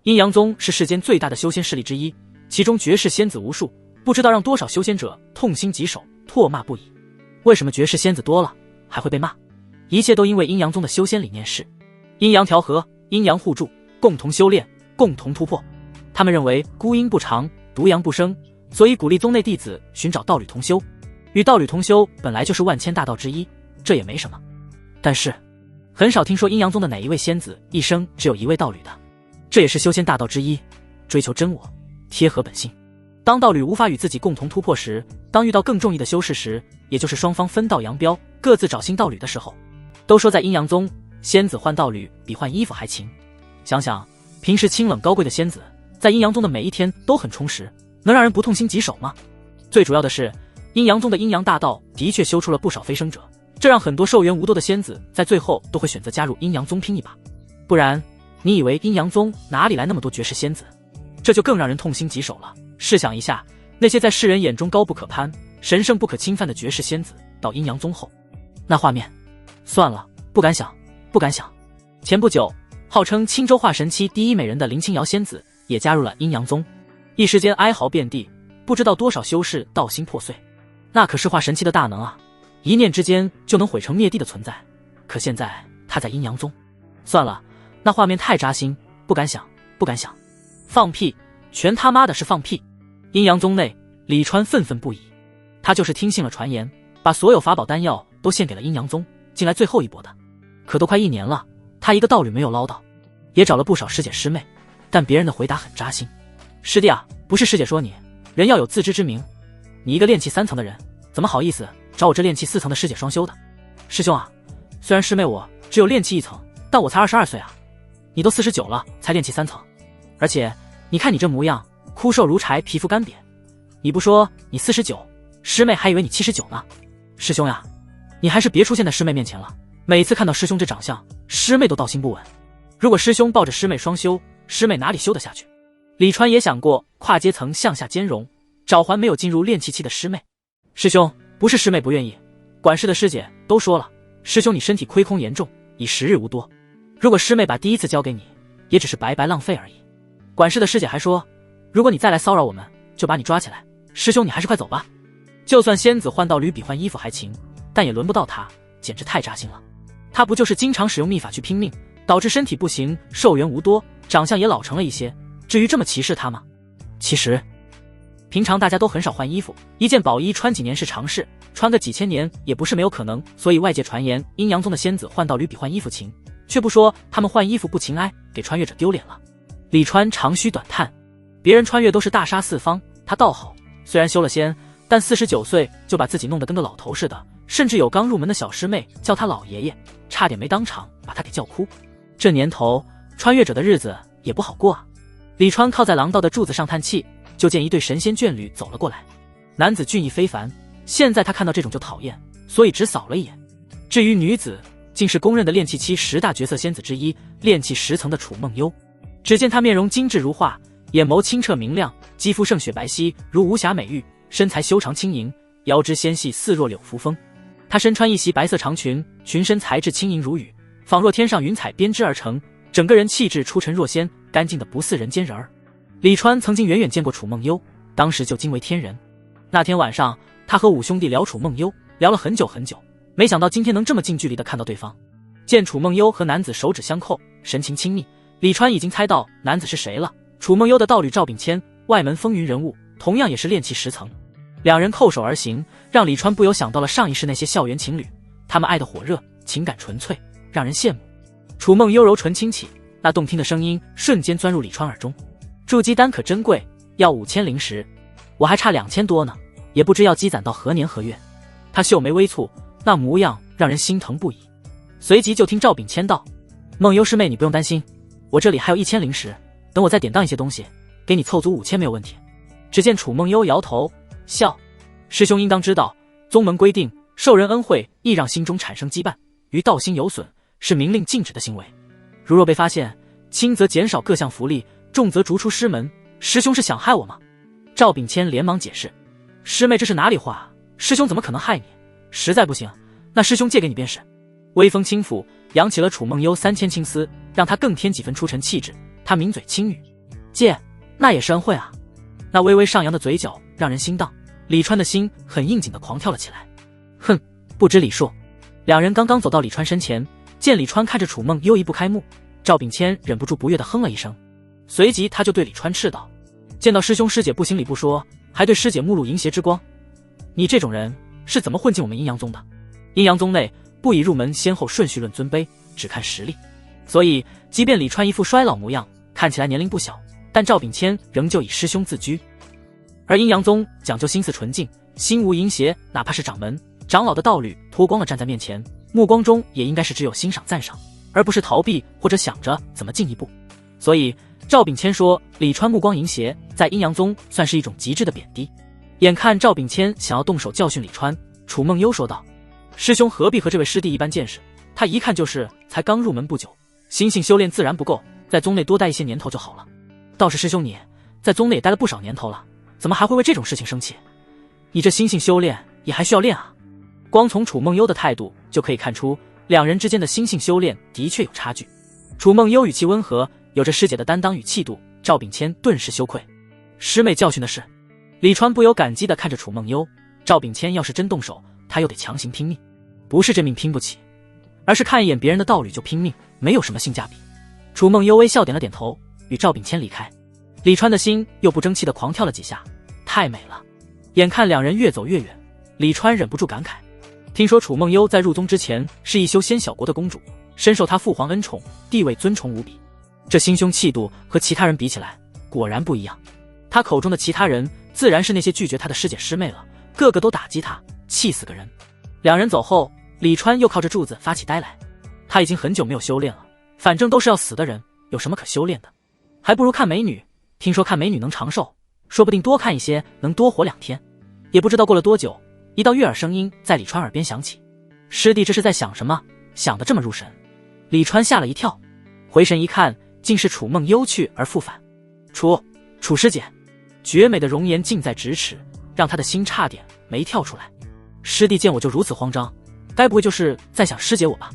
阴阳宗是世间最大的修仙势力之一，其中绝世仙子无数，不知道让多少修仙者痛心疾首，唾骂不已。为什么绝世仙子多了还会被骂？一切都因为阴阳宗的修仙理念是阴阳调和、阴阳互助，共同修炼，共同突破。他们认为孤阴不长，独阳不生，所以鼓励宗内弟子寻找道侣同修。与道侣同修本来就是万千大道之一，这也没什么。但是很少听说阴阳宗的哪一位仙子一生只有一位道侣的，这也是修仙大道之一，追求真我，贴合本性。当道侣无法与自己共同突破时，当遇到更中意的修士时，也就是双方分道扬镳，各自找新道侣的时候。都说在阴阳宗，仙子换道侣比换衣服还勤。想想平时清冷高贵的仙子，在阴阳宗的每一天都很充实，能让人不痛心疾首吗？最主要的是，阴阳宗的阴阳大道的确修出了不少飞升者，这让很多寿元无多的仙子在最后都会选择加入阴阳宗拼一把。不然你以为阴阳宗哪里来那么多绝世仙子？这就更让人痛心疾首了。试想一下，那些在世人眼中高不可攀、神圣不可侵犯的绝世仙子到阴阳宗后，那画面，算了，不敢想，不敢想。前不久，号称青州画神期第一美人的林清瑶仙子也加入了阴阳宗，一时间哀嚎遍地，不知道多少修士道心破碎。那可是画神期的大能啊，一念之间就能毁成灭地的存在。可现在他在阴阳宗，算了，那画面太扎心，不敢想，不敢想。放屁，全他妈的是放屁！阴阳宗内，李川愤愤不已，他就是听信了传言，把所有法宝丹药都献给了阴阳宗，进来最后一搏的。可都快1年了，他一个道侣没有捞到，也找了不少师姐师妹，但别人的回答很扎心。师弟啊，不是师姐说你，人要有自知之明，你一个炼气3层的人，怎么好意思找我这炼气4层的师姐双修的？师兄啊，虽然师妹我只有炼气1层，但我才22岁啊，你都49了才炼气3层，而且你看你这模样，枯瘦如柴，皮肤干瘪，你不说你49，师妹还以为你79呢。师兄呀，你还是别出现在师妹面前了，每次看到师兄这长相，师妹都道心不稳。如果师兄抱着师妹双修，师妹哪里修得下去？李川也想过跨阶层向下兼容，找还没有进入炼气期的师妹。师兄，不是师妹不愿意，管事的师姐都说了，师兄你身体亏空严重，已时日无多，如果师妹把第一次交给你，也只是白白浪费而已。管事的师姐还说，如果你再来骚扰我们，就把你抓起来。师兄你还是快走吧。就算仙子换道侣比换衣服还勤，但也轮不到他，简直太扎心了。他不就是经常使用秘法去拼命，导致身体不行，寿元无多，长相也老成了一些，至于这么歧视他吗？其实平常大家都很少换衣服，一件宝衣穿几年是常事，穿个几千年也不是没有可能，所以外界传言阴阳宗的仙子换道侣比换衣服勤，却不说他们换衣服不勤挨，给穿越者丢脸了。李川长吁短叹，别人穿越都是大杀四方，他倒好，虽然修了仙，但49岁就把自己弄得跟个老头似的，甚至有刚入门的小师妹叫他老爷爷，差点没当场把他给叫哭。这年头穿越者的日子也不好过啊。李川靠在廊道的柱子上叹气，就见一对神仙眷侣走了过来，男子俊逸非凡，现在他看到这种就讨厌，所以只扫了一眼。至于女子，竟是公认的炼气期10大绝色仙子之一，炼气10层的楚梦幽。只见她面容精致如画，眼眸清澈明亮，肌肤胜雪白皙，如无瑕美玉，身材修长轻盈，腰肢纤细似若柳扶风。她身穿一袭白色长裙，裙身材质轻盈如雨，仿若天上云彩编织而成，整个人气质出尘若仙，干净的不似人间人儿。李川曾经远远见过楚梦幽，当时就惊为天人。那天晚上，他和五兄弟聊楚梦幽，聊了很久很久，没想到今天能这么近距离的看到对方。见楚梦幽和男子手指相扣，神情亲密，李川已经猜到男子是谁了。楚梦幽的道侣赵秉谦，外门风云人物，同样也是炼气10层。两人扣手而行，让李川不由想到了上一世那些校园情侣，他们爱的火热，情感纯粹，让人羡慕。楚梦幽柔唇轻启，那动听的声音瞬间钻入李川耳中。筑基丹可珍贵，要5000灵石，我还差2000多呢，也不知要积攒到何年何月。他秀眉微蹙，那模样让人心疼不已。随即就听赵秉谦道：梦幽师妹你不用担心，我这里还有1000灵石，等我再典当一些东西，给你凑足5000没有问题。只见楚梦幽摇头笑，师兄应当知道，宗门规定受人恩惠易让心中产生羁绊，于道心有损，是明令禁止的行为。如若被发现，轻则减少各项福利，重则逐出师门。师兄是想害我吗？赵秉谦连忙解释：师妹这是哪里话，师兄怎么可能害你？实在不行，那师兄借给你便是。微风轻抚，扬起了楚梦幽3000青丝，让他更添几分出尘气质。他抿嘴轻语：借，那也是恩惠啊。那微微上扬的嘴角让人心荡，李川的心很应景的狂跳了起来。哼，不知礼数。两人刚刚走到李川身前，见李川看着楚梦幽一步开幕，赵秉谦忍不住不悦地哼了一声，随即他就对李川斥道：见到师兄师姐不行礼不说，还对师姐目露淫邪之光，你这种人是怎么混进我们阴阳宗的？阴阳宗内不以入门先后顺序论尊卑，只看实力，所以即便李川一副衰老模样，看起来年龄不小，但赵秉谦仍旧以师兄自居。而阴阳宗讲究心思纯净，心无淫邪，哪怕是掌门长老的道侣脱光了站在面前，目光中也应该是只有欣赏赞赏，而不是逃避或者想着怎么进一步。所以赵秉谦说李川目光淫邪，在阴阳宗算是一种极致的贬低。眼看赵秉谦想要动手教训李川，楚梦幽说道：师兄何必和这位师弟一般见识，他一看就是才刚入门不久，心性修炼自然不够，在宗内多待一些年头就好了。倒是师兄你在宗内也待了不少年头了，怎么还会为这种事情生气？你这心性修炼也还需要练啊。光从楚梦幽的态度就可以看出，两人之间的心性修炼的确有差距。楚梦幽语气温和，有着师姐的担当与气度，赵秉谦顿时羞愧。师妹教训的是。李川不由感激地看着楚梦幽，赵秉谦要是真动手，他又得强行拼命，不是这命拼不起，而是看一眼别人的道侣就拼命，没有什么性价比。楚梦幽微笑点了点头，与赵秉谦离开。李川的心又不争气地狂跳了几下，太美了。眼看两人越走越远，李川忍不住感慨，听说楚梦幽在入宗之前是一修仙小国的公主，深受他父皇恩宠，地位尊崇无比，这心胸气度和其他人比起来果然不一样。他口中的其他人自然是那些拒绝他的师姐师妹了，个个都打击他，气死个人。两人走后，李川又靠着柱子发起呆来。他已经很久没有修炼了，反正都是要死的人，有什么可修炼的？还不如看美女，听说看美女能长寿，说不定多看一些能多活2天。也不知道过了多久，一道悦耳声音在李川耳边响起：师弟这是在想什么？想得这么入神。李川吓了一跳，回神一看，竟是楚梦幽去而复返。楚师姐，绝美的容颜近在咫尺，让他的心差点没跳出来。师弟见我就如此慌张，该不会就是在想师姐我吧？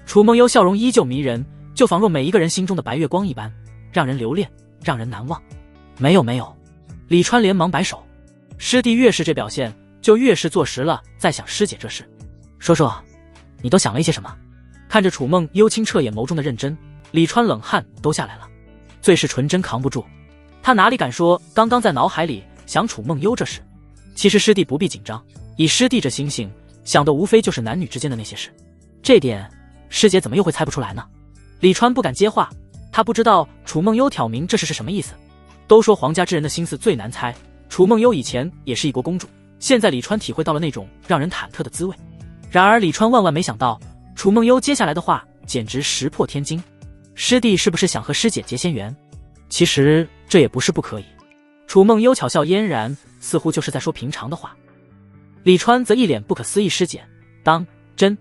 楚梦幽笑容依旧迷人，就仿若每一个人心中的白月光一般，让人留恋，让人难忘。没有。李川连忙摆手，师弟越是这表现，就越是坐实了在想师姐这事。说，你都想了一些什么？看着楚梦幽清澈眼眸中的认真，李川冷汗都下来了。最是纯真扛不住，他哪里敢说刚刚在脑海里想楚梦幽这事。其实师弟不必紧张，以师弟这心性，想的无非就是男女之间的那些事，这点师姐怎么又会猜不出来呢？李川不敢接话，他不知道楚梦幽挑明这事是什么意思。都说皇家之人的心思最难猜，楚梦幽以前也是一国公主，现在李川体会到了那种让人忐忑的滋味。然而李川万万没想到，楚梦幽接下来的话简直石破天惊。师弟是不是想和师姐结仙缘？其实这也不是不可以。楚梦幽巧笑嫣然，似乎就是在说平常的话。李川则一脸不可思议，师姐当真？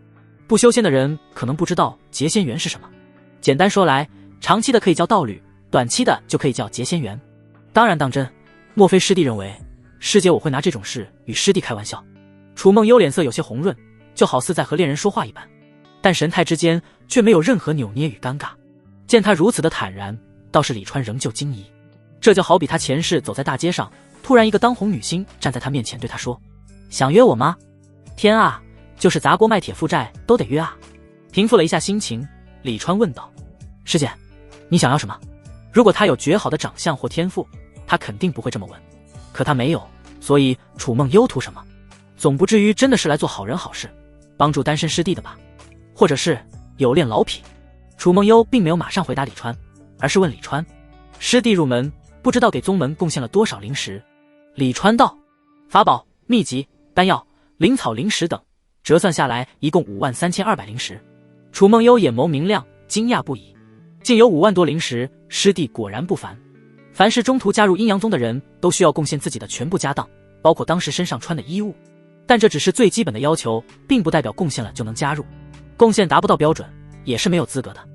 不修仙的人可能不知道结仙缘是什么。简单说来，长期的可以叫道侣，短期的就可以叫结仙缘。当然当真，莫非师弟认为师姐我会拿这种事与师弟开玩笑？楚梦幽脸色有些红润，就好似在和恋人说话一般，但神态之间却没有任何扭捏与尴尬。见他如此的坦然，倒是李川仍旧惊疑。这就好比他前世走在大街上，突然一个当红女星站在他面前对他说：想约我吗？天啊，就是砸锅卖铁负债都得约啊。平复了一下心情，李川问道：师姐，你想要什么？如果他有绝好的长相或天赋，他肯定不会这么问，可他没有，所以楚梦幽图什么？总不至于真的是来做好人好事，帮助单身师弟的吧？或者是有恋老痞？楚梦幽并没有马上回答李川，而是问李川：师弟入门不知道给宗门贡献了多少灵石？李川道：法宝、秘籍、丹药、灵草、灵石等，折算下来一共53200灵石。楚梦幽眼眸明亮，惊讶不已，竟有5万多灵石，师弟果然不凡。凡是中途加入阴阳宗的人都需要贡献自己的全部家当，包括当时身上穿的衣物，但这只是最基本的要求，并不代表贡献了就能加入，贡献达不到标准也是没有资格的。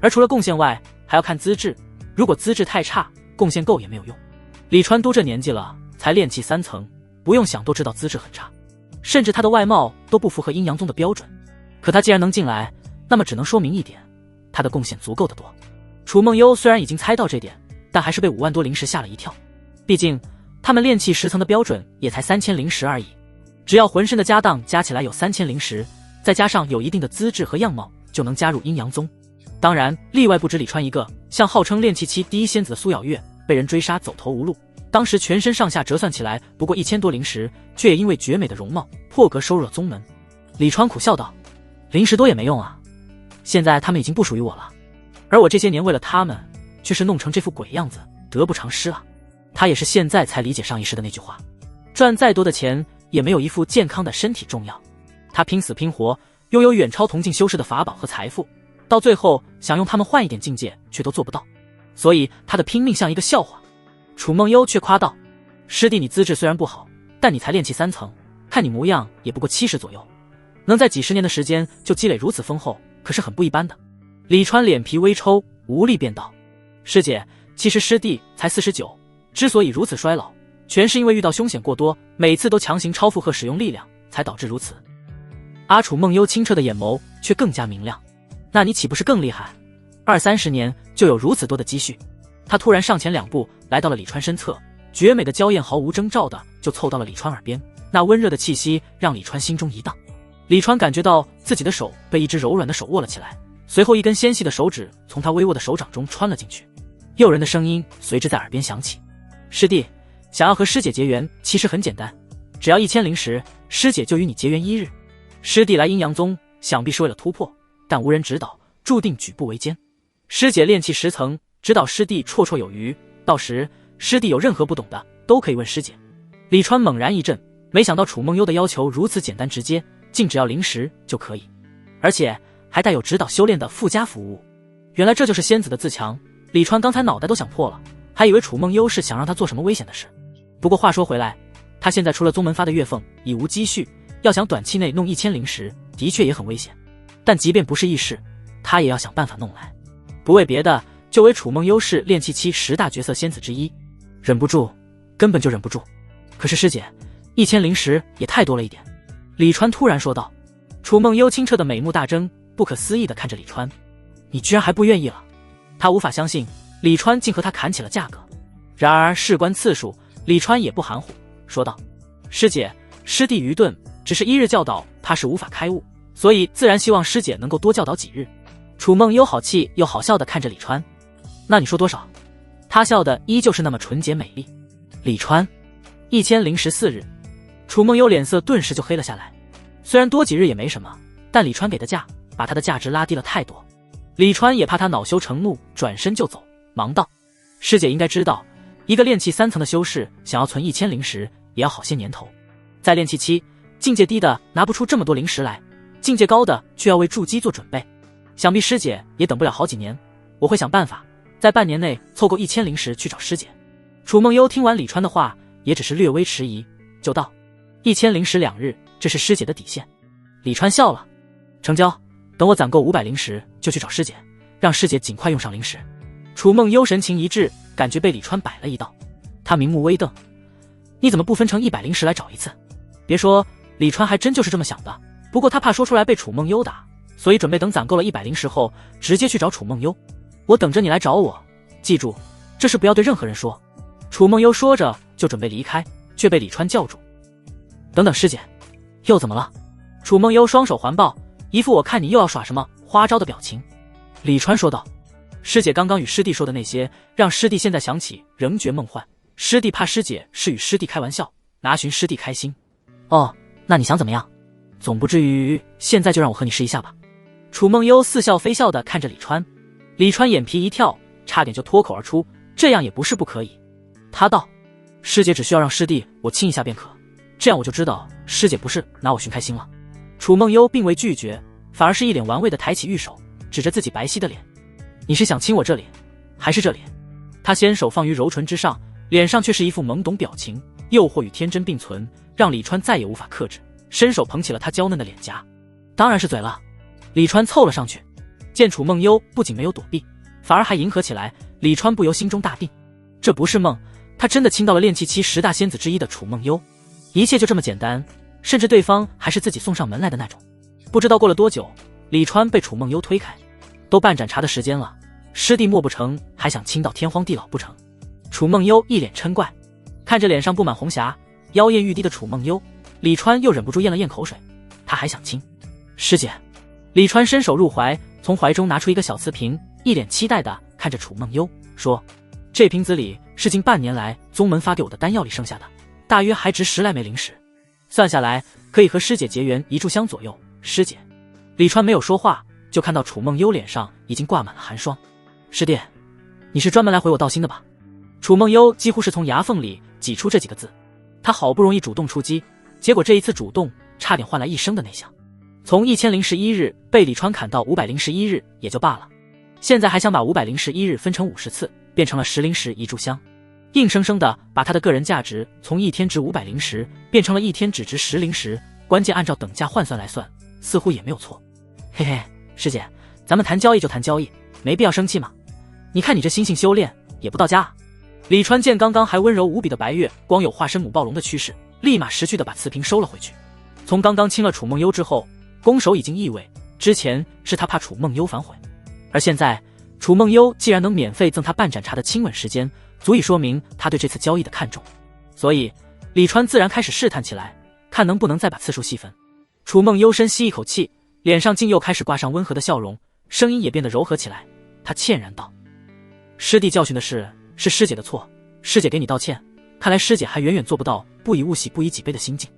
而除了贡献外，还要看资质，如果资质太差，贡献够也没有用。李川都这年纪了，才炼气3层，不用想都知道资质很差，甚至他的外貌都不符合阴阳宗的标准。可他既然能进来，那么只能说明一点，他的贡献足够的多。楚梦幽虽然已经猜到这点，但还是被5万多灵石吓了一跳。毕竟他们炼气10层的标准也才3000灵石而已，只要浑身的家当加起来有3000灵石，再加上有一定的资质和样貌，就能加入阴阳宗。当然例外不止李川一个，像号称炼气期第一仙子的苏咬月，被人追杀走投无路，当时全身上下折算起来不过1000多灵石，却也因为绝美的容貌破格收入了宗门。李川苦笑道，灵石多也没用啊，现在他们已经不属于我了，而我这些年为了他们却是弄成这副鬼样子，得不偿失啊。他也是现在才理解上一世的那句话，赚再多的钱也没有一副健康的身体重要。他拼死拼活拥有远超同境修士的法宝和财富，到最后想用他们换一点境界却都做不到，所以他的拼命像一个笑话。楚梦幽却夸道，师弟你资质虽然不好，但你才炼气3层，看你模样也不过70左右，能在几10年的时间就积累如此丰厚，可是很不一般的。李川脸皮微抽，无力辩道，师姐，其实师弟才49，之所以如此衰老，全是因为遇到凶险过多，每次都强行超负荷使用力量，才导致如此。阿楚梦幽清澈的眼眸却更加明亮，那你岂不是更厉害？20-30年就有如此多的积蓄。他突然上前2步，来到了李川身侧，绝美的娇艳毫无征兆的就凑到了李川耳边，那温热的气息让李川心中一荡。李川感觉到自己的手被一只柔软的手握了起来，随后一根纤细的手指从他微握的手掌中穿了进去，诱人的声音随之在耳边响起，师弟，想要和师姐结缘其实很简单，只要1000灵石，师姐就与你结缘1日。师弟来阴阳宗想必是为了突破，但无人指导，注定举步维艰。师姐炼气10层，指导师弟绰绰有余，到时师弟有任何不懂的都可以问师姐。李川猛然一震，没想到楚梦幽的要求如此简单直接，竟只要灵石就可以，而且还带有指导修炼的附加服务。原来这就是仙子的自强，李川刚才脑袋都想破了，还以为楚梦幽是想让他做什么危险的事。不过话说回来，他现在除了宗门发的月俸，已无积蓄，要想短期内弄1000灵石，的确也很危险。但即便不是易事，他也要想办法弄来。不为别的，就为楚梦幽是炼气期10大绝色仙子之一，忍不住，根本就忍不住。可是师姐，1000灵石也太多了一点。李川突然说道。楚梦幽清澈的美目大睁，不可思议地看着李川，你居然还不愿意了？他无法相信李川竟和他砍起了价格。然而事关次数，李川也不含糊，说道，师姐，师弟愚钝，只是1日教导怕是无法开悟，所以自然希望师姐能够多教导几日。楚梦幽好气又好笑地看着李川，那你说多少？他笑得依旧是那么纯洁美丽。李川，1000灵石4日。楚梦幽脸色顿时就黑了下来，虽然多几日也没什么，但李川给的价把他的价值拉低了太多。李川也怕他恼羞成怒，转身就走，忙道，师姐应该知道，一个炼气3层的修士想要存1000灵石也要好些年头，在炼气期，境界低的拿不出这么多灵石来，境界高的却要为筑基做准备，想必师姐也等不了好几年，我会想办法在半年内凑够1000灵石去找师姐。楚梦幽听完李川的话，也只是略微迟疑，就道，1000灵石2日，这是师姐的底线。李川笑了，成交，等我攒够500灵石就去找师姐，让师姐尽快用上灵石。楚梦幽神情一滞，感觉被李川摆了一道，他明目微瞪，你怎么不分成100灵石来找一次？别说，李川还真就是这么想的，不过他怕说出来被楚梦幽打，所以准备等攒够了100灵石后直接去找楚梦幽。我等着你来找我，记住，这事不要对任何人说。楚梦幽说着就准备离开，却被李川叫住，等等师姐，又怎么了？楚梦幽双手环抱，一副我看你又要耍什么花招的表情。李川说道，师姐刚刚与师弟说的那些，让师弟现在想起仍觉梦幻，师弟怕师姐是与师弟开玩笑，拿寻师弟开心。哦，那你想怎么样？总不至于现在就让我和你试一下吧？楚梦幽似笑非笑地看着李川，李川眼皮一跳，差点就脱口而出，这样也不是不可以。他道，师姐只需要让师弟我亲一下便可，这样我就知道师姐不是拿我寻开心了。楚梦幽并未拒绝，反而是一脸玩味地抬起玉手，指着自己白皙的脸，你是想亲我这里还是这里？他先手放于柔唇之上，脸上却是一副懵懂表情，诱惑与天真并存，让李川再也无法克制，伸手捧起了他娇嫩的脸颊。当然是嘴了。李川凑了上去，见楚梦幽不仅没有躲避，反而还迎合起来，李川不由心中大定，这不是梦，他真的亲到了炼气期10大仙子之一的楚梦幽，一切就这么简单，甚至对方还是自己送上门来的那种。不知道过了多久，李川被楚梦幽推开，都半盏茶的时间了，师弟莫不成还想亲到天荒地老不成？楚梦幽一脸嗔怪，看着脸上布满红霞、妖艳欲滴的楚梦幽，李川又忍不住咽了咽口水。他还想亲师姐。李川伸手入怀，从怀中拿出一个小瓷瓶，一脸期待地看着楚梦幽，说：“这瓶子里是近半年来宗门发给我的丹药里剩下的，大约还值10来枚灵石，算下来可以和师姐结缘1炷香左右。师姐。”李川没有说话，就看到楚梦幽脸上已经挂满了寒霜。师弟，你是专门来回我道心的吧？楚梦幽几乎是从牙缝里挤出这几个字。他好不容易主动出击，结果这一次主动差点换来一生的内向。从1011日被李川砍到501日也就罢了，现在还想把501日分成50次，变成了10灵石1炷香，硬生生的把他的个人价值从一天值500灵石变成了一天只值10灵石，关键按照等价换算来算，似乎也没有错。嘿嘿，师姐，咱们谈交易就谈交易，没必要生气嘛。你看你这心性修炼也不到家啊。李川见刚刚还温柔无比的白月光有化身母暴龙的趋势，立马识趣的把瓷瓶收了回去。从刚刚亲了楚梦幽之后，攻守已经易位，之前是他怕楚梦幽反悔，而现在楚梦幽既然能免费赠他半盏茶的亲吻时间，足以说明他对这次交易的看重，所以李川自然开始试探起来，看能不能再把次数细分。楚梦幽深吸一口气，脸上竟又开始挂上温和的笑容，声音也变得柔和起来。他歉然道：“师弟教训的事是师姐的错，师姐给你道歉。看来师姐还远远做不到不以物喜不以己悲的心境。”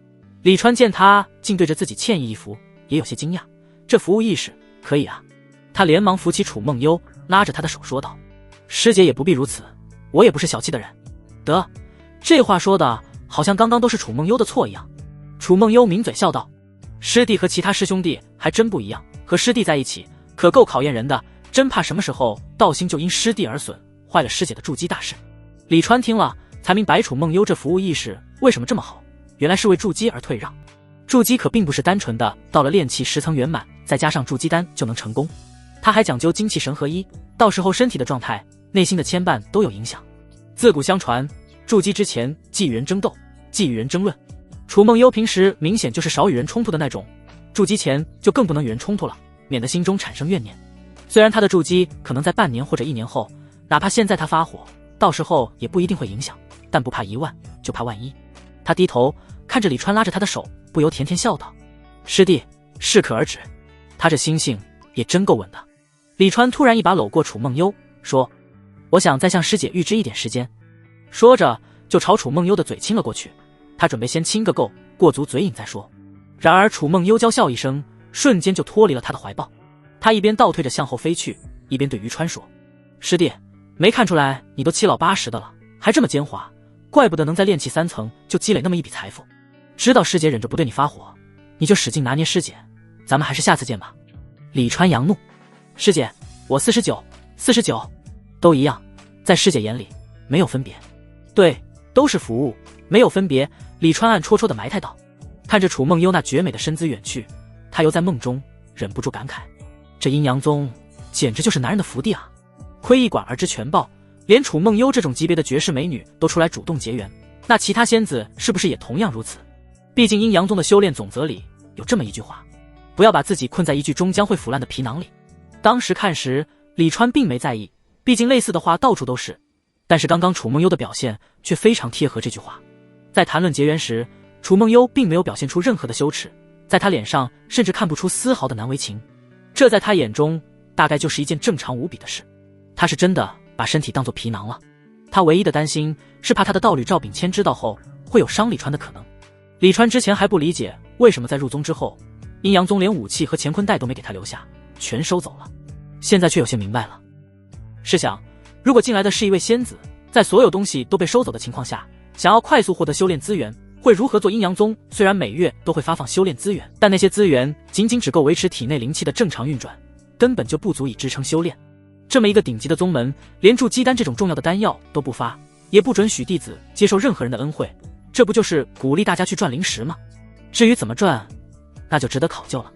李川见他竟对着自己歉意一服，也有些惊讶，这服务意识可以啊。他连忙扶起楚梦幽，拉着他的手说道：“师姐也不必如此，我也不是小气的人。”得，这话说的好像刚刚都是楚梦幽的错一样。楚梦幽抿嘴笑道：“师弟和其他师兄弟还真不一样，和师弟在一起可够考验人的，真怕什么时候道心就因师弟而损，坏了师姐的筑基大事。”李川听了才明白楚梦幽这服务意识为什么这么好，原来是为筑基而退让。筑基可并不是单纯的到了炼气10层圆满再加上筑基丹就能成功，他还讲究精气神合一，到时候身体的状态、内心的牵绊都有影响。自古相传，筑基之前忌与人争斗，忌与人争论。楚梦幽平时明显就是少与人冲突的那种，筑基前就更不能与人冲突了，免得心中产生怨念。虽然他的筑基可能在半年或者1年后，哪怕现在他发火，到时候也不一定会影响，但不怕1万，就怕万一。他低头看着李川拉着他的手，不由甜甜笑道：“师弟，适可而止。”他这心性也真够稳的。李川突然一把搂过楚梦幽，说：“我想再向师姐预支一点时间。”说着就朝楚梦幽的嘴亲了过去，他准备先亲个够，过足嘴瘾再说。然而楚梦幽娇笑一声，瞬间就脱离了他的怀抱。他一边倒退着向后飞去，一边对于川说：“师弟，没看出来你都7老80的了，还这么奸猾，怪不得能在炼气3层就积累那么一笔财富。知道师姐忍着不对你发火，你就使劲拿捏师姐，咱们还是下次见吧。”李川扬怒：“师姐，我49都一样，在师姐眼里没有分别。”“对，都是服务，没有分别。”李川暗戳戳的埋汰道。看着楚梦幽那绝美的身姿远去，他又在梦中忍不住感慨，这阴阳宗简直就是男人的福地啊！窥一馆而知全豹，连楚梦幽这种级别的绝世美女都出来主动结缘，那其他仙子是不是也同样如此？毕竟阴阳宗的修炼总则里有这么一句话，不要把自己困在一具终将会腐烂的皮囊里。当时看时，李川并没在意，毕竟类似的话到处都是，但是刚刚楚梦幽的表现却非常贴合这句话。在谈论结缘时，楚梦幽并没有表现出任何的羞耻，在他脸上甚至看不出丝毫的难为情，这在他眼中大概就是一件正常无比的事。他是真的把身体当作皮囊了，他唯一的担心是怕他的道侣赵秉谦知道后会有伤李川的可能。李川之前还不理解为什么在入宗之后，阴阳宗连武器和乾坤袋都没给他留下，全收走了，现在却有些明白了。试想，如果进来的是一位仙子，在所有东西都被收走的情况下，想要快速获得修炼资源，会如何做？阴阳宗虽然每月都会发放修炼资源，但那些资源仅仅只够维持体内灵气的正常运转，根本就不足以支撑修炼。这么一个顶级的宗门，连筑基丹这种重要的丹药都不发，也不准许弟子接受任何人的恩惠，这不就是鼓励大家去赚灵石吗？至于怎么赚，那就值得考究了。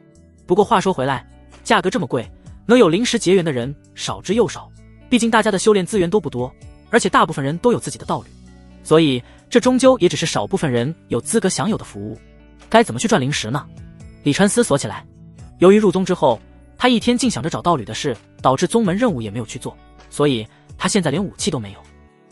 不过话说回来，价格这么贵，能有灵石结缘的人少之又少，毕竟大家的修炼资源都不多，而且大部分人都有自己的道侣，所以这终究也只是少部分人有资格享有的服务。该怎么去赚灵石呢？李川思索起来。由于入宗之后，他一天竟想着找道侣的事，导致宗门任务也没有去做，所以他现在连武器都没有。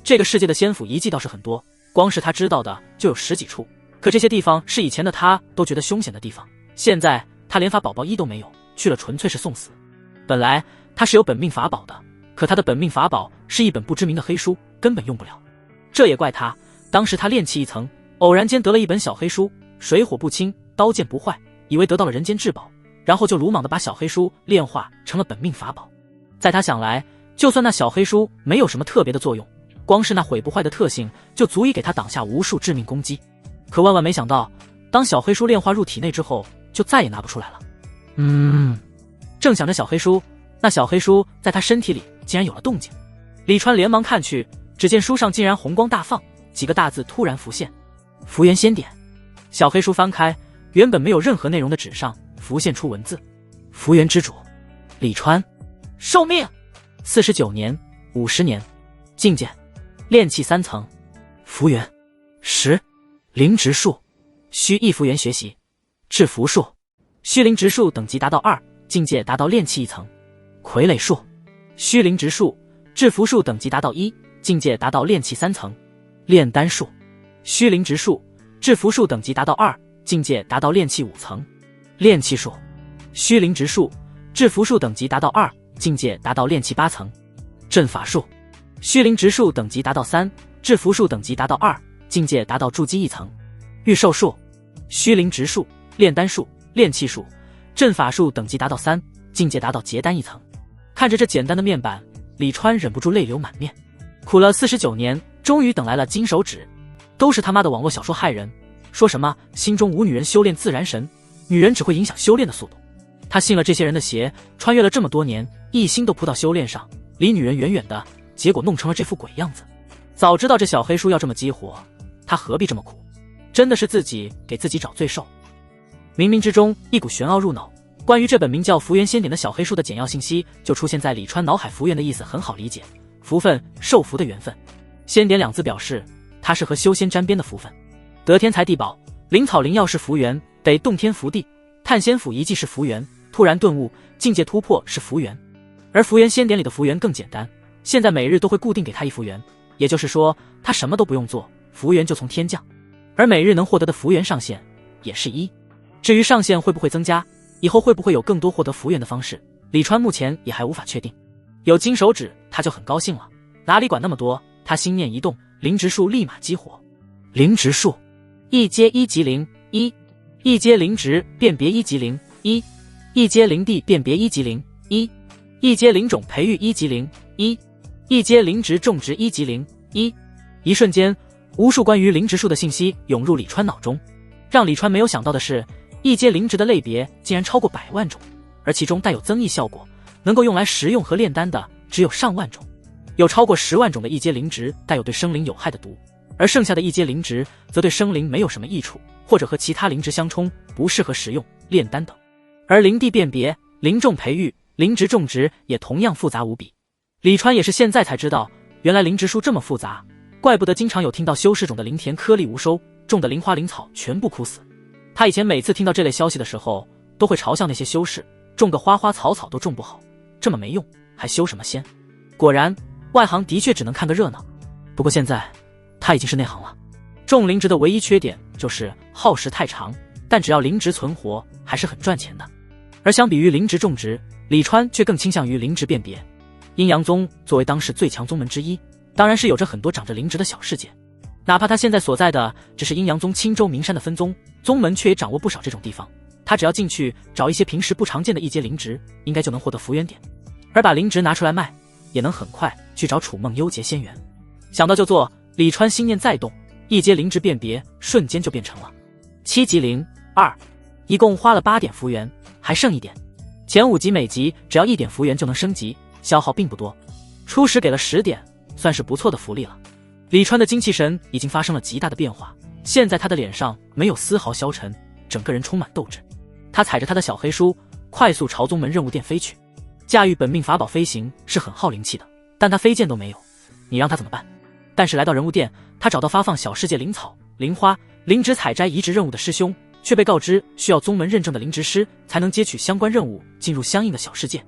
这个世界的仙府遗迹倒是很多，光是他知道的就有10几处，可这些地方是以前的他都觉得凶险的地方，现在他连法宝宝衣都没有，去了纯粹是送死。本来他是有本命法宝的，可他的本命法宝是一本不知名的黑书，根本用不了。这也怪他，当时他炼气一层，偶然间得了一本小黑书，水火不侵，刀剑不坏，以为得到了人间至宝，然后就鲁莽地把小黑书炼化成了本命法宝。在他想来，就算那小黑书没有什么特别的作用，光是那毁不坏的特性就足以给他挡下无数致命攻击。可万万没想到，当小黑书炼化入体内之后，就再也拿不出来了。正想着小黑书，那小黑书在他身体里竟然有了动静。李川连忙看去，只见书上竟然红光大放，几个大字突然浮现：福元仙典。小黑书翻开，原本没有任何内容的纸上浮现出文字：福元之主李川，寿命49年、50年，境界炼气3层，福元10，灵植树，需1福元学习。制服术，需灵植树等级达到2，境界达到炼气1层。傀儡术，需灵植树，制服术等级达到1，境界达到炼气3层。炼丹术，需灵植树，制服术等级达到2，境界达到炼气5层。炼气术，需灵植树，制服术等级达到2，境界达到炼气8层。阵法术，需灵植树等级达到3，制服术等级达到2，境界达到筑基1层。御兽术，虚灵植树，炼丹术，炼气术，阵法术等级达到3，境界达到结丹1层。看着这简单的面板，李川忍不住泪流满面。苦了49年，终于等来了金手指。都是他妈的网络小说害人，说什么心中无女人修炼自然神，女人只会影响修炼的速度。他信了这些人的邪，穿越了这么多年，一心都扑到修炼上，离女人远远的，结果弄成了这副鬼样子。早知道这小黑书要这么激活，他何必这么苦？真的是自己给自己找罪受。冥冥之中，一股玄奥入脑，关于这本名叫《福元仙典》的小黑书的简要信息就出现在李川脑海。福元的意思很好理解，福分，受福的缘分。仙典2字表示它是和修仙沾边的福分。得天才地宝，灵草灵药是福元，得洞天福地，探仙府遗迹是福元，突然顿悟，境界突破是福元。而福元仙典里的福元更简单，现在每日都会固定给他1福元，也就是说他什么都不用做，福元就从天降。而每日能获得的福元上限也是1。至于上限会不会增加，以后会不会有更多获得福元的方式，李川目前也还无法确定。有金手指他就很高兴了，哪里管那么多，他心念一动，灵植树立马激活。灵植树一阶1级灵1，一阶灵植辨别1级灵1，一阶灵地辨别1级灵1，一阶灵种培育1级灵1，一阶灵植种植1级灵1。一瞬间，无数关于灵植树的信息涌入李川脑中。让李川没有想到的是，一阶灵植的类别竟然超过100万种，而其中带有增益效果，能够用来食用和炼丹的只有上万种。有超过10万种的一阶灵植带有对生灵有害的毒，而剩下的一阶灵植则对生灵没有什么益处，或者和其他灵植相冲，不适合食用、炼丹等。而灵地辨别、灵种培育、灵植种植也同样复杂无比。李川也是现在才知道，原来灵植树这么复杂，怪不得经常有听到修士种的灵田颗粒无收，种的灵花灵草全部枯死。他以前每次听到这类消息的时候，都会嘲笑那些修士，种个花花草草都种不好，这么没用，还修什么仙？果然，外行的确只能看个热闹。不过现在，他已经是内行了。种灵植的唯一缺点就是耗时太长，但只要灵植存活，还是很赚钱的。而相比于灵植种植，李川却更倾向于灵植辨别。阴阳宗作为当时最强宗门之一，当然是有着很多长着灵植的小世界。哪怕他现在所在的只是阴阳宗青州名山的分宗，宗门却也掌握不少这种地方。他只要进去找一些平时不常见的一阶灵植，应该就能获得福元点，而把灵植拿出来卖，也能很快去找楚梦幽结仙缘。想到就做，李川心念再动，一阶灵植辨别瞬间就变成了7级灵2，一共花了8点福元，还剩1点。前5级每级只要1点福元就能升级，消耗并不多。初始给了10点，算是不错的福利了。李川的精气神已经发生了极大的变化，现在他的脸上没有丝毫消沉，整个人充满斗志。他踩着他的小黑书，快速朝宗门任务殿飞去。驾驭本命法宝飞行是很耗灵气的，但他飞剑都没有，你让他怎么办？但是来到人物殿，他找到发放小世界灵草、灵花、灵植采摘移植任务的师兄，却被告知需要宗门认证的灵植师才能接取相关任务，进入相应的小世界。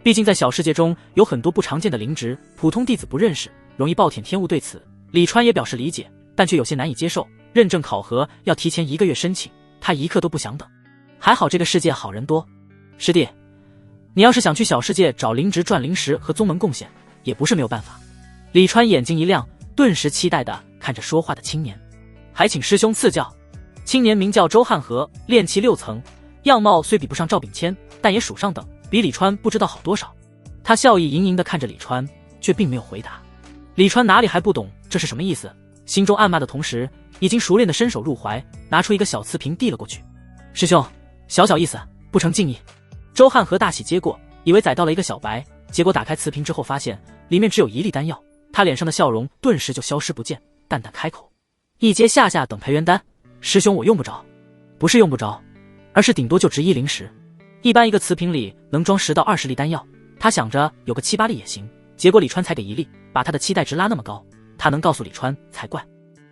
毕竟在小世界中有很多不常见的灵植，普通弟子不认识，容易暴殄天物。对此，李川也表示理解，但却有些难以接受。认证考核要提前1个月申请，他一刻都不想等。还好这个世界好人多。师弟，你要是想去小世界找灵植赚灵石和宗门贡献，也不是没有办法。李川眼睛一亮，顿时期待地看着说话的青年。还请师兄赐教。青年名叫周汉和，炼气6层，样貌虽比不上赵秉谦，但也属上等，比李川不知道好多少。他笑意盈盈地看着李川，却并没有回答。李川哪里还不懂这是什么意思，心中暗骂的同时，已经熟练地伸手入怀，拿出一个小瓷瓶递了过去。师兄，小意思，不成敬意。周汉和大喜接过，以为宰到了一个小白，结果打开瓷瓶之后发现里面只有1粒丹药，他脸上的笑容顿时就消失不见，淡淡开口：一阶下等培元丹。师兄我用不着。不是用不着，而是顶多就值1灵石，一般一个瓷瓶里能装10到20粒丹药，他想着有个7、8粒也行，结果李川才给1粒，把他的期待值拉那么高，他能告诉李川才怪。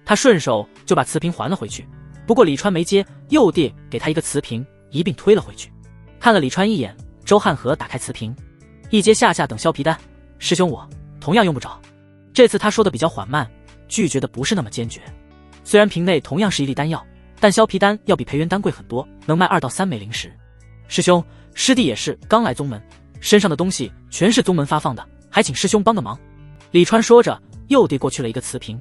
他顺手就把瓷瓶还了回去，不过李川没接，又递给他一个瓷瓶，一并推了回去。看了李川一眼，周汉和打开瓷瓶，一阶下等削皮丹。师兄我同样用不着。这次他说的比较缓慢，拒绝的不是那么坚决。虽然瓶内同样是1粒丹药，但削皮丹要比培元丹贵很多，能卖2到3枚灵石。师兄，师弟也是刚来宗门，身上的东西全是宗门发放的，还请师兄帮个忙。李川说着，又递过去了一个瓷瓶，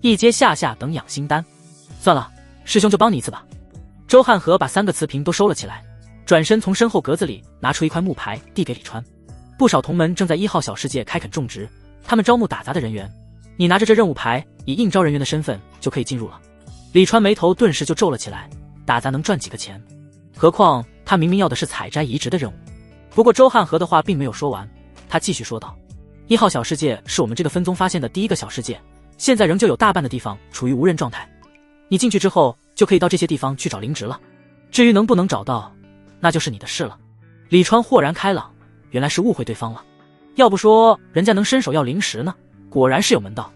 一阶下等养心丹。算了，师兄就帮你一次吧。周汉和把3个瓷瓶都收了起来，转身从身后格子里拿出一块木牌递给李川。不少同门正在1号小世界开垦种植，他们招募打杂的人员，你拿着这任务牌，以应招人员的身份就可以进入了。李川眉头顿时就皱了起来，打杂能赚几个钱？何况他明明要的是采摘移植的任务。不过周汉和的话并没有说完，他继续说道：1号小世界是我们这个分宗发现的第1个小世界，现在仍旧有大半的地方处于无人状态，你进去之后就可以到这些地方去找灵植了，至于能不能找到，那就是你的事了。李川豁然开朗，原来是误会对方了，要不说人家能伸手要灵石呢，果然是有门道。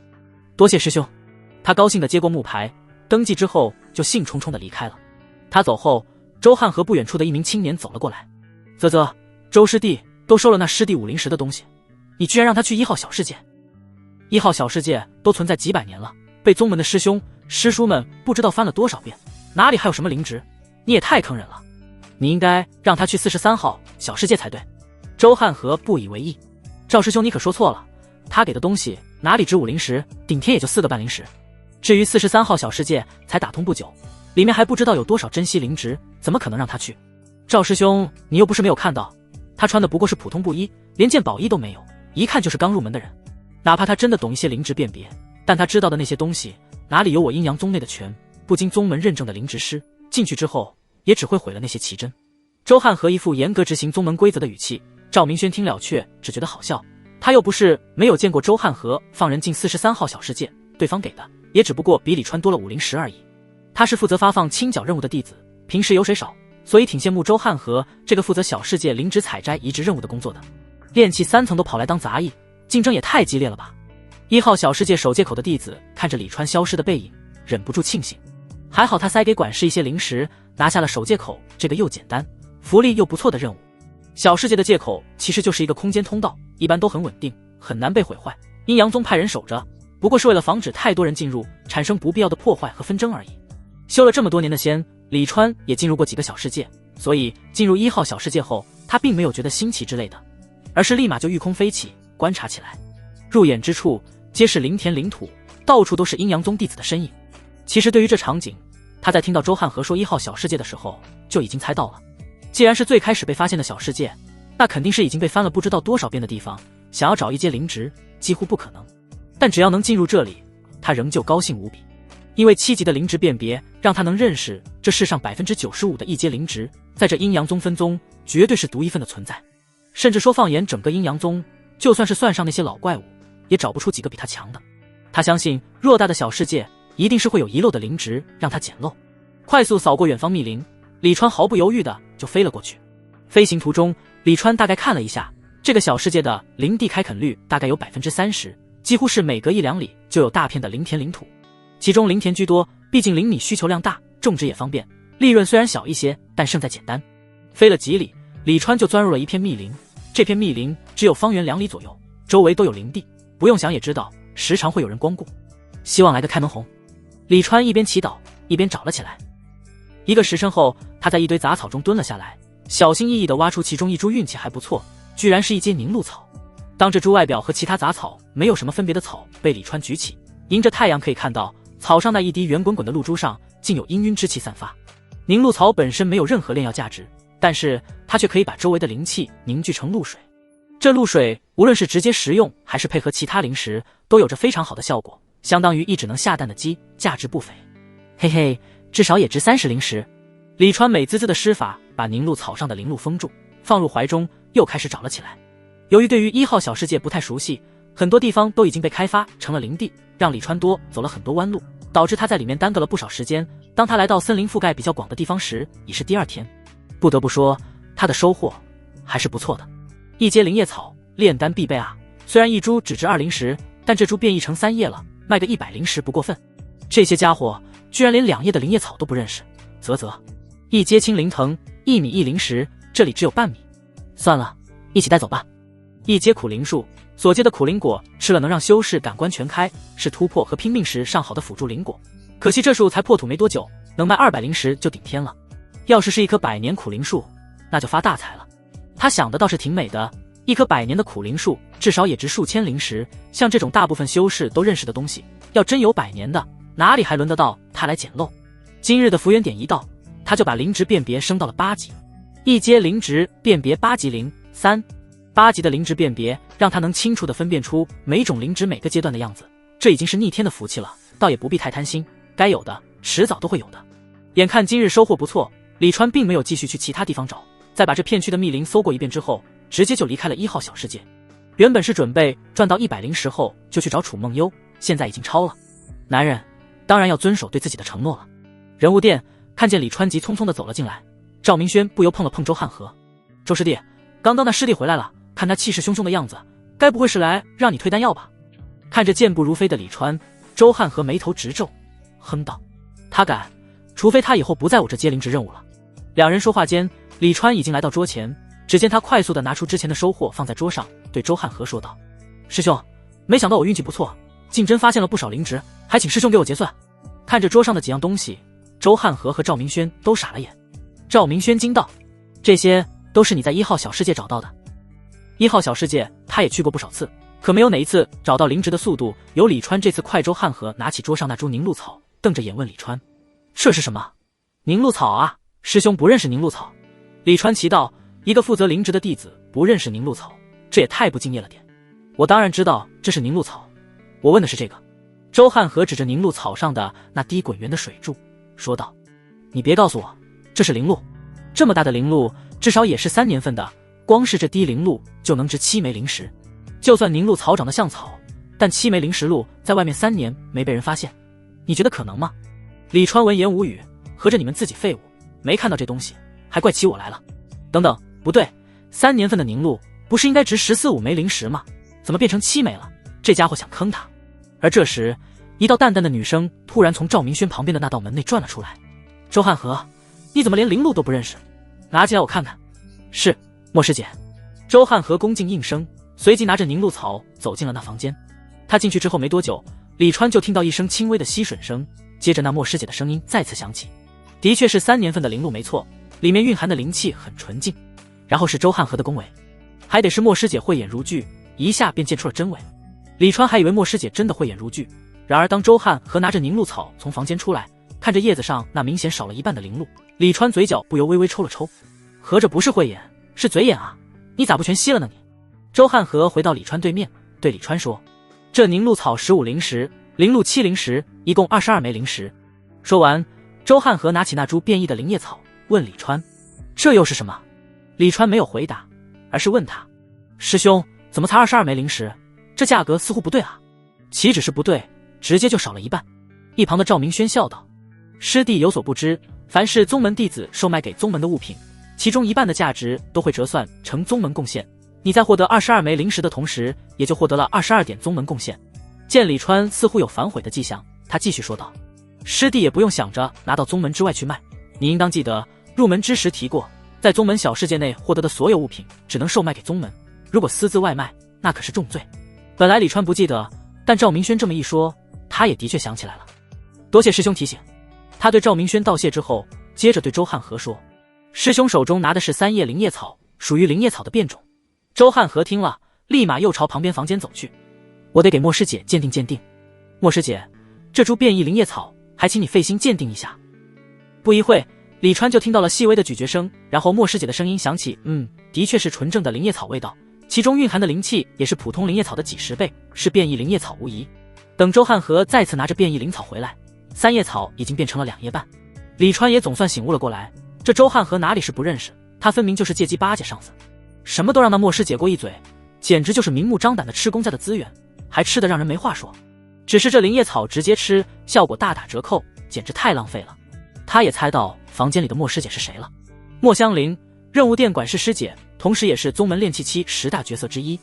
多谢师兄。他高兴地接过木牌，登记之后就兴冲冲地离开了。他走后，周汉和不远处的一名青年走了过来。啧，周师弟都收了那师弟5灵石的东西，你居然让他去1号小世界？1号小世界都存在几百年了，被宗门的师兄师叔们不知道翻了多少遍，哪里还有什么灵植？你也太坑人了，你应该让他去43号小世界才对。周汉和不以为意。赵师兄你可说错了，他给的东西哪里值5灵石，顶天也就4个半灵石。至于43号小世界才打通不久，里面还不知道有多少珍稀灵植，怎么可能让他去？赵师兄你又不是没有看到，他穿的不过是普通布衣，连件宝衣都没有，一看就是刚入门的人。哪怕他真的懂一些灵植辨别，但他知道的那些东西哪里有我阴阳宗内的权，不经宗门认证的灵植师进去之后也只会毁了那些奇珍。周汉和一副严格执行宗门规则的语气，赵明轩听了却只觉得好笑。他又不是没有见过周汉和放人进43号小世界，对方给的也只不过比李川多了5灵石而已。他是负责发放清剿任务的弟子，平时油水少，所以挺羡慕周汉和这个负责小世界灵植采摘移植任务的工作的。炼气3层都跑来当杂役，竞争也太激烈了吧！1号小世界守界口的弟子看着李川消失的背影，忍不住庆幸，还好他塞给管事一些灵石，拿下了守界口这个又简单福利又不错的任务。小世界的界口其实就是一个空间通道，一般都很稳定，很难被毁坏。阴阳宗派人守着，不过是为了防止太多人进入，产生不必要的破坏和纷争而已。修了这么多年的仙，李川也进入过几个小世界，所以进入1号小世界后，他并没有觉得新奇之类的，而是立马就御空飞起，观察起来。入眼之处皆是灵田灵土，到处都是阴阳宗弟子的身影。其实对于这场景，他在听到周汉和说1号小世界的时候就已经猜到了。既然是最开始被发现的小世界，那肯定是已经被翻了不知道多少遍的地方，想要找一阶灵植几乎不可能。但只要能进入这里，他仍旧高兴无比，因为7级的灵植辨别让他能认识这世上 95% 的一阶灵植，在这阴阳宗分宗绝对是独一份的存在。甚至说放眼整个阴阳宗，就算是算上那些老怪物，也找不出几个比他强的。他相信偌大的小世界一定是会有遗漏的灵植让他捡漏。快速扫过远方密林，李川毫不犹豫的就飞了过去。飞行途中，李川大概看了一下这个小世界的林地开垦率，大概有 30%， 几乎是每隔1-2里就有大片的灵田灵土，其中灵田居多，毕竟灵米需求量大，种植也方便，利润虽然小一些，但胜在简单。飞了几里，李川就钻入了一片密林。这片密林只有方圆2里左右，周围都有林地，不用想也知道时常会有人光顾，希望来个开门红。李川一边祈祷一边找了起来。1个时辰后，他在一堆杂草中蹲了下来，小心翼翼地挖出其中一株运气还不错，居然是一阶凝露草。当这株外表和其他杂草没有什么分别的草被李川举起，迎着太阳可以看到，草上那一滴圆滚滚的露珠上竟有氤氲之气散发。凝露草本身没有任何炼药价值，但是它却可以把周围的灵气凝聚成露水。这露水无论是直接食用还是配合其他灵石，都有着非常好的效果，相当于一只能下蛋的鸡，价值不菲。嘿嘿，至少也值30灵石。李川美滋滋的施法把凝露草上的灵露封住，放入怀中，又开始找了起来。由于对于1号小世界不太熟悉，很多地方都已经被开发成了林地，让李川多走了很多弯路，导致他在里面耽搁了不少时间。当他来到森林覆盖比较广的地方时，已是第2天。不得不说，他的收获还是不错的。一阶灵叶草，炼丹必备啊！虽然一株只值2灵石，但这株变异成3叶了，卖个100灵石不过分。这些家伙居然连2叶的灵叶草都不认识，啧啧。一阶青灵藤，1米1灵石，这里只有半米。算了，一起带走吧。一阶苦灵树，所结的苦灵果吃了能让修士感官全开，是突破和拼命时上好的辅助灵果。可惜这树才破土没多久，能卖200灵石就顶天了。要是一棵100年苦灵树，那就发大财了。他想的倒是挺美的，一棵100年的苦灵树至少也值数千灵石，像这种大部分修士都认识的东西，要真有100年的，哪里还轮得到他来捡漏？今日的福缘点一到，他就把灵值辨别升到了8级。一阶灵值辨别8级灵3，8级的灵值辨别让他能清楚地分辨出每种灵值每个阶段的样子，这已经是逆天的福气了，倒也不必太贪心，该有的迟早都会有的。眼看今日收获不错，李川并没有继续去其他地方找，在把这片区的密林搜过一遍之后，直接就离开了1号小世界。原本是准备赚到100灵石后就去找楚梦幽，现在已经超了。男人当然要遵守对自己的承诺了。人物店看见李川急匆匆地走了进来，赵明轩不由碰了碰周汉和。周师弟，刚刚那师弟回来了，看他气势汹汹的样子，该不会是来让你退丹药吧？看着健步如飞的李川，周汉和眉头直皱，哼道：他敢，除非他以后不在我这接灵值任务了。两人说话间，李川已经来到桌前，只见他快速地拿出之前的收获放在桌上，对周汉和说道：师兄，没想到我运气不错，竟真发现了不少灵值，还请师兄给我结算。看着桌上的几样东西，周汉和和赵明轩都傻了眼。赵明轩惊道：这些都是你在1号小世界找到的？1号小世界他也去过不少次，可没有哪一次找到灵值的速度有李川这次快。周汉和拿起桌上那株凝露草，瞪着眼问李川：这是什么？凝露草啊，师兄不认识凝露草？李川奇道：一个负责灵值的弟子不认识凝露草，这也太不敬业了点。我当然知道这是凝露草，我问的是这个。周汉和指着凝露草上的那滴滚圆的水柱说道：你别告诉我这是灵露，这么大的灵露至少也是3年份的，光是这滴灵露就能值7枚灵石。就算凝露草长得像草，但7枚灵石露在外面3年没被人发现，你觉得可能吗？李川闻言无语，合着你们自己废物没看到这东西，还怪起我来了。等等，不对，3年份的凝露不是应该值14-15枚灵石吗？怎么变成7枚了？这家伙想坑他。而这时，一道淡淡的女声突然从赵明轩旁边的那道门内转了出来：周汉和，你怎么连灵露都不认识？拿起来我看看。是，莫师姐。周汉和恭敬应声，随即拿着凝露草走进了那房间。他进去之后没多久，李川就听到一声轻微的吸吮声，接着那莫师姐的声音再次响起。的确是3年份的灵露没错，里面蕴含的灵气很纯净。然后是周汉和的恭维，还得是莫师姐慧眼如炬，一下便见出了真伪。李川还以为莫师姐真的慧眼如炬，然而当周汉和拿着凝露草从房间出来，看着叶子上那明显少了一半的灵露，李川嘴角不由微微抽了抽，合着不是慧眼，是嘴眼啊！你咋不全吸了呢你？周汉和回到李川对面，对李川说：这凝露草15灵石，灵露7灵石，一共22枚灵石。说完，周汉和拿起那株变异的灵叶草，问李川：这又是什么？李川没有回答，而是问他：师兄，怎么才22枚灵石？这价格似乎不对啊。岂止是不对，直接就少了一半。一旁的赵明轩笑道：师弟有所不知，凡是宗门弟子售卖给宗门的物品，其中一半的价值都会折算成宗门贡献。你在获得22枚灵石的同时，也就获得了22点宗门贡献。见李川似乎有反悔的迹象，他继续说道：师弟也不用想着拿到宗门之外去卖，你应当记得入门之时提过，在宗门小世界内获得的所有物品只能售卖给宗门，如果私自外卖，那可是重罪。本来李川不记得，但赵明轩这么一说，他也的确想起来了。多谢师兄提醒。他对赵明轩道谢之后，接着对周汉和说：“师兄手中拿的是3叶灵叶草，属于灵叶草的变种。”周汉和听了，立马又朝旁边房间走去。我得给莫师姐鉴定鉴定。莫师姐，这株变异灵叶草，还请你费心鉴定一下。不一会，李川就听到了细微的咀嚼声，然后莫师姐的声音响起：“的确是纯正的灵叶草味道，其中蕴含的灵气也是普通灵叶草的几10倍，是变异灵叶草无疑。”等周汉和再次拿着变异灵草回来，3叶草已经变成了2叶半。李川也总算醒悟了过来，这周汉和哪里是不认识，他分明就是借机巴结上司，什么都让那莫师姐过一嘴，简直就是明目张胆的吃公家的资源，还吃得让人没话说。只是这灵叶草直接吃，效果大打折扣，简直太浪费了。他也猜到房间里的莫师姐是谁了，莫香菱，任务店管事师姐，同时也是宗门炼气期10大角色之一。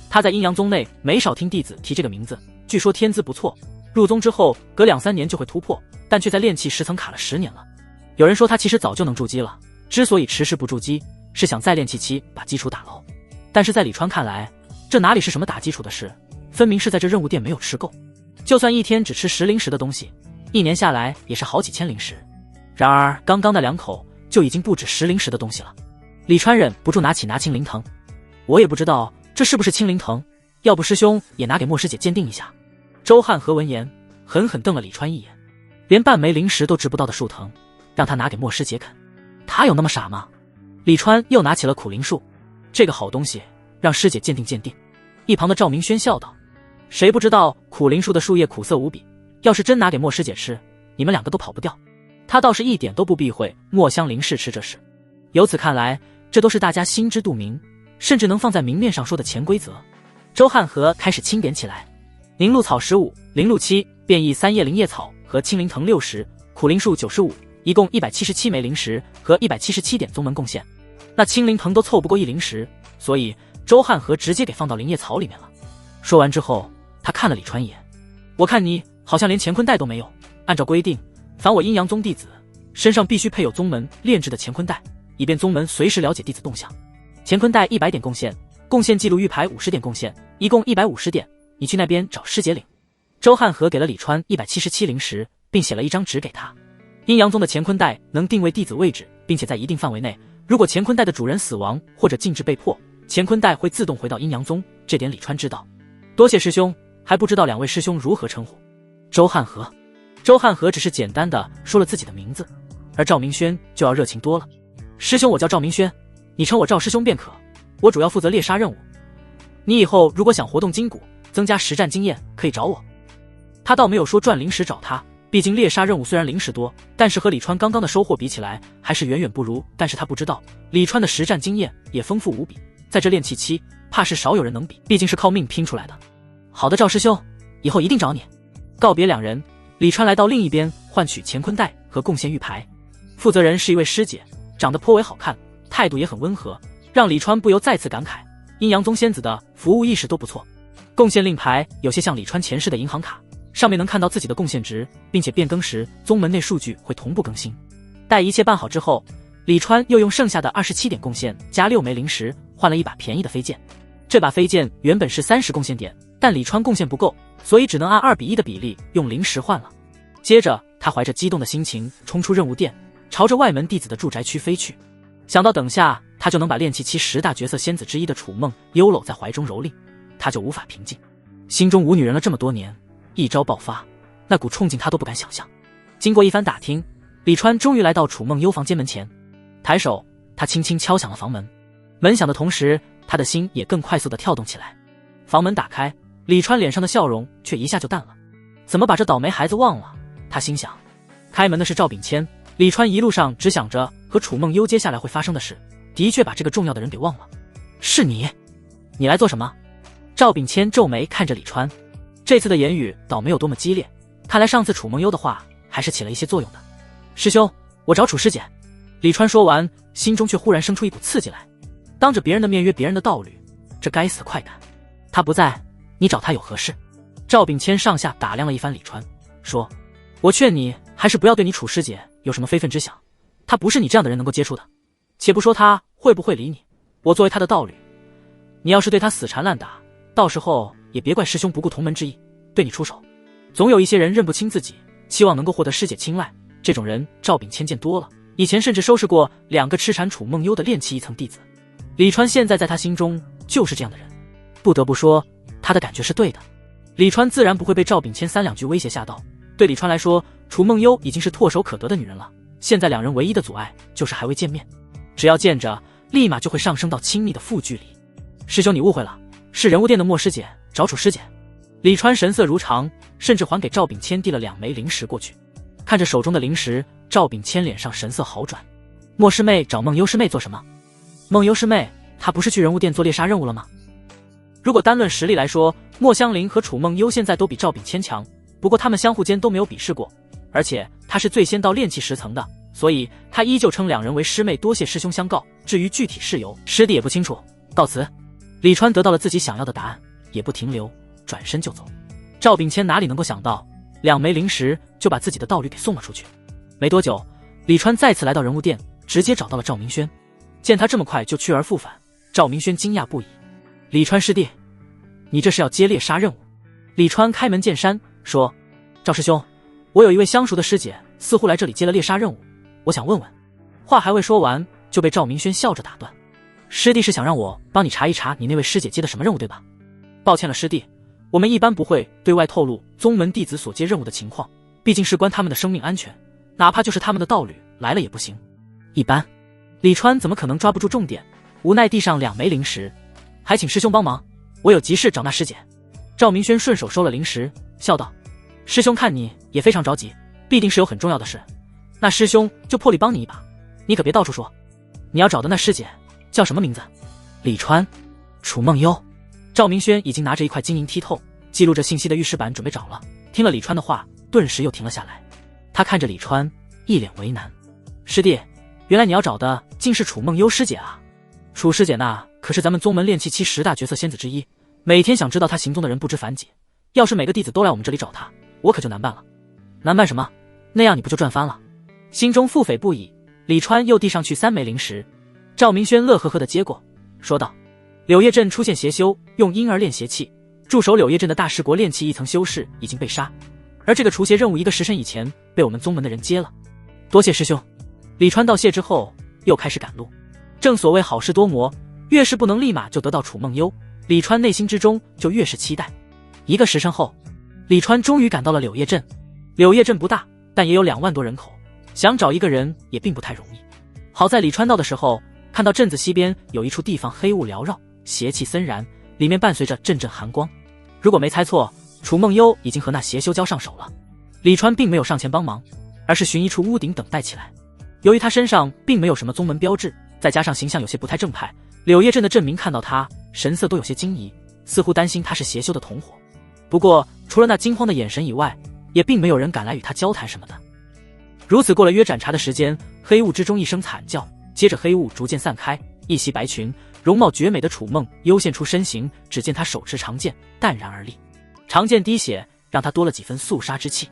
她在阴阳宗内没少听弟子提这个名字，据说天资不错，入宗之后隔2-3年就会突破，但却在炼气10层卡了10年了。有人说他其实早就能筑基了，之所以迟迟不筑基，是想在炼气期把基础打牢。但是在李川看来，这哪里是什么打基础的事，分明是在这任务店没有吃够。就算一天只吃10灵石的东西，1年下来也是好几千灵石。然而刚刚那2口就已经不止10灵石的东西了。李川忍不住拿起青灵藤，我也不知道这是不是青灵藤，要不师兄也拿给莫师姐鉴定一下。周汉和闻言狠狠瞪了李川一眼，连半枚灵石都值不到的树藤，让他拿给莫师姐啃，他有那么傻吗？李川又拿起了苦灵树，这个好东西让师姐鉴定鉴定。一旁的赵明轩笑道，谁不知道苦灵树的树叶苦涩无比，要是真拿给莫师姐吃，你们2个都跑不掉。他倒是一点都不避讳莫香菱是吃这事。由此看来，这都是大家心知肚明，甚至能放在明面上说的潜规则。周汉和开始清点起来，凝露草15，灵露7，变异3叶灵叶草和青灵藤60，苦灵树95，一共177枚灵石和177点宗门贡献。那青灵藤都凑不够1灵石，所以周汉和直接给放到灵叶草里面了。说完之后，他看了李川一眼，我看你好像连乾坤袋都没有，按照规定，凡我阴阳宗弟子身上必须配有宗门炼制的乾坤袋，以便宗门随时了解弟子动向。乾坤袋100点贡献，贡献记录玉牌50点贡献，一共150点，你去那边找师姐领。周汉和给了李川177灵石，并写了一张纸给他。阴阳宗的乾坤袋能定位弟子位置，并且在一定范围内，如果乾坤袋的主人死亡或者禁制被破，乾坤袋会自动回到阴阳宗，这点李川知道。多谢师兄，还不知道2位师兄如何称呼？周汉和。周汉和只是简单的说了自己的名字，而赵明轩就要热情多了。师兄，我叫赵明轩，你称我赵师兄便可，我主要负责猎杀任务，你以后如果想活动筋骨，增加实战经验，可以找我。他倒没有说赚灵石找他，毕竟猎杀任务虽然灵石多，但是和李川刚刚的收获比起来还是远远不如。但是他不知道李川的实战经验也丰富无比，在这炼气期怕是少有人能比，毕竟是靠命拼出来的。好的，赵师兄，以后一定找你。告别2人，李川来到另一边换取乾坤袋和贡献玉牌。负责人是一位师姐，长得颇为好看，态度也很温和，让李川不由再次感慨，阴阳宗仙子的服务意识都不错。贡献令牌有些像李川前世的银行卡，上面能看到自己的贡献值，并且变更时宗门内数据会同步更新。待一切办好之后，李川又用剩下的27点贡献加6枚灵石换了一把便宜的飞剑。这把飞剑原本是30贡献点，但李川贡献不够，所以只能按2比1的比例用灵石换了。接着他怀着激动的心情冲出任务店，朝着外门弟子的住宅区飞去。想到等下他就能把炼气期10大角色仙子之一的楚梦优搂在怀中蹂躏，他就无法平静，心中无女人了这么多年，一朝爆发，那股冲劲他都不敢想象。经过一番打听，李川终于来到楚梦幽房间门前，抬手他轻轻敲响了房门，门响的同时，他的心也更快速地跳动起来。房门打开，李川脸上的笑容却一下就淡了。怎么把这倒霉孩子忘了？他心想。开门的是赵秉谦，李川一路上只想着和楚梦幽接下来会发生的事，的确把这个重要的人给忘了。是你？你来做什么？赵秉谦皱眉看着李川，这次的言语倒没有多么激烈，看来上次楚梦幽的话还是起了一些作用的。师兄，我找楚师姐。李川说完，心中却忽然生出一股刺激来，当着别人的面约别人的道侣，这该死的快感。他不在，你找他有何事？赵秉谦上下打量了一番李川，说，我劝你还是不要对你楚师姐有什么非分之想，她不是你这样的人能够接触的。且不说她会不会理你，我作为她的道侣，你要是对她死缠烂打，到时候也别怪师兄不顾同门之意，对你出手。总有一些人认不清自己，期望能够获得师姐青睐，这种人赵秉谦见多了，以前甚至收拾过2个痴缠楚梦幽的炼气一层弟子。李川现在在他心中就是这样的人，不得不说，他的感觉是对的。李川自然不会被赵秉谦3、2句威胁吓到，对李川来说，楚梦幽已经是唾手可得的女人了，现在2人唯一的阻碍就是还未见面，只要见着，立马就会上升到亲密的负距离。师兄你误会了，是人物殿的莫师姐找楚师姐。李川神色如常，甚至还给赵秉谦递了2枚灵石过去。看着手中的灵石，赵秉谦脸上神色好转。莫师妹找梦幽师妹做什么？梦幽师妹她不是去人物殿做猎杀任务了吗？如果单论实力来说，莫香菱和楚梦幽现在都比赵秉谦强，不过他们相互间都没有比试过，而且他是最先到炼气10层的，所以他依旧称2人为师妹，多谢师兄相告，至于具体事由，师弟也不清楚。告辞。李川得到了自己想要的答案，也不停留，转身就走。赵秉谦哪里能够想到，2枚灵石就把自己的道侣给送了出去。没多久，李川再次来到人物殿，直接找到了赵明轩。见他这么快就去而复返，赵明轩惊讶不已。李川师弟，你这是要接猎杀任务？李川开门见山说：赵师兄，我有一位相熟的师姐，似乎来这里接了猎杀任务，我想问问。话还未说完，就被赵明轩笑着打断。师弟是想让我帮你查一查你那位师姐接的什么任务，对吧？抱歉了师弟，我们一般不会对外透露宗门弟子所接任务的情况，毕竟事关他们的生命安全，哪怕就是他们的道侣来了也不行。一般。李川怎么可能抓不住重点，无奈递上2枚灵石，还请师兄帮忙，我有急事找那师姐。赵明轩顺手收了灵石，笑道：师兄看你也非常着急，必定是有很重要的事，那师兄就破例帮你一把，你可别到处说。你要找的那师姐叫什么名字？李川。楚梦幽。赵明轩已经拿着一块晶莹剔透记录着信息的玉石板准备找了，听了李川的话，顿时又停了下来。他看着李川，一脸为难。师弟，原来你要找的竟是楚梦幽师姐啊。楚师姐那可是咱们宗门炼气期10大绝色仙子之一，每天想知道她行踪的人不知凡几，要是每个弟子都来我们这里找她，我可就难办了。难办什么？那样你不就赚翻了？心中腹诽不已，李川又递上去3枚灵石。赵明轩乐呵呵地接过，说道：柳叶镇出现邪修，用婴儿炼邪气，驻守柳叶镇的大师国炼气1层修士已经被杀，而这个除邪任务1个时辰以前被我们宗门的人接了。多谢师兄。李川道谢之后，又开始赶路。正所谓好事多磨，越是不能立马就得到楚梦幽，李川内心之中就越是期待。1个时辰后，李川终于赶到了柳叶镇。柳叶镇不大，但也有2万多人口，想找一个人也并不太容易。好在李川到的时候，看到镇子西边有一处地方黑雾缭绕，邪气森然，里面伴随着阵阵寒光。如果没猜错，楚梦幽已经和那邪修交上手了。李川并没有上前帮忙，而是寻一处屋顶等待起来。由于他身上并没有什么宗门标志，再加上形象有些不太正派，柳叶镇的镇民看到他神色都有些惊疑，似乎担心他是邪修的同伙。不过除了那惊慌的眼神以外，也并没有人敢来与他交谈什么的。如此过了约盏茶的时间，黑雾之中一声惨叫，接着黑雾逐渐散开，一袭白裙，容貌绝美的楚梦幽现出身形，只见他手持长剑，淡然而立，长剑滴血，让他多了几分肃杀之气。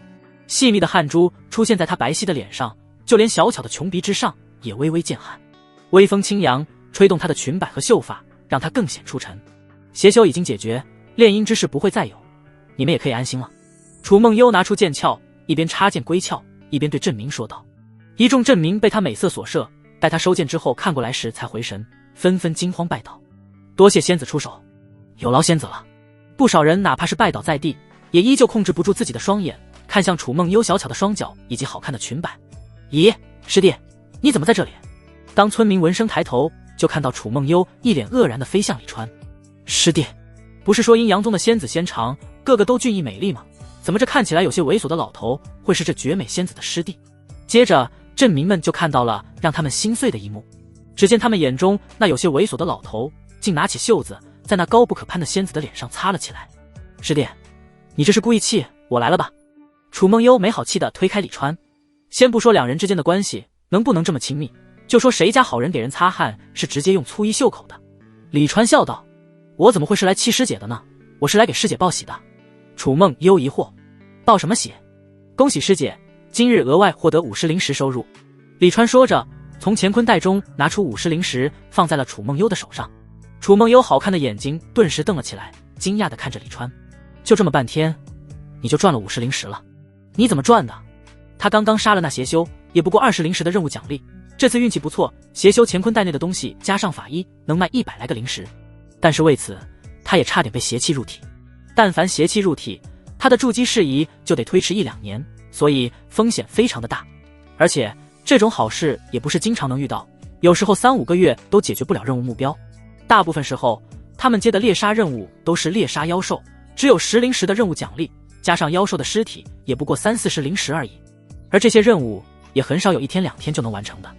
细密的汗珠出现在他白皙的脸上，就连小巧的琼鼻之上也微微见汗。微风轻扬，吹动他的裙摆和秀发，让他更显出尘。邪修已经解决，炼阴之事不会再有，你们也可以安心了。楚梦幽拿出剑鞘，一边插剑归鞘，一边对镇民说道。一众镇民被他美色所摄，待他收剑之后看过来时才回神，纷纷惊慌拜倒。多谢仙子出手，有劳仙子了。不少人哪怕是拜倒在地，也依旧控制不住自己的双眼，看向楚梦幽小巧的双脚以及好看的裙摆。咦，师弟，你怎么在这里？当村民闻声抬头，就看到楚梦幽一脸愕然地飞向李川。师弟，不是说阴阳宗的仙子仙长个个都俊逸美丽吗？怎么这看起来有些猥琐的老头会是这绝美仙子的师弟？接着镇民们就看到了让他们心碎的一幕，只见他们眼中那有些猥琐的老头竟拿起袖子在那高不可攀的仙子的脸上擦了起来。师弟，你这是故意气我来了吧？楚梦幽没好气地推开李川。先不说2人之间的关系能不能这么亲密，就说谁家好人给人擦汗是直接用粗衣袖口的。李川笑道：我怎么会是来气师姐的呢？我是来给师姐报喜的。楚梦幽疑惑：报什么喜？恭喜师姐，今日额外获得50灵石收入。李川说着，从乾坤袋中拿出50灵石放在了楚梦幽的手上。楚梦幽好看的眼睛顿时瞪了起来，惊讶地看着李川。就这么半天，你就赚了50灵石了。你怎么赚的？他刚刚杀了那邪修，也不过20灵石的任务奖励。这次运气不错，邪修乾坤袋内的东西加上法衣，能卖100来个灵石。但是为此，他也差点被邪气入体。但凡邪气入体，他的筑基事宜就得推迟1-2年，所以风险非常的大。而且这种好事也不是经常能遇到，有时候3-5个月都解决不了任务目标。大部分时候，他们接的猎杀任务都是猎杀妖兽，只有10灵石的任务奖励，加上妖兽的尸体也不过30-40灵石而已。而这些任务也很少有1天2天就能完成的，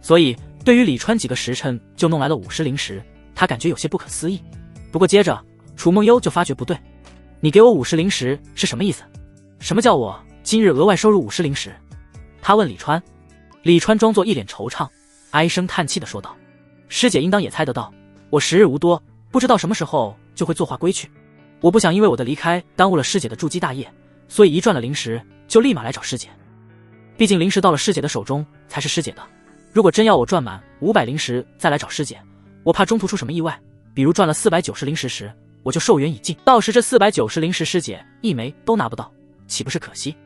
所以对于李川几个时辰就弄来了50灵石，他感觉有些不可思议。不过接着楚梦幽就发觉不对，你给我50灵石是什么意思？什么叫我今日额外收入50灵石？他问李川。李川装作一脸惆怅，唉声叹气地说道：师姐应当也猜得到，我时日无多，不知道什么时候就会作画归去。我不想因为我的离开耽误了师姐的筑基大业，所以一赚了灵石就立马来找师姐。毕竟灵石到了师姐的手中才是师姐的，如果真要我赚满500灵石再来找师姐，我怕中途出什么意外，比如赚了490灵石时，我就寿元已尽，到时这490灵石师姐一枚都拿不到，岂不是可惜？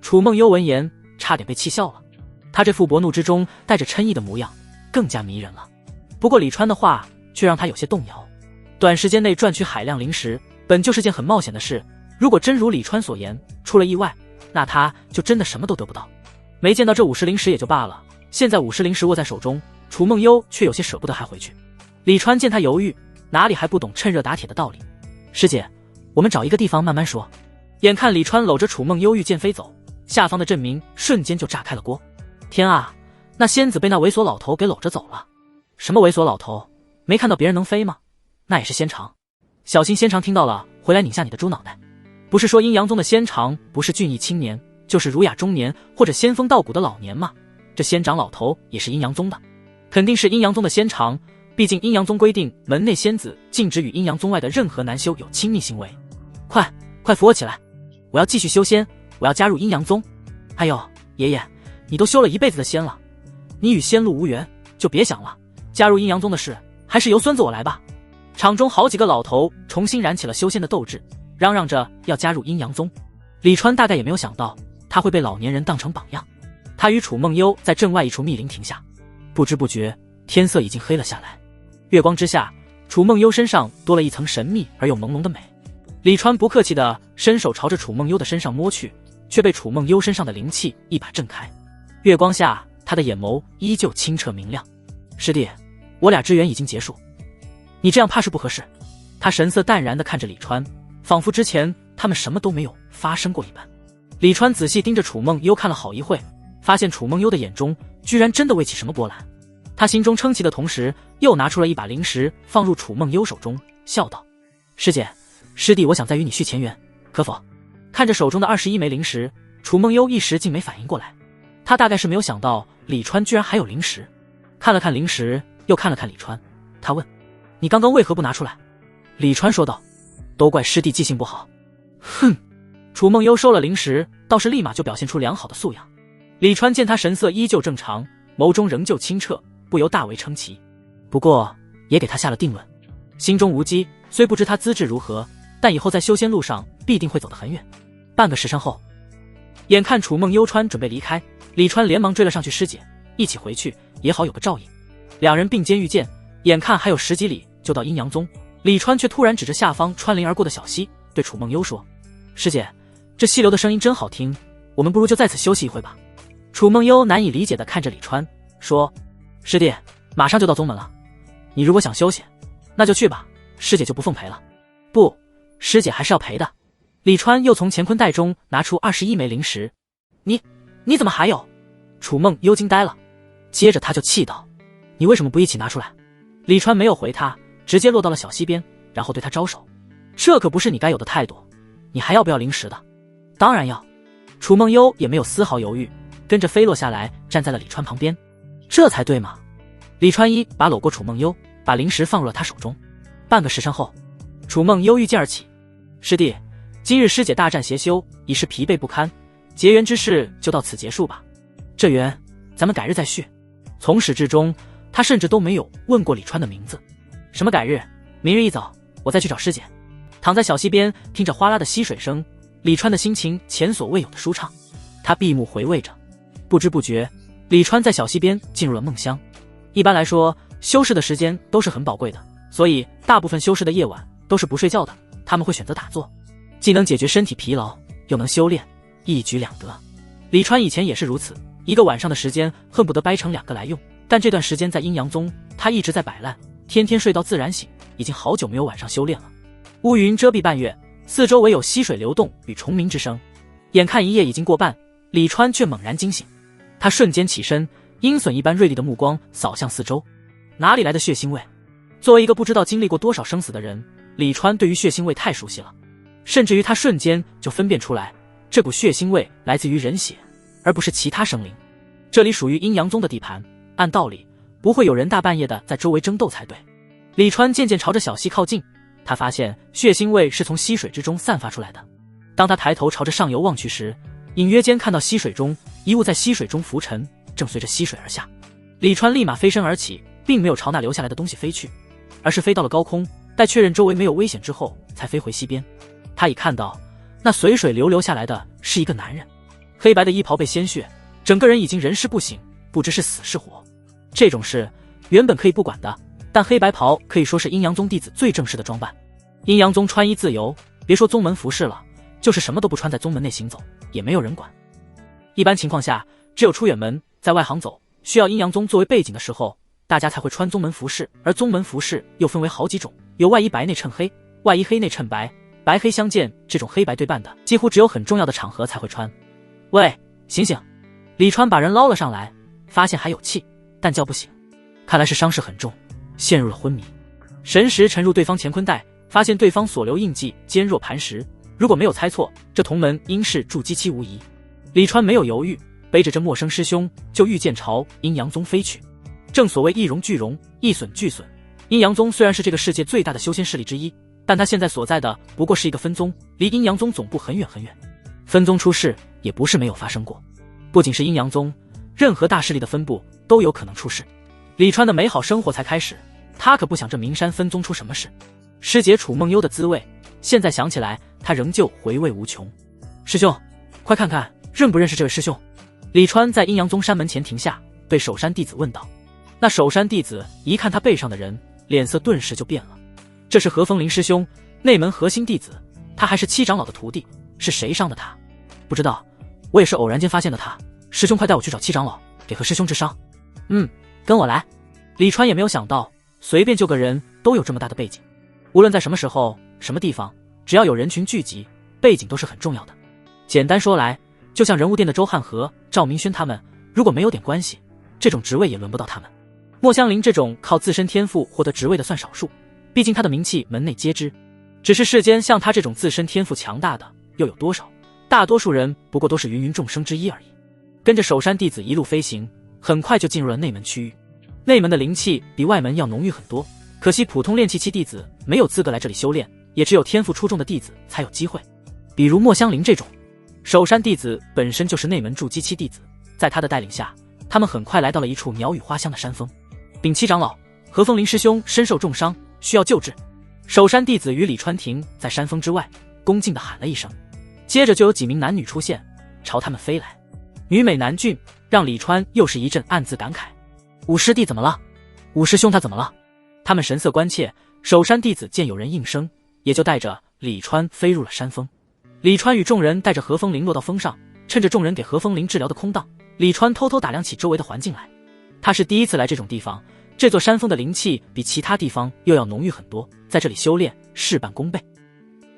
楚梦幽闻言差点被气笑了，他这副薄怒之中带着嗔意的模样更加迷人了。不过李川的话却让他有些动摇，短时间内赚取海量灵石本就是件很冒险的事，如果真如李川所言出了意外，那他就真的什么都得不到。没见到这50灵石也就罢了，现在50灵石握在手中，楚梦幽却有些舍不得还回去。李川见他犹豫，哪里还不懂趁热打铁的道理。师姐，我们找一个地方慢慢说。眼看李川搂着楚梦幽御剑飞走，下方的镇民瞬间就炸开了锅。天啊，那仙子被那猥琐老头给搂着走了。什么猥琐老头？没看到别人能飞吗？那也是仙长。小心仙长听到了回来拧下你的猪脑袋。不是说阴阳宗的仙长不是俊逸青年，就是儒雅中年或者仙风道骨的老年吗？这仙长老头也是阴阳宗的，肯定是阴阳宗的仙长，毕竟阴阳宗规定门内仙子禁止与阴阳宗外的任何男修有亲密行为。快扶我起来，我要继续修仙，我要加入阴阳宗。哎呦，爷爷，你都修了一辈子的仙了，你与仙路无缘就别想了，加入阴阳宗的事还是由孙子我来吧。场中好几个老头重新燃起了修仙的斗志，嚷嚷着要加入阴阳宗。李川大概也没有想到他会被老年人当成榜样，他与楚梦幽在镇外一处密林停下，不知不觉天色已经黑了下来。月光之下，楚梦幽身上多了一层神秘而又朦胧的美。李川不客气地伸手朝着楚梦幽的身上摸去，却被楚梦幽身上的灵气一把震开。月光下，他的眼眸依旧清澈明亮。师弟，我俩之缘已经结束，你这样怕是不合适。他神色淡然地看着李川，仿佛之前他们什么都没有发生过一般。李川仔细盯着楚梦幽看了好一会，发现楚梦幽的眼中居然真的未起什么波澜。他心中称奇的同时，又拿出了一把灵石放入楚梦幽手中，笑道：师姐，师弟我想再与你续前缘，可否？看着手中的21枚灵石，楚梦幽一时竟没反应过来，他大概是没有想到李川居然还有灵石。看了看灵石，又看了看李川，他问：你刚刚为何不拿出来？李川说道：都怪师弟记性不好。哼！楚梦幽收了灵石，倒是立马就表现出良好的素养。李川见他神色依旧正常，眸中仍旧清澈，不由大为称奇，不过也给他下了定论，心中无羁，虽不知他资质如何，但以后在修仙路上必定会走得很远。半个时辰后，眼看楚梦幽川准备离开，李川连忙追了上去，师姐一起回去也好有个照应。两人并肩遇剑，眼看还有10几里就到阴阳宗，李川却突然指着下方穿林而过的小溪，对楚梦幽说：师姐，这溪流的声音真好听，我们不如就在此休息一会吧。楚梦幽难以理解地看着李川说：师弟，马上就到宗门了，你如果想休息那就去吧，师姐就不奉陪了。不，师姐还是要陪的。李川又从乾坤袋中拿出21枚灵石。你怎么还有？楚梦幽惊呆了，接着他就气道：你为什么不一起拿出来？李川没有回他，直接落到了小溪边，然后对他招手：这可不是你该有的态度，你还要不要灵石的？当然要。楚梦幽也没有丝毫犹豫，跟着飞落下来，站在了李川旁边。这才对嘛。李川一把搂过楚梦幽，把灵石放入了他手中。半个时辰后，楚梦幽御剑而起：师弟，今日师姐大战邪修，已是疲惫不堪，结缘之事就到此结束吧，这缘咱们改日再续。从始至终，他甚至都没有问过李川的名字。什么改日？明日一早我再去找师姐。躺在小溪边，听着哗啦的溪水声，李川的心情前所未有的舒畅。他闭目回味着，不知不觉，李川在小溪边进入了梦乡。一般来说，修士的时间都是很宝贵的，所以大部分修士的夜晚都是不睡觉的，他们会选择打坐，既能解决身体疲劳，又能修炼，一举两得。李川以前也是如此，一个晚上的时间恨不得掰成2个来用，但这段时间在阴阳宗，他一直在摆烂，天天睡到自然醒，已经好久没有晚上修炼了。乌云遮蔽半月，四周唯有溪水流动与虫鸣之声。眼看一夜已经过半，李川却猛然惊醒，他瞬间起身，鹰隼一般锐利的目光扫向四周，哪里来的血腥味？作为一个不知道经历过多少生死的人，李川对于血腥味太熟悉了，甚至于他瞬间就分辨出来，这股血腥味来自于人血，而不是其他生灵。这里属于阴阳宗的地盘，按道理不会有人大半夜的在周围争斗才对。李川渐渐朝着小溪靠近，他发现血腥味是从溪水之中散发出来的。当他抬头朝着上游望去时，隐约间看到溪水中一物在溪水中浮沉，正随着溪水而下。李川立马飞身而起，并没有朝那流下来的东西飞去，而是飞到了高空，待确认周围没有危险之后才飞回溪边。他已看到那随水流下来的是一个男人，黑白的衣袍被鲜血，整个人已经人事不省，不知是死是活。这种事原本可以不管的，但黑白袍可以说是阴阳宗弟子最正式的装扮。阴阳宗穿衣自由，别说宗门服饰了，就是什么都不穿在宗门内行走，也没有人管。一般情况下，只有出远门在外行走，需要阴阳宗作为背景的时候，大家才会穿宗门服饰。而宗门服饰又分为好几种，有外衣白内衬黑，外衣黑内衬白，白黑相间，这种黑白对半的几乎只有很重要的场合才会穿。喂，醒醒！李川把人捞了上来，发现还有气，但叫不醒，看来是伤势很重，陷入了昏迷。神识沉入对方乾坤袋，发现对方所留印记坚若磐石，如果没有猜错，这同门应是筑基期无疑。李川没有犹豫，背着这陌生师兄就御剑朝阴阳宗飞去。正所谓一荣俱荣，一损俱损。阴阳宗虽然是这个世界最大的修仙势力之一，但他现在所在的不过是一个分宗，离阴阳宗总部很远很远。分宗出事也不是没有发生过，不仅是阴阳宗，任何大势力的分部都有可能出事。李川的美好生活才开始，他可不想这名山分宗出什么事。师姐楚梦幽的滋味，现在想起来他仍旧回味无穷。师兄，快看看认不认识这位师兄？李川在阴阳宗山门前停下，对守山弟子问道。那守山弟子一看他背上的人，脸色顿时就变了。这是何风林师兄，内门核心弟子，他还是七长老的徒弟，是谁伤的他？不知道，我也是偶然间发现的他。师兄快带我去找七长老，给何师兄治伤。跟我来。李川也没有想到，随便救个人都有这么大的背景。无论在什么时候、什么地方，只要有人群聚集，背景都是很重要的。简单说来，就像人物店的周汉和、赵明轩他们，如果没有点关系，这种职位也轮不到他们。莫香林这种靠自身天赋获得职位的算少数，毕竟他的名气门内皆知。只是世间像他这种自身天赋强大的又有多少？大多数人不过都是芸芸众生之一而已。跟着守山弟子一路飞行，很快就进入了内门区域。内门的灵气比外门要浓郁很多，可惜普通炼气期弟子没有资格来这里修炼，也只有天赋出众的弟子才有机会。比如莫香林这种。守山弟子本身就是内门筑基期弟子，在他的带领下，他们很快来到了一处鸟语花香的山峰。禀七长老，何风林师兄身受重伤，需要救治。守山弟子与李川停在山峰之外，恭敬地喊了一声，接着就有几名男女出现，朝他们飞来。女美男俊，让李川又是一阵暗自感慨。五师弟怎么了？五师兄他怎么了？他们神色关切，守山弟子见有人应声，也就带着李川飞入了山峰。李川与众人带着何风林落到峰上，趁着众人给何风林治疗的空档，李川偷偷打量起周围的环境来。他是第一次来这种地方，这座山峰的灵气比其他地方又要浓郁很多，在这里修炼事半功倍。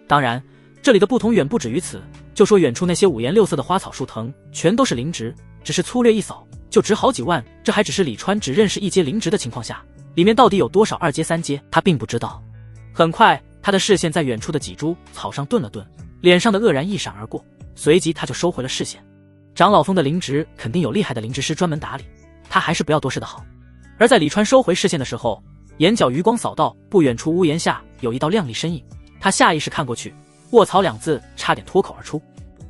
当然，这里的不同远不止于此，就说远处那些五颜六色的花草树藤，全都是灵植，只是粗略一扫就值好几万，这还只是李川只认识一阶灵植的情况下，里面到底有多少二阶三阶，他并不知道。很快，他的视线在远处的几株草上顿了顿，脸上的愕然一闪而过，随即他就收回了视线。长老峰的灵植肯定有厉害的灵植师专门打理，他还是不要多事的好。而在李川收回视线的时候，眼角余光扫到不远处屋檐下有一道亮丽身影，他下意识看过去，卧槽两字差点脱口而出。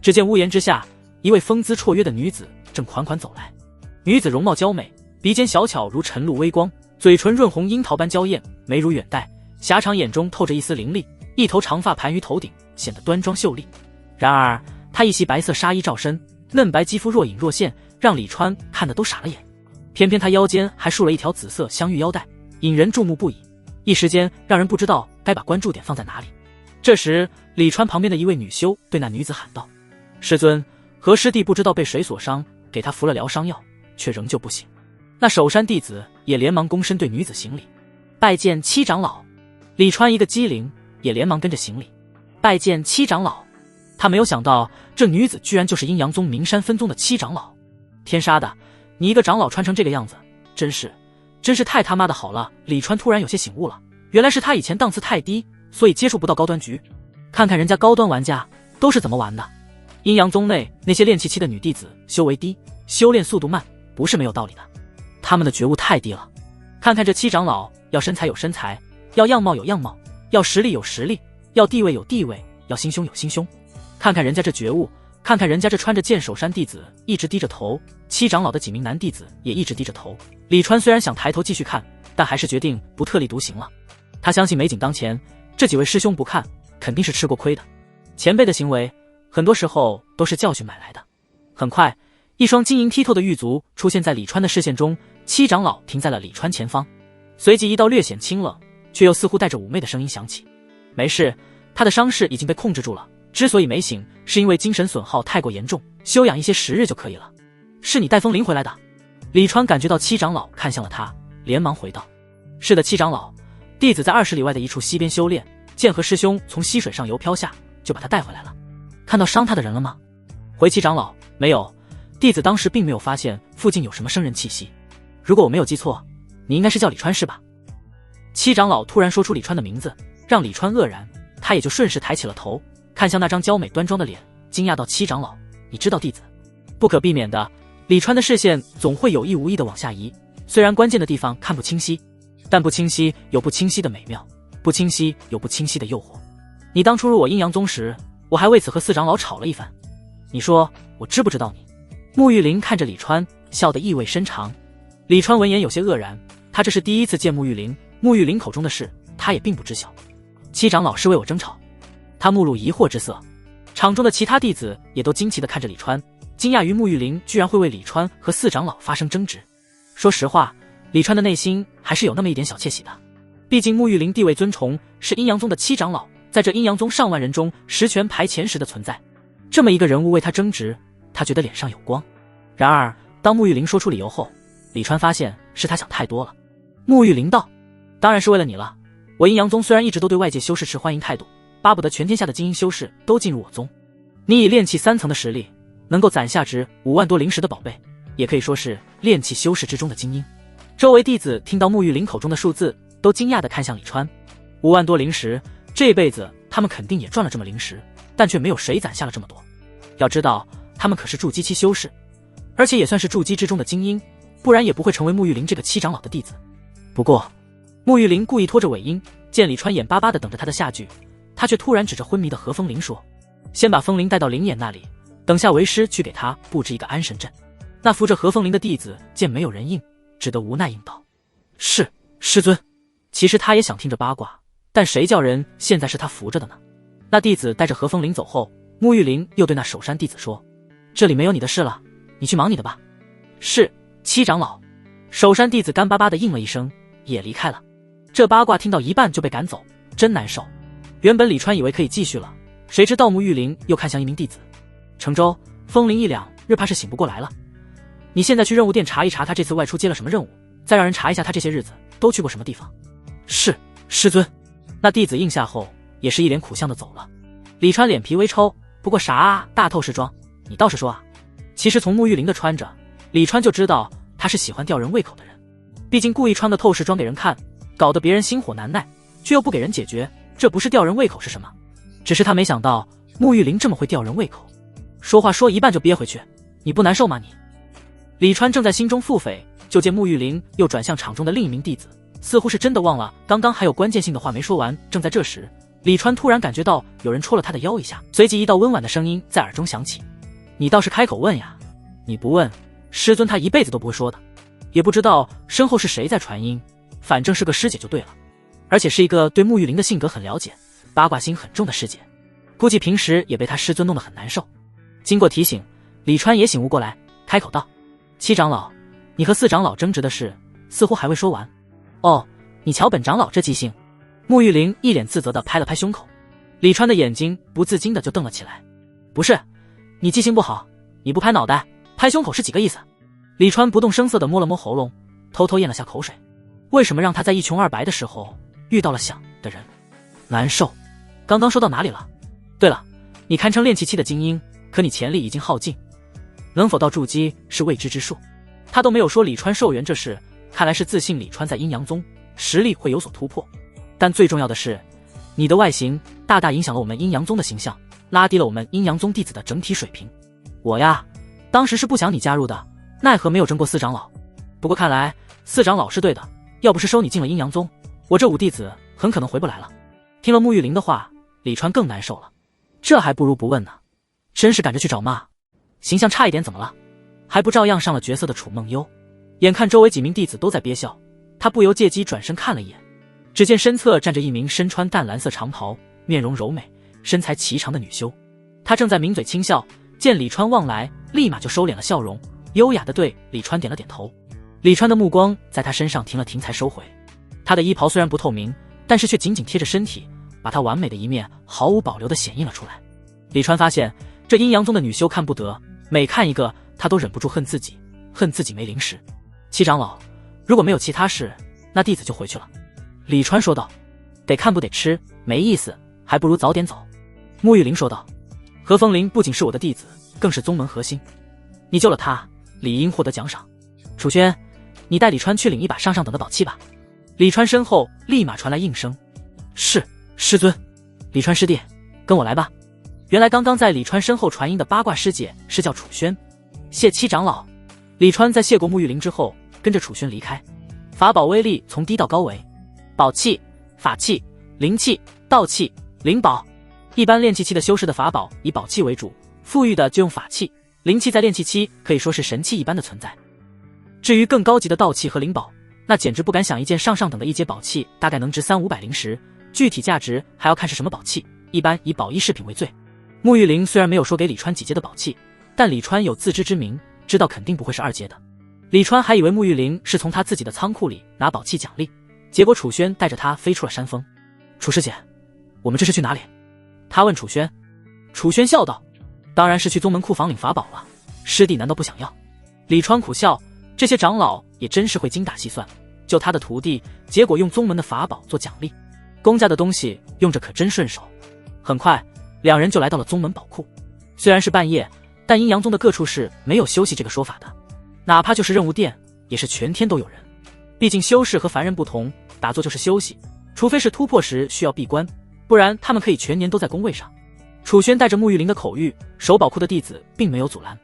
只见屋檐之下，一位风姿绰约的女子正款款走来。女子容貌娇美，鼻尖小巧如晨露微光，嘴唇润红樱桃般娇艳，眉如远黛，狭长眼中透着一丝凌厉，一头长发盘于头顶，显得端庄秀丽。然而她一袭白色纱衣罩身，嫩白肌肤若隐若现，让李川看得都傻了眼。偏偏她腰间还束了一条紫色镶玉腰带，引人注目不已，一时间让人不知道该把关注点放在哪里。这时李川旁边的一位女修对那女子喊道：师尊，何师弟不知道被谁所伤，给他服了疗伤药，却仍旧不醒。那守山弟子也连忙躬身对女子行礼，拜见七长老。李川一个机灵，也连忙跟着行礼，拜见七长老。他没有想到这女子居然就是阴阳宗名山分宗的七长老。天杀的，你一个长老穿成这个样子，真是太他妈的好了。李川突然有些醒悟了，原来是他以前档次太低，所以接触不到高端局。看看人家高端玩家都是怎么玩的。阴阳宗内那些练气期的女弟子修为低，修炼速度慢，不是没有道理的，他们的觉悟太低了。看看这七长老，要身材有身材，要样貌有样貌，要实力有实力，要地位有地位，要心胸有心胸。看看人家这觉悟，看看人家这穿着剑守山弟子一直低着头，七长老的几名男弟子也一直低着头。李川虽然想抬头继续看，但还是决定不特立独行了。他相信美景当前，这几位师兄不看肯定是吃过亏的。前辈的行为很多时候都是教训买来的。很快，一双晶莹剔透的玉足出现在李川的视线中，七长老停在了李川前方。随即一道略显清冷却又似乎带着妩媚的声音响起：没事，他的伤势已经被控制住了，之所以没醒，是因为精神损耗太过严重，休养一些时日就可以了。是你带风铃回来的？李川感觉到七长老看向了他，连忙回道：是的，七长老，弟子在20里外的一处溪边修炼，见何师兄从溪水上游飘下，就把他带回来了。看到伤他的人了吗？回七长老，没有，弟子当时并没有发现附近有什么生人气息。如果我没有记错，你应该是叫李川是吧？七长老突然说出李川的名字，让李川愕然，他也就顺势抬起了头，看向那张娇美端庄的脸，惊讶道：七长老，你知道弟子？不可避免的，李川的视线总会有意无意的往下移，虽然关键的地方看不清晰，但不清晰有不清晰的美妙，不清晰有不清晰的诱惑。你当初入我阴阳宗时，我还为此和四长老吵了一番，你说我知不知道你？沐玉玲看着李川，笑得意味深长。李川闻言有些愕然，他这是第一次见沐玉玲，沐玉玲口中的事他也并不知晓。七长老是为我争吵？他目露疑惑之色。场中的其他弟子也都惊奇地看着李川，惊讶于沐玉玲居然会为李川和四长老发生争执。说实话，李川的内心还是有那么一点小窃喜的，毕竟沐玉玲地位尊崇，是阴阳宗的七长老，在这阴阳宗上万人中实权排前10的存在，这么一个人物为他争执，他觉得脸上有光。然而当沐玉玲说出理由后，李川发现是他想太多了。沐玉玲道：当然是为了你了，我阴阳宗虽然一直都对外界修士持欢迎态度，巴不得全天下的精英修士都进入我宗。你以炼气3层的实力，能够攒下值5万多灵石的宝贝，也可以说是炼气修士之中的精英。周围弟子听到沐玉玲口中的数字，都惊讶地看向李川。5万多灵石，这辈子他们肯定也赚了这么灵石，但却没有谁攒下了这么多。要知道，他们可是筑基期修士，而且也算是筑基之中的精英，不然也不会成为沐玉玲这个七长老的弟子。不过沐玉玲故意拖着尾音，见李川眼巴巴地等着他的下句，他却突然指着昏迷的何风铃说：先把风铃带到灵眼那里，等下为师去给他布置一个安神阵。那扶着何风铃的弟子见没有人应，只得无奈应道：是，师尊。其实他也想听着八卦，但谁叫人现在是他扶着的呢？那弟子带着何风铃走后，沐玉玲又对那守山弟子说：这里没有你的事了，你去忙你的吧。是，七长老。守山弟子干巴巴地应了一声，也离开了。这八卦听到一半就被赶走，真难受。原本李川以为可以继续了，谁知道沐玉玲又看向一名弟子：程州，风铃1、2日怕是醒不过来了，你现在去任务殿查一查他这次外出接了什么任务，再让人查一下他这些日子都去过什么地方。是，师尊。那弟子应下后也是一脸苦相的走了。李川脸皮微抽，不过啥啊，大透视装，你倒是说啊。其实从沐玉玲的穿着，李川就知道他是喜欢吊人胃口的人，毕竟故意穿个透视装给人看，搞得别人心火难耐，却又不给人解决，这不是吊人胃口是什么？只是他没想到沐玉玲这么会吊人胃口，说话说一半就憋回去，你不难受吗你？李川正在心中腹诽，就见沐玉玲又转向场中的另一名弟子，似乎是真的忘了刚刚还有关键性的话没说完。正在这时，李川突然感觉到有人戳了他的腰一下，随即一道温婉的声音在耳中响起：你倒是开口问呀，你不问，师尊他一辈子都不会说的。也不知道身后是谁在传音，反正是个师姐就对了，而且是一个对沐玉玲的性格很了解，八卦心很重的师姐。估计平时也被他师尊弄得很难受。经过提醒，李川也醒悟过来，开口道：七长老，你和四长老争执的事似乎还未说完。哦，你瞧本长老这记性。沐玉玲一脸自责地拍了拍胸口。李川的眼睛不自禁地就瞪了起来。不是，你记性不好，你不拍脑袋拍胸口是几个意思？李川不动声色地摸了摸喉咙，偷偷咽了下口水。为什么让他在一穷二白的时候遇到了想的人？难受。刚刚说到哪里了？对了，你堪称炼气期的精英，可你潜力已经耗尽，能否到筑基是未知之数。他都没有说李川寿元这事，看来是自信李川在阴阳宗实力会有所突破。但最重要的是，你的外形大大影响了我们阴阳宗的形象，拉低了我们阴阳宗弟子的整体水平。我呀，当时是不想你加入的，奈何没有争过四长老。不过看来四长老是对的，要不是收你进了阴阳宗，我这五弟子很可能回不来了。听了沐玉玲的话，李川更难受了。这还不如不问呢，真是赶着去找骂。形象差一点怎么了？还不照样上了角色的楚梦幽？眼看周围几名弟子都在憋笑，他不由借机转身看了一眼，只见身侧站着一名身穿淡蓝色长袍、面容柔美、身材颀长的女修。她正在抿嘴轻笑，见李川望来，立马就收敛了笑容，优雅地对李川点了点头。李川的目光在她身上停了停，才收回。她的衣袍虽然不透明，但是却紧紧贴着身体，把她完美的一面毫无保留地显映了出来。李川发现这阴阳宗的女修看不得，每看一个他都忍不住恨自己没灵识。七长老，如果没有其他事，那弟子就回去了。李川说道。得看不得吃，没意思，还不如早点走。沐玉玲说道。何风林不仅是我的弟子，更是宗门核心，你救了他，理应获得奖赏。楚轩，你带李川去领一把上等的宝器吧。李川身后立马传来应声。是，师尊。李川师弟，跟我来吧。原来刚刚在李川身后传音的八卦师姐是叫楚轩。谢七长老。李川在谢过沐玉玲之后，跟着楚轩离开。法宝威力从低到高为宝器、法器、灵器、道器、灵宝。一般炼气期的修士的法宝以宝器为主，富裕的就用法器，灵气在炼气期可以说是神器一般的存在。至于更高级的道器和灵宝，那简直不敢想，一件上等的一阶宝器大概能值300-500灵石，具体价值还要看是什么宝器，一般以宝衣饰品为最。沐玉玲虽然没有说给李川几阶的宝器，但李川有自知之明，知道肯定不会是2阶的。李川还以为沐玉玲是从他自己的仓库里拿宝器奖励，结果楚轩带着他飞出了山峰。楚师姐，我们这是去哪里？他问楚轩。楚轩笑道，当然是去宗门库房领法宝了，师弟难道不想要？李川苦笑，这些长老也真是会精打细算，救他的徒弟，结果用宗门的法宝做奖励，公家的东西用着可真顺手。很快两人就来到了宗门宝库。虽然是半夜，但阴阳宗的各处是没有休息这个说法的，哪怕就是任务殿也是全天都有人。毕竟修士和凡人不同，打坐就是休息，除非是突破时需要闭关，不然他们可以全年都在工位上。楚轩带着沐玉玲的口谕，守宝库的弟子并没有阻拦。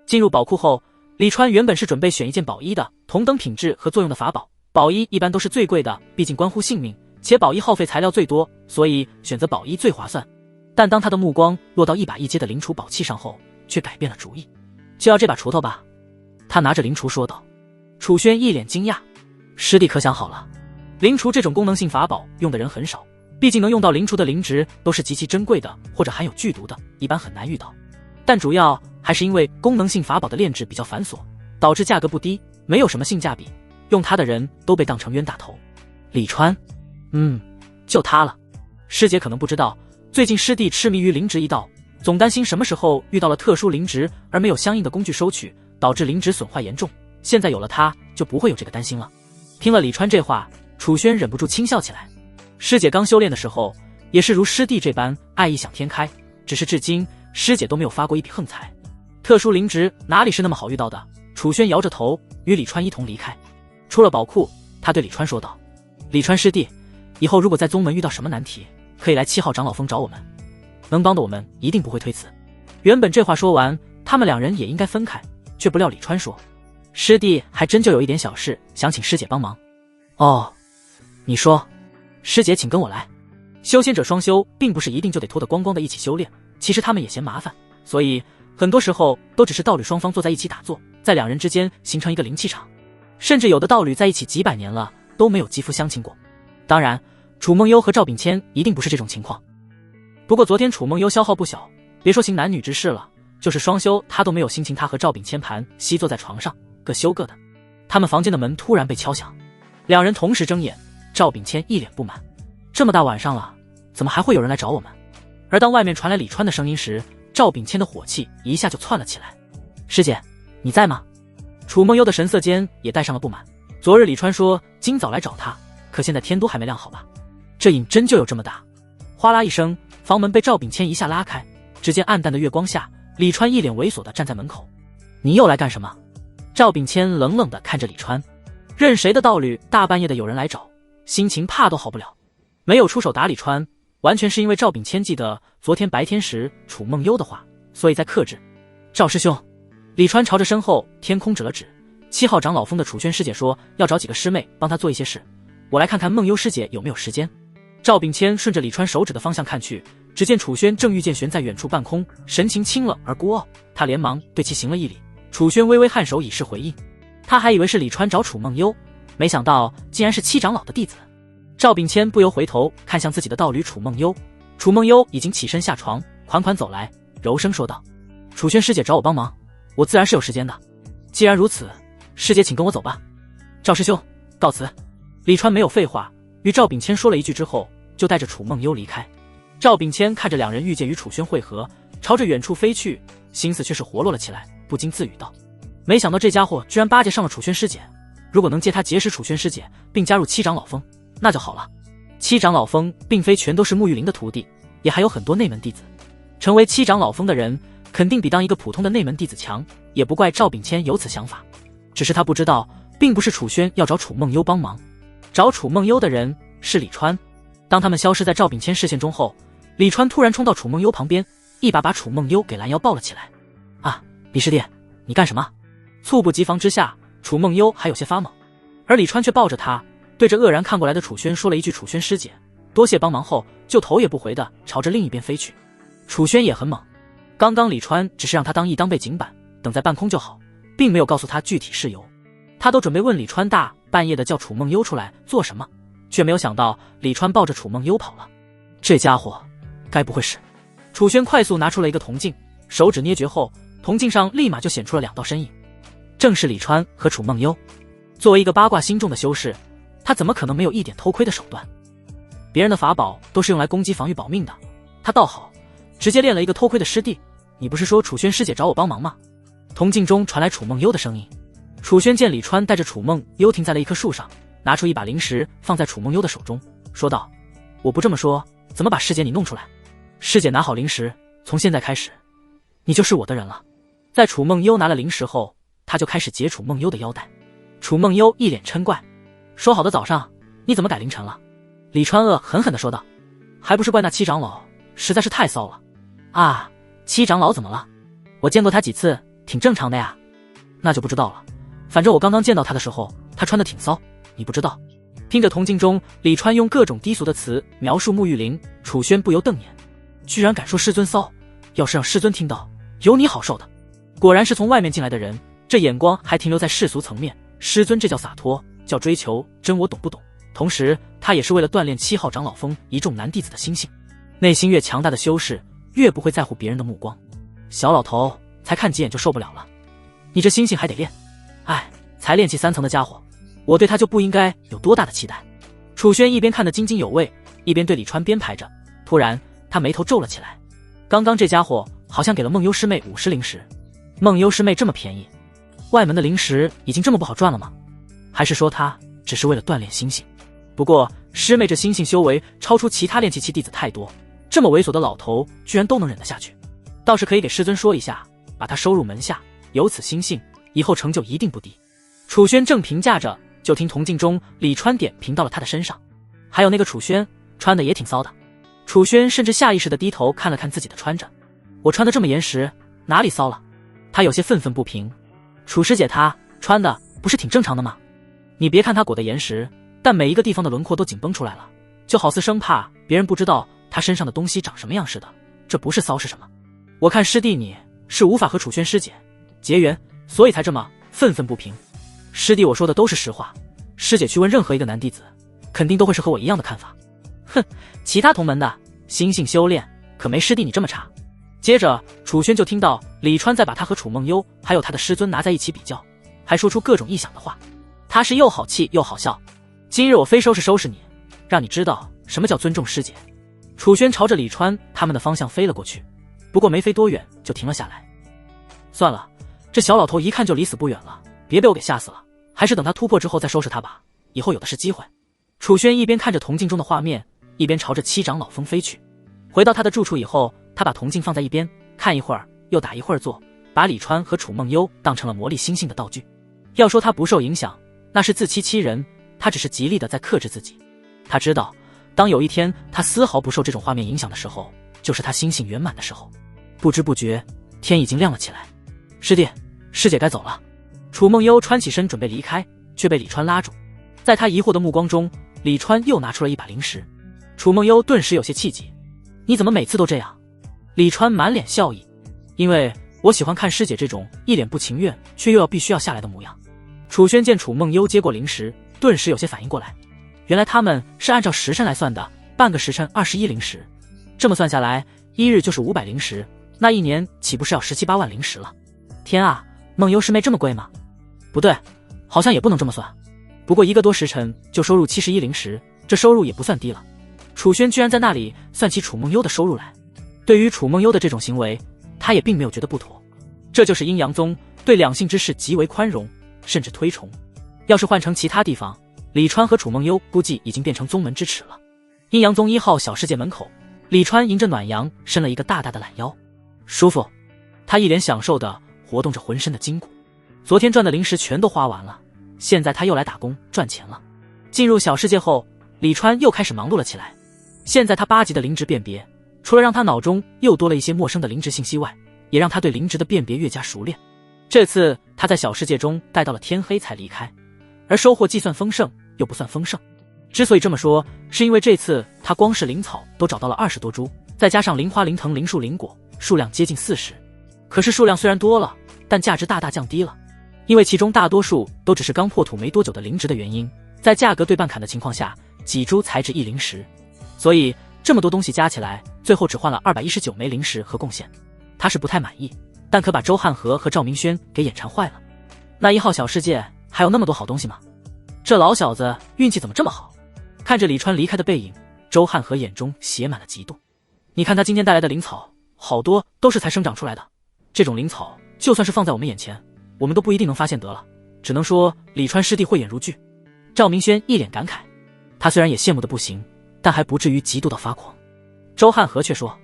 进入宝库后，李川原本是准备选一件宝衣的，同等品质和作用的法宝。宝衣一般都是最贵的，毕竟关乎性命，且宝衣耗费材料最多，所以选择宝衣最划算。但当他的目光落到一把一阶的灵杵宝器上后，却改变了主意。就要这把锄头吧？他拿着灵杵说道。楚轩一脸惊讶，师弟可想好了？灵杵这种功能性法宝用的人很少，毕竟能用到灵杵的灵植都是极其珍贵的，或者含有剧毒的，一般很难遇到。但主要还是因为功能性法宝的炼制比较繁琐，导致价格不低，没有什么性价比，用它的人都被当成冤大头。李川，就他了。师姐可能不知道，最近师弟痴迷于灵植一道，总担心什么时候遇到了特殊灵植而没有相应的工具收取，导致灵植损坏严重。现在有了他，就不会有这个担心了。听了李川这话，楚轩忍不住轻笑起来。师姐刚修炼的时候，也是如师弟这般爱异想天开，只是至今师姐都没有发过一笔横财。特殊灵植哪里是那么好遇到的？楚轩摇着头，与李川一同离开。出了宝库，他对李川说道：李川师弟，以后如果在宗门遇到什么难题，可以来7号长老峰找我们，能帮的我们一定不会推辞。原本这话说完，他们两人也应该分开，却不料李川说：师弟还真就有一点小事想请师姐帮忙。哦，你说。师姐请跟我来。修仙者双修并不是一定就得脱得光光的一起修炼，其实他们也嫌麻烦，所以很多时候都只是道侣双方坐在一起打坐，在两人之间形成一个灵气场，甚至有的道侣在一起几百年了都没有肌肤相亲过。当然楚梦幽和赵秉谦一定不是这种情况。不过昨天楚梦幽消耗不小，别说行男女之事了，就是双休他都没有心情。他和赵炳谦盘膝坐在床上，各休各的。他们房间的门突然被敲响，两人同时睁眼。赵炳谦一脸不满，这么大晚上了，怎么还会有人来找我们？而当外面传来李川的声音时，赵炳谦的火气一下就窜了起来。师姐，你在吗？楚梦幽的神色间也带上了不满。昨日李川说今早来找他，可现在天都还没亮好吧？这瘾真就有这么大？哗啦一声，房门被赵炳谦一下拉开，只见暗淡的月光下，李川一脸猥琐地站在门口。你又来干什么？赵炳谦冷冷地看着李川，任谁的道侣大半夜的有人来找，心情怕都好不了。没有出手打李川，完全是因为赵炳谦记得昨天白天时楚梦幽的话，所以在克制。赵师兄，李川朝着身后天空指了指，7号长老峰的楚轩师姐说要找几个师妹帮她做一些事，我来看看梦幽师姐有没有时间。赵炳谦顺着李川手指的方向看去，只见楚轩正御剑悬在远处半空，神情清冷而孤傲。他连忙对其行了一礼，楚轩微微颔首以示回应。他还以为是李川找楚梦幽，没想到竟然是7长老的弟子。赵炳谦不由回头看向自己的道侣楚梦幽，楚梦幽已经起身下床，款款走来，柔声说道：楚轩师姐找我帮忙，我自然是有时间的。既然如此，师姐请跟我走吧。赵师兄，告辞。李川没有废话，与赵炳谦说了一句之后，就带着楚梦幽离开。赵炳谦看着两人御剑与楚轩会合，朝着远处飞去，心思却是活络了起来，不禁自语道：没想到这家伙居然巴结上了楚轩师姐，如果能借他结识楚轩师姐，并加入7长老峰，那就好了。7长老峰并非全都是沐玉林的徒弟，也还有很多内门弟子，成为7长老峰的人肯定比当一个普通的内门弟子强，也不怪赵炳谦有此想法。只是他不知道，并不是楚轩要找楚梦幽帮忙，找楚梦幽的人是李川。当他们消失在赵炳谦视线中后，李川突然冲到楚梦幽旁边，一把把楚梦幽给拦腰抱了起来。啊，李师弟，你干什么？猝不及防之下，楚梦幽还有些发懵，而李川却抱着他，对着愕然看过来的楚轩说了一句楚轩师姐多谢帮忙后，就头也不回的朝着另一边飞去。楚轩也很懵，刚刚李川只是让他当一当背景板，等在半空就好，并没有告诉他具体事由。他都准备问李川大半夜的叫楚梦幽出来做什么，却没有想到李川抱着楚梦幽跑了。这家伙该不会是……楚轩快速拿出了一个铜镜，手指捏诀后，铜镜上立马就显出了2道身影，正是李川和楚梦幽。作为一个八卦心重的修士，他怎么可能没有一点偷窥的手段？别人的法宝都是用来攻击防御保命的，他倒好，直接练了一个偷窥的师弟。你不是说楚轩师姐找我帮忙吗？铜镜中传来楚梦幽的声音。楚轩见李川带着楚梦幽停在了一棵树上，拿出一把灵石放在楚梦幽的手中，说道：我不这么说，怎么把师姐你弄出来？师姐拿好灵石，从现在开始你就是我的人了。在楚梦幽拿了灵石后，他就开始解楚梦幽的腰带。楚梦幽一脸嗔怪，说好的早上你怎么改凌晨了？李川恶狠狠地说道：还不是怪那7长老实在是太骚了。啊，7长老怎么了？我见过他几次，挺正常的呀。那就不知道了，反正我刚刚见到他的时候，他穿得挺骚，你不知道。听着铜镜中李川用各种低俗的词描述沐玉林，楚轩不由瞪眼，居然敢说师尊骚，要是让师尊听到，有你好受的。果然是从外面进来的人，这眼光还停留在世俗层面。师尊这叫洒脱，叫追求真我懂不懂。同时他也是为了锻炼7号长老峰一众男弟子的心性。内心越强大的修士，越不会在乎别人的目光。小老头才看几眼就受不了了，你这心性还得练。哎，才练气3层的家伙，我对他就不应该有多大的期待。楚轩一边看得津津有味，一边对李川编排着。突然他眉头皱了起来，刚刚这家伙好像给了梦幽师妹50灵石。梦幽师妹这么便宜，外门的灵石已经这么不好赚了吗？还是说他只是为了锻炼心性？不过师妹这心性修为超出其他炼气期弟子太多，这么猥琐的老头居然都能忍得下去，倒是可以给师尊说一下，把他收入门下，有此心性，以后成就一定不低。楚轩正评价着，就听铜镜中李川点评到了他的身上，还有那个楚轩穿的也挺骚的。楚轩甚至下意识地低头看了看自己的穿着，我穿的这么严实，哪里骚了？他有些愤愤不平。楚师姐她穿的不是挺正常的吗？你别看她裹得严实，但每一个地方的轮廓都紧绷出来了，就好似生怕别人不知道她身上的东西长什么样似的，这不是骚是什么？我看师弟你是无法和楚轩师姐结缘，所以才这么愤愤不平。师弟我说的都是实话，师姐去问任何一个男弟子，肯定都会是和我一样的看法。哼，其他同门的心性修炼可没师弟你这么差。接着楚轩就听到李川在把他和楚梦幽还有他的师尊拿在一起比较，还说出各种异响的话。他是又好气又好笑，今日我非收拾收拾你，让你知道什么叫尊重师姐。楚轩朝着李川他们的方向飞了过去，不过没飞多远就停了下来。算了，这小老头一看就离死不远了，别被我给吓死了，还是等他突破之后再收拾他吧，以后有的是机会。楚轩一边看着铜镜中的画面，一边朝着七长老峰飞去。回到他的住处以后，他把铜镜放在一边，看一会儿又打一会儿坐，把李川和楚梦幽当成了魔力星星的道具。要说他不受影响，那是自欺欺人，他只是极力的在克制自己。他知道当有一天他丝毫不受这种画面影响的时候，就是他心性圆满的时候。不知不觉天已经亮了起来。师弟师姐该走了。楚梦幽穿起身准备离开，却被李川拉住。在他疑惑的目光中，李川又拿出了一把灵石。楚梦幽顿时有些气急，你怎么每次都这样？李川满脸笑意，因为我喜欢看师姐这种一脸不情愿却又必须要下来的模样。楚轩见楚梦幽接过灵石，顿时有些反应过来，原来他们是按照时辰来算的，半个时辰21灵石，这么算下来1日就是500灵石，那一年岂不是要17、18万灵石了？天啊，梦幽师妹这么贵吗？不对，好像也不能这么算。不过1个多时辰就收入71灵石，这收入也不算低了。楚轩居然在那里算起楚梦幽的收入来。对于楚梦幽的这种行为，他也并没有觉得不妥。这就是阴阳宗对两性之事极为宽容，甚至推崇。要是换成其他地方，李川和楚梦幽估计已经变成宗门之耻了。阴阳宗1号小世界门口，李川迎着暖阳伸了一个大大的懒腰。舒服。他一脸享受地活动着浑身的筋骨。昨天赚的灵石全都花完了，现在他又来打工赚钱了。进入小世界后，李川又开始忙碌了起来。现在他8级的灵值辨别，除了让他脑中又多了一些陌生的灵值信息外，也让他对灵值的辨别越加熟练。这次他在小世界中待到了天黑才离开，而收获既算丰盛又不算丰盛。之所以这么说，是因为这次他光是灵草都找到了20多株，再加上灵花、灵藤、灵树、灵果，数量接近40。可是数量虽然多了，但价值大大降低了，因为其中大多数都只是刚破土没多久的灵值的原因，在价格对半砍的情况下，几株才值1灵石，所以这么多东西加起来，最后只换了219枚灵石和贡献。他是不太满意，但可把周汉和和赵明轩给眼馋坏了。那1号小世界还有那么多好东西吗？这老小子运气怎么这么好？看着李川离开的背影，周汉和眼中写满了嫉妒。你看他今天带来的灵草，好多都是才生长出来的，这种灵草就算是放在我们眼前，我们都不一定能发现得了，只能说李川师弟慧眼如炬。赵明轩一脸感慨，他虽然也羡慕的不行，但还不至于嫉妒到发狂。周汉和却说，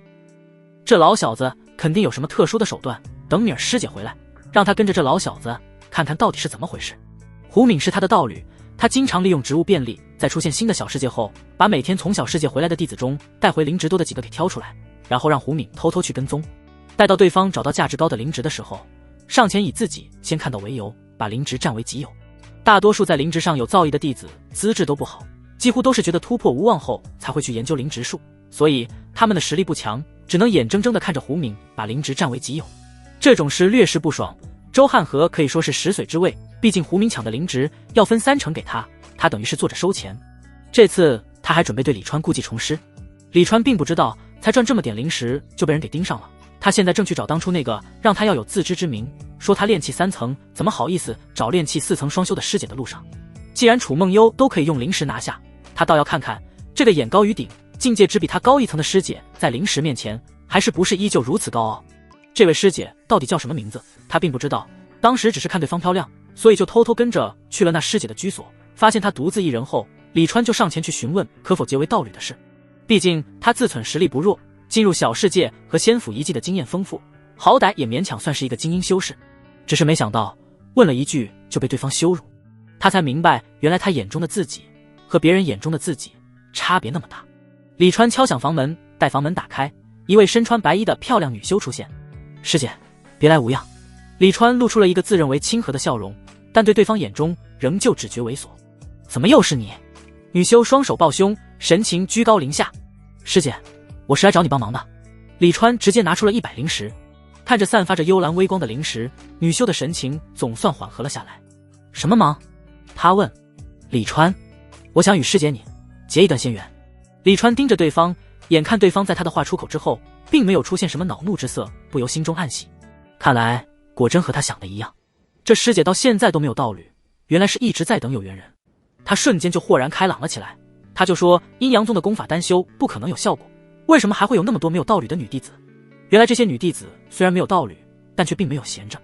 这老小子肯定有什么特殊的手段，等米儿师姐回来，让他跟着这老小子看看到底是怎么回事。胡敏是他的道侣，他经常利用职务便利，在出现新的小世界后，把每天从小世界回来的弟子中带回灵值多的几个给挑出来，然后让胡敏偷偷去跟踪，待到对方找到价值高的灵值的时候，上前以自己先看到为由，把灵值占为己有。大多数在灵值上有造诣的弟子资质都不好，几乎都是觉得突破无望后才会去研究灵值术，所以他们的实力不强，只能眼睁睁地看着胡敏把灵值占为己有。这种事略是不爽，周汉和可以说是食髓知味，毕竟胡敏抢的灵值要分3成给他，他等于是坐着收钱。这次他还准备对李川故技重施。李川并不知道才赚这么点灵石就被人给盯上了，他现在正去找当初那个让他要有自知之明，说他炼气3层怎么好意思找炼气4层双修的师姐的路上。既然楚梦幽都可以用灵石拿下，他倒要看看这个眼高于顶，境界只比他高1层的师姐在灵石面前还是不是依旧如此高傲。这位师姐到底叫什么名字他并不知道，当时只是看对方漂亮，所以就偷偷跟着去了那师姐的居所，发现她独自一人后，李川就上前去询问可否结为道侣的事。毕竟他自忖实力不弱，进入小世界和仙府遗迹的经验丰富，好歹也勉强算是一个精英修士，只是没想到问了一句就被对方羞辱。他才明白原来他眼中的自己和别人眼中的自己差别那么大。李川敲响房门，待房门打开，一位身穿白衣的漂亮女修出现。师姐别来无恙。李川露出了一个自认为亲和的笑容，但对对方眼中仍旧只觉猥琐。怎么又是你？女修双手抱胸，神情居高临下。师姐我是来找你帮忙的。李川直接拿出了100灵石，看着散发着幽蓝微光的灵石，女修的神情总算缓和了下来。什么忙？他问。李川，我想与师姐你结一段仙缘。李川盯着对方，眼看对方在他的话出口之后，并没有出现什么恼怒之色，不由心中暗喜。看来果真和他想的一样，这师姐到现在都没有道侣，原来是一直在等有缘人。他瞬间就豁然开朗了起来，他就说阴阳宗的功法单修不可能有效果，为什么还会有那么多没有道侣的女弟子？原来这些女弟子虽然没有道侣，但却并没有闲着。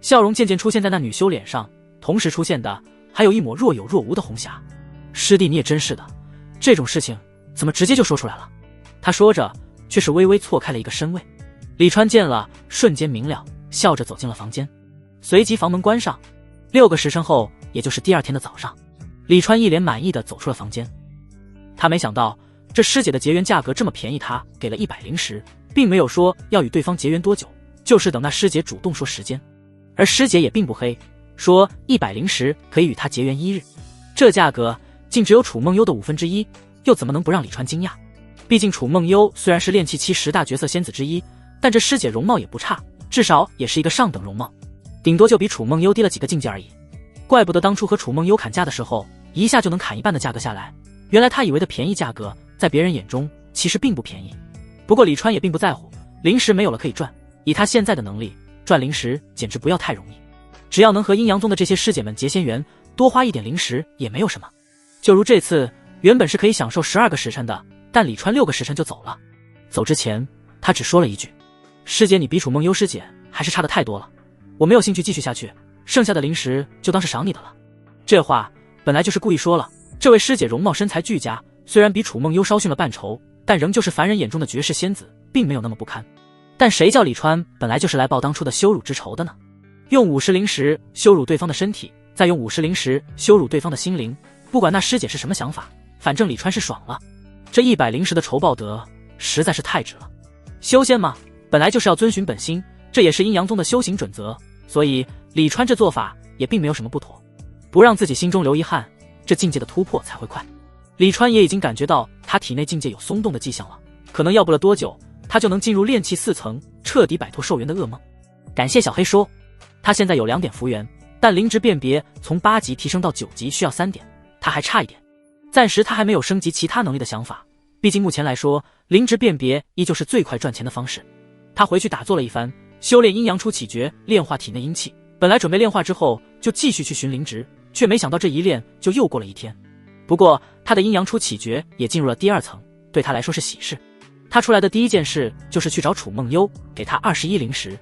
笑容渐渐出现在那女修脸上，同时出现的还有一抹若有若无的红霞。师弟你也真是的，这种事情怎么直接就说出来了？他说着却是微微错开了一个身位。李川见了瞬间明了，笑着走进了房间，随即房门关上。6个时辰后，也就是第2天的早上，李川一脸满意的走出了房间。他没想到这师姐的结缘价格这么便宜，他给了100灵石，并没有说要与对方结缘多久，就是等那师姐主动说时间。而师姐也并不黑，说100灵石可以与他结缘1日，这价格竟只有楚梦幽的1/5，又怎么能不让李川惊讶？毕竟楚梦幽虽然是炼气期10大绝色仙子之一，但这师姐容貌也不差，至少也是一个上等容貌，顶多就比楚梦幽低了几个境界而已。怪不得当初和楚梦幽砍价的时候，一下就能砍一半的价格下来，原来他以为的便宜价格，在别人眼中其实并不便宜。不过李川也并不在乎，灵石没有了可以赚，以他现在的能力，赚灵石简直不要太容易。只要能和阴阳宗的这些师姐们结仙缘，多花一点灵石也没有什么。就如这次，原本是可以享受12个时辰的，但李川6个时辰就走了。走之前，他只说了一句：“师姐，你比楚梦幽师姐还是差的太多了，我没有兴趣继续下去，剩下的灵石就当是赏你的了。”这话本来就是故意说了。这位师姐容貌身材俱佳，虽然比楚梦幽稍逊了半筹，但仍旧是凡人眼中的绝世仙子，并没有那么不堪。但谁叫李川本来就是来报当初的羞辱之仇的呢？用50灵石羞辱对方的身体，再用50灵石羞辱对方的心灵，不管那师姐是什么想法，反正李川是爽了。这100灵石的仇报得实在是太值了。修仙嘛，本来就是要遵循本心，这也是阴阳宗的修行准则，所以李川这做法也并没有什么不妥，不让自己心中留遗憾，这境界的突破才会快。李川也已经感觉到他体内境界有松动的迹象了，可能要不了多久，他就能进入炼气4层，彻底摆脱寿元的噩梦。感谢小黑说，他现在有2点符元，但灵值辨别从8级提升到9级需要3点，他还差一点。暂时他还没有升级其他能力的想法，毕竟目前来说，灵值辨别依旧是最快赚钱的方式。他回去打坐了一番，修炼阴阳初起诀，炼化体内阴气。本来准备炼化之后就继续去寻灵值，却没想到这一炼就又过了1天。不过他的阴阳初起诀也进入了第2层，对他来说是喜事。他出来的第一件事就是去找楚梦幽，给他21灵石。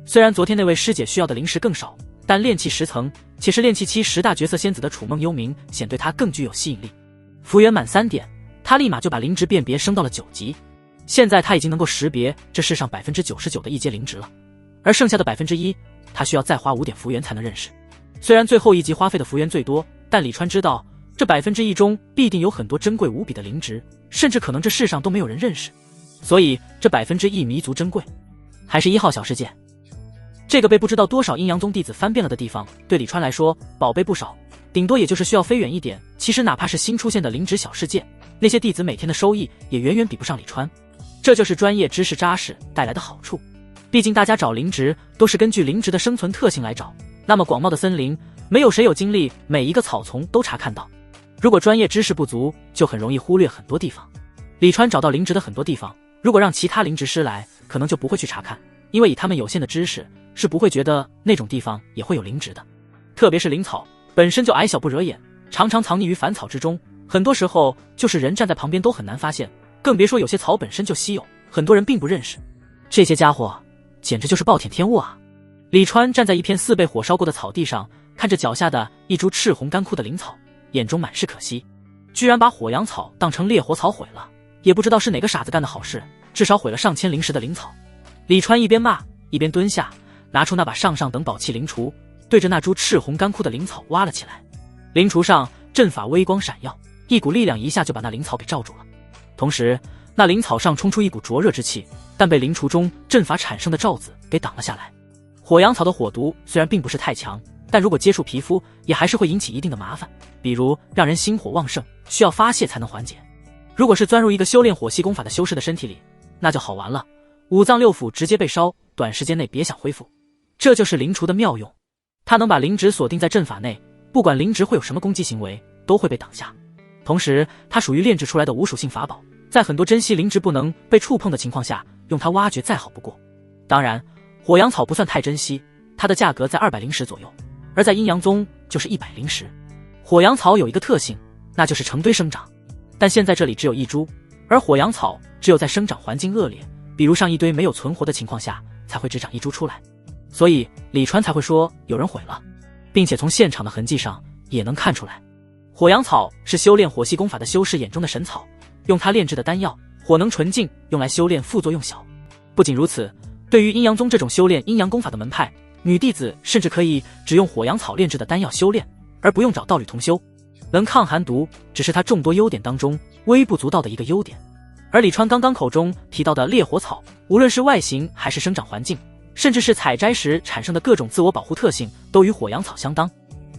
虽然昨天那位师姐需要的灵石更少，但炼气10层，且是炼气期10大绝色仙子的楚梦幽明显对他更具有吸引力。符元满3点，他立马就把灵值辨别升到了9级。现在他已经能够识别这世上 99% 的一阶灵值了，而剩下的 1%， 他需要再花5点符元才能认识。虽然最后一级花费的符元最多，但李川知道这 1% 中必定有很多珍贵无比的灵值，甚至可能这世上都没有人认识，所以这 1% 弥足珍贵。还是1号小世界，这个被不知道多少阴阳宗弟子翻遍了的地方，对李川来说宝贝不少，顶多也就是需要飞远一点。其实哪怕是新出现的灵值小世界，那些弟子每天的收益也远远比不上李川。这就是专业知识扎实带来的好处。毕竟大家找灵值都是根据灵值的生存特性来找，那么广袤的森林，没有谁有精力每一个草丛都查看到。如果专业知识不足，就很容易忽略很多地方。李川找到灵值的很多地方，如果让其他灵值师来，可能就不会去查看，因为以他们有限的知识，是不会觉得那种地方也会有灵值的。特别是灵草本身就矮小不惹眼，常常藏匿于繁草之中，很多时候就是人站在旁边都很难发现，更别说有些草本身就稀有，很多人并不认识。这些家伙简直就是暴殄天物啊！李川站在一片4被火烧过的草地上，看着脚下的一株赤红干枯的灵草，眼中满是可惜，居然把火阳草当成烈火草毁了，也不知道是哪个傻子干的好事，至少毁了上千灵石的灵草。李川一边骂一边蹲下，拿出那把上等宝器灵锄，对着那株赤红干枯的灵草挖了起来。灵锄上阵法微光闪耀，一股力量一下就把那灵草给罩住了。同时那灵草上冲出一股灼热之气，但被灵锄中阵法产生的罩子给挡了下来。火阳草的火毒虽然并不是太强，但如果接触皮肤也还是会引起一定的麻烦，比如让人心火旺盛，需要发泄才能缓解。如果是钻入一个修炼火系功法的修士的身体里，那就好玩了，5脏6腑直接被烧，短时间内别想恢复。这就是灵锄的妙用，它能把灵值锁定在阵法内，不管灵值会有什么攻击行为，都会被挡下。同时它属于炼制出来的无属性法宝，在很多珍稀灵值不能被触碰的情况下，用它挖掘再好不过。当然，火阳草不算太珍惜，它的价格在200石左右，而在阴阳宗就是100石。火阳草有一个特性，那就是成堆生长，但现在这里只有一株，而火阳草只有在生长环境恶劣，比如上一堆没有存活的情况下，才会只长一株出来。所以李川才会说有人毁了，并且从现场的痕迹上也能看出来，火阳草是修炼火系功法的修士眼中的神草，用它炼制的丹药火能纯净，用来修炼副作用小。不仅如此，对于阴阳宗这种修炼阴阳功法的门派，女弟子甚至可以只用火阳草炼制的丹药修炼，而不用找道侣同修。能抗寒毒只是它众多优点当中微不足道的一个优点。而李川刚刚口中提到的烈火草，无论是外形还是生长环境，甚至是采摘时产生的各种自我保护特性，都与火阳草相当，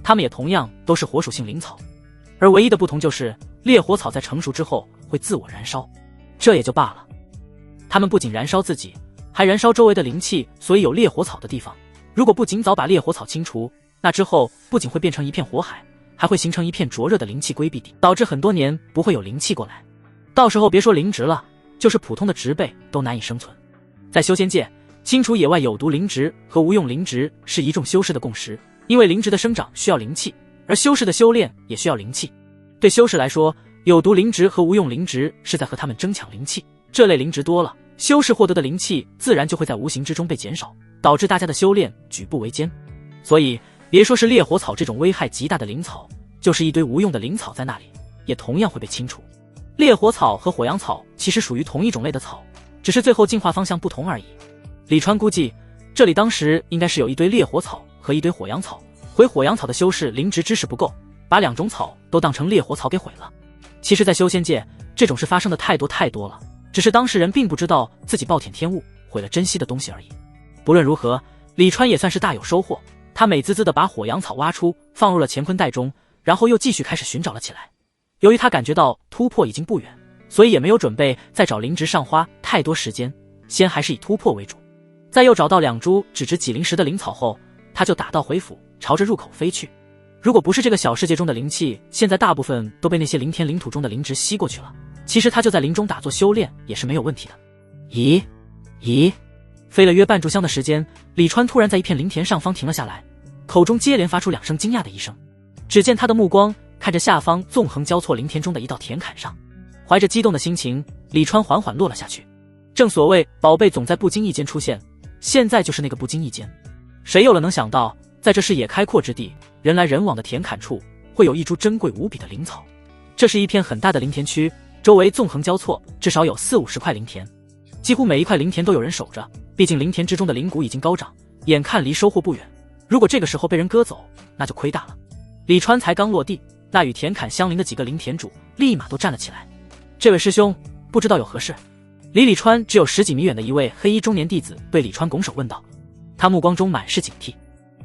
它们也同样都是火属性灵草，而唯一的不同就是烈火草在成熟之后会自我燃烧，这也就罢了，它们不仅燃烧自己，还燃烧周围的灵气，所以有烈火草的地方，如果不尽早把烈火草清除，那之后不仅会变成一片火海，还会形成一片灼热的灵气规避地，导致很多年不会有灵气过来，到时候别说灵植了，就是普通的植被都难以生存。在修仙界，清除野外有毒灵植和无用灵植是一众修士的共识，因为灵植的生长需要灵气，而修士的修炼也需要灵气。对修士来说，有毒灵植和无用灵植是在和他们争抢灵气，这类灵植多了，修士获得的灵气自然就会在无形之中被减少，导致大家的修炼举步维艰。所以别说是烈火草这种危害极大的灵草，就是一堆无用的灵草在那里，也同样会被清除。烈火草和火阳草其实属于同一种类的草，只是最后进化方向不同而已。李川估计，这里当时应该是有一堆烈火草和一堆火阳草，毁火阳草的修士灵植知识不够，把两种草都当成烈火草给毁了。其实在修仙界，这种事发生的太多了，只是当事人并不知道自己暴殄天物，毁了珍惜的东西而已。不论如何，李川也算是大有收获，他美滋滋地把火阳草挖出，放入了乾坤袋中，然后又继续开始寻找了起来。由于他感觉到突破已经不远，所以也没有准备再找灵植上花太多时间，先还是以突破为主。在又找到2株只值几灵石的灵草后，他就打道回府，朝着入口飞去。如果不是这个小世界中的灵气，现在大部分都被那些灵天灵土中的灵植吸过去了，其实他就在林中打坐修炼也是没有问题的。咦，飞了约半炷香的时间，李川突然在一片灵田上方停了下来，口中接连发出2声惊讶的一声。只见他的目光看着下方纵横交错灵田中的一道田坎上，怀着激动的心情，李川缓缓落了下去。正所谓宝贝总在不经意间出现，现在就是那个不经意间。谁又能想到，在这视野开阔之地，人来人往的田坎处，会有一株珍贵无比的灵草。这是一片很大的灵田区，周围纵横交错，至少有40-50块灵田，几乎每一块灵田都有人守着，毕竟灵田之中的灵谷已经高涨，眼看离收获不远，如果这个时候被人割走，那就亏大了。李川才刚落地，那与田坎相邻的几个灵田主立马都站了起来。这位师兄，不知道有何事？离李川只有10几米远的一位黑衣中年弟子对李川拱手问道，他目光中满是警惕。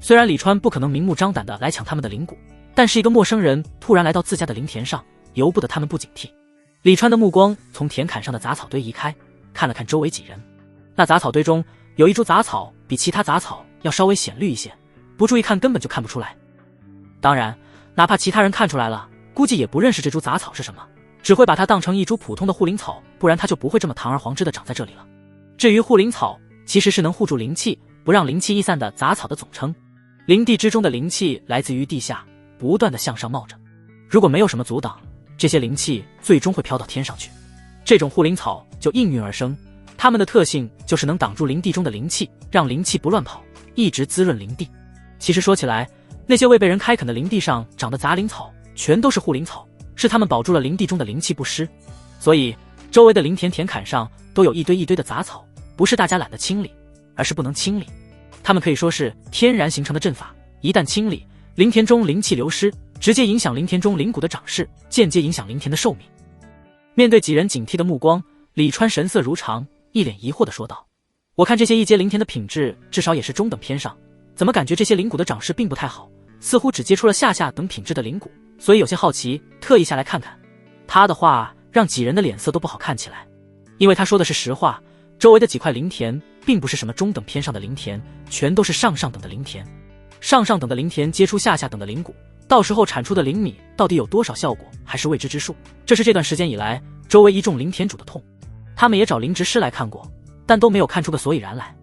虽然李川不可能明目张胆的来抢他们的灵谷，但是一个陌生人突然来到自家的灵田上，由不得他们不警惕。李川的目光从田坎上的杂草堆移开，看了看周围几人，那杂草堆中有一株杂草比其他杂草要稍微显绿一些，不注意看根本就看不出来。当然，哪怕其他人看出来了，估计也不认识这株杂草是什么，只会把它当成一株普通的护灵草，不然它就不会这么堂而皇之的长在这里了。至于护灵草，其实是能护住灵气，不让灵气逸散的杂草的总称。灵地之中的灵气来自于地下，不断的向上冒着，如果没有什么阻挡，这些灵气最终会飘到天上去。这种护灵草就应运而生，它们的特性就是能挡住灵地中的灵气，让灵气不乱跑，一直滋润灵地。其实说起来，那些未被人开垦的灵地上长的杂灵草全都是护灵草，是他们保住了灵地中的灵气不失。所以周围的灵田田坎上都有一堆一堆的杂草，不是大家懒得清理，而是不能清理。它们可以说是天然形成的阵法，一旦清理，灵田中灵气流失，直接影响灵田中灵谷的长势，间接影响灵田的寿命。面对几人警惕的目光，李川神色如常，一脸疑惑地说道，我看这些一阶灵田的品质至少也是中等偏上，怎么感觉这些灵谷的长势并不太好，似乎只接触了下等品质的灵谷，所以有些好奇，特意下来看看。他的话让几人的脸色都不好看起来，因为他说的是实话，周围的几块灵田并不是什么中等偏上的灵田，全都是上等的灵田。上等的灵田接触下等的灵谷，到时候产出的灵米到底有多少效果，还是未知之数。这是这段时间以来周围一众灵田主的痛，他们也找灵植师来看过，但都没有看出个所以然来。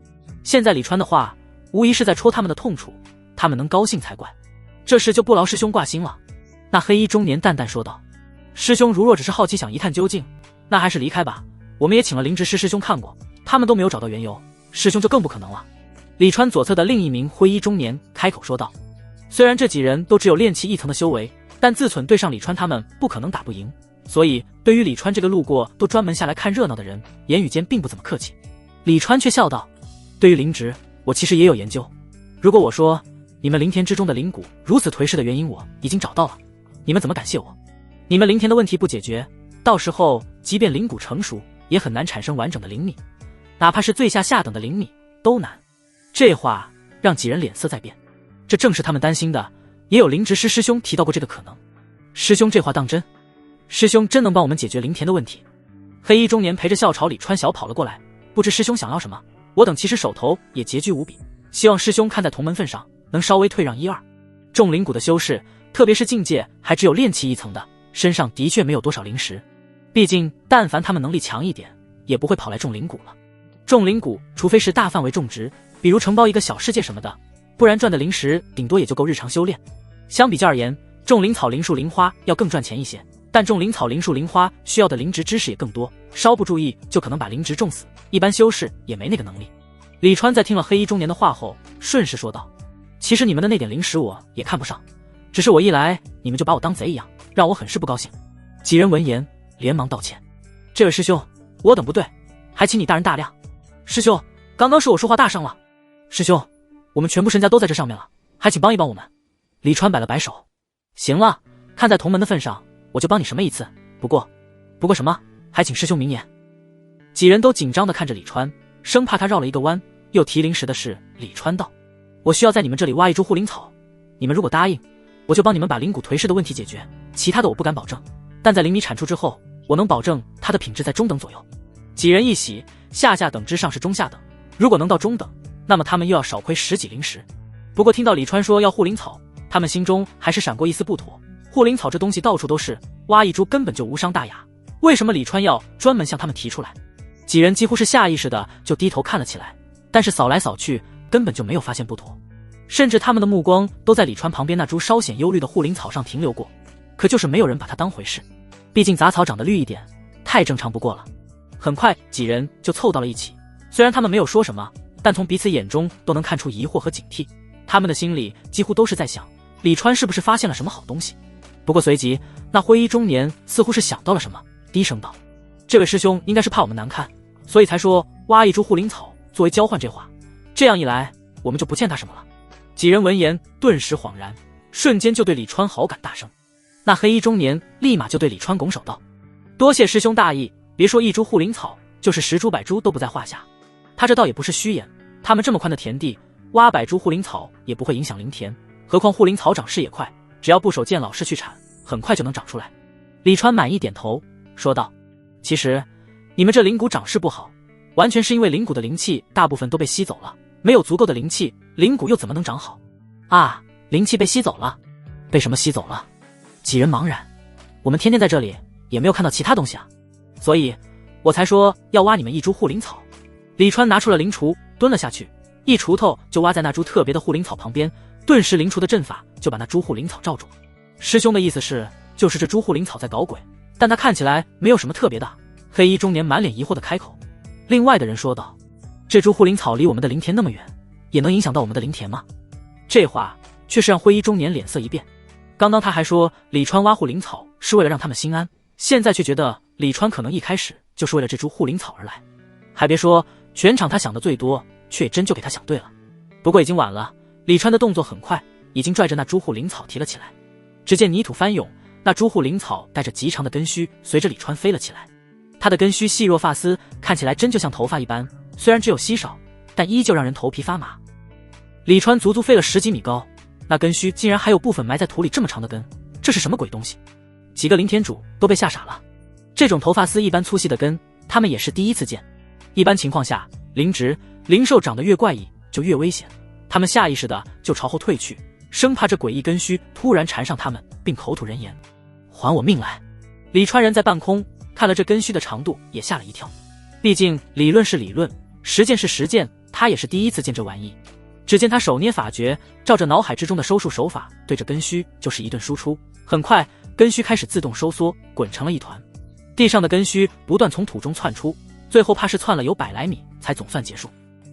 现在李川的话无疑是在戳他们的痛处，他们能高兴才怪。这事就不劳师兄挂心了。那黑衣中年淡淡说道：师兄如若只是好奇想一探究竟，那还是离开吧。我们也请了灵植师师兄看过，他们都没有找到缘由，师兄就更不可能了。李川左侧的另一名灰衣中年开口说道：虽然这几人都只有炼气1层的修为，但自忖对上李川他们不可能打不赢，所以对于李川这个路过都专门下来看热闹的人，言语间并不怎么客气。李川却笑道：对于灵植，我其实也有研究。如果我说你们灵田之中的灵骨如此颓势的原因我已经找到了，你们怎么感谢我？你们灵田的问题不解决，到时候即便灵骨成熟，也很难产生完整的灵米，哪怕是最下等的灵米都难。这话让几人脸色在变，这正是他们担心的，也有灵植师兄提到过这个可能。师兄这话当真？师兄真能帮我们解决灵田的问题？黑衣中年陪着笑朝李川小跑了过来，不知师兄想要什么，我等其实手头也拮据无比，希望师兄看在同门份上能稍微退让1、2。众灵骨的修士，特别是境界还只有炼气1层的，身上的确没有多少灵石，毕竟但凡他们能力强一点，也不会跑来种灵骨了。种灵骨除非是大范围种植，比如承包一个小世界什么的，不然赚的灵石顶多也就够日常修炼。相比较而言，种灵草灵树灵花要更赚钱一些，但种灵草灵树灵花需要的灵植知识也更多，稍不注意就可能把灵植种死，一般修士也没那个能力。李川在听了黑衣中年的话后顺势说道：其实你们的那点灵石我也看不上，只是我一来你们就把我当贼一样，让我很是不高兴。几人闻言连忙道歉：这位师兄，我等不对，还请你大人大量。师兄，刚刚是我说话大声了。师兄，我们全部身家都在这上面了，还请帮一帮我们。李川摆了摆手：行了，看在同门的份上，我就帮你什么一次，不过什么，还请师兄明言。几人都紧张地看着李川，生怕他绕了一个弯又提灵石的事。李川道：我需要在你们这里挖一株护灵草，你们如果答应，我就帮你们把灵骨颓势的问题解决，其他的我不敢保证，但在灵米产出之后，我能保证它的品质在中等左右。几人一喜，下等之上是中下等，如果能到中等，那么他们又要少亏10几灵石。不过听到李川说要护灵草，他们心中还是闪过一丝不妥。护灵草这东西到处都是，挖一株根本就无伤大雅，为什么李川要专门向他们提出来？几人几乎是下意识的就低头看了起来，但是扫来扫去根本就没有发现不妥，甚至他们的目光都在李川旁边那株稍显幽绿的护灵草上停留过，可就是没有人把它当回事。毕竟杂草长得绿一点，太正常不过了。很快几人就凑到了一起，虽然他们没有说什么，但从彼此眼中都能看出疑惑和警惕，他们的心里几乎都是在想，李川是不是发现了什么好东西。不过随即那灰衣中年似乎是想到了什么，低声道：这位师兄应该是怕我们难看，所以才说挖一株护灵草作为交换，这话这样一来我们就不欠他什么了。几人闻言顿时恍然，瞬间就对李川好感大升。那黑衣中年立马就对李川拱手道：多谢师兄大义，别说一株护灵草，就是10株100株都不在话下。他这倒也不是虚言，他们这么宽的田地，挖100株护灵草也不会影响灵田，何况护灵草长势也快，只要不守见老师去铲，很快就能长出来。李川满意点头说道：其实你们这灵骨长势不好，完全是因为灵骨的灵气大部分都被吸走了，没有足够的灵气，灵骨又怎么能长好？啊，灵气被吸走了？被什么吸走了？几人茫然，我们天天在这里也没有看到其他东西啊，所以我才说要挖你们一株护灵草。李川拿出了灵锄，蹲了下去，一锄头就挖在那株特别的护灵草旁边，顿时灵锄的阵法就把那株护灵草罩住。师兄的意思是，就是这株护灵草在搞鬼，但它看起来没有什么特别的。黑衣中年满脸疑惑的开口。另外的人说道：这株护灵草离我们的灵田那么远，也能影响到我们的灵田吗？这话却是让灰衣中年脸色一变。刚刚他还说李川挖护灵草是为了让他们心安，现在却觉得李川可能一开始就是为了这株护灵草而来。还别说，全场他想的最多，却真就给他想对了。不过已经晚了，李川的动作很快，已经拽着那株护灵草提了起来。只见泥土翻涌，那株护灵草带着极长的根须随着李川飞了起来。它的根须细若发丝，看起来真就像头发一般，虽然只有稀少，但依旧让人头皮发麻。李川足足飞了10几米高，那根须竟然还有部分埋在土里，这么长的根，这是什么鬼东西？几个灵田主都被吓傻了。这种头发丝一般粗细的根，他们也是第一次见。一般情况下，灵植、灵兽长得越怪异就越危险，他们下意识的就朝后退去，生怕这诡异根须突然缠上他们，并口吐人言：还我命来！李川人在半空看了这根须的长度，也吓了一跳。毕竟理论是理论，实践是实践，他也是第一次见这玩意。只见他手捏法诀，照着脑海之中的收束手法，对着根须就是一顿输出。很快，根须开始自动收缩，滚成了一团。地上的根须不断从土中窜出，最后怕是窜了有100来米才总算结束。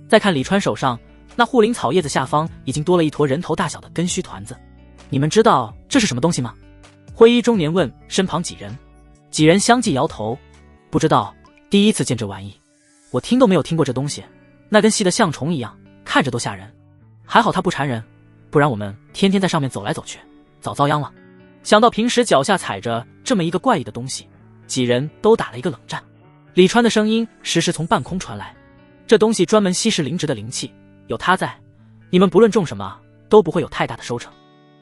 再看李川手上那护灵草叶子下方已经多了一坨人头大小的根须团子。你们知道这是什么东西吗？灰衣中年问身旁几人。几人相继摇头，不知道，第一次见这玩意。我听都没有听过这东西，那根细得像虫一样，看着都吓人。还好它不缠人，不然我们天天在上面走来走去，早遭殃了。想到平时脚下踩着这么一个怪异的东西，几人都打了一个冷战。李川的声音时时从半空传来，这东西专门吸食灵植的灵气，有它在，你们不论种什么都不会有太大的收成。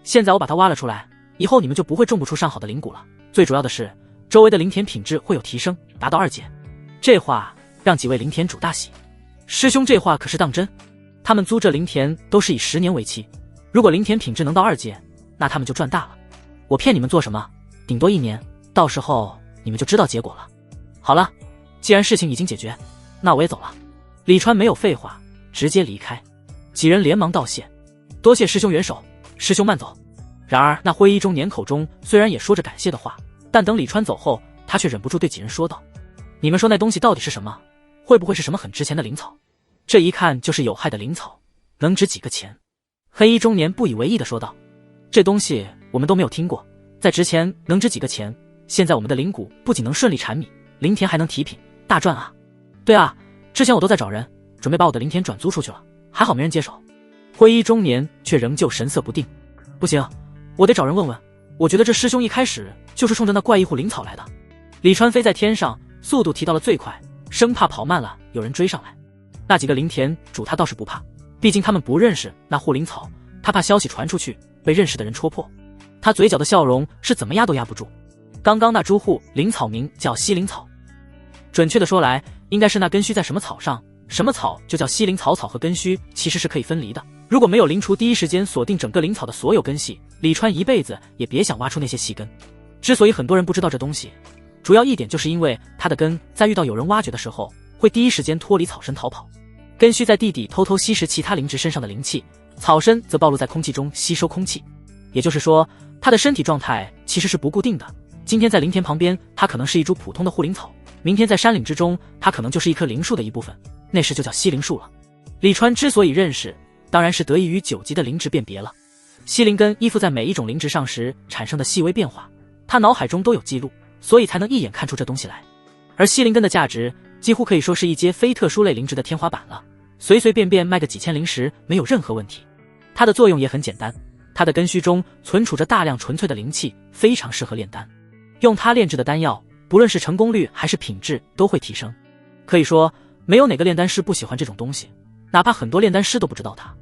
现在我把它挖了出来，以后你们就不会种不出上好的灵谷了。最主要的是，周围的灵田品质会有提升，达到2阶。这话让几位灵田主大喜。师兄这话可是当真？他们租这灵田都是以10年为期，如果灵田品质能到2阶，那他们就赚大了。我骗你们做什么？顶多1年，到时候你们就知道结果了。好了，既然事情已经解决，那我也走了。李川没有废话，直接离开。几人连忙道谢，多谢师兄援手，师兄慢走。然而那灰衣中年口中虽然也说着感谢的话，但等李川走后，他却忍不住对几人说道：你们说那东西到底是什么？会不会是什么很值钱的灵草？这一看就是有害的灵草，能值几个钱？黑衣中年不以为意地说道：这东西我们都没有听过，再值钱能值几个钱？现在我们的灵谷不仅能顺利产米，灵田还能提品，大赚啊！对啊，之前我都在找人，准备把我的灵田转租出去了，还好没人接手。灰衣中年却仍旧神色不定。不行，我得找人问问，我觉得这师兄一开始就是冲着那怪异护灵草来的。李川飞在天上，速度提到了最快，生怕跑慢了有人追上来。那几个灵田主他倒是不怕，毕竟他们不认识那护灵草，他怕消息传出去被认识的人戳破。他嘴角的笑容是怎么压都压不住。刚刚那株护灵草名叫西灵草，准确的说来，应该是那根须在什么草上，什么草就叫西灵草。草和根须其实是可以分离的，如果没有灵雏第一时间锁定整个灵草的所有根系，李川一辈子也别想挖出那些细根。之所以很多人不知道这东西，主要一点就是因为它的根在遇到有人挖掘的时候，会第一时间脱离草身逃跑。根须在地底偷偷吸食其他灵植身上的灵气，草身则暴露在空气中吸收空气。也就是说，它的身体状态其实是不固定的。今天在灵田旁边，它可能是一株普通的护灵草，明天在山岭之中，它可能就是一棵灵树的一部分，那时就叫西灵树了。李川之所以认识，当然是得益于9级的灵植辨别了。西灵根依附在每一种灵植上时产生的细微变化，他脑海中都有记录，所以才能一眼看出这东西来。而西灵根的价值几乎可以说是一阶非特殊类灵植的天花板了，随随便便卖个几千灵石没有任何问题。它的作用也很简单，它的根须中存储着大量纯粹的灵气，非常适合炼丹。用它炼制的丹药，不论是成功率还是品质都会提升。可以说没有哪个炼丹师不喜欢这种东西，哪怕很多炼丹师都不知道它。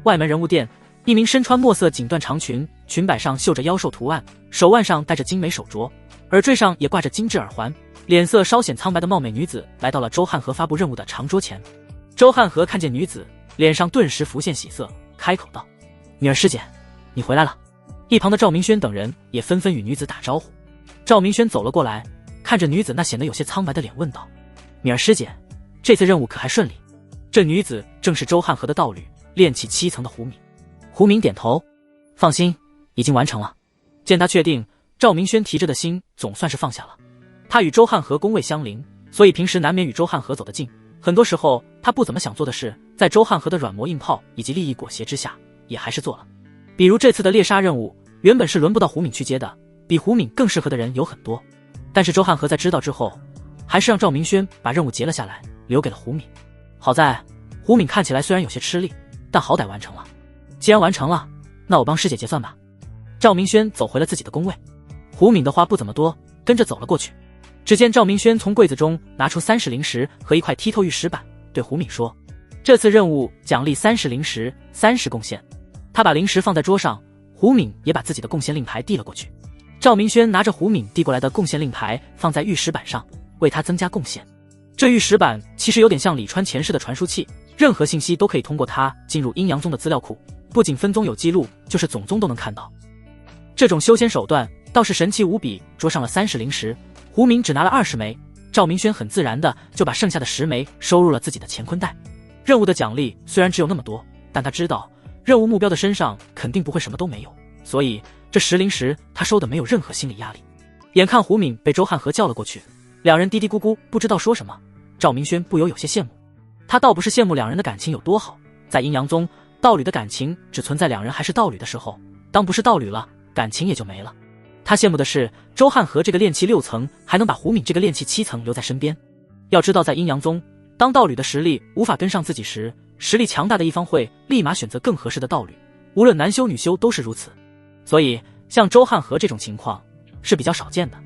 外门人物殿，一名身穿墨色锦缎长裙，裙摆上绣着妖兽图案，手腕上戴着精美手镯，耳坠上也挂着精致耳环，脸色稍显苍白的貌美女子来到了周汉河发布任务的长桌前。周汉河看见女子，脸上顿时浮现喜色，开口道：女儿师姐，你回来了。一旁的赵明轩等人也纷纷与女子打招呼。赵明轩走了过来，看着女子那显得有些苍白的脸问道：米儿师姐，这次任务可还顺利？这女子正是周汉河的道侣，炼气7层的胡敏。胡敏点头，放心，已经完成了。见他确定，赵明轩提着的心总算是放下了。他与周汉河宫位相邻，所以平时难免与周汉河走得近，很多时候他不怎么想做的事，在周汉河的软磨硬泡以及利益裹挟之下，也还是做了。比如这次的猎杀任务，原本是轮不到胡敏去接的，比胡敏更适合的人有很多，但是周汉河在知道之后，还是让赵明轩把任务结了下来，留给了胡敏。好在胡敏看起来虽然有些吃力，但好歹完成了。既然完成了，那我帮师姐结算吧。赵明轩走回了自己的宫位。胡敏的话不怎么多，跟着走了过去。只见赵明轩从柜子中拿出30灵石和一块剔透玉石板，对胡敏说：这次任务奖励30灵石，30贡献。他把灵石放在桌上，胡敏也把自己的贡献令牌递了过去。赵明轩拿着胡敏递过来的贡献令牌放在玉石板上，为他增加贡献。这玉石板其实有点像李川前世的传输器，任何信息都可以通过它进入阴阳宗的资料库，不仅分宗有记录，就是总宗都能看到。这种修仙手段倒是神奇无比。桌上了30灵石，胡敏只拿了20枚，赵明轩很自然的就把剩下的10枚收入了自己的乾坤袋。任务的奖励虽然只有那么多，但他知道任务目标的身上肯定不会什么都没有，所以这10灵石他收的没有任何心理压力。眼看胡敏被周汉和叫了过去，两人嘀嘀咕咕不知道说什么，赵明轩不由有些羡慕。他倒不是羡慕两人的感情有多好，在阴阳宗，道侣的感情只存在两人还是道侣的时候，当不是道侣了，感情也就没了。他羡慕的是周汉和这个炼气6层还能把胡敏这个炼气7层留在身边。要知道在阴阳宗，当道侣的实力无法跟上自己时，实力强大的一方会立马选择更合适的道侣，无论男修女修都是如此。所以像周汉和这种情况是比较少见的。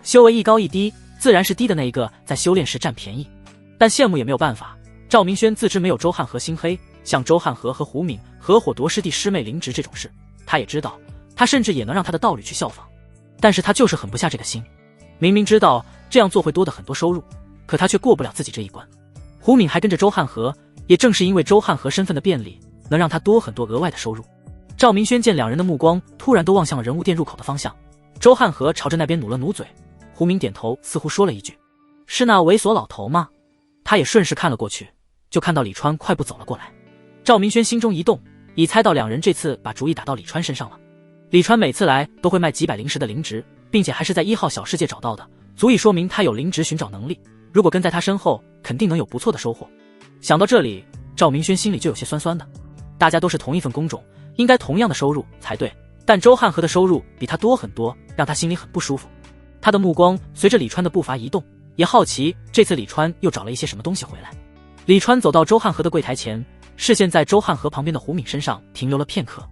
修为一高一低，自然是低的那一个在修炼时占便宜，但羡慕也没有办法。赵明轩自知没有周汉和心黑，像周汉和胡敏合伙夺师弟师妹灵植这种事，他也知道，他甚至也能让他的道侣去效仿，但是他就是狠不下这个心。明明知道这样做会多的很多收入，可他却过不了自己这一关。胡敏还跟着周汉和，也正是因为周汉和身份的便利，能让他多很多额外的收入。赵明轩见两人的目光突然都望向了人物店入口的方向，周汉和朝着那边努了努嘴，胡敏点头，似乎说了一句：“是那猥琐老头吗？”他也顺势看了过去，就看到李川快步走了过来。赵明轩心中一动，已猜到两人这次把主意打到李川身上了。李川每次来都会卖几百灵石的灵植，并且还是在1号小世界找到的，足以说明他有灵植寻找能力。如果跟在他身后，肯定能有不错的收获。想到这里，赵明轩心里就有些酸酸的。大家都是同一份工种，应该同样的收入才对，但周汉和的收入比他多很多，让他心里很不舒服。他的目光随着李川的步伐移动，也好奇这次李川又找了一些什么东西回来。李川走到周汉和的柜台前，视线在周汉和旁边的胡敏身上停留了片刻。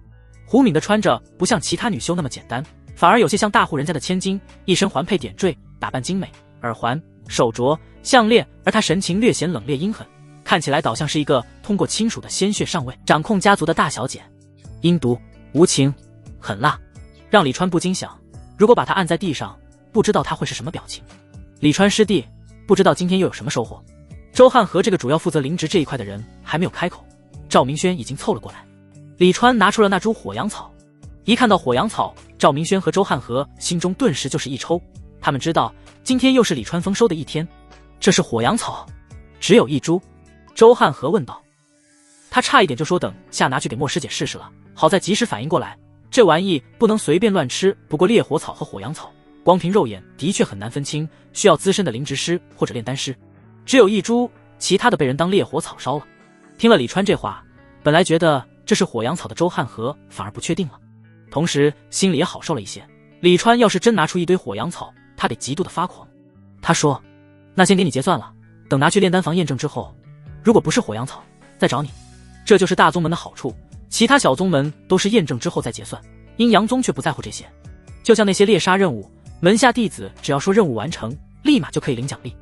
胡敏的穿着不像其他女修那么简单，反而有些像大户人家的千金，一身环佩点缀，打扮精美，耳环、手镯、项链，而她神情略显冷冽阴狠，看起来倒像是一个通过亲属的鲜血上位，掌控家族的大小姐。阴毒、无情、狠辣，让李川不禁想，如果把她按在地上，不知道她会是什么表情。李川师弟，不知道今天又有什么收获？周汉和这个主要负责灵植这一块的人还没有开口，赵明轩已经凑了过来。李川拿出了那株火阳草，一看到火阳草，赵明轩和周汉和心中顿时就是一抽，他们知道今天又是李川丰收的一天。这是火阳草，只有一株？周汉和问道。他差一点就说等下拿去给莫师姐试试了，好在及时反应过来，这玩意不能随便乱吃。不过烈火草和火阳草光凭肉眼的确很难分清，需要资深的灵植师或者炼丹师。只有一株，其他的被人当烈火草烧了。听了李川这话，本来觉得这是火阳草的周汉和反而不确定了，同时心里也好受了一些。李川要是真拿出一堆火阳草，他得极度的发狂。他说：“那先给你结算了，等拿去炼丹房验证之后，如果不是火阳草，再找你。”这就是大宗门的好处，其他小宗门都是验证之后再结算，阴阳宗却不在乎这些。就像那些猎杀任务，门下弟子只要说任务完成，立马就可以领奖励。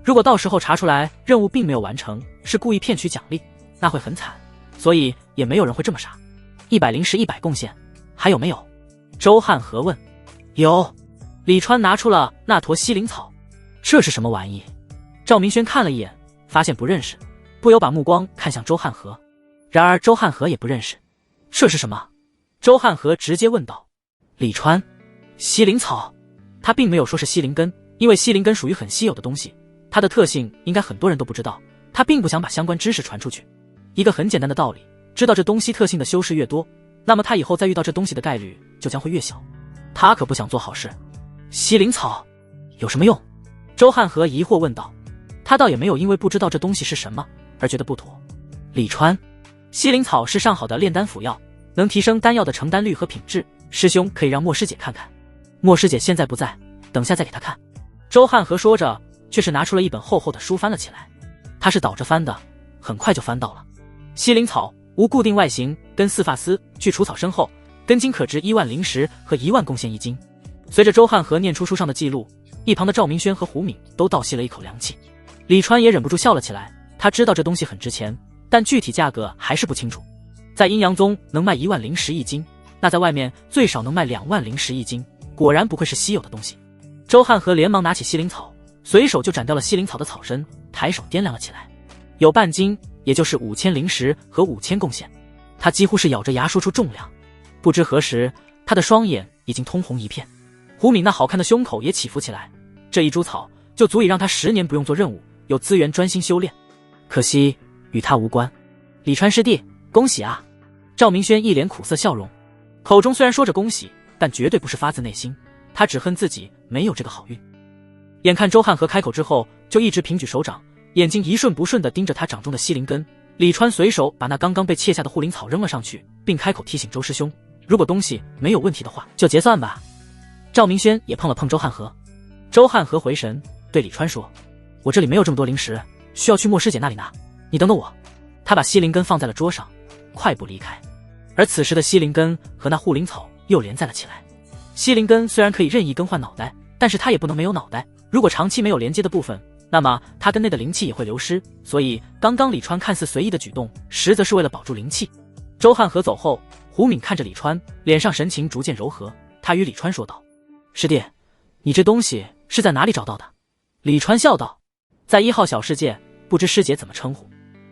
如果到时候查出来任务并没有完成，是故意骗取奖励，那会很惨。所以也没有人会这么傻。100灵石100贡献，还有没有？周汉和问。有。李川拿出了那坨西灵草。这是什么玩意？赵明轩看了一眼，发现不认识，不由把目光看向周汉和。然而周汉和也不认识。这是什么？周汉和直接问道。李川，西灵草。他并没有说是西灵根，因为西灵根属于很稀有的东西，它的特性应该很多人都不知道，他并不想把相关知识传出去。一个很简单的道理，知道这东西特性的修士越多，那么他以后再遇到这东西的概率就将会越小。他可不想做好事。西灵草有什么用？周汉和疑惑问道。他倒也没有因为不知道这东西是什么而觉得不妥。李川，西灵草是上好的炼丹辅药，能提升丹药的成丹率和品质，师兄可以让莫师姐看看。莫师姐现在不在，等下再给她看。周汉和说着，却是拿出了一本厚厚的书翻了起来。他是倒着翻的，很快就翻到了。西灵草无固定外形，根似发丝，去除草身后，根茎可值1万灵石和1万贡献1斤。随着周汉和念出书上的记录，一旁的赵明轩和胡敏都倒吸了一口凉气。李川也忍不住笑了起来，他知道这东西很值钱，但具体价格还是不清楚。在阴阳宗能卖1万灵石1斤，那在外面最少能卖2万灵石1斤，果然不愧是稀有的东西。周汉和连忙拿起西灵草，随手就斩掉了西灵草的草身，抬手掂量了起来，有半斤，也就是5000灵石和5000贡献。他几乎是咬着牙说出重量。不知何时，他的双眼已经通红一片。胡敏那好看的胸口也起伏起来。这一株草就足以让他10年不用做任务，有资源专心修炼。可惜与他无关。李川师弟，恭喜啊！赵明轩一脸苦涩笑容，口中虽然说着恭喜，但绝对不是发自内心，他只恨自己没有这个好运。眼看周汉和开口之后，就一直平举手掌，眼睛一瞬不瞬地盯着他掌中的西灵根。李川随手把那刚刚被切下的护灵草扔了上去，并开口提醒周师兄，如果东西没有问题的话，就结算吧。赵明轩也碰了碰周汉和，周汉和回神对李川说，我这里没有这么多灵石，需要去莫师姐那里拿，你等等我。他把西灵根放在了桌上，快步离开。而此时的西灵根和那护灵草又连在了起来。西灵根虽然可以任意更换脑袋，但是它也不能没有脑袋，如果长期没有连接的部分，那么它根内的灵气也会流失，所以刚刚李川看似随意的举动，实则是为了保住灵气。周汉和走后，胡敏看着李川，脸上神情逐渐柔和，他与李川说道，师弟，你这东西是在哪里找到的？李川笑道，在1号小世界，不知师姐怎么称呼。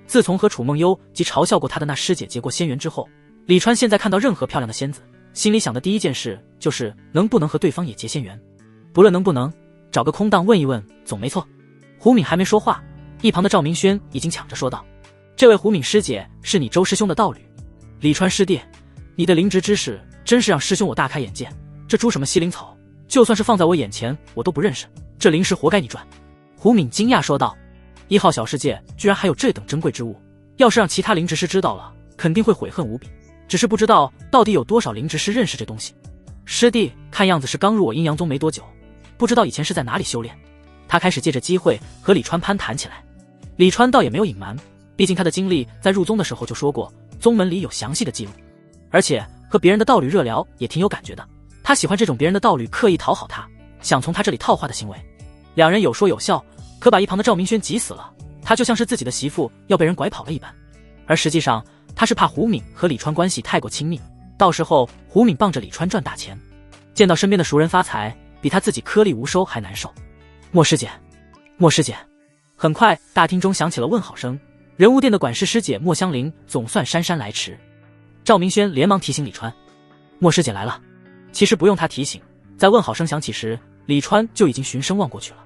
自从和楚梦幽及嘲笑过他的那师姐结过仙缘之后，李川现在看到任何漂亮的仙子，心里想的第一件事就是能不能和对方也结仙缘。不论能不能，找个空档问一问总没错。胡敏还没说话，一旁的赵明轩已经抢着说道，这位胡敏师姐是你周师兄的道侣。李川师弟，你的灵植知识真是让师兄我大开眼界，这株什么西灵草，就算是放在我眼前我都不认识，这灵石活该你赚。胡敏惊讶说道，1号小世界居然还有这等珍贵之物，要是让其他灵植师知道了，肯定会悔恨无比，只是不知道到底有多少灵植师认识这东西。师弟看样子是刚入我阴阳宗没多久，不知道以前是在哪里修炼。他开始借着机会和李川攀谈起来。李川倒也没有隐瞒，毕竟他的经历在入宗的时候就说过，宗门里有详细的记录，而且和别人的道侣热聊也挺有感觉的。他喜欢这种别人的道侣刻意讨好他，想从他这里套话的行为。两人有说有笑，可把一旁的赵明轩急死了，他就像是自己的媳妇要被人拐跑了一般。而实际上他是怕胡敏和李川关系太过亲密，到时候胡敏傍着李川赚大钱，见到身边的熟人发财，比他自己颗粒无收还难受。莫师姐，莫师姐。很快大厅中响起了问好声，人物店的管事师姐莫香菱总算姗姗来迟。赵明轩连忙提醒李川，莫师姐来了。其实不用他提醒，在问好声响起时，李川就已经循声望过去了。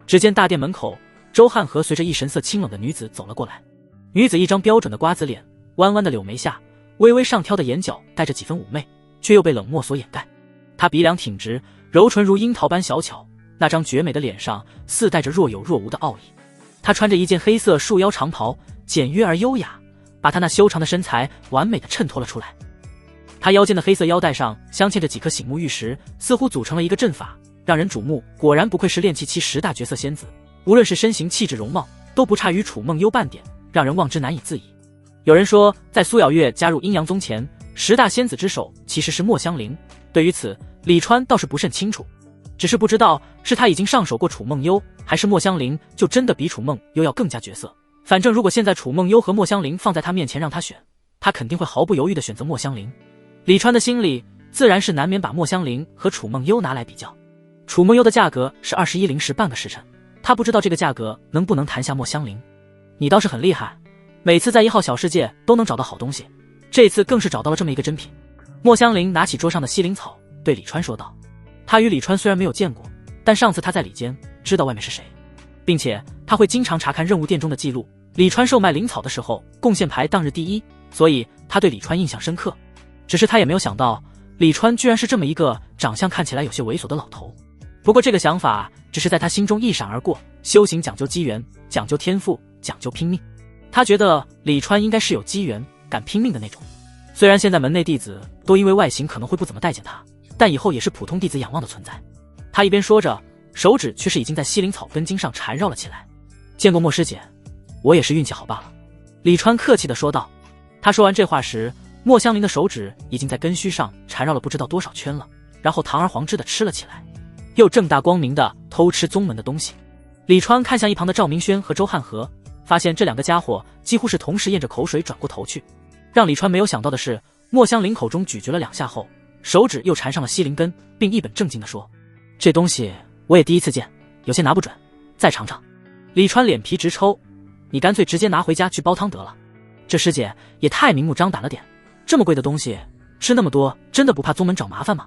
只见大殿门口，周汉和随着一神色清冷的女子走了过来。女子一张标准的瓜子脸，弯弯的柳眉下，微微上挑的眼角带着几分妩媚，却又被冷漠所掩盖。她鼻梁挺直，柔唇如樱桃般小巧，那张绝美的脸上似带着若有若无的傲意。她穿着一件黑色束腰长袍，简约而优雅，把她那修长的身材完美的衬托了出来。她腰间的黑色腰带上镶嵌着几颗醒目玉石，似乎组成了一个阵法，让人瞩目。果然不愧是炼气期10大绝色仙子，无论是身形气质容貌，都不差于楚梦幽半点，让人望之难以自已。有人说，在苏小月加入阴阳宗前，10大仙子之首其实是莫香菱。对于此，李川倒是不甚清楚，只是不知道是他已经上手过楚梦幽，还是莫香菱就真的比楚梦幽要更加绝色。反正如果现在楚梦幽和莫香菱放在他面前让他选，他肯定会毫不犹豫地选择莫香菱。李川的心里自然是难免把莫香菱和楚梦幽拿来比较。楚梦幽的价格是21灵石半个时辰，他不知道这个价格能不能谈下莫香菱。你倒是很厉害，每次在1号小世界都能找到好东西，这次更是找到了这么一个珍品。莫香菱拿起桌上的西灵草对李川说道。他与李川虽然没有见过，但上次他在里间知道外面是谁，并且他会经常查看任务店中的记录。李川售卖灵草的时候贡献排当日第一，所以他对李川印象深刻。只是他也没有想到，李川居然是这么一个长相看起来有些猥琐的老头。不过这个想法只是在他心中一闪而过，修行讲究机缘，讲究天赋，讲究拼命。他觉得李川应该是有机缘敢拼命的那种。虽然现在门内弟子都因为外形可能会不怎么待见他，但以后也是普通弟子仰望的存在。他一边说着，手指却是已经在西灵草根茎上缠绕了起来。见过莫师姐，我也是运气好罢了。李川客气地说道。他说完这话时，莫香菱的手指已经在根须上缠绕了不知道多少圈了，然后堂而皇之地吃了起来，又正大光明地偷吃宗门的东西。李川看向一旁的赵明轩和周汉和，发现这两个家伙几乎是同时咽着口水转过头去。让李川没有想到的是，莫香菱口中咀嚼了2下后，手指又缠上了西灵根，并一本正经地说，这东西我也第一次见，有些拿不准，再尝尝。李川脸皮直抽，你干脆直接拿回家去煲汤得了，这师姐也太明目张胆了点，这么贵的东西吃那么多，真的不怕宗门找麻烦吗？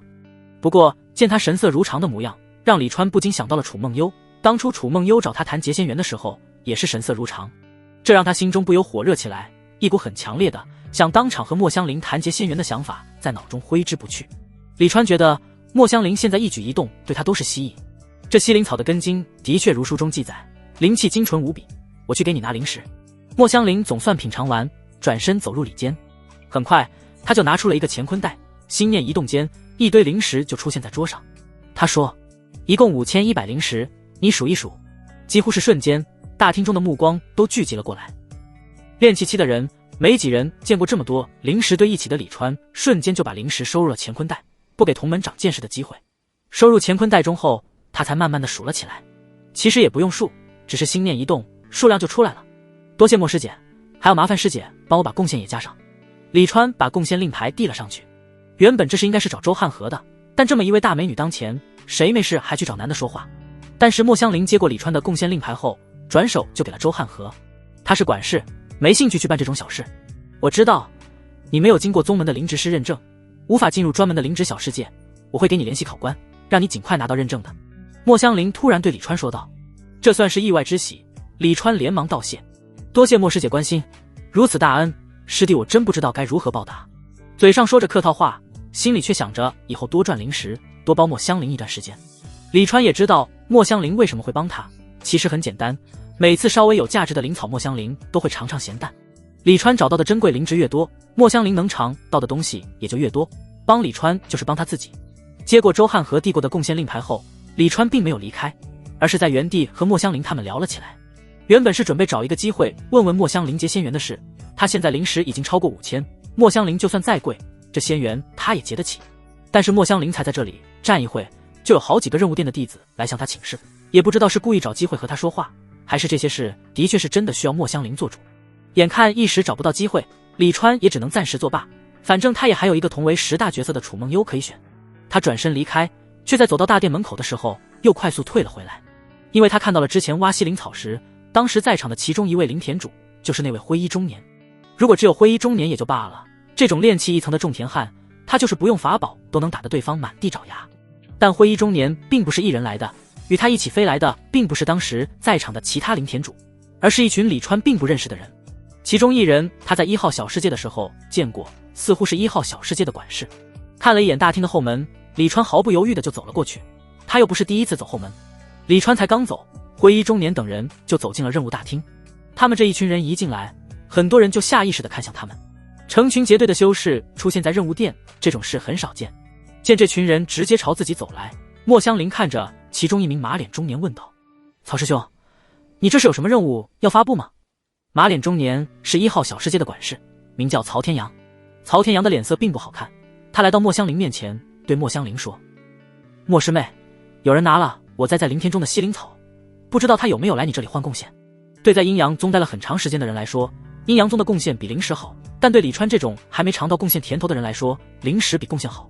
不过见他神色如常的模样，让李川不禁想到了楚梦幽，当初楚梦幽找他谈结仙缘的时候，也是神色如常，这让他心中不由火热起来，一股很强烈的想当场和莫香菱谈结仙缘的想法在脑中挥之不去。李川觉得莫香菱现在一举一动对他都是吸引，这西灵草的根茎的确如书中记载，灵气精纯无比。我去给你拿灵石。莫香菱总算品尝完，转身走入里间。很快他就拿出了一个乾坤袋，心念一动间，一堆灵石就出现在桌上。他说，一共5100灵石，你数一数。几乎是瞬间，大厅中的目光都聚集了过来。炼气期的人没几人见过这么多灵石堆一起的李川，瞬间就把灵石收入了乾坤袋，不给同门长见识的机会。收入乾坤袋中后，他才慢慢的数了起来。其实也不用数，只是心念一动，数量就出来了。多谢莫师姐，还要麻烦师姐帮我把贡献也加上。李川把贡献令牌递了上去。原本这是应该是找周汉河的，但这么一位大美女当前，谁没事还去找男的说话？但是莫香菱接过李川的贡献令牌后，转手就给了周汉河。他是管事，没兴趣去办这种小事。我知道你没有经过宗门的灵职师认证，无法进入专门的灵职小世界，我会给你联系考官，让你尽快拿到认证的。莫香菱突然对李川说道。这算是意外之喜，李川连忙道谢。多谢莫师姐关心，如此大恩，师弟我真不知道该如何报答。嘴上说着客套话，心里却想着以后多赚灵石，多帮莫香菱一段时间。李川也知道莫香菱为什么会帮他，其实很简单，每次稍微有价值的灵草莫香菱都会尝尝咸淡。李川找到的珍贵灵芝越多，莫香菱能尝到的东西也就越多，帮李川就是帮他自己。接过周汉河递过的贡献令牌后，李川并没有离开，而是在原地和莫香菱他们聊了起来。原本是准备找一个机会问问莫香菱结仙缘的事，他现在灵石已经超过5000，莫香菱就算再贵，这仙缘他也结得起。但是莫香菱才在这里站一会，就有好几个任务店的弟子来向他请示，也不知道是故意找机会和他说话，还是这些事的确是真的需要莫香菱做主。眼看一时找不到机会，李川也只能暂时作罢，反正他也还有一个同为10大角色的楚梦幽可以选。他转身离开，却在走到大殿门口的时候又快速退了回来，因为他看到了之前挖西灵草时，当时在场的其中一位灵田主就是那位灰衣中年。如果只有灰衣中年也就罢了，这种炼气一层的种田汉，他就是不用法宝都能打得对方满地找牙。但灰衣中年并不是一人来的，与他一起飞来的并不是当时在场的其他灵田主，而是一群李川并不认识的人。其中一人他在1号小世界的时候见过，似乎是1号小世界的管事。看了一眼大厅的后门，李川毫不犹豫的就走了过去。他又不是第一次走后门。李川才刚走，灰衣中年等人就走进了任务大厅。他们这一群人一进来，很多人就下意识的看向他们。成群结队的修士出现在任务店，这种事很少见。见这群人直接朝自己走来，莫香菱看着其中一名马脸中年问道：曹师兄，你这是有什么任务要发布吗？马脸中年是1号小世界的管事，名叫曹天阳。曹天阳的脸色并不好看，他来到莫香菱面前，对莫香菱说：莫师妹，有人拿了我栽在灵田中的西灵草，不知道他有没有来你这里换贡献。对在阴阳宗待了很长时间的人来说，阴阳宗的贡献比灵石好，但对李川这种还没尝到贡献甜头的人来说，灵石比贡献好。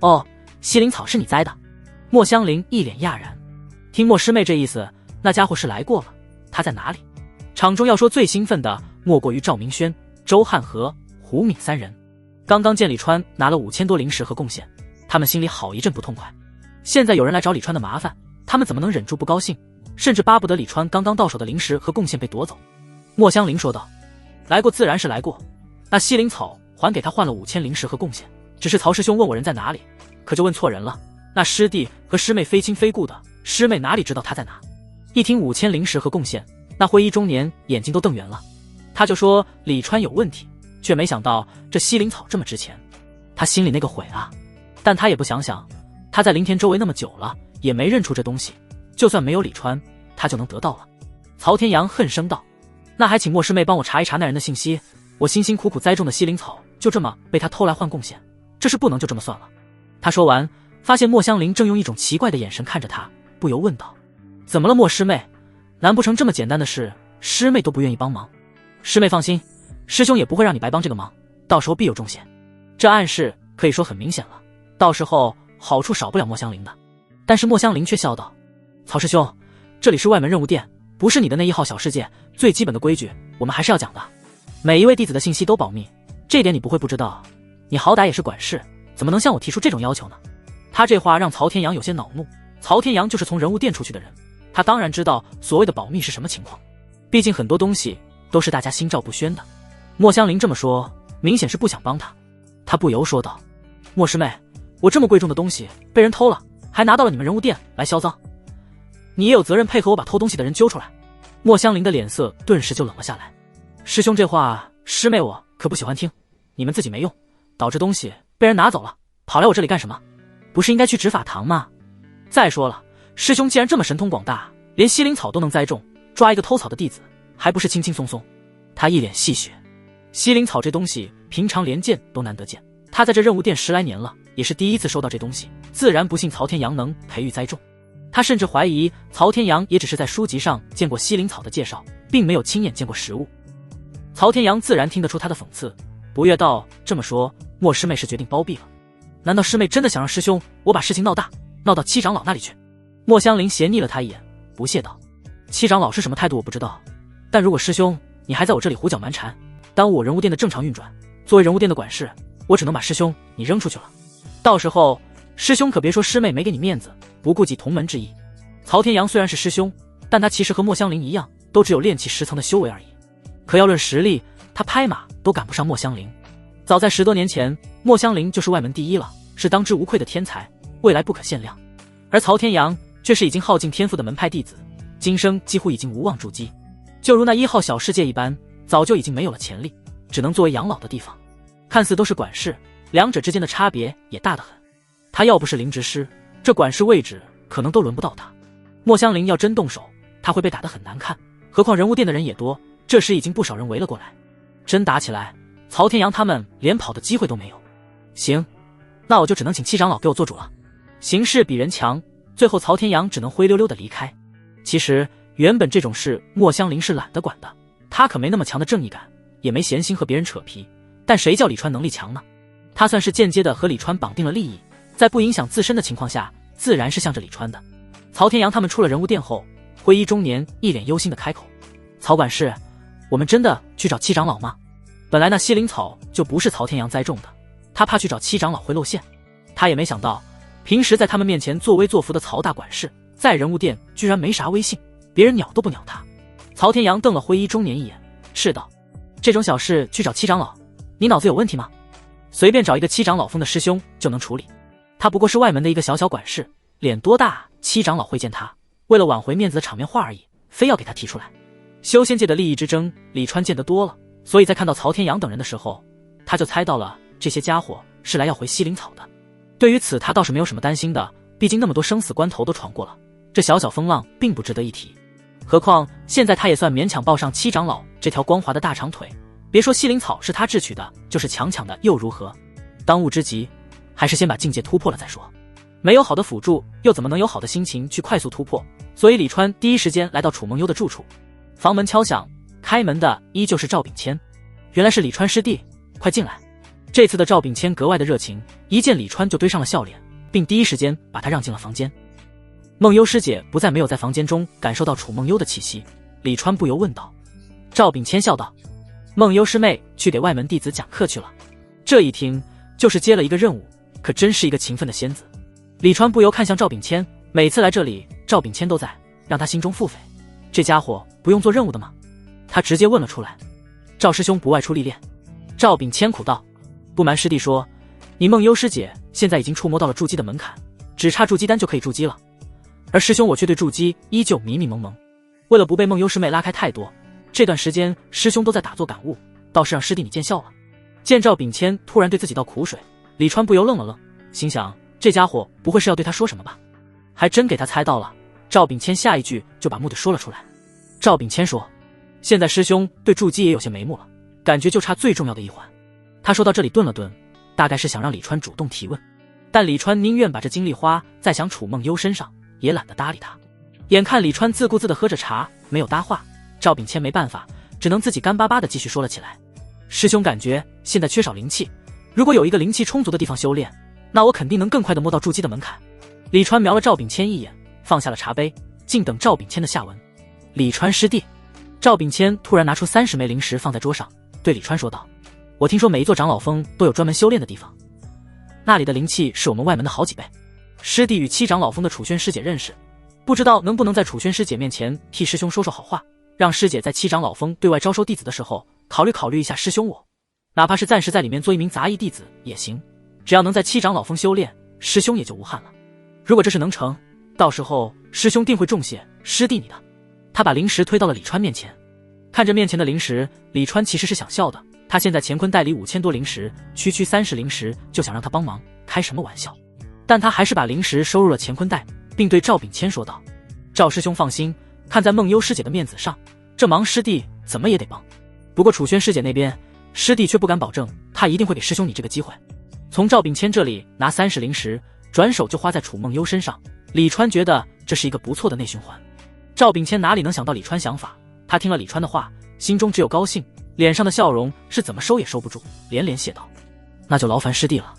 哦，西灵草是你栽的？莫香菱一脸讶然。听莫师妹这意思，那家伙是来过了，他在哪里？场中要说最兴奋的莫过于赵明轩、周汉河、胡敏3人。刚刚见李川拿了5000多灵石和贡献，他们心里好一阵不痛快。现在有人来找李川的麻烦，他们怎么能忍住不高兴，甚至巴不得李川刚刚到手的灵石和贡献被夺走。莫香菱说道：来过自然是来过，那西灵草还给他换了5000灵石和贡献，只是曹师兄问我人在哪里，可就问错人了。那师弟和师妹非亲非故的，师妹哪里知道他在哪？一听5000灵石和贡献，那灰衣中年眼睛都瞪圆了。他就说李川有问题，却没想到这西灵草这么值钱，他心里那个悔啊！但他也不想想，他在灵田周围那么久了，也没认出这东西，就算没有李川，他就能得到了。曹天阳恨声道：那还请莫师妹帮我查一查那人的信息，我辛辛苦苦栽种的西灵草就这么被他偷来换贡献，这事不能就这么算了。他说完，发现莫香菱正用一种奇怪的眼神看着他，不由问道：怎么了莫师妹？难不成这么简单的事师妹都不愿意帮忙？师妹放心，师兄也不会让你白帮这个忙，到时候必有重谢。这暗示可以说很明显了，到时候好处少不了莫香菱的。但是莫香菱却笑道：曹师兄，这里是外门任务店，不是你的那1号小世界，最基本的规矩我们还是要讲的，每一位弟子的信息都保密，这点你不会不知道。你好歹也是管事，怎么能向我提出这种要求呢？他这话让曹天阳有些恼怒。曹天阳就是从人物店出去的人，他当然知道所谓的保密是什么情况，毕竟很多东西都是大家心照不宣的。莫香菱这么说，明显是不想帮他。他不由说道：“莫师妹，我这么贵重的东西被人偷了，还拿到了你们人物店来销赃，你也有责任配合我把偷东西的人揪出来。”莫香菱的脸色顿时就冷了下来。师兄这话，师妹我可不喜欢听。你们自己没用，导致东西被人拿走了，跑来我这里干什么？不是应该去执法堂吗？再说了，师兄既然这么神通广大，连西灵草都能栽种，抓一个偷草的弟子还不是轻轻松松？他一脸戏谑。西灵草这东西平常连见都难得见，他在这任务店10来年了，也是第一次收到这东西，自然不信曹天阳能培育栽种。他甚至怀疑曹天阳也只是在书籍上见过西灵草的介绍，并没有亲眼见过实物。曹天阳自然听得出他的讽刺，不悦道：“这么说，莫师妹是决定包庇了？难道师妹真的想让师兄我把事情闹大，闹到七长老那里去？”莫香菱斜睨了他一眼，不屑道：“七长老是什么态度我不知道，但如果师兄你还在我这里胡搅蛮缠，耽误我人物店的正常运转，作为人物店的管事，我只能把师兄你扔出去了。到时候师兄可别说师妹没给你面子，不顾及同门之意。”曹天阳虽然是师兄，但他其实和莫香菱一样，都只有炼气10层的修为而已。可要论实力，他拍马都赶不上莫香菱。早在10多年前，莫香菱就是外门第一了，是当之无愧的天才，未来不可限量。而曹天阳却是已经耗尽天赋的门派弟子，今生几乎已经无望筑基，就如那1号小世界一般，早就已经没有了潜力，只能作为养老的地方。看似都是管事，两者之间的差别也大得很。他要不是灵职师，这管事位置可能都轮不到他。莫香菱要真动手，他会被打得很难看，何况人物店的人也多，这时已经不少人围了过来。真打起来，曹天阳他们连跑的机会都没有。行，那我就只能请七长老给我做主了。形势比人强，最后曹天阳只能灰溜溜的离开。其实原本这种事莫香菱是懒得管的，他可没那么强的正义感，也没闲心和别人扯皮。但谁叫李川能力强呢？他算是间接的和李川绑定了利益，在不影响自身的情况下，自然是向着李川的。曹天阳他们出了人物店后，灰衣中年一脸忧心的开口：“曹管事，我们真的去找七长老吗？”本来那西灵草就不是曹天阳栽种的，他怕去找七长老会露馅。他也没想到，平时在他们面前作威作福的曹大管事，在人物店居然没啥威信，别人鸟都不鸟他。曹天阳瞪了灰衣中年一眼，斥道：“这种小事去找七长老，你脑子有问题吗？随便找一个七长老封的师兄就能处理。他不过是外门的一个小小管事，脸多大，七长老会见他？为了挽回面子的场面话而已，非要给他提出来。修仙界的利益之争，李川见得多了，所以在看到曹天阳等人的时候，他就猜到了这些家伙是来要回西灵草的。对于此，他倒是没有什么担心的，毕竟那么多生死关头都闯过了，这小小风浪并不值得一提。何况现在他也算勉强抱上七长老这条光滑的大长腿，别说西灵草是他智取的，就是强抢的又如何？当务之急，还是先把境界突破了再说。没有好的辅助，又怎么能有好的心情去快速突破？所以李川第一时间来到楚梦幽的住处。房门敲响，开门的依旧是赵秉谦。原来是李川师弟，快进来。这次的赵秉谦格外的热情，一见李川就堆上了笑脸，并第一时间把他让进了房间。梦幽师姐不再没有在房间中感受到楚梦幽的气息，李川不由问道。赵秉谦笑道：“梦幽师妹去给外门弟子讲课去了。”这一听就是接了一个任务，可真是一个勤奋的仙子。李川不由看向赵秉谦，每次来这里赵秉谦都在，让他心中腹诽，这家伙不用做任务的吗？他直接问了出来。赵师兄不外出历练。赵秉谦苦道：“不瞒师弟说，你梦幽师姐现在已经触摸到了筑基的门槛，只差筑基丹就可以筑基了。而师兄我却对筑基依旧迷迷蒙蒙，为了不被梦幽师妹拉开太多，这段时间师兄都在打坐感悟，倒是让师弟你见笑了。”见赵秉谦突然对自己倒苦水，李川不由愣了愣，心想这家伙不会是要对他说什么吧？还真给他猜到了。赵秉谦下一句就把目的说了出来。赵秉谦说：“现在师兄对筑基也有些眉目了，感觉就差最重要的一环。”他说到这里顿了顿，大概是想让李川主动提问，但李川宁愿把这精力花在想楚梦幽身上，也懒得搭理他。眼看李川自顾自地喝着茶，没有搭话，赵秉谦没办法，只能自己干巴巴地继续说了起来。师兄感觉现在缺少灵气，如果有一个灵气充足的地方修炼，那我肯定能更快地摸到筑基的门槛。李川瞄了赵秉谦一眼，放下了茶杯，静等赵秉谦的下文。李川师弟。赵秉谦突然拿出30枚灵石放在桌上，对李川说道：“我听说每一座长老峰都有专门修炼的地方，那里的灵气是我们外门的好几倍。师弟与七长老峰的楚轩师姐认识，不知道能不能在楚轩师姐面前替师兄说说好话，让师姐在七长老峰对外招收弟子的时候考虑一下师兄我，哪怕是暂时在里面做一名杂役弟子也行，只要能在七长老峰修炼，师兄也就无憾了。如果这事能成，到时候师兄定会重谢师弟你的。他把灵石推到了李川面前，看着面前的灵石，李川其实是想笑的。他现在乾坤袋里5000多灵石，区30灵石就想让他帮忙，开什么玩笑？但他还是把灵石收入了乾坤袋，并对赵秉谦说道：“赵师兄放心，看在梦幽师姐的面子上，这忙师弟怎么也得帮。不过楚轩师姐那边，师弟却不敢保证，他一定会给师兄你这个机会。”从赵秉谦这里拿30灵石，转手就花在楚梦幽身上。李川觉得这是一个不错的内循环。赵秉谦哪里能想到李川想法，他听了李川的话，心中只有高兴，脸上的笑容是怎么收也收不住，连连谢道：“那就劳烦师弟了。”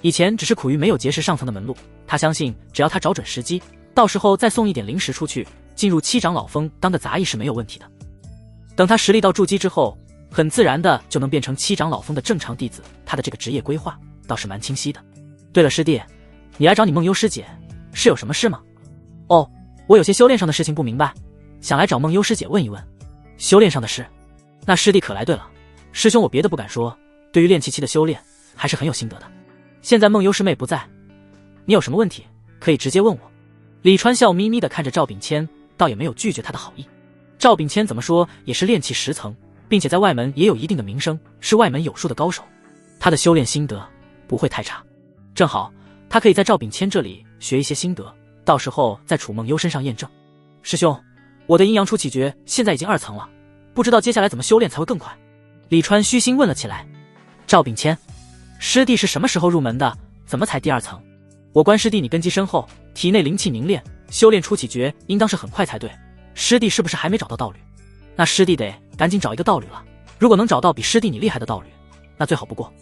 以前只是苦于没有结识上层的门路，他相信只要他找准时机，到时候再送一点灵石出去，进入七长老峰当个杂役是没有问题的。等他实力到筑基之后，很自然的就能变成七长老峰的正常弟子，他的这个职业规划倒是蛮清晰的。对了师弟，你来找你梦幽师姐是有什么事吗？哦，我有些修炼上的事情不明白，想来找梦幽师姐问一问。修炼上的事？那师弟可来对了，师兄我别的不敢说，对于炼气期的修炼还是很有心得的。现在梦幽师妹不在，你有什么问题可以直接问我。李川笑眯眯地看着赵秉谦，倒也没有拒绝他的好意。赵秉谦怎么说也是炼气10层，并且在外门也有一定的名声，是外门有数的高手，他的修炼心得不会太差。正好他可以在赵秉谦这里学一些心得，到时候在楚梦幽身上验证。师兄，我的阴阳初起诀现在已经2层了，不知道接下来怎么修炼才会更快。李川虚心问了起来。赵秉谦，师弟是什么时候入门的？怎么才第2层？我观师弟你根基深厚，体内灵气凝练，修炼初起诀应当是很快才对。师弟是不是还没找到道侣？那师弟得赶紧找一个道侣了。如果能找到比师弟你厉害的道侣，那最好不过。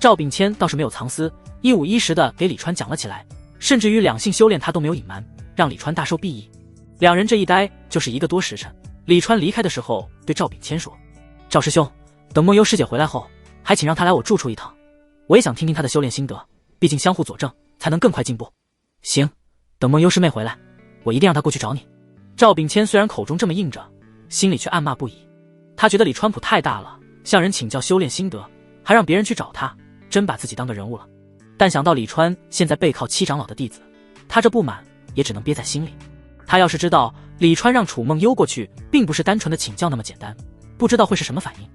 赵秉谦倒是没有藏私，一五一十的给李川讲了起来，甚至于两性修炼他都没有隐瞒，让李川大受裨益。两人这一待就是1个多时辰。李川离开的时候对赵秉谦说：“赵师兄，等梦幽师姐回来后，还请让她来我住处一趟，我也想听听她的修炼心得，毕竟相互佐证才能更快进步。”行，等梦幽师妹回来，我一定让她过去找你。赵秉谦虽然口中这么应着，心里却暗骂不已。他觉得李川普太大了，向人请教修炼心得，还让别人去找他，真把自己当个人物了。但想到李川现在背靠七长老的弟子，他这不满也只能憋在心里。他要是知道李川让楚梦幽过去并不是单纯的请教那么简单，不知道会是什么反应。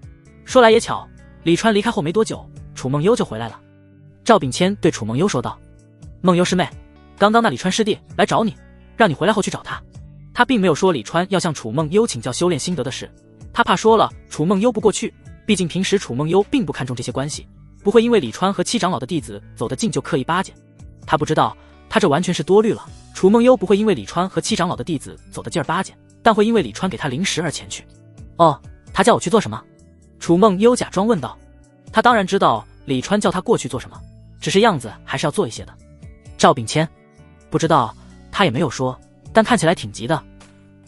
说来也巧，李川离开后没多久，楚梦幽就回来了。赵秉谦对楚梦幽说道：“梦幽师妹，刚刚那李川师弟来找你，让你回来后去找他。”他并没有说李川要向楚梦幽请教修炼心得的事，他怕说了楚梦幽不过去，毕竟平时楚梦幽并不看重这些关系，不会因为李川和七长老的弟子走得近就刻意巴结。他不知道，他这完全是多虑了。楚梦幽不会因为李川和七长老的弟子走得近巴结，但会因为李川给他灵石而前去。哦，他叫我去做什么？楚梦幽假装问道。他当然知道李川叫他过去做什么，只是样子还是要做一些的。赵秉谦，不知道，他也没有说，但看起来挺急的，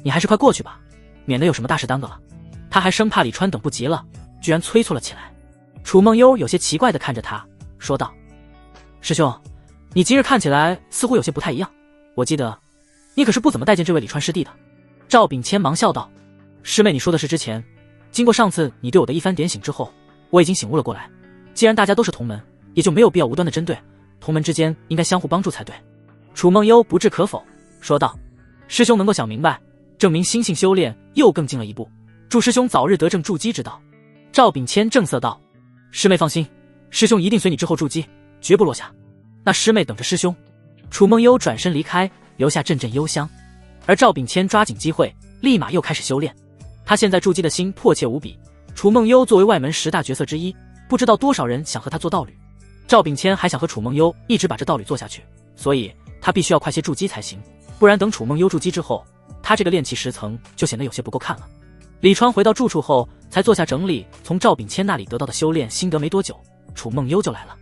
你还是快过去吧，免得有什么大事耽搁了。他还生怕李川等不及了，居然催促了起来。楚梦幽有些奇怪地看着他，说道：“师兄，你今日看起来似乎有些不太一样，我记得你可是不怎么待见这位李川师弟的。”赵秉谦忙笑道：“师妹，你说的是之前，经过上次你对我的一番点醒之后，我已经醒悟了过来。既然大家都是同门，也就没有必要无端的针对，同门之间应该相互帮助才对。”楚梦幽不置可否说道：“师兄能够想明白，证明心性修炼又更进了一步，祝师兄早日得证筑基之道。”赵秉谦正色道：“师妹放心，师兄一定随你之后筑基，绝不落下。那师妹等着师兄。”楚梦幽转身离开，留下阵阵幽香。而赵秉谦抓紧机会，立马又开始修炼。他现在筑基的心迫切无比。楚梦幽作为外门10大角色之一，不知道多少人想和他做道侣。赵秉谦还想和楚梦幽一直把这道侣做下去，所以他必须要快些筑基才行，不然等楚梦幽筑基之后，他这个炼气10层就显得有些不够看了。李川回到住处后，才坐下整理从赵秉谦那里得到的修炼心得。没多久，楚梦幽就来了。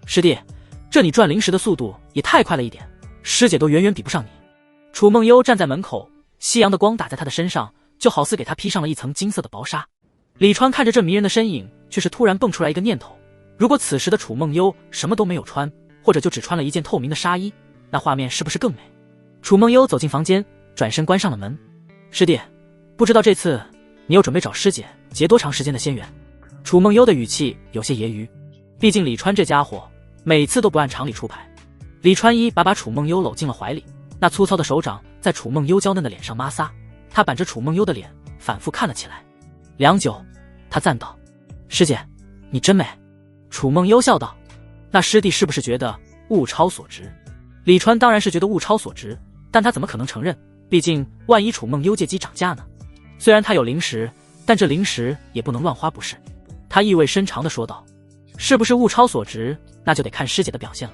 师弟，这你转灵石的速度也太快了一点，师姐都远远比不上你。楚梦幽站在门口，夕阳的光打在他的身上，就好似给他披上了一层金色的薄纱。李川看着这迷人的身影，却是突然蹦出来一个念头：如果此时的楚梦幽什么都没有穿，或者就只穿了一件透明的纱衣，那画面是不是更美？楚梦幽走进房间，转身关上了门。师弟，不知道这次你又准备找师姐结多长时间的仙缘？楚梦幽的语气有些揶揄，毕竟李川这家伙每次都不按常理出牌。李川一把楚梦幽搂进了怀里，那粗糙的手掌在楚梦幽娇嫩的脸上摩挲，他板着楚梦幽的脸反复看了起来。良久，他赞道：“师姐，你真美。”楚梦幽笑道：“那师弟是不是觉得物超所值？”李川当然是觉得物超所值，但他怎么可能承认？毕竟万一楚梦幽借机涨价呢？虽然他有灵石，但这灵石也不能乱花不是？他意味深长地说道：“是不是物超所值，那就得看师姐的表现了。”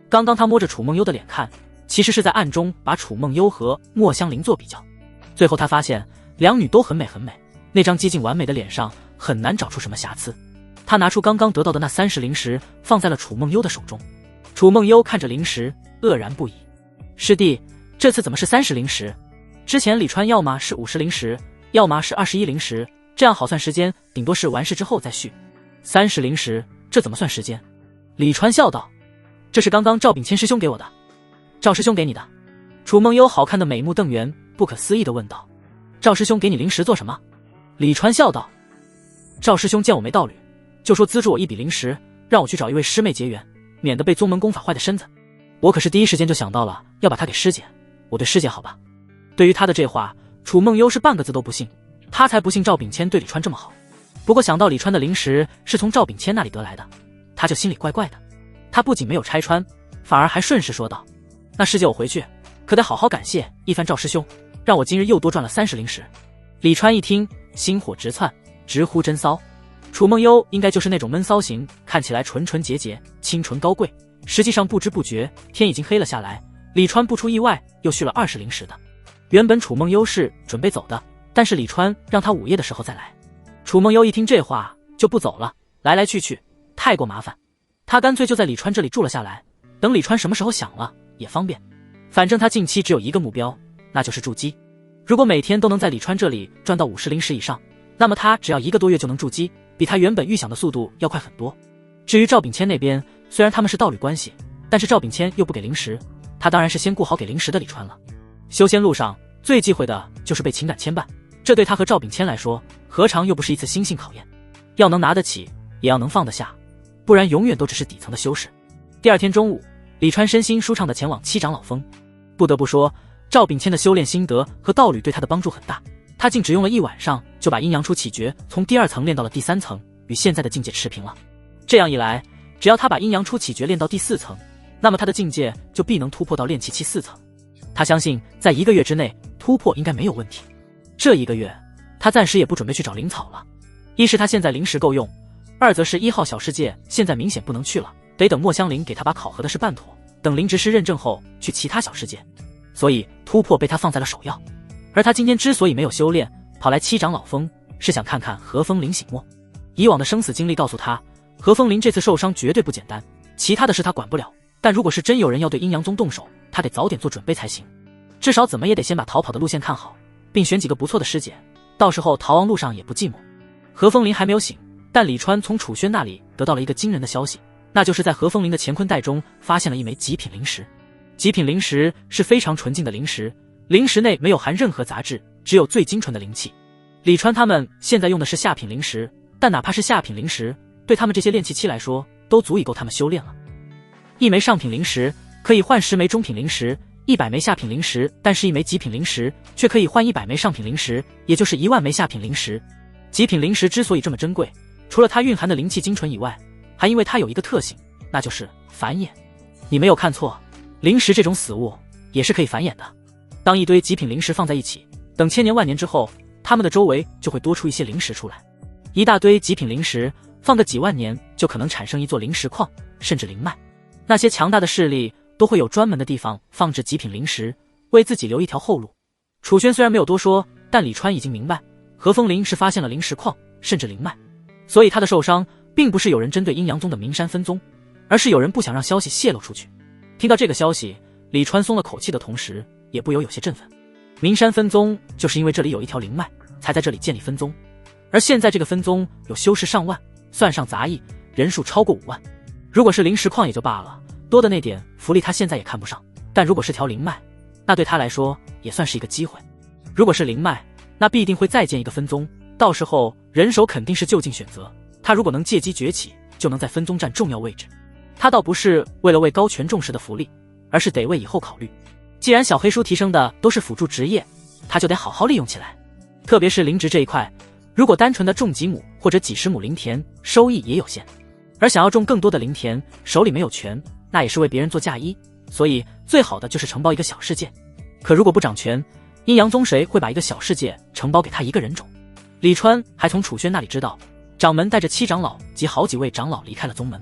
刚刚他摸着楚梦幽的脸看，其实是在暗中把楚梦幽和莫香菱做比较。最后他发现两女都很美很美，那张接近完美的脸上很难找出什么瑕疵。他拿出刚刚得到的那30灵石，放在了楚梦幽的手中。楚梦幽看着灵石，愕然不已：“师弟，这次怎么是30灵石？之前李川要么是50灵石，要么是21灵石，这样好算时间，顶多是完事之后再续。30灵石，这怎么算时间？”李川笑道：“这是刚刚赵秉谦师兄给我的。”“赵师兄给你的？”楚梦幽好看的美目瞪圆，不可思议地问道：“赵师兄给你灵石做什么？”李川笑道：“赵师兄见我没道侣，就说资助我一笔灵石，让我去找一位师妹结缘，免得被宗门功法坏的身子。我可是第一时间就想到了要把他给师姐，我对师姐好吧？”对于他的这话，楚梦幽是半个字都不信，他才不信赵秉谦对李川这么好。不过想到李川的灵石是从赵秉谦那里得来的，他就心里怪怪的。他不仅没有拆穿，反而还顺势说道：“那师姐我回去可得好好感谢一番赵师兄，让我今日又多赚了30灵石。”李川一听，心火直窜，直呼真骚。楚梦幽应该就是那种闷骚型，看起来纯纯洁洁，清纯高贵，实际上不知不觉天已经黑了下来。李川不出意外又续了20灵石的。原本楚梦幽是准备走的，但是李川让他午夜的时候再来。楚梦幽一听这话就不走了，来来去去太过麻烦，他干脆就在李川这里住了下来，等李川什么时候想了也方便。反正他近期只有一个目标，那就是筑基。如果每天都能在李川这里赚到50灵石以上，那么他只要1个多月就能筑基，比他原本预想的速度要快很多。至于赵秉谦那边，虽然他们是道侣关系，但是赵秉谦又不给灵石，他当然是先顾好给灵石的李川了。修仙路上最忌讳的就是被情感牵绊，这对他和赵秉谦来说，何尝又不是一次心性考验？要能拿得起，也要能放得下，不然永远都只是底层的修士。第二天中午，李川身心舒畅地前往七长老峰。不得不说，赵秉谦的修炼心得和道侣对他的帮助很大，他竟只用了1晚上就把阴阳初起诀从第2层练到了第3层，与现在的境界持平了。这样一来，只要他把阴阳初起诀练到第4层，那么他的境界就必能突破到炼气期4层。他相信在1个月之内突破应该没有问题。这1个月，他暂时也不准备去找灵草了。一是他现在灵石够用，二则是1号小世界现在明显不能去了，得等莫香菱给他把考核的事办妥，等灵执师认证后去其他小世界。所以突破被他放在了首要。而他今天之所以没有修炼，跑来七长老峰，是想看看何风林醒墨。以往的生死经历告诉他，何风林这次受伤绝对不简单，其他的事他管不了，但如果是真有人要对阴阳宗动手，他得早点做准备才行。至少怎么也得先把逃跑的路线看好，并选几个不错的师姐，到时候逃亡路上也不寂寞。何风林还没有醒，但李川从楚轩那里得到了一个惊人的消息，那就是在何风林的乾坤袋中发现了一枚极品灵石。极品灵石是非常纯净的灵石，灵石内没有含任何杂质，只有最精纯的灵气。李川他们现在用的是下品灵石，但哪怕是下品灵石，对他们这些炼气期来说，都足以够他们修炼了。1枚上品灵石可以换10枚中品灵石，100枚下品灵石，但是1枚极品灵石却可以换100枚上品灵石，也就是10000枚下品灵石。极品灵石之所以这么珍贵，除了它蕴含的灵气精纯以外，还因为它有一个特性，那就是繁衍。你没有看错，灵石这种死物也是可以繁衍的。当一堆极品灵石放在一起，等千年万年之后，它们的周围就会多出一些灵石出来。一大堆极品灵石放个几万年，就可能产生一座灵石矿，甚至灵脉。那些强大的势力都会有专门的地方放置极品灵石，为自己留一条后路。楚轩虽然没有多说，但李川已经明白，何风林是发现了灵石矿，甚至灵脉。所以他的受伤并不是有人针对阴阳宗的名山分宗，而是有人不想让消息泄露出去。听到这个消息，李川松了口气的同时，也不由有些振奋。名山分宗就是因为这里有一条灵脉，才在这里建立分宗。而现在这个分宗有修士上万，算上杂役，人数超过5万。如果是灵石矿也就罢了，多的那点福利他现在也看不上，但如果是条灵脉，那对他来说也也算是一个机会。如果是灵脉，那必定会再建一个分宗，到时候人手肯定是就近选择。他如果能借机崛起，就能在分宗占重要位置。他倒不是为了为高权重视的福利，而是得为以后考虑。既然小黑书提升的都是辅助职业，他就得好好利用起来。特别是灵植这一块，如果单纯的种几亩或者几十亩灵田，收益也有限。而想要种更多的灵田，手里没有权，那也是为别人做嫁衣，所以最好的就是承包一个小世界。可如果不掌权，阴阳宗谁会把一个小世界承包给他一个人种？李川还从楚轩那里知道，掌门带着七长老及好几位长老离开了宗门，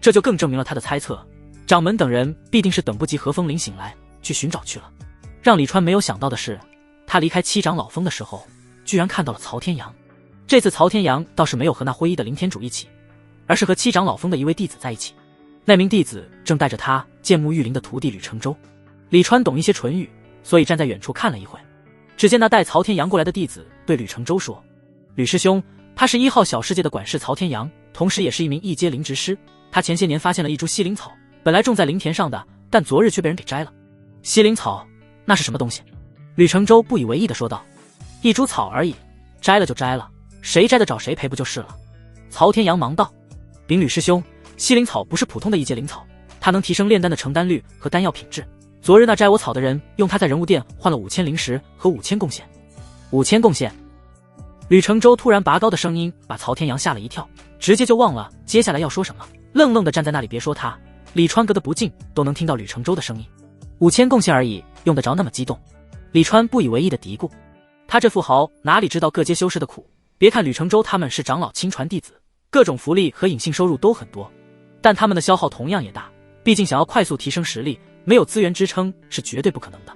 这就更证明了他的猜测，掌门等人必定是等不及何风林醒来去寻找去了。让李川没有想到的是，他离开七长老峰的时候，居然看到了曹天阳。这次曹天阳倒是没有和那灰衣的灵田主一起，而是和七长老峰的一位弟子在一起。那名弟子正带着他剑木玉林的徒弟吕承洲。李川懂一些唇语，所以站在远处看了一会。只见那带曹天阳过来的弟子对吕承洲说：“吕师兄，他是1号小世界的管事曹天阳，同时也是一名一阶灵植师。他前些年发现了一株西灵草，本来种在灵田上的，但昨日却被人给摘了。”西灵草，那是什么东西？吕承洲不以为意地说道：“一株草而已，摘了就摘了，谁摘的找谁赔不就是了？”曹天阳忙道：“禀吕师兄，西灵草不是普通的一阶灵草，它能提升炼丹的成丹率和丹药品质。昨日那摘我草的人用它在人物殿换了5000灵石和5000贡献。”5000贡献。吕承洲突然拔高的声音把曹天阳吓了一跳，直接就忘了接下来要说什么，愣愣地站在那里。别说他，李川隔得不近都能听到吕承洲的声音。5000贡献而已，用得着那么激动？李川不以为意的嘀咕。他这富豪哪里知道各阶修士的苦？别看吕承洲他们是长老亲传弟子，各种福利和隐性收入都很多，但他们的消耗同样也大，毕竟想要快速提升实力，没有资源支撑是绝对不可能的。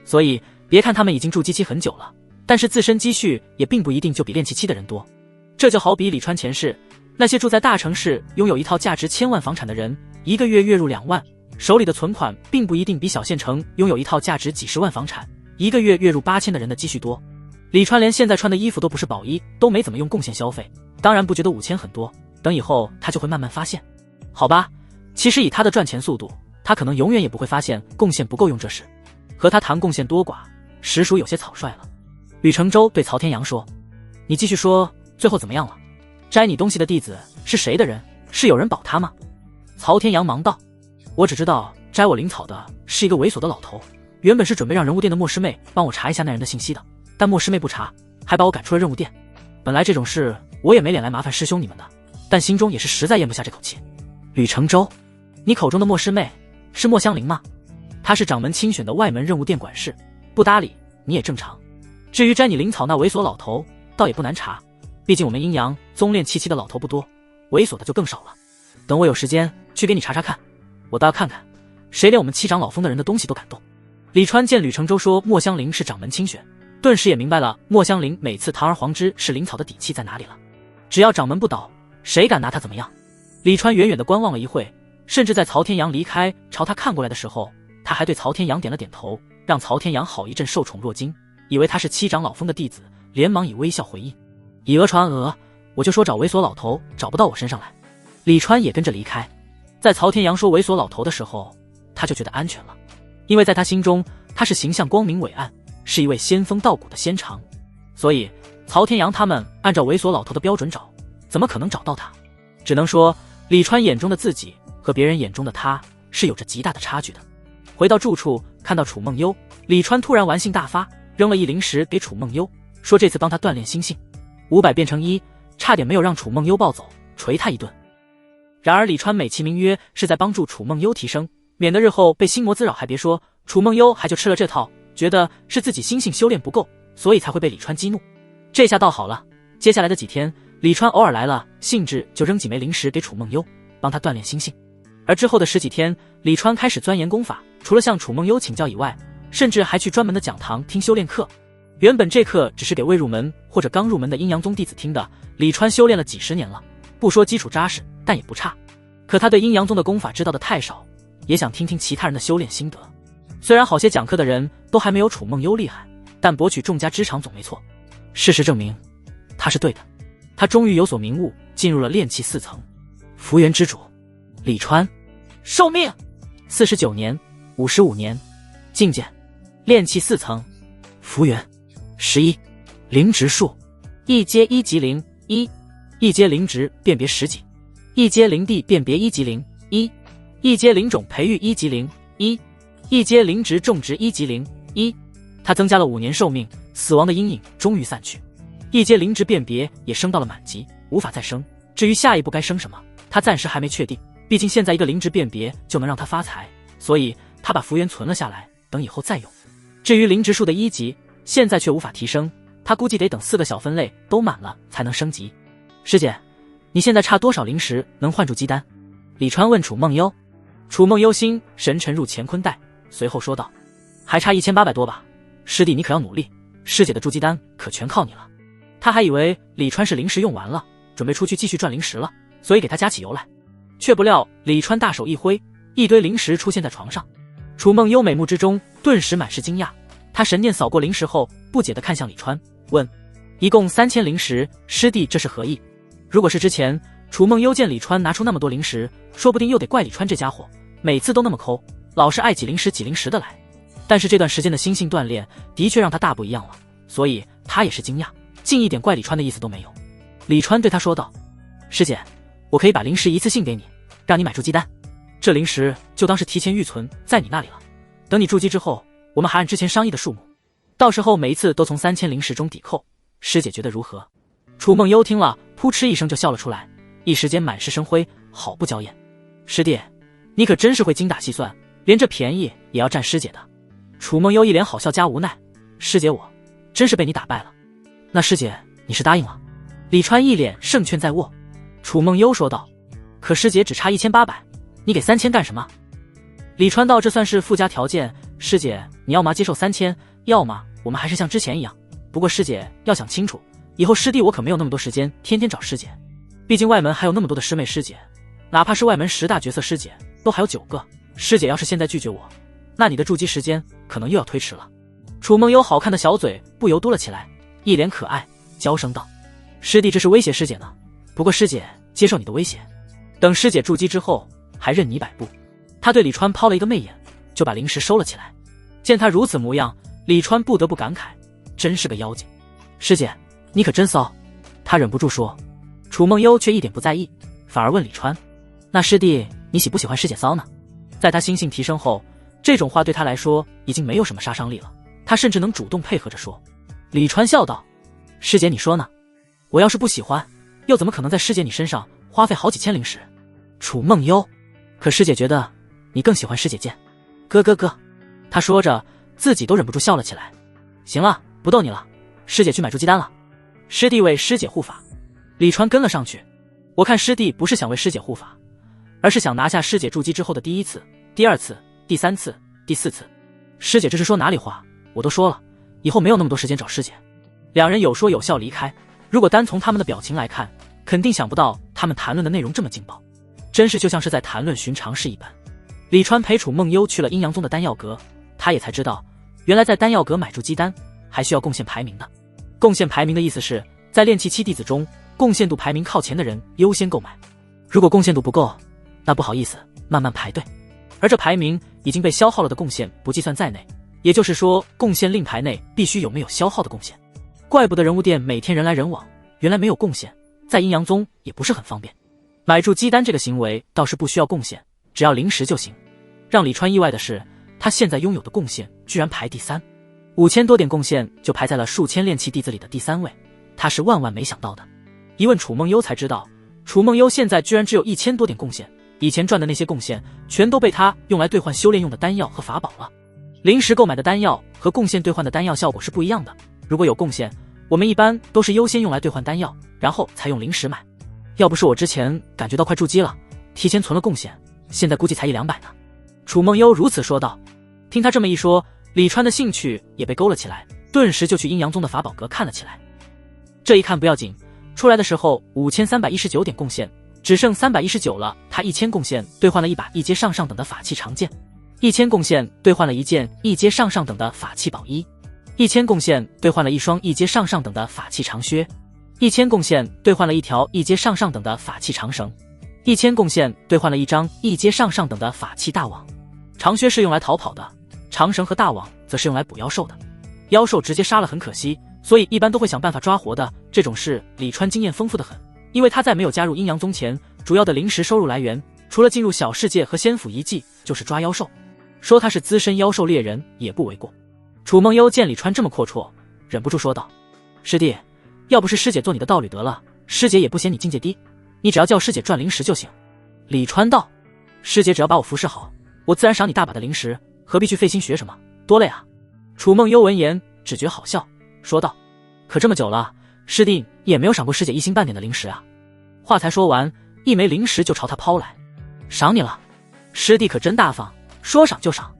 所以别看他们已经筑基期很久了，但是自身积蓄也并不一定就比炼气期的人多。这就好比李川前世，那些住在大城市拥有一套价值1000万房产的人，一个月月入2万，手里的存款并不一定比小县城拥有一套价值几十万房产，一个月月入8000的人的积蓄多。李川连现在穿的衣服都不是宝衣，都没怎么用贡献消费，当然不觉得5000很多，等以后他就会慢慢发现。好吧，其实以他的赚钱速度，他可能永远也不会发现贡献不够用这事。和他谈贡献多寡，实属有些草率了。吕承洲对曹天阳说：“你继续说，最后怎么样了？摘你东西的弟子是谁的人？是有人保他吗？”曹天阳忙道：“我只知道摘我灵草的是一个猥琐的老头，原本是准备让人物殿的莫师妹帮我查一下那人的信息的，但莫师妹不查，还把我赶出了任务殿。本来这种事我也没脸来麻烦师兄你们的，但心中也是实在咽不下这口气。”吕承洲，你口中的莫师妹是莫香菱吗？她是掌门亲选的外门任务殿管事，不搭理你也正常。至于摘你灵草那猥琐老头，倒也不难查，毕竟我们阴阳宗炼气期的老头不多，猥琐的就更少了。等我有时间去给你查查看，我倒要看看谁连我们七长老峰的人的东西都敢动。李川见吕承洲说莫香菱是掌门亲选，顿时也明白了莫香菱每次堂而皇之是灵草的底气在哪里了。只要掌门不倒，谁敢拿他怎么样？李川远远地观望了一会，甚至在曹天阳离开朝他看过来的时候，他还对曹天阳点了点头，让曹天阳好一阵受宠若惊，以为他是七长老峰的弟子，连忙以微笑回应：“以讹传讹，我就说找猥琐老头找不到我身上来。”李川也跟着离开。在曹天阳说猥琐老头的时候，他就觉得安全了，因为在他心中他是形象光明伟岸，是一位仙风道骨的仙长，所以曹天阳他们按照猥琐老头的标准找，怎么可能找到他？只能说李川眼中的自己和别人眼中的他是有着极大的差距的。回到住处，看到楚梦幽，李川突然玩性大发，扔了一灵石给楚梦幽，说这次帮他锻炼心性，500变成1，差点没有让楚梦幽暴走，捶他一顿。然而李川美其名曰是在帮助楚梦幽提升，免得日后被心魔滋扰，还别说，楚梦幽还就吃了这套，觉得是自己心性修炼不够，所以才会被李川激怒。这下倒好了，接下来的几天，李川偶尔来了兴致就扔几枚灵石给楚梦幽，帮他锻炼心性。而之后的10几天，李川开始钻研功法，除了向楚梦幽请教以外，甚至还去专门的讲堂听修炼课。原本这课只是给未入门或者刚入门的阴阳宗弟子听的，李川修炼了几10年了，不说基础扎实，但也不差。可他对阴阳宗的功法知道的太少，也想听听其他人的修炼心得。虽然好些讲课的人都还没有楚梦幽厉害，但博取众家之长总没错。事实证明他是对的，他终于有所明悟，进入了炼气4层。福元之主李川，寿命49年、55年，境界炼气4层。幅员。11. 零值数。一阶一级零。1. 一阶零值辨别10级。一阶零地辨别1级零。1. 一阶零种培育1级零。1. 一阶零值种植1级零。1. 他增加了5年寿命，死亡的阴影终于散去。一阶零值辨别也升到了满级，无法再升。至于下一步该升什么，他暂时还没确定，毕竟现在一个零值辨别就能让他发财，所以他把幅员存了下来，等以后再用。至于零值数的1级，现在却无法提升，他估计得等4个小分类都满了才能升级。师姐，你现在差多少灵石能换筑基丹？李川问楚梦幽。楚梦幽心神沉入乾坤袋，随后说道：还差1800多吧，师弟你可要努力，师姐的筑基丹可全靠你了。他还以为李川是灵石用完了，准备出去继续赚灵石了，所以给他加起油来。却不料李川大手一挥，一堆灵石出现在床上。楚梦幽美目之中顿时满是惊讶，他神念扫过灵石后，不解地看向李川，问：一共3000灵石，师弟这是何意？如果是之前，楚梦幽见李川拿出那么多灵石，说不定又得怪李川这家伙，每次都那么抠，老是爱几灵石几灵石的来。但是这段时间的心性锻炼的确让他大不一样了，所以他也是惊讶，竟一点怪李川的意思都没有。李川对他说道：师姐，我可以把灵石一次性给你，让你买筑基丹，这灵石就当是提前预存在你那里了，等你筑基之后，我们还按之前商议的数目，到时候每一次都从3000灵石中抵扣，师姐觉得如何？楚梦幽听了，扑哧一声就笑了出来，一时间满是生辉，好不娇艳。师弟，你可真是会精打细算，连这便宜也要占师姐的。楚梦幽一脸好笑加无奈，师姐我真是被你打败了。那师姐你是答应了？李川一脸胜券在握。楚梦幽说道：可师姐只差1800，你给3000干什么？李川道：这算是附加条件，师姐你要么接受3000，要么我们还是像之前一样。不过师姐要想清楚，以后师弟我可没有那么多时间天天找师姐，毕竟外门还有那么多的师妹师姐，哪怕是外门10大角色师姐都还有9个，师姐要是现在拒绝我，那你的筑基时间可能又要推迟了。楚梦幽好看的小嘴不由嘟了起来，一脸可爱，娇声道：师弟这是威胁师姐呢，不过师姐接受你的威胁，等师姐筑基之后还任你摆布。他对李川抛了一个媚眼，就把灵石收了起来。见他如此模样，李川不得不感慨，真是个妖精。师姐你可真骚，他忍不住说。楚梦幽却一点不在意，反而问李川：那师弟你喜不喜欢师姐骚呢？在他心性提升后，这种话对他来说已经没有什么杀伤力了，他甚至能主动配合着说。李川笑道：师姐你说呢？我要是不喜欢，又怎么可能在师姐你身上花费好几千灵石？楚梦幽，可师姐觉得你更喜欢师姐剑。咯，他说着自己都忍不住笑了起来。行了，不逗你了，师姐去买筑基丹了，师弟为师姐护法。李川跟了上去，我看师弟不是想为师姐护法，而是想拿下师姐筑基之后的第1次、第2次、第3次、第4次。师姐这是说哪里话？我都说了，以后没有那么多时间找师姐。两人有说有笑离开，如果单从他们的表情来看，肯定想不到他们谈论的内容这么劲爆，真是就像是在谈论寻常事一般。李川陪楚梦幽去了阴阳宗的丹药阁，他也才知道，原来在丹药阁买筑基丹还需要贡献排名的。贡献排名的意思是在炼气期弟子中，贡献度排名靠前的人优先购买，如果贡献度不够，那不好意思，慢慢排队。而这排名已经被消耗了的贡献不计算在内，也就是说贡献令牌内必须有没有消耗的贡献。怪不得人物店每天人来人往，原来没有贡献，在阴阳宗也不是很方便。买筑基丹这个行为倒是不需要贡献，只要灵石就行。让李川意外的是，他现在拥有的贡献居然排第3，5000多点贡献就排在了数千炼气弟子里的第3位，他是万万没想到的。一问楚梦幽才知道，楚梦幽现在居然只有1000多点贡献，以前赚的那些贡献全都被他用来兑换修炼用的丹药和法宝了。灵石购买的丹药和贡献兑换的丹药效果是不一样的，如果有贡献，我们一般都是优先用来兑换丹药，然后才用灵石买。要不是我之前感觉到快筑基了，提前存了贡献，现在估计才100-200呢。楚梦幽如此说道。听他这么一说，李川的兴趣也被勾了起来，顿时就去阴阳宗的法宝阁看了起来。这一看不要紧，出来的时候5319点贡献，只剩319了。他1000贡献兑换了一把1阶上等的法器长剑，1000贡献兑换了一件1阶上等的法器宝衣，1000贡献兑换了一双1阶上等的法器长靴，1000贡献兑换了一条1阶上等的法器长绳，1000贡献兑换了一张1阶上等的法器大网。长靴是用来逃跑的，长绳和大网则是用来捕妖兽的。妖兽直接杀了很可惜，所以一般都会想办法抓活的。这种事李川经验丰富的很，因为他在没有加入阴阳宗前，主要的灵石收入来源除了进入小世界和仙府遗迹，就是抓妖兽。说他是资深妖兽猎人也不为过。楚梦幽见李川这么阔绰，忍不住说道：“师弟，要不是师姐做你的道侣得了，师姐也不嫌你境界低，你只要叫师姐赚灵石就行。”李川道：“师姐只要把我服侍好，我自然赏你大把的灵石，何必去费心学什么，多累啊。”楚梦幽闻言只觉好笑，说道：“可这么久了，师弟也没有赏过师姐一星半点的灵石啊。”话才说完，一枚灵石就朝他抛来。“赏你了，师弟可真大方，说赏就赏。”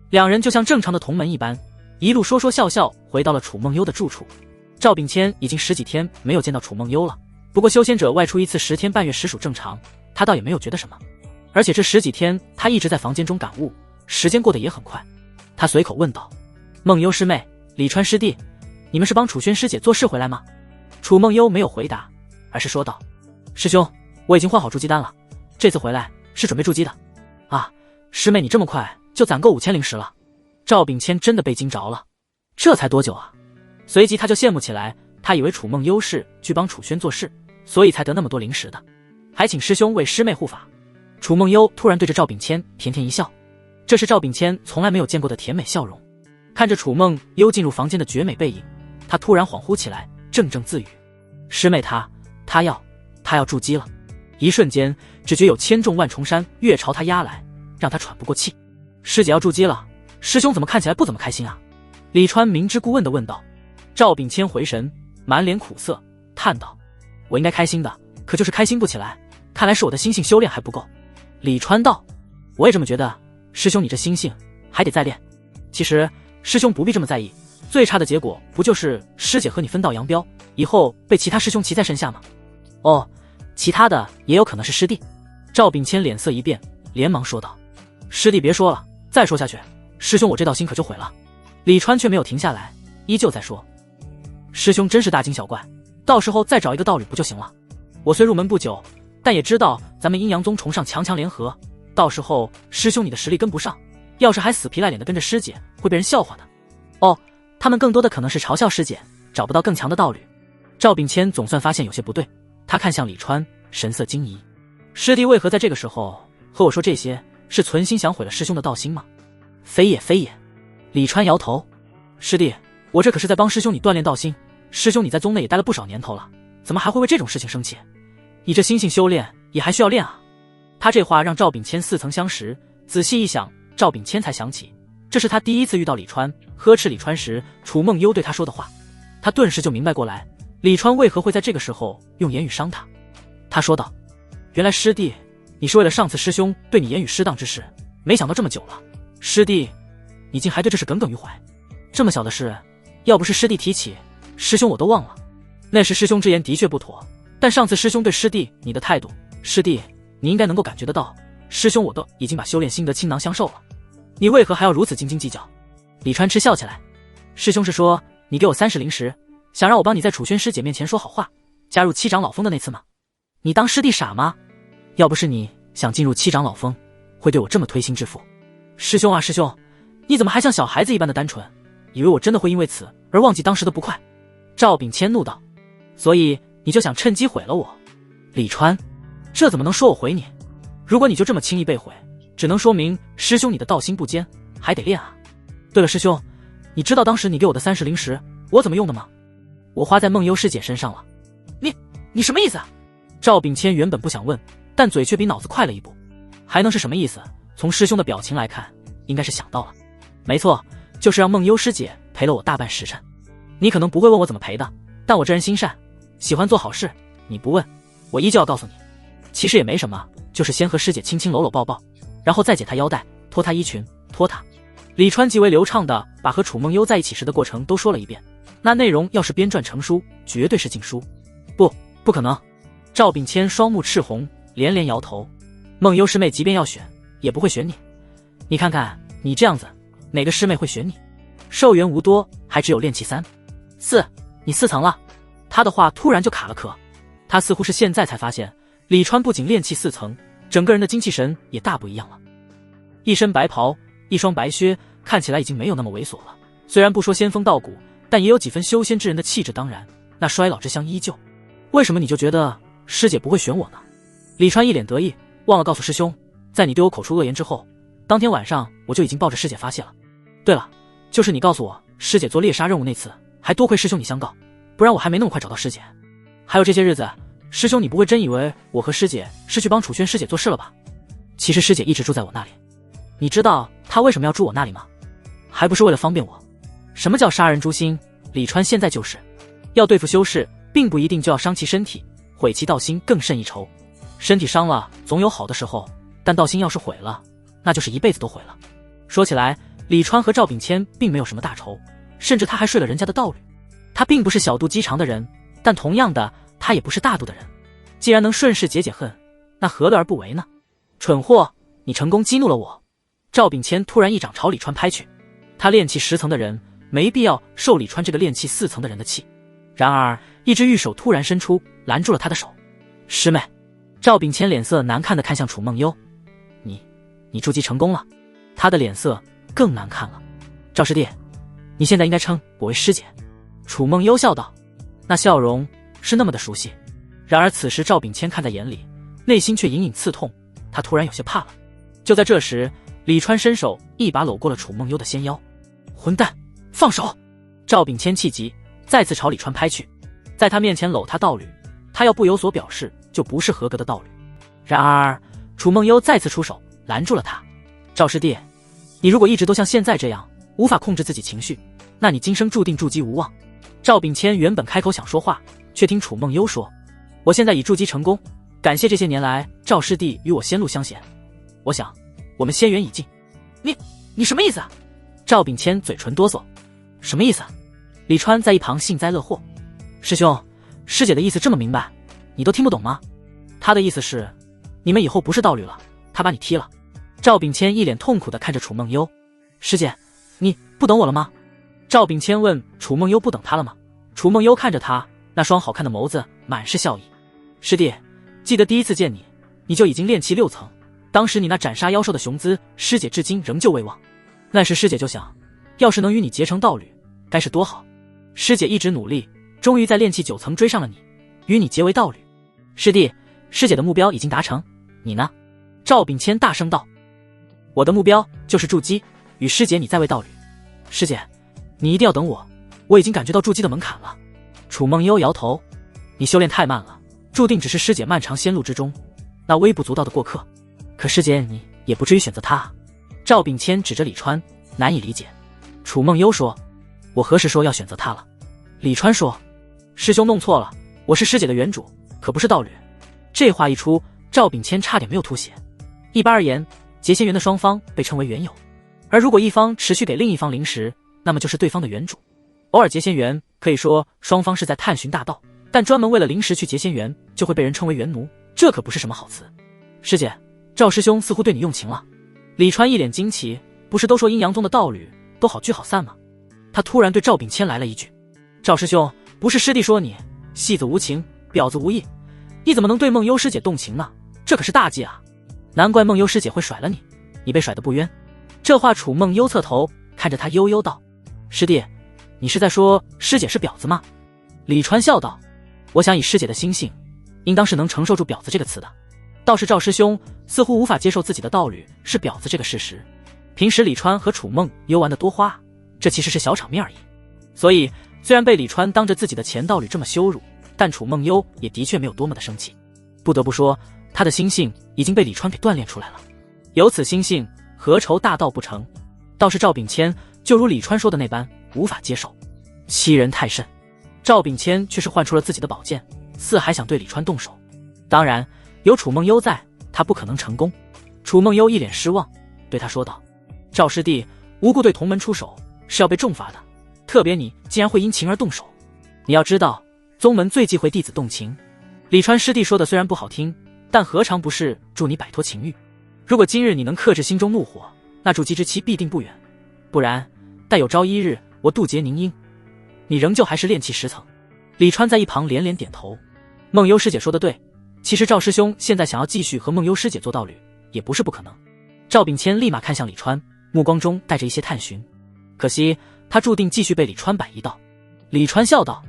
两人就像正常的同门一般，一路说说笑笑回到了楚梦幽的住处。赵秉谦已经10几天没有见到楚梦幽了，不过修仙者外出一次10天半月实属正常，他倒也没有觉得什么。而且这10几天他一直在房间中感悟，时间过得也很快。他随口问道：“梦幽师妹，李川师弟，你们是帮楚轩师姐做事回来吗？”楚梦幽没有回答，而是说道：“师兄，我已经换好筑基丹了，这次回来是准备筑基的。”“啊，师妹你这么快就攒够5000灵石了？”赵秉谦真的被惊着了，这才多久啊？随即他就羡慕起来，他以为楚梦幽是去帮楚轩做事，所以才得那么多灵石的，还请师兄为师妹护法。楚梦幽突然对着赵秉谦甜甜一笑，这是赵秉谦从来没有见过的甜美笑容。看着楚梦幽进入房间的绝美背影，他突然恍惚起来，怔怔自语：“师妹她要筑基了。”一瞬间只觉有千重万重山越朝他压来，让他喘不过气。“师姐要筑基了，师兄怎么看起来不怎么开心啊？”李川明知故问地问道。赵秉谦回神，满脸苦涩，叹道：“我应该开心的，可就是开心不起来，看来是我的心性修炼还不够。”李川道：“我也这么觉得，师兄你这心性还得再练。其实师兄不必这么在意，最差的结果不就是师姐和你分道扬镳，以后被其他师兄骑在身下吗？”“哦，其他的也有可能是师弟。”赵秉谦脸色一变，连忙说道：“师弟别说了，再说下去，师兄我这道心可就毁了。”李川却没有停下来，依旧在说：“师兄真是大惊小怪，到时候再找一个道侣不就行了？我虽入门不久，但也知道咱们阴阳宗崇尚强强联合，到时候师兄你的实力跟不上，要是还死皮赖脸的跟着师姐，会被人笑话的。”“哦，他们更多的可能是嘲笑师姐找不到更强的道侣。”赵秉谦总算发现有些不对，他看向李川，神色惊疑：“师弟为何在这个时候和我说这些？是存心想毁了师兄的道心吗？”“非也非也。”李川摇头：“师弟，我这可是在帮师兄你锻炼道心，师兄你在宗内也待了不少年头了，怎么还会为这种事情生气？你这心性修炼也还需要练啊。”他这话让赵秉谦似曾相识，仔细一想，赵秉谦才想起，这是他第一次遇到李川，呵斥李川时楚梦幽对他说的话。他顿时就明白过来，李川为何会在这个时候用言语伤他。他说道：“原来师弟，你是为了上次师兄对你言语失当之事，没想到这么久了，师弟你竟还对这事耿耿于怀。这么小的事，要不是师弟提起，师兄我都忘了。那时师兄之言的确不妥，但上次师兄对师弟你的态度，师弟你应该能够感觉得到，师兄我都已经把修炼心得倾囊相授了，你为何还要如此斤斤计较？”李川嗤笑起来：“师兄是说你给我30灵石，想让我帮你在楚轩师姐面前说好话，加入七长老峰的那次吗？你当师弟傻吗？要不是你想进入七长老峰，会对我这么推心置腹？师兄啊师兄，你怎么还像小孩子一般的单纯，以为我真的会因为此而忘记当时的不快？”赵秉谦怒道：“所以你就想趁机毁了我？”李川：“这怎么能说我毁你？如果你就这么轻易被毁，只能说明师兄你的道心不坚，还得练啊。对了师兄，你知道当时你给我的30灵石我怎么用的吗？我花在梦幽师姐身上了。”“你什么意思啊？”赵秉谦原本不想问，但嘴却比脑子快了一步。还能是什么意思？从师兄的表情来看，应该是想到了。没错，就是让梦幽师姐陪了我大半时辰。你可能不会问我怎么陪的，但我这人心善，喜欢做好事，你不问，我依旧要告诉你。其实也没什么，就是先和师姐亲亲搂搂抱抱，然后再解她腰带，脱她衣裙，脱她。李川极为流畅地把和楚梦幽在一起时的过程都说了一遍，那内容要是编撰成书，绝对是禁书。不可能！赵秉谦双目赤红，连连摇头。梦幽师妹即便要选，也不会选你。你看看你这样子，哪个师妹会选你？寿元无多，还只有炼气3、4，你4层了。他的话突然就卡了壳。他似乎是现在才发现，李川不仅炼气4层，整个人的精气神也大不一样了。一身白袍，一双白靴，看起来已经没有那么猥琐了，虽然不说仙风道骨，但也有几分修仙之人的气质。当然，那衰老之香依旧。为什么你就觉得师姐不会选我呢？李川一脸得意，忘了告诉师兄，在你对我口出恶言之后，当天晚上我就已经抱着师姐发泄了。对了，就是你告诉我师姐做猎杀任务那次，还多亏师兄你相告，不然我还没那么快找到师姐。还有这些日子，师兄你不会真以为我和师姐是去帮楚轩师姐做事了吧？其实师姐一直住在我那里，你知道她为什么要住我那里吗？还不是为了方便我。什么叫杀人诛心？李川现在就是要对付修士，并不一定就要伤其身体，毁其道心更胜一筹。身体伤了总有好的时候，但道心要是毁了，那就是一辈子都毁了。说起来，李川和赵秉谦并没有什么大仇，甚至他还睡了人家的道侣。他并不是小肚鸡肠的人，但同样的，他也不是大度的人。既然能顺势解恨，那何乐而不为呢？蠢货，你成功激怒了我。赵秉谦突然一掌朝李川拍去。他炼气10层的人，没必要受李川这个炼气4层的人的气。然而，一只玉手突然伸出，拦住了他的手。师妹，赵秉谦脸色难看地看向楚梦幽，你筑基成功了。他的脸色更难看了。赵师弟，你现在应该称我为师姐。楚梦幽笑道，那笑容是那么的熟悉。然而此时赵秉谦看在眼里，内心却隐隐刺痛，他突然有些怕了。就在这时，李川伸手一把搂过了楚梦幽的纤腰。混蛋，放手！赵秉谦气急，再次朝李川拍去。在他面前搂他道侣，他要不有所表示，就不是合格的道侣。然而楚梦幽再次出手拦住了他。赵师弟，你如果一直都像现在这样无法控制自己情绪，那你今生注定筑基无望。赵秉谦原本开口想说话，却听楚梦幽说，我现在已筑基成功，感谢这些年来赵师弟与我仙路相衔，我想我们仙缘已尽。你什么意思啊？赵秉谦嘴唇哆嗦。什么意思？李川在一旁幸灾乐祸。师兄，师姐的意思这么明白，你都听不懂吗？他的意思是，你们以后不是道侣了，他把你踢了。赵秉谦一脸痛苦地看着楚梦幽。师姐，你不等我了吗？赵秉谦问楚梦幽不等他了吗？楚梦幽看着他，那双好看的眸子满是笑意。师弟，记得第一次见你，你就已经炼气6层，当时你那斩杀妖兽的雄姿，师姐至今仍旧未忘。那时师姐就想，要是能与你结成道侣，该是多好。师姐一直努力，终于在炼气9层追上了你，与你结为道侣。师弟，师姐的目标已经达成，你呢？赵秉谦大声道，我的目标就是筑基，与师姐你再为道侣。师姐，你一定要等我，我已经感觉到筑基的门槛了。楚梦幽摇头，你修炼太慢了，注定只是师姐漫长仙路之中那微不足道的过客。可师姐你也不至于选择他啊。赵秉谦指着李川，难以理解。楚梦幽说，我何时说要选择他了？李川说，师兄弄错了，我是师姐的原主，可不是道侣。这话一出，赵秉谦差点没有吐血。一般而言，结仙缘的双方被称为缘友，而如果一方持续给另一方灵石，那么就是对方的原主。偶尔结仙缘，可以说双方是在探寻大道，但专门为了灵石去结仙缘，就会被人称为缘奴，这可不是什么好词。师姐，赵师兄似乎对你用情了。李川一脸惊奇，不是都说阴阳宗的道侣都好聚好散吗？他突然对赵秉谦来了一句，赵师兄，不是师弟说你戏子无情，婊子无义，你怎么能对梦幽师姐动情呢？这可是大忌啊！难怪梦幽师姐会甩了你，你被甩得不冤。这话楚梦幽侧头看着他悠悠道，师弟，你是在说师姐是婊子吗？李川笑道，我想以师姐的心性，应当是能承受住婊子这个词的。倒是赵师兄似乎无法接受自己的道侣是婊子这个事实。平时李川和楚梦幽玩的多花，这其实是小场面而已。所以虽然被李川当着自己的前道侣这么羞辱，但楚梦幽也的确没有多么的生气。不得不说，他的心性已经被李川给锻炼出来了。有此心性，何愁大道不成？倒是赵秉谦就如李川说的那般无法接受，欺人太甚。赵秉谦却是换出了自己的宝剑，似还想对李川动手。当然有楚梦幽在，他不可能成功。楚梦幽一脸失望，对他说道，赵师弟无故对同门出手是要被重罚的，特别你竟然会因情而动手。你要知道，宗门最忌讳弟子动情。李川师弟说的虽然不好听，但何尝不是助你摆脱情欲。如果今日你能克制心中怒火，那筑基之期必定不远。不然待有朝一日我渡劫凝阴，你仍旧还是炼气10层。李川在一旁连连点头。梦幽师姐说的对，其实赵师兄现在想要继续和梦幽师姐做道侣也不是不可能。赵秉谦立马看向李川，目光中带着一些探寻。可惜他注定继续被李川摆一道。李川笑道：“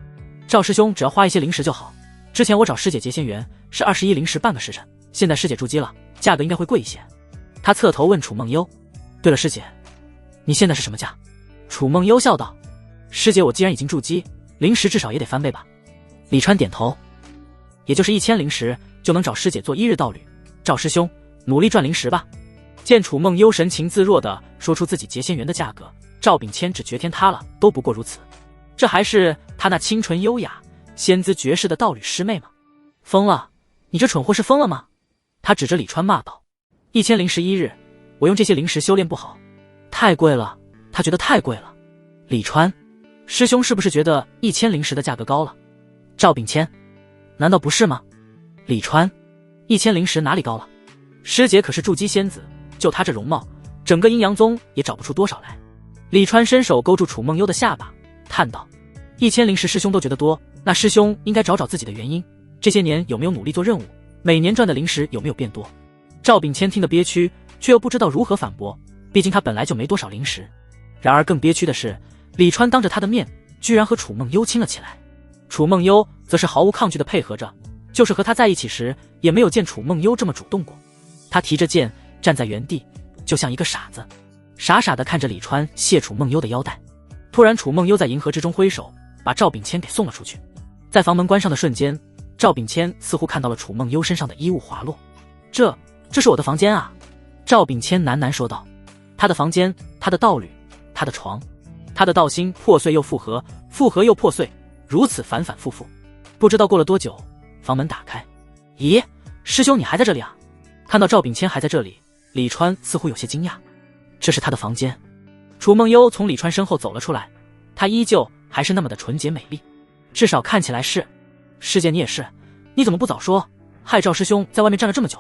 赵师兄只要花一些零食就好。之前我找师姐结仙缘是21零食半个时辰，现在师姐筑基了，价格应该会贵一些。”他侧头问楚梦幽：“对了，师姐，你现在是什么价？”楚梦幽笑道：“师姐，我既然已经筑基，零食至少也得翻倍吧。”李川点头：“也就是1000零食就能找师姐做1日道侣。赵师兄，努力赚零食吧。”见楚梦幽神情自若地说出自己结仙缘的价格，赵秉谦只觉天塌了，都不过如此。这还是他那清纯优雅、仙姿绝世的道侣师妹吗？疯了！你这蠢货是疯了吗？他指着李川骂道：“1000零食1日，我用这些零食修炼不好，太贵了。”他觉得太贵了。李川，师兄是不是觉得1000零食的价格高了？赵秉谦，难道不是吗？李川，1000零食哪里高了？师姐可是筑基仙子，就她这容貌，整个阴阳宗也找不出多少来。李川伸手勾住楚梦幽的下巴，叹道：“1000零食师兄都觉得多，那师兄应该找找自己的原因。这些年有没有努力做任务？每年赚的零食有没有变多？”赵秉谦听得憋屈，却又不知道如何反驳，毕竟他本来就没多少零食。然而更憋屈的是，李川当着他的面居然和楚梦幽亲了起来。楚梦幽则是毫无抗拒地配合着，就是和他在一起时也没有见楚梦幽这么主动过。他提着剑站在原地，就像一个傻子，傻傻地看着李川卸楚梦幽的腰带。突然楚梦幽在银河之中挥手，把赵秉谦给送了出去。在房门关上的瞬间，赵秉谦似乎看到了楚梦幽身上的衣物滑落。这是我的房间啊！赵秉谦喃喃说道。他的房间，他的道侣，他的床，他的道心破碎又复合，复合又破碎，如此反反复复。不知道过了多久，房门打开。咦，师兄你还在这里啊？看到赵秉谦还在这里，李川似乎有些惊讶。这是他的房间。楚梦幽从李川身后走了出来，她依旧还是那么的纯洁美丽，至少看起来是。师姐你也是，你怎么不早说，害赵师兄在外面站了这么久。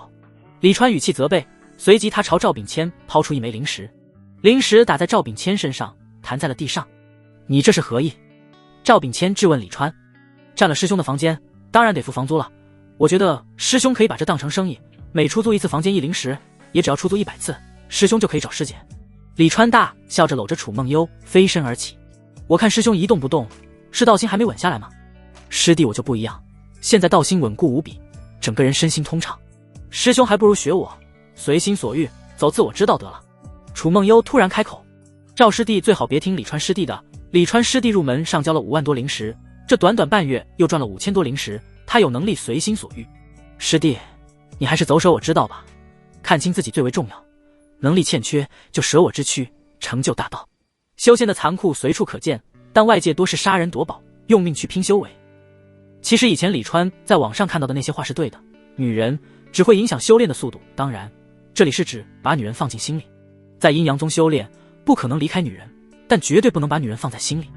李川语气责备，随即他朝赵秉谦抛出一枚零食，零食打在赵秉谦身上，弹在了地上。你这是何意？赵秉谦质问李川。占了师兄的房间，当然得付房租了。我觉得师兄可以把这当成生意，每出租一次房间1零食，也只要出租100次，师兄就可以找师姐。李川大笑着搂着楚梦幽飞身而起。我看师兄一动不动，是道心还没稳下来吗？师弟我就不一样，现在道心稳固无比，整个人身心通畅。师兄还不如学我，随心所欲，走自我之道得了。楚梦幽突然开口。赵师弟最好别听李川师弟的，李川师弟入门上交了5万多零食，这短短半月又赚了5000多零食，他有能力随心所欲。师弟，你还是走舍我之道吧，看清自己最为重要，能力欠缺就舍我之躯，成就大道。修仙的残酷随处可见，但外界多是杀人夺宝，用命去拼修为。其实以前李川在网上看到的那些话是对的，女人只会影响修炼的速度，当然这里是指把女人放进心里。在阴阳宗修炼不可能离开女人，但绝对不能把女人放在心里。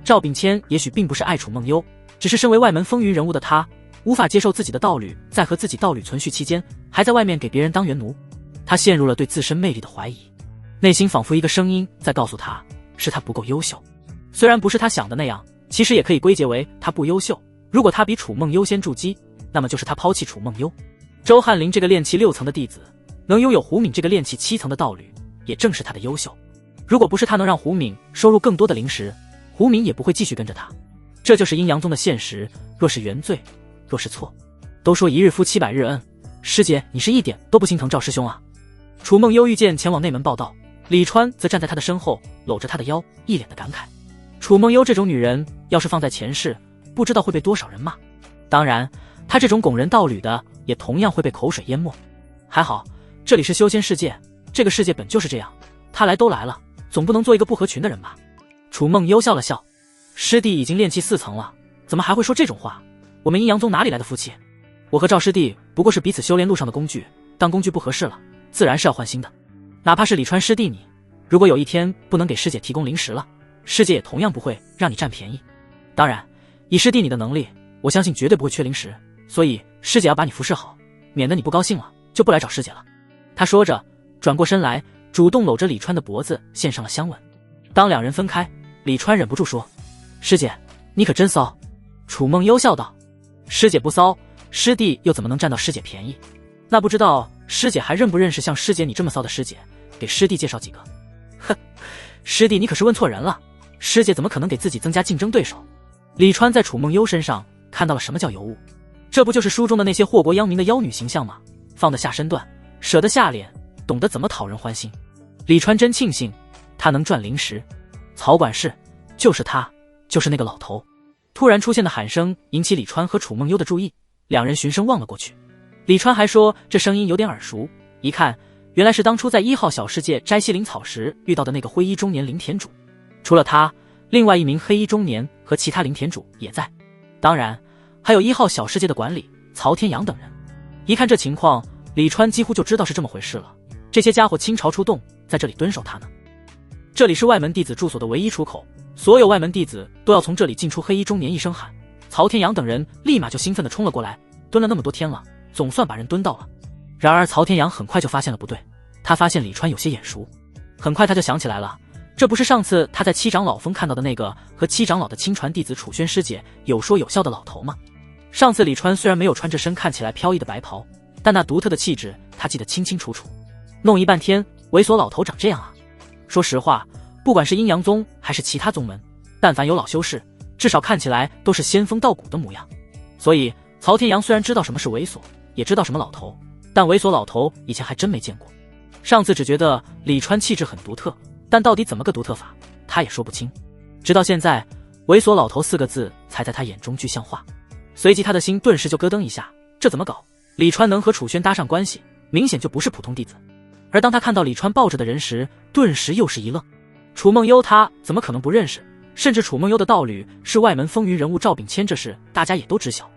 赵秉谦也许并不是爱楚梦幽，只是身为外门风云人物的他，无法接受自己的道侣在和自己道侣存续期间还在外面给别人当原奴。他陷入了对自身魅力的怀疑，内心仿佛一个声音在告诉他，是他不够优秀。虽然不是他想的那样，其实也可以归结为他不优秀。如果他比楚梦幽先筑基，那么就是他抛弃楚梦幽。周翰林这个炼气6层的弟子，能拥有胡敏这个炼气7层的道侣，也正是他的优秀。如果不是他能让胡敏收入更多的零食，胡敏也不会继续跟着他。这就是阴阳宗的现实，若是原罪，若是错。都说一日夫妻百日恩，师姐你是一点都不心疼赵师兄啊。楚梦幽遇见前往内门报道，李川则站在他的身后搂着他的腰，一脸的感慨。楚梦幽这种女人要是放在前世，不知道会被多少人骂。当然她这种拱人道侣的也同样会被口水淹没。还好这里是修仙世界，这个世界本就是这样，他来都来了，总不能做一个不合群的人吧。楚梦幽笑了笑，师弟已经炼气4层了，怎么还会说这种话？我们阴阳宗哪里来的福气？我和赵师弟不过是彼此修炼路上的工具，当工具不合适了，自然是要换新的。哪怕是李川师弟你，如果有一天不能给师姐提供零食了，师姐也同样不会让你占便宜。当然以师弟你的能力，我相信绝对不会缺零食，所以师姐要把你服侍好，免得你不高兴了就不来找师姐了。他说着转过身来，主动搂着李川的脖子献上了香吻。当两人分开，李川忍不住说，师姐你可真骚。楚梦幽笑道，师姐不骚，师弟又怎么能占到师姐便宜？那不知道师姐还认不认识像师姐你这么骚的师姐，给师弟介绍几个。哼，师弟你可是问错人了，师姐怎么可能给自己增加竞争对手？李川在楚梦幽身上看到了什么叫尤物，这不就是书中的那些祸国殃民的妖女形象吗？放得下身段，舍得下脸，懂得怎么讨人欢心。李川真庆幸他能赚零食。曹管事，就是他，就是那个老头。突然出现的喊声引起李川和楚梦幽的注意，两人循声望了过去。李川还说这声音有点耳熟，一看原来是当初在1号小世界摘西灵草时遇到的那个灰衣中年林田主。除了他，另外一名黑衣中年和其他林田主也在，当然还有1号小世界的管理曹天阳等人。一看这情况，李川几乎就知道是这么回事了，这些家伙倾巢出动，在这里蹲守他呢。这里是外门弟子住所的唯一出口，所有外门弟子都要从这里进出。黑衣中年一声喊，曹天阳等人立马就兴奋地冲了过来，蹲了那么多天了，总算把人蹲到了。然而曹天阳很快就发现了不对，他发现李川有些眼熟，很快他就想起来了，这不是上次他在七长老峰看到的那个和七长老的亲传弟子楚轩师姐有说有笑的老头吗？上次李川虽然没有穿这身看起来飘逸的白袍，但那独特的气质他记得清清楚楚。弄一半天，猥琐老头长这样啊！说实话，不管是阴阳宗还是其他宗门，但凡有老修士，至少看起来都是仙风道骨的模样。所以曹天阳虽然知道什么是猥琐，也知道什么老头，但猥琐老头以前还真没见过。上次只觉得李川气质很独特，但到底怎么个独特法，他也说不清。直到现在，猥琐老头4个字才在他眼中具象化。随即他的心顿时就咯噔一下，这怎么搞？李川能和楚轩搭上关系，明显就不是普通弟子。而当他看到李川抱着的人时，顿时又是一愣。楚梦幽他怎么可能不认识？甚至楚梦幽的道侣是外门风云人物赵秉谦，这事大家也都知晓。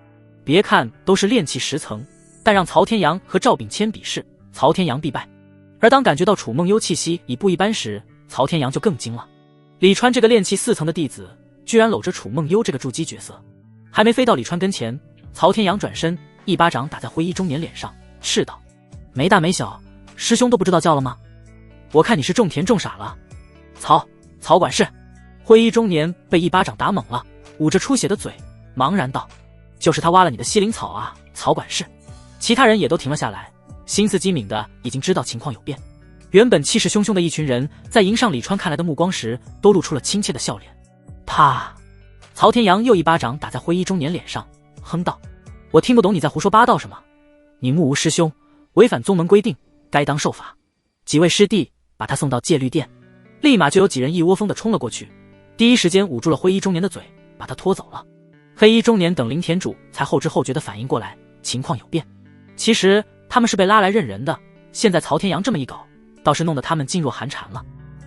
别看都是炼气10层，但让曹天阳和赵秉谦比试，曹天阳必败。而当感觉到楚梦幽气息已不一般时，曹天阳就更惊了。李川这个炼气4层的弟子，居然搂着楚梦幽这个筑基角色。还没飞到李川跟前，曹天阳转身一巴掌打在灰衣中年脸上，斥道：没大没小，师兄都不知道叫了吗？我看你是种田种傻了。曹管事。灰衣中年被一巴掌打懵了，捂着出血的嘴茫然道：就是他挖了你的西灵草啊，曹管事。其他人也都停了下来，心思机敏的已经知道情况有变。原本气势汹汹的一群人，在迎上李川看来的目光时，都露出了亲切的笑脸。啪！曹天阳又一巴掌打在灰衣中年脸上，哼道：我听不懂你在胡说八道什么，你目无师兄，违反宗门规定，该当受罚。几位师弟把他送到戒律殿。立马就有几人一窝蜂的冲了过去，第一时间捂住了灰衣中年的嘴，把他拖走了。黑衣中年等林田主才后知后觉的反应过来，情况有变。其实他们是被拉来认人的，现在曹天阳这么一搞，倒是弄得他们噤若寒蝉了。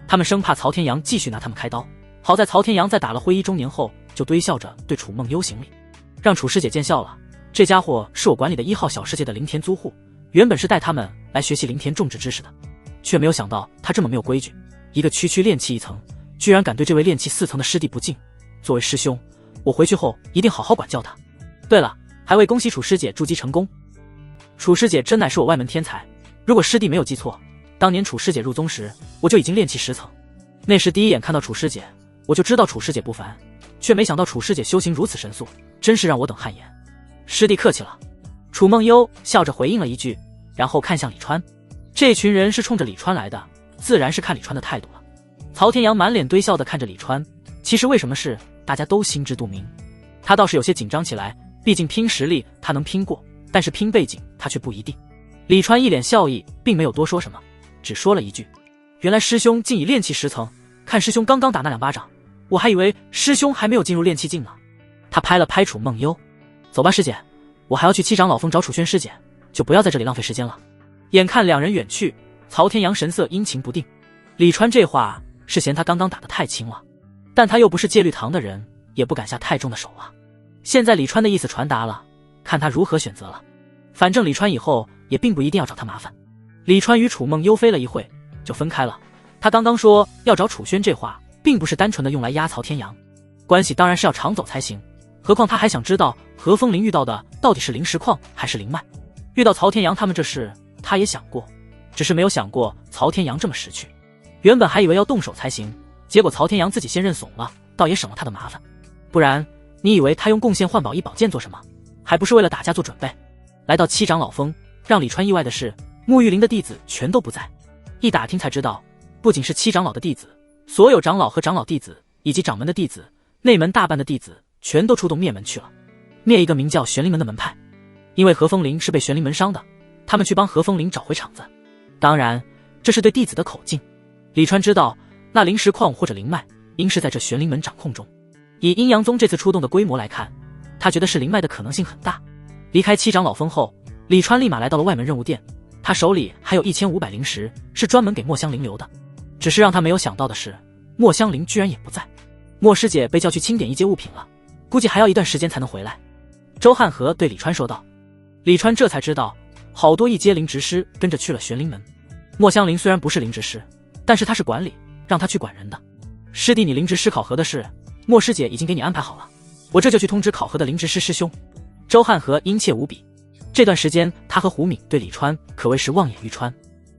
他们生怕曹天阳继续拿他们开刀，好在曹天阳在打了灰衣中年后，就堆笑着对楚梦幽行礼，让楚师姐见笑了。这家伙是我管理的1号小世界的林田租户，原本是带他们来学习林田种植知识的，却没有想到他这么没有规矩，一个区炼气1层，居然敢对这位炼气4层的师弟不敬。作为师兄，我回去后一定好好管教他。对了，还未恭喜楚师姐筑基成功。楚师姐真乃是我外门天才，如果师弟没有记错，当年楚师姐入宗时，我就已经炼气10层。那时第一眼看到楚师姐，我就知道楚师姐不凡，却没想到楚师姐修行如此神速，真是让我等汗颜。师弟客气了。楚梦幽笑着回应了一句，然后看向李川。这群人是冲着李川来的，自然是看李川的态度了。曹天阳满脸堆笑地看着李川，其实为什么事大家都心知肚明，他倒是有些紧张起来，毕竟拼实力他能拼过，但是拼背景他却不一定。李川一脸笑意，并没有多说什么，只说了一句：原来师兄竟已炼气10层，看师兄刚刚打那2巴掌，我还以为师兄还没有进入炼气境呢。他拍了拍楚梦幽，走吧师姐，我还要去七长老峰找楚轩师姐，就不要在这里浪费时间了。眼看两人远去，曹天阳神色阴晴不定。李川这话是嫌他刚刚打得太轻了，但他又不是戒律堂的人，也不敢下太重的手啊。现在李川的意思传达了，看他如何选择了。反正李川以后也并不一定要找他麻烦。李川与楚梦幽飞了一会就分开了。他刚刚说要找楚轩这话，并不是单纯的用来压曹天阳，关系当然是要长走才行。何况他还想知道何风林遇到的到底是灵石矿还是灵脉。遇到曹天阳他们这事他也想过，只是没有想过曹天阳这么识趣。原本还以为要动手才行，结果曹天阳自己先认怂了，倒也省了他的麻烦。不然你以为他用贡献换宝一宝剑做什么？还不是为了打架做准备。来到七长老峰，让李川意外的是，沐玉林的弟子全都不在。一打听才知道，不仅是七长老的弟子，所有长老和长老弟子以及掌门的弟子、内门大半的弟子全都出动灭门去了，灭一个名叫玄灵门的门派。因为何风林是被玄灵门伤的，他们去帮何风林找回场子。当然，这是对弟子的口径。李川知道，那灵石矿或者灵脉应是在这玄灵门掌控中。以阴阳宗这次出动的规模来看，他觉得是灵脉的可能性很大。离开七长老峰后，李川立马来到了外门任务殿，他手里还有1500灵石，是专门给墨香灵留的。只是让他没有想到的是，墨香灵居然也不在。墨师姐被叫去清点一阶物品了，估计还要一段时间才能回来。周汉和对李川说道。李川这才知道，好多一阶灵职师跟着去了玄灵门。墨香灵虽然不是灵职师，但是他是管理，让他去管人的。师弟，你灵职师考核的事，墨师姐已经给你安排好了，我这就去通知考核的灵职师师兄。周汉和殷切无比。这段时间他和胡敏对李川可谓是望眼欲穿，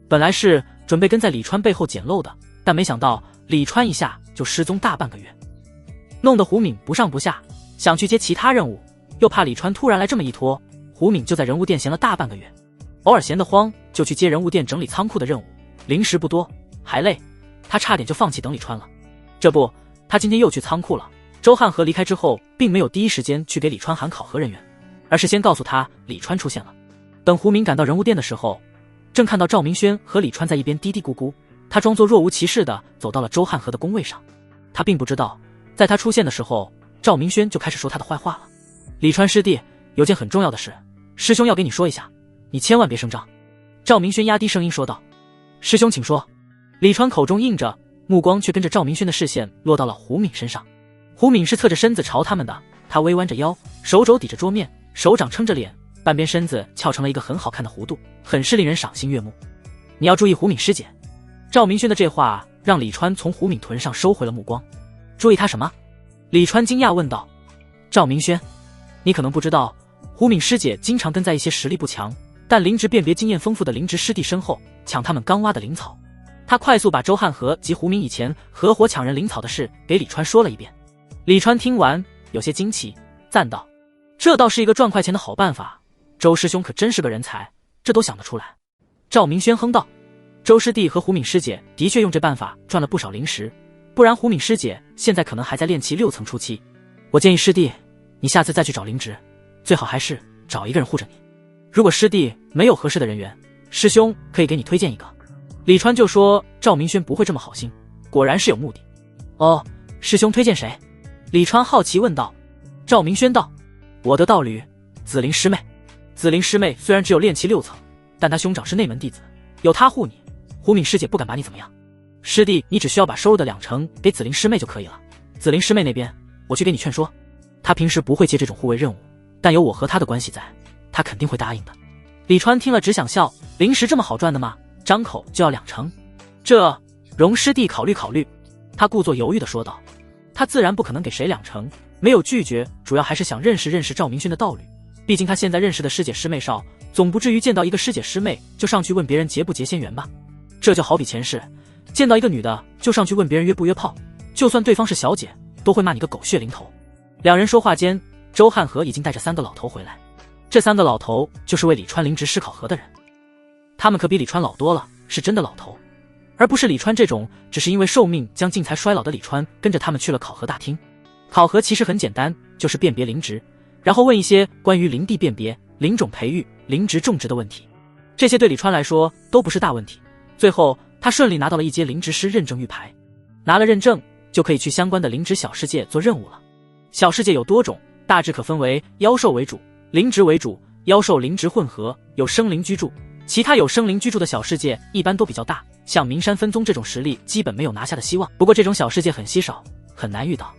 本来是准备跟在李川背后捡漏的，但没想到李川一下就失踪大半个月，弄得胡敏不上不下，想去接其他任务，又怕李川突然来这么一拖，胡敏就在人物店闲了大半个月，偶尔闲得慌就去接人物店整理仓库的任务，灵石不多还累，他差点就放弃等李川了。这不，他今天又去仓库了。周汉和离开之后并没有第一时间去给李川喊考核人员，而是先告诉他李川出现了。等胡敏赶到人物店的时候，正看到赵明轩和李川在一边嘀嘀咕咕，他装作若无其事的走到了周汉和的工位上。他并不知道，在他出现的时候，赵明轩就开始说他的坏话了。李川师弟，有件很重要的事，师兄要给你说一下，你千万别声张。赵明轩压低声音说道。师兄请说。李川口中应着，目光却跟着赵明轩的视线落到了胡敏身上。胡敏是侧着身子朝他们的，他微弯着腰，手肘抵着桌面，手掌撑着脸，半边身子翘成了一个很好看的弧度，很是令人赏心悦目。你要注意胡敏师姐。赵明轩的这话让李川从胡敏臀上收回了目光。注意他什么？李川惊讶问道。赵明轩，你可能不知道，胡敏师姐经常跟在一些实力不强但灵职辨别经验丰富的灵职师弟身后，抢他们刚挖的灵草。他快速把周汉和及胡敏以前合伙抢人灵草的事给李川说了一遍。李川听完有些惊奇，赞道：这倒是一个赚快钱的好办法，周师兄可真是个人才，这都想得出来。赵明轩哼道：周师弟和胡敏师姐的确用这办法赚了不少灵石，不然胡敏师姐现在可能还在炼气6层初期。我建议师弟，你下次再去找灵职，最好还是找一个人护着你。如果师弟没有合适的人员，师兄可以给你推荐一个。李川就说赵明轩不会这么好心，果然是有目的。哦，师兄推荐谁？李川好奇问道。赵明轩道：我的道侣紫菱师妹。紫菱师妹虽然只有炼气6层，但她兄长是内门弟子，有她护你，胡敏师姐不敢把你怎么样。师弟，你只需要把收入的20%给紫菱师妹就可以了。紫菱师妹那边我去给你劝说，她平时不会接这种护卫任务，但有我和她的关系在，她肯定会答应的。李川听了只想笑，灵石这么好赚的吗？张口就要20%，这容师弟考虑考虑。他故作犹豫地说道。他自然不可能给谁20%，没有拒绝，主要还是想认识认识赵明轩的道侣。毕竟他现在认识的师姐师妹少，总不至于见到一个师姐师妹就上去问别人结不结仙缘吧。这就好比前世见到一个女的就上去问别人约不约炮，就算对方是小姐都会骂你个狗血淋头。两人说话间，周汉和已经带着3个老头回来。这3个老头就是为李川灵职师考核的人，他们可比李川老多了，是真的老头，而不是李川这种只是因为寿命将近才衰老的李川跟着他们去了考核大厅。考核其实很简单，就是辨别灵职，然后问一些关于灵地辨别、灵种培育、灵职种植的问题，这些对李川来说都不是大问题。最后他顺利拿到了1阶灵职师认证玉牌，拿了认证就可以去相关的灵职小世界做任务了。小世界有多种，大致可分为妖兽为主、灵职为主、妖兽灵职混合，有生灵居住。其他有生灵居住的小世界一般都比较大，像名山分宗这种实力基本没有拿下的希望，不过这种小世界很稀少，很难遇到。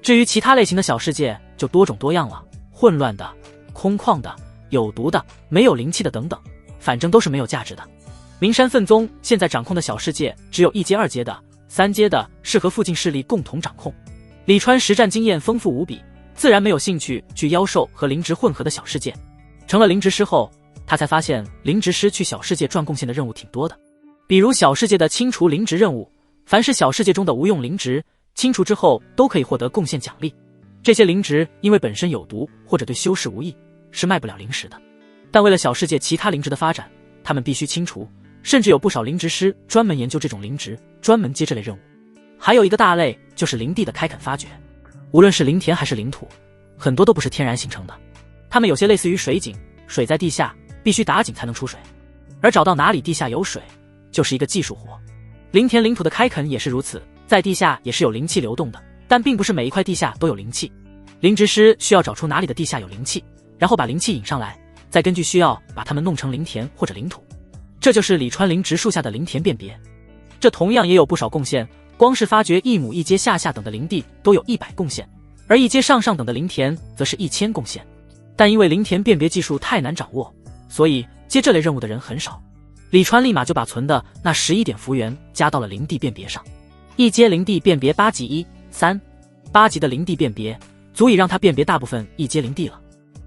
至于其他类型的小世界就多种多样了，混乱的、空旷的、有毒的、没有灵气的等等，反正都是没有价值的。名山分宗现在掌控的小世界只有1阶、2阶的，3阶的是和附近势力共同掌控。李川实战经验丰富无比，自然没有兴趣去妖兽和灵职混合的小世界。成了灵职师后，他才发现灵职师去小世界赚贡献的任务挺多的，比如小世界的清除灵职任务，凡是小世界中的无用灵职清除之后都可以获得贡献奖励。这些灵职因为本身有毒或者对修士无益，是卖不了灵石的，但为了小世界其他灵职的发展，他们必须清除，甚至有不少灵职师专门研究这种灵职，专门接这类任务。还有一个大类就是林地的开垦发掘，无论是林田还是林土，很多都不是天然形成的，它们有些类似于水井，水在地下，必须打井才能出水，而找到哪里地下有水，就是一个技术活。林田林土的开垦也是如此，在地下也是有灵气流动的，但并不是每一块地下都有灵气。灵植师需要找出哪里的地下有灵气，然后把灵气引上来，再根据需要把它们弄成林田或者林土。这就是李川林植树下的林田辨别。这同样也有不少贡献，光是发掘一亩一阶下下等的林地都有100贡献，而一阶上上等的林田则是1000贡献。但因为林田辨别技术太难掌握，所以接这类任务的人很少。李川立马就把存的那11点福元加到了林地辨别上。一阶林地辨别8级1、3、8级的林地辨别足以让他辨别大部分一阶林地了。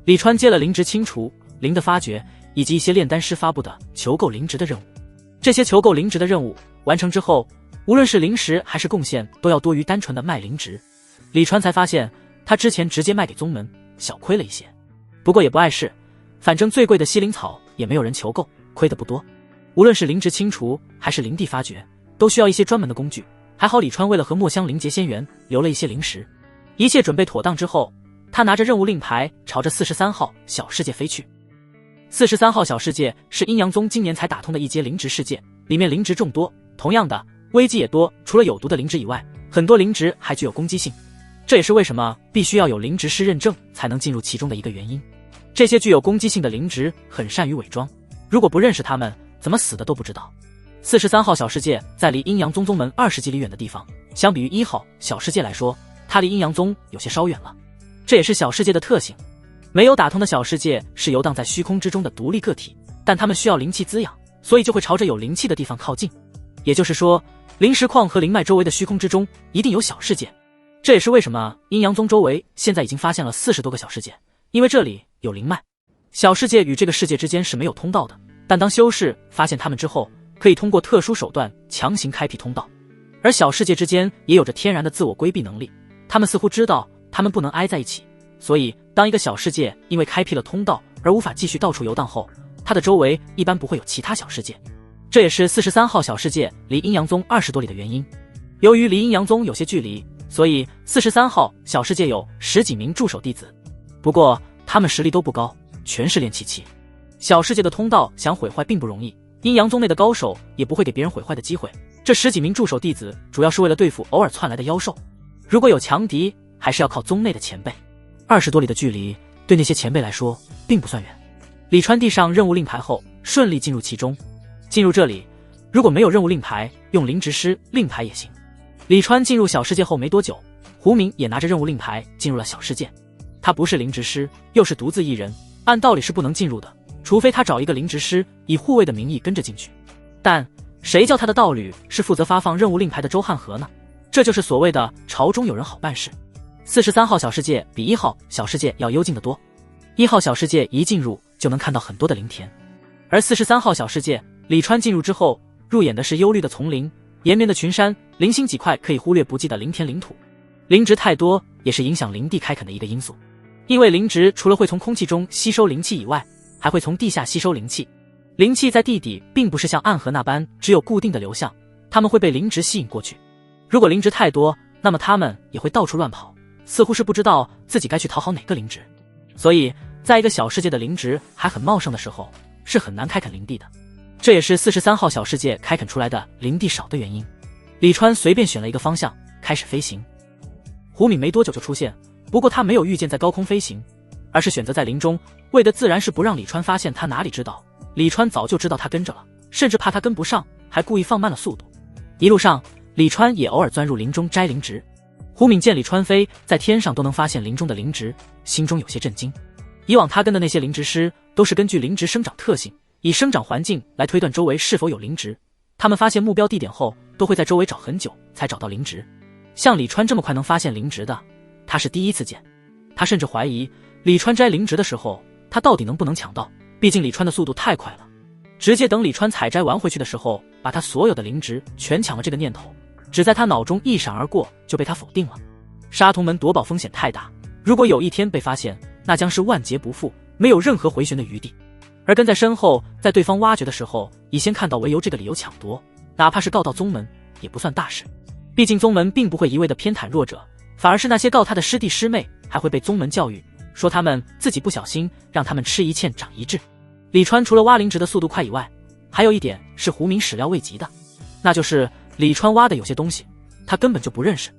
李川接了灵植清除、灵的发掘以及一些炼丹师发布的求购灵植的任务。这些求购灵植的任务完成之后，无论是灵石还是贡献都要多于单纯的卖灵植。李川才发现他之前直接卖给宗门小亏了一些，不过也不碍事，反正最贵的西灵草也没有人求购，亏得不多。无论是灵植清除还是林地发掘，都需要一些专门的工具，还好李川为了和墨香灵结仙缘，留了一些灵石。一切准备妥当之后，他拿着任务令牌朝着43号小世界飞去。43号小世界是阴阳宗今年才打通的一阶灵植世界，里面灵植众多，同样的危机也多，除了有毒的灵植以外，很多灵植还具有攻击性，这也是为什么必须要有灵植师认证才能进入其中的一个原因。这些具有攻击性的灵植很善于伪装，如果不认识他们，怎么死的都不知道。43号小世界在离阴阳宗宗门20几里远的地方，相比于1号小世界来说，它离阴阳宗有些稍远了，这也是小世界的特性。没有打通的小世界是游荡在虚空之中的独立个体，但它们需要灵气滋养，所以就会朝着有灵气的地方靠近。也就是说，灵石矿和灵脉周围的虚空之中一定有小世界。这也是为什么阴阳宗周围现在已经发现了40多个小世界，因为这里有灵脉。小世界与这个世界之间是没有通道的，但当修士发现它们之后，可以通过特殊手段强行开辟通道。而小世界之间也有着天然的自我规避能力，他们似乎知道他们不能挨在一起，所以当一个小世界因为开辟了通道而无法继续到处游荡后，它的周围一般不会有其他小世界。这也是43号小世界离阴阳宗20多里的原因。由于离阴阳宗有些距离，所以43号小世界有10几名驻守弟子，不过他们实力都不高，全是练气期。小世界的通道想毁坏并不容易，阴阳宗内的高手也不会给别人毁坏的机会。这10几名驻守弟子主要是为了对付偶尔窜来的妖兽，如果有强敌，还是要靠宗内的前辈。20多里的距离对那些前辈来说并不算远。李川递上任务令牌后，顺利进入其中。进入这里，如果没有任务令牌，用灵植师令牌也行。李川进入小世界后没多久，胡明也拿着任务令牌进入了小世界。他不是灵植师，又是独自一人，按道理是不能进入的，除非他找一个灵植师以护卫的名义跟着进去。但谁叫他的道侣是负责发放任务令牌的周汉和呢？这就是所谓的朝中有人好办事。43号小世界比1号小世界要幽静得多。1号小世界一进入就能看到很多的灵田，而43号小世界李川进入之后，入眼的是幽绿的丛林、延绵的群山，零星几块可以忽略不计的灵田灵土。灵植太多也是影响林地开垦的一个因素，因为灵植除了会从空气中吸收灵气以外，还会从地下吸收灵气。灵气在地底并不是像暗河那般只有固定的流向，它们会被灵植吸引过去。如果灵植太多，那么它们也会到处乱跑，似乎是不知道自己该去讨好哪个灵植。所以在一个小世界的灵植还很茂盛的时候，是很难开垦林地的。这也是43号小世界开垦出来的林地少的原因。李川随便选了一个方向开始飞行。胡敏没多久就出现，不过他没有预见在高空飞行，而是选择在林中，为的自然是不让李川发现他哪里知道。李川早就知道他跟着了，甚至怕他跟不上，还故意放慢了速度。一路上李川也偶尔钻入林中摘灵植。胡敏见李川飞在天上都能发现林中的灵植，心中有些震惊。以往他跟的那些灵植师都是根据灵植生长特性，以生长环境来推断周围是否有灵植，他们发现目标地点后都会在周围找很久才找到灵植。像李川这么快能发现灵植的，他是第一次见。他甚至怀疑李川摘灵植的时候他到底能不能抢到，毕竟李川的速度太快了。直接等李川采摘完回去的时候，把他所有的灵植全抢了，这个念头只在他脑中一闪而过，就被他否定了。沙童门夺宝风险太大，如果有一天被发现，那将是万劫不复，没有任何回旋的余地。而跟在身后，在对方挖掘的时候以先看到为由这个理由抢夺，哪怕是告到宗门也不算大事。毕竟宗门并不会一味的偏袒弱者，反而是那些告他的师弟师妹还会被宗门教育，说他们自己不小心让他们吃一堑长一智。李川除了挖灵植的速度快以外，还有一点是胡明始料未及的，那就是李川挖的有些东西他根本就不认识。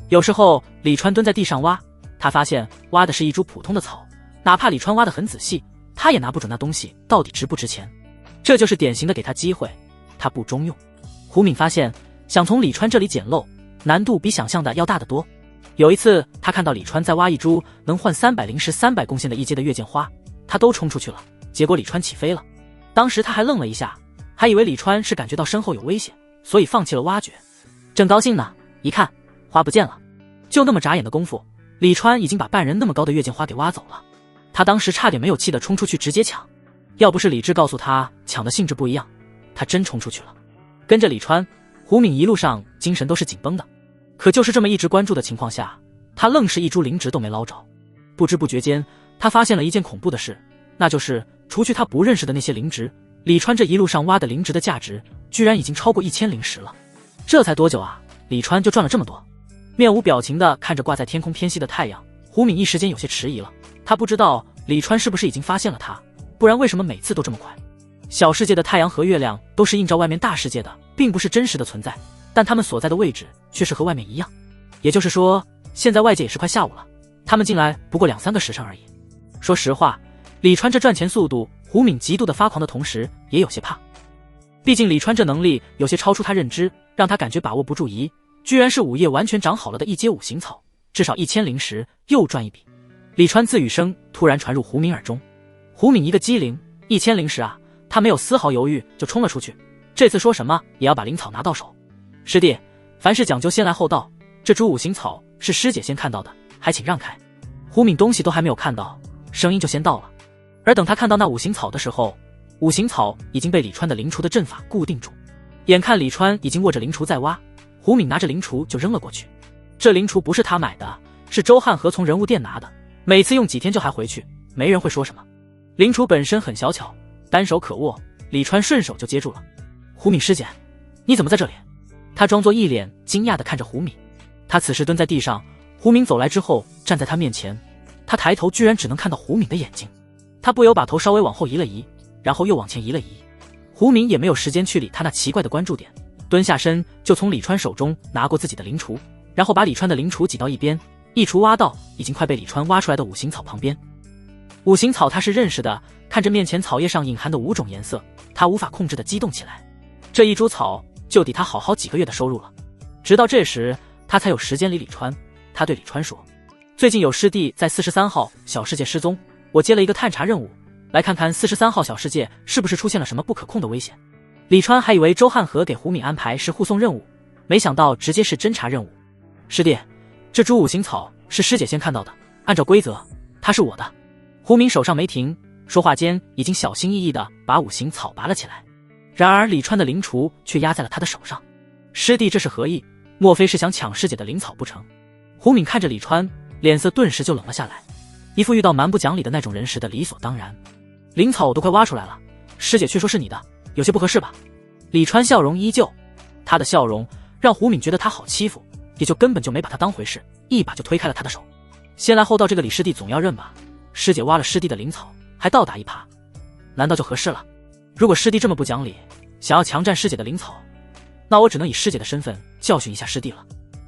有时候李川蹲在地上挖，他发现挖的是一株普通的草，哪怕李川挖得很仔细，他也拿不准那东西到底值不值钱。这就是典型的给他机会，他不中用。胡敏发现想从李川这里捡漏难度比想象的要大得多。有一次他看到李川在挖一株能换300灵石300贡献的一阶的月见花，他都冲出去了，结果李川起飞了。当时他还愣了一下，还以为李川是感觉到身后有危险，所以放弃了挖掘。正高兴呢，一看花不见了，就那么眨眼的功夫，李川已经把半人那么高的月见花给挖走了。他当时差点没有气的冲出去直接抢，要不是理智告诉他抢的性质不一样，他真冲出去了。跟着李川，胡敏一路上精神都是紧绷的，可就是这么一直关注的情况下，他愣是一株灵植都没捞着。不知不觉间，他发现了一件恐怖的事，那就是除去他不认识的那些灵植，李川这一路上挖的灵植的价值居然已经超过1000灵石了。这才多久啊，李川就赚了这么多。面无表情地看着挂在天空偏西的太阳，胡敏一时间有些迟疑了。他不知道李川是不是已经发现了他，不然为什么每次都这么快。小世界的太阳和月亮都是映照外面大世界的，并不是真实的存在，但他们所在的位置却是和外面一样。也就是说，现在外界也是快下午了，他们进来不过2-3个时辰而已。说实话，李川这赚钱速度，胡敏极度的发狂的同时也有些怕。毕竟李川这能力有些超出他认知，让他感觉把握不住疑，居然是5叶完全长好了的一阶5行草，至少1000灵石，又赚一笔。李川自语声突然传入胡敏耳中，胡敏一个机灵，1000灵石啊，他没有丝毫犹豫就冲了出去，这次说什么也要把灵草拿到手。师弟，凡事讲究先来后到，这株5行草是师姐先看到的，还请让开。胡敏东西都还没有看到，声音就先到了。而等他看到那5行草的时候，5行草已经被李川的灵雏的阵法固定住。眼看李川已经握着灵雏在挖，胡敏拿着灵雏就扔了过去。这灵雏不是他买的，是周汉和从人物店拿的，每次用几天就还回去，没人会说什么。灵雏本身很小巧，单手可握，李川顺手就接住了。胡敏师姐，你怎么在这里？他装作一脸惊讶地看着胡敏。他此时蹲在地上，胡敏走来之后站在他面前，他抬头居然只能看到胡敏的眼睛。他不由把头稍微往后移了移，然后又往前移了移。胡敏也没有时间去理他那奇怪的关注点，蹲下身就从李川手中拿过自己的灵雏，然后把李川的灵雏挤到一边，一雏挖到已经快被李川挖出来的5行草旁边。5行草他是认识的，看着面前草叶上隐含的5种颜色，他无法控制的激动起来。这一株草就抵他好几个月的收入了。直到这时他才有时间理李川。他对李川说，最近有师弟在43号小世界失踪，我接了一个探查任务，来看看43号小世界是不是出现了什么不可控的危险。李川还以为周汉和给胡敏安排是护送任务，没想到直接是侦查任务。师弟，这株5行草是师姐先看到的，按照规则它是我的。胡敏手上没停，说话间已经小心翼翼地把5行草拔了起来。然而李川的灵雏却压在了他的手上。师弟这是何意？莫非是想抢师姐的灵草不成？胡敏看着李川，脸色顿时就冷了下来，一副遇到蛮不讲理的那种人时的理所当然。灵草我都快挖出来了，师姐却说是你的，有些不合适吧？李川笑容依旧，他的笑容让胡敏觉得他好欺负，也就根本就没把他当回事，一把就推开了他的手。先来后到，这个李师弟总要认吧？师姐挖了师弟的灵草，还倒打一耙，难道就合适了？如果师弟这么不讲理，想要强占师姐的灵草，那我只能以师姐的身份教训一下师弟了。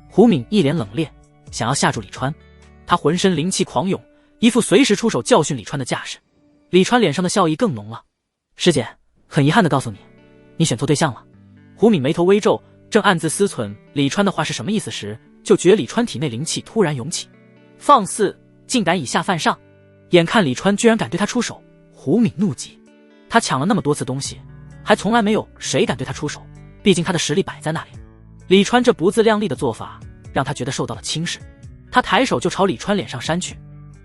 胡敏一脸冷冽，想要吓住李川，他浑身灵气狂涌，一副随时出手教训李川的架势。李川脸上的笑意更浓了。师姐，很遗憾地告诉你，你选错对象了。胡敏眉头微皱，正暗自思忖李川的话是什么意思时，就觉李川体内灵气突然涌起，放肆，竟敢以下犯上！眼看李川居然敢对他出手，胡敏怒极。他抢了那么多次东西，还从来没有谁敢对他出手，毕竟他的实力摆在那里。李川这不自量力的做法让他觉得受到了轻视，他抬手就朝李川脸上扇去。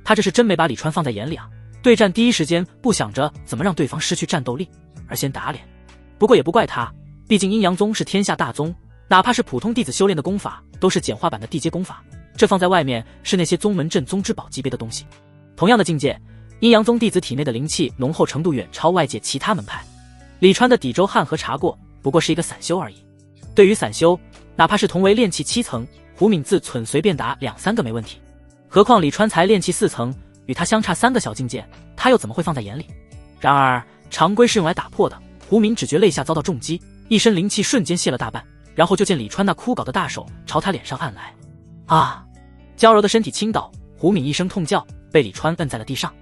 他这是真没把李川放在眼里啊！对战第一时间不想着怎么让对方失去战斗力，而先打脸。不过也不怪他，毕竟阴阳宗是天下大宗，哪怕是普通弟子修炼的功法都是简化版的地阶功法，这放在外面是那些宗门镇宗之宝级别的东西。同样的境界，阴阳宗弟子体内的灵气浓厚程度远超外界其他门派。李川的底周汉和查过，不过是一个散修而已。对于散修，哪怕是同为炼气7层，胡敏自忖随便打2、3个没问题。何况李川才炼气4层，与他相差3个小境界，他又怎么会放在眼里？然而常规是用来打破的，胡敏只觉肋下遭到重击，一身灵气瞬间泄了大半，然后就见李川那枯槁的大手朝他脸上按来。啊！娇柔的身体倾倒，胡敏一声痛叫，被李川摁在了地上。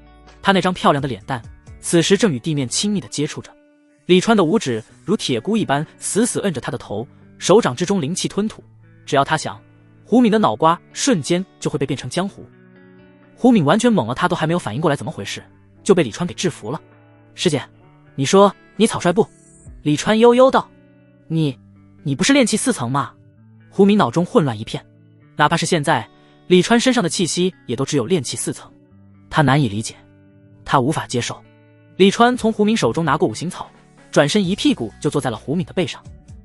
他那张漂亮的脸蛋此时正与地面亲密地接触着，李川的五指如铁箍一般死死摁着他的头，手掌之中灵气吞吐，只要他想，胡敏的脑瓜瞬间就会被变成浆糊。胡敏完全懵了，他都还没有反应过来怎么回事，就被李川给制服了。师姐，你说你草率不？李川悠悠道。你不是炼气4层吗？胡敏脑中混乱一片，哪怕是现在，李川身上的气息也都只有炼气4层，他难以理解，他无法接受。李川从胡敏手中拿过五行草，转身一屁股就坐在了胡敏的背上。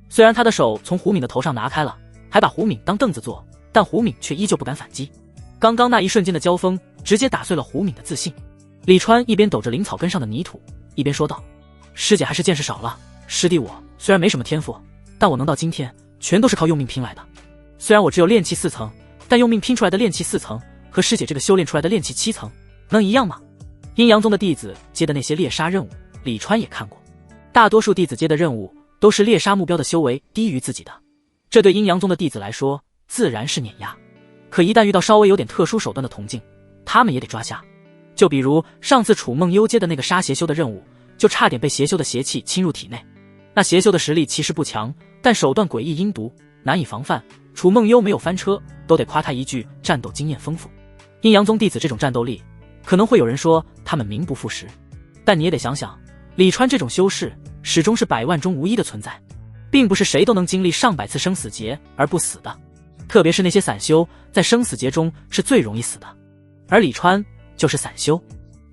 虽然他的手从胡敏的头上拿开了，还把胡敏当凳子坐，但胡敏却依旧不敢反击。刚刚那一瞬间的交锋直接打碎了胡敏的自信。李川一边抖着灵草根上的泥土，一边说道：师姐还是见识少了，师弟我虽然没什么天赋，但我能到今天全都是靠用命拼来的。虽然我只有炼气4层，但用命拼出来的炼气4层和师姐这个修炼出来的炼气7层能一样吗？阴阳宗的弟子接的那些猎杀任务，李川也看过，大多数弟子接的任务都是猎杀目标的修为低于自己的，这对阴阳宗的弟子来说自然是碾压。可一旦遇到稍微有点特殊手段的铜镜，他们也得抓瞎。就比如上次楚梦幽接的那个杀邪修的任务，就差点被邪修的邪气侵入体内。那邪修的实力其实不强，但手段诡异阴毒，难以防范。楚梦幽没有翻车，都得夸他一句战斗经验丰富。阴阳宗弟子这种战斗力，可能会有人说他们名不副实，但你也得想想，李川这种修士始终是100万中无一的存在，并不是谁都能经历上百次生死劫而不死的，特别是那些散修，在生死劫中是最容易死的，而李川就是散修。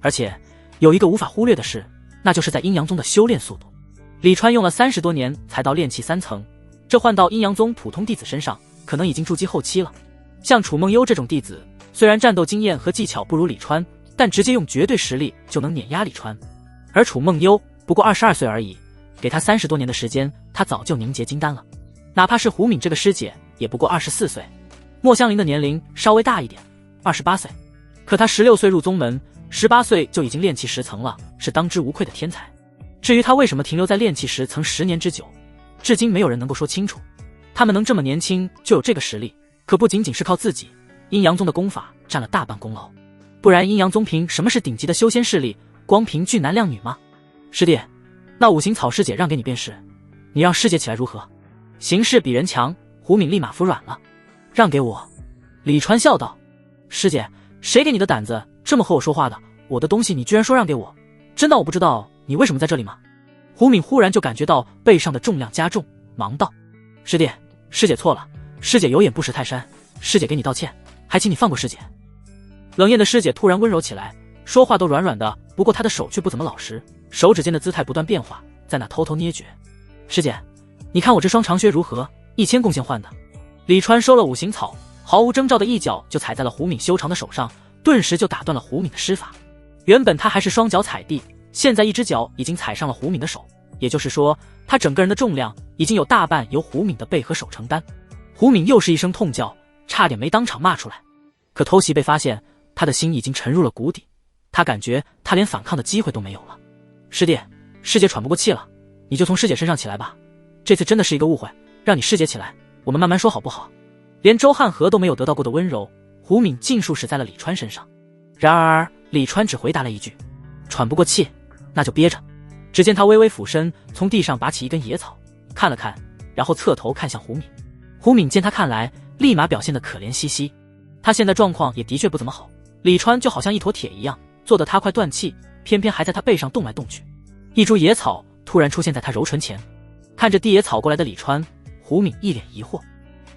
而且有一个无法忽略的事，那就是在阴阳宗的修炼速度。李川用了30多年才到炼气3层，这换到阴阳宗普通弟子身上，可能已经筑基后期了。像楚梦幽这种弟子，虽然战斗经验和技巧不如李川，但直接用绝对实力就能碾压李川。而楚梦幽不过22岁而已，给他30多年的时间，他早就凝结金丹了。哪怕是胡敏这个师姐，也不过24岁。莫香菱的年龄稍微大一点，28岁，可她16岁入宗门，18岁就已经炼气10层了，是当之无愧的天才。至于她为什么停留在炼气10层10年之久，至今没有人能够说清楚。他们能这么年轻就有这个实力，可不仅仅是靠自己，阴阳宗的功法占了大半功劳。不然阴阳宗凭什么是顶级的修仙势力，光凭俊男靓女吗？师弟，那五行草师姐让给你便是，你让师姐起来如何？形势比人强，胡敏立马服软了。让给我。李川笑道：师姐，谁给你的胆子这么和我说话的？我的东西你居然说让给我，真当我不知道你为什么在这里吗？胡敏忽然就感觉到背上的重量加重，忙道：师弟，师姐错了，师姐有眼不识泰山，师姐给你道歉，还请你放过师姐。冷艳的师姐突然温柔起来，说话都软软的，不过她的手却不怎么老实，手指间的姿态不断变化，在那偷偷捏诀。师姐，你看我这双长靴如何？1000贡献换的。李川收了五行草，毫无征兆的一脚就踩在了胡敏修长的手上，顿时就打断了胡敏的施法。原本他还是双脚踩地，现在一只脚已经踩上了胡敏的手，也就是说他整个人的重量已经有大半由胡敏的背和手承担。胡敏又是一声痛叫，差点没当场骂出来。可偷袭被发现，他的心已经沉入了谷底，他感觉他连反抗的机会都没有了。师弟，师姐喘不过气了，你就从师姐身上起来吧，这次真的是一个误会，让你师姐起来，我们慢慢说好不好？连周汉河都没有得到过的温柔，胡敏尽数使在了李川身上。然而李川只回答了一句：喘不过气，那就憋着。只见他微微俯身，从地上拔起一根野草，看了看，然后侧头看向胡敏。胡敏见他看来，立马表现得可怜兮兮。他现在状况也的确不怎么好，李川就好像一坨铁一样，做得他快断气，偏偏还在他背上动来动去。一株野草突然出现在他柔唇前，看着递野草过来的李川，胡敏一脸疑惑。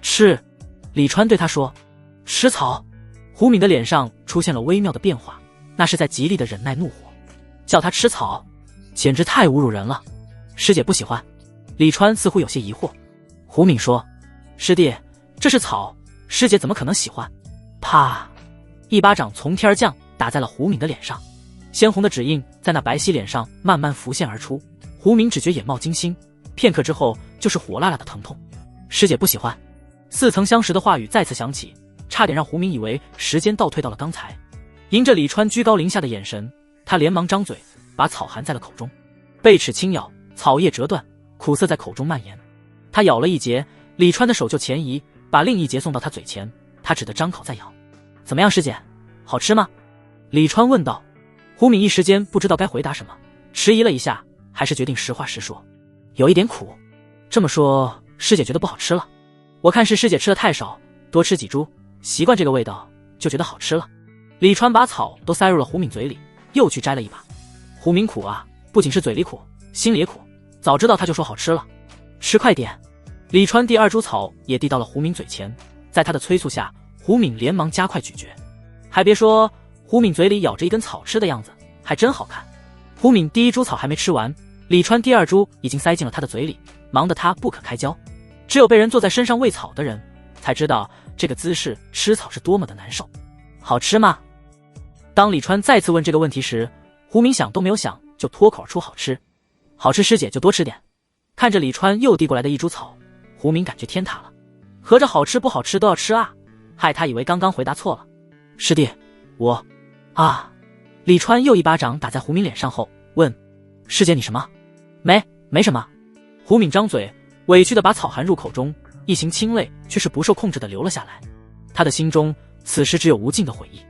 吃！李川对他说。吃草！胡敏的脸上出现了微妙的变化，那是在极力的忍耐怒火。叫他吃草，简直太侮辱人了。师姐不喜欢。李川似乎有些疑惑。胡敏说：师弟，这是草，师姐怎么可能喜欢？啪！一巴掌从天而降，打在了胡敏的脸上，鲜红的指印在那白皙脸上慢慢浮现而出。胡敏只觉眼冒金星，片刻之后就是火辣辣的疼痛。师姐不喜欢，似曾相识的话语再次响起，差点让胡明以为时间倒退到了刚才。迎着李川居高临下的眼神，他连忙张嘴，把草含在了口中。贝齿轻咬，草叶折断，苦涩在口中蔓延。他咬了一节，李川的手就前移，把另一节送到他嘴前，他只得张口再咬。怎么样，师姐，好吃吗？李川问道。胡敏一时间不知道该回答什么，迟疑了一下，还是决定实话实说。有一点苦。这么说，师姐觉得不好吃了？我看是师姐吃的太少，多吃几株，习惯这个味道，就觉得好吃了。李川把草都塞入了胡敏嘴里，又去摘了一把。胡敏苦啊，不仅是嘴里苦，心里也苦。早知道他就说好吃了。吃快点。李川第二株草也递到了胡敏嘴前，在他的催促下，胡敏连忙加快咀嚼。还别说，胡敏嘴里咬着一根草吃的样子还真好看。胡敏第一株草还没吃完，李川第二株已经塞进了他的嘴里，忙得他不可开交。只有被人坐在身上喂草的人才知道这个姿势吃草是多么的难受。好吃吗？当李川再次问这个问题时，胡敏想都没有想就脱口而出好吃。好吃，师姐就多吃点。看着李川又递过来的一株草，胡敏感觉天塌了，合着好吃不好吃都要吃啊，害他以为刚刚回答错了。师弟，我啊。李川又一巴掌打在胡敏脸上后问，师姐你什么？没什么。胡敏张嘴，委屈地把草含入口中，一行清泪却是不受控制地流了下来。他的心中此时只有无尽的悔意，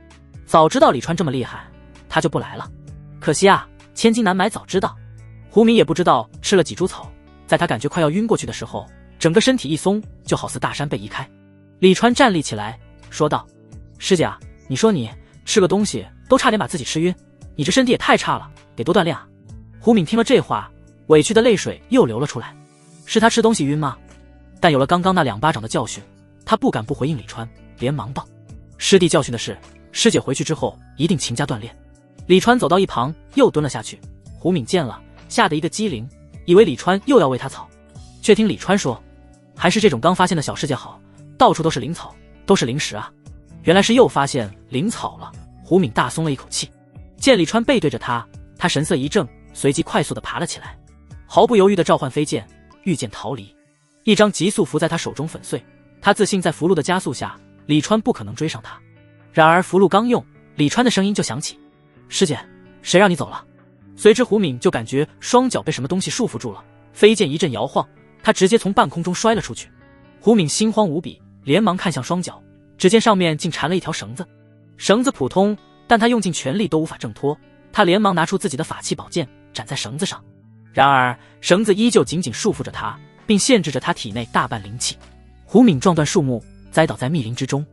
早知道李川这么厉害，他就不来了。可惜啊，千金难买早知道。胡敏也不知道吃了几株草，在他感觉快要晕过去的时候，整个身体一松，就好似大山被移开。李川站立起来说道，师姐啊，你说你吃个东西都差点把自己吃晕，你这身体也太差了，得多锻炼啊。胡敏听了这话，委屈的泪水又流了出来。是他吃东西晕吗？但有了刚刚那2巴掌的教训，他不敢不回应李川，连忙道，师弟教训的是，师姐回去之后一定勤加锻炼。李川走到一旁又蹲了下去，胡敏见了吓得一个机灵，以为李川又要喂他草，却听李川说，还是这种刚发现的小世界好，到处都是灵草，都是灵石啊。原来是又发现灵草了。胡敏大松了一口气，见李川背对着他，他神色一正，随即快速地爬了起来，毫不犹豫地召唤飞剑，御剑逃离。一张急速符在他手中粉碎，他自信在符箓的加速下，李川不可能追上他。然而符箓刚用，李川的声音就响起，师姐，谁让你走了？随之胡敏就感觉双脚被什么东西束缚住了，飞剑一阵摇晃，他直接从半空中摔了出去。胡敏心慌无比，连忙看向双脚，只见上面竟缠了一条绳子。绳子普通，但他用尽全力都无法挣脱，他连忙拿出自己的法器宝剑斩在绳子上。然而绳子依旧紧紧束缚着他，并限制着他体内大半灵气。胡敏撞断树木，栽倒在密林之中。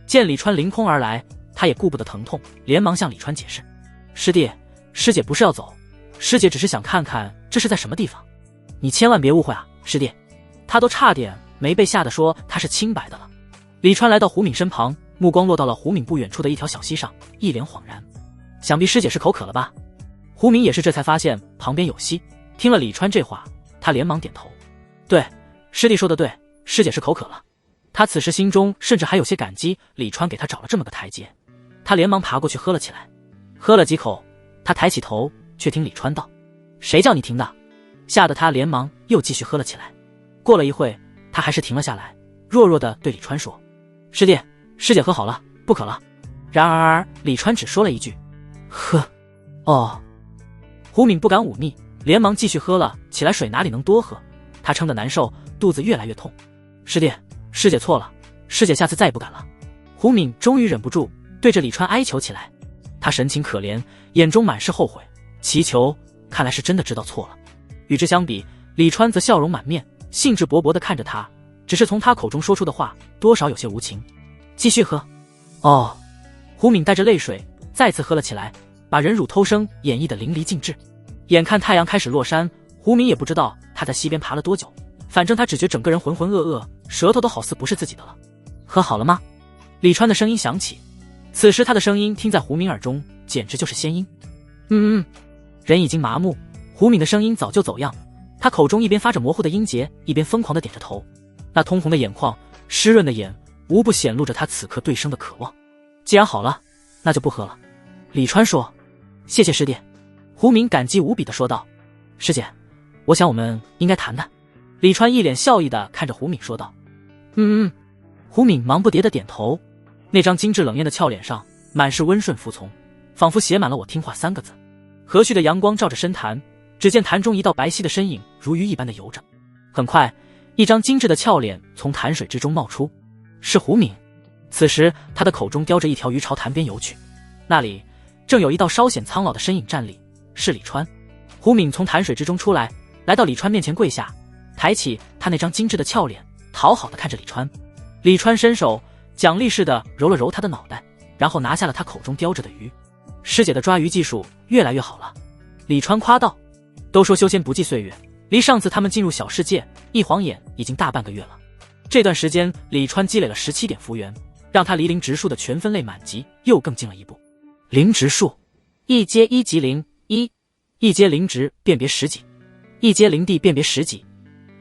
见李川凌空而来，他也顾不得疼痛，连忙向李川解释，师弟，师姐不是要走，师姐只是想看看这是在什么地方，你千万别误会啊，师弟。他都差点没被吓得说他是清白的了。李川来到胡敏身旁，目光落到了胡敏不远处的一条小溪上，一脸恍然，想必师姐是口渴了吧？胡敏也是这才发现旁边有溪，听了李川这话，他连忙点头，对，师弟说的对，师姐是口渴了。他此时心中甚至还有些感激李川给他找了这么个台阶，他连忙爬过去喝了起来。喝了几口，他抬起头，却听李川道，谁叫你停的？吓得他连忙又继续喝了起来。过了一会，他还是停了下来，弱弱地对李川说，师弟，师姐喝好了，不渴了。然而李川只说了一句，喝。哦。胡敏不敢忤逆，连忙继续喝了起来，水哪里能多喝，他撑得难受，肚子越来越痛。师弟，师姐错了，师姐下次再也不敢了。胡敏终于忍不住对着李川哀求起来，他神情可怜，眼中满是后悔，祈求，看来是真的知道错了。与之相比，李川则笑容满面，兴致勃勃地看着他，只是从他口中说出的话多少有些无情。继续喝。哦。胡敏带着泪水再次喝了起来，把忍辱偷生演绎得淋漓尽致。眼看太阳开始落山，胡敏也不知道他在溪边爬了多久，反正他只觉整个人浑浑噩噩，舌头都好似不是自己的了。喝好了吗？李川的声音响起，此时他的声音听在胡敏耳中简直就是仙音。人已经麻木，胡敏的声音早就走样，他口中一边发着模糊的音节，一边疯狂地点着头，那通红的眼眶，湿润的眼，无不显露着他此刻对生的渴望。既然好了，那就不喝了。李川说，谢谢师弟。胡敏感激无比地说道，师姐，我想我们应该谈谈。李川一脸笑意地看着胡敏说道，胡敏忙不迭地点头，那张精致冷艳的俏脸上满是温顺服从，仿佛写满了我听话3个字。和煦的阳光照着深潭，只见潭中一道白皙的身影如鱼一般的游着。很快，一张精致的俏脸从潭水之中冒出，是胡敏。此时他的口中叼着一条鱼朝潭边游去，那里正有一道稍显苍老的身影站立，是李川。胡敏从潭水之中出来，来到李川面前跪下，抬起他那张精致的俏脸，讨好地看着李川。李川伸手奖励似的揉了揉他的脑袋，然后拿下了他口中叼着的鱼。师姐的抓鱼技术越来越好了，李川夸道。都说修仙不计岁月，离上次他们进入小世界一晃眼已经大半个月了。这段时间李川积累了17点符元，让他离灵植树的全分类满级又更进了一步。灵植树一阶1级灵1，一阶灵植辨别10级，一阶灵地辨别10级，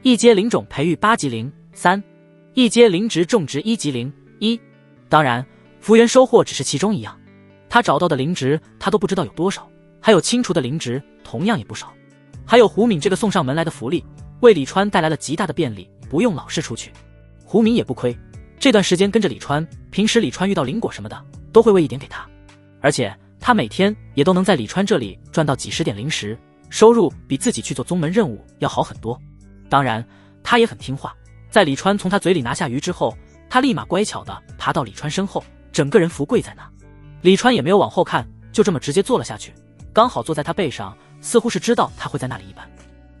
一阶灵种培育8级灵3，一阶灵植种植1级灵1。当然符元收获只是其中一样，他找到的灵植他都不知道有多少，还有清除的灵植同样也不少。还有胡敏这个送上门来的福利，为李川带来了极大的便利，不用老是出去。胡敏也不亏，这段时间跟着李川，平时李川遇到灵果什么的都会喂一点给他，而且他每天也都能在李川这里赚到几10点灵石，收入比自己去做宗门任务要好很多。当然他也很听话，在李川从他嘴里拿下鱼之后，他立马乖巧地爬到李川身后，整个人伏跪在那。李川也没有往后看，就这么直接坐了下去，刚好坐在他背上，似乎是知道他会在那里一般。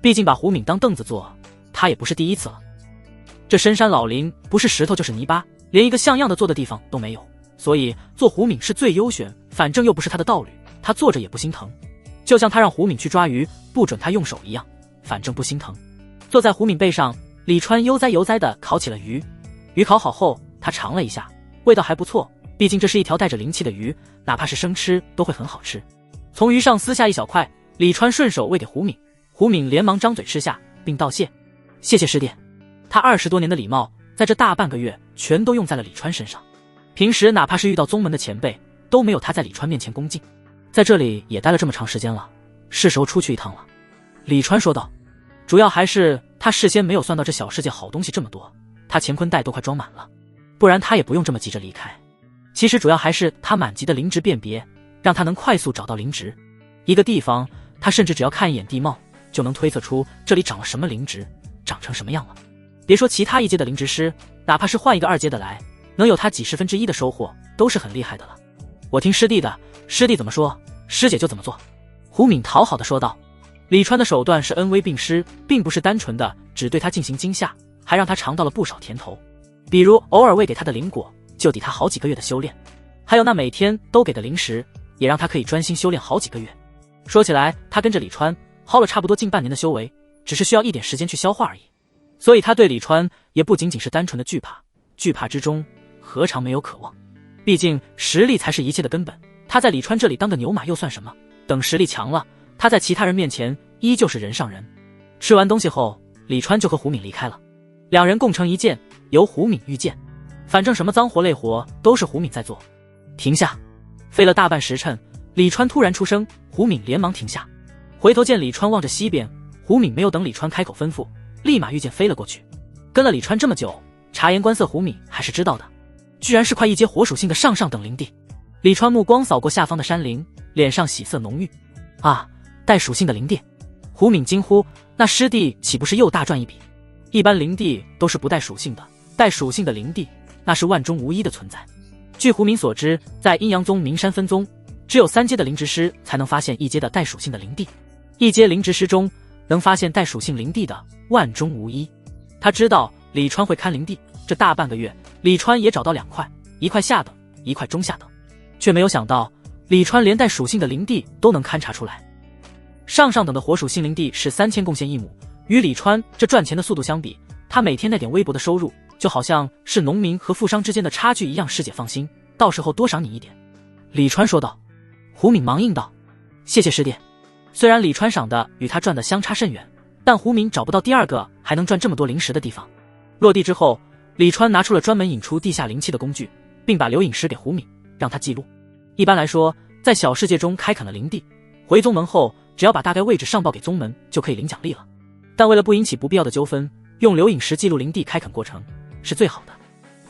毕竟把胡敏当凳子坐，他也不是第一次了。这深山老林不是石头就是泥巴，连一个像样的坐的地方都没有，所以坐胡敏是最优选，反正又不是他的道侣，他坐着也不心疼。就像他让胡敏去抓鱼，不准他用手一样，反正不心疼。坐在胡敏背上，李川悠哉悠哉地烤起了鱼。鱼烤好后，他尝了一下，味道还不错，毕竟这是一条带着灵气的鱼，哪怕是生吃都会很好吃。从鱼上撕下一小块，李川顺手喂给胡敏，胡敏连忙张嘴吃下，并道谢：“谢谢师弟。”他20多年的礼貌，在这大半个月全都用在了李川身上。平时哪怕是遇到宗门的前辈，都没有他在李川面前恭敬。在这里也待了这么长时间了，是时候出去一趟了。李川说道。主要还是他事先没有算到这小世界好东西这么多，他乾坤袋都快装满了，不然他也不用这么急着离开。其实主要还是他满级的灵植辨别，让他能快速找到灵植。一个地方，他甚至只要看一眼地貌，就能推测出这里长了什么灵植，长成什么样了。别说其他一阶的灵植师，哪怕是换一个2阶的来，能有他几1/10的收获，都是很厉害的了。我听师弟的，师弟怎么说，师姐就怎么做。胡敏讨好的说道。李川的手段是恩威并施，并不是单纯的只对他进行惊吓，还让他尝到了不少甜头。比如偶尔喂给他的灵果，就抵他好几个月的修炼，还有那每天都给的灵石，也让他可以专心修炼好几个月。说起来，他跟着李川薅了差不多近半年的修为，只是需要一点时间去消化而已。所以他对李川也不仅仅是单纯的惧怕，惧怕之中何尝没有渴望。毕竟实力才是一切的根本，他在李川这里当个牛马又算什么，等实力强了，他在其他人面前依旧是人上人。吃完东西后，李川就和胡敏离开了，两人共乘一剑，由胡敏御剑。反正什么脏活累活都是胡敏在做。停下！费了大半时辰，李川突然出声，胡敏连忙停下，回头见李川望着西边，胡敏没有等李川开口吩咐，立马御剑飞了过去。跟了李川这么久，察言观色胡敏还是知道的，居然是块一阶火属性的上等灵地。李川目光扫过下方的山林，脸上喜色浓郁。啊，带属性的灵地！胡敏惊呼，那师弟岂不是又大赚一笔？一般灵地都是不带属性的，带属性的灵地那是万中无一的存在。据胡敏所知，在阴阳宗名山分宗，只有3阶的灵植师才能发现1阶的带属性的灵地，一阶灵植师中能发现带属性灵地的万中无一。他知道李川会看灵地，这大半个月李川也找到2块，一块下等，一块中下等，却没有想到李川连带属性的灵地都能勘察出来。上等的火属性灵地是3000贡献1亩，与李川这赚钱的速度相比，他每天那点微薄的收入就好像是农民和富商之间的差距一样。师姐放心，到时候多赏你一点。李川说道。胡敏忙应道，谢谢师弟。虽然李川赏的与他赚的相差甚远，但胡敏找不到第2个还能赚这么多灵石的地方。落地之后，李川拿出了专门引出地下灵气的工具，并把留影石给胡敏，让他记录。一般来说，在小世界中开垦了灵地，回宗门后只要把大概位置上报给宗门，就可以领奖励了。但为了不引起不必要的纠纷，用留影石记录灵地开垦过程是最好的。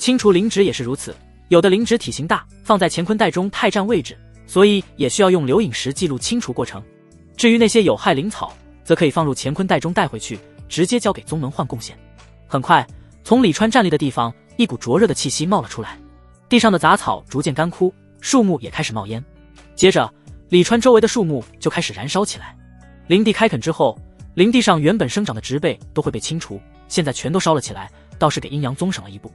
清除灵植也是如此，有的灵植体型大，放在乾坤袋中太占位置，所以也需要用留影石记录清除过程。至于那些有害灵草，则可以放入乾坤袋中带回去，直接交给宗门换贡献。很快，从李川站立的地方，一股灼热的气息冒了出来，地上的杂草逐渐干枯，树木也开始冒烟。接着，李川周围的树木就开始燃烧起来。灵地开垦之后，灵地上原本生长的植被都会被清除，现在全都烧了起来，倒是给阴阳宗省了一步。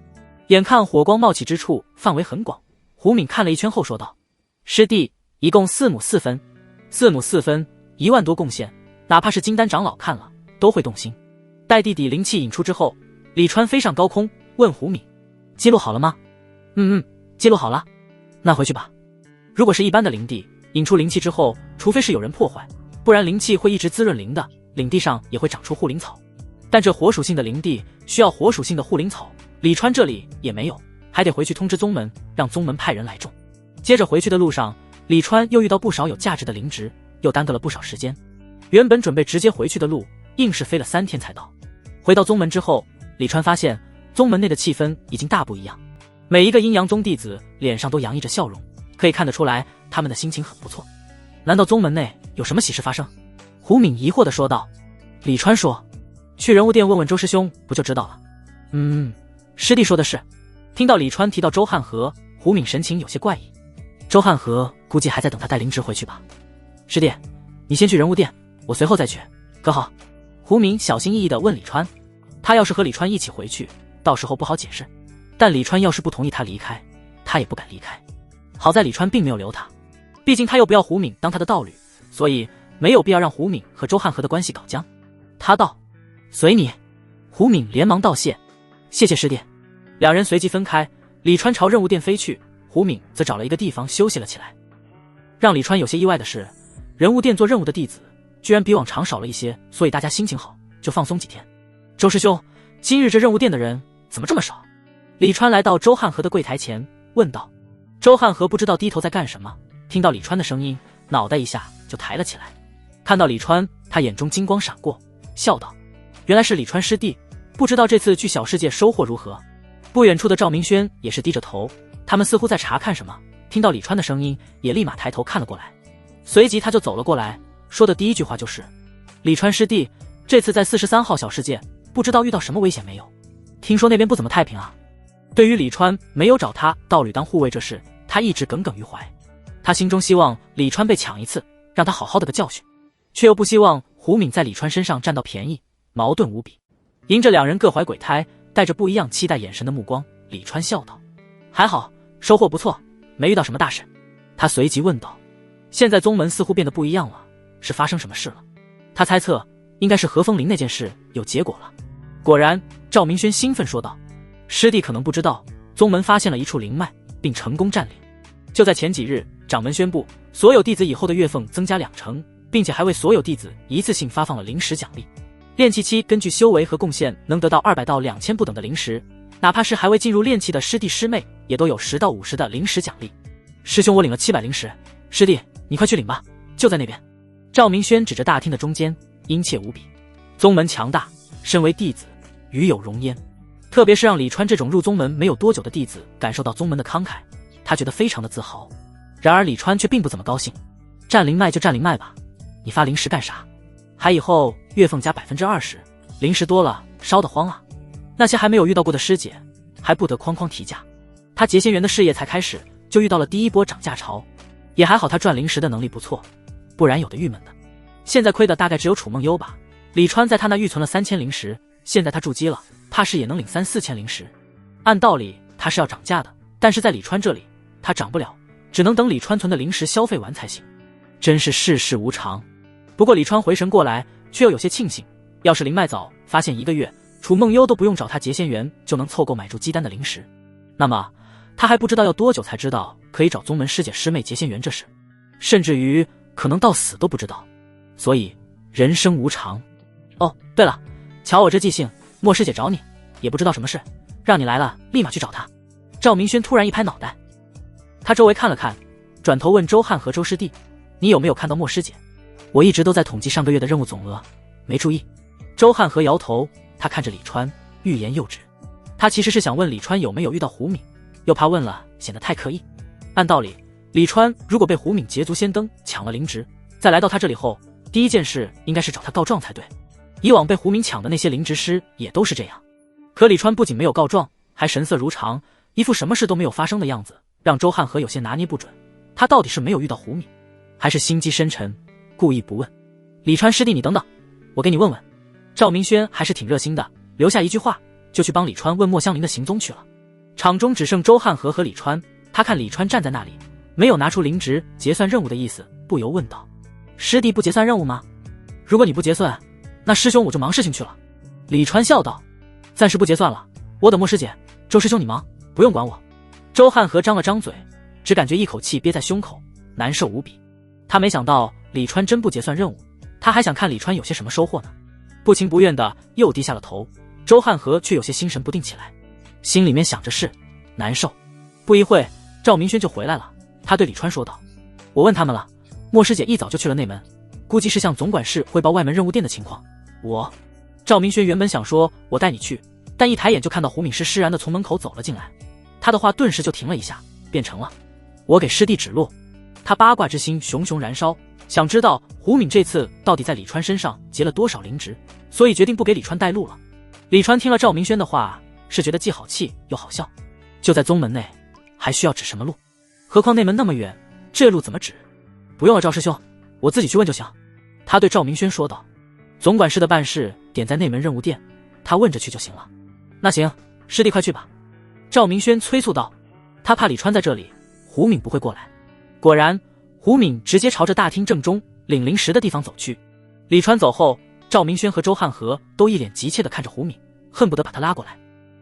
眼看火光冒起之处范围很广，胡敏看了一圈后说道：“师弟，一共4亩4分，4亩4分，1万多贡献，哪怕是金丹长老看了都会动心。”待地底灵气引出之后，李川飞上高空问胡敏：“记录好了吗？”“记录好了。”“那回去吧。如果是一般的灵地，引出灵气之后，除非是有人破坏，不然灵气会一直滋润灵的，领地上也会长出护灵草。但这火属性的灵地需要火属性的护灵草，李川这里也没有，还得回去通知宗门，让宗门派人来种。接着回去的路上，李川又遇到不少有价值的灵植，又耽搁了不少时间。原本准备直接回去的路，硬是飞了3天才到。回到宗门之后，李川发现宗门内的气氛已经大不一样，每一个阴阳宗弟子脸上都洋溢着笑容，可以看得出来他们的心情很不错。难道宗门内有什么喜事发生？胡敏疑惑地说道。李川说：“去人物殿问问周师兄不就知道了。”“师弟说的是。”听到李川提到周汉和，胡敏神情有些怪异。周汉和估计还在等他带灵植回去吧。师弟，你先去人物殿，我随后再去，可好？胡敏小心翼翼地问李川。他要是和李川一起回去，到时候不好解释，但李川要是不同意他离开，他也不敢离开。好在李川并没有留他，毕竟他又不要胡敏当他的道侣，所以没有必要让胡敏和周汉和的关系搞僵。他道：“随你。”胡敏连忙道谢：“谢谢师弟。”两人随即分开，李川朝任务殿飞去，胡敏则找了一个地方休息了起来。让李川有些意外的是，人物殿做任务的弟子居然比往常少了一些，所以大家心情好，就放松几天。周师兄，今日这任务殿的人怎么这么少？李川来到周汉和的柜台前问道。周汉和不知道低头在干什么，听到李川的声音，脑袋一下就抬了起来。看到李川，他眼中金光闪过，笑道：“原来是李川师弟，不知道这次去小世界收获如何？”不远处的赵明轩也是低着头，他们似乎在查看什么，听到李川的声音，也立马抬头看了过来。随即他就走了过来，说的第一句话就是：“李川师弟，这次在43号小世界，不知道遇到什么危险没有？听说那边不怎么太平啊。”对于李川没有找他道侣当护卫这事，他一直耿耿于怀。他心中希望李川被抢一次，让他好好的个教训，却又不希望胡敏在李川身上占到便宜，矛盾无比。迎着两人各怀鬼胎，带着不一样期待眼神的目光，李川笑道：“还好，收获不错，没遇到什么大事。”他随即问道：“现在宗门似乎变得不一样了，是发生什么事了？”他猜测应该是何风林那件事有结果了。果然，赵明轩兴奋说道：“师弟可能不知道，宗门发现了一处灵脉，并成功占领。就在前几日，掌门宣布所有弟子以后的月俸增加2成，并且还为所有弟子一次性发放了灵石奖励。炼气期根据修为和贡献能得到200到2000不等的灵石，哪怕是还未进入炼气的师弟师妹，也都有10到50的灵石奖励。师兄，我领了700灵石，师弟你快去领吧，就在那边。”赵明轩指着大厅的中间，殷切无比。宗门强大，身为弟子与有荣焉，特别是让李川这种入宗门没有多久的弟子感受到宗门的慷慨，他觉得非常的自豪。然而李川却并不怎么高兴。占灵脉就占灵脉吧，你发灵石干啥？还以后月俸加20%，灵石多了烧得慌啊！那些还没有遇到过的师姐，还不得哐哐提价。他结仙园的事业才开始，就遇到了第一波涨价潮，也还好他赚灵石的能力不错，不然有的郁闷的。现在亏的大概只有楚梦幽吧。李川在他那预存了3000灵石，现在他筑基了，怕是也能领3、4千灵石。按道理他是要涨价的，但是在李川这里他涨不了，只能等李川存的灵石消费完才行。真是世事无常。不过李川回神过来，却又有些庆幸，要是灵脉早发现1个月，楚梦幽都不用找他结仙园就能凑够买住鸡丹的灵石，那么他还不知道要多久才知道可以找宗门师姐师妹结仙园这事，甚至于可能到死都不知道。所以人生无常。哦，对了，瞧我这记性，莫师姐找你也不知道什么事，让你来了立马去找她。赵明轩突然一拍脑袋，他周围看了看，转头问周汉和周师弟：“你有没有看到莫师姐？”“我一直都在统计上个月的任务总额，没注意。”周汉和摇头，他看着李川，欲言又止。他其实是想问李川有没有遇到胡敏，又怕问了显得太刻意。按道理，李川如果被胡敏捷足先登抢了灵职，在来到他这里后，第一件事应该是找他告状才对。以往被胡敏抢的那些灵职师也都是这样。可李川不仅没有告状，还神色如常，一副什么事都没有发生的样子，让周汉和有些拿捏不准，他到底是没有遇到胡敏，还是心机深沉，故意不问。李川师弟，你等等，我给你问问。赵明轩还是挺热心的，留下一句话就去帮李川问莫香菱的行踪去了。场中只剩周汉和李川，他看李川站在那里，没有拿出灵职结算任务的意思，不由问道：师弟不结算任务吗？如果你不结算，那师兄我就忙事情去了。李川笑道：暂时不结算了，我等莫师姐，周师兄你忙，不用管我。周汉和张了张嘴，只感觉一口气憋在胸口，难受无比。他没想到李川真不结算任务，他还想看李川有些什么收获呢。不情不愿的又低下了头，周汉和却有些心神不定起来，心里面想着事，难受。不一会，赵明轩就回来了，他对李川说道：我问他们了，莫师姐一早就去了内门，估计是向总管事汇报外门任务店的情况。赵明轩原本想说我带你去，但一抬眼就看到胡敏师释然的从门口走了进来，他的话顿时就停了一下，变成了我给师弟指路。他八卦之心熊熊燃烧，想知道胡敏这次到底在李川身上结了多少灵职，所以决定不给李川带路了。李川听了赵明轩的话，是觉得既好气又好笑，就在宗门内还需要指什么路？何况内门那么远，这路怎么指？不用了赵师兄，我自己去问就行。他对赵明轩说道：总管事的办事点在内门任务店，他问着去就行了。那行，师弟快去吧。赵明轩催促道，他怕李川在这里，胡敏不会过来。果然，胡敏直接朝着大厅正中领灵石的地方走去。李川走后，赵明轩和周汉和都一脸急切地看着胡敏，恨不得把他拉过来。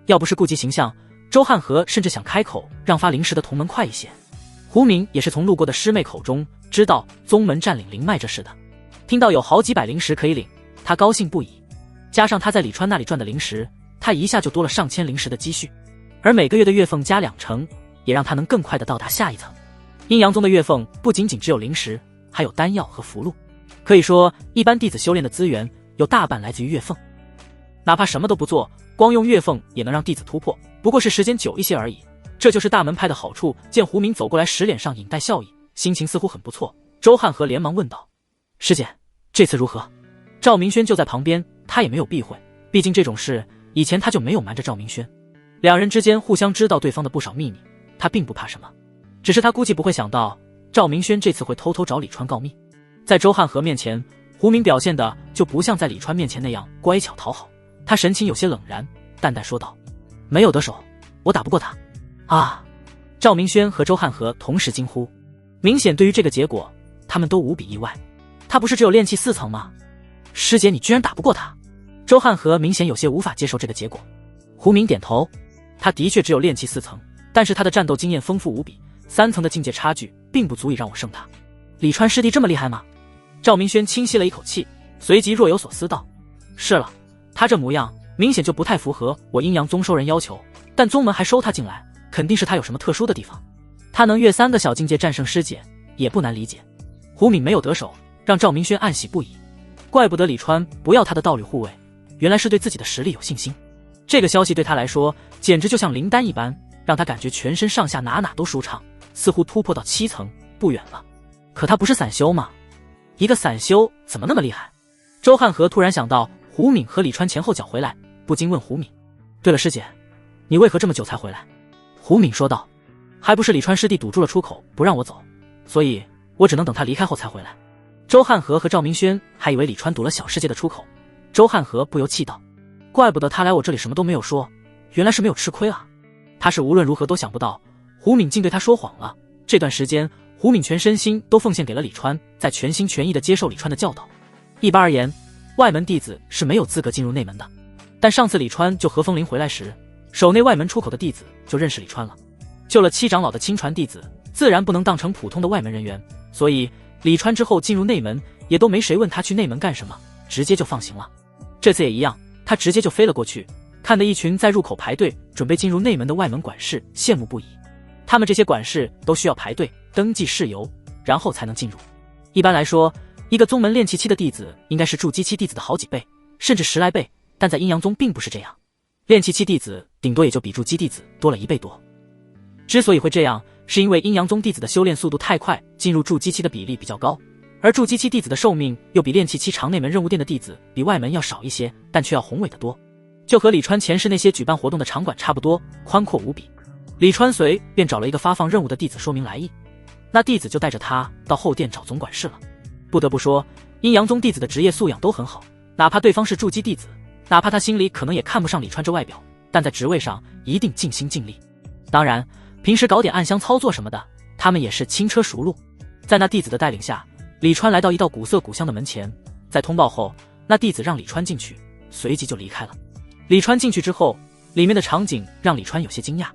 要不是顾及形象，周汉和甚至想开口让发灵石的同门快一些。胡敏也是从路过的师妹口中知道宗门占领灵脉这事的，听到有好几百灵石可以领，他高兴不已。加上他在李川那里赚的灵石，他一下就多了上千灵石的积蓄，而每个月的月俸加2成，也让他能更快地到达下一层。阴阳宗的月俸不仅仅只有灵石，还有丹药和符箓，可以说一般弟子修炼的资源有大半来自于月俸。哪怕什么都不做，光用月俸也能让弟子突破，不过是时间久一些而已。这就是大门派的好处。见胡敏走过来时脸上隐带笑意，心情似乎很不错，周汉和连忙问道：师姐，这次如何？赵明轩就在旁边，他也没有避讳，毕竟这种事以前他就没有瞒着赵明轩，两人之间互相知道对方的不少秘密，他并不怕什么。只是他估计不会想到赵明轩这次会偷偷找李川告密。在周汉和面前，胡敏表现的就不像在李川面前那样乖巧讨好，他神情有些冷然，淡淡说道：没有得手，我打不过他。啊！赵明轩和周汉和同时惊呼，明显对于这个结果他们都无比意外。他不是只有炼气4层吗？师姐你居然打不过他？周汉和明显有些无法接受这个结果。胡敏点头，他的确只有炼气4层，但是他的战斗经验丰富无比，3层的境界差距并不足以让我胜他。李川师弟这么厉害吗？赵明轩轻吸了一口气，随即若有所思道：是了，他这模样明显就不太符合我阴阳宗收人要求，但宗门还收他进来，肯定是他有什么特殊的地方。他能越3个小境界战胜师姐，也不难理解。胡敏没有得手，让赵明轩暗喜不已，怪不得李川不要他的道侣护卫，原来是对自己的实力有信心。这个消息对他来说简直就像灵丹一般，让他感觉全身上下哪哪都舒畅，似乎突破到7层不远了。可他不是散修吗？一个散修怎么那么厉害？周汉和突然想到胡敏和李川前后脚回来，不禁问胡敏：对了师姐，你为何这么久才回来？胡敏说道：还不是李川师弟堵住了出口不让我走，所以我只能等他离开后才回来。周汉和和赵明轩还以为李川堵了小世界的出口，周汉和不由气道：怪不得他来我这里什么都没有说，原来是没有吃亏啊。他是无论如何都想不到胡敏竟对他说谎了。这段时间胡敏全身心都奉献给了李川，在全心全意地接受李川的教导。一般而言，外门弟子是没有资格进入内门的，但上次李川救何风林回来时，守内外门出口的弟子就认识李川了，救了7长老的亲传弟子自然不能当成普通的外门人员，所以李川之后进入内门也都没谁问他去内门干什么，直接就放行了。这次也一样，他直接就飞了过去，看得一群在入口排队准备进入内门的外门管事羡慕不已。他们这些管事都需要排队登记事由，然后才能进入。一般来说，一个宗门炼气期的弟子应该是筑基期弟子的好几倍，甚至10来倍，但在阴阳宗并不是这样。炼气期弟子顶多也就比筑基弟子多了1倍多。之所以会这样，是因为阴阳宗弟子的修炼速度太快，进入筑基期的比例比较高，而筑基期弟子的寿命又比炼气期长内门任务殿的弟子比外门要少一些，但却要宏伟得多，就和李川前世那些举办活动的场馆差不多，宽阔无比。李川随便找了一个发放任务的弟子说明来意，那弟子就带着他到后殿找总管事了。不得不说，阴阳宗弟子的职业素养都很好，哪怕对方是筑基弟子，哪怕他心里可能也看不上李川这外表，但在职位上一定尽心尽力。当然平时搞点暗箱操作什么的，他们也是轻车熟路。在那弟子的带领下，李川来到一道古色古香的门前，在通报后，那弟子让李川进去，随即就离开了。李川进去之后，里面的场景让李川有些惊讶。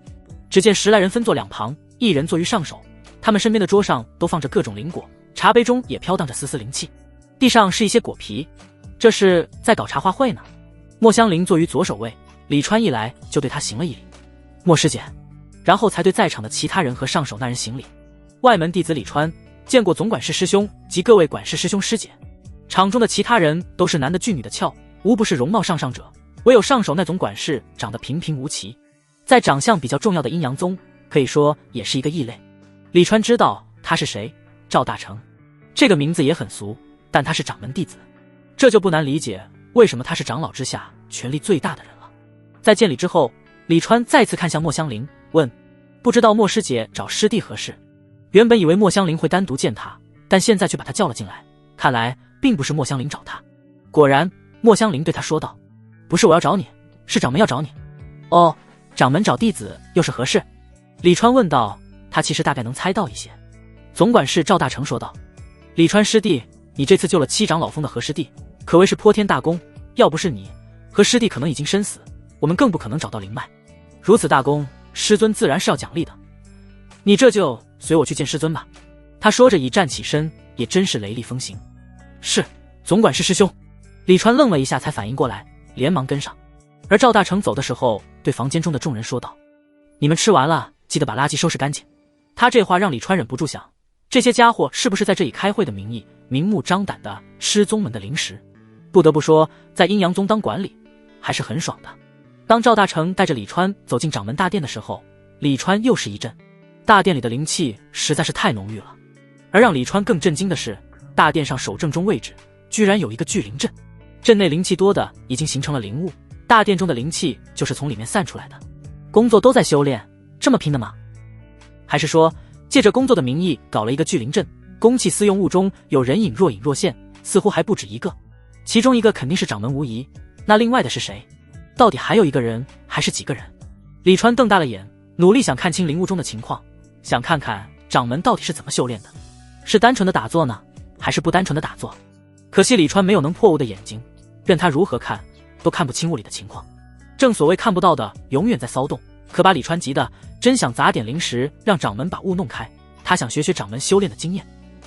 只见10来人分坐两旁，一人坐于上首，他们身边的桌上都放着各种灵果，茶杯中也飘荡着丝丝灵气，地上是一些果皮，这是在搞茶话会呢。莫香菱坐于左首位，李川一来就对他行了一礼，莫师姐，然后才对在场的其他人和上首那人行礼。外门弟子李川见过总管事师兄及各位管事师兄师姐。场中的其他人都是男的俊女的俏，无不是容貌上者，唯有上首那总管事长得平平无奇，在长相比较重要的阴阳宗可以说也是一个异类。李川知道他是谁，赵大成，这个名字也很俗，但他是掌门弟子，这就不难理解为什么他是长老之下权力最大的人了。在见礼之后，李川再次看向莫香菱，问：不知道莫师姐找师弟何事？原本以为莫香菱会单独见他，但现在却把他叫了进来，看来并不是莫香菱找他。果然，莫香菱对他说道：不是我要找你，是掌门要找你。哦，掌门找弟子又是何事？李川问道。他其实大概能猜到一些。总管事赵大成说道：李川师弟，你这次救了7长老峰的何师弟，可谓是颇天大功，要不是你，何师弟可能已经身死，我们更不可能找到灵脉。如此大功，师尊自然是要奖励的，你这就随我去见师尊吧。他说着已站起身，也真是雷厉风行。是，总管事师兄。李川愣了一下才反应过来，连忙跟上。而赵大成走的时候对房间中的众人说道：你们吃完了记得把垃圾收拾干净。他这话让李川忍不住想，这些家伙是不是在这以开会的名义明目张胆地吃宗门的零食？不得不说，在阴阳宗当管理还是很爽的。当赵大成带着李川走进掌门大殿的时候，李川又是一震，大殿里的灵气实在是太浓郁了。而让李川更震惊的是，大殿上守正中位置居然有一个聚灵阵，阵内灵气多的已经形成了灵雾，大殿中的灵气就是从里面散出来的。工作都在修炼，这么拼的吗？还是说借着工作的名义搞了一个聚灵阵，公器私用物中有人影若隐若现，似乎还不止一个，其中一个肯定是掌门无疑，那另外的是谁？到底还有一个人还是几个人？李川瞪大了眼，努力想看清灵雾中的情况，想看看掌门到底是怎么修炼的，是单纯的打坐呢，还是不单纯的打坐？可惜李川没有能破雾的眼睛，任他如何看都看不清雾里的情况。正所谓看不到的永远在骚动，可把李川急的真想砸点零食让掌门把雾弄开，他想学学掌门修炼的经验。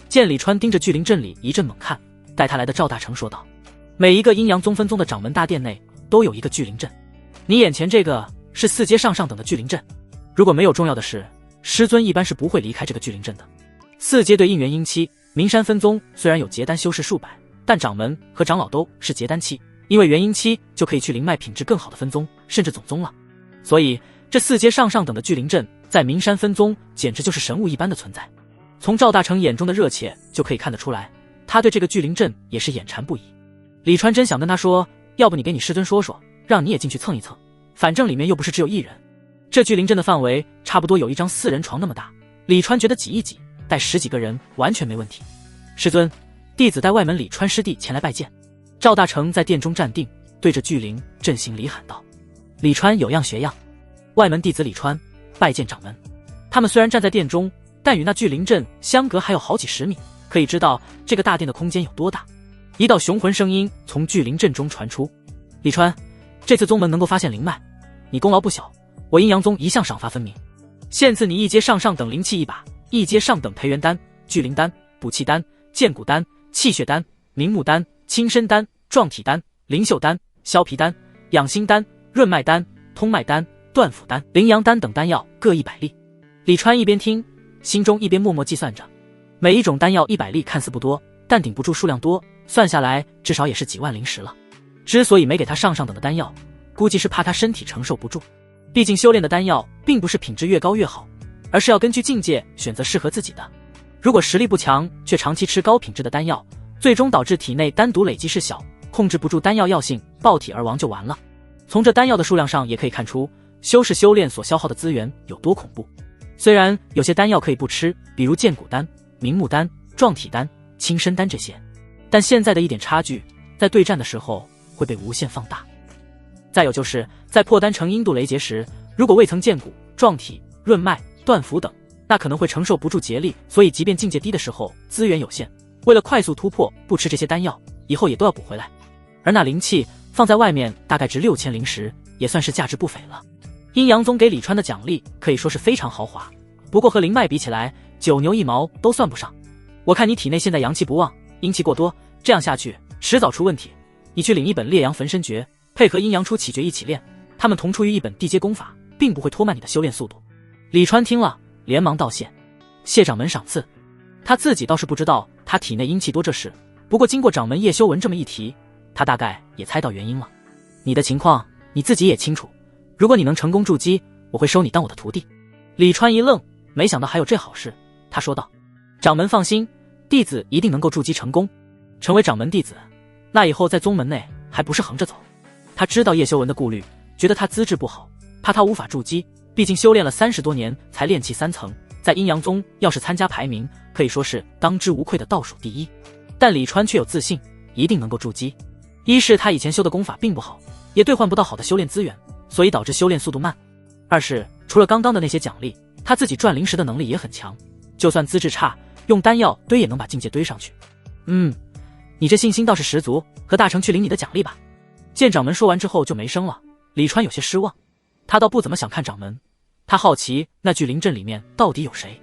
见李川盯着聚灵阵里一阵猛看，带他来的赵大成说道：每一个阴阳宗分宗的掌门大殿内都有一个聚灵阵，你眼前这个是4阶上等的聚灵阵，如果没有重要的事，师尊一般是不会离开这个聚灵阵的。4阶对应元婴期，名山分宗虽然有结丹修士数百，但掌门和长老都是结丹期，因为元婴期就可以去灵脉品质更好的分宗甚至总宗了，所以这4阶上等的聚灵阵在名山分宗简直就是神物一般的存在。从赵大成眼中的热切就可以看得出来，他对这个聚灵阵也是眼馋不已。李川真想跟他说，要不你给你师尊说说，让你也进去蹭一蹭，反正里面又不是只有一人。这聚灵阵的范围差不多有一张4人床那么大，李川觉得挤一挤带10几个人完全没问题。师尊，弟子带外门李川师弟前来拜见。赵大成在殿中站定，对着聚灵阵行礼喊道。李川有样学样，外门弟子李川拜见掌门。他们虽然站在殿中，但与那聚灵阵相隔还有好几10米，可以知道这个大殿的空间有多大。一道雄浑声音从聚灵阵中传出：李川，这次宗门能够发现灵脉，你功劳不小，我阴阳宗一向赏罚分明，现赐你1阶上等灵气1把，1阶上等培元丹、聚灵丹、补气丹、健骨丹、气血丹、明目丹、轻身丹、壮体丹、灵秀丹、消皮丹、养心丹、润脉丹、通脉丹、断腑丹、灵阳丹等丹药各100粒。李川一边听，心中一边默默计算着，每一种丹药100粒看似不多，但顶不住数量多，算下来至少也是几万灵石了。之所以没给他上等的丹药，估计是怕他身体承受不住。毕竟修炼的丹药并不是品质越高越好，而是要根据境界选择适合自己的。如果实力不强，却长期吃高品质的丹药，最终导致体内丹毒累积势小，控制不住丹药药性，爆体而亡就完了。从这丹药的数量上也可以看出，修士修炼所消耗的资源有多恐怖。虽然有些丹药可以不吃，比如剑骨丹、明目丹、壮体丹、轻身丹这些，但现在的一点差距，在对战的时候会被无限放大。再有就是在破丹成阴度雷劫时，如果未曾剑骨、壮体、润脉、断符等，那可能会承受不住劫力，所以即便境界低的时候资源有限，为了快速突破不吃这些丹药，以后也都要补回来。而那灵气放在外面大概值6000灵石，也算是价值不菲了。阴阳宗给李川的奖励可以说是非常豪华，不过和灵脉比起来，9牛1毛都算不上。我看你体内现在阳气不旺，阴气过多，这样下去迟早出问题。你去领一本烈阳焚身诀，配合阴阳初起诀一起练，他们同出于一本地阶功法，并不会拖慢你的修炼速度。李川听了连忙道谢，谢掌门赏赐。他自己倒是不知道他体内阴气多这事，不过经过掌门叶修文这么一提，他大概也猜到原因了。你的情况你自己也清楚，如果你能成功筑基，我会收你当我的徒弟。李川一愣，没想到还有这好事，他说道：掌门放心，弟子一定能够筑基成功，成为掌门弟子，那以后在宗门内还不是横着走。他知道叶修文的顾虑，觉得他资质不好，怕他无法筑基，毕竟修炼了30多年才炼气3层，在阴阳宗要是参加排名，可以说是当之无愧的倒数第一。但李川却有自信，一定能够筑基。一是他以前修的功法并不好，也兑换不到好的修炼资源，所以导致修炼速度慢；二是除了刚刚的那些奖励，他自己赚灵石的能力也很强，就算资质差，用丹药堆也能把境界堆上去。你这信心倒是十足，和大成去领你的奖励吧。见掌门说完之后就没声了，李川有些失望，他倒不怎么想看掌门，他好奇那聚灵阵里面到底有谁。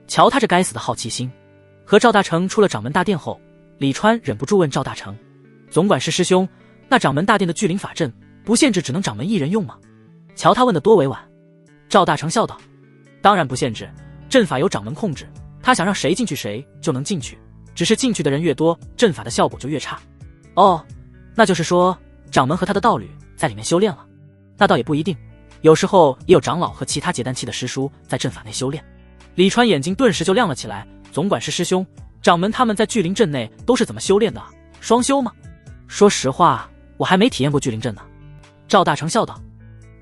瞧他这该死的好奇心。和赵大成出了掌门大殿后，李川忍不住问赵大成：总管事师兄，那掌门大殿的聚灵法阵不限制只能掌门一人用吗？瞧他问得多委婉。赵大成笑道：当然不限制，阵法由掌门控制，他想让谁进去谁就能进去，只是进去的人越多，阵法的效果就越差。哦，那就是说掌门和他的道侣在里面修炼了？那倒也不一定，有时候也有长老和其他结丹期的师叔在阵法内修炼。李川眼睛顿时就亮了起来，总管是师兄，掌门他们在聚灵阵内都是怎么修炼的？双修吗？说实话，我还没体验过聚灵阵呢。赵大成笑道：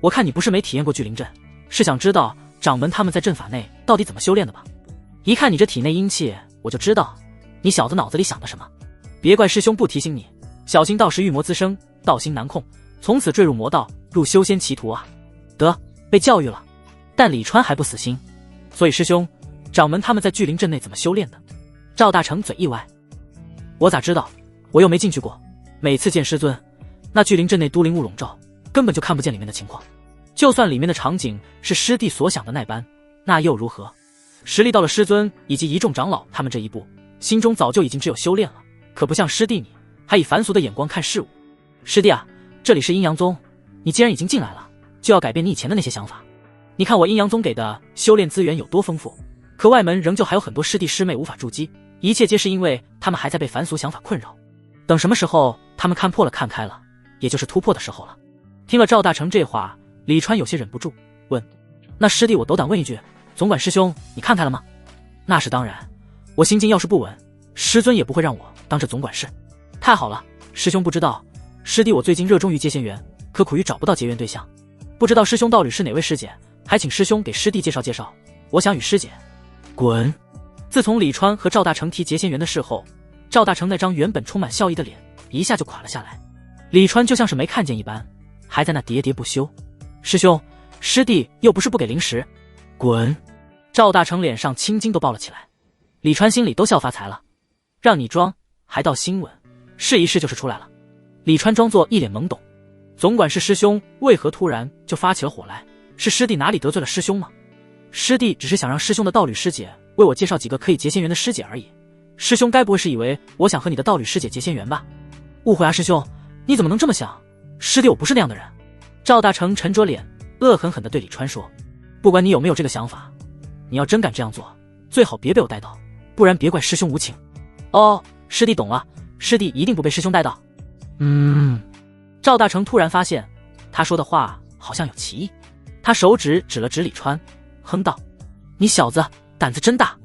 我看你不是没体验过聚灵阵，是想知道掌门他们在阵法内到底怎么修炼的吧？一看你这体内阴气，我就知道你小子脑子里想的什么。别怪师兄不提醒你，小心到时欲魔滋生，道心难控，从此坠入魔道，入修仙歧途啊。得，被教育了。但李川还不死心，所以师兄，掌门他们在聚灵阵内怎么修炼的？赵大成嘴一歪：我咋知道？我又没进去过，每次见师尊，那聚灵阵内都灵雾笼罩，根本就看不见里面的情况。就算里面的场景是师弟所想的那般，那又如何？实力到了师尊以及一众长老他们这一步，心中早就已经只有修炼了，可不像师弟你还以凡俗的眼光看事物。师弟啊，这里是阴阳宗，你既然已经进来了，就要改变你以前的那些想法。你看我阴阳宗给的修炼资源有多丰富，可外门仍旧还有很多师弟师妹无法筑基，一切皆是因为他们还在被凡俗想法困扰。等什么时候他们看破了看开了，也就是突破的时候了。听了赵大成这话，李川有些忍不住问：那师弟我斗胆问一句，总管师兄你看开了吗？那是当然，我心境要是不稳，师尊也不会让我当这总管事。太好了，师兄不知道，师弟我最近热衷于接仙缘，可苦于找不到结缘对象，不知道师兄道侣是哪位师姐，还请师兄给师弟介绍介绍，我想与师姐。滚！自从李川和赵大成提结仙缘的事后，赵大成那张原本充满笑意的脸一下就垮了下来。李川就像是没看见一般，还在那喋喋不休。师兄，师弟又不是不给灵石。滚！赵大成脸上青筋都爆了起来。李川心里都笑发财了，让你装还道新闻，试一试就是出来了。李川装作一脸懵懂，总管是师兄为何突然就发起了火来？是师弟哪里得罪了师兄吗？师弟只是想让师兄的道侣师姐为我介绍几个可以结仙缘的师姐而已，师兄该不会是以为我想和你的道侣师姐结仙缘吧？误会啊师兄，你怎么能这么想？师弟我不是那样的人。赵大成沉着脸恶狠狠地对李川说，不管你有没有这个想法，你要真敢这样做，最好别被我带到，不然别怪师兄无情。哦，师弟懂了，师弟一定不被师兄带到。赵大成突然发现他说的话好像有歧义。他手指指了指李川，哼道：“你小子胆子真大，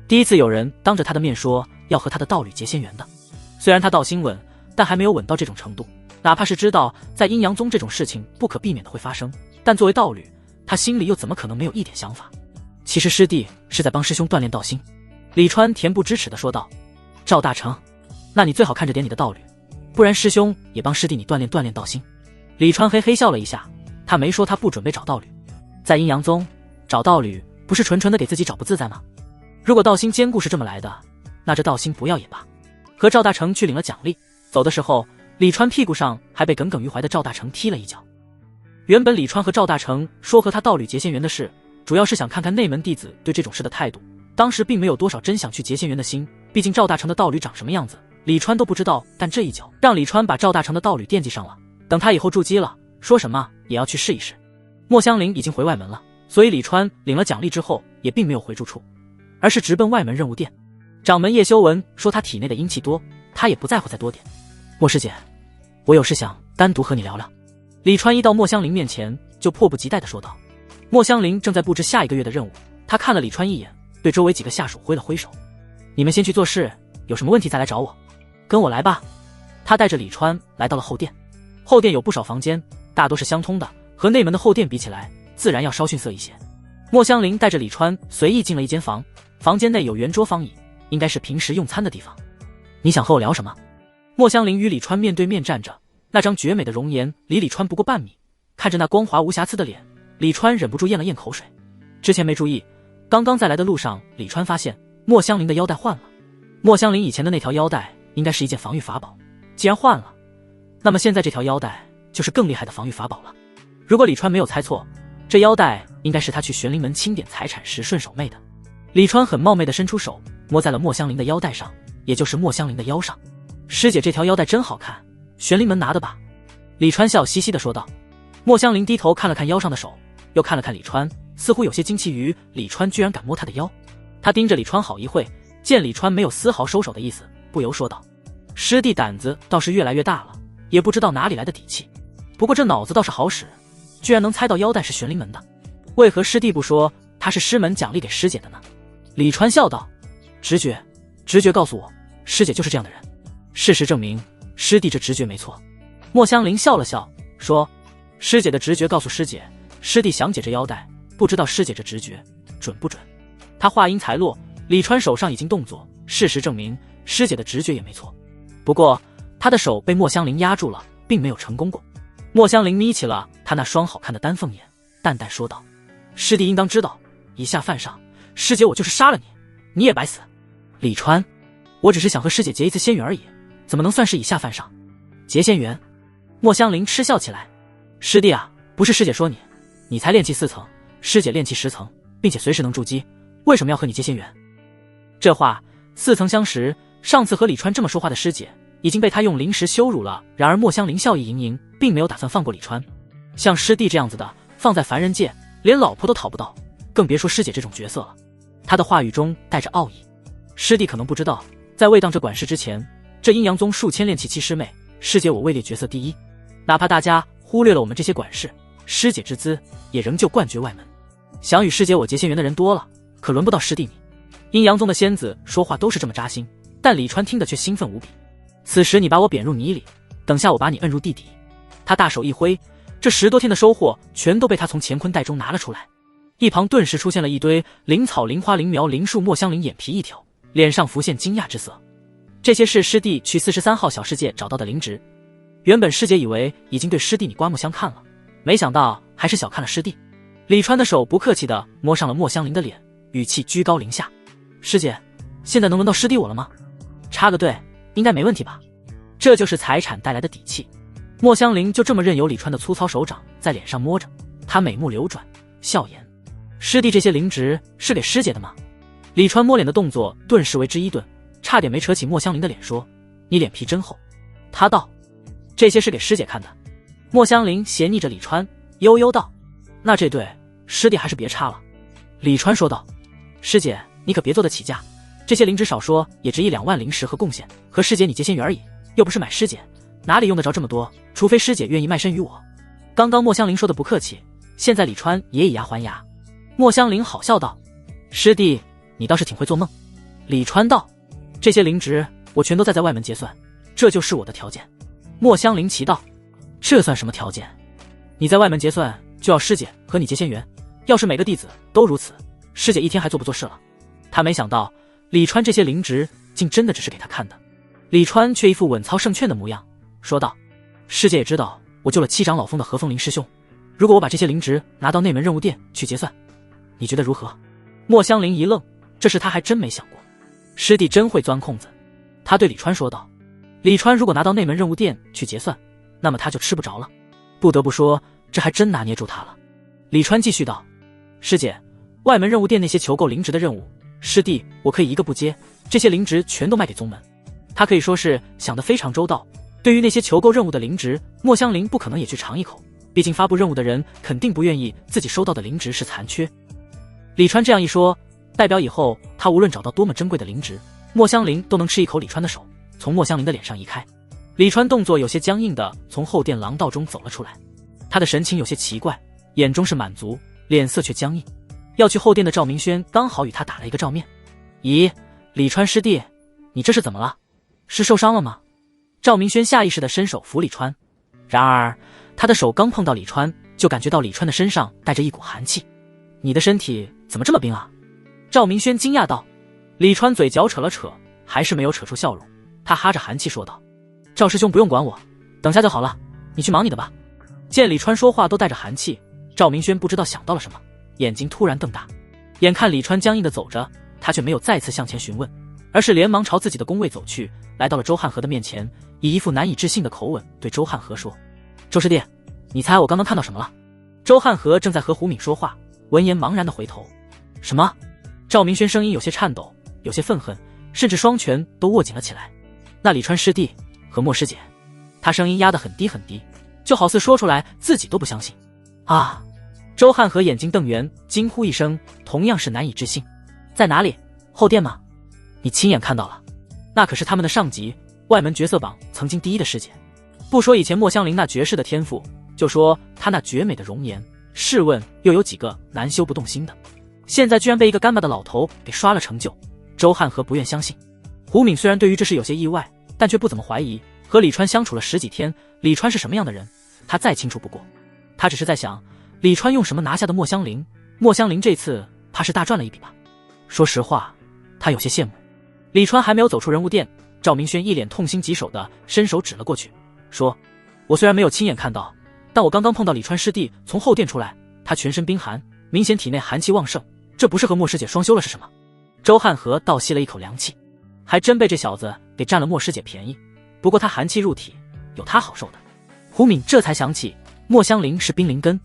第一次有人当着他的面说要和他的道侣结仙缘的。虽然他道心稳，但还没有稳到这种程度。哪怕是知道在阴阳宗这种事情不可避免的会发生，但作为道侣，他心里又怎么可能没有一点想法？其实师弟是在帮师兄锻炼道心。”李川恬不知耻地说道：“赵大成，那你最好看着点你的道侣，不然师兄也帮师弟你锻炼锻炼道心。”李川嘿嘿笑了一下，他没说他不准备找道侣。在阴阳宗找道侣不是纯纯的给自己找不自在吗？如果道心坚固是这么来的，那这道心不要也罢。和赵大成去领了奖励，走的时候李川屁股上还被耿耿于怀的赵大成踢了一脚。原本李川和赵大成说和他道侣结仙缘的事，主要是想看看内门弟子对这种事的态度，当时并没有多少真想去结仙缘的心，毕竟赵大成的道侣长什么样子李川都不知道，但这一脚让李川把赵大成的道侣惦记上了，等他以后筑基了，说什么也要去试一试。莫香菱已经回外门了，所以李川领了奖励之后也并没有回住处，而是直奔外门任务殿。掌门叶修文说他体内的阴气多，他也不在乎再多点。莫师姐，我有事想单独和你聊聊。李川一到莫香菱面前就迫不及待地说道。莫香菱正在布置下一个月的任务，他看了李川一眼，对周围几个下属挥了挥手：“你们先去做事，有什么问题再来找我。跟我来吧。”他带着李川来到了后殿。后殿有不少房间，大多是相通的，和内门的后殿比起来，自然要稍逊色一些。莫香菱带着李川随意进了一间房，房间内有圆桌方椅，应该是平时用餐的地方。你想和我聊什么？莫香菱与李川面对面站着，那张绝美的容颜离李川不过半米，看着那光滑无瑕疵的脸，李川忍不住咽了咽口水。之前没注意，刚刚在来的路上，李川发现莫香菱的腰带换了。莫香菱以前的那条腰带应该是一件防御法宝，既然换了，那么现在这条腰带就是更厉害的防御法宝了。如果李川没有猜错，这腰带应该是他去玄灵门清点财产时顺手妹的。李川很冒昧地伸出手，摸在了莫香菱的腰带上，也就是莫香菱的腰上。师姐，这条腰带真好看，玄灵门拿的吧？李川笑嘻嘻地说道。莫香菱低头看了看腰上的手，又看了看李川，似乎有些惊奇于李川居然敢摸她的腰。他盯着李川好一会，见李川没有丝毫收手的意思，不由说道：“师弟胆子倒是越来越大了，也不知道哪里来的底气。不过这脑子倒是好使，居然能猜到腰带是玄灵门的。为何师弟不说他是师门奖励给师姐的呢？”李川笑道：“直觉告诉我，师姐就是这样的人。事实证明，师弟这直觉没错。”莫香菱笑了笑，说：“师姐的直觉告诉师姐，师弟想解这腰带，不知道师姐这直觉准不准。”他话音才落，李川手上已经动作，事实证明师姐的直觉也没错。不过他的手被莫香菱压住了，并没有成功过。莫香菱眯起了他那双好看的丹凤眼，淡淡说道：“师弟应当知道，以下犯上，师姐我就是杀了你，你也白死。”李川，我只是想和师姐结一次仙缘而已，怎么能算是以下犯上？结仙缘？莫香菱嗤笑起来：“师弟啊，不是师姐说你，你才炼气4层，师姐炼气10层，并且随时能筑基，为什么要和你结仙缘？”这话似曾相识，上次和李川这么说话的师姐已经被他用灵石羞辱了。然而莫香菱笑意盈盈，并没有打算放过李川。像师弟这样子的，放在凡人界连老婆都讨不到，更别说师姐这种角色了。他的话语中带着傲意。师弟可能不知道，在未当这管事之前，这阴阳宗数千炼气期师妹，师姐我位列角色第一。哪怕大家忽略了我们这些管事，师姐之资也仍旧冠绝外门。想与师姐我结仙缘的人多了，可轮不到师弟你。阴阳宗的仙子说话都是这么扎心，但李川听得却兴奋无比。此时你把我贬入泥里，等下我把你摁入地底。他大手一挥，这10多天的收获全都被他从乾坤袋中拿了出来。一旁顿时出现了一堆灵草、灵花、灵苗、灵树。莫香菱眼皮一挑，脸上浮现惊讶之色。这些是师弟去43号小世界找到的灵植。原本师姐以为已经对师弟你刮目相看了，没想到还是小看了师弟。李川的手不客气地摸上了莫香菱的脸，语气居高临下：“师姐，现在能轮到师弟我了吗？插个队，应该没问题吧？”这就是财产带来的底气。莫香菱就这么任由李川的粗糙手掌在脸上摸着，她美目流转，笑言：“师弟这些灵植是给师姐的吗？”李川摸脸的动作顿时为之一顿，差点没扯起莫香菱的脸，说：“你脸皮真厚。”他道：“这些是给师姐看的。”莫香菱斜睨着李川，悠悠道：“那这对师弟还是别插了。”李川说道：“师姐你可别做得起价，这些灵植少说也值1-2万灵石和贡献，和师姐你结仙缘而已，又不是买师姐，哪里用得着这么多？除非师姐愿意卖身于我。”刚刚莫香林说的不客气，现在李川也以牙还牙。莫香林好笑道：“师弟，你倒是挺会做梦。”李川道：“这些灵值我全都在外门结算，这就是我的条件。”莫香林奇道：“这算什么条件？你在外门结算就要师姐和你结仙缘，要是每个弟子都如此，师姐一天还做不做事了？”他没想到李川这些灵值竟真的只是给他看的。李川却一副稳操胜券的模样，说道：“师姐也知道我救了7长老峰的何风林师兄，如果我把这些灵值拿到内门任务殿去结算，你觉得如何？”莫香林一愣，这事他还真没想过。师弟真会钻空子。他对李川说道：“李川如果拿到内门任务殿去结算，那么他就吃不着了。不得不说，这还真拿捏住他了。”李川继续道：“师姐，外门任务殿那些求购灵值的任务，师弟我可以一个不接，这些灵值全都卖给宗门。”他可以说是想得非常周到。对于那些求购任务的灵值，莫香林不可能也去尝一口，毕竟发布任务的人肯定不愿意自己收到的灵值是残缺。李川这样一说，代表以后他无论找到多么珍贵的灵值，莫香林都能吃一口李川的手，从莫香林的脸上移开。李川动作有些僵硬的从后殿廊道中走了出来，他的神情有些奇怪，眼中是满足，脸色却僵硬。要去后殿的赵明轩刚好与他打了一个照面。“咦，李川师弟，你这是怎么了？是受伤了吗？”赵明轩下意识地伸手扶李川，然而他的手刚碰到李川，就感觉到李川的身上带着一股寒气。“你的身体怎么这么冰啊？”赵明轩惊讶道。李川嘴角扯了扯，还是没有扯出笑容，他哈着寒气说道：“赵师兄不用管我，等下就好了，你去忙你的吧。”见李川说话都带着寒气，赵明轩不知道想到了什么，眼睛突然瞪大。眼看李川僵硬地走着，他却没有再次向前询问，而是连忙朝自己的宫位走去，来到了周汉河的面前，以一副难以置信的口吻对周汉河说：“周师弟，你猜我刚刚看到什么了？”周汉河正在和胡敏说话，闻言茫然地回头。“什么？”赵明轩声音有些颤抖，有些愤恨，甚至双拳都握紧了起来。“那李川师弟和莫师姐。”他声音压得很低很低，就好似说出来自己都不相信。“啊！”周汉河眼睛瞪圆，惊呼一声，同样是难以置信。“在哪里？后殿吗？你亲眼看到了？那可是他们的上级，外门角色榜曾经第一的师姐。不说以前莫香林那绝世的天赋，就说她那绝美的容颜，试问又有几个难修不动心的？现在居然被一个干巴的老头给刷了成就。”周汉河不愿相信。胡敏虽然对于这事有些意外，但却不怎么怀疑。和李川相处了10几天，李川是什么样的人，他再清楚不过。他只是在想，李川用什么拿下的莫香林？莫香林这次怕是大赚了一笔吧？说实话，他有些羡慕。李川还没有走出人物殿，赵明轩一脸痛心疾首的伸手指了过去，说：“我虽然没有亲眼看到，但我刚刚碰到李川师弟从后殿出来，他全身冰寒，明显体内寒气旺盛，这不是和莫师姐双修了是什么？”周汉河倒吸了一口凉气，还真被这小子给占了莫师姐便宜。不过他寒气入体，有他好受的。胡敏这才想起莫香林是冰灵根，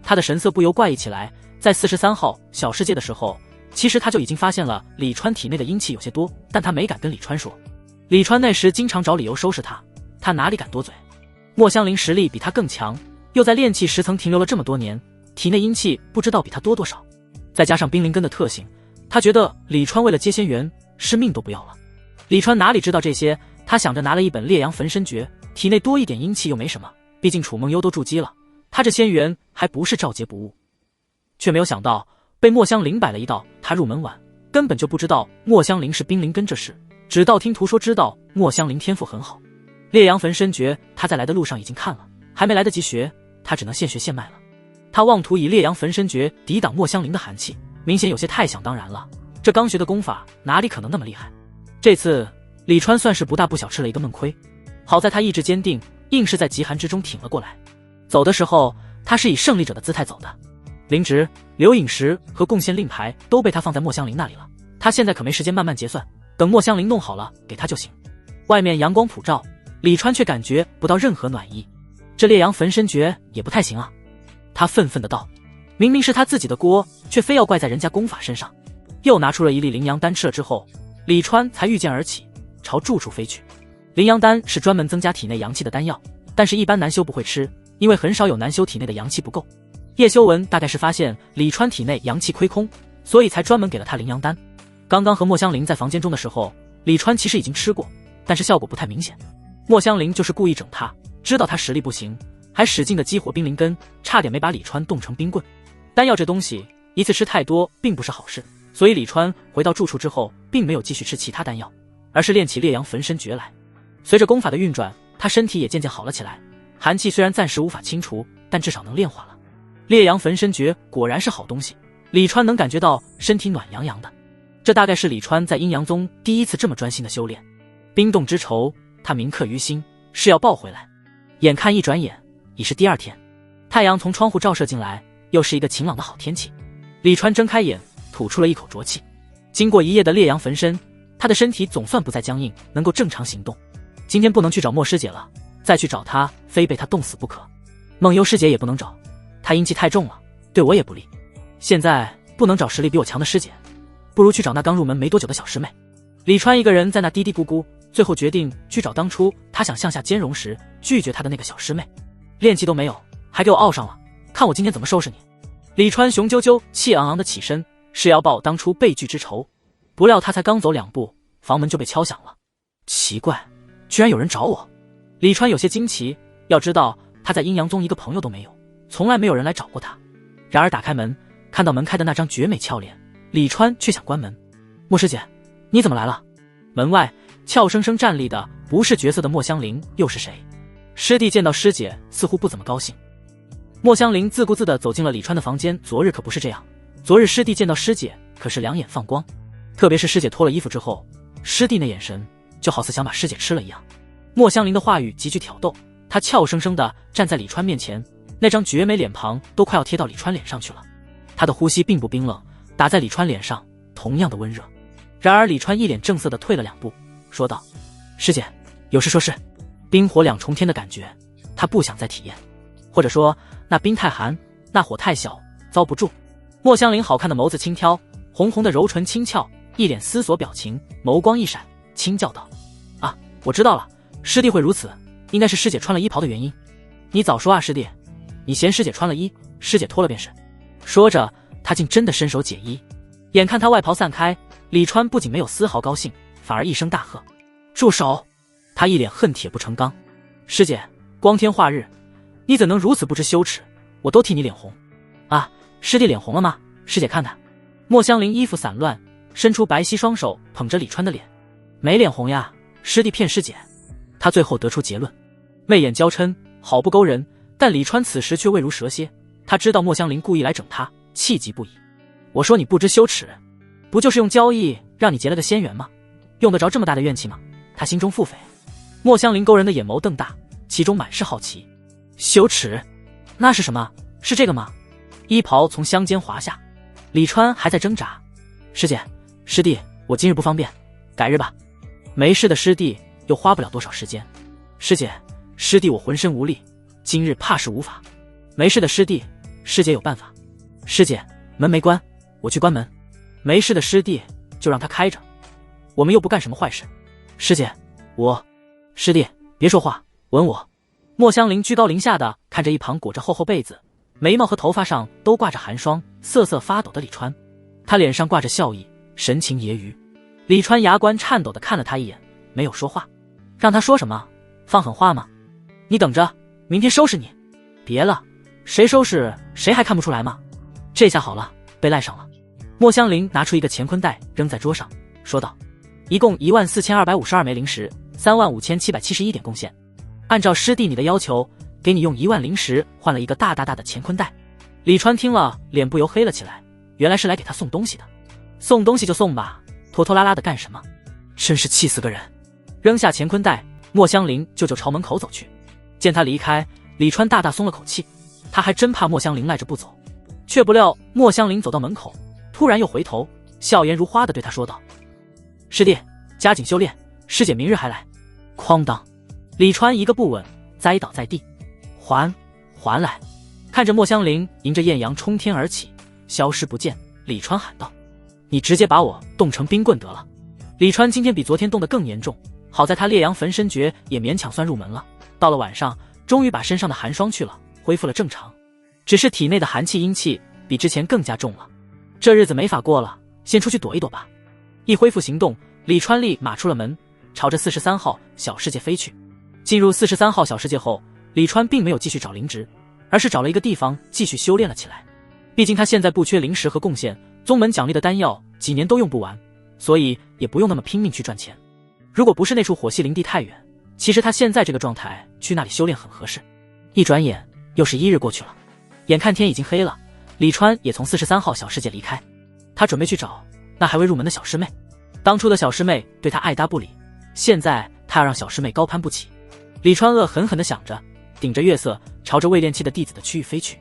他的神色不由怪异起来。在43号小世界的时候，其实他就已经发现了李川体内的阴气有些多，但他没敢跟李川说。李川那时经常找理由收拾他，他哪里敢多嘴。莫香林实力比他更强，又在炼气10层停留了这么多年，体内阴气不知道比他多多少，再加上冰灵根的特性，他觉得李川为了接仙缘是命都不要了。李川哪里知道这些，他想着拿了一本烈阳焚身诀，体内多一点阴气又没什么，毕竟楚梦幽都筑基了，他这仙缘还不是照劫不误。却没有想到被莫香林摆了一道，他入门晚，根本就不知道莫香林是冰灵根这事，只道听途说知道莫香林天赋很好。烈阳焚身诀他在来的路上已经看了，还没来得及学，他只能现学现卖了。他妄图以烈阳焚身诀抵挡莫香林的寒气，明显有些太想当然了，这刚学的功法哪里可能那么厉害。这次李川算是不大不小吃了一个闷亏，好在他意志坚定，硬是在极寒之中挺了过来。走的时候他是以胜利者的姿态走的，灵值、留影石和贡献令牌都被他放在莫香林那里了，他现在可没时间慢慢结算，等莫香林弄好了给他就行。外面阳光普照，李川却感觉不到任何暖意，这烈阳焚身诀也不太行啊。他愤愤的道，明明是他自己的锅，却非要怪在人家功法身上。又拿出了一粒灵阳丹，吃了之后，李川才御剑而起，朝住处飞去。灵阳丹是专门增加体内阳气的丹药，但是一般男修不会吃，因为很少有男修体内的阳气不够。叶修文大概是发现李川体内阳气亏空，所以才专门给了他灵阳丹。刚刚和莫香林在房间中的时候，李川其实已经吃过，但是效果不太明显。莫香林就是故意整他，知道他实力不行，还还使劲的激活冰灵根，差点没把李川冻成冰棍。丹药这东西一次吃太多并不是好事，所以李川回到住处之后并没有继续吃其他丹药，而是练起烈阳焚身诀来。随着功法的运转，他身体也渐渐好了起来，寒气虽然暂时无法清除，但至少能炼化了。烈阳焚身诀果然是好东西，李川能感觉到身体暖洋洋的。这大概是李川在阴阳宗第一次这么专心的修炼。冰冻之仇他铭刻于心，是要报回来。眼看一转眼已是第二天，太阳从窗户照射进来，又是一个晴朗的好天气。李川睁开眼，吐出了一口浊气。经过一夜的烈阳焚身，他的身体总算不再僵硬，能够正常行动。今天不能去找莫师姐了，再去找她非被她冻死不可。梦幽师姐也不能找，她阴气太重了，对我也不利。现在不能找实力比我强的师姐，不如去找那刚入门没多久的小师妹。李川一个人在那嘀嘀咕咕，最后决定去找当初他想向下兼容时拒绝他的那个小师妹。练气都没有，还给我傲上了，看我今天怎么收拾你。李川雄赳赳气昂昂的起身，是要报当初被拒之仇。不料他才刚走2步，房门就被敲响了。奇怪，居然有人找我。李川有些惊奇，要知道他在阴阳宗一个朋友都没有，从来没有人来找过他。然而打开门，看到门开的那张绝美俏脸，李川却想关门。莫师姐，你怎么来了？门外俏生生站立的不是绝色的莫香菱，又是谁？师弟见到师姐似乎不怎么高兴。莫香菱自顾自地走进了李川的房间，昨日可不是这样，昨日师弟见到师姐可是两眼放光，特别是师姐脱了衣服之后，师弟那眼神就好似想把师姐吃了一样。莫香菱的话语极具挑逗，她俏生生地站在李川面前，那张绝美脸庞都快要贴到李川脸上去了。她的呼吸并不冰冷，打在李川脸上同样的温热。然而李川一脸正色地退了2步，说道：师姐，有事说事。冰火两重天的感觉他不想再体验，或者说那冰太寒，那火太小，遭不住。莫香菱好看的眸子轻挑，红红的柔唇轻翘，一脸思索表情，眸光一闪，轻叫道：啊，我知道了，师弟会如此，应该是师姐穿了衣袍的原因。你早说啊师弟，你嫌师姐穿了衣，师姐脱了便是。说着他竟真的伸手解衣。眼看他外袍散开，李川不仅没有丝毫高兴，反而一声大喝：住手！他一脸恨铁不成钢。师姐，光天化日，你怎能如此不知羞耻，我都替你脸红。啊，师弟脸红了吗？师姐看看。莫香菱衣服散乱，伸出白皙双手捧着李川的脸。没脸红呀，师弟骗师姐。他最后得出结论。媚眼娇嗔，好不勾人，但李川此时却味如蛇蝎。他知道莫香菱故意来整他，气急不已。我说你不知羞耻，不就是用交易让你结了个仙缘吗？用得着这么大的怨气吗？他心中腹诽。莫香菱勾人的眼眸瞪大，其中满是好奇。羞耻？那是什么？是这个吗？衣袍从香肩滑下，李川还在挣扎。师姐，师弟，我今日不方便，改日吧。没事的师弟又花不了多少时间。师姐，师弟我浑身无力，今日怕是无法。没事的师弟，师姐有办法。师姐，门没关，我去关门。没事的师弟就让他开着，我们又不干什么坏事。师姐，师弟别说话，吻我。莫香菱居高临下的看着一旁裹着厚厚被子，眉毛和头发上都挂着寒霜，瑟瑟发抖的李川，他脸上挂着笑意，神情揶揄。李川牙关颤抖的看了他一眼，没有说话。让他说什么？放狠话吗？你等着，明天收拾你。别了，谁收拾谁还看不出来吗？这下好了，被赖上了。莫香菱拿出一个乾坤袋扔在桌上，说道：一共14252枚灵石，35771点贡献。按照师弟你的要求，给你用1万灵石换了一个大大的乾坤袋。李川听了，脸不由黑了起来，原来是来给他送东西的。送东西就送吧，拖拖拉拉的干什么？真是气死个人。扔下乾坤袋，莫香菱就朝门口走去。见他离开，李川大松了口气，他还真怕莫香菱赖着不走。却不料莫香菱走到门口，突然又回头，笑颜如花的对他说道：师弟加紧修炼，师姐明日还来。哐当，李川一个不稳，栽倒在地。还来！看着莫香菱迎着艳阳冲天而起，消失不见，李川喊道：你直接把我冻成冰棍得了。李川今天比昨天冻得更严重，好在他烈阳焚身诀也勉强算入门了，到了晚上终于把身上的寒霜去了，恢复了正常，只是体内的寒气阴气比之前更加重了。这日子没法过了，先出去躲一躲吧。一恢复行动，李川立马出了门，朝着43号小世界飞去。进入43号小世界后，李川并没有继续找灵植，而是找了一个地方继续修炼了起来。毕竟他现在不缺灵石和贡献，宗门奖励的丹药几年都用不完，所以也不用那么拼命去赚钱。如果不是那处火系灵地太远，其实他现在这个状态去那里修炼很合适。一转眼又是1日过去了，眼看天已经黑了，李川也从43号小世界离开。他准备去找那还未入门的小师妹。当初的小师妹对他爱答不理，现在他要让小师妹高攀不起。李川恶狠狠地想着，顶着月色朝着未练气的弟子的区域飞去。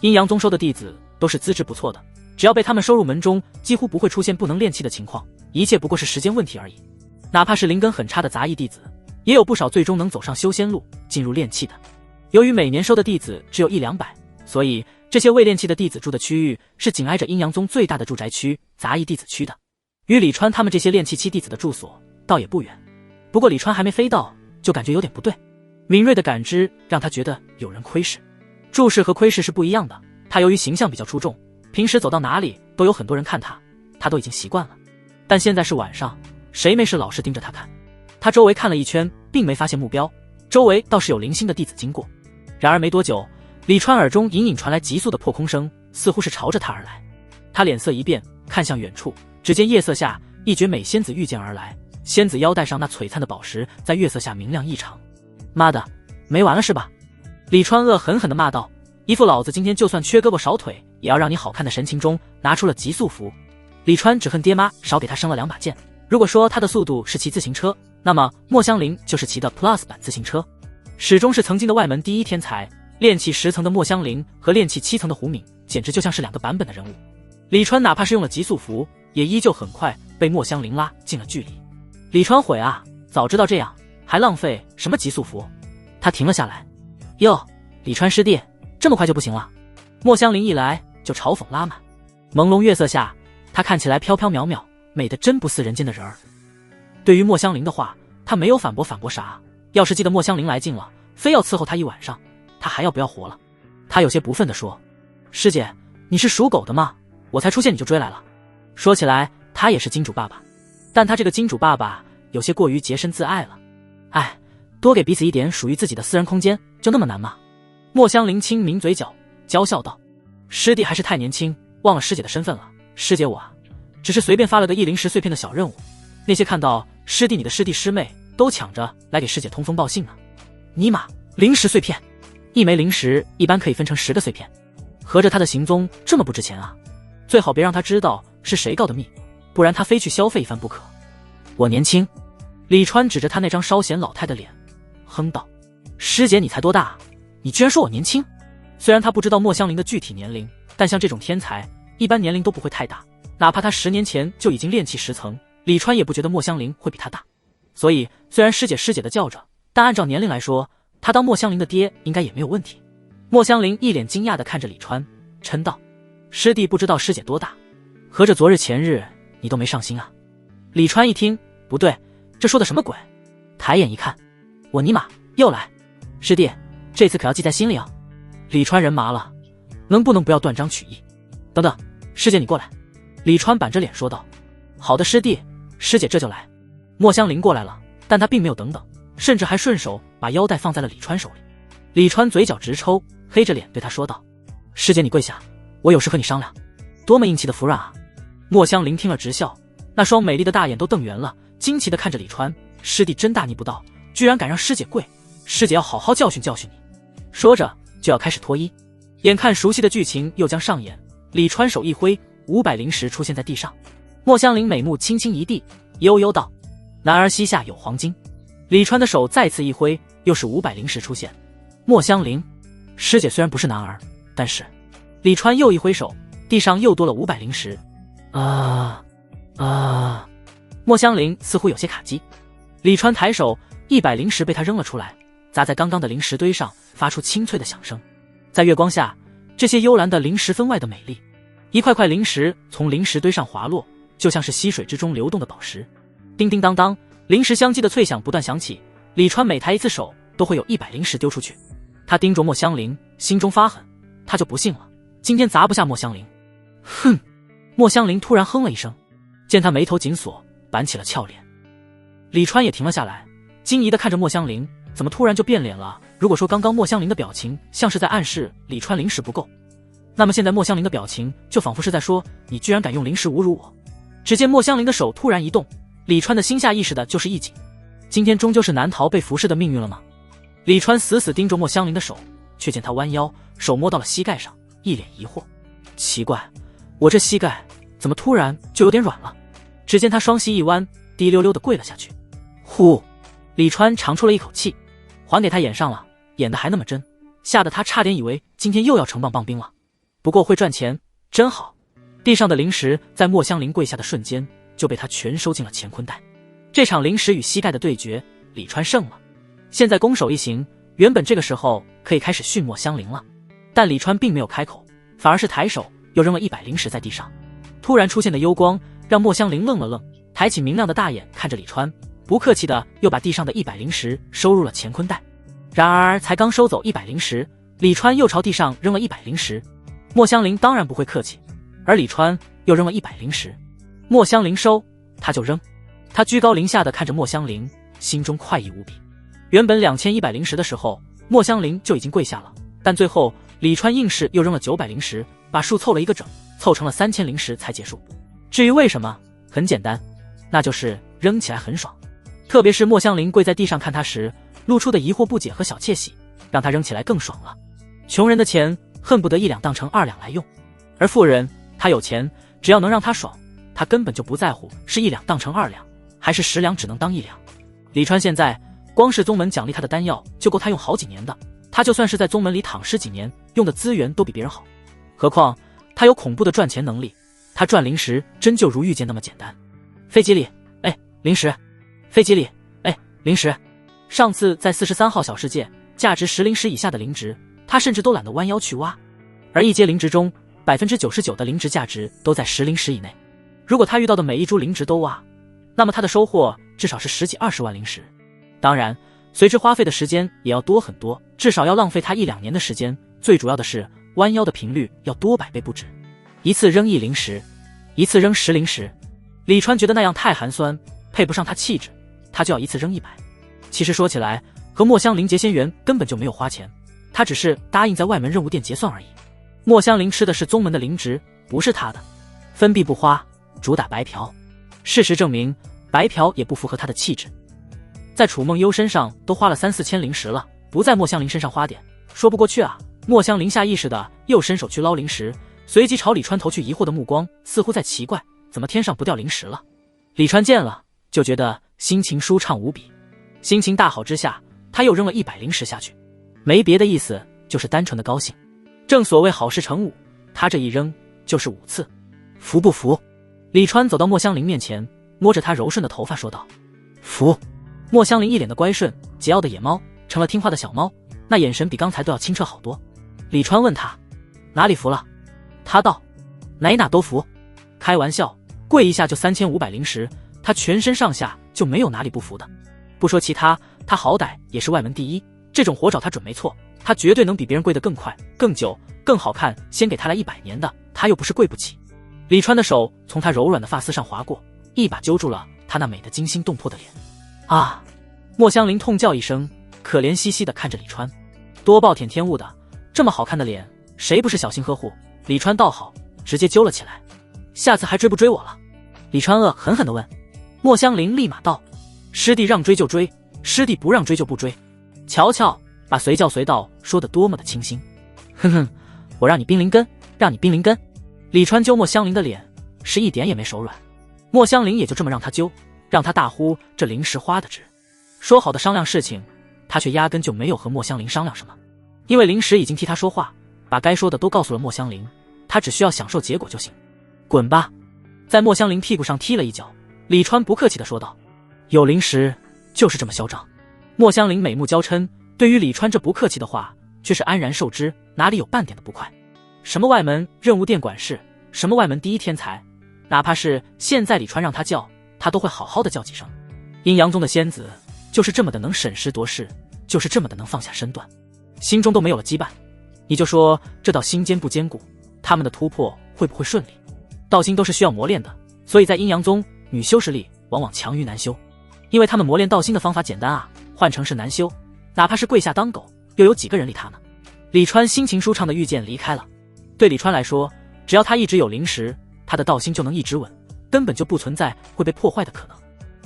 阴阳宗收的弟子都是资质不错的，只要被他们收入门中，几乎不会出现不能练气的情况，一切不过是时间问题而已。哪怕是灵根很差的杂役弟子，也有不少最终能走上修仙路进入炼气的。由于每年收的弟子只有100-200，所以这些未炼气的弟子住的区域是紧挨着阴阳宗最大的住宅区杂役弟子区的，与李川他们这些炼气期弟子的住所倒也不远。不过李川还没飞到，就感觉有点不对。敏锐的感知让他觉得有人窥视。注视和窥视是不一样的，他由于形象比较出众，平时走到哪里都有很多人看他，他都已经习惯了。但现在是晚上，谁没事老是盯着他看。他周围看了一圈，并没发现目标，周围倒是有零星的弟子经过。然而没多久，李川耳中隐隐传来急速的破空声，似乎是朝着他而来。他脸色一变，看向远处，只见夜色下一绝美仙子御剑而来，仙子腰带上那璀璨的宝石在月色下明亮异常。妈的，没完了是吧？李川恶狠狠地骂道，一副老子今天就算缺胳膊少腿也要让你好看的神情中，拿出了极速符。李川只恨爹妈少给他生了2把剑，如果说他的速度是骑自行车，那么莫香菱就是骑的 Plus 版自行车。始终是曾经的外门第一天才，炼气10层的莫香菱和炼气7层的胡敏简直就像是2个版本的人物。李川哪怕是用了极速符，也依旧很快被莫香菱拉近了距离。李川悔啊，早知道这样还浪费什么极速符。他停了下来，哟，李川师弟这么快就不行了？莫香菱一来就嘲讽拉满。朦胧月色下，他看起来飘飘渺渺，美得真不似人间的人儿。对于莫香菱的话，他没有反驳啥，要是记得莫香菱来劲了，非要伺候他一晚上，他还要不要活了？他有些不忿地说，师姐，你是属狗的吗？我才出现你就追来了。说起来他也是金主爸爸，但他这个金主爸爸有些过于洁身自爱了。哎，多给彼此一点属于自己的私人空间，就那么难吗？莫香菱轻抿嘴角，娇笑道，师弟还是太年轻，忘了师姐的身份了。师姐我啊，只是随便发了个1灵石碎片的小任务，那些看到师弟你的师弟师妹都抢着来给师姐通风报信呢。尼玛，灵石碎片，一枚灵石一般可以分成10个碎片，合着他的行踪这么不值钱啊？最好别让他知道是谁告的密，不然他非去消费一番不可。我年轻。李川指着他那张稍显老态的脸，哼道，师姐你才多大啊？你居然说我年轻？虽然他不知道莫香菱的具体年龄，但像这种天才一般年龄都不会太大，哪怕他10年前就已经炼气10层，李川也不觉得莫香菱会比他大。所以虽然师姐的叫着，但按照年龄来说，他当莫香菱的爹应该也没有问题。莫香菱一脸惊讶地看着李川，嗔道，师弟不知道师姐多大，合着昨日前日你都没上心啊？李川一听，不对，这说的什么鬼？抬眼一看，我尼玛又来，师弟这次可要记在心里啊！李川人麻了，能不能不要断章取义？等等，师姐你过来。李川板着脸说道，好的师弟，师姐这就来。莫香菱过来了，但他并没有等等，甚至还顺手把腰带放在了李川手里。李川嘴角直抽，黑着脸对他说道，师姐你跪下，我有事和你商量。多么硬气的服软啊！莫香菱听了直笑，那双美丽的大眼都瞪圆了，惊奇地看着李川，师弟真大逆不道，居然敢让师姐跪，师姐要好好教训教训你。说着就要开始脱衣，眼看熟悉的剧情又将上演，李川手一挥，500灵石出现在地上。莫香菱美目轻轻一递，悠悠道，男儿膝下有黄金。李川的手再次一挥，又是500灵石出现。莫香菱，师姐虽然不是男儿，但是……李川又一挥手，地上又多了500灵石。莫香菱似乎有些卡机。李川抬手，100灵石被他扔了出来，砸在刚刚的灵石堆上，发出清脆的响声。在月光下，这些幽蓝的灵石分外的美丽，一块块灵石从灵石堆上滑落，就像是溪水之中流动的宝石。叮叮当当，灵石相击的脆响不断响起。李川每抬一次手，都会有100灵石丢出去。他盯着莫香菱，心中发狠，他就不信了，今天砸不下莫香菱。哼！莫香菱突然哼了一声，见他眉头紧锁，板起了俏脸。李川也停了下来，惊疑地看着莫香菱，怎么突然就变脸了？如果说刚刚莫香菱的表情像是在暗示李川灵石不够，那么现在莫香菱的表情就仿佛是在说你居然敢用灵石侮辱我。只见莫香菱的手突然一动，李川的心下意识的就是一紧，今天终究是难逃被服侍的命运了吗？李川死死盯着莫香菱的手，却见她弯腰，手摸到了膝盖上，一脸疑惑。奇怪，我这膝盖怎么突然就有点软了？只见她双膝一弯，滴溜溜的跪了下去。呼，李川长出了一口气，还给她演上了，演的还那么真，吓得他差点以为今天又要成棒棒冰了。不过会赚钱真好。地上的灵石在莫香菱跪下的瞬间就被他全收进了乾坤袋。这场灵石与膝盖的对决，李川胜了。现在攻守一行，原本这个时候可以开始训莫香菱了，但李川并没有开口，反而是抬手又扔了100灵石在地上。突然出现的幽光让莫香菱愣了愣，抬起明亮的大眼看着李川，不客气的又把地上的100灵石收入了乾坤袋。然而才刚收走100灵石，李川又朝地上扔了100灵石。莫香菱当然不会客气，而李川又扔了100灵石。莫香菱收，他就扔。他居高临下的看着莫香菱，心中快意无比。原本2100灵石的时候，莫香菱就已经跪下了，但最后李川硬是又扔了900灵石，把数凑了一个整，凑成了3000灵石才结束。至于为什么，很简单，那就是扔起来很爽。特别是莫香菱跪在地上看他时露出的疑惑不解和小窃喜，让他扔起来更爽了。穷人的钱恨不得1两当成2两来用，而富人他有钱，只要能让他爽，他根本就不在乎是1两当成2两，还是10两只能当1两。李川现在光是宗门奖励他的丹药就够他用好几年的，他就算是在宗门里躺尸几年，用的资源都比别人好。何况他有恐怖的赚钱能力，他赚灵石真就如遇见那么简单。飞机里，哎，灵石。飞机里，哎，灵石。上次在43号小世界，价值10灵石以下的灵值，他甚至都懒得弯腰去挖。而一阶灵值中，99%的灵值价值都在10灵石以内。如果他遇到的每一株灵值都挖，那么他的收获至少是10几20万灵石。当然，随之花费的时间也要多很多，至少要浪费他1、2年的时间。最主要的是，弯腰的频率要多100倍不止。一次扔1灵石，一次扔10灵石。李川觉得那样太寒酸，配不上他气质，他就要一次扔100。其实说起来，和莫香菱结仙缘根本就没有花钱，他只是答应在外门任务店结算而已。莫香菱吃的是宗门的灵值，不是他的。分币不花，主打白嫖。事实证明，白嫖也不符合他的气质。在楚梦幽身上都花了3、4千灵石了，不在莫香菱身上花点，说不过去啊。莫香菱下意识的又伸手去捞灵石，随即朝李川投去疑惑的目光，似乎在奇怪怎么天上不掉灵石了。李川见了就觉得心情舒畅无比，心情大好之下，他又扔了100灵石下去，没别的意思，就是单纯的高兴。正所谓好事成5，他这一扔就是5次，服不服？李川走到莫香菱面前，摸着她柔顺的头发说道：服。莫香菱一脸的乖顺，桀骜的野猫成了听话的小猫，那眼神比刚才都要清澈好多。李川问他哪里服了，他道哪都服。开玩笑，跪一下就3500灵石，他全身上下就没有哪里不服的。不说其他，他好歹也是外门第一，这种活找他准没错，他绝对能比别人跪得更快、更久、更好看。先给他来100年的，他又不是跪不起。李川的手从他柔软的发丝上划过，一把揪住了他那美得惊心动魄的脸。啊！莫香菱痛叫一声，可怜兮兮地看着李川，多暴殄天物的，这么好看的脸，谁不是小心呵护？李川倒好，直接揪了起来。下次还追不追我了？李川恶狠狠地问。莫香菱立马道：师弟让追就追，师弟不让追就不追。瞧瞧，把随叫随到说得多么的清新。哼哼，我让你冰灵根，让你冰灵根。李川揪莫香菱的脸，是一点也没手软。莫香菱也就这么让他揪，让他大呼这灵石花的值。说好的商量事情，他却压根就没有和莫香菱商量什么，因为灵石已经替他说话，把该说的都告诉了莫香菱，他只需要享受结果就行。滚吧！在莫香菱屁股上踢了一脚，李川不客气地说道：有灵石就是这么嚣张。莫香菱美目娇嗔，对于李川这不客气的话却是安然受之，哪里有半点的不快。什么外门任务店管事，什么外门第一天才，哪怕是现在李川让他叫，他都会好好的叫几声。阴阳宗的仙子就是这么的能审时度势，就是这么的能放下身段，心中都没有了羁绊。你就说这道心坚不坚固，他们的突破会不会顺利？道心都是需要磨练的，所以在阴阳宗，女修实力往往强于男修，因为他们磨练道心的方法简单啊，换成是男修，哪怕是跪下当狗，又有几个人理他呢？李川心情舒畅的御剑离开了。对李川来说，只要他一直有灵石，他的道心就能一直稳，根本就不存在会被破坏的可能。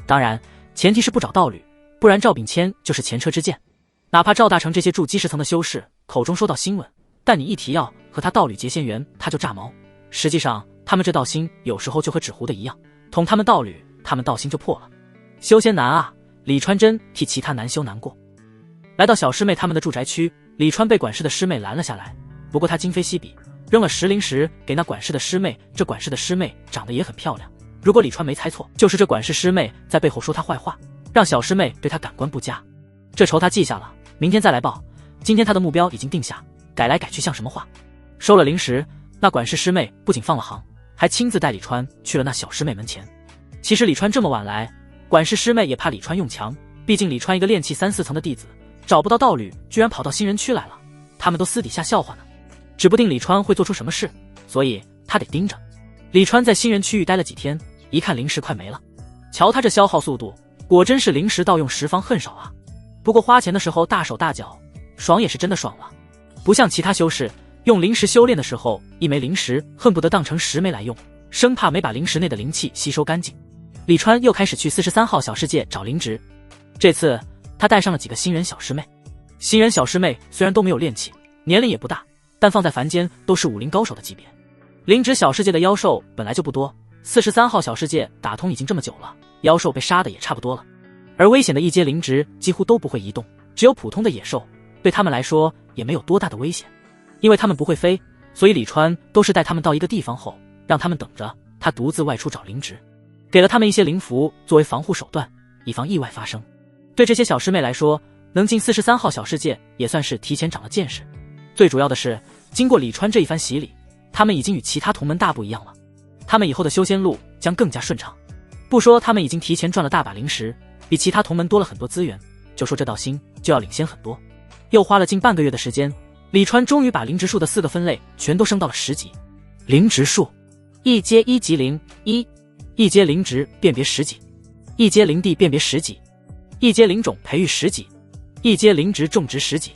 当然，前提是不找道侣，不然赵秉谦就是前车之鉴。哪怕赵大成这些筑基10层的修士口中收到新闻，但你一提要和他道侣结仙缘，他就炸毛。实际上，他们这道心有时候就和纸糊的一样，捅他们道侣，他们道心就破了。修仙难啊，李川真替其他难修难过。来到小师妹他们的住宅区，李川被管事的师妹拦了下来，不过他今非昔比，扔了10灵石给那管事的师妹。这管事的师妹长得也很漂亮，如果李川没猜错，就是这管事师妹在背后说他坏话，让小师妹对他感官不佳。这仇他记下了，明天再来报。今天他的目标已经定下，改来改去像什么话。收了灵石，那管事师妹不仅放了行，还亲自带李川去了那小师妹门前。其实李川这么晚来，管事师妹也怕李川用强，毕竟李川一个炼气3、4层的弟子，找不到道侣，居然跑到新人区来了，他们都私底下笑话呢。指不定李川会做出什么事，所以他得盯着。李川在新人区域待了几天，一看灵石快没了，瞧他这消耗速度，果真是灵石盗用10方恨少啊。不过花钱的时候大手大脚，爽也是真的爽了。不像其他修士用灵石修炼的时候，一枚灵石恨不得当成10枚来用，生怕没把灵石内的灵气吸收干净。李川又开始去43号小世界找灵植，这次他带上了几个新人小师妹。新人小师妹虽然都没有炼气，年龄也不大，但放在凡间都是武林高手的级别。灵植小世界的妖兽本来就不多，43号小世界打通已经这么久了，妖兽被杀的也差不多了。而危险的一阶灵植几乎都不会移动，只有普通的野兽，对他们来说也没有多大的危险。因为他们不会飞，所以李川都是带他们到一个地方后，让他们等着，他独自外出找灵植，给了他们一些灵符作为防护手段，以防意外发生。对这些小师妹来说，能进43号小世界也算是提前长了见识。最主要的是，经过李川这一番洗礼，他们已经与其他同门大不一样了，他们以后的修仙路将更加顺畅。不说他们已经提前赚了大把灵石，比其他同门多了很多资源，就说这道心就要领先很多。又花了近半个月的时间，李川终于把灵植树的4个分类全都升到了10级。灵植树，一阶1级灵1，一阶灵植辨别10级，一阶灵地辨别10级，一阶灵种培育10级，一阶灵植种植10级。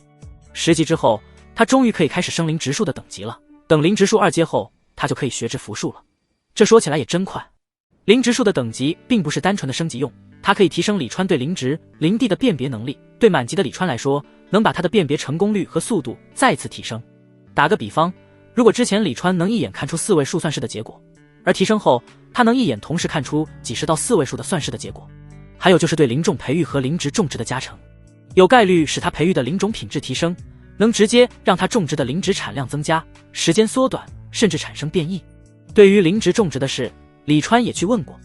10级之后，他终于可以开始升灵植树的等级了。等灵植树2阶后，他就可以学植符术了。这说起来也真快。灵植树的等级并不是单纯的升级用，它可以提升李川对灵植、灵地的辨别能力。对满级的李川来说，能把他的辨别成功率和速度再次提升。打个比方，如果之前李川能一眼看出4位数算式的结果，而提升后他能一眼同时看出几10到4位数的算式的结果。还有就是对灵种培育和灵植种植的加成，有概率使他培育的灵种品质提升，能直接让他种植的灵植产量增加，时间缩短，甚至产生变异。对于灵植种植的事，李川也去问过。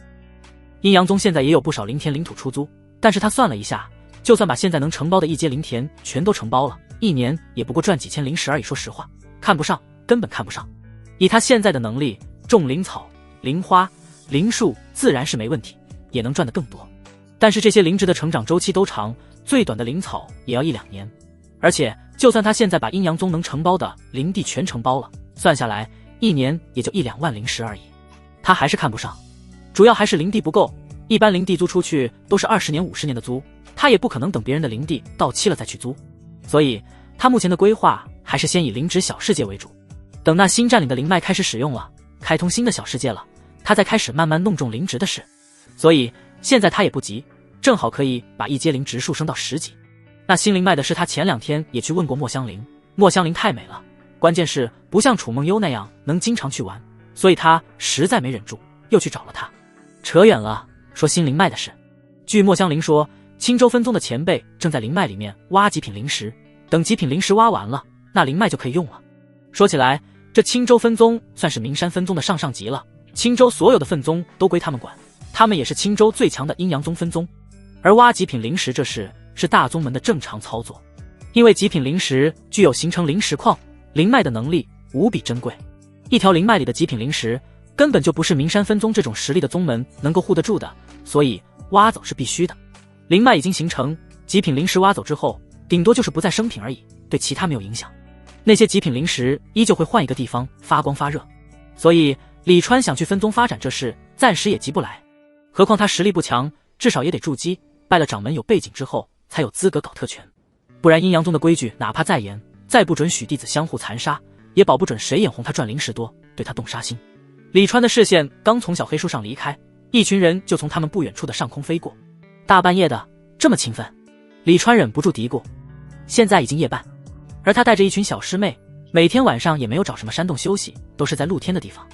阴阳宗现在也有不少灵田灵土出租，但是他算了一下，就算把现在能承包的一阶灵田全都承包了，1年也不过赚几千灵石而已。说实话，看不上，根本看不上。以他现在的能力，种灵草、灵花、灵树自然是没问题，也能赚得更多。但是这些灵植的成长周期都长，最短的灵草也要1、2年。而且就算他现在把阴阳宗能承包的灵地全承包了，算下来1年也就1、2万灵石而已，他还是看不上。主要还是灵地不够，一般灵地租出去都是20年、50年的租，他也不可能等别人的灵地到期了再去租。所以他目前的规划还是先以灵植小世界为主，等那新占领的灵脉开始使用了，开通新的小世界了，他再开始慢慢弄种灵植的事。所以现在他也不急，正好可以把一阶灵植树升到10级。那新灵脉的事他前2天也去问过墨香菱，墨香菱太美了，关键是不像楚梦幽那样能经常去玩，所以他实在没忍住，又去找了他。扯远了，说新灵脉的事。据墨香菱说，青州分宗的前辈正在灵脉里面挖极品灵石，等极品灵石挖完了，那灵脉就可以用了。说起来，这青州分宗算是名山分宗的上级了，青州所有的分宗都归他们管，他们也是青州最强的阴阳宗分宗。而挖极品灵石这事是大宗门的正常操作，因为极品灵石具有形成灵石矿、灵脉的能力，无比珍贵。一条灵脉里的极品灵石根本就不是名山分宗这种实力的宗门能够护得住的，所以挖走是必须的。灵脉已经形成，极品灵石挖走之后，顶多就是不再生品而已，对其他没有影响。那些极品灵石依旧会换一个地方发光发热，所以李川想去分宗发展这事暂时也急不来。何况他实力不强，至少也得筑基，拜了掌门有背景之后才有资格搞特权。不然阴阳宗的规矩哪怕再严，再不准许弟子相互残杀，也保不准谁眼红他赚零食多，对他动杀心。李川的视线刚从小黑树上离开，一群人就从他们不远处的上空飞过。大半夜的这么勤奋，李川忍不住嘀咕。现在已经夜半，而他带着一群小师妹，每天晚上也没有找什么山洞休息，都是在露天的地方，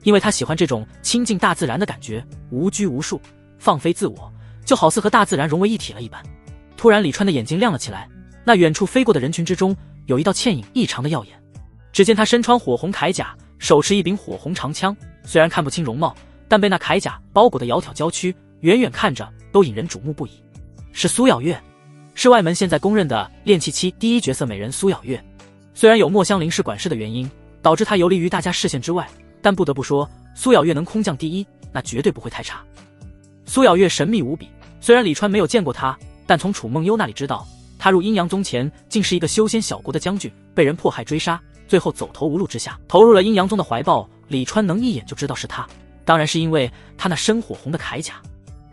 因为他喜欢这种亲近大自然的感觉，无拘无束，放飞自我，就好似和大自然融为一体了一般。突然李川的眼睛亮了起来，那远处飞过的人群之中有一道倩影异常的耀眼。只见他身穿火红铠甲，手持一柄火红长枪，虽然看不清容貌，但被那铠甲包裹的窈窕娇躯，远远看着都引人瞩目不已。是苏咬月，是外门现在公认的炼气期第一绝色美人苏咬月。虽然有墨香林氏管事的原因，导致她游离于大家视线之外，但不得不说，苏咬月能空降第一，那绝对不会太差。苏咬月神秘无比，虽然李川没有见过她，但从楚梦幽那里知道，她入阴阳宗前竟是一个修仙小国的将军，被人迫害追杀，最后走投无路之下投入了阴阳宗的怀抱。李川能一眼就知道是她，当然是因为她那深火红的铠甲。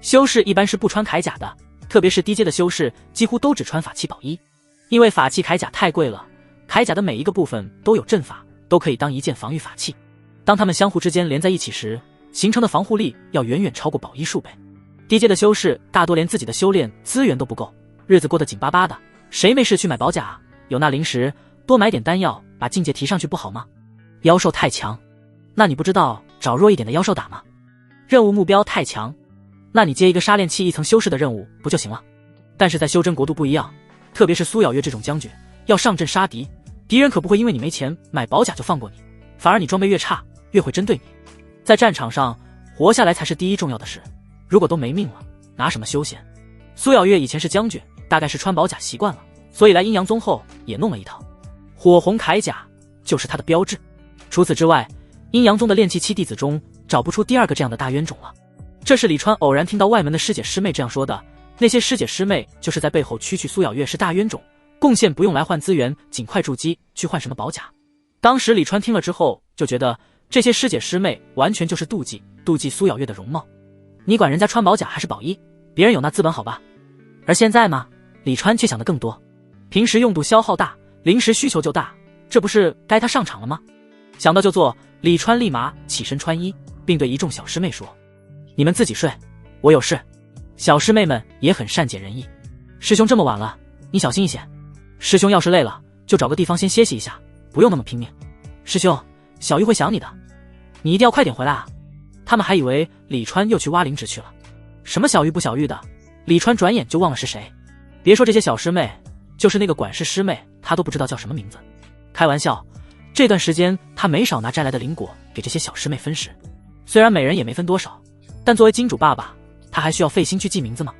修士一般是不穿铠甲的，特别是低阶的修士几乎都只穿法器宝衣，因为法器铠甲太贵了，铠甲的每一个部分都有阵法，都可以当一件防御法器。当它们相互之间连在一起时，形成的防护力要远远超过宝衣数倍。低阶的修士大多连自己的修炼资源都不够，日子过得紧巴巴的，谁没事去买宝甲啊？有那灵石，多买点丹药，把境界提上去不好吗？妖兽太强，那你不知道找弱一点的妖兽打吗？任务目标太强，那你接一个杀炼气一层修士的任务不就行了？但是在修真国度不一样，特别是苏咬月这种将军，要上阵杀敌，敌人可不会因为你没钱买宝甲就放过你，反而你装备越差越会针对你。在战场上活下来才是第一重要的事，如果都没命了，拿什么休闲？苏咬月以前是将军，大概是穿宝甲习惯了，所以来阴阳宗后也弄了一套火红铠甲，就是他的标志。除此之外，阴阳宗的炼气期弟子中找不出第二个这样的大冤种了。这是李川偶然听到外门的师姐师妹这样说的，那些师姐师妹就是在背后蛐蛐苏咬月是大冤种，贡献不用来换资源，尽快筑基去换什么宝甲。当时李川听了之后就觉得这些师姐师妹完全就是妒忌苏咬月的容貌。你管人家穿宝甲还是宝衣，别人有那资本好吧？而现在嘛，李川却想得更多，平时用度消耗大，临时需求就大，这不是该他上场了吗？想到就做，李川立马起身穿衣，并对一众小师妹说，你们自己睡，我有事。小师妹们也很善解人意，师兄这么晚了，你小心一些，师兄要是累了就找个地方先歇息一下，不用那么拼命。师兄，小玉会想你的，你一定要快点回来啊。他们还以为李川又去挖灵芝去了，什么小玉不小玉的，李川转眼就忘了是谁。别说这些小师妹，就是那个管事师妹，他都不知道叫什么名字。开玩笑，这段时间他没少拿摘来的灵果给这些小师妹分食，虽然每人也没分多少，但作为金主爸爸，他还需要费心去记名字吗？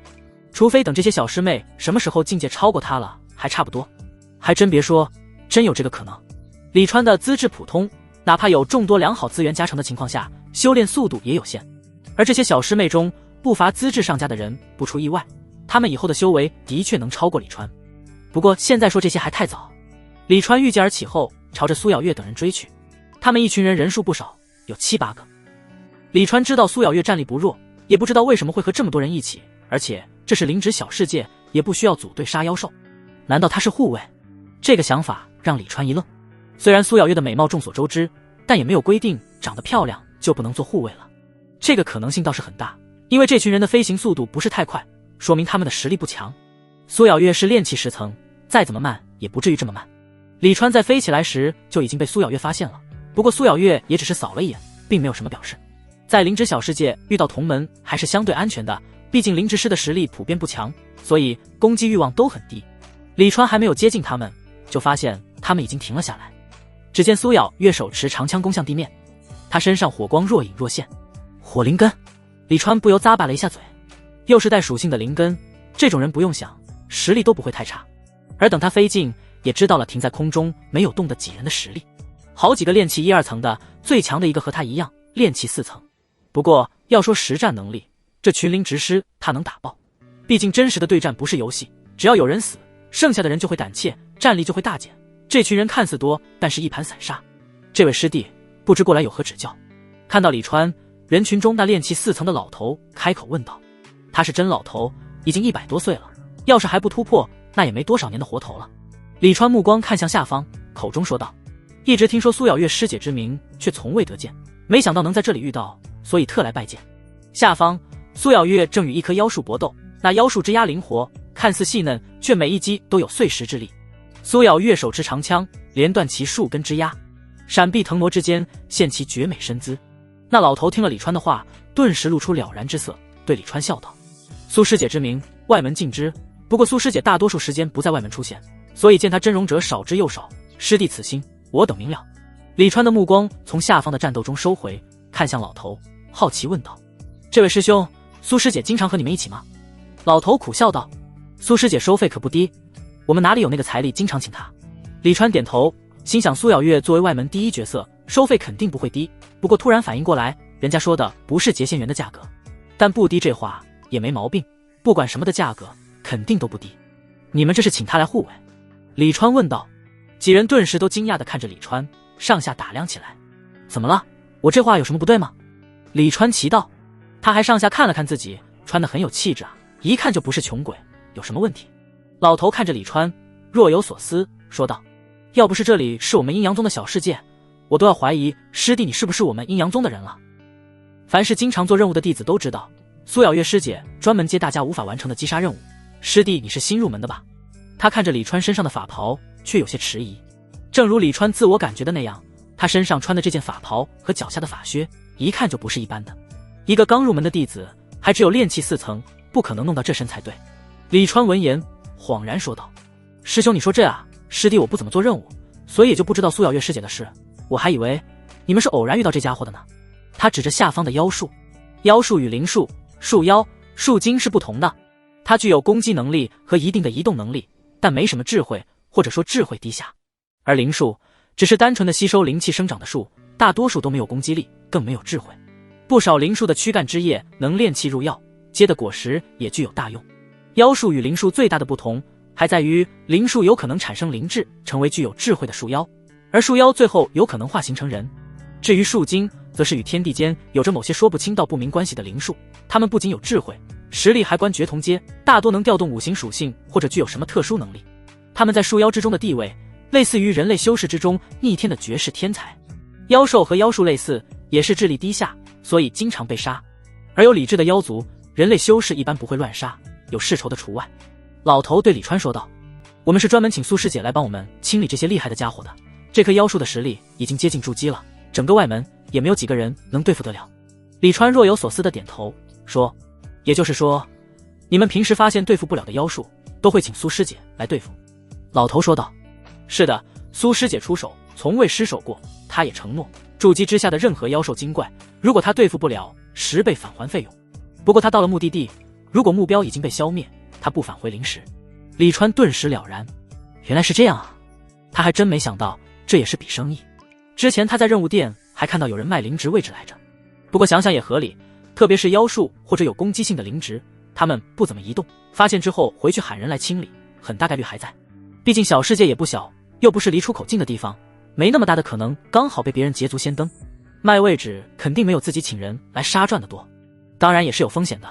除非等这些小师妹什么时候境界超过他了，还差不多。还真别说，真有这个可能。李川的资质普通，哪怕有众多良好资源加成的情况下，修炼速度也有限。而这些小师妹中不乏资质上佳的人，不出意外，他们以后的修为的确能超过李川。不过现在说这些还太早。李川御剑而起后，朝着苏咬月等人追去。他们一群人人数不少，有7、8个。李川知道苏咬月战力不弱，也不知道为什么会和这么多人一起，而且这是灵芝小世界，也不需要组队杀妖兽。难道他是护卫？这个想法让李川一愣。虽然苏咬月的美貌众所周知，但也没有规定长得漂亮就不能做护卫了。这个可能性倒是很大，因为这群人的飞行速度不是太快，说明他们的实力不强。苏咬月是炼气10层，再怎么慢也不至于这么慢。李川在飞起来时就已经被苏咬月发现了，不过苏咬月也只是扫了一眼，并没有什么表示。在灵芝小世界遇到同门还是相对安全的，毕竟灵芝师的实力普遍不强，所以攻击欲望都很低。李川还没有接近他们，就发现他们已经停了下来。只见苏咬月手持长枪攻向地面，他身上火光若隐若现。火灵根，李川不由咂巴了一下嘴，又是带属性的灵根，这种人不用想，实力都不会太差。而等他飞近，也知道了停在空中没有动的几人的实力，好几个炼气1、2层的，最强的一个和他一样炼气4层。不过要说实战能力，这群灵职师他能打爆。毕竟真实的对战不是游戏，只要有人死，剩下的人就会胆怯，战力就会大减。这群人看似多，但是一盘散沙。这位师弟不知过来有何指教？看到李川，人群中那炼气4层的老头开口问道。他是真老头，已经100多岁了，要是还不突破，那也没多少年的活头了。李川目光看向下方，口中说道：“一直听说苏咬月师姐之名，却从未得见，没想到能在这里遇到，所以特来拜见。”下方，苏咬月正与一棵妖树搏斗，那妖树枝丫灵活，看似细嫩，却每一击都有碎石之力。苏咬月手持长枪，连断其数根枝丫，闪避腾挪之间，现其绝美身姿。那老头听了李川的话，顿时露出了然之色，对李川笑道：“苏师姐之名，外门尽知。不过苏师姐大多数时间不在外门出现，所以见她真容者少之又少。师弟此心，我等明了。”李川的目光从下方的战斗中收回，看向老头，好奇问道：“这位师兄，苏师姐经常和你们一起吗？”老头苦笑道：“苏师姐收费可不低，我们哪里有那个财力经常请她？”李川点头，心想苏咬月作为外门第一角色，收费肯定不会低。不过突然反应过来，人家说的不是结仙缘的价格，但不低这话也没毛病，不管什么的价格肯定都不低。你们这是请他来护卫？李川问道。几人顿时都惊讶地看着李川，上下打量起来。怎么了？我这话有什么不对吗？李川奇道。他还上下看了看自己，穿得很有气质啊，一看就不是穷鬼，有什么问题？老头看着李川，若有所思，说道：“要不是这里是我们阴阳宗的小世界，我都要怀疑师弟你是不是我们阴阳宗的人了。”凡是经常做任务的弟子都知道，苏咬月师姐专门接大家无法完成的击杀任务。师弟你是新入门的吧？他看着李川身上的法袍，却有些迟疑。正如李川自我感觉的那样，他身上穿的这件法袍和脚下的法靴，一看就不是一般的。一个刚入门的弟子，还只有炼气4层，不可能弄到这身才对。李川闻言恍然说道：“师兄你说这啊，师弟我不怎么做任务，所以也就不知道苏咬月师姐的事，我还以为你们是偶然遇到这家伙的呢。”他指着下方的妖树，妖树与灵树、树妖、树精是不同的，它具有攻击能力和一定的移动能力，但没什么智慧，或者说智慧低下。而灵树只是单纯的吸收灵气生长的树，大多数都没有攻击力，更没有智慧。不少灵树的躯干枝叶能炼气入药，结的果实也具有大用。妖树与灵树最大的不同还在于，灵树有可能产生灵智，成为具有智慧的树妖，而树妖最后有可能化形成人。至于树精，则是与天地间有着某些说不清道不明关系的灵树，它们不仅有智慧，实力还关绝同阶，大多能调动五行属性或者具有什么特殊能力。它们在树妖之中的地位，类似于人类修士之中逆天的绝世天才。妖兽和妖树类似，也是智力低下，所以经常被杀。而有理智的妖族，人类修士一般不会乱杀，有世仇的除外。老头对李川说道：“我们是专门请苏师姐来帮我们清理这些厉害的家伙的。这棵妖树的实力已经接近筑基了，整个外门也没有几个人能对付得了。”李川若有所思的点头说：“也就是说，你们平时发现对付不了的妖术，都会请苏师姐来对付？”老头说道：“是的，苏师姐出手从未失手过，她也承诺筑基之下的任何妖兽精怪，如果她对付不了，10倍返还费用。不过她到了目的地，如果目标已经被消灭，她不返回灵石。”李川顿时了然，原来是这样啊！他还真没想到这也是笔生意。之前他在任务店还看到有人卖灵植位置来着，不过想想也合理，特别是妖术或者有攻击性的灵植，他们不怎么移动，发现之后回去喊人来清理，很大概率还在。毕竟小世界也不小，又不是离出口近的地方，没那么大的可能刚好被别人捷足先登。卖位置肯定没有自己请人来杀赚的多，当然也是有风险的，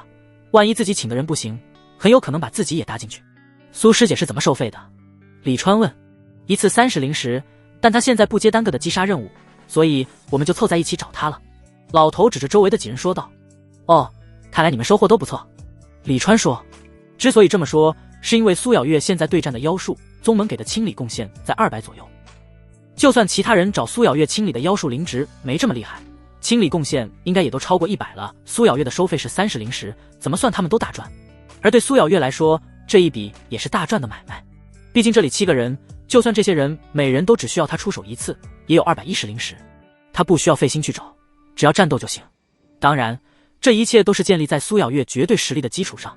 万一自己请的人不行，很有可能把自己也搭进去。苏师姐是怎么收费的？李川问。一次30灵石，但她现在不接单个的击杀任务，所以我们就凑在一起找她了。老头指着周围的几人说道。哦，看来你们收获都不错。李川说。之所以这么说，是因为苏咬月现在对战的妖术，宗门给的清理贡献在200左右。就算其他人找苏咬月清理的妖术灵植没这么厉害，清理贡献应该也都超过100了。苏咬月的收费是30灵石，怎么算他们都大赚。而对苏咬月来说，这一笔也是大赚的买卖。毕竟这里7个人，就算这些人每人都只需要他出手1次，也有210灵石，他不需要费心去找，只要战斗就行。当然，这一切都是建立在苏咬月绝对实力的基础上。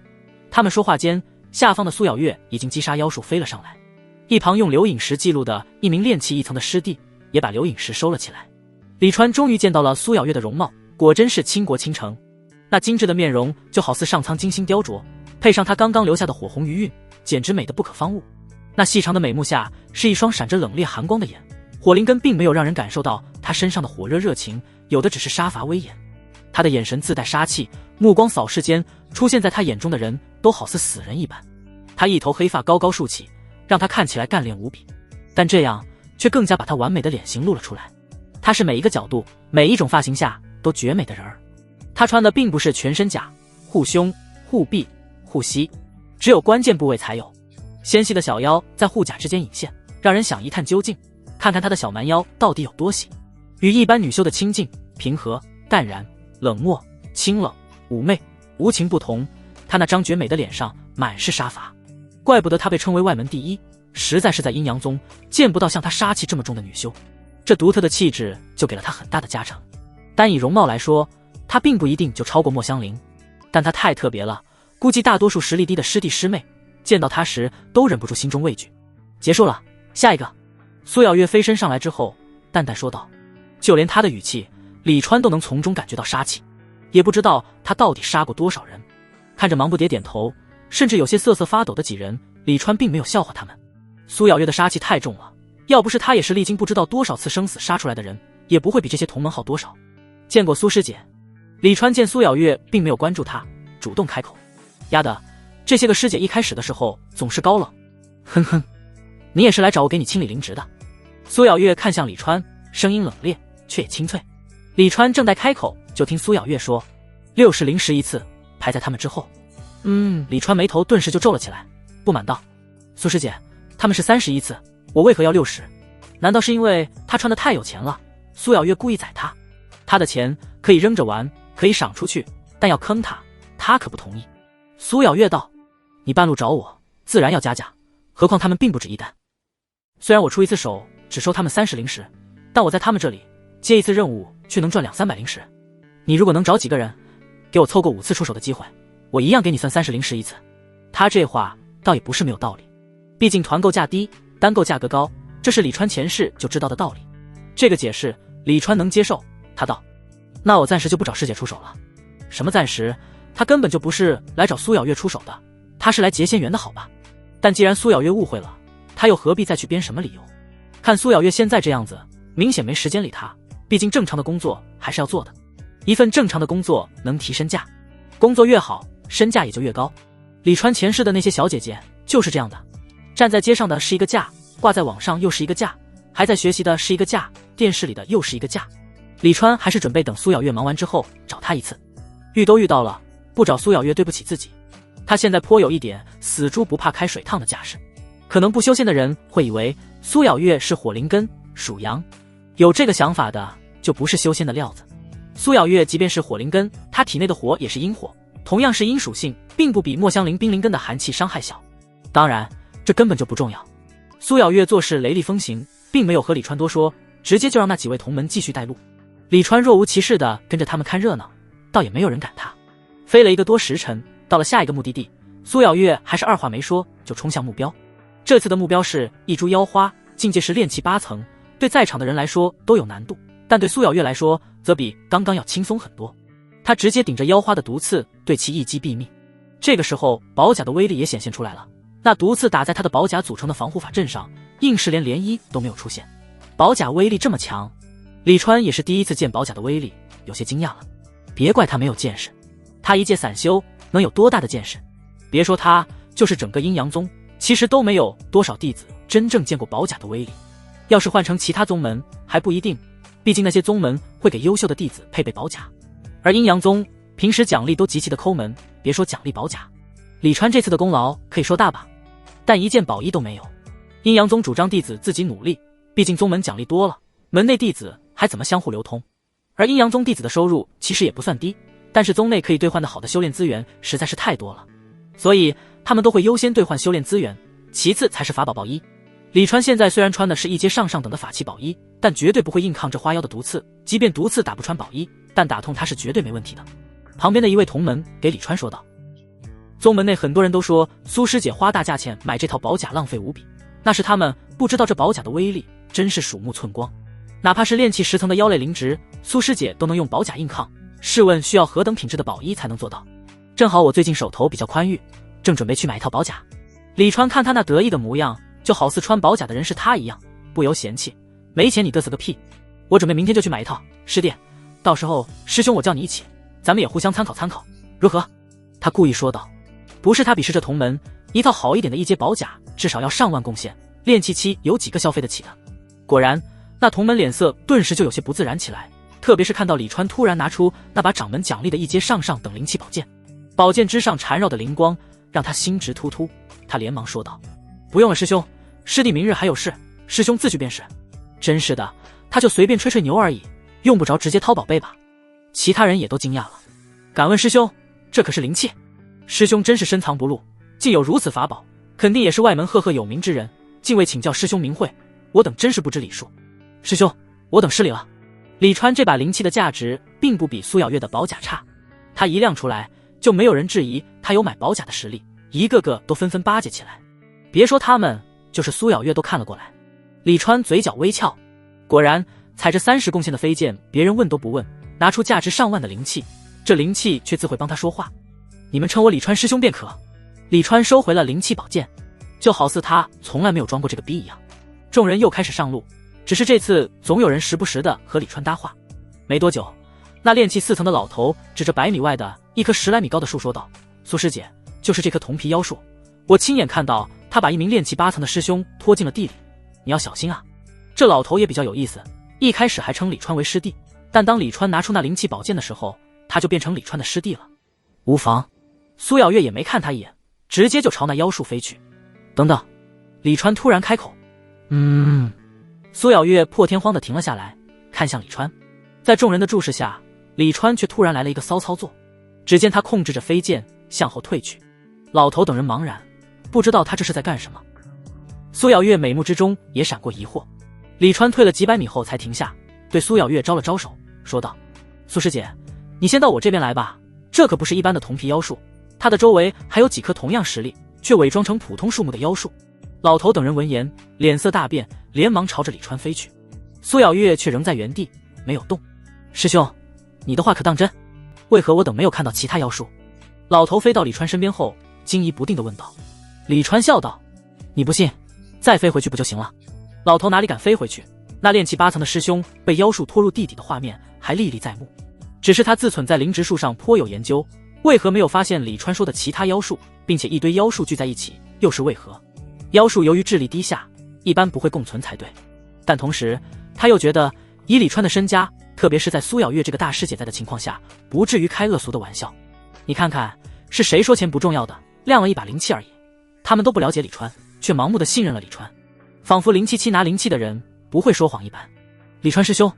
他们说话间，下方的苏咬月已经击杀妖术飞了上来。一旁用流影石记录的一名炼气1层的师弟，也把流影石收了起来。李川终于见到了苏咬月的容貌，果真是倾国倾城。那精致的面容就好似上苍精心雕琢，配上他刚刚留下的火红余韵，简直美得不可方物。那细长的美目下是一双闪着冷冽寒光的眼，火灵根并没有让人感受到他身上的火热热情，有的只是杀伐威严。他的眼神自带杀气，目光扫视间，出现在他眼中的人都好似死人一般。他一头黑发高高竖起，让他看起来干练无比，但这样却更加把他完美的脸型露了出来。他是每一个角度、每一种发型下都绝美的人儿。他穿的并不是全身甲，护胸、护臂、护膝，只有关键部位才有。纤细的小腰在护甲之间隐现，让人想一探究竟，看看他的小蛮腰到底有多细。与一般女修的清静、平和、淡然、冷漠、清冷、妩媚、无情不同，她那张绝美的脸上满是杀伐。怪不得她被称为外门第一，实在是在阴阳宗见不到像她杀气这么重的女修。这独特的气质就给了她很大的加成。单以容貌来说，她并不一定就超过莫香菱，但她太特别了，估计大多数实力低的师弟师妹见到她时都忍不住心中畏惧。结束了，下一个。苏小月飞身上来之后，淡淡说道，就连她的语气，李川都能从中感觉到杀气，也不知道她到底杀过多少人。看着忙不迭点头，甚至有些瑟瑟发抖的几人，李川并没有笑话他们。苏小月的杀气太重了，要不是他也是历经不知道多少次生死杀出来的人，也不会比这些同门好多少。见过苏师姐。李川见苏小月并没有关注他，主动开口，丫的，这些个师姐一开始的时候总是高冷。哼哼，你也是来找我给你清理灵职的。苏小月看向李川，声音冷冽却也清脆。李川正待开口，就听苏小月说，60灵石一次，排在他们之后。李川眉头顿时就皱了起来，不满道，苏师姐，他们是31次，我为何要60？难道是因为他穿得太有钱了，苏小月故意宰他？他的钱可以扔着玩，可以赏出去，但要坑他，他可不同意。苏小月道，你半路找我，自然要加价，何况他们并不止一单。虽然我出一次手只收他们30灵石，但我在他们这里接一次任务却能赚200-300灵石。你如果能找几个人给我凑够5次出手的机会，我一样给你算30灵石一次。他这话倒也不是没有道理，毕竟团购价低，单购价格高，这是李川前世就知道的道理。这个解释李川能接受。他道，那我暂时就不找师姐出手了。什么暂时，他根本就不是来找苏小月出手的，他是来结仙缘的好吧。但既然苏小月误会了，他又何必再去编什么理由？看苏小月现在这样子，明显没时间理他，毕竟正常的工作还是要做的。一份正常的工作能提身价，工作越好，身价也就越高。李川前世的那些小姐姐就是这样的，站在街上的是一个价，挂在网上又是一个价，还在学习的是一个价，电视里的又是一个价。李川还是准备等苏小月忙完之后找他一次，遇都遇到了，不找苏小月对不起自己。他现在颇有一点死猪不怕开水烫的架势。可能不修仙的人会以为苏小月是火灵根，属阳，有这个想法的就不是修仙的料子。苏小月即便是火灵根，她体内的火也是阴火，同样是阴属性，并不比莫香菱冰灵根的寒气伤害小。当然这根本就不重要。苏小月做事雷厉风行，并没有和李川多说，直接就让那几位同门继续带路。李川若无其事地跟着他们看热闹，倒也没有人赶他。飞了1个多时辰，到了下一个目的地，苏小月还是二话没说就冲向目标。这次的目标是一株妖花，境界是炼气8层，对在场的人来说都有难度，但对苏小月来说则比刚刚要轻松很多。他直接顶着妖花的毒刺，对其一击毙命。这个时候宝甲的威力也显现出来了，那毒刺打在他的宝甲组成的防护法阵上，硬是连涟漪都没有出现。宝甲威力这么强，李川也是第一次见宝甲的威力，有些惊讶了。别怪他没有见识，他一介散修能有多大的见识？别说他，就是整个阴阳宗其实都没有多少弟子真正见过宝甲的威力。要是换成其他宗门还不一定，毕竟那些宗门会给优秀的弟子配备宝甲，而阴阳宗平时奖励都极其的抠门，别说奖励宝甲，李川这次的功劳可以说大把，但一件宝衣都没有。阴阳宗主张弟子自己努力，毕竟宗门奖励多了，门内弟子还怎么相互流通？而阴阳宗弟子的收入其实也不算低，但是宗内可以兑换的好的修炼资源实在是太多了，所以他们都会优先兑换修炼资源，其次才是法宝宝衣。李川现在虽然穿的是一阶上等的法器宝衣，但绝对不会硬抗这花妖的毒刺，即便毒刺打不穿宝衣，但打痛他是绝对没问题的。旁边的一位同门给李川说道，宗门内很多人都说苏师姐花大价钱买这套宝甲浪费无比，那是他们不知道这宝甲的威力真是鼠目寸光，哪怕是炼气10层的妖类灵植，苏师姐都能用宝甲硬抗，试问需要何等品质的宝衣才能做到？正好我最近手头比较宽裕，正准备去买一套宝甲。李川看他那得意的模样，就好似穿宝甲的人是他一样，不由嫌弃，没钱你嘚瑟个屁，我准备明天就去买一套，师弟，到时候师兄我叫你一起，咱们也互相参考参考，如何？他故意说道。不是他鄙视这同门，一套好一点的一阶宝甲至少要上万贡献，炼气期有几个消费得起的？果然，那同门脸色顿时就有些不自然起来，特别是看到李川突然拿出那把掌门奖励的一阶上上等灵气宝剑，宝剑之上缠绕的灵光让他心直突突。他连忙说道：“不用了，师兄，师弟明日还有事，师兄自去便是。”真是的，他就随便吹吹牛而已，用不着直接掏宝贝吧？其他人也都惊讶了。敢问师兄，这可是灵气？师兄真是深藏不露，竟有如此法宝，肯定也是外门赫赫有名之人，竟未请教师兄名讳，我等真是不知礼数。师兄，我等失礼了。李川这把灵气的价值并不比苏小月的宝甲差，他一亮出来，就没有人质疑他有买宝甲的实力，一个个都纷纷巴结起来。别说他们，就是苏小月都看了过来。李川嘴角微翘，果然踩着30贡献的飞剑，别人问都不问，拿出价值上万的灵气，这灵气却自会帮他说话。你们称我李川师兄便可。李川收回了灵气宝剑，就好似他从来没有装过这个逼一样。众人又开始上路，只是这次总有人时不时的和李川搭话。没多久，那炼气4层的老头指着100米外的一棵10来米高的树说道：“苏师姐，就是这棵铜皮妖树，我亲眼看到他把一名炼气8层的师兄拖进了地里，你要小心啊。”这老头也比较有意思，一开始还称李川为师弟，但当李川拿出那灵气宝剑的时候，他就变成李川的师弟了。无妨。苏小月也没看他一眼，直接就朝那妖树飞去。等等，李川突然开口。苏小月破天荒地停了下来，看向李川。在众人的注视下，李川却突然来了一个骚操作，只见他控制着飞剑向后退去。老头等人茫然，不知道他这是在干什么。苏小月美目之中也闪过疑惑。李川退了几百米后才停下，对苏小月招了招手，说道：“苏师姐，你先到我这边来吧，这可不是一般的铜皮妖树，它的周围还有几棵同样实力却伪装成普通树木的妖树。”老头等人闻言脸色大变，连忙朝着李川飞去。苏小月却仍在原地没有动。师兄，你的话可当真？为何我等没有看到其他妖树？老头飞到李川身边后惊疑不定地问道。李川笑道：“你不信，再飞回去不就行了？”老头哪里敢飞回去，那炼气8层的师兄被妖树拖入地底的画面还历历在目。只是他自忖在灵植树上颇有研究，为何没有发现李川说的其他妖树，并且一堆妖树聚在一起又是为何？妖树由于智力低下，一般不会共存才对。但同时他又觉得以李川的身家，特别是在苏小月这个大师姐在的情况下，不至于开恶俗的玩笑。你看看是谁说钱不重要的，亮了一把灵气而已。他们都不了解李川，却盲目的信任了李川，仿佛灵气期拿灵气的人不会说谎一般。李川师兄，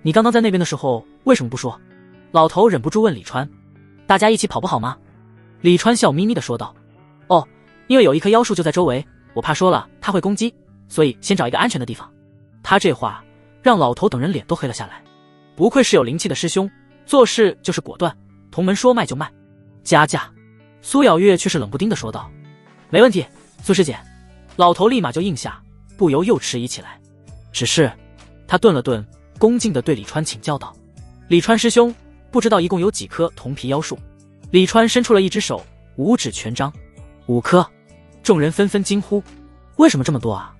你刚刚在那边的时候为什么不说？老头忍不住问李川。大家一起跑不好吗？李川笑眯眯地说道。哦，因为有一棵妖树就在周围，我怕说了他会攻击，所以先找一个安全的地方。他这话让老头等人脸都黑了下来。不愧是有灵气的师兄，做事就是果断，同门说卖就卖。加价。苏小月却是冷不丁地说道。没问题，苏师姐。老头立马就应下，不由又迟疑起来。只是他顿了顿，恭敬地对李川请教道：“李川师兄，不知道一共有几棵铜皮妖树？”李川伸出了一只手，5指全张。5棵。众人纷纷惊呼：“为什么这么多啊？”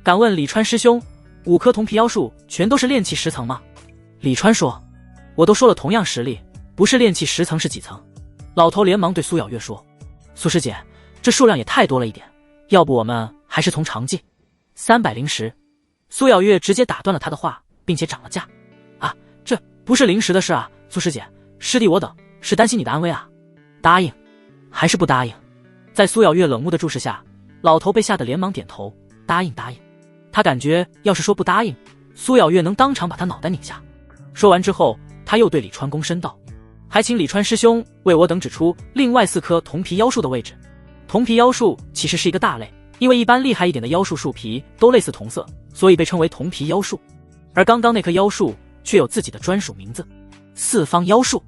敢问李川师兄，5棵铜皮妖树全都是炼气10层吗？李川说：“我都说了同样实力，不是炼气10层是几层？”老头连忙对苏小月说：“苏师姐，这数量也太多了一点，要不我们还是从长计，300灵石。”苏小月直接打断了他的话，并且涨了价。“啊，这不是灵石的事啊，苏师姐，师弟我等是担心你的安危啊。”答应还是不答应？在苏小月冷漠的注视下，老头被吓得连忙点头，答应答应。他感觉要是说不答应，苏小月能当场把他脑袋拧下。说完之后，他又对李川躬身道：“还请李川师兄为我等指出另外4棵铜皮妖树的位置。”铜皮妖树其实是一个大类，因为一般厉害一点的妖树树皮都类似同色，所以被称为铜皮妖树。而刚刚那棵妖树却有自己的专属名字——四方妖树。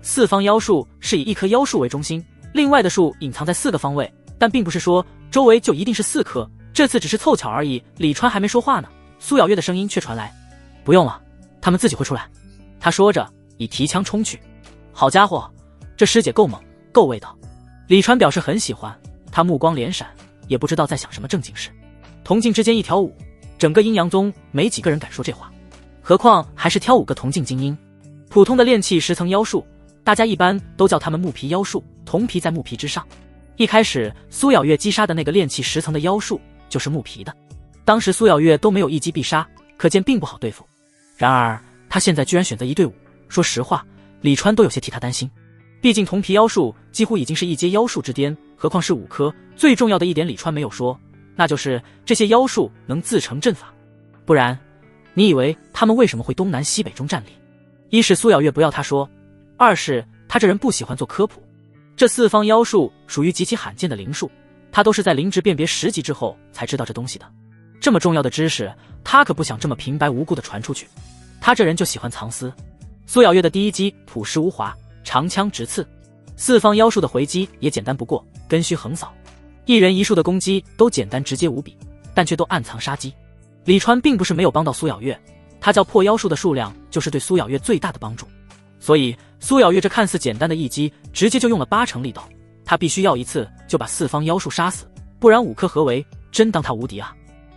四方妖树是以一棵妖树为中心，另外的树隐藏在4个方位，但并不是说周围就一定是4棵，这次只是凑巧而已。李川还没说话呢，苏小月的声音却传来：“不用了，他们自己会出来。”他说着已提枪冲去。好家伙，这师姐够猛够味道。李川表示很喜欢，他目光连闪，也不知道在想什么正经事。铜镜之间一条舞，整个阴阳宗没几个人敢说这话，何况还是挑5个铜镜精英。普通的炼气10层妖树，大家一般都叫他们木皮妖树，铜皮在木皮之上。一开始苏咬月击杀的那个炼气10层的妖术就是木皮的，当时苏咬月都没有一击必杀，可见并不好对付。然而他现在居然选择1对5，说实话，李川都有些替他担心。毕竟铜皮妖术几乎已经是一阶妖术之巅，何况是5颗。最重要的一点李川没有说，那就是这些妖术能自成阵法，不然你以为他们为什么会东南西北中站立？一是苏咬月不要他说，二是他这人不喜欢做科普。这4方妖术属于极其罕见的灵术，他都是在灵职辨别10级之后才知道这东西的。这么重要的知识，他可不想这么平白无故的传出去。他这人就喜欢藏私。苏咬月的第一击朴实无华，长枪直刺。4方妖术的回击也简单不过，根须横扫。一人一术的攻击都简单直接无比，但却都暗藏杀机。李川并不是没有帮到苏咬月，他叫破妖术的数量就是对苏咬月最大的帮助。所以苏咬月这看似简单的一击，直接就用了80%力道。他必须要一次就把4方妖术杀死，不然5颗合围真当他无敌啊。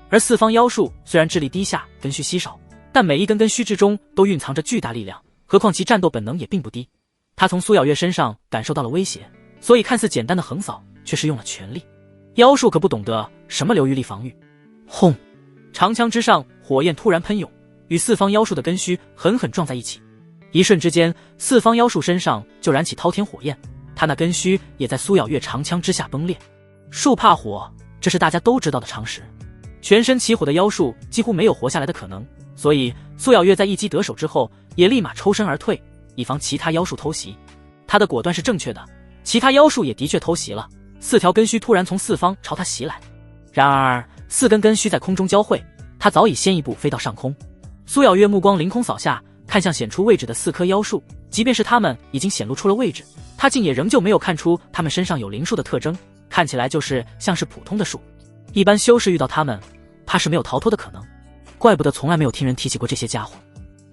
而4方妖术虽然智力低下，根须稀少，但每一根根须之中都蕴藏着巨大力量，何况其战斗本能也并不低。他从苏咬月身上感受到了威胁，所以看似简单的横扫却是用了全力。妖术可不懂得什么流域力防御。轰！长枪之上火焰突然喷涌，与4方妖术的根须狠狠撞在一起。一瞬之间，4方妖术身上就燃起滔天火焰，他那根须也在苏咬月长枪之下崩裂。树怕火，这是大家都知道的常识。全身起火的妖术几乎没有活下来的可能，所以苏咬月在一击得手之后也立马抽身而退，以防其他妖术偷袭。他的果断是正确的，其他妖术也的确偷袭了。4条根须突然从4方朝他袭来，然而4根根须在空中交汇，他早已先一步飞到上空。苏咬月目光凌空扫下，看向显出位置的4颗妖术，即便是他们已经显露出了位置，他竟也仍旧没有看出他们身上有灵术的特征，看起来就是像是普通的术。一般修士遇到他们，怕是没有逃脱的可能。怪不得从来没有听人提起过这些家伙。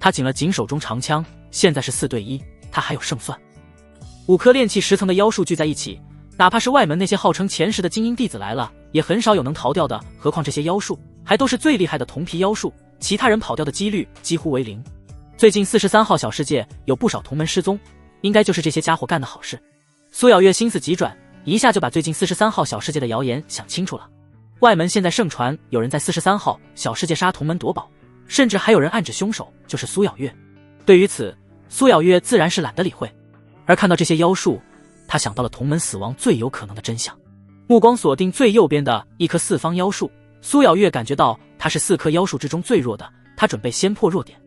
他紧了紧手中长枪，现在是4对1，他还有胜算。5颗炼气10层的妖术聚在一起，哪怕是外门那些号称前10的精英弟子来了，也很少有能逃掉的，何况这些妖术还都是最厉害的铜皮妖术，其他人跑掉的几率几乎为0。最近43号小世界有不少同门失踪，应该就是这些家伙干的好事。苏咬月心思急转，一下就把最近43号小世界的谣言想清楚了。外门现在盛传有人在43号小世界杀同门夺宝，甚至还有人暗指凶手就是苏咬月。对于此，苏咬月自然是懒得理会。而看到这些妖术，他想到了同门死亡最有可能的真相。目光锁定最右边的一颗4方妖术，苏咬月感觉到它是4颗妖术之中最弱的，他准备先破弱点。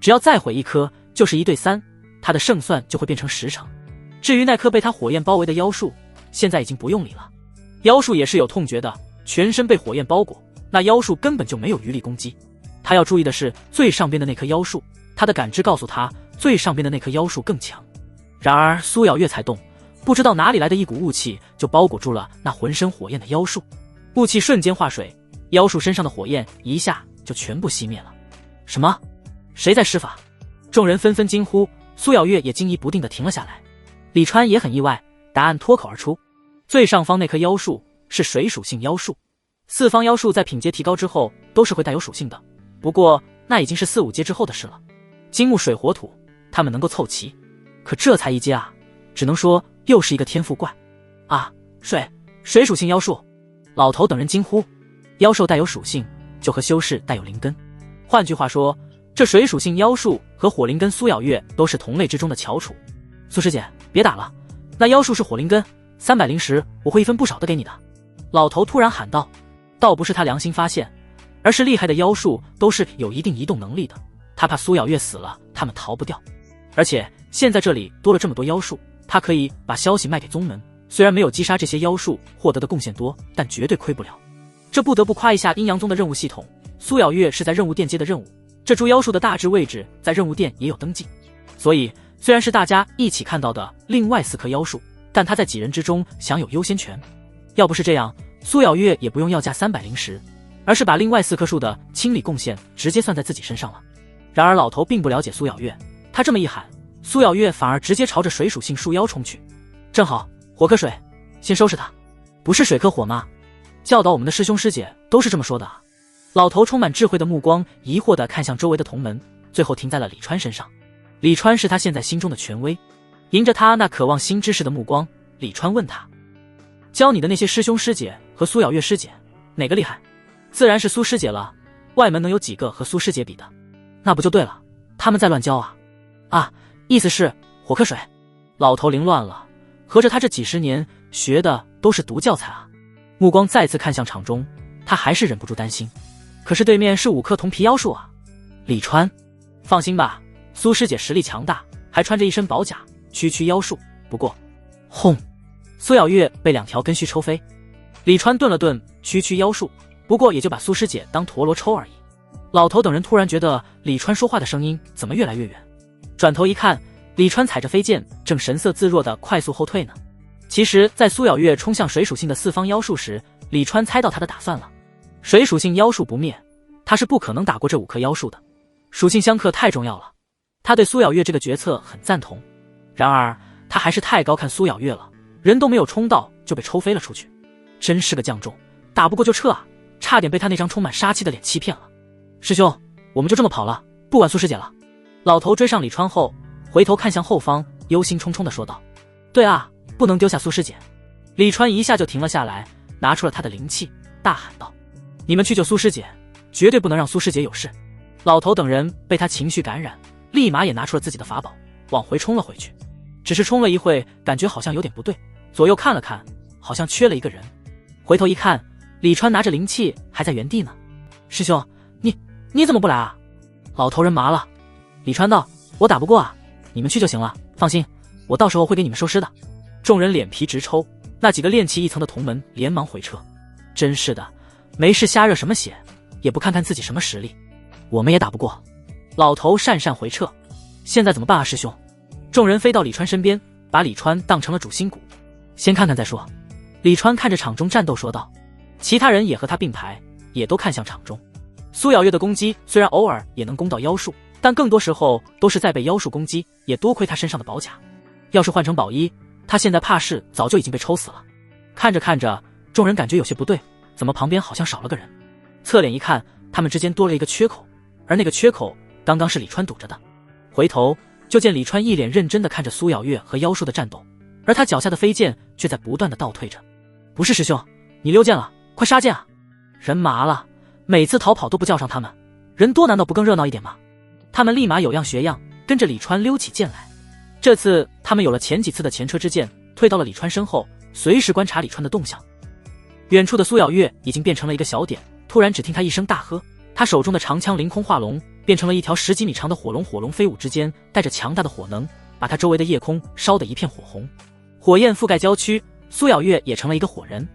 只要再毁一颗，就是1对3，他的胜算就会变成10成。至于那颗被他火焰包围的妖术，现在已经不用理了。妖术也是有痛觉的，全身被火焰包裹，那妖术根本就没有余力攻击。他要注意的是最上边的那颗妖术，他的感知告诉他最上边的那颗妖术更强。然而苏咬月才动，不知道哪里来的一股雾气就包裹住了那浑身火焰的妖术，雾气瞬间化水，妖术身上的火焰一下就全部熄灭了。什么？谁在施法？众人纷纷惊呼，苏咬月也惊疑不定地停了下来。李川也很意外，答案脱口而出：最上方那颗妖术是水属性妖术。4方妖术在品阶提高之后都是会带有属性的，不过那已经是4、5阶之后的事了。金木水火土他们能够凑齐，可这才1阶啊，只能说又是一个天赋怪啊！水属性妖术。老头等人惊呼，妖兽带有属性就和修士带有灵根，换句话说，这水属性妖术和火灵根苏咬月都是同类之中的翘楚。苏师姐别打了，那妖术是火灵根，300灵石我会1分不少的给你的。老头突然喊道，倒不是他良心发现，而是厉害的妖术都是有一定移动能力的，他怕苏咬月死了他们逃不掉。而且现在这里多了这么多妖术，他可以把消息卖给宗门，虽然没有击杀这些妖术获得的贡献多，但绝对亏不了。这不得不夸一下阴阳宗的任务系统，苏咬月是在任务殿接的任务，这株妖术的大致位置在任务殿也有登记，所以虽然是大家一起看到的另外4颗妖术，但他在几人之中享有优先权。要不是这样，苏咬月也不用要价300灵石，而是把另外4棵树的清理贡献直接算在自己身上了。然而老头并不了解苏咬月，他这么一喊，苏咬月反而直接朝着水属性树妖冲去。正好火克水，先收拾他。不是水克火吗？教导我们的师兄师姐都是这么说的啊。老头充满智慧的目光疑惑地看向周围的同门，最后停在了李川身上。李川是他现在心中的权威，迎着他那渴望新知识的目光，李川问他：教你的那些师兄师姐和苏咬月师姐，哪个厉害？自然是苏师姐了，外门能有几个和苏师姐比的？那不就对了，他们在乱教啊！啊，意思是火克水。老头凌乱了，合着他这几十年学的都是毒教材啊！目光再次看向场中，他还是忍不住担心。可是对面是5颗铜皮妖术啊！李川，放心吧，苏师姐实力强大，还穿着一身宝甲，区区妖术。不过，轰！苏咬月被2条根须抽飞。李川顿了顿，区区妖术，不过也就把苏师姐当陀螺抽而已。老头等人突然觉得李川说话的声音怎么越来越远，转头一看，李川踩着飞剑，正神色自若地快速后退呢。其实，在苏咬月冲向水属性的4方妖术时，李川猜到他的打算了。水属性妖术不灭，他是不可能打过这5颗妖术的。属性相克太重要了，他对苏咬月这个决策很赞同。然而，他还是太高看苏咬月了，人都没有冲到就被抽飞了出去。真是个将众，打不过就撤啊！差点被他那张充满杀气的脸欺骗了。师兄，我们就这么跑了，不管苏师姐了。老头追上李川后，回头看向后方，忧心忡忡地说道：对啊，不能丢下苏师姐。李川一下就停了下来，拿出了他的灵气，大喊道：你们去救苏师姐，绝对不能让苏师姐有事。老头等人被他情绪感染，立马也拿出了自己的法宝，往回冲了回去。只是冲了一会，感觉好像有点不对，左右看了看，好像缺了一个人。回头一看，李川拿着灵气还在原地呢。师兄，你怎么不来啊？老头人麻了。李川道：我打不过啊，你们去就行了，放心，我到时候会给你们收尸的。众人脸皮直抽，那几个练气1层的同门连忙回撤。真是的，没事瞎热什么血，也不看看自己什么实力。我们也打不过。老头讪讪回撤。现在怎么办啊，师兄？众人飞到李川身边，把李川当成了主心骨。先看看再说。李川看着场中战斗说道。其他人也和他并排，也都看向场中。苏咬月的攻击虽然偶尔也能攻到妖术，但更多时候都是在被妖术攻击，也多亏他身上的宝甲。要是换成宝衣，他现在怕是早就已经被抽死了。看着看着，众人感觉有些不对，怎么旁边好像少了个人？侧脸一看，他们之间多了一个缺口，而那个缺口刚刚是李川堵着的。回头就见李川一脸认真地看着苏咬月和妖术的战斗，而他脚下的飞剑却在不断地倒退着。不是师兄，你溜剑了，快杀剑啊！人麻了，每次逃跑都不叫上他们，人多难道不更热闹一点吗？他们立马有样学样，跟着李川溜起剑来。这次他们有了前几次的前车之鉴，退到了李川身后，随时观察李川的动向。远处的苏咬月已经变成了一个小点，突然只听他一声大喝，他手中的长枪凌空化龙，变成了一条10几米长的火龙，火龙飞舞之间带着强大的火能，把他周围的夜空烧得一片火红，火焰覆盖郊区，苏咬月也成了一个火人。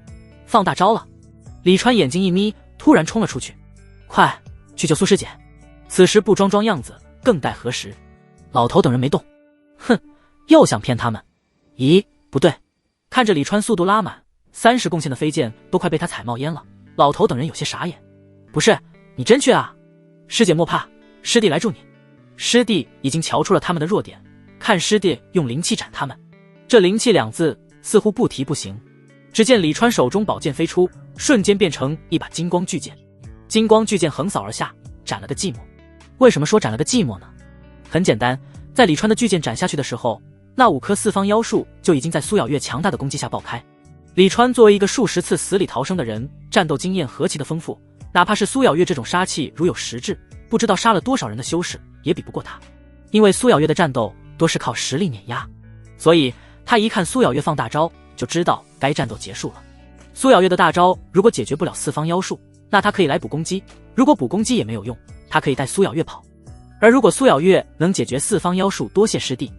放大招了！李川眼睛一眯，突然冲了出去，快去救苏师姐！此时不装装样子，更待何时？老头等人没动，哼，又想骗他们。咦，不对，看着李川速度拉满，30贡献的飞剑都快被他踩冒烟了，老头等人有些傻眼。不是，你真去啊？师姐莫怕，师弟来助你。师弟已经瞧出了他们的弱点，看师弟用灵气斩他们。这灵气2字似乎不提不行。只见李川手中宝剑飞出，瞬间变成一把金光巨剑。金光巨剑横扫而下，斩了个寂寞。为什么说斩了个寂寞呢？很简单，在李川的巨剑斩下去的时候，那5颗4方妖术就已经在苏咬月强大的攻击下爆开。李川作为一个数十次死里逃生的人，战斗经验何其的丰富，哪怕是苏咬月这种杀气如有实质，不知道杀了多少人的修士也比不过他。因为苏咬月的战斗多是靠实力碾压，所以他一看苏咬月放大招，就知道该战斗结束了。苏咬月的大招如果解决不了4方妖术，那他可以来补攻击，如果补攻击也没有用，他可以带苏咬月跑。而如果苏咬月能解决4方妖术，多谢师弟。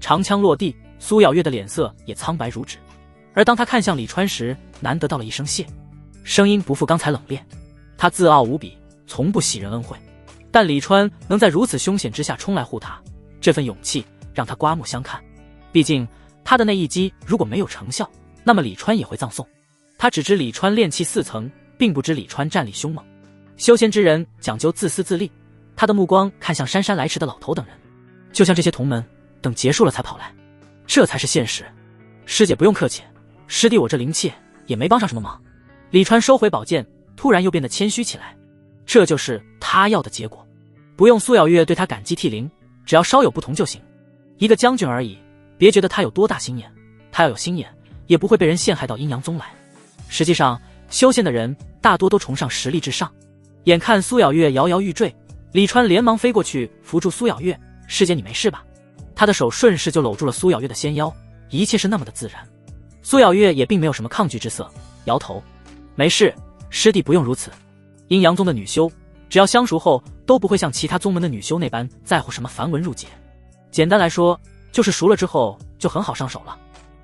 长枪落地，苏咬月的脸色也苍白如纸。而当他看向李川时，难得到了一声谢，声音不复刚才冷冽。他自傲无比，从不喜人恩惠，但李川能在如此凶险之下冲来护他，这份勇气让他刮目相看。毕竟他的那一击如果没有成效，那么李川也会葬送。他只知李川炼气4层，并不知李川战力凶猛。修仙之人讲究自私自利，他的目光看向姗姗来迟的老头等人，就像这些同门等结束了才跑来，这才是现实。师姐不用客气，师弟我这灵气也没帮上什么忙。李川收回宝剑，突然又变得谦虚起来，这就是他要的结果。不用苏咬月对他感激涕零，只要稍有不同就行。一个将军而已，别觉得他有多大心眼，他要有心眼，也不会被人陷害到阴阳宗来。实际上，修仙的人大多都崇尚实力至上。眼看苏小月摇摇欲坠，李川连忙飞过去扶住苏小月：“师姐，你没事吧？”他的手顺势就搂住了苏小月的纤腰，一切是那么的自然。苏小月也并没有什么抗拒之色，摇头：“没事，师弟不用如此。阴阳宗的女修，只要相熟后，都不会像其他宗门的女修那般在乎什么繁文缛节。简单来说，就是熟了之后就很好上手了。”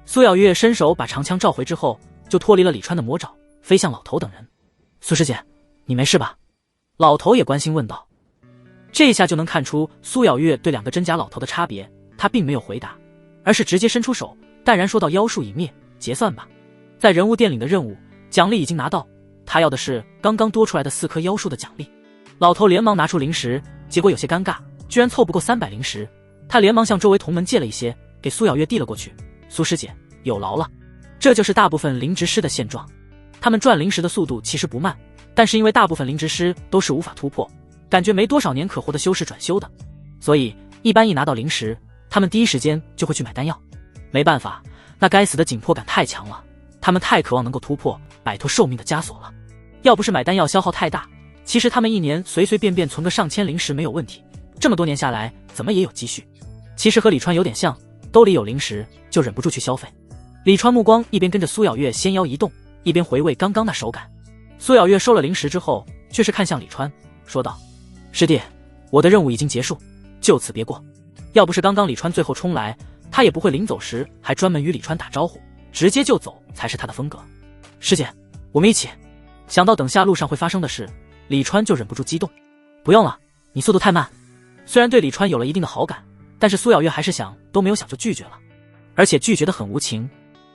苏小月伸手把长枪召回之后，就脱离了李川的魔爪，飞向老头等人：“苏师姐，你没事吧？”老头也关心问道。这下就能看出苏小月对两个真假老头的差别，他并没有回答，而是直接伸出手，淡然说道：“妖术已灭，结算吧。在人物殿领的任务奖励已经拿到，他要的是刚刚多出来的4颗妖术的奖励。”老头连忙拿出灵石，结果有些尴尬，居然凑不够300灵石。他连忙向周围同门借了一些，给苏小月递了过去：“苏师姐，有劳了。”这就是大部分灵职师的现状，他们赚灵石的速度其实不慢，但是因为大部分灵职师都是无法突破，感觉没多少年可活的修士转修的，所以一般一拿到灵石，他们第一时间就会去买丹药。没办法，那该死的紧迫感太强了，他们太渴望能够突破，摆脱寿命的枷锁了。要不是买丹药消耗太大，其实他们一年随随便便存个上千灵石没有问题，这么多年下来怎么也有积蓄。其实和李川有点像，兜里有灵石就忍不住去消费。李川目光一边跟着苏小月纤腰移动，一边回味刚刚那手感。苏小月收了灵石之后，却是看向李川，说道：“师弟，我的任务已经结束，就此别过。”要不是刚刚李川最后冲来，他也不会临走时还专门与李川打招呼，直接就走才是他的风格。“师姐，我们一起。”想到等下路上会发生的事，李川就忍不住激动：“不用了，你速度太慢。”虽然对李川有了一定的好感，但是苏小月还是都没有想就拒绝了，而且拒绝得很无情。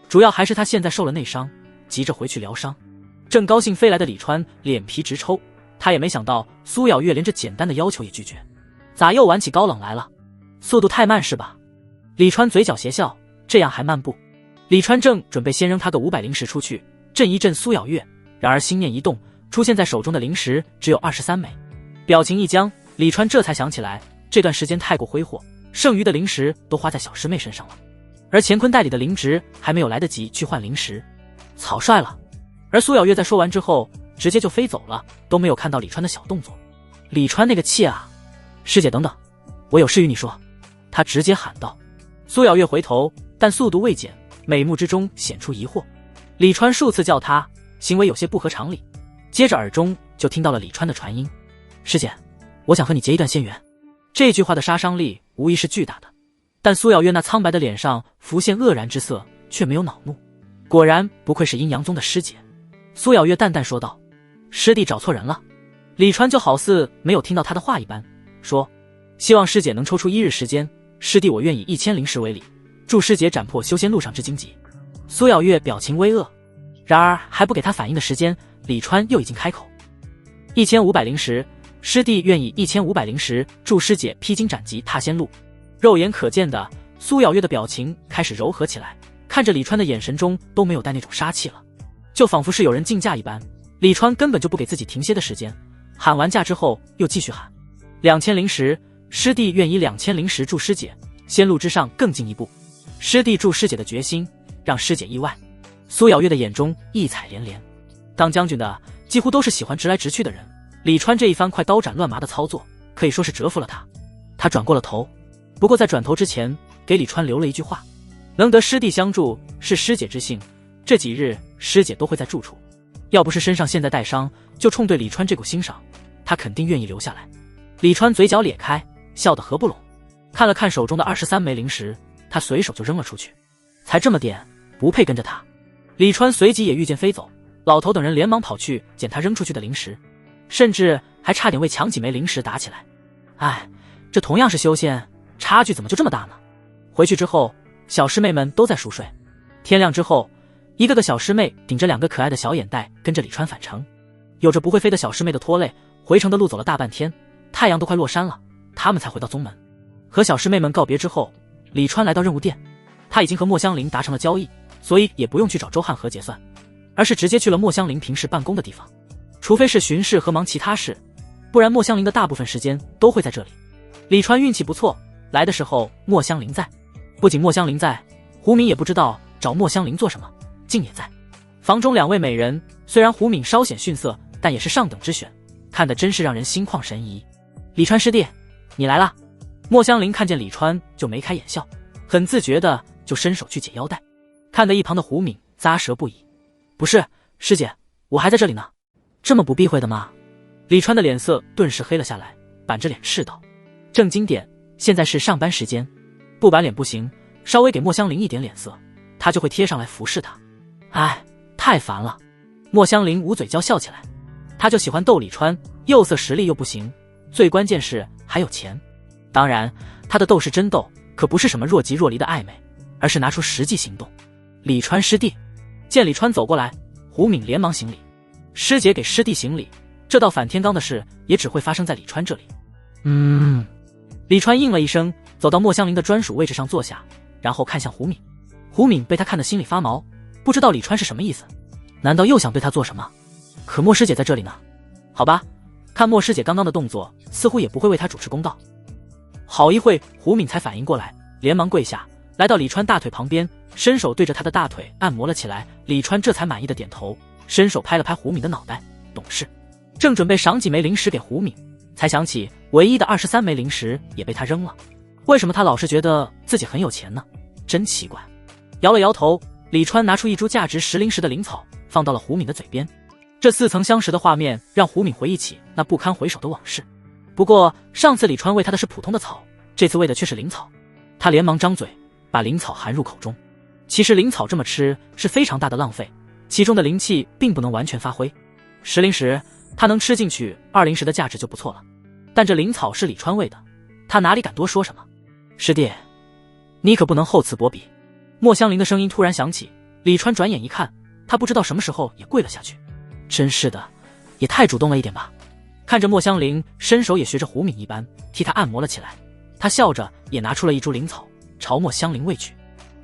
主要还是他现在受了内伤，急着回去疗伤。正高兴飞来的李川脸皮直抽，他也没想到苏小月连这简单的要求也拒绝，咋又玩起高冷来了？速度太慢是吧？李川嘴角邪笑，这样还慢不？李川正准备先扔他个500灵石出去震一震苏小月，然而心念一动，出现在手中的灵石只有23枚，表情一僵，李川这才想起来，这段时间太过挥霍，剩余的灵石都花在小师妹身上了，而乾坤袋里的灵值还没有来得及去换灵石，草率了。而苏小月在说完之后直接就飞走了，都没有看到李川的小动作。李川那个气啊！师姐等等，我有事与你说，他直接喊道。苏小月回头，但速度未减，美目之中显出疑惑。李川数次叫他，行为有些不合常理，接着耳中就听到了李川的传音：“师姐，我想和你结一段仙缘。”这句话的杀伤力无疑是巨大的，但苏小月那苍白的脸上浮现愕然之色，却没有恼怒。果然不愧是阴阳宗的师姐。苏小月淡淡说道：“师弟找错人了。”李川就好似没有听到他的话一般，说：“希望师姐能抽出1日时间，师弟我愿以1000灵石为礼，助师姐斩破修仙路上之荆棘。”苏小月表情微愕，然而还不给他反应的时间，李川又已经开口：“1500灵石，师弟愿以1500灵石助师姐披荆斩棘踏仙路。”肉眼可见的，苏小月的表情开始柔和起来，看着李川的眼神中都没有带那种杀气了，就仿佛是有人竞价一般。李川根本就不给自己停歇的时间，喊完价之后又继续喊：“2000灵石，师弟愿以2000灵石助师姐，仙路之上更进一步。”师弟助师姐的决心让师姐意外。苏小月的眼中异彩连连，当将军的几乎都是喜欢直来直去的人，李川这一番快刀斩乱麻的操作可以说是折服了他。他转过了头，不过在转头之前给李川留了一句话：“能得师弟相助是师姐之幸，这几日师姐都会在住处。”要不是身上现在带伤，就冲对李川这股欣赏，他肯定愿意留下来。李川嘴角咧开，笑得合不拢，看了看手中的23枚灵石，他随手就扔了出去。才这么点，不配跟着他。李川随即也御剑飞走，老头等人连忙跑去捡他扔出去的灵石，甚至还差点为抢几枚灵石打起来。哎，这同样是修仙，差距怎么就这么大呢？回去之后，小师妹们都在熟睡。天亮之后，一个个小师妹顶着2个可爱的小眼袋跟着李川返程。有着不会飞的小师妹的拖累，回程的路走了大半天，太阳都快落山了，他们才回到宗门。和小师妹们告别之后，李川来到任务殿，他已经和莫香菱达成了交易，所以也不用去找周汉和结算，而是直接去了莫香菱平时办公的地方。除非是巡视和忙其他事，不然莫香菱的大部分时间都会在这里。李川运气不错，来的时候莫香菱在。不仅莫香菱在，胡明也不知道找莫香菱做什么，静也在。房中2位美人，虽然胡敏稍显逊色，但也是上等之选，看得真是让人心旷神怡。李川师弟，你来啦！莫香菱看见李川就眉开眼笑，很自觉的就伸手去解腰带，看得一旁的胡敏咂舌不已。不是，师姐，我还在这里呢。这么不避讳的吗？李川的脸色顿时黑了下来，板着脸斥道：正经点，现在是上班时间，不板脸不行，稍微给莫香菱一点脸色，他就会贴上来服侍他。哎，太烦了。莫香菱捂嘴娇笑起来，他就喜欢逗李川，釉色实力又不行，最关键是还有钱。当然，他的逗是真逗，可不是什么若即若离的暧昧，而是拿出实际行动。李川师弟。见李川走过来，胡敏连忙行礼。师姐给师弟行礼，这道反天罡的事也只会发生在李川这里。李川应了一声，走到莫香菱的专属位置上坐下，然后看向胡敏。胡敏被他看得心里发毛，不知道李川是什么意思，难道又想对他做什么？可莫师姐在这里呢。好吧，看莫师姐刚刚的动作，似乎也不会为他主持公道。好一会，胡敏才反应过来，连忙跪下，来到李川大腿旁边，伸手对着他的大腿按摩了起来。李川这才满意的点头，伸手拍了拍胡敏的脑袋，懂事。正准备赏几枚零食给胡敏，才想起唯一的23枚零食也被他扔了。为什么他老是觉得自己很有钱呢？真奇怪。摇了摇头，李川拿出一株价值10零食的灵草，放到了胡敏的嘴边。这似曾相识的画面让胡敏回忆起那不堪回首的往事。不过上次李川喂他的是普通的草，这次喂的却是灵草。他连忙张嘴把灵草含入口中。其实灵草这么吃是非常大的浪费，其中的灵气并不能完全发挥。10零食他能吃进去2零食的价值就不错了，但这灵草是李川喂的，他哪里敢多说什么。师弟，你可不能厚此薄彼。莫香菱的声音突然响起，李川转眼一看，他不知道什么时候也跪了下去。真是的，也太主动了一点吧。看着莫香菱伸手也学着胡敏一般替他按摩了起来，他笑着也拿出了一株灵草朝莫香菱喂去。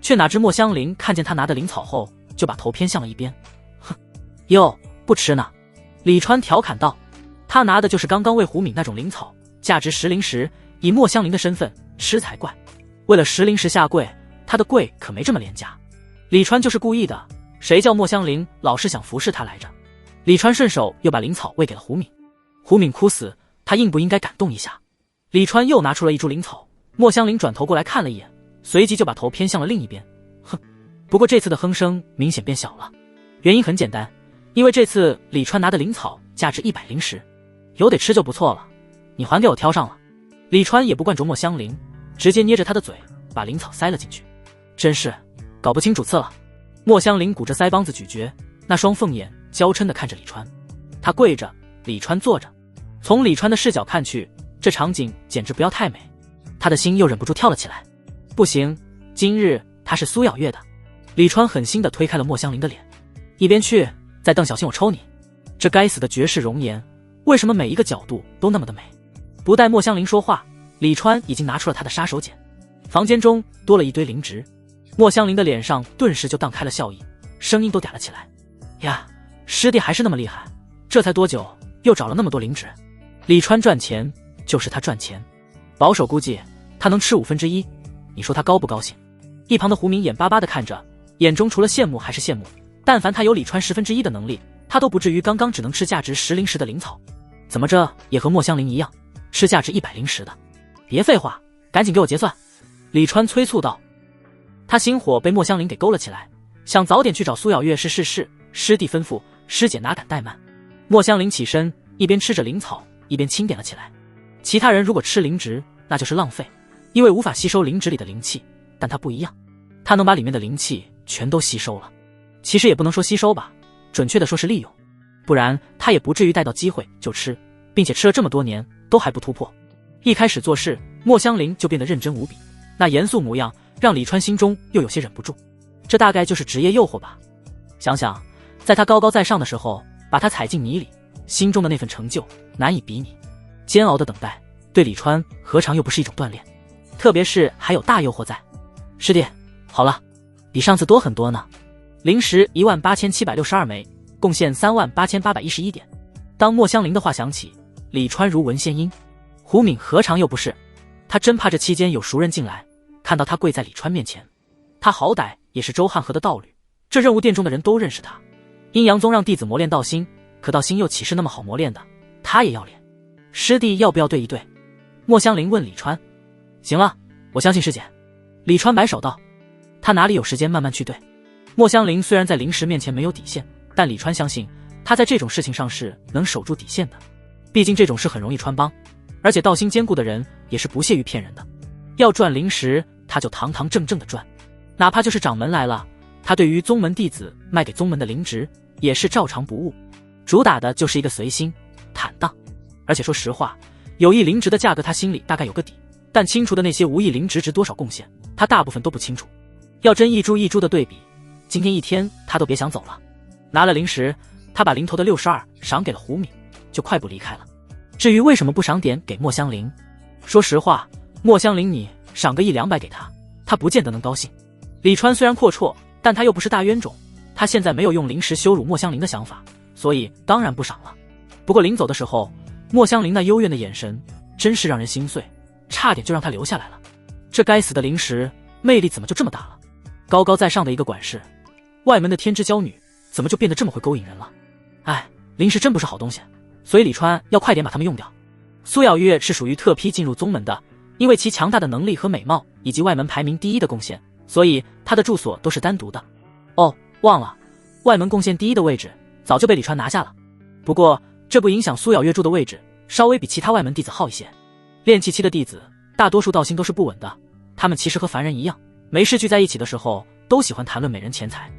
却哪知莫香菱看见他拿的灵草后，就把头偏向了一边。哼，哟，不吃呢。李川调侃道。他拿的就是刚刚喂胡敏那种灵草，价值10零食，以莫香菱的身份吃才怪。为了10零食下跪，他的跪可没这么廉价。李川就是故意的，谁叫莫香菱老是想服侍他来着。李川顺手又把灵草喂给了胡敏。胡敏哭死，他应不应该感动一下？李川又拿出了一株灵草，莫香菱转头过来看了一眼，随即就把头偏向了另一边。哼，不过这次的哼声明显变小了，原因很简单，因为这次李川拿的灵草价值100零食，有得吃就不错了，你还给我挑上了。李川也不惯着莫香菱，直接捏着他的嘴把灵草塞了进去。真是搞不清主次了。莫香菱鼓着腮帮子咀嚼，那双凤眼娇嗔地看着李川。他跪着，李川坐着，从李川的视角看去，这场景简直不要太美。他的心又忍不住跳了起来。不行，今日他是苏咬月的。李川狠心地推开了莫香菱的脸。一边去，再瞪小心我抽你。这该死的绝世容颜，为什么每一个角度都那么的美？不待莫香菱说话，李川已经拿出了他的杀手锏。房间中多了一堆灵植，莫香菱的脸上顿时就荡开了笑意，声音都嗲了起来。呀，师弟还是那么厉害，这才多久又找了那么多灵植？李川赚钱就是他赚钱，保守估计他能吃1/5，你说他高不高兴？一旁的胡明眼巴巴地看着，眼中除了羡慕还是羡慕。但凡他有李川1/10的能力，他都不至于刚刚只能吃价值10零食的灵草。怎么着也和莫香菱一样，吃价值100零食的？别废话，赶紧给我结算！李川催促道。他心火被莫香菱给勾了起来，想早点去找苏咬月是，师弟吩咐，师姐哪敢怠慢。莫香菱起身，一边吃着灵草，一边清点了起来。其他人如果吃灵植，那就是浪费，因为无法吸收灵植里的灵气，但他不一样，他能把里面的灵气全都吸收了。其实也不能说吸收吧，准确的说是利用，不然他也不至于待到机会就吃，并且吃了这么多年都还不突破。一开始做事，莫香菱就变得认真无比，那严肃模样让李川心中又有些忍不住。这大概就是职业诱惑吧。想想在他高高在上的时候把他踩进泥里，心中的那份成就难以比拟。煎熬的等待对李川何尝又不是一种锻炼，特别是还有大诱惑在。师弟，好了，比上次多很多呢。零食18762枚，贡献38811点。当莫香菱的话响起，李川如闻仙音。胡敏何尝又不是？他真怕这期间有熟人进来，看到他跪在李川面前。他好歹也是周汉河的道侣，这任务殿中的人都认识他。阴阳宗让弟子磨练道心，可道心又岂是那么好磨练的？他也要练。师弟要不要对一对？莫香菱问李川。行了，我相信师姐。李川摆手道。他哪里有时间慢慢去对？莫香菱虽然在灵石面前没有底线，但李川相信他在这种事情上是能守住底线的。毕竟这种事很容易穿帮，而且道心坚固的人也是不屑于骗人的。要赚灵石，他就堂堂正正的赚，哪怕就是掌门来了，他对于宗门弟子卖给宗门的灵值也是照常不误，主打的就是一个随心坦荡。而且说实话，有意灵值的价格他心里大概有个底，但清除的那些无意灵值值多少贡献，他大部分都不清楚。要真一株一株的对比，今天一天他都别想走了。拿了灵石，他把零头的62赏给了胡敏，就快步离开了。至于为什么不赏点给莫香菱，说实话，莫香菱你赏个100-200给他，他不见得能高兴。李川虽然阔绰，但他又不是大冤种，他现在没有用灵石羞辱莫香菱的想法，所以当然不赏了。不过临走的时候，莫香菱那幽怨的眼神真是让人心碎，差点就让他留下来了。这该死的灵石魅力怎么就这么大了？高高在上的一个管事，外门的天之娇女，怎么就变得这么会勾引人了？哎，灵石真不是好东西，所以李川要快点把它们用掉。苏小月是属于特批进入宗门的，因为其强大的能力和美貌以及外门排名第1的贡献，所以她的住所都是单独的。哦，忘了，外门贡献第1的位置早就被李川拿下了。不过这不影响苏小月住的位置稍微比其他外门弟子好一些。炼气期的弟子大多数道心都是不稳的，他们其实和凡人一样，没事聚在一起的时候都喜欢谈论美人钱财。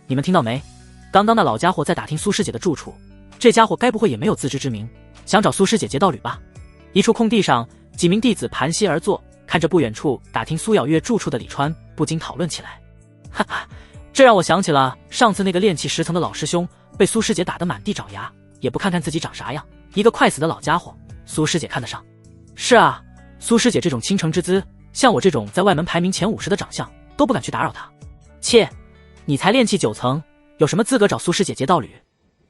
你们听到没？刚刚那老家伙在打听苏师姐的住处，这家伙该不会也没有自知之明，想找苏师姐劫道侣吧？一处空地上，几名弟子盘膝而坐，看着不远处打听苏小月住处的李川，不禁讨论起来。哈哈，这让我想起了上次那个炼气10层的老师兄，被苏师姐打得满地找牙，也不看看自己长啥样，一个快死的老家伙，苏师姐看得上。是啊，苏师姐这种倾城之姿，像我这种在外门排名前50的长相，都不敢去打扰她。切，你才炼气9层，有什么资格找苏师姐劫道侣？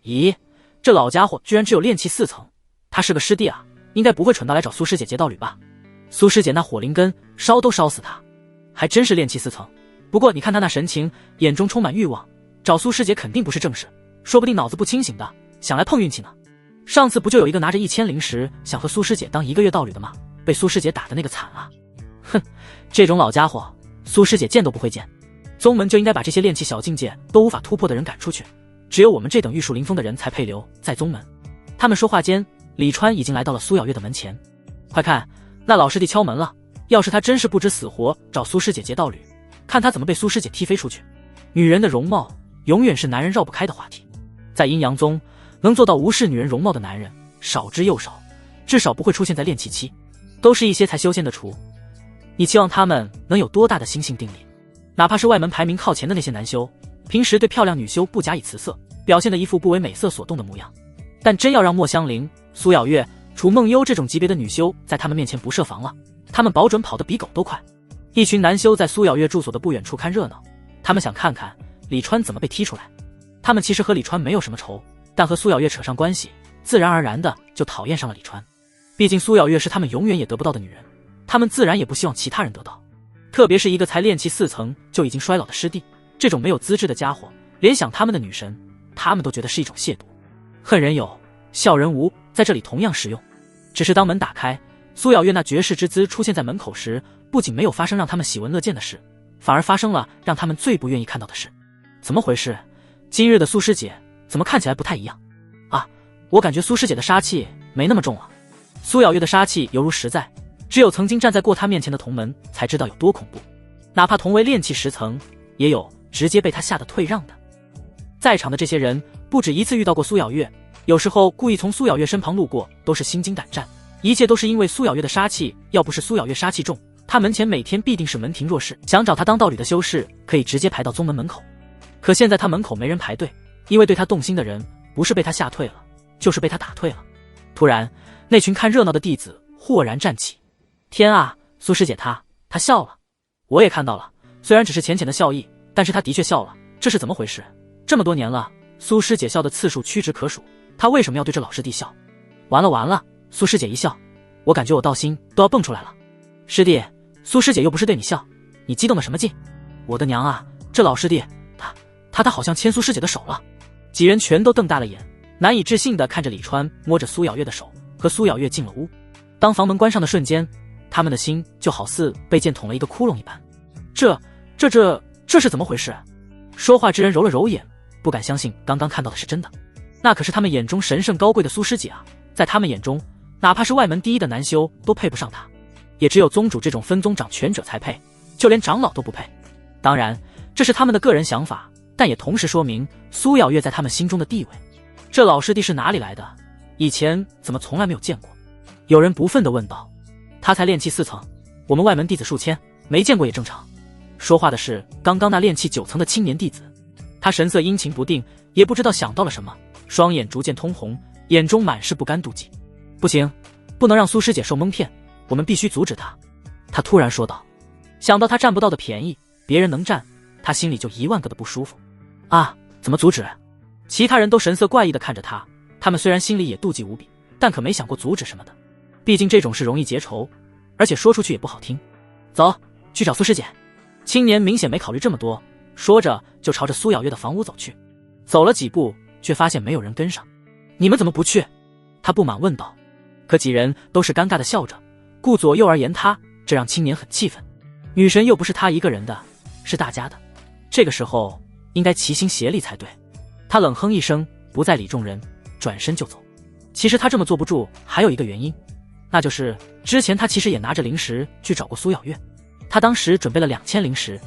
咦，这老家伙居然只有炼气4层，他是个师弟啊，应该不会蠢到来找苏师姐劫道侣吧？苏师姐那火灵根烧都烧死他，还真是炼气4层。不过你看他那神情，眼中充满欲望，找苏师姐肯定不是正事，说不定脑子不清醒的，想来碰运气呢。上次不就有一个拿着1000灵石想和苏师姐当1个月道侣的吗？被苏师姐打的那个惨啊！哼，这种老家伙，苏师姐见都不会见。宗门就应该把这些炼气小境界都无法突破的人赶出去，只有我们这等玉树临风的人才配留在宗门。他们说话间，李川已经来到了苏小月的门前。快看，那老师弟敲门了，要是他真是不知死活找苏师姐劫道侣，看他怎么被苏师姐踢飞出去。女人的容貌永远是男人绕不开的话题，在阴阳宗能做到无视女人容貌的男人少之又少，至少不会出现在炼气期，都是一些才修仙的雏。你期望他们能有多大的心性定力？哪怕是外门排名靠前的那些男修，平时对漂亮女修不假以辞色，表现得一副不为美色所动的模样，但真要让莫香菱、苏小月、楚梦幽这种级别的女修在他们面前不设防了，他们保准跑得比狗都快。一群男修在苏小月住所的不远处看热闹，他们想看看李川怎么被踢出来。他们其实和李川没有什么仇，但和苏小月扯上关系，自然而然的就讨厌上了李川。毕竟苏小月是他们永远也得不到的女人，他们自然也不希望其他人得到。特别是一个才炼气4层就已经衰老的师弟，这种没有资质的家伙，联想他们的女神，他们都觉得是一种亵渎。恨人有，笑人无，在这里同样适用。只是当门打开，苏小月那绝世之姿出现在门口时，不仅没有发生让他们喜闻乐见的事，反而发生了让他们最不愿意看到的事。怎么回事？今日的苏师姐怎么看起来不太一样啊？我感觉苏师姐的杀气没那么重了。苏小月的杀气犹如实在，只有曾经站在过她面前的同门才知道有多恐怖。哪怕同为炼气10层，也有直接被她吓得退让的。在场的这些人不止一次遇到过苏小月，有时候故意从苏小月身旁路过都是心惊胆战，一切都是因为苏小月的杀气。要不是苏小月杀气重，她门前每天必定是门庭若市，想找她当道侣的修士可以直接排到宗门门口。可现在她门口没人排队，因为对她动心的人不是被她吓退了，就是被她打退了。突然那群看热闹的弟子豁然站起。天啊，苏师姐她笑了。我也看到了，虽然只是浅浅的笑意，但是她的确笑了。这是怎么回事？这么多年了，苏师姐笑的次数屈指可数，她为什么要对这老师弟笑？完了完了，苏师姐一笑，我感觉我道心都要蹦出来了。师弟，苏师姐又不是对你笑，你激动的什么劲？我的娘啊，这老师弟他好像牵苏师姐的手了。几人全都瞪大了眼，难以置信地看着李川摸着苏小月的手，和苏小月进了屋。当房门关上的瞬间，他们的心就好似被剑捅了一个窟窿一般。这是怎么回事？说话之人揉了揉眼，不敢相信刚刚看到的是真的。那可是他们眼中神圣高贵的苏师姐啊，在他们眼中，哪怕是外门第一的男修都配不上她，也只有宗主这种分宗掌权者才配，就连长老都不配。当然，这是他们的个人想法，但也同时说明苏小月在他们心中的地位。这老师弟是哪里来的？以前怎么从来没有见过？有人不忿地问道。他才炼气4层，我们外门弟子数千，没见过也正常。说话的是刚刚那炼气9层的青年弟子，他神色阴晴不定，也不知道想到了什么，双眼逐渐通红，眼中满是不甘妒忌。不行，不能让苏师姐受蒙骗，我们必须阻止她。他突然说道。想到他占不到的便宜，别人能占，他心里就10000个的不舒服。啊，怎么阻止？其他人都神色怪异地看着他，他们虽然心里也妒忌无比，但可没想过阻止什么的。毕竟这种事容易结仇，而且说出去也不好听。走，去找苏师姐。青年明显没考虑这么多，说着就朝着苏小月的房屋走去。走了几步，却发现没有人跟上。你们怎么不去？他不满问道。可几人都是尴尬的笑着，顾左右而言他，这让青年很气愤。女神又不是他一个人的，是大家的，这个时候应该齐心协力才对。他冷哼一声，不再理众人，转身就走。其实他这么坐不住还有一个原因，那就是之前他其实也拿着灵石去找过苏小月，他当时准备了2000灵石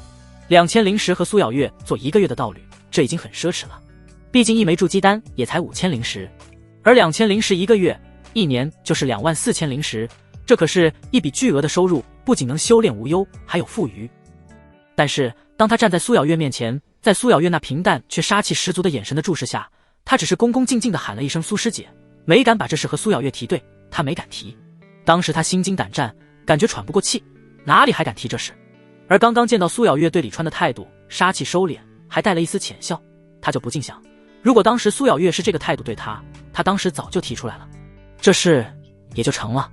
，2000灵石和苏小月做1个月的道侣，这已经很奢侈了。毕竟一枚筑基丹也才5000灵石，而2000灵石1个月，1年就是24000灵石，这可是一笔巨额的收入，不仅能修炼无忧，还有富余。但是当他站在苏小月面前，在苏小月那平淡却杀气十足的眼神的注视下，他只是恭恭敬敬地喊了一声苏师姐，没敢把这事和苏小月提对，他没敢提。当时他心惊胆战，感觉喘不过气，哪里还敢提这事？而刚刚见到苏小月对李川的态度，杀气收敛，还带了一丝浅笑，他就不禁想，如果当时苏小月是这个态度对他，他当时早就提出来了，这事也就成了。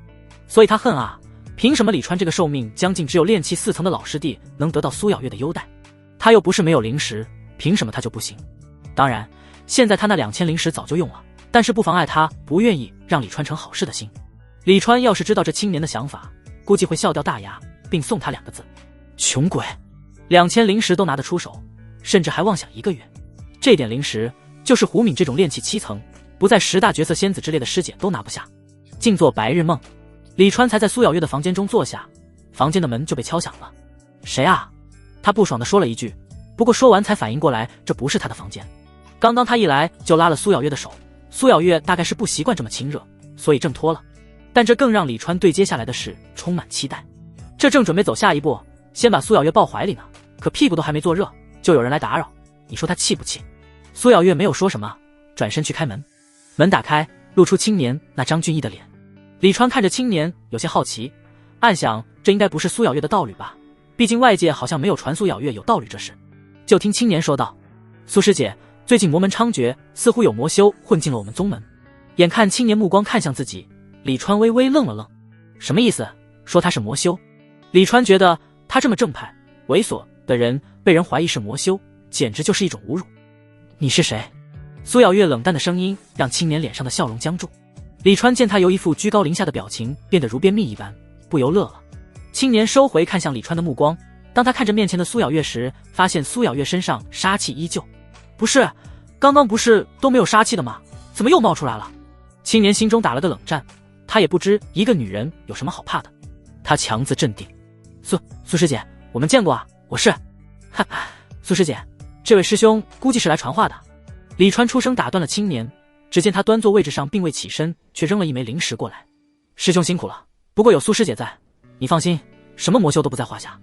所以他恨啊，凭什么李川这个寿命将近只有炼气4层的老师弟能得到苏小月的优待？他又不是没有灵石，凭什么他就不行？当然，现在他那2000灵石早就用了，但是不妨碍他不愿意让李川成好事的心。李川要是知道这青年的想法，估计会笑掉大牙，并送他2个字：穷鬼。2000灵石都拿得出手，甚至还妄想1个月，这点灵石就是胡敏这种炼气7层，不在10大绝色仙子之列的师姐都拿不下。静坐白日梦，李川才在苏小月的房间中坐下，房间的门就被敲响了。谁啊？他不爽地说了一句，不过说完才反应过来这不是他的房间。刚刚他一来就拉了苏小月的手，苏小月大概是不习惯这么亲热，所以挣脱了。但这更让李川对接下来的事充满期待。这正准备走下一步，先把苏小月抱怀里呢，可屁股都还没坐热，就有人来打扰。你说他气不气？苏小月没有说什么，转身去开门。门打开，露出青年那张俊逸的脸。李川看着青年，有些好奇，暗想这应该不是苏小月的道侣吧，毕竟外界好像没有传苏小月有道侣这事。就听青年说道：苏师姐，最近魔门猖獗，似乎有魔修混进了我们宗门。眼看青年目光看向自己，李川微微愣了愣。什么意思？说他是魔修？李川觉得他这么正派猥琐的人被人怀疑是魔修，简直就是一种侮辱。你是谁？苏小月冷淡的声音让青年脸上的笑容僵住。李川见他由一副居高临下的表情变得如便秘一般，不由乐了。青年收回看向李川的目光，当他看着面前的苏小月时，发现苏小月身上杀气依旧。不是，刚刚不是都没有杀气的吗？怎么又冒出来了？青年心中打了个冷战，他也不知一个女人有什么好怕的。他强自镇定：苏师姐，我们见过啊，我是哈，苏师姐，这位师兄估计是来传话的。李川出声打断了青年，只见他端坐位置上并未起身，却扔了一枚灵石过来。师兄辛苦了，不过有苏师姐在，你放心，什么魔修都不在话下。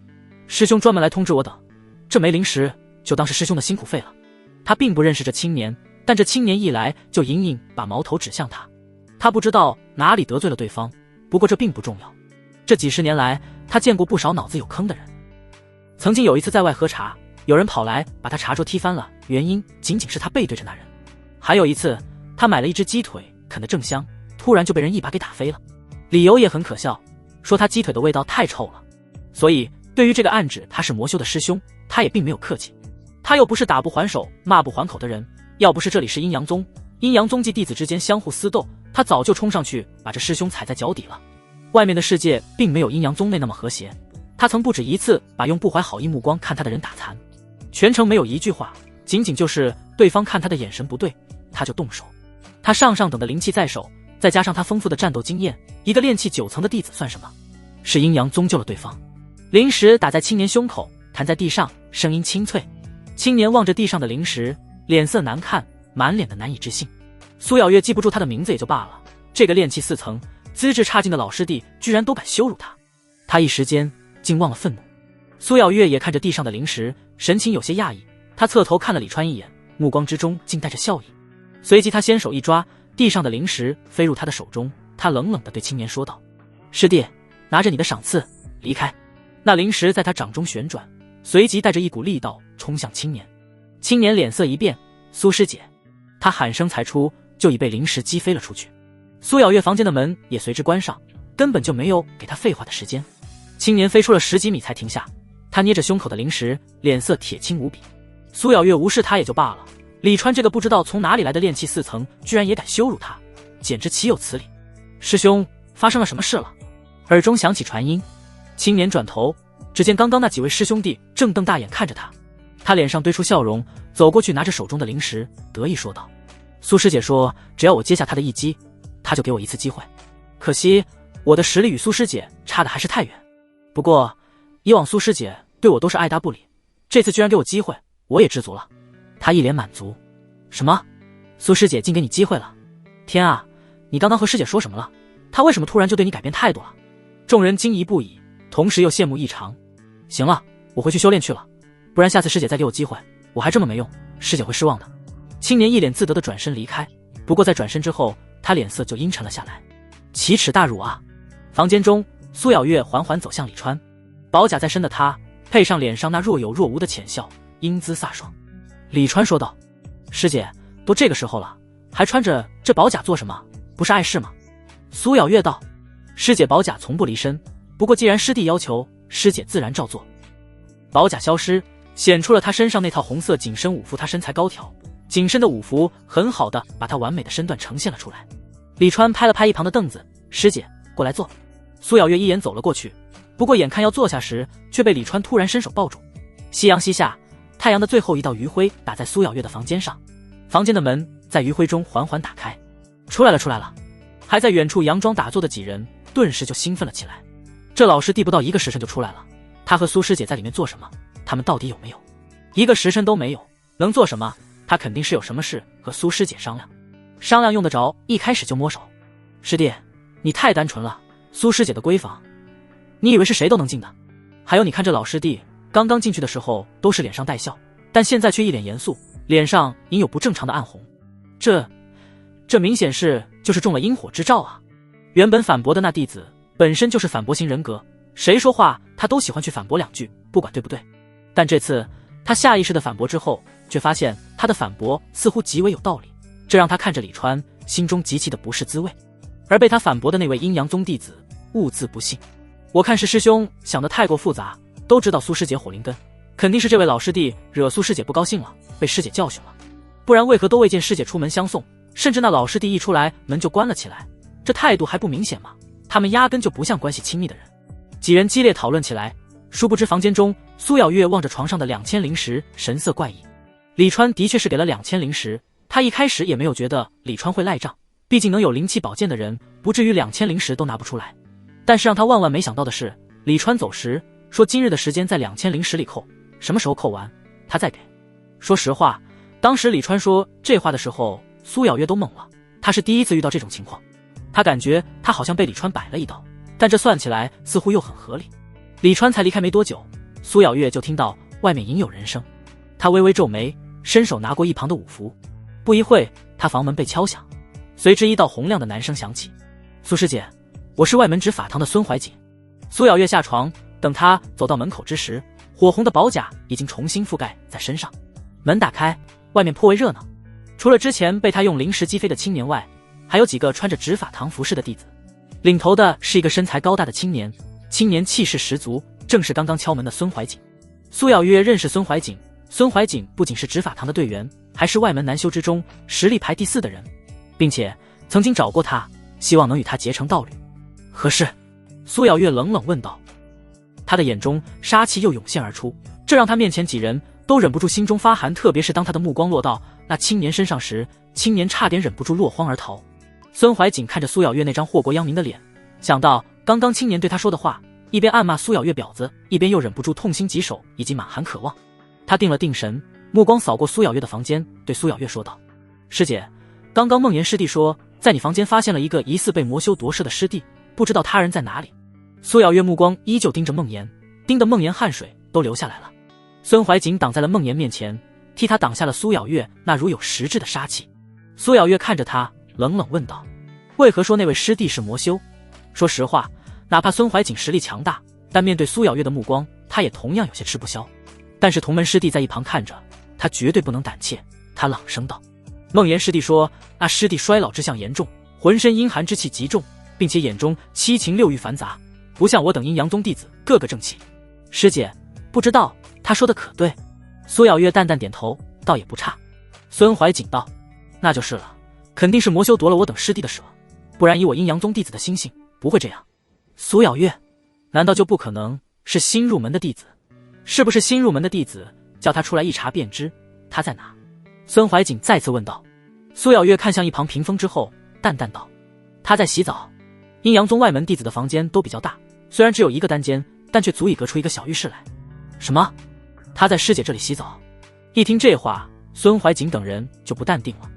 师兄专门来通知我等，这枚灵石就当是师兄的辛苦费了。他并不认识这青年，但这青年一来就隐隐把矛头指向他。他不知道哪里得罪了对方，不过这并不重要。这几十年来，他见过不少脑子有坑的人。曾经有一次在外喝茶，有人跑来把他茶桌踢翻了，原因仅仅是他背对着那人。还有一次，他买了一只鸡腿，啃得正香，突然就被人一把给打飞了，理由也很可笑，说他鸡腿的味道太臭了。所以对于这个暗指他是魔修的师兄，他也并没有客气。他又不是打不还手骂不还口的人，要不是这里是阴阳宗，阴阳宗籍弟子之间相互厮斗，他早就冲上去把这师兄踩在脚底了。外面的世界并没有阴阳宗内那么和谐，他曾不止一次把用不怀好意目光看他的人打残，全程没有一句话，仅仅就是对方看他的眼神不对，他就动手。他上等的灵气在手，再加上他丰富的战斗经验，一个炼气9层的弟子算什么？是阴阳宗救了对方。灵石打在青年胸口，弹在地上，声音清脆。青年望着地上的灵石，脸色难看，满脸的难以置信。苏咬月记不住他的名字也就罢了，这个炼气4层资质差劲的老师弟居然都敢羞辱他，他一时间竟忘了愤怒。苏咬月也看着地上的灵石，神情有些讶异，他侧头看了李川一眼，目光之中竟带着笑意。随即他先手一抓，地上的灵石飞入他的手中，他冷冷地对青年说道：师弟，拿着你的赏赐离开。那灵石在他掌中旋转，随即带着一股力道冲向青年。青年脸色一变，苏师姐，他喊声才出，就已被灵石击飞了出去。苏咬月房间的门也随之关上，根本就没有给他废话的时间。青年飞出了10几米才停下，他捏着胸口的灵石，脸色铁青无比。苏咬月无视他也就罢了，李川这个不知道从哪里来的炼气4层居然也敢羞辱他，简直岂有此理。师兄，发生了什么事了？耳中响起传音。青年转头，只见刚刚那几位师兄弟正瞪大眼看着他，他脸上堆出笑容，走过去拿着手中的灵石，得意说道：苏师姐说只要我接下他的一击，他就给我一次机会，可惜我的实力与苏师姐差的还是太远。不过以往苏师姐对我都是爱答不理，这次居然给我机会，我也知足了。他一脸满足。什么？苏师姐竟给你机会了？天啊，你刚刚和师姐说什么了？她为什么突然就对你改变态度了？众人惊疑不已，同时又羡慕异常。行了，我回去修炼去了，不然下次师姐再给我机会，我还这么没用，师姐会失望的。青年一脸自得的转身离开，不过在转身之后，他脸色就阴沉了下来。奇耻大辱啊！房间中，苏咬月缓缓走向李川，宝甲在身的他，配上脸上那若有若无的浅笑，英姿飒爽。李川说道：师姐，都这个时候了，还穿着这宝甲做什么？不是碍事吗？苏咬月道：师姐宝甲从不离身，不过既然师弟要求，师姐自然照做。宝甲消失，显出了他身上那套红色紧身舞服，他身材高挑，紧身的舞服很好的把他完美的身段呈现了出来。李川拍了拍一旁的凳子，师姐过来坐。苏咬月一眼走了过去，不过眼看要坐下时，却被李川突然伸手抱住。夕阳西下，太阳的最后一道余晖打在苏咬月的房间上，房间的门在余晖中缓缓打开。出来了，出来了！还在远处佯装打坐的几人顿时就兴奋了起来。这老师弟不到1个时辰就出来了，他和苏师姐在里面做什么？他们到底有没有？1个时辰都没有，能做什么？他肯定是有什么事和苏师姐商量。商量用得着一开始就摸手？师弟，你太单纯了，苏师姐的闺房，你以为是谁都能进的？还有你看这老师弟，刚刚进去的时候都是脸上带笑，但现在却一脸严肃，脸上隐有不正常的暗红。这明显就是中了阴火之兆啊！原本反驳的那弟子本身就是反驳型人格，谁说话他都喜欢去反驳2句，不管对不对。但这次他下意识的反驳之后，却发现他的反驳似乎极为有道理，这让他看着李川，心中极其的不是滋味。而被他反驳的那位阴阳宗弟子兀自不信，我看是师兄想得太过复杂，都知道苏师姐火灵根，肯定是这位老师弟惹苏师姐不高兴了，被师姐教训了，不然为何都未见师姐出门相送，甚至那老师弟一出来门就关了起来，这态度还不明显吗？他们压根就不像关系亲密的人。几人激烈讨论起来，殊不知房间中，苏咬月望着床上的2000灵石，神色怪异。李川的确是给了2000灵石，他一开始也没有觉得李川会赖账，毕竟能有灵气宝剑的人，不至于2000灵石都拿不出来。但是让他万万没想到的是，李川走时说今日的时间在2000灵石里扣，什么时候扣完他再给。说实话，当时李川说这话的时候，苏咬月都懵了，他是第一次遇到这种情况，他感觉他好像被李川摆了一道，但这算起来似乎又很合理。李川才离开没多久，苏咬月就听到外面隐有人声，他微微皱眉，伸手拿过一旁的五符。不一会，他房门被敲响，随之一道洪亮的男声响起：苏师姐，我是外门执法堂的孙怀瑾。苏咬月下床，等他走到门口之时，火红的宝甲已经重新覆盖在身上。门打开，外面颇为热闹，除了之前被他用灵石击飞的青年外，还有几个穿着执法堂服饰的弟子，领头的是一个身材高大的青年气势十足，正是刚刚敲门的孙怀瑾。苏咬月认识孙怀瑾，孙怀瑾不仅是执法堂的队员，还是外门男修之中实力排第4的人，并且曾经找过他，希望能与他结成道侣。何事？苏小月冷冷问道。他的眼中杀气又涌现而出，这让他面前几人都忍不住心中发寒，特别是当他的目光落到那青年身上时，青年差点忍不住落荒而逃。孙怀瑾看着苏小月那张祸国殃民的脸，想到刚刚青年对他说的话，一边暗骂苏小月婊子，一边又忍不住痛心疾首以及满含渴望。他定了定神，目光扫过苏小月的房间，对苏小月说道：师姐，刚刚梦妍师弟说在你房间发现了一个疑似被魔修夺舍的师弟，不知道他人在哪里。苏小月目光依旧盯着梦妍，盯得梦妍汗水都流下来了。孙怀瑾挡在了梦妍面前，替他挡下了苏小月那如有实质的杀气。苏小月看着他，冷冷问道：为何说那位师弟是魔修？说实话，哪怕孙怀瑾实力强大，但面对苏小月的目光，他也同样有些吃不消。但是同门师弟在一旁看着，他绝对不能胆怯。他朗声道：梦妍师弟说那师弟衰老之象严重，浑身阴寒之气极重，并且眼中七情六欲繁杂，不像我等阴阳宗弟子个个正气。师姐，不知道他说的可对？苏小月淡淡点头，倒也不差。孙怀瑾道：那就是了，肯定是魔修夺了我等师弟的舍，不然以我阴阳宗弟子的心性，不会这样。苏小月，难道就不可能是新入门的弟子？是不是新入门的弟子，叫他出来一查便知，他在哪？孙怀瑾再次问道。苏小月看向一旁屏风之后，淡淡道：他在洗澡。阴阳宗外门弟子的房间都比较大，虽然只有一个单间，但却足以隔出一个小浴室来。什么？他在师姐这里洗澡？一听这话，孙怀瑾等人就不淡定了。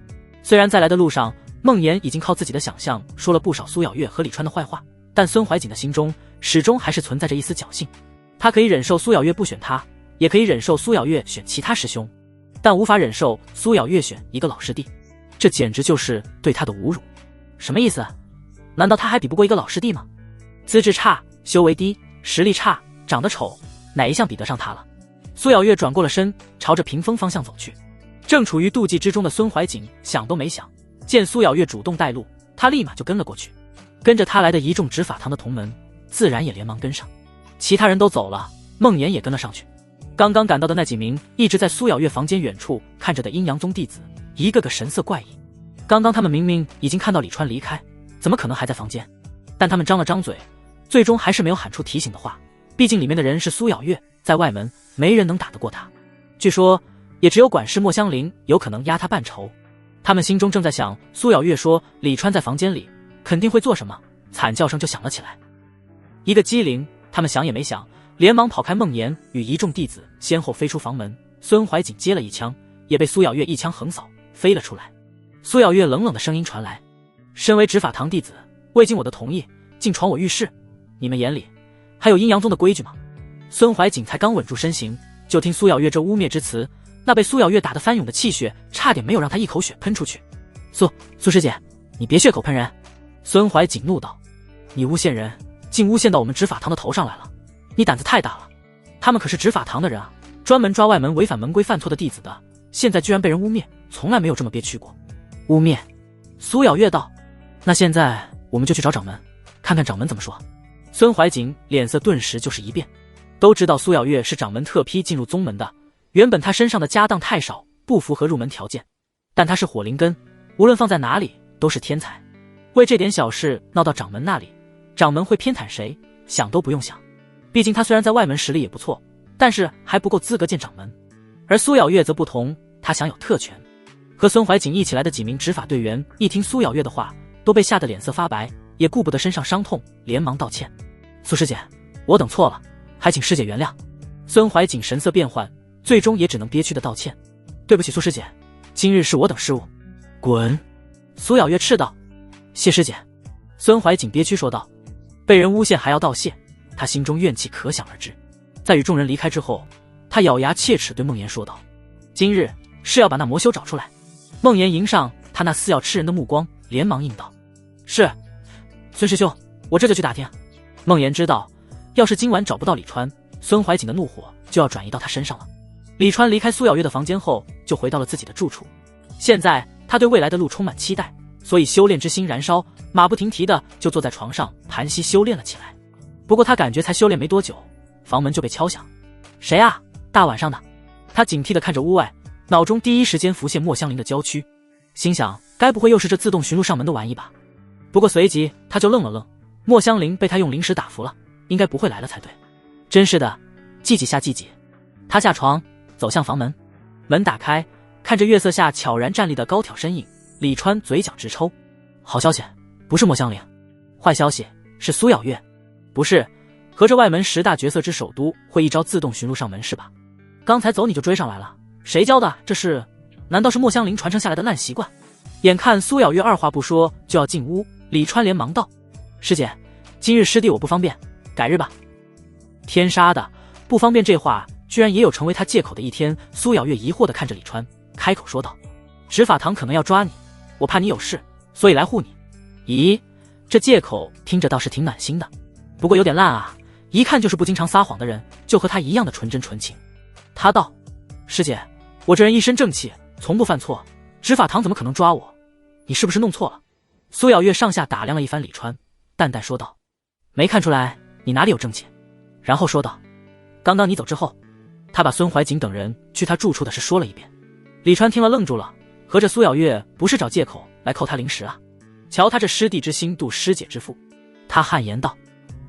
虽然在来的路上，梦妍已经靠自己的想象说了不少苏小月和李川的坏话，但孙怀瑾的心中始终还是存在着一丝侥幸。他可以忍受苏小月不选他，也可以忍受苏小月选其他师兄，但无法忍受苏小月选一个老师弟，这简直就是对他的侮辱。什么意思？难道他还比不过一个老师弟吗？资质差，修为低，实力差，长得丑，哪一项比得上他了？苏小月转过了身，朝着屏风方向走去。正处于妒忌之中的孙怀瑾想都没想，见苏小月主动带路，他立马就跟了过去。跟着他来的一众执法堂的同门自然也连忙跟上。其他人都走了，梦妍也跟了上去。刚刚赶到的那几名一直在苏小月房间远处看着的阴阳宗弟子，一个个神色怪异。刚刚他们明明已经看到李川离开，怎么可能还在房间？但他们张了张嘴，最终还是没有喊出提醒的话。毕竟里面的人是苏小月，在外门没人能打得过他。据说也只有管事莫香菱有可能压他半筹。他们心中正在想，苏小月说李川在房间里，肯定会做什么，惨叫声就响了起来。一个机灵，他们想也没想，连忙跑开梦妍与一众弟子，先后飞出房门。孙怀瑾接了一枪，也被苏小月一枪横扫，飞了出来。苏小月冷冷的声音传来：身为执法堂弟子，未经我的同意竟闯我浴室，你们眼里还有阴阳宗的规矩吗？孙怀瑾才刚稳住身形，就听苏小月这污蔑之词，那被苏小月打得翻涌的气血差点没有让他一口血喷出去。苏师姐，你别血口喷人！孙怀瑾怒道：你诬陷人，竟诬陷到我们执法堂的头上来了，你胆子太大了。他们可是执法堂的人啊，专门抓外门违反门规犯错的弟子的，现在居然被人污蔑，从来没有这么憋屈过。污蔑？苏小月道：那现在我们就去找掌门，看看掌门怎么说。孙怀瑾脸色顿时就是一变。都知道苏小月是掌门特批进入宗门的，原本他身上的家当太少，不符合入门条件，但他是火灵根，无论放在哪里都是天才。为这点小事闹到掌门那里，掌门会偏袒谁？想都不用想。毕竟他虽然在外门实力也不错，但是还不够资格见掌门。而苏小月则不同，他享有特权。和孙怀瑾一起来的几名执法队员一听苏小月的话，都被吓得脸色发白，也顾不得身上伤痛，连忙道歉：苏师姐，我等错了，还请师姐原谅。孙怀瑾神色变幻，最终也只能憋屈的道歉：对不起苏师姐，今日是我等失误。滚！苏小月斥道：谢师姐。孙怀瑾憋屈说道。被人诬陷还要道谢，他心中怨气可想而知。在与众人离开之后，他咬牙切齿对梦妍说道：今日是要把那魔修找出来。梦妍迎上他那似要吃人的目光，连忙应道：是，孙师兄，我这就去打听。梦妍知道，要是今晚找不到李川，孙怀瑾的怒火就要转移到他身上了。李川离开苏小月的房间后，就回到了自己的住处。现在他对未来的路充满期待，所以修炼之心燃烧，马不停蹄的就坐在床上盘膝修炼了起来。不过他感觉才修炼没多久，房门就被敲响。谁啊？大晚上的！他警惕地看着屋外，脑中第一时间浮现莫香林的郊区，心想该不会又是这自动寻路上门的玩意吧。不过随即他就愣了愣，莫香林被他用灵石打服了，应该不会来了才对。真是的，记几下记几。他下床走向房门，门打开，看着月色下悄然站立的高挑身影，李川嘴角直抽。好消息，不是莫香林；坏消息是苏咬月。不是，合着外门10大角色之首都会一招自动寻路上门是吧？刚才走你就追上来了，谁教的？这是？难道是莫香林传承下来的烂习惯？眼看苏咬月二话不说就要进屋，李川连忙道：“师姐，今日师弟我不方便，改日吧。”天杀的，不方便这话居然也有成为他借口的一天。苏咬月疑惑地看着李川，开口说道：“执法堂可能要抓你，我怕你有事，所以来护你。”咦，这借口听着倒是挺暖心的，不过有点烂啊，一看就是不经常撒谎的人，就和他一样的纯真纯情。他道：“师姐，我这人一身正气，从不犯错，执法堂怎么可能抓我？你是不是弄错了？”苏咬月上下打量了一番李川，淡淡说道：“没看出来你哪里有正气。”然后说道：“刚刚你走之后，他把孙怀瑾等人去他住处的事说了一遍。”李川听了愣住了，合着苏咬月不是找借口来扣他灵石啊？瞧他这师弟之心度师姐之腹。他汗颜道：“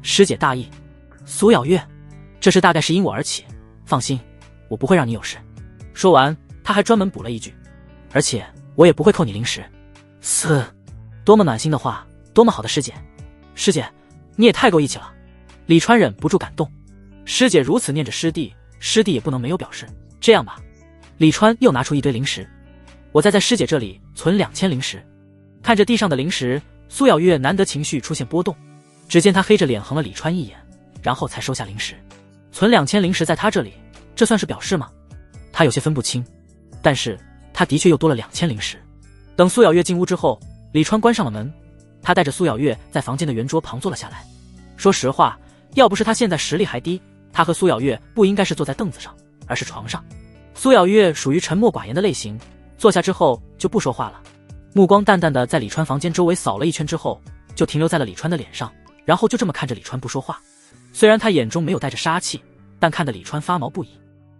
师姐大意。”苏咬月：“这事大概是因我而起，放心，我不会让你有事。”说完他还专门补了一句：“而且我也不会扣你灵石。”多么暖心的话，多么好的师姐！师姐，你也太够义气了。李川忍不住感动，师姐如此念着师弟，师弟也不能没有表示。这样吧，李川又拿出一堆灵石，我再在师姐这里存2000灵石。看着地上的灵石，苏咬月难得情绪出现波动，只见他黑着脸横了李川一眼，然后才收下灵石。存2000灵石在他这里，这算是表示吗？他有些分不清，但是他的确又多了2000灵石。等苏咬月进屋之后，李川关上了门，他带着苏咬月在房间的圆桌旁坐了下来。说实话，要不是他现在实力还低，他和苏咬月不应该是坐在凳子上，而是床上。苏咬月属于沉默寡言的类型，坐下之后就不说话了，目光淡淡的在李川房间周围扫了一圈之后，就停留在了李川的脸上，然后就这么看着李川不说话。虽然他眼中没有带着杀气，但看得李川发毛不已。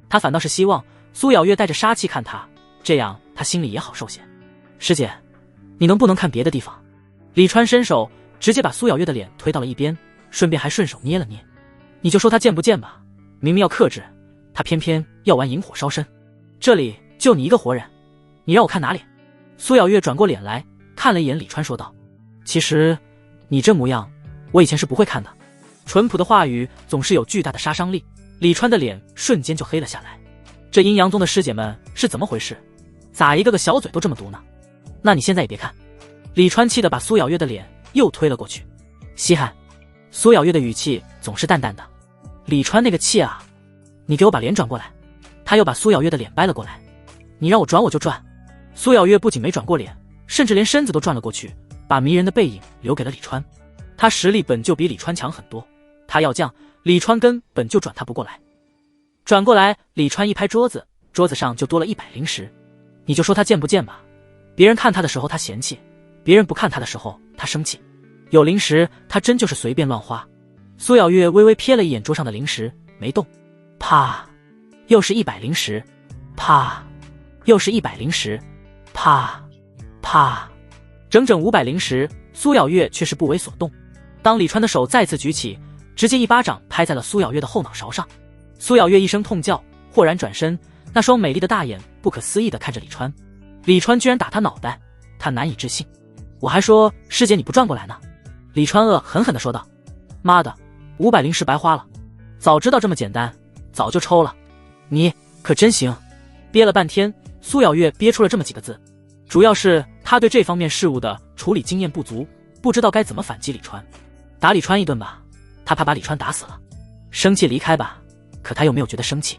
他反倒是希望苏咬月带着杀气看他，这样他心里也好受些。师姐，你能不能看别的地方？李川伸手直接把苏咬月的脸推到了一边，顺便还顺手捏了捏。你就说他贱不贱吧，明明要克制，他偏偏要玩引火烧身。这里就你一个活人，你让我看哪里？苏咬月转过脸来看了一眼李川说道：“其实你这模样我以前是不会看的。”淳朴的话语总是有巨大的杀伤力，李川的脸瞬间就黑了下来。这阴阳宗的师姐们是怎么回事？咋一个个小嘴都这么毒呢？那你现在也别看。李川气得把苏咬月的脸又推了过去。稀罕。苏咬月的语气总是淡淡的。李川那个气啊，你给我把脸转过来。他又把苏咬月的脸掰了过来。你让我转我就转。苏咬月不仅没转过脸，甚至连身子都转了过去，把迷人的背影留给了李川。他实力本就比李川强很多，他要降，李川根本就转他不过来。转过来，李川一拍桌子，桌子上就多了100灵石。你就说他贱不贱吧，别人看他的时候他嫌弃，别人不看他的时候他生气。有灵石他真就是随便乱花。苏咬月微微瞥了一眼桌上的灵石，没动。啪，又是100灵石。啪，又是100灵石。啪啪，整整500灵石，苏咬月却是不为所动。当李川的手再次举起，直接一巴掌拍在了苏咬月的后脑勺上。苏咬月一声痛叫，豁然转身，那双美丽的大眼不可思议地看着李川。李川居然打他脑袋，他难以置信。我还说师姐你不转过来呢。李川恶狠狠地说道：“妈的，500灵石白花了，早知道这么简单，早就抽了。你可真行。”憋了半天，苏咬月憋出了这么几个字，主要是他对这方面事务的处理经验不足，不知道该怎么反击李川。打李川一顿吧，他怕把李川打死了；生气离开吧，可他又没有觉得生气。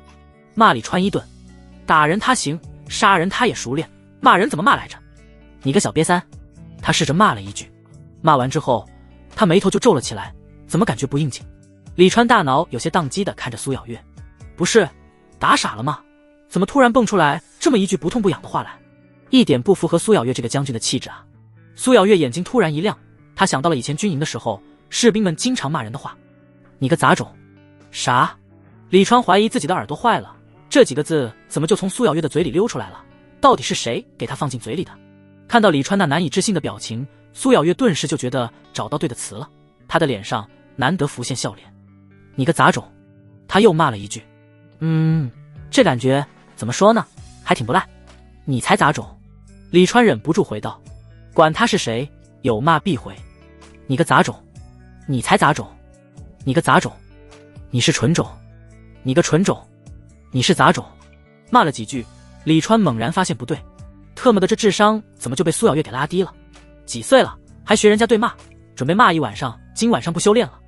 骂李川一顿，打人他行，杀人他也熟练，骂人怎么骂来着？你个小瘪三！他试着骂了一句，骂完之后他眉头就皱了起来，怎么感觉不应景？李川大脑有些宕机的看着苏咬月，不是打傻了吗？怎么突然蹦出来这么一句不痛不痒的话来？一点不符合苏咬月这个将军的气质啊！苏咬月眼睛突然一亮，他想到了以前军营的时候，士兵们经常骂人的话。你个杂种！啥？李川怀疑自己的耳朵坏了，这几个字怎么就从苏小月的嘴里溜出来了？到底是谁给他放进嘴里的？看到李川那难以置信的表情，苏小月顿时就觉得找到对的词了。她的脸上难得浮现笑脸。你个杂种！他又骂了一句。这感觉怎么说呢，还挺不赖。你才杂种！李川忍不住回道。管他是谁，有骂必回。你个杂种！你才杂种！你个杂种！你是纯种！你个纯种！你是杂种！骂了几句，李川猛然发现不对，特么的这智商怎么就被苏小月给拉低了？几岁了还学人家对骂，准备骂一晚上，今晚上不修炼了。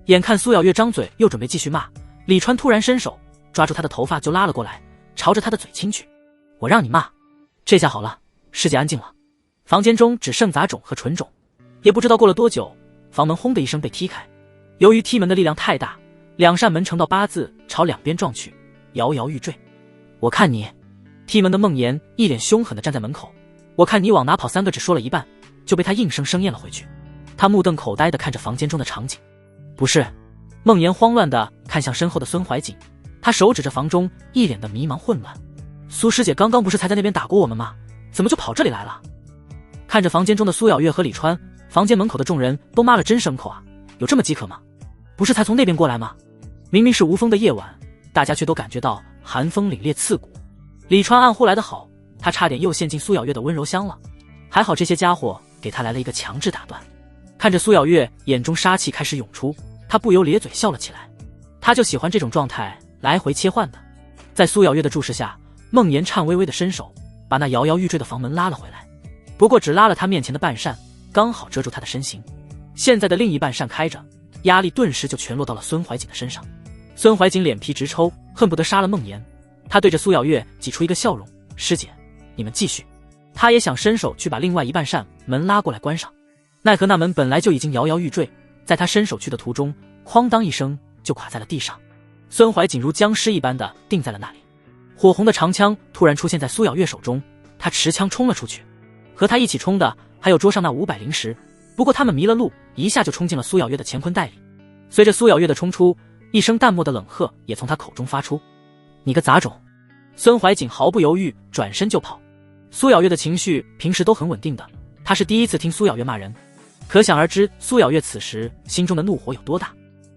眼看苏小月张嘴又准备继续骂，李川突然伸手抓住她的头发就拉了过来，朝着她的嘴亲去。我让你骂！这下好了，世界安静了，房间中只剩杂种和纯种。也不知道过了多久，房门轰的一声被踢开。由于踢门的力量太大，两扇门呈到八字朝两边撞去，摇摇欲坠。我看你！踢门的孟言一脸凶狠地站在门口。我看你往哪跑三个只说了一半，就被他硬生生咽了回去。他目瞪口呆地看着房间中的场景。不是！孟言慌乱地看向身后的孙怀瑾，他手指着房中，一脸的迷茫混乱。苏师姐刚刚不是才在那边打过我们吗？怎么就跑这里来了？看着房间中的苏小月和李川，房间门口的众人都骂了真牲口啊！有这么饥渴吗？不是才从那边过来吗？明明是无风的夜晚，大家却都感觉到寒风凛冽刺骨。李川暗呼来得好，他差点又陷进苏小月的温柔乡了。还好这些家伙给他来了一个强制打断。看着苏小月眼中杀气开始涌出，他不由咧嘴笑了起来。他就喜欢这种状态，来回切换的。在苏小月的注视下，孟言颤巍巍的伸手把那摇摇欲坠的房门拉了回来，不过只拉了他面前的半扇，刚好遮住他的身形。现在的另一半扇开着，压力顿时就全落到了孙怀瑾的身上。孙怀瑾脸皮直抽，恨不得杀了孟言。他对着苏小月挤出一个笑容，师姐，你们继续。他也想伸手去把另外一半扇门拉过来关上，奈何那门本来就已经摇摇欲坠，在他伸手去的途中，哐当一声就垮在了地上。孙怀瑾如僵尸一般的定在了那里。火红的长枪突然出现在苏小月手中，他持枪冲了出去。和他一起冲的还有桌上那500灵石，不过他们迷了路，一下就冲进了苏小月的乾坤袋里。随着苏小月的冲出，一声淡漠的冷喝也从他口中发出。你个杂种！孙怀瑾毫不犹豫转身就跑。苏小月的情绪平时都很稳定的，他是第一次听苏小月骂人，可想而知苏小月此时心中的怒火有多大。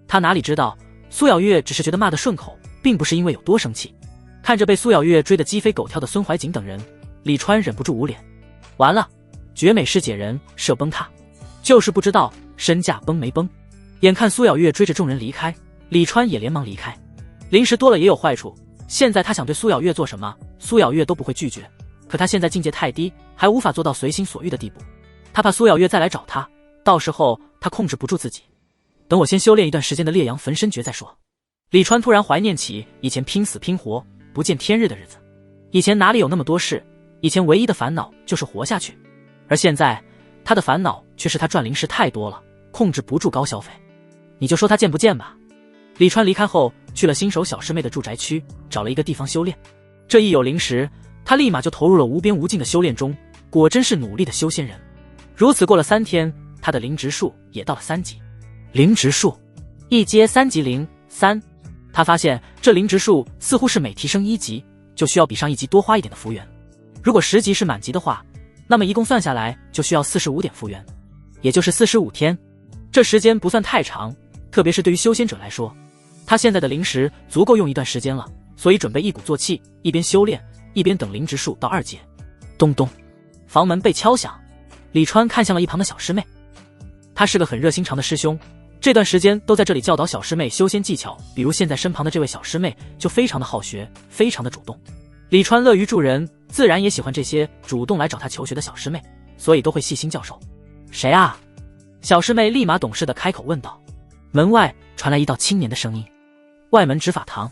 他哪里知道苏小月只是觉得骂得顺口，并不是因为有多生气。看着被苏小月追得鸡飞狗跳的孙怀瑾等人，李川忍不住捂脸。完了，绝美师姐人设崩塌，就是不知道身价崩没崩。眼看苏小月追着众人离开，李川也连忙离开。灵石多了也有坏处，现在他想对苏小月做什么，苏小月都不会拒绝。可他现在境界太低，还无法做到随心所欲的地步。他怕苏小月再来找他，到时候他控制不住自己。等我先修炼一段时间的烈阳焚身诀再说。李川突然怀念起以前拼死拼活不见天日的日子。以前哪里有那么多事，以前唯一的烦恼就是活下去，而现在他的烦恼却是他赚灵石太多了，控制不住高消费。你就说他贱不贱吧。李川离开后去了新手小师妹的住宅区，找了一个地方修炼。这一有灵石，他立马就投入了无边无尽的修炼中，果真是努力的修仙人。如此过了3天，他的灵植数也到了3级。灵植数一阶3级灵3，他发现这灵植数似乎是每提升1级就需要比上一级多花一点的福元。如果10级是满级的话，那么一共算下来就需要45点福元，也就是45天。这时间不算太长，特别是对于修仙者来说，他现在的灵石足够用一段时间了，所以准备一鼓作气，一边修炼一边等灵植数到2阶。咚咚，房门被敲响。李川看向了一旁的小师妹，他是个很热心肠的师兄，这段时间都在这里教导小师妹修仙技巧，比如现在身旁的这位小师妹就非常的好学，非常的主动。李川乐于助人，自然也喜欢这些主动来找他求学的小师妹，所以都会细心教授。谁啊？小师妹立马懂事的开口问道。门外传来一道青年的声音，外门执法堂。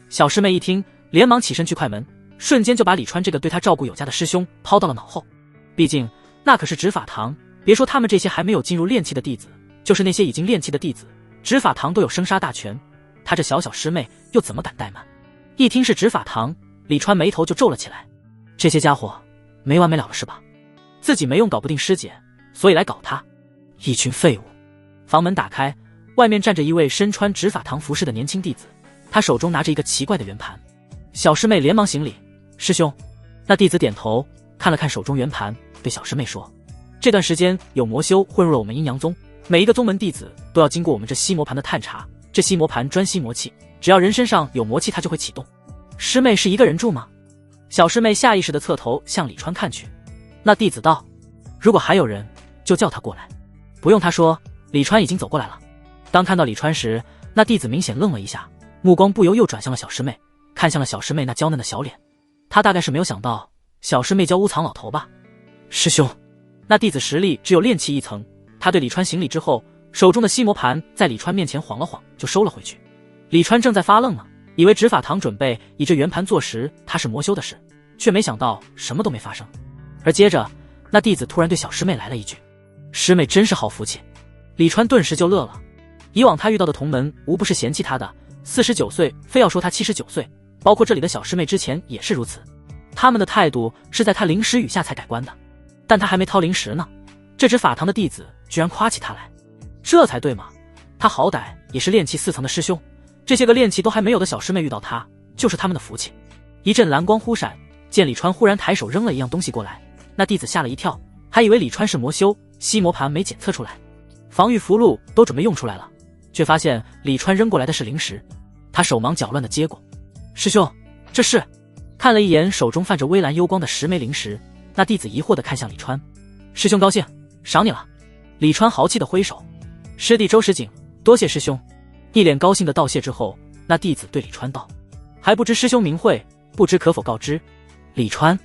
小师妹一听，连忙起身去快门，瞬间就把李川这个对他照顾有加的师兄抛到了脑后。毕竟那可是执法堂，别说他们这些还没有进入炼气的弟子，就是那些已经炼气的弟子，执法堂都有生杀大权，他这小小师妹又怎么敢怠慢？一听是执法堂，李川眉头就皱了起来。这些家伙没完没了了是吧？自己没用搞不定师姐，所以来搞他，一群废物。房门打开，外面站着一位身穿执法堂服饰的年轻弟子，他手中拿着一个奇怪的圆盘。小师妹连忙行礼：“师兄。”那弟子点头，看了看手中圆盘，对小师妹说：“这段时间有魔修混入了我们阴阳宗，每一个宗门弟子都要经过我们这吸魔盘的探查。这吸魔盘专吸魔气，只要人身上有魔气，它就会启动。师妹是一个人住吗？”小师妹下意识地侧头向李川看去。那弟子道：“如果还有人，就叫他过来。”不用他说，李川已经走过来了。当看到李川时，那弟子明显愣了一下，目光不由又转向了小师妹，看向了小师妹那娇嫩的小脸。他大概是没有想到小师妹叫乌藏老头吧。师兄，那弟子实力只有炼气1层，他对李川行礼之后，手中的吸魔盘在李川面前晃了晃，就收了回去。李川正在发愣呢，以为执法堂准备以这圆盘坐实他是魔修的事，却没想到什么都没发生。而接着，那弟子突然对小师妹来了一句：“师妹真是好福气。”李川顿时就乐了。以往他遇到的同门无不是嫌弃他的，49岁非要说他79岁，包括这里的小师妹之前也是如此。他们的态度是在他灵石雨下才改观的，但他还没掏灵石呢，这只法堂的弟子居然夸起他来，这才对嘛。他好歹也是炼气4层的师兄，这些个炼气都还没有的小师妹遇到他，就是他们的福气。一阵蓝光忽闪，见李川忽然抬手扔了一样东西过来，那弟子吓了一跳，还以为李川是魔修，吸魔盘没检测出来，防御符箓都准备用出来了，却发现李川扔过来的是灵石。他手忙脚乱地接过：“师兄，这是？”看了一眼手中泛着微蓝幽光的10枚灵石，那弟子疑惑地看向李川：“师兄高兴，赏你了。”李川豪气地挥手：“师弟周石景，多谢师兄。”一脸高兴的道谢之后，那弟子对李川道：“还不知师兄名讳，不知可否告知？”李川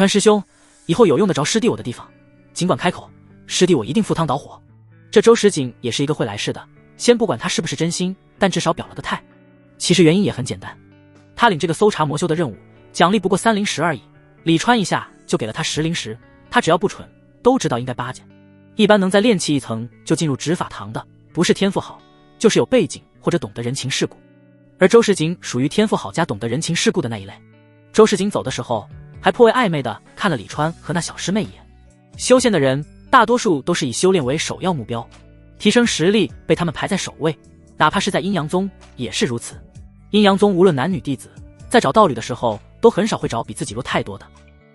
师兄，以后有用得着师弟我的地方，尽管开口，师弟我一定赴汤蹈火。这周石景也是一个会来事的，先不管他是不是真心，但至少表了个态。其实原因也很简单，他领这个搜查魔修的任务，奖励不过3灵石而已，李川一下就给了他10灵石，他只要不蠢，都知道应该巴结。一般能在炼气1层就进入执法堂的，不是天赋好，就是有背景或者懂得人情世故，而周世锦属于天赋好加懂得人情世故的那一类。周世锦走的时候还颇为暧昧的看了李川和那小师妹一眼。修仙的人大多数都是以修炼为首要目标，提升实力被他们排在首位，哪怕是在阴阳宗也是如此。阴阳宗无论男女弟子，在找道侣的时候都很少会找比自己弱太多的，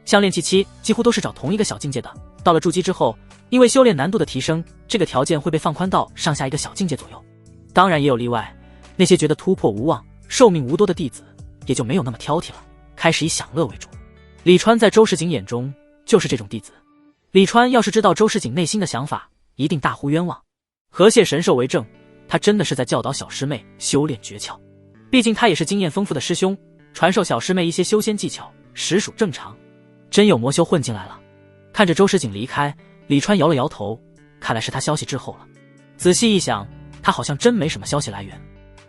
像炼气期几乎都是找同一个小境界的，到了筑基之后，因为修炼难度的提升，这个条件会被放宽到上下一个小境界左右。当然也有例外，那些觉得突破无望、寿命无多的弟子也就没有那么挑剔了，开始以享乐为主。李川在周世锦眼中就是这种弟子。李川要是知道周世锦内心的想法，一定大呼冤枉。河蟹神兽为证，他真的是在教导小师妹修炼诀窍，毕竟他也是经验丰富的师兄，传授小师妹一些修仙技巧实属正常。真有魔修混进来了。看着周世锦离开，李川摇了摇头，看来是他消息滞后了。仔细一想，他好像真没什么消息来源。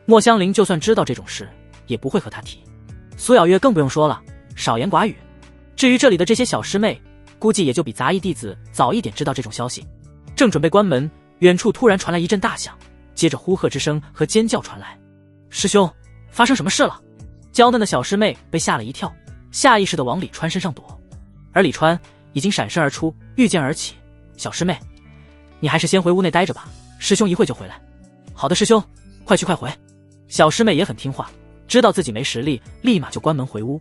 莫香菱就算知道这种事，也不会和他提。苏小月更不用说了，少言寡语。至于这里的这些小师妹，估计也就比杂役弟子早一点知道这种消息。正准备关门，远处突然传来一阵大响，接着呼喝之声和尖叫传来。师兄，发生什么事了？娇嫩的小师妹被吓了一跳，下意识地往李川身上躲，而李川已经闪身而出，御剑而起。小师妹，你还是先回屋内待着吧，师兄一会就回来。好的师兄，快去快回。小师妹也很听话，知道自己没实力，立马就关门回屋。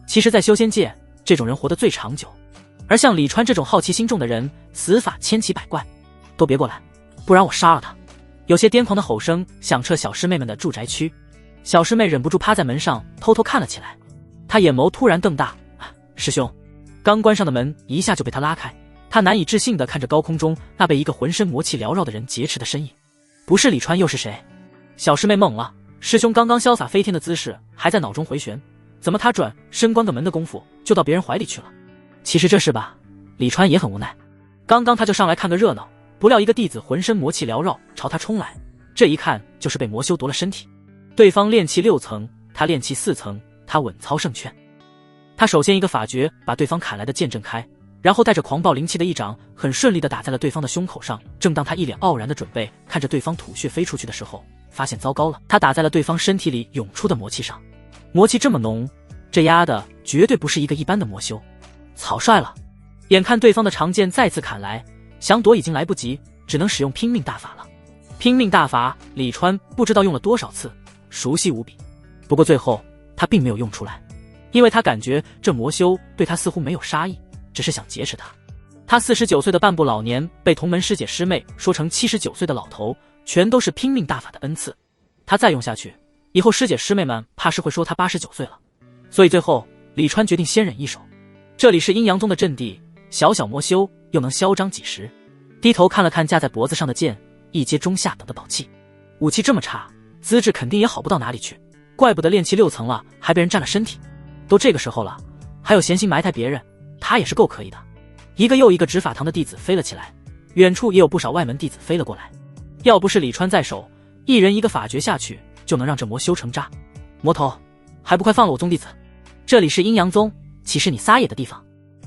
其实在修仙界，这种人活得最长久，而像李川这种好奇心重的人，死法千奇百怪。都别过来，不然我杀了他。有些癫狂的吼声响彻小师妹们的住宅区。小师妹忍不住趴在门上偷偷看了起来，她眼眸突然瞪大。师兄，刚关上的门一下就被他拉开，他难以置信地看着高空中那被一个浑身魔气缭绕的人劫持的身影。不是李川又是谁？小师妹懵了，师兄刚刚潇洒飞天的姿势还在脑中回旋，怎么他转身关个门的功夫就到别人怀里去了？其实这事吧，李川也很无奈。刚刚他就上来看个热闹，不料一个弟子浑身魔气缭绕朝他冲来，这一看就是被魔修夺了身体。对方炼气6层，他炼气4层，他稳操胜券。他首先一个法诀把对方砍来的剑震开，然后带着狂暴灵气的一掌很顺利地打在了对方的胸口上。正当他一脸傲然地准备看着对方吐血飞出去的时候，发现糟糕了，他打在了对方身体里涌出的魔气上。魔气这么浓，这丫的绝对不是一个一般的魔修。草率了。眼看对方的长剑再次砍来，想躲已经来不及，只能使用拼命大法了。拼命大法，李川不知道用了多少次，熟悉无比。不过最后他并没有用出来，因为他感觉这魔修对他似乎没有杀意，只是想劫持他。他49岁的半步老年被同门师姐师妹说成79岁的老头，全都是拼命大法的恩赐。他再用下去，以后师姐师妹们怕是会说他89岁了。所以最后李川决定先忍一手。这里是阴阳宗的阵地，小小魔修又能嚣张几时？低头看了看架在脖子上的剑，一阶中下等的宝器，武器这么差，资质肯定也好不到哪里去，怪不得炼气6层了还被人占了身体。都这个时候了，还有闲心埋汰别人，他也是够可以的。一个又一个执法堂的弟子飞了起来，远处也有不少外门弟子飞了过来。要不是李川在手，一人一个法诀下去就能让这魔修成渣。魔头，还不快放了我宗弟子！这里是阴阳宗，岂是你撒野的地方？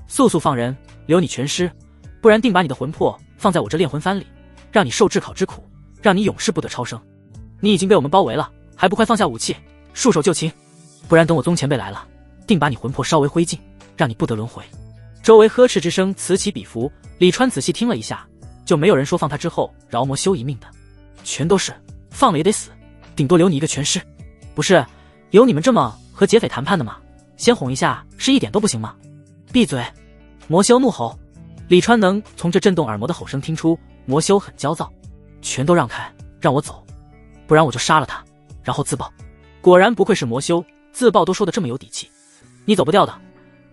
速速放人，留你全尸，不然定把你的魂魄放在我这炼魂幡里，让你受炙烤之苦，让你永世不得超生。你已经被我们包围了，还不快放下武器，束手就擒！不然等我宗前辈来了，定把你魂魄烧为灰烬，让你不得轮回。周围呵斥之声此起彼伏，李川仔细听了一下，就没有人说放他之后饶魔修一命的，全都是放了也得死，顶多留你一个全尸。不是有你们这么和劫匪谈判的吗？先哄一下是一点都不行吗？闭嘴！魔修怒吼。李川能从这震动耳膜的吼声听出魔修很焦躁，全都让开，让我走，不然我就杀了他，然后自爆。果然不愧是魔修，自爆都说得这么有底气。你走不掉的，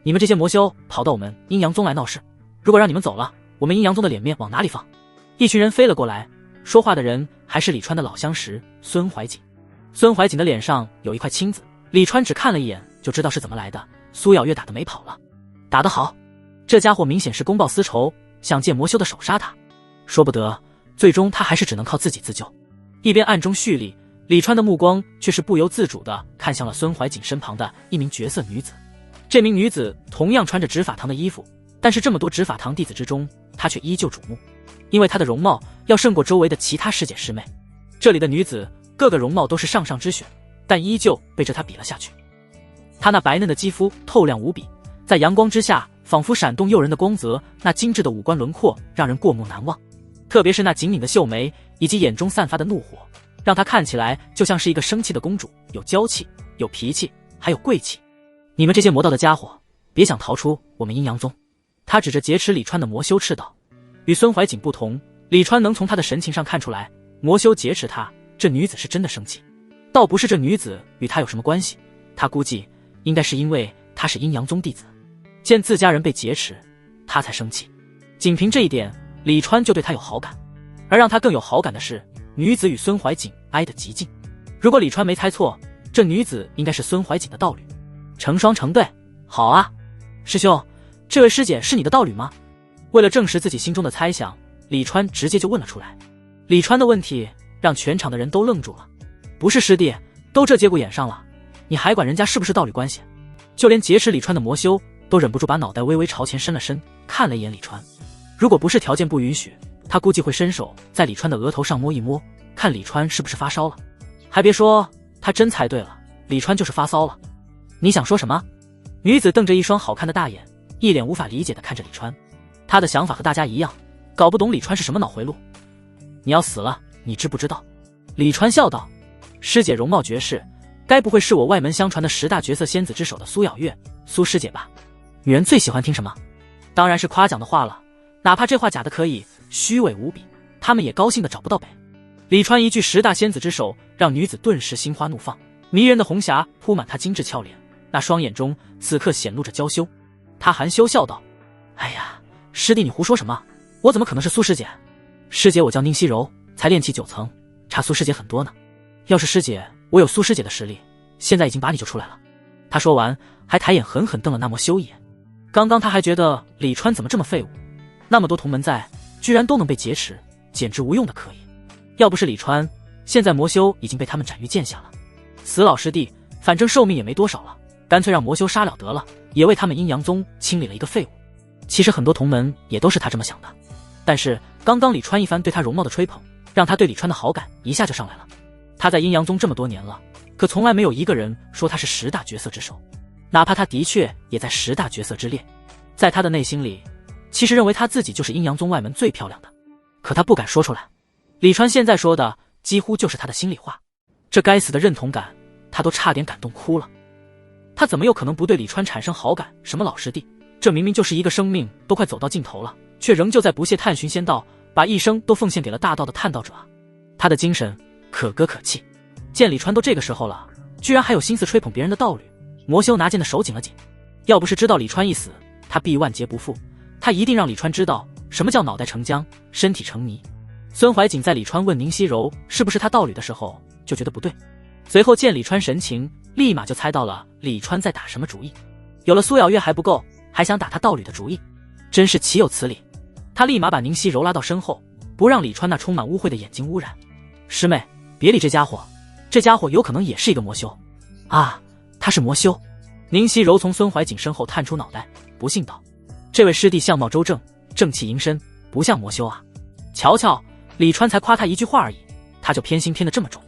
你们这些魔修跑到我们阴阳宗来闹事，如果让你们走了，我们阴阳宗的脸面往哪里放？一群人飞了过来，说话的人还是李川的老相识孙怀瑾。孙怀瑾的脸上有一块青紫，李川只看了一眼就知道是怎么来的。苏咬月打得没跑了，打得好，这家伙明显是公报私仇，想借魔修的手杀他，说不得最终他还是只能靠自己自救。一边暗中蓄力，李川的目光却是不由自主地看向了孙怀瑾身旁的一名绝色女子。这名女子同样穿着执法堂的衣服，但是这么多执法堂弟子之中，她却依旧瞩目，因为她的容貌要胜过周围的其他师姐师妹。这里的女子个个容貌都是上上之选，但依旧被这她比了下去。她那白嫩的肌肤透亮无比，在阳光之下仿佛闪动诱人的光泽，那精致的五官轮廓让人过目难忘。特别是那紧抿的秀眉以及眼中散发的怒火，让她看起来就像是一个生气的公主，有娇气，有脾气，还有贵气。你们这些魔道的家伙，别想逃出我们阴阳宗！他指着劫持李川的魔修斥道。与孙怀瑾不同，李川能从他的神情上看出来，魔修劫持他，这女子是真的生气。倒不是这女子与他有什么关系，他估计应该是因为他是阴阳宗弟子，见自家人被劫持，他才生气。仅凭这一点，李川就对他有好感。而让他更有好感的是，女子与孙怀瑾挨得极近。如果李川没猜错，这女子应该是孙怀瑾的道侣。成双成对，好啊！师兄，这位师姐是你的道侣吗？为了证实自己心中的猜想，李川直接就问了出来。李川的问题让全场的人都愣住了。不是师弟，都这节骨眼上了，你还管人家是不是道侣关系？就连劫持李川的魔修都忍不住把脑袋微微朝前伸了伸，看了一眼李川。如果不是条件不允许，他估计会伸手在李川的额头上摸一摸，看李川是不是发烧了。还别说，他真猜对了，李川就是发骚了。你想说什么？女子瞪着一双好看的大眼，一脸无法理解地看着李川。她的想法和大家一样，搞不懂李川是什么脑回路。你要死了，你知不知道？李川笑道。师姐容貌绝世，该不会是我外门相传的10大绝色仙子之首的苏咬月，苏师姐吧？女人最喜欢听什么？当然是夸奖的话了，哪怕这话假的可以虚伪无比，他们也高兴的找不到北。李川一句10大仙子之首，让女子顿时心花怒放，迷人的红霞铺满她精致俏脸，那双眼中此刻显露着娇羞。她含羞笑道：哎呀，师弟你胡说什么？我怎么可能是苏师姐？师姐我叫宁熙柔，才炼气9层，差苏师姐很多呢。要是师姐我有苏师姐的实力，现在已经把你救出来了。他说完还抬眼狠狠瞪了那魔修一眼。刚刚他还觉得李川怎么这么废物，那么多同门在，居然都能被劫持，简直无用的可以。要不是李川，现在魔修已经被他们斩于剑下了。死老师弟，反正寿命也没多少了，干脆让魔修杀了得了，也为他们阴阳宗清理了一个废物。其实很多同门也都是他这么想的，但是刚刚李川一番对他容貌的吹捧，让他对李川的好感一下就上来了。他在阴阳宗这么多年了，可从来没有一个人说他是10大绝色之首，哪怕他的确也在10大绝色之列。在他的内心里，其实认为他自己就是阴阳宗外门最漂亮的，可他不敢说出来。李川现在说的几乎就是他的心里话，这该死的认同感，他都差点感动哭了。他怎么有可能不对李川产生好感？什么老师弟，这明明就是一个生命都快走到尽头了，却仍旧在不懈探寻仙道，把一生都奉献给了大道的探道者啊！他的精神可歌可泣。见李川都这个时候了，居然还有心思吹捧别人的道侣，魔修拿剑的手紧了紧。要不是知道李川一死，他必万劫不复，他一定让李川知道什么叫脑袋成浆，身体成泥。孙怀瑾在李川问宁熙柔是不是他道侣的时候，就觉得不对。随后见李川神情，立马就猜到了李川在打什么主意。有了苏咬月还不够，还想打他道侣的主意，真是岂有此理！他立马把宁熙柔拉到身后，不让李川那充满污秽的眼睛污染。师妹，别理这家伙，这家伙有可能也是一个魔修啊！他是魔修。宁熙柔从孙怀瑾身后探出脑袋，不信道：“这位师弟相貌周正，正气迎身，不像魔修啊！瞧瞧，李川才夸他一句话而已，他就偏心偏得这么重。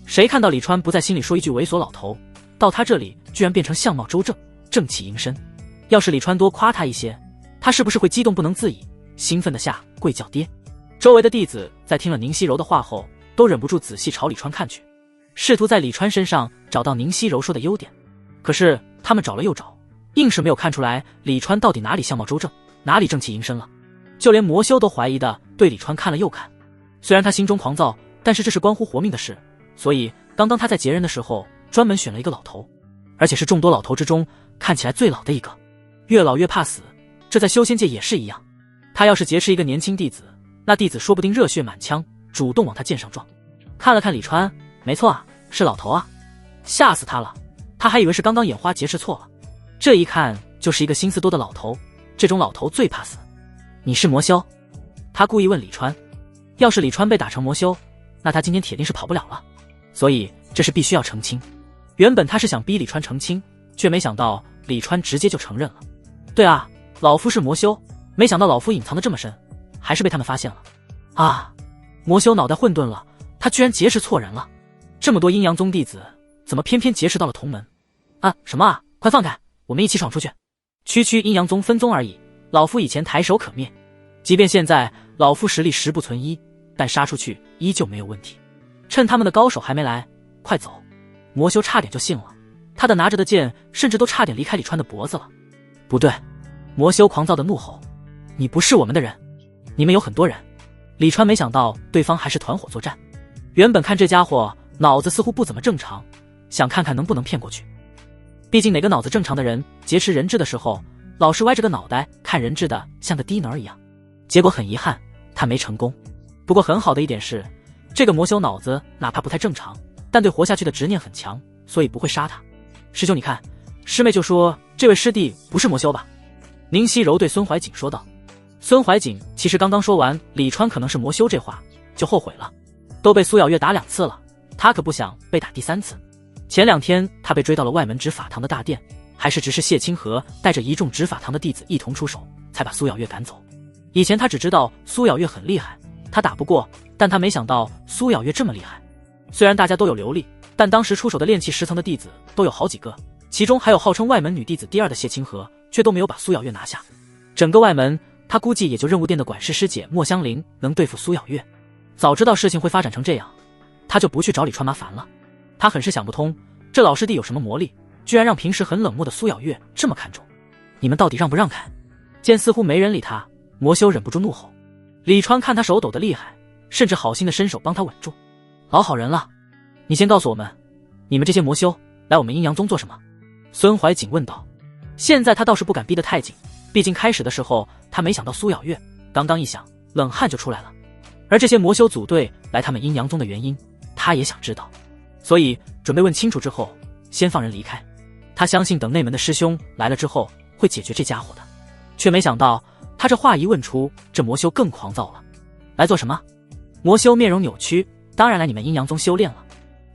谁看到李川不在心里说一句猥琐老头，到他这里居然变成相貌周正，正气迎身？要是李川多夸他一些，他是不是会激动不能自已，兴奋的下跪叫爹？”周围的弟子在听了宁熙柔的话后，都忍不住仔细朝李川看去，试图在李川身上找到宁熙柔说的优点。可是他们找了又找，硬是没有看出来李川到底哪里相貌周正，哪里正气迎身了。就连魔修都怀疑的对李川看了又看。虽然他心中狂躁，但是这是关乎活命的事，所以刚刚他在劫人的时候专门选了一个老头，而且是众多老头之中看起来最老的一个。越老越怕死，这在修仙界也是一样。他要是劫持一个年轻弟子，那弟子说不定热血满腔，主动往他剑上撞。看了看李川，没错啊，是老头啊，吓死他了。他还以为是刚刚眼花劫持错了，这一看就是一个心思多的老头。这种老头最怕死。你是魔修？他故意问李川。要是李川被打成魔修，那他今天铁定是跑不了了，所以这是必须要澄清。原本他是想逼李川澄清，却没想到李川直接就承认了。对啊，老夫是魔修，没想到老夫隐藏的这么深，还是被他们发现了啊！魔修脑袋混沌了，他居然劫持错人了。这么多阴阳宗弟子，怎么偏偏劫持到了同门啊？什么啊，快放开，我们一起闯出去。区区阴阳宗分宗而已，老夫以前抬手可灭，即便现在老夫实力十不存一，但杀出去依旧没有问题。趁他们的高手还没来，快走！魔修差点就信了，他的拿着的剑甚至都差点离开李川的脖子了。不对！魔修狂躁的怒吼：“你不是我们的人，你们有很多人！”李川没想到对方还是团伙作战，原本看这家伙脑子似乎不怎么正常，想看看能不能骗过去。毕竟哪个脑子正常的人劫持人质的时候，老是歪着个脑袋看人质的像个低能儿一样。结果很遗憾，他没成功。不过很好的一点是，这个魔修脑子哪怕不太正常，但对活下去的执念很强，所以不会杀他。师兄你看，师妹就说这位师弟不是魔修吧？宁熙柔对孙怀瑾说道。孙怀瑾其实刚刚说完李川可能是魔修这话，就后悔了。都被苏咬月打2次了，他可不想被打第3次。前2天他被追到了外门执法堂的大殿，还是执事谢清河带着一众执法堂的弟子一同出手，才把苏咬月赶走。以前他只知道苏咬月很厉害，他打不过，但他没想到苏咬月这么厉害。虽然大家都有留力，但当时出手的炼气10层的弟子都有好几个，其中还有号称外门女弟子第2的谢清河，却都没有把苏咬月拿下。整个外门，他估计也就任务殿的管事师姐莫香菱能对付苏咬月。早知道事情会发展成这样，他就不去找李川麻烦了。他很是想不通，这老师弟有什么魔力，居然让平时很冷漠的苏咬月这么看重。你们到底让不让开？见似乎没人理他，魔修忍不住怒吼。李川看他手抖得厉害，甚至好心的伸手帮他稳住。老好人了，你先告诉我们，你们这些魔修来我们阴阳宗做什么？孙怀瑾问道。现在他倒是不敢逼得太紧，毕竟开始的时候他没想到苏咬月，刚刚一想，冷汗就出来了。而这些魔修组队来他们阴阳宗的原因，他也想知道，所以准备问清楚之后，先放人离开。他相信等内门的师兄来了之后，会解决这家伙的。却没想到，他这话一问出，这魔修更狂躁了。来做什么？魔修面容扭曲，当然来你们阴阳宗修炼了。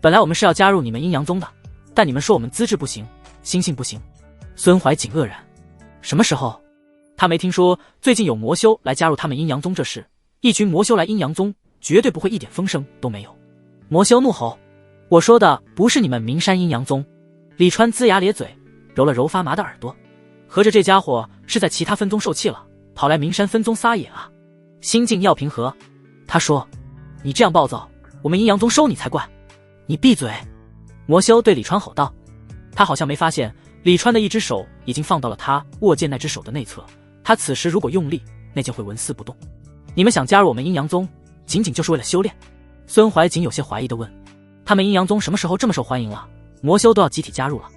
本来我们是要加入你们阴阳宗的，但你们说我们资质不行，心性不行。孙怀瑾愕然，什么时候？他没听说最近有魔修来加入他们阴阳宗这事。一群魔修来阴阳宗，绝对不会一点风声都没有。魔修怒吼：“我说的不是你们名山阴阳宗！”李川龇牙咧嘴，揉了揉发麻的耳朵，合着这家伙是在其他分宗受气了，跑来名山分宗撒野啊！心境要平和。他说：“你这样暴躁，我们阴阳宗收你才怪！”你闭嘴！魔修对李川吼道。他好像没发现李川的一只手已经放到了他握剑那只手的内侧，他此时如果用力，那剑会纹丝不动。你们想加入我们阴阳宗，仅仅就是为了修炼？孙怀瑾有些怀疑地问。他们阴阳宗什么时候这么受欢迎了？魔修都要集体加入了。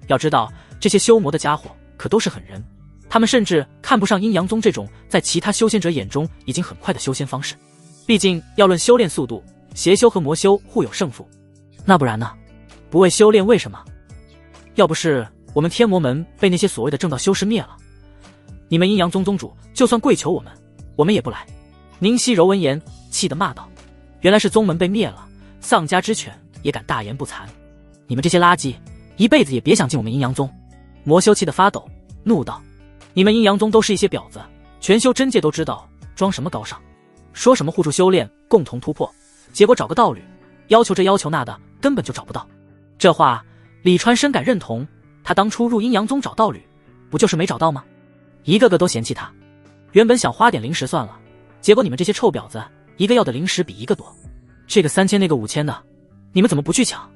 要知道，这些修魔的家伙可都是狠人，他们甚至看不上阴阳宗这种在其他修仙者眼中已经很快的修仙方式。毕竟要论修炼速度，邪修和魔修互有胜负。那不然呢？不为修炼为什么？要不是我们天魔门被那些所谓的正道修士灭了，你们阴阳宗宗主就算跪求我们也不来。宁熙柔闻言气得骂道：原来是宗门被灭了，丧家之犬也敢大言不惭，你们这些垃圾一辈子也别想进我们阴阳宗。魔修气得发抖，怒道：你们阴阳宗都是一些婊子，全修真界都知道，装什么高尚？说什么互助修炼共同突破，结果找个道侣要求这要求那的，根本就找不到。这话李川深感认同，他当初入阴阳宗找道侣不就是没找到吗？一个个都嫌弃他，原本想花点零食算了，结果你们这些臭婊子一个要的零食比一个多，这个3000那个5000的，你们怎么不去抢？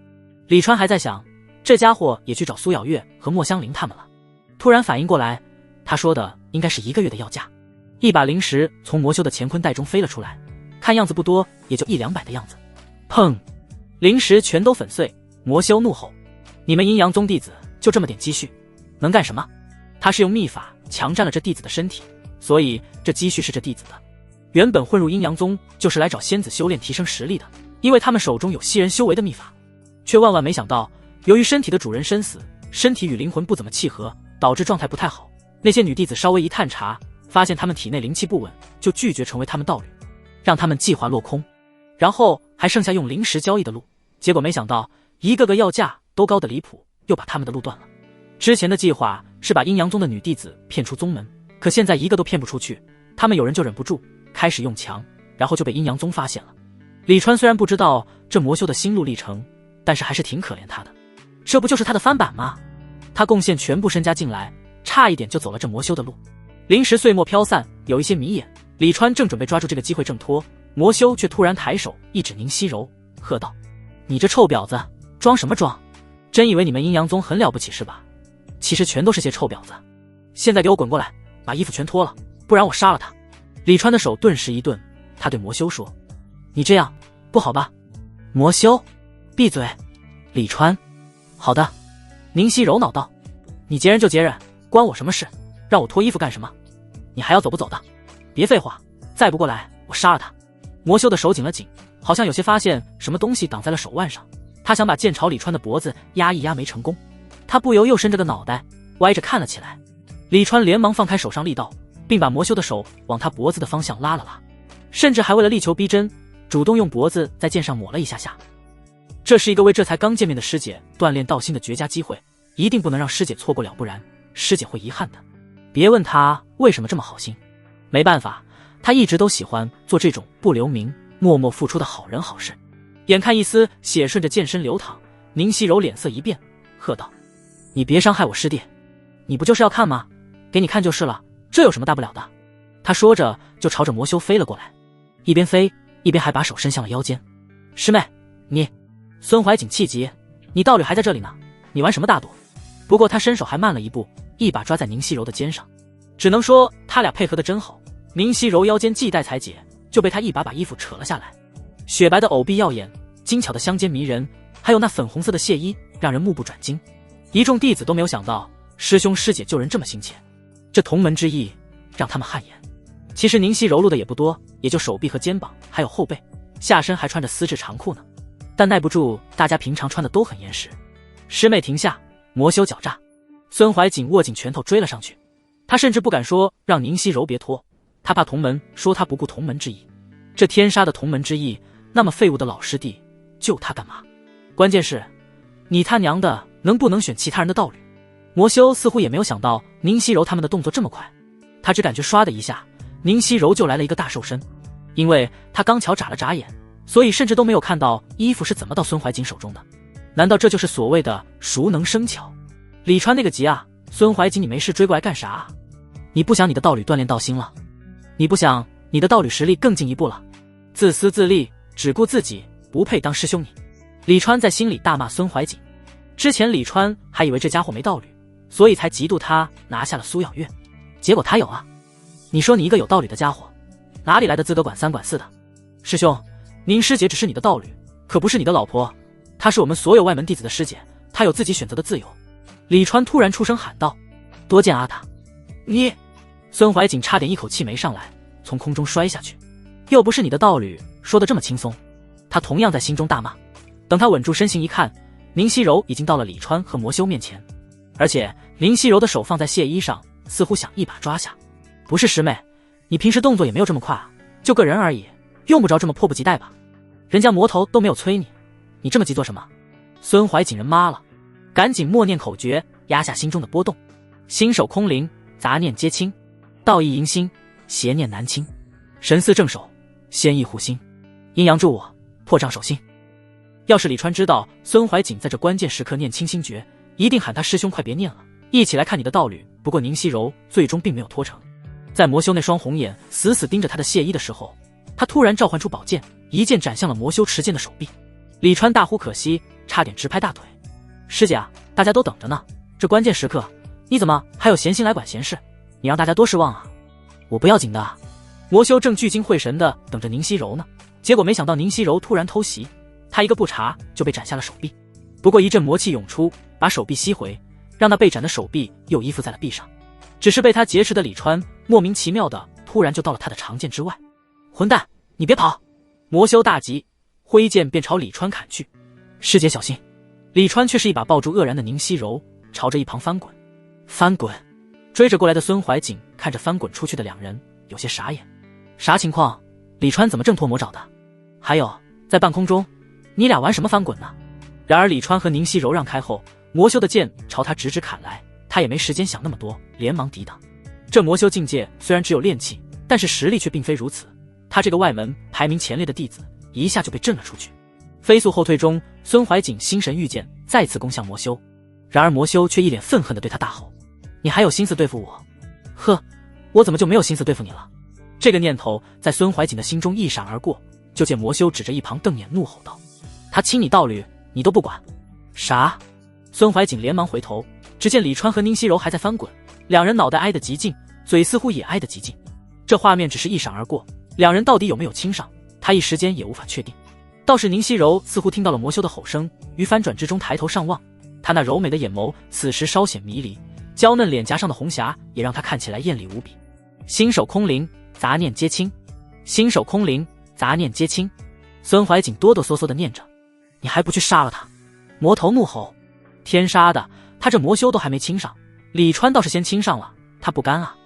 李川还在想，这家伙也去找苏小月和莫香菱他们了，突然反应过来，他说的应该是1个月的要价。一把零食从魔修的乾坤袋中飞了出来，看样子不多，也就100-200的样子。砰！零食全都粉碎。魔修怒吼：你们阴阳宗弟子就这么点积蓄，能干什么？他是用秘法强占了这弟子的身体，所以这积蓄是这弟子的。原本混入阴阳宗就是来找仙子修炼提升实力的，因为他们手中有吸人修为的秘法，却万万没想到，由于身体的主人身死，身体与灵魂不怎么契合，导致状态不太好。那些女弟子稍微一探查，发现他们体内灵气不稳，就拒绝成为他们道侣，让他们计划落空，然后还剩下用灵石交易的路。结果没想到一个个要价都高得离谱，又把他们的路断了。之前的计划是把阴阳宗的女弟子骗出宗门，可现在一个都骗不出去，他们有人就忍不住开始用强，然后就被阴阳宗发现了。李川虽然不知道这魔修的心路历程，但是还是挺可怜他的，这不就是他的翻版吗？他贡献全部身家进来，差一点就走了这魔修的路。灵石碎末飘散，有一些迷眼。李川正准备抓住这个机会挣脱，魔修却突然抬手一指宁熙柔，喝道：你这臭婊子，装什么装？真以为你们阴阳宗很了不起是吧？其实全都是些臭婊子。现在给我滚过来，把衣服全脱了，不然我杀了他。李川的手顿时一顿，他对魔修说：你这样不好吧？魔修闭嘴。李川：好的。宁熙柔恼道：你截人就截人，关我什么事？让我脱衣服干什么？你还要走不走的？别废话，再不过来我杀了他。魔修的手紧了紧，好像有些发现什么东西挡在了手腕上，他想把剑朝李川的脖子压一压，没成功，他不由又伸着个脑袋歪着看了起来。李川连忙放开手上力道，并把魔修的手往他脖子的方向拉了拉，甚至还为了力求逼真，主动用脖子在剑上抹了一下下。这是一个为这才刚见面的师姐锻炼道心的绝佳机会，一定不能让师姐错过了，不然师姐会遗憾的。别问他为什么这么好心，没办法，他一直都喜欢做这种不留名、默默付出的好人好事。眼看一丝血顺着剑身流淌，宁熙柔脸色一变，喝道：你别伤害我师弟，你不就是要看吗？给你看就是了，这有什么大不了的？他说着就朝着魔修飞了过来，一边飞一边还把手伸向了腰间。师妹，你……孙怀瑾气急，你道侣还在这里呢，你玩什么大赌？不过他伸手还慢了一步，一把抓在宁熙柔的肩上，只能说他俩配合得真好。宁熙柔腰间系带才解，就被他一把把衣服扯了下来，雪白的藕臂耀眼，精巧的香肩迷人，还有那粉红色的亵衣让人目不转睛。一众弟子都没有想到师兄师姐救人这么心切，这同门之义让他们汗颜。其实宁熙柔露的也不多，也就手臂和肩膀还有后背，下身还穿着丝质长裤呢，但耐不住大家平常穿的都很严实。师妹停下，魔修狡诈。孙怀瑾握紧拳头追了上去，他甚至不敢说让宁熙柔别脱，他怕同门说他不顾同门之义。这天杀的同门之义，那么废物的老师弟救他干嘛？关键是你他娘的能不能选其他人的道侣？魔修似乎也没有想到宁熙柔他们的动作这么快，他只感觉唰的一下，宁熙柔就来了一个大瘦身。因为他刚巧眨了眨眼，所以甚至都没有看到衣服是怎么到孙怀瑾手中的。难道这就是所谓的熟能生巧？李川那个急啊，孙怀瑾你没事追过来干啥啊？你不想你的道侣锻炼道心了？你不想你的道侣实力更进一步了？自私自利，只顾自己，不配当师兄你。李川在心里大骂孙怀瑾。之前李川还以为这家伙没道侣，所以才嫉妒他拿下了苏咬月。结果他有啊！你说你一个有道侣的家伙，哪里来的资格管三管四的？师兄，宁师姐只是你的道侣，可不是你的老婆。她是我们所有外门弟子的师姐，她有自己选择的自由。李川突然出声喊道：“多见阿塔！”你……孙怀瑾差点一口气没上来，从空中摔下去。又不是你的道侣，说得这么轻松。他同样在心中大骂。等他稳住身形一看，宁熙柔已经到了李川和魔修面前，而且宁熙柔的手放在谢衣上，似乎想一把抓下。不是师妹，你平时动作也没有这么快啊，就个人而已，用不着这么迫不及待吧？人家魔头都没有催你，你这么急做什么？孙怀瑾人妈了，赶紧默念口诀，压下心中的波动。心守空灵，杂念皆清，道义迎心，邪念难侵，神似正手，仙意护心，阴阳助我，破障守心。要是李川知道孙怀瑾在这关键时刻念清心诀，一定喊他师兄快别念了，一起来看你的道侣。不过宁熙柔最终并没有拖成，在魔修那双红眼死死盯着他的谢衣的时候，他突然召唤出宝剑，一剑斩向了魔修持剑的手臂。李川大呼可惜，差点直拍大腿。师姐啊，大家都等着呢，这关键时刻你怎么还有闲心来管闲事？你让大家多失望啊！我不要紧的。魔修正聚精会神地等着宁熙柔呢，结果没想到宁熙柔突然偷袭，他一个不察就被斩下了手臂。不过一阵魔气涌出，把手臂吸回，让那被斩的手臂又依附在了壁上。只是被他劫持的李川莫名其妙的突然就到了他的长剑之外。混蛋，你别跑！魔修大急，挥剑便朝李川砍去。师姐小心！李川却是一把抱住愕然的宁熙柔，朝着一旁翻滚。翻滚！追着过来的孙怀瑾看着翻滚出去的两人，有些傻眼。啥情况？李川怎么挣脱魔爪的？还有，在半空中，你俩玩什么翻滚呢？然而李川和宁熙柔让开后，魔修的剑朝他直直砍来，他也没时间想那么多，连忙抵挡。这魔修境界虽然只有炼气，但是实力却并非如此。他这个外门排名前列的弟子，一下就被震了出去。飞速后退中，孙怀瑾心神愈渐，再次攻向魔修。然而魔修却一脸愤恨地对他大吼：“你还有心思对付我？呵，我怎么就没有心思对付你了？”这个念头在孙怀瑾的心中一闪而过，就见魔修指着一旁瞪眼怒吼道：“他亲你道侣，你都不管？”啥？孙怀瑾连忙回头，只见李川和宁熙柔还在翻滚，两人脑袋挨得极近，嘴似乎也挨得极近。这画面只是一闪而过，两人到底有没有亲上，他一时间也无法确定。倒是宁熙柔似乎听到了魔修的吼声，于翻转之中抬头上望，他那柔美的眼眸此时稍显迷离，娇嫩脸颊上的红霞也让他看起来艳丽无比。心守空灵，杂念皆清，心守空灵，杂念皆清。孙怀瑾哆哆嗦嗦地念着：“你还不去杀了他？”魔头怒吼：“天杀的，他这魔修都还没亲上，李川倒是先亲上了，他不甘啊！”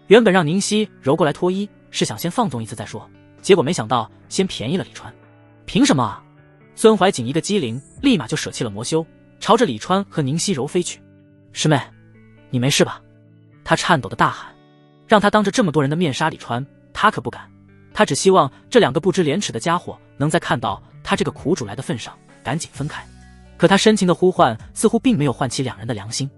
原本让宁熙柔过来脱衣，是想先放纵一次再说，结果没想到先便宜了李川。凭什么啊？孙怀瑾一个机灵，立马就舍弃了魔修，朝着李川和宁熙柔飞去。师妹，你没事吧？他颤抖的大喊。让他当着这么多人的面杀李川，他可不敢。他只希望这两个不知廉耻的家伙能在看到他这个苦主来的份上赶紧分开。可他深情的呼唤似乎并没有唤起两人的良心。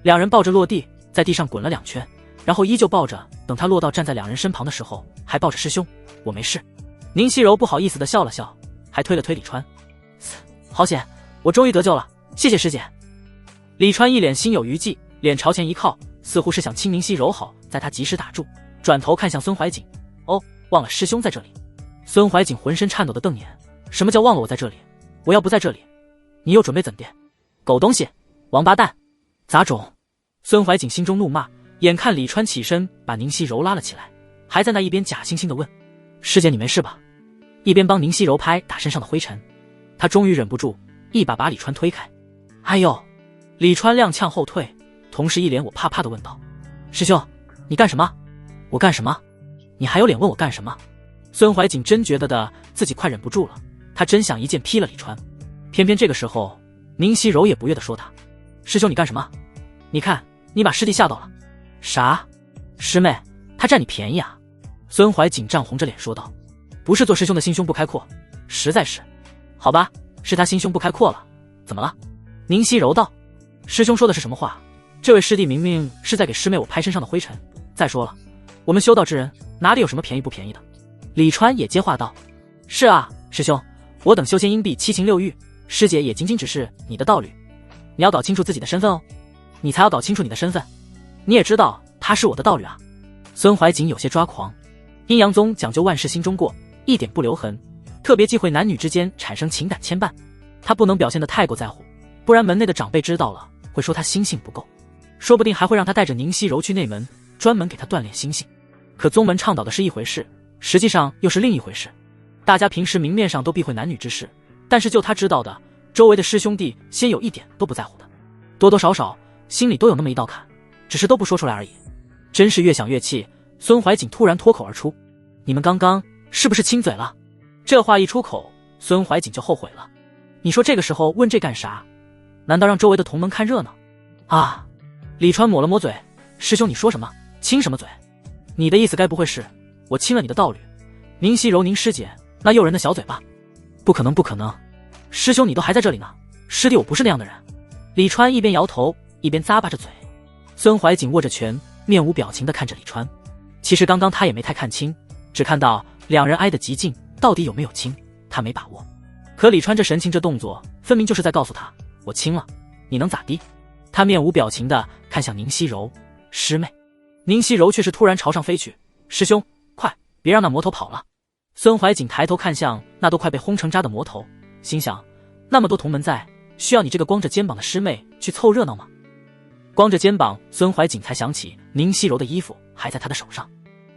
两人抱着落地，在地上滚了2圈，然后依旧抱着，等他落到站在两人身旁的时候，还抱着师兄，我没事。宁熙柔不好意思的笑了笑，还推了推李川。好险，我终于得救了，谢谢师姐。李川一脸心有余悸，脸朝前一靠，似乎是想亲宁熙柔好在他及时打住，转头看向孙怀瑾。哦，忘了师兄在这里。孙怀瑾浑身颤抖的瞪眼，什么叫忘了我在这里？我要不在这里，你又准备怎地？狗东西，王八蛋，杂种！孙怀瑾心中怒骂，眼看李川起身把宁熙柔拉了起来，还在那一边假惺惺地问：“师姐你没事吧？”一边帮宁熙柔拍打身上的灰尘。他终于忍不住，一把把李川推开。哎呦！李川踉跄后退，同时一脸我怕怕地问道：“师兄，你干什么？我干什么？你还有脸问我干什么？”孙怀瑾真觉得自己快忍不住了，他真想一剑劈了李川。偏偏这个时候，宁熙柔也不悦地说他：“师兄你干什么？你看你把师弟吓到了。”啥？师妹，他占你便宜啊？孙怀瑾涨红着脸说道：“不是做师兄的心胸不开阔，实在是。”好吧，是他心胸不开阔了。怎么了？宁熙柔道：“师兄说的是什么话？这位师弟明明是在给师妹我拍身上的灰尘。再说了，我们修道之人哪里有什么便宜不便宜的？”李川也接话道：“是啊，师兄，我等修仙阴蔽七情六欲，师姐也仅仅只是你的道侣，你要搞清楚自己的身份哦。”你才要搞清楚你的身份。你也知道他是我的道侣啊。孙怀瑾有些抓狂。阴阳宗讲究万事兴中过，一点不留痕，特别忌讳男女之间产生情感牵绊。他不能表现得太过在乎，不然门内的长辈知道了，会说他心性不够，说不定还会让他带着宁熙柔去内门，专门给他锻炼心性。可宗门倡导的是一回事，实际上又是另一回事。大家平时明面上都避讳男女之事，但是就他知道的，周围的师兄弟先有一点都不在乎的，多多少少心里都有那么一道坎，只是都不说出来而已。真是越想越气，孙怀瑾突然脱口而出：“你们刚刚是不是亲嘴了？”这话一出口，孙怀瑾就后悔了。你说这个时候问这干啥？难道让周围的同门看热闹？啊！李川抹了抹嘴：“师兄你说什么？亲什么嘴？你的意思该不会是我亲了你的道侣宁熙柔宁师姐那诱人的小嘴巴？不可能不可能，师兄你都还在这里呢，师弟我不是那样的人。”李川一边摇头一边咂巴着嘴。孙怀瑾握着拳，面无表情地看着李川。其实刚刚他也没太看清，只看到两人挨得极近，到底有没有亲他没把握。可李川这神情这动作分明就是在告诉他，我亲了你能咋地？他面无表情地看向宁熙柔：“师妹。”宁熙柔却是突然朝上飞去：“师兄快别让那魔头跑了。”孙怀瑾抬头看向那都快被轰成渣的魔头，心想，那么多同门在，需要你这个光着肩膀的师妹去凑热闹吗？光着肩膀，孙怀瑾才想起宁熙柔的衣服还在他的手上，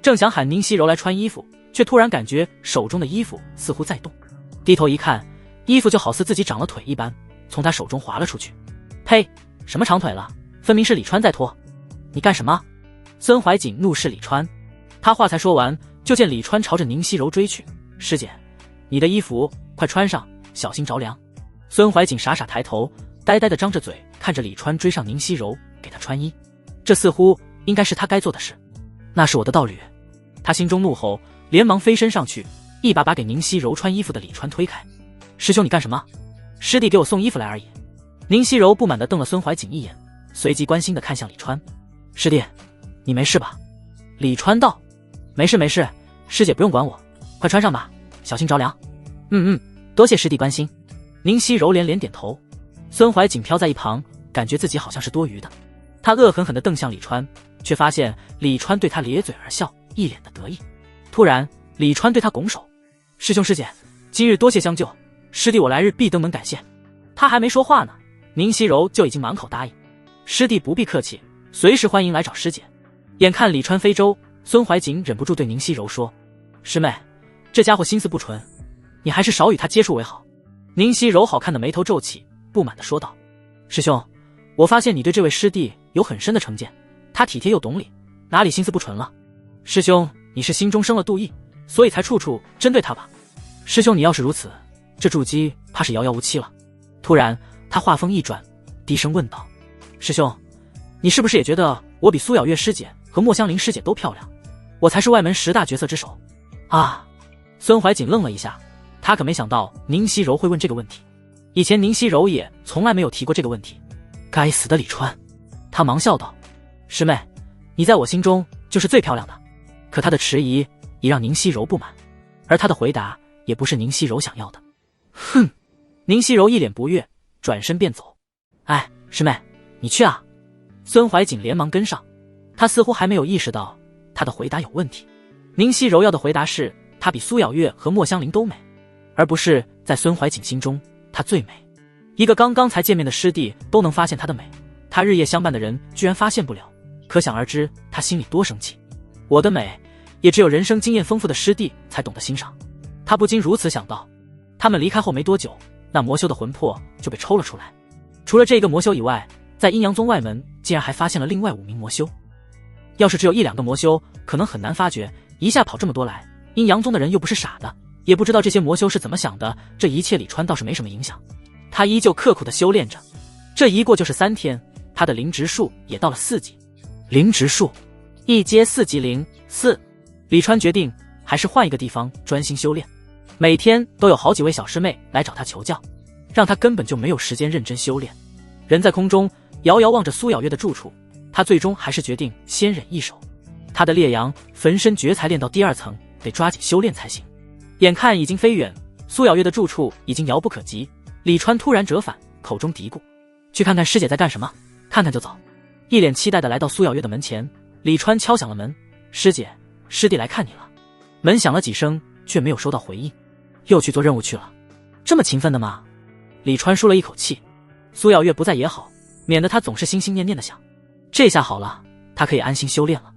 正想喊宁熙柔来穿衣服，却突然感觉手中的衣服似乎在动，低头一看，衣服就好似自己长了腿一般，从他手中滑了出去。呸，什么长腿了，分明是李川在脱。你干什么？孙怀瑾怒视李川。他话才说完，就见李川朝着宁熙柔追去：“师姐，你的衣服快穿上，小心着凉。”孙怀瑾傻傻抬头，呆呆地张着嘴看着李川追上宁熙柔，给他穿衣。这似乎应该是他该做的事。那是我的道侣。他心中怒吼，连忙飞身上去，一把把给宁熙柔穿衣服的李川推开：“师兄你干什么？师弟给我送衣服来而已。”宁熙柔不满地瞪了孙怀瑾一眼，随即关心地看向李川：“师弟你没事吧？”李川道：“没事没事，师姐不用管我，快穿上吧，小心着凉。”多谢师弟关心。宁熙柔连连点头。孙怀瑾飘在一旁，感觉自己好像是多余的。他恶狠狠地瞪向李川，却发现李川对他咧嘴而笑，一脸的得意。突然李川对他拱手：“师兄师姐，今日多谢相救，师弟我来日必登门感谢。”他还没说话呢，宁熙柔就已经满口答应：“师弟不必客气，随时欢迎来找师姐。”眼看李川飞舟，孙怀瑾忍不住对宁熙柔说：“师妹，这家伙心思不纯，你还是少与他接触为好。”宁熙柔好看的眉头皱起，不满地说道：“师兄，我发现你对这位师弟有很深的成见，他体贴又懂礼，哪里心思不纯了？师兄，你是心中生了妒意，所以才处处针对他吧？师兄，你要是如此，这筑基怕是遥遥无期了。”突然他话锋一转，低声问道：“师兄，你是不是也觉得我比苏咬月师姐和莫香菱师姐都漂亮？我才是外门10大绝色之首啊！”孙怀瑾愣了一下，他可没想到宁熙柔会问这个问题，以前宁熙柔也从来没有提过这个问题。该死的李川！他忙笑道：“师妹，你在我心中就是最漂亮的。”可他的迟疑已让宁熙柔不满，而他的回答也不是宁熙柔想要的。哼！宁熙柔一脸不悦，转身便走。哎，师妹，你去啊！孙怀瑾连忙跟上，他似乎还没有意识到他的回答有问题。宁熙柔要的回答是他比苏咬月和莫香菱都美，而不是在孙怀瑾心中他最美。一个刚刚才见面的师弟都能发现他的美，他日夜相伴的人居然发现不了，可想而知他心里多生气。我的美也只有人生经验丰富的师弟才懂得欣赏。他不禁如此想到。他们离开后没多久，那魔修的魂魄就被抽了出来。除了这个魔修以外，在阴阳宗外门竟然还发现了另外5名魔修。要是只有1-2个魔修，可能很难发觉，一下跑这么多来，阴阳宗的人又不是傻的，也不知道这些魔修是怎么想的。这一切李川倒是没什么影响，他依旧刻苦地修炼着。这一过就是3天，他的灵植术也到了4级。灵植术一阶4级灵4，李川决定还是换一个地方专心修炼。每天都有好几位小师妹来找他求教，让他根本就没有时间认真修炼。人在空中遥遥望着苏咬月的住处，他最终还是决定先忍一手。他的烈阳焚身诀才练到第2层，得抓紧修炼才行。眼看已经飞远，苏咬月的住处已经遥不可及，李川突然折返，口中嘀咕：“去看看师姐在干什么，看看就走。”一脸期待地来到苏小月的门前。李川敲响了门：“师姐，师弟来看你了。”门响了几声，却没有收到回应。又去做任务去了，这么勤奋的吗？李川舒了一口气。苏小月不在也好，免得他总是心心念念的想。这下好了，他可以安心修炼了。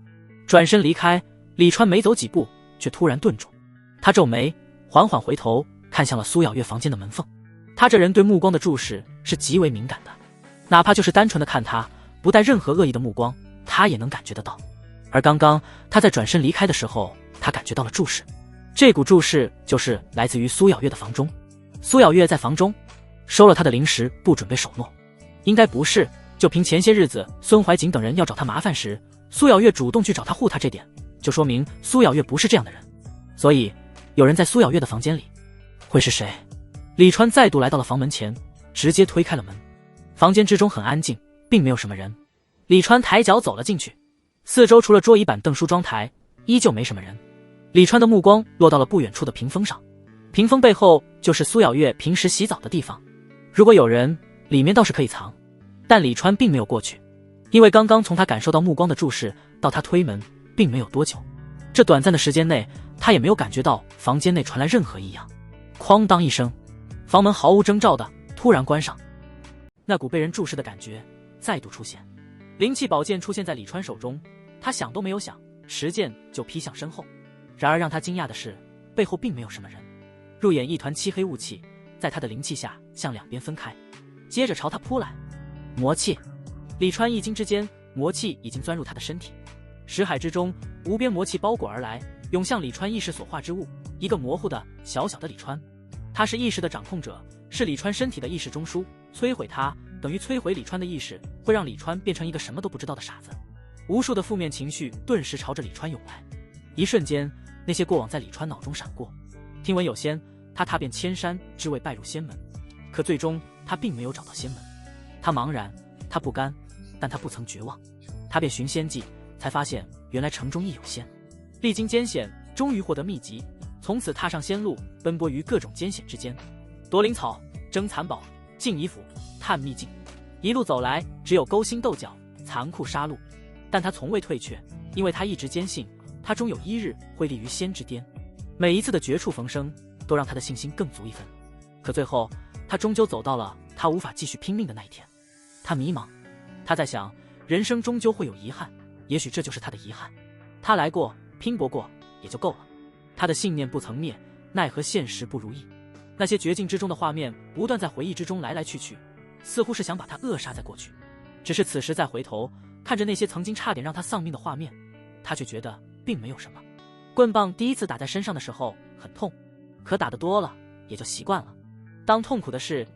转身离开，李川没走几步，却突然顿住。他皱眉，缓缓回头，看向了苏小月房间的门缝。他这人对目光的注视是极为敏感的，哪怕就是单纯的看他，不带任何恶意的目光，他也能感觉得到。而刚刚他在转身离开的时候，他感觉到了注视。这股注视就是来自于苏小月的房中。苏小月在房中收了他的零食，不准备守诺。应该不是，就凭前些日子孙怀瑾等人要找他麻烦时，苏小月主动去找他护他，这点就说明苏小月不是这样的人。所以有人在苏小月的房间里，会是谁？李川再度来到了房门前，直接推开了门。房间之中很安静，并没有什么人。李川抬脚走了进去，四周除了桌椅板凳、梳妆台，依旧没什么人。李川的目光落到了不远处的屏风上，屏风背后就是苏小月平时洗澡的地方。如果有人，里面倒是可以藏，但李川并没有过去，因为刚刚从他感受到目光的注视到他推门，并没有多久。这短暂的时间内，他也没有感觉到房间内传来任何异样。哐当一声，房门毫无征兆的突然关上，那股被人注视的感觉再度出现。灵气宝剑出现在李川手中，他想都没有想，持剑就劈向身后。然而让他惊讶的是，背后并没有什么人，入眼一团漆黑雾气，在他的灵气下向两边分开，接着朝他扑来。魔气！李川一惊之间，魔气已经钻入他的身体。识海之中，无边魔气包裹而来，涌向李川意识所化之物，一个模糊的小小的李川。他是意识的掌控者，是李川身体的意识中枢，摧毁他等于摧毁李川的意识，会让李川变成一个什么都不知道的傻子。无数的负面情绪顿时朝着李川涌来，一瞬间，那些过往在李川脑中闪过。听闻有仙，他踏遍千山，只为拜入仙门。可最终他并没有找到仙门。他茫然，他不甘，但他不曾绝望。他便寻仙迹，才发现原来城中亦有仙。历经艰险，终于获得秘籍，从此踏上仙路，奔波于各种艰险之间，夺灵草，争残宝，进遗府，探秘境。一路走来，只有勾心斗角，残酷杀戮。但他从未退却，因为他一直坚信，他终有一日会立于仙之巅。每一次的绝处逢生，都让他的信心更足一分。可最后，他终究走到了他无法继续拼命的那一天。他迷茫，他在想，人生终究会有遗憾，也许这就是他的遗憾。他来过，拼搏过，也就够了。他的信念不曾灭，奈何现实不如意。那些绝境之中的画面不断在回忆之中来来去去，似乎是想把他扼杀在过去。只是此时再回头看着那些曾经差点让他丧命的画面，他却觉得并没有什么。棍棒第一次打在身上的时候很痛，可打得多了也就习惯了。当痛苦的事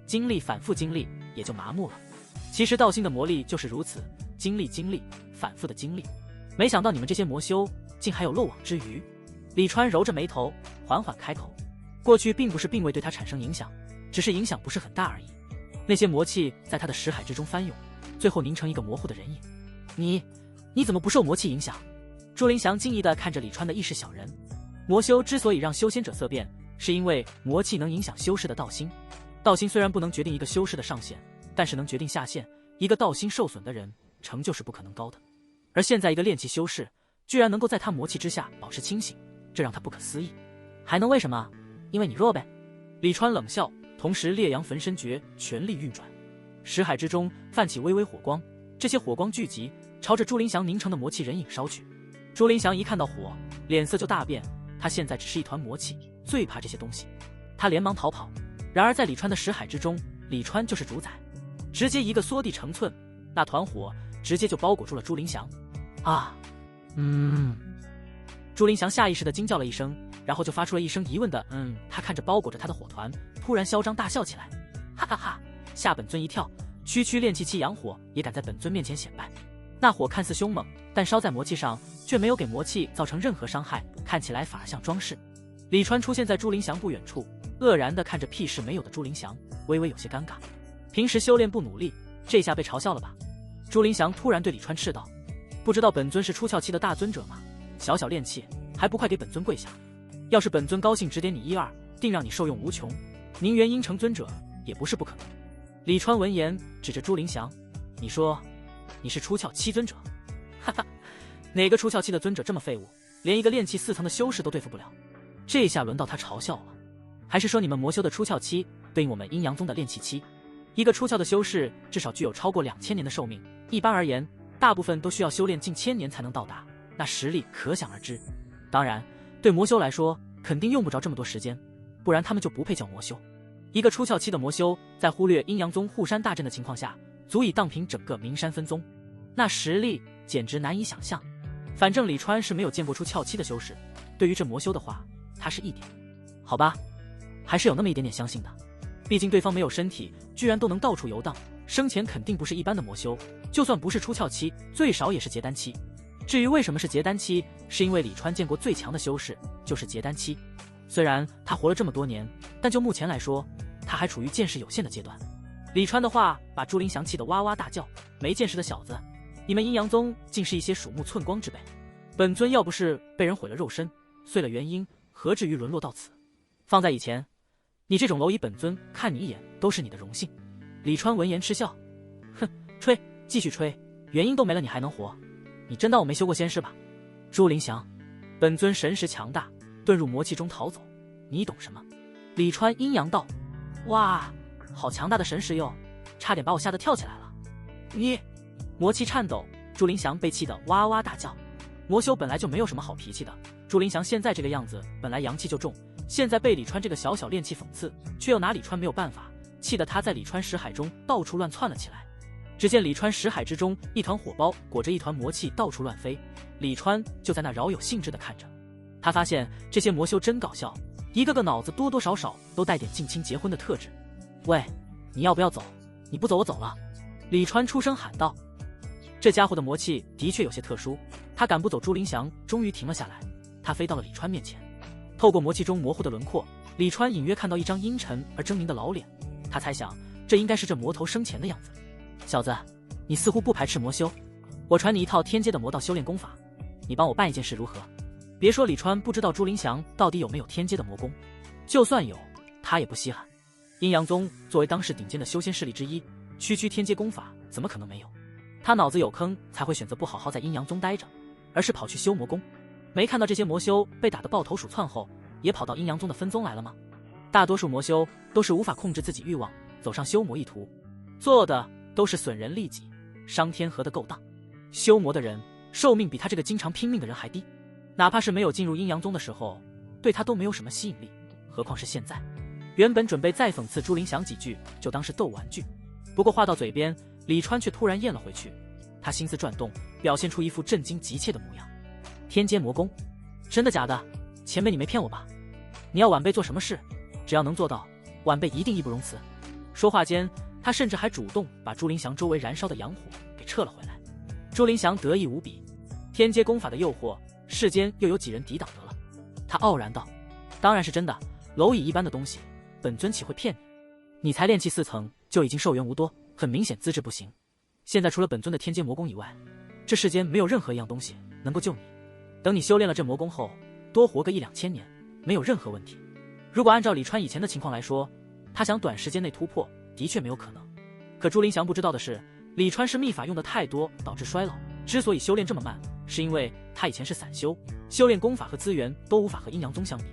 反复经历，也就麻木了。其实道心的魔力就是如此，经历，反复的经历。没想到你们这些魔修竟还有漏网之鱼。李川揉着眉头，缓缓开口。过去并不是并未对他产生影响，只是影响不是很大而已。那些魔气在他的识海之中翻涌，最后凝成一个模糊的人影。你怎么不受魔气影响？朱林祥惊疑地看着李川的意识小人。魔修之所以让修仙者色变，是因为魔气能影响修士的道心。道心虽然不能决定一个修士的上限，但是能决定下限。一个道心受损的人，成就是不可能高的。而现在一个炼气修士，居然能够在他魔气之下保持清醒，这让他不可思议。还能为什么？因为你弱呗。李川冷笑，同时烈阳焚身诀全力运转，识海之中泛起微微火光，这些火光聚集，朝着朱林祥凝成的魔气人影烧去。朱林祥一看到火，脸色就大变，他现在只是一团魔气，最怕这些东西。他连忙逃跑，然而在李川的识海之中，李川就是主宰，直接一个缩地成寸，那团火直接就包裹住了朱林祥。朱林祥下意识地惊叫了一声，然后就发出了一声疑问的他看着包裹着他的火团，突然嚣张大笑起来，哈哈哈！吓本尊一跳，区炼气阳火也敢在本尊面前显摆。那火看似凶猛，但烧在魔气上却没有给魔气造成任何伤害，看起来反而像装饰。李川出现在朱林祥不远处，愕然地看着屁事没有的朱林祥，微微有些尴尬。平时修炼不努力，这下被嘲笑了吧？朱林祥突然对李川斥道：“不知道本尊是出窍期的大尊者吗？小小炼气，还不快给本尊跪下！要是本尊高兴指点你一二，定让你受用无穷。宁愿因成尊者，也不是不可能。”李川闻言指着朱林祥：“你说，你是出窍七尊者。哈哈，哪个出窍期的尊者这么废物，连一个炼气4层的修士都对付不了？这下轮到他嘲笑了。还是说你们魔修的出窍期对应我们阴阳宗的炼气期？一个出窍的修士至少具有超过2000年的寿命，一般而言，大部分都需要修炼近1000年才能到达，那实力可想而知。当然，对魔修来说，肯定用不着这么多时间，不然他们就不配叫魔修。一个出窍期的魔修，在忽略阴阳宗护山大阵的情况下，足以荡平整个名山分宗，那实力简直难以想象。反正李川是没有见过出窍期的修士，对于这魔修的话，他是一点，好吧，还是有那么一点点相信的。毕竟对方没有身体，居然都能到处游荡，生前肯定不是一般的魔修，就算不是出窍期，最少也是结丹期。至于为什么是结丹期，是因为李川见过最强的修士就是结丹期。虽然他活了这么多年，但就目前来说，他还处于见识有限的阶段。李川的话把朱林祥气得哇哇大叫，没见识的小子，你们阴阳宗竟是一些鼠目寸光之辈。本尊要不是被人毁了肉身，碎了元婴，何至于沦落到此？放在以前，你这种蝼蚁，本尊看你一眼都是你的荣幸。李川闻言嗤笑，哼，吹，继续吹，元婴都没了你还能活？你真当我没修过仙师吧？朱林祥，本尊神识强大，遁入魔气中逃走，你懂什么？李川阴阳道，哇，好强大的神识哟，差点把我吓得跳起来了。你，魔气颤抖，朱林祥被气得哇哇大叫。魔修本来就没有什么好脾气的，朱林祥现在这个样子，本来阳气就重，现在被李川这个小小炼气讽刺，却又拿李川没有办法，气得他在李川识海中到处乱窜了起来。只见李川识海之中，一团火包裹着一团魔气到处乱飞，李川就在那饶有兴致地看着。他发现这些魔修真搞笑，一个个脑子多多少少都带点近亲结婚的特质。喂，你要不要走？你不走我走了。李川出声喊道。这家伙的魔气的确有些特殊，他赶不走朱林祥，终于停了下来。他飞到了李川面前，透过魔气中模糊的轮廓，李川隐约看到一张阴沉而狰狞的老脸。他猜想，这应该是这魔头生前的样子。小子，你似乎不排斥魔修，我传你一套天阶的魔道修炼功法，你帮我办一件事如何？别说李川不知道朱林祥到底有没有天阶的魔功，就算有，他也不稀罕。阴阳宗作为当世顶尖的修仙势力之一，区天阶功法怎么可能没有？他脑子有坑才会选择不好好在阴阳宗待着，而是跑去修魔功。没看到这些魔修被打得抱头鼠窜后，也跑到阴阳宗的分宗来了吗？大多数魔修都是无法控制自己欲望，走上修魔一途，做的都是损人利己、伤天和的勾当。修魔的人寿命比他这个经常拼命的人还低，哪怕是没有进入阴阳宗的时候，对他都没有什么吸引力，何况是现在。原本准备再讽刺朱林祥几句，就当是逗玩具，不过话到嘴边，李川却突然咽了回去。他心思转动，表现出一副震惊急切的模样。天阶魔功，真的假的？前辈你没骗我吧？你要晚辈做什么事，只要能做到，晚辈一定义不容辞。说话间，他甚至还主动把朱林祥周围燃烧的阳火给撤了回来。朱林祥得意无比，天阶功法的诱惑，世间又有几人抵挡得了？他傲然道：当然是真的，蝼蚁一般的东西，本尊岂会骗你？你才炼气4层，就已经寿元无多，很明显资质不行。现在除了本尊的天阶魔功以外，这世间没有任何一样东西能够救你。等你修炼了这魔功后，多活个1、2千年，没有任何问题。如果按照李川以前的情况来说，他想短时间内突破，的确没有可能。可朱林祥不知道的是，李川是秘法用的太多，导致衰老。之所以修炼这么慢，是因为他以前是散修，修炼功法和资源都无法和阴阳宗相比。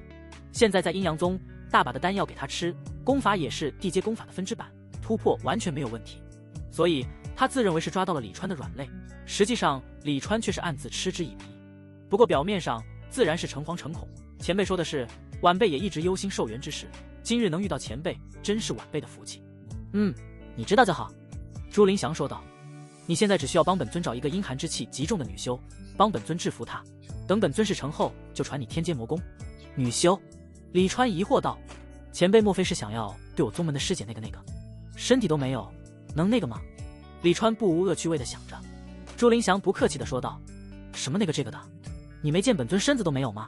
现在在阴阳宗，大把的丹药给他吃，功法也是地阶功法的分支版，突破完全没有问题。所以他自认为是抓到了李川的软肋，实际上李川却是暗自嗤之以鼻。不过表面上自然是诚惶诚恐。前辈说的是，晚辈也一直忧心寿元之事，今日能遇到前辈，真是晚辈的福气。你知道就好。朱林祥说道。你现在只需要帮本尊找一个阴寒之气极重的女修，帮本尊制服她，等本尊事成后，就传你天阶魔功。女修？李川疑惑道。前辈莫非是想要对我宗门的师姐那个？身体都没有，能那个吗？李川不无恶趣味的想着。朱林祥不客气的说道。什么那个这个的？你没见本尊身子都没有吗？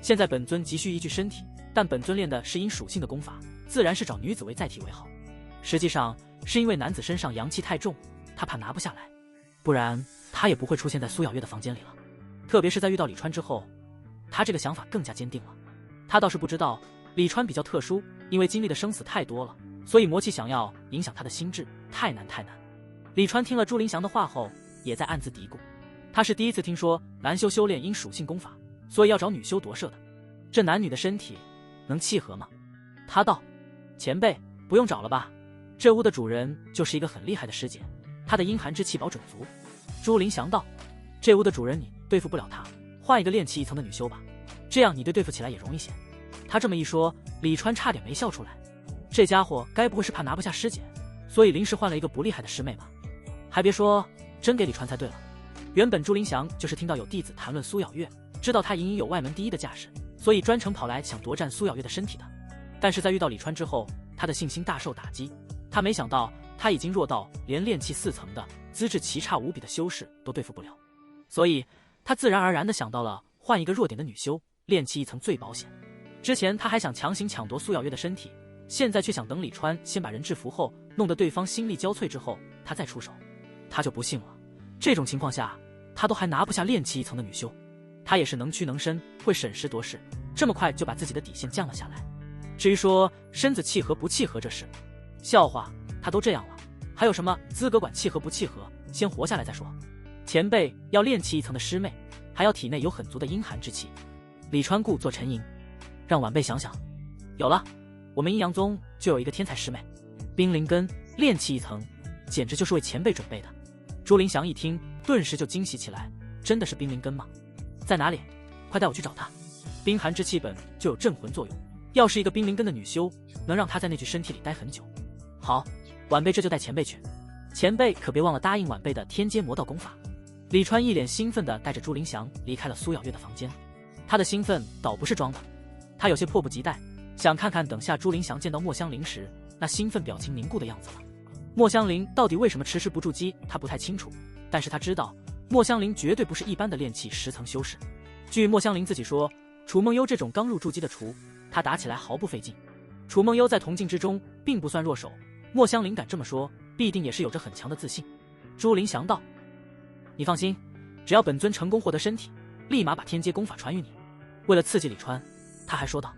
现在本尊急需一具身体，但本尊练的是阴属性的功法，自然是找女子为载体为好。实际上是因为男子身上阳气太重，他怕拿不下来，不然他也不会出现在苏咬月的房间里了。特别是在遇到李川之后，他这个想法更加坚定了。他倒是不知道李川比较特殊，因为经历的生死太多了，所以魔气想要影响他的心智太难。李川听了朱林祥的话后，也在暗自嘀咕，他是第一次听说男修修炼因属性功法，所以要找女修夺舍的，这男女的身体能契合吗？他道：前辈不用找了吧，这屋的主人就是一个很厉害的师姐，她的阴寒之气保准足。朱林祥道：这屋的主人你对付不了他，换一个炼气一层的女修吧，这样你对付起来也容易些。他这么一说，李川差点没笑出来，这家伙该不会是怕拿不下师姐，所以临时换了一个不厉害的师妹吧？还别说，真给李川猜对了。原本朱林祥就是听到有弟子谈论苏咬月，知道他隐隐有外门第一的架势，所以专程跑来想夺占苏咬月的身体的。但是在遇到李川之后，他的信心大受打击。他没想到他已经弱到连炼气4层的资质奇差无比的修士都对付不了，所以他自然而然地想到了换一个弱点的女修，炼气1层最保险。之前他还想强行抢夺苏咬月的身体，现在却想等李川先把人制服后，弄得对方心力交瘁之后，他再出手。他就不信了，这种情况下他都还拿不下炼气1层的女修。他也是能屈能伸，会审时度势，这么快就把自己的底线降了下来。至于说身子契合不契合这事，笑话，他都这样了，还有什么资格管契合不契合？先活下来再说。前辈要炼气1层的师妹，还要体内有很足的阴寒之气。李川故作沉吟，让晚辈想想。有了，我们阴阳宗就有一个天才师妹，冰灵根，炼气1层，简直就是为前辈准备的。朱林祥一听，顿时就惊喜起来，真的是冰灵根吗？在哪里？快带我去找她。冰寒之气本就有镇魂作用，要是一个冰灵根的女修，能让她在那具身体里待很久。好，晚辈这就带前辈去。前辈可别忘了答应晚辈的天阶魔道功法。李川一脸兴奋地带着朱林祥离开了苏咬月的房间。他的兴奋倒不是装的，他有些迫不及待，想看看等下朱林祥见到莫香菱时那兴奋表情凝固的样子了。莫香菱到底为什么迟迟不筑基，他不太清楚，但是他知道莫香菱绝对不是一般的炼气10层修士。据莫香菱自己说，楚梦幽这种刚入筑基的厨，他打起来毫不费劲。楚梦幽在同境之中并不算弱手，莫香菱敢这么说，必定也是有着很强的自信。朱林祥道：你放心，只要本尊成功获得身体，立马把天阶功法传于你。为了刺激李川，他还说道：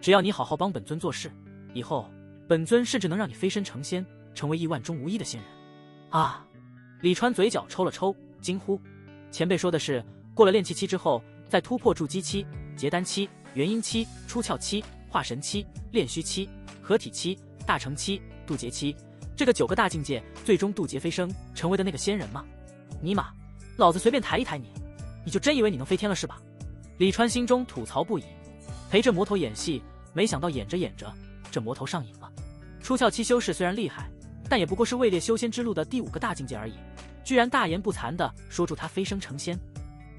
只要你好好帮本尊做事，以后本尊甚至能让你飞身成仙，成为亿万中无一的仙人。啊！李川嘴角抽了抽，惊呼：前辈说的是过了炼气期之后，在突破筑基期、结丹期、元婴期、出窍期、化神期、炼虚期、合体期、大成期、渡劫期，这个9个大境界最终渡劫飞升，成为的那个仙人吗？尼玛，老子随便抬一抬你，你就真以为你能飞天了是吧？李川心中吐槽不已，陪着魔头演戏，没想到演着演着，这魔头上瘾了。出窍期修士虽然厉害，但也不过是位列修仙之路的第5个大境界而已，居然大言不惭地说助他飞升成仙。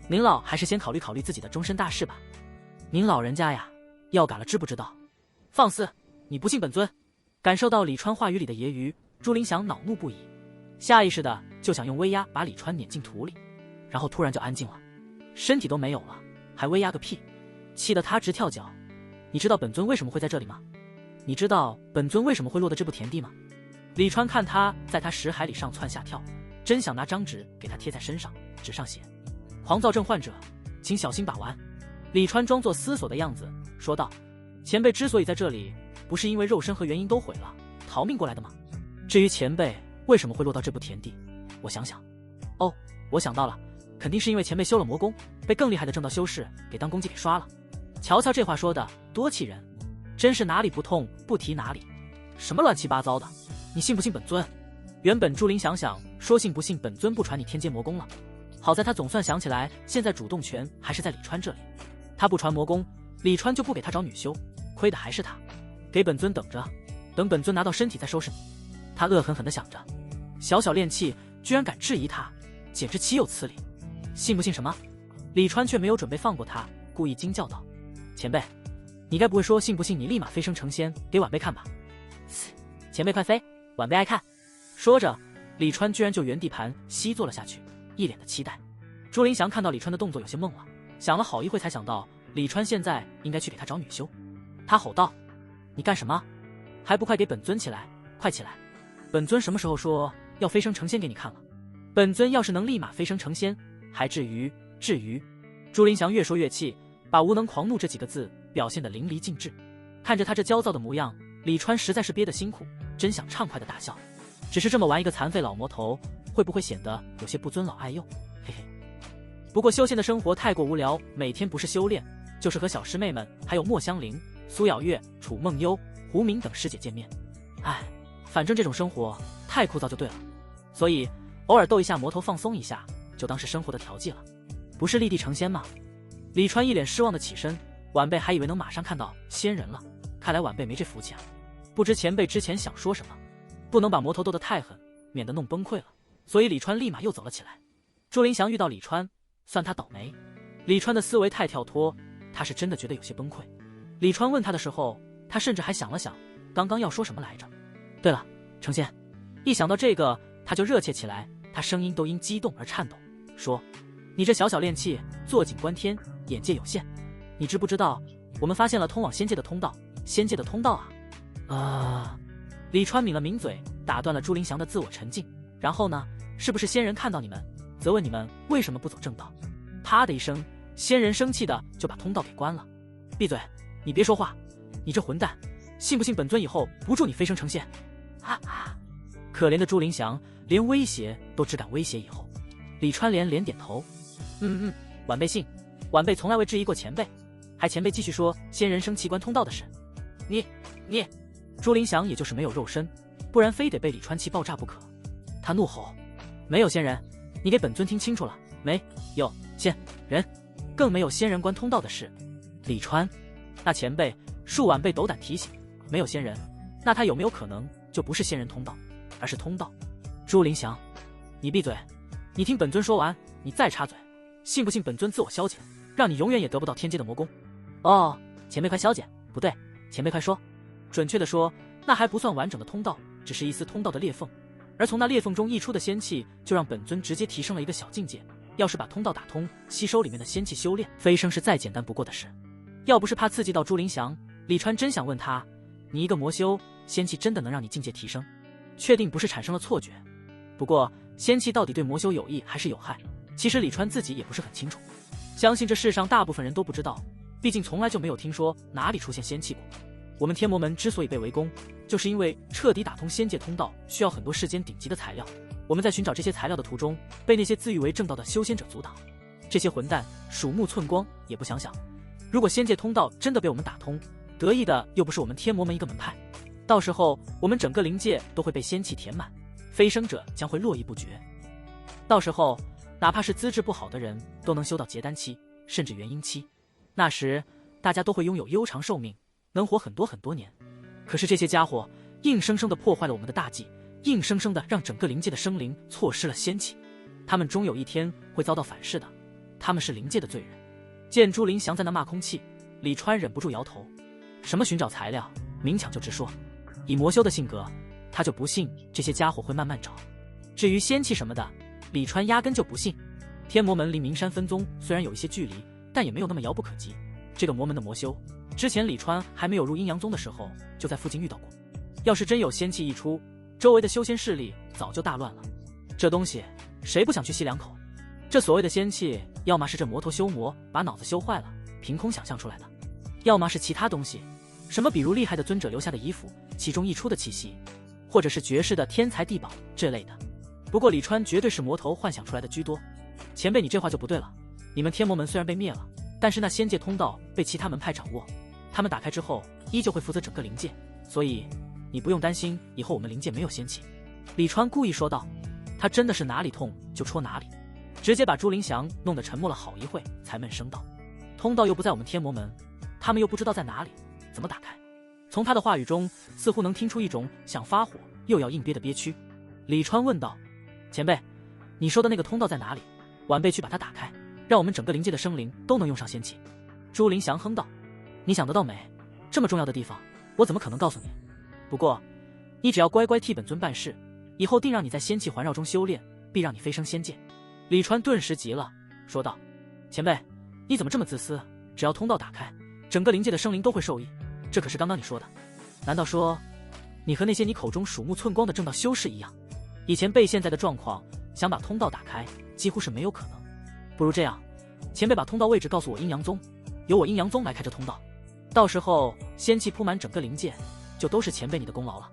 您老还是先考虑考虑自己的终身大事吧。您老人家呀，要赶了知不知道？放肆！你不信本尊？感受到李川话语里的揶揄，朱林祥恼怒不已，下意识的就想用威压把李川碾进土里，然后突然就安静了，身体都没有了，还威压个屁！气得他直跳脚。你知道本尊为什么会在这里吗？你知道本尊为什么会落得这步田地吗？李川看他在他识海里上窜下跳，真想拿张纸给他贴在身上，纸上写：狂躁症患者，请小心把玩。李川装作思索的样子说道：前辈之所以在这里，不是因为肉身和元婴都毁了，逃命过来的吗？至于前辈为什么会落到这步田地，我想想，哦，我想到了，肯定是因为前辈修了魔功，被更厉害的正道修士给当功绩给刷了。瞧瞧这话说的多气人，真是哪里不痛不提哪里，什么乱七八糟的，你信不信本尊？原本朱林想说信不信本尊不传你天阶魔功了，好在他总算想起来现在主动权还是在李川这里，他不传魔功，李川就不给他找女修，亏的还是他。给本尊等着，等本尊拿到身体再收拾你。他恶狠狠地想着，小小炼气居然敢质疑他，简直岂有此理！信不信什么？李川却没有准备放过他，故意惊叫道：前辈，你该不会说信不信你立马飞升成仙给晚辈看吧？前辈快飞，晚辈爱看。说着，李川居然就原地盘膝坐了下去，一脸的期待。朱林祥看到李川的动作有些懵了，想了好一会才想到李川现在应该去给他找女修。他吼道：你干什么？还不快给本尊起来，快起来！本尊什么时候说要飞升成仙给你看了？本尊要是能立马飞升成仙，还至于？朱林祥越说越气，把无能狂怒这几个字表现得淋漓尽致。看着他这焦躁的模样，李川实在是憋得辛苦，真想畅快的大笑。只是这么玩一个残废老魔头，会不会显得有些不尊老爱幼？嘿嘿。不过修仙的生活太过无聊，每天不是修炼，就是和小师妹们还有墨香菱、苏咬月、楚梦幽、胡明等师姐见面。唉，反正这种生活太枯燥就对了，所以偶尔斗一下魔头放松一下，就当是生活的调剂了。不是立地成仙吗？李川一脸失望的起身，晚辈还以为能马上看到仙人了，看来晚辈没这福气啊。不知前辈之前想说什么，不能把魔头斗得太狠，免得弄崩溃了。所以李川立马又走了起来。朱林祥遇到李川，算他倒霉。李川的思维太跳脱，他是真的觉得有些崩溃。李川问他的时候，他甚至还想了想，刚刚要说什么来着。对了，成仙。一想到这个，他就热切起来，他声音都因激动而颤抖，说：你这小小练气，坐井观天，眼界有限。你知不知道，我们发现了通往仙界的通道？仙界的通道啊！李川抿了抿嘴，打断了朱林祥的自我沉浸。然后呢？是不是仙人看到你们，责问你们为什么不走正道？啪的一声，仙人生气的就把通道给关了。闭嘴，你别说话，你这混蛋，信不信本尊以后不助你飞升成仙？哈哈！可怜的朱林祥连威胁都只敢威胁以后。李川连连点头，晚辈信，晚辈从来未质疑过前辈。还前辈继续说仙人生气关通道的事。你，朱林祥也就是没有肉身，不然非得被李川气爆炸不可。他怒吼：没有仙人，你给本尊听清楚了，没有仙人，更没有仙人关通道的事。李川，那前辈恕晚辈斗胆提醒，没有仙人，那他有没有可能就不是仙人通道，而是通道？朱林祥，你闭嘴，你听本尊说完，你再插嘴，信不信本尊自我消减，让你永远也得不到天阶的魔功？哦，前辈快消减，不对，前辈快说。准确的说，那还不算完整的通道，只是一丝通道的裂缝，而从那裂缝中溢出的仙气，就让本尊直接提升了一个小境界。要是把通道打通，吸收里面的仙气修炼，飞升是再简单不过的事。要不是怕刺激到朱林祥，李川真想问他，你一个魔修，仙气真的能让你境界提升？确定不是产生了错觉？不过仙气到底对魔修有益还是有害，其实李川自己也不是很清楚。相信这世上大部分人都不知道，毕竟从来就没有听说哪里出现仙气过。我们天魔门之所以被围攻，就是因为彻底打通仙界通道需要很多世间顶级的材料，我们在寻找这些材料的途中，被那些自誉为正道的修仙者阻挡。这些混蛋鼠目寸光，也不想想，如果仙界通道真的被我们打通，得意的又不是我们天魔门一个门派，到时候我们整个灵界都会被仙气填满，飞升者将会络绎不绝。到时候哪怕是资质不好的人都能修到结丹期，甚至元婴期，那时大家都会拥有悠长寿命，能活很多很多年。可是这些家伙硬生生地破坏了我们的大计，硬生生地让整个灵界的生灵错失了仙气，他们终有一天会遭到反噬的，他们是灵界的罪人。见朱林祥在那骂空气，李川忍不住摇头。什么寻找材料，明抢就直说。以魔修的性格，他就不信这些家伙会慢慢找。至于仙气什么的，李川压根就不信。天魔门离名山分宗虽然有一些距离，但也没有那么遥不可及。这个魔门的魔修，之前李川还没有入阴阳宗的时候，就在附近遇到过。要是真有仙气一出，周围的修仙势力早就大乱了。这东西谁不想去吸两口？这所谓的仙气，要么是这魔头修魔把脑子修坏了，凭空想象出来的，要么是其他东西，什么比如厉害的尊者留下的遗符，其中溢出的气息，或者是绝世的天才地宝这类的。不过李川绝对是魔头幻想出来的居多。前辈，你这话就不对了。你们天魔门虽然被灭了，但是那仙界通道被其他门派掌握，他们打开之后依旧会负责整个灵界，所以你不用担心以后我们灵界没有仙气。李川故意说道，他真的是哪里痛就戳哪里，直接把朱林祥弄得沉默了好一会，才闷声道，通道又不在我们天魔门，他们又不知道在哪里，怎么打开？从他的话语中似乎能听出一种想发火又要硬憋的憋屈。李川问道，前辈，你说的那个通道在哪里？晚辈去把它打开，让我们整个灵界的生灵都能用上仙气。朱林祥哼道，你想得到没？这么重要的地方，我怎么可能告诉你？不过你只要乖乖替本尊办事，以后定让你在仙气环绕中修炼，必让你飞升仙界。李川顿时急了，说道，前辈，你怎么这么自私？只要通道打开，整个灵界的生灵都会受益，这可是刚刚你说的。难道说你和那些你口中鼠目寸光的正道修士一样，以前被现在的状况想把通道打开几乎是没有可能？不如这样，前辈把通道位置告诉我阴阳宗，由我阴阳宗来开这通道，到时候仙气铺满整个灵界，就都是前辈你的功劳了，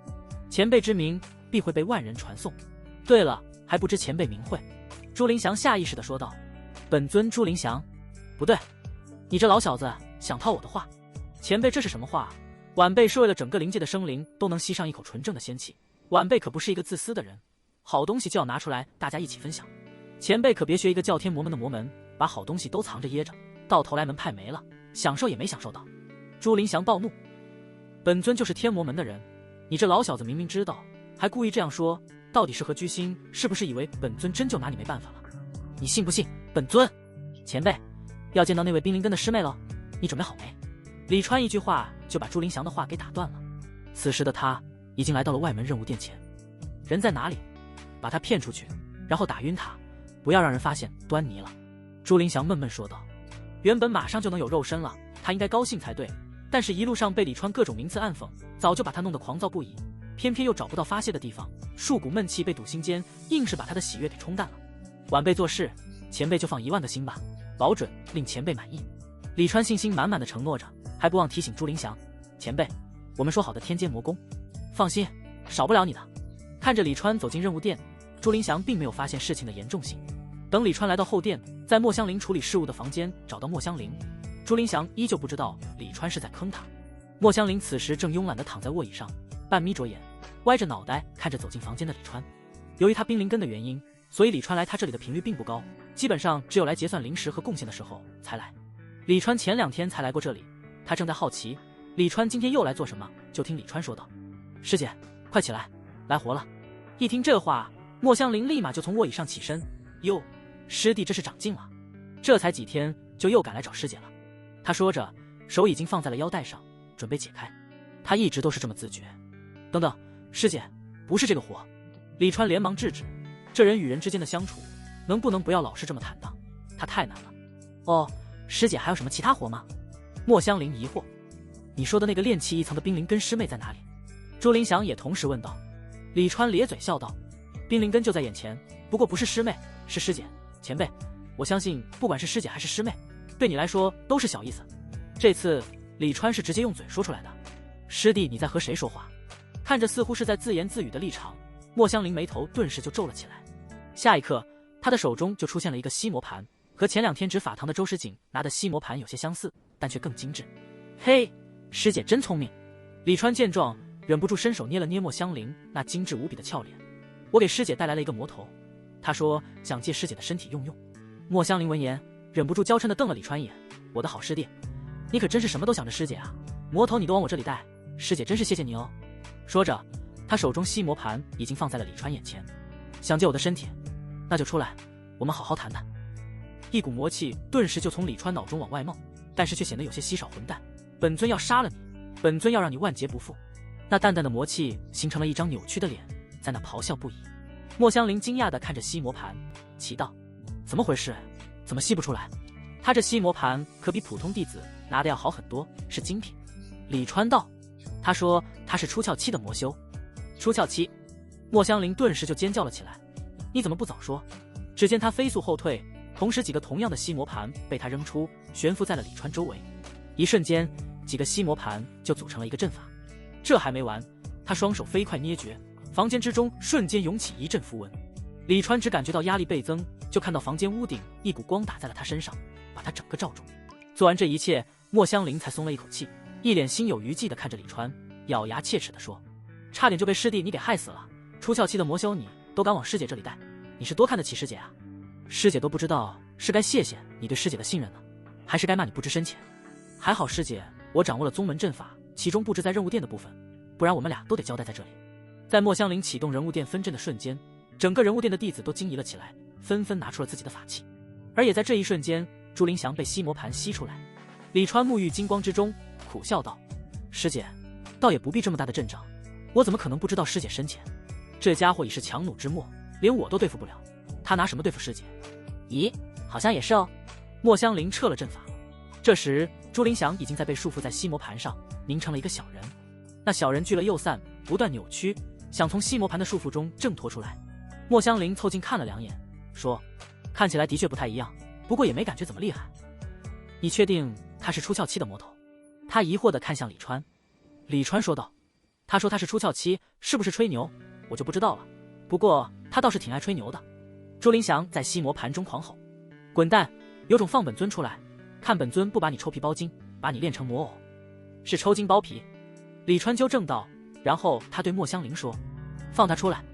前辈之名必会被万人传颂。对了，还不知前辈名讳。朱林祥下意识地说道：“本尊朱林祥。”不对，你这老小子想套我的话。前辈这是什么话？晚辈是为了整个灵界的生灵都能吸上一口纯正的仙气，晚辈可不是一个自私的人，好东西就要拿出来大家一起分享。前辈可别学一个叫天魔门的魔门，把好东西都藏着掖着，到头来门派没了，享受也没享受到。朱林祥暴怒：“本尊就是天魔门的人，你这老小子明明知道，还故意这样说，到底是何居心？是不是以为本尊真就拿你没办法了？你信不信？本尊……前辈，要见到那位冰灵根的师妹了，你准备好没？”李川一句话就把朱林祥的话给打断了。此时的他已经来到了外门任务殿前，人在哪里？把他骗出去，然后打晕他，不要让人发现端倪了。朱林祥闷闷说道。原本马上就能有肉身了，他应该高兴才对，但是一路上被李川各种名词暗讽，早就把他弄得狂躁不已，偏偏又找不到发泄的地方，数股闷气被堵心间，硬是把他的喜悦给冲淡了。晚辈做事，前辈就放10000个心吧，保准令前辈满意。李川信心满满的承诺着，还不忘提醒朱林祥：“前辈，我们说好的天阶魔功，放心，少不了你的。”看着李川走进任务殿，朱林祥并没有发现事情的严重性。等李川来到后殿，在莫香菱处理事务的房间找到莫香菱，朱林祥依旧不知道李川是在坑他。莫香菱此时正慵懒地躺在卧椅上，半眯着眼，歪着脑袋看着走进房间的李川。由于他冰灵根的原因，所以李川来他这里的频率并不高，基本上只有来结算灵石和贡献的时候才来。李川前2天才来过这里，他正在好奇李川今天又来做什么，就听李川说道：“师姐，快起来，来活了。”一听这话，莫香菱立马就从卧椅上起身：“哟，师弟这是长进了，这才几天就又赶来找师姐了。”他说着，手已经放在了腰带上，准备解开。他一直都是这么自觉。等等，师姐，不是这个活。李川连忙制止，这人与人之间的相处，能不能不要老是这么坦荡？他太难了。哦，师姐还有什么其他活吗？莫香菱疑惑。你说的那个炼气1层的冰灵根师妹在哪里？朱林祥也同时问道。李川咧嘴笑道：“冰灵根就在眼前，不过不是师妹，是师姐。前辈，我相信不管是师姐还是师妹，对你来说都是小意思。”这次李川是直接用嘴说出来的。师弟，你在和谁说话？看着似乎是在自言自语的立场，莫香菱眉头顿时就皱了起来。下一刻，他的手中就出现了一个吸魔盘，和前2天执法堂的周石锦拿的吸魔盘有些相似，但却更精致。嘿，师姐真聪明。李川见状，忍不住伸手捏了捏莫香菱那精致无比的俏脸。我给师姐带来了一个魔头，他说想借师姐的身体用用。莫香菱闻言，忍不住娇嗔地瞪了李川一眼：“我的好师弟，你可真是什么都想着师姐啊！魔头你都往我这里带，师姐真是谢谢你哦。”说着，他手中吸魔盘已经放在了李川眼前。想借我的身体，那就出来，我们好好谈谈。一股魔气顿时就从李川脑中往外冒，但是却显得有些稀少。混蛋，本尊要杀了你，本尊要让你万劫不复。那淡淡的魔气形成了一张扭曲的脸，在那咆哮不已。莫香菱惊讶地看着吸魔盘，奇道：“怎么回事？怎么吸不出来？”他这吸魔盘可比普通弟子拿的要好很多，是精品。李川道：“他说他是出窍期的魔修。”出窍期？莫香菱顿时就尖叫了起来：“你怎么不早说？”只见他飞速后退，同时几个同样的吸魔盘被他扔出，悬浮在了李川周围。一瞬间，几个吸魔盘就组成了一个阵法。这还没完，他双手飞快捏诀，房间之中瞬间涌起一阵符文。李川只感觉到压力倍增，就看到房间屋顶一股光打在了他身上，把他整个罩住。做完这一切，莫香菱才松了一口气，一脸心有余悸地看着李川，咬牙切齿地说：“差点就被师弟你给害死了，出窍期的魔修你都敢往师姐这里带，你是多看得起师姐啊？师姐都不知道是该谢谢你对师姐的信任呢，还是该骂你不知深浅。还好师姐，我掌握了宗门阵法，其中布置在任务殿的部分，不然我们俩都得交代在这里。”在莫香菱启动人物殿分阵的瞬间，整个人物殿的弟子都惊疑了起来，纷纷拿出了自己的法器。而也在这一瞬间，朱林祥被吸魔盘吸出来。李川沐浴金光之中，苦笑道：“师姐，倒也不必这么大的阵仗，我怎么可能不知道师姐深浅？这家伙已是强弩之末，连我都对付不了，他拿什么对付师姐？”“咦，好像也是哦。”莫香菱撤了阵法。这时，朱林祥已经在被束缚在吸魔盘上，凝成了一个小人。那小人聚了又散，不断扭曲，想从吸魔盘的束缚中挣脱出来。莫香菱凑近看了2眼，说：“看起来的确不太一样，不过也没感觉怎么厉害。你确定他是出窍期的魔头？”他疑惑地看向李川。李川说道：“他说他是出窍期，是不是吹牛，我就不知道了。不过他倒是挺爱吹牛的。朱林祥在吸魔盘中狂吼：“滚蛋！有种放本尊出来，看本尊不把你抽皮包筋，把你练成魔偶！”是抽筋剥皮。李川纠正道，然后他对莫香菱说：“放他出来。”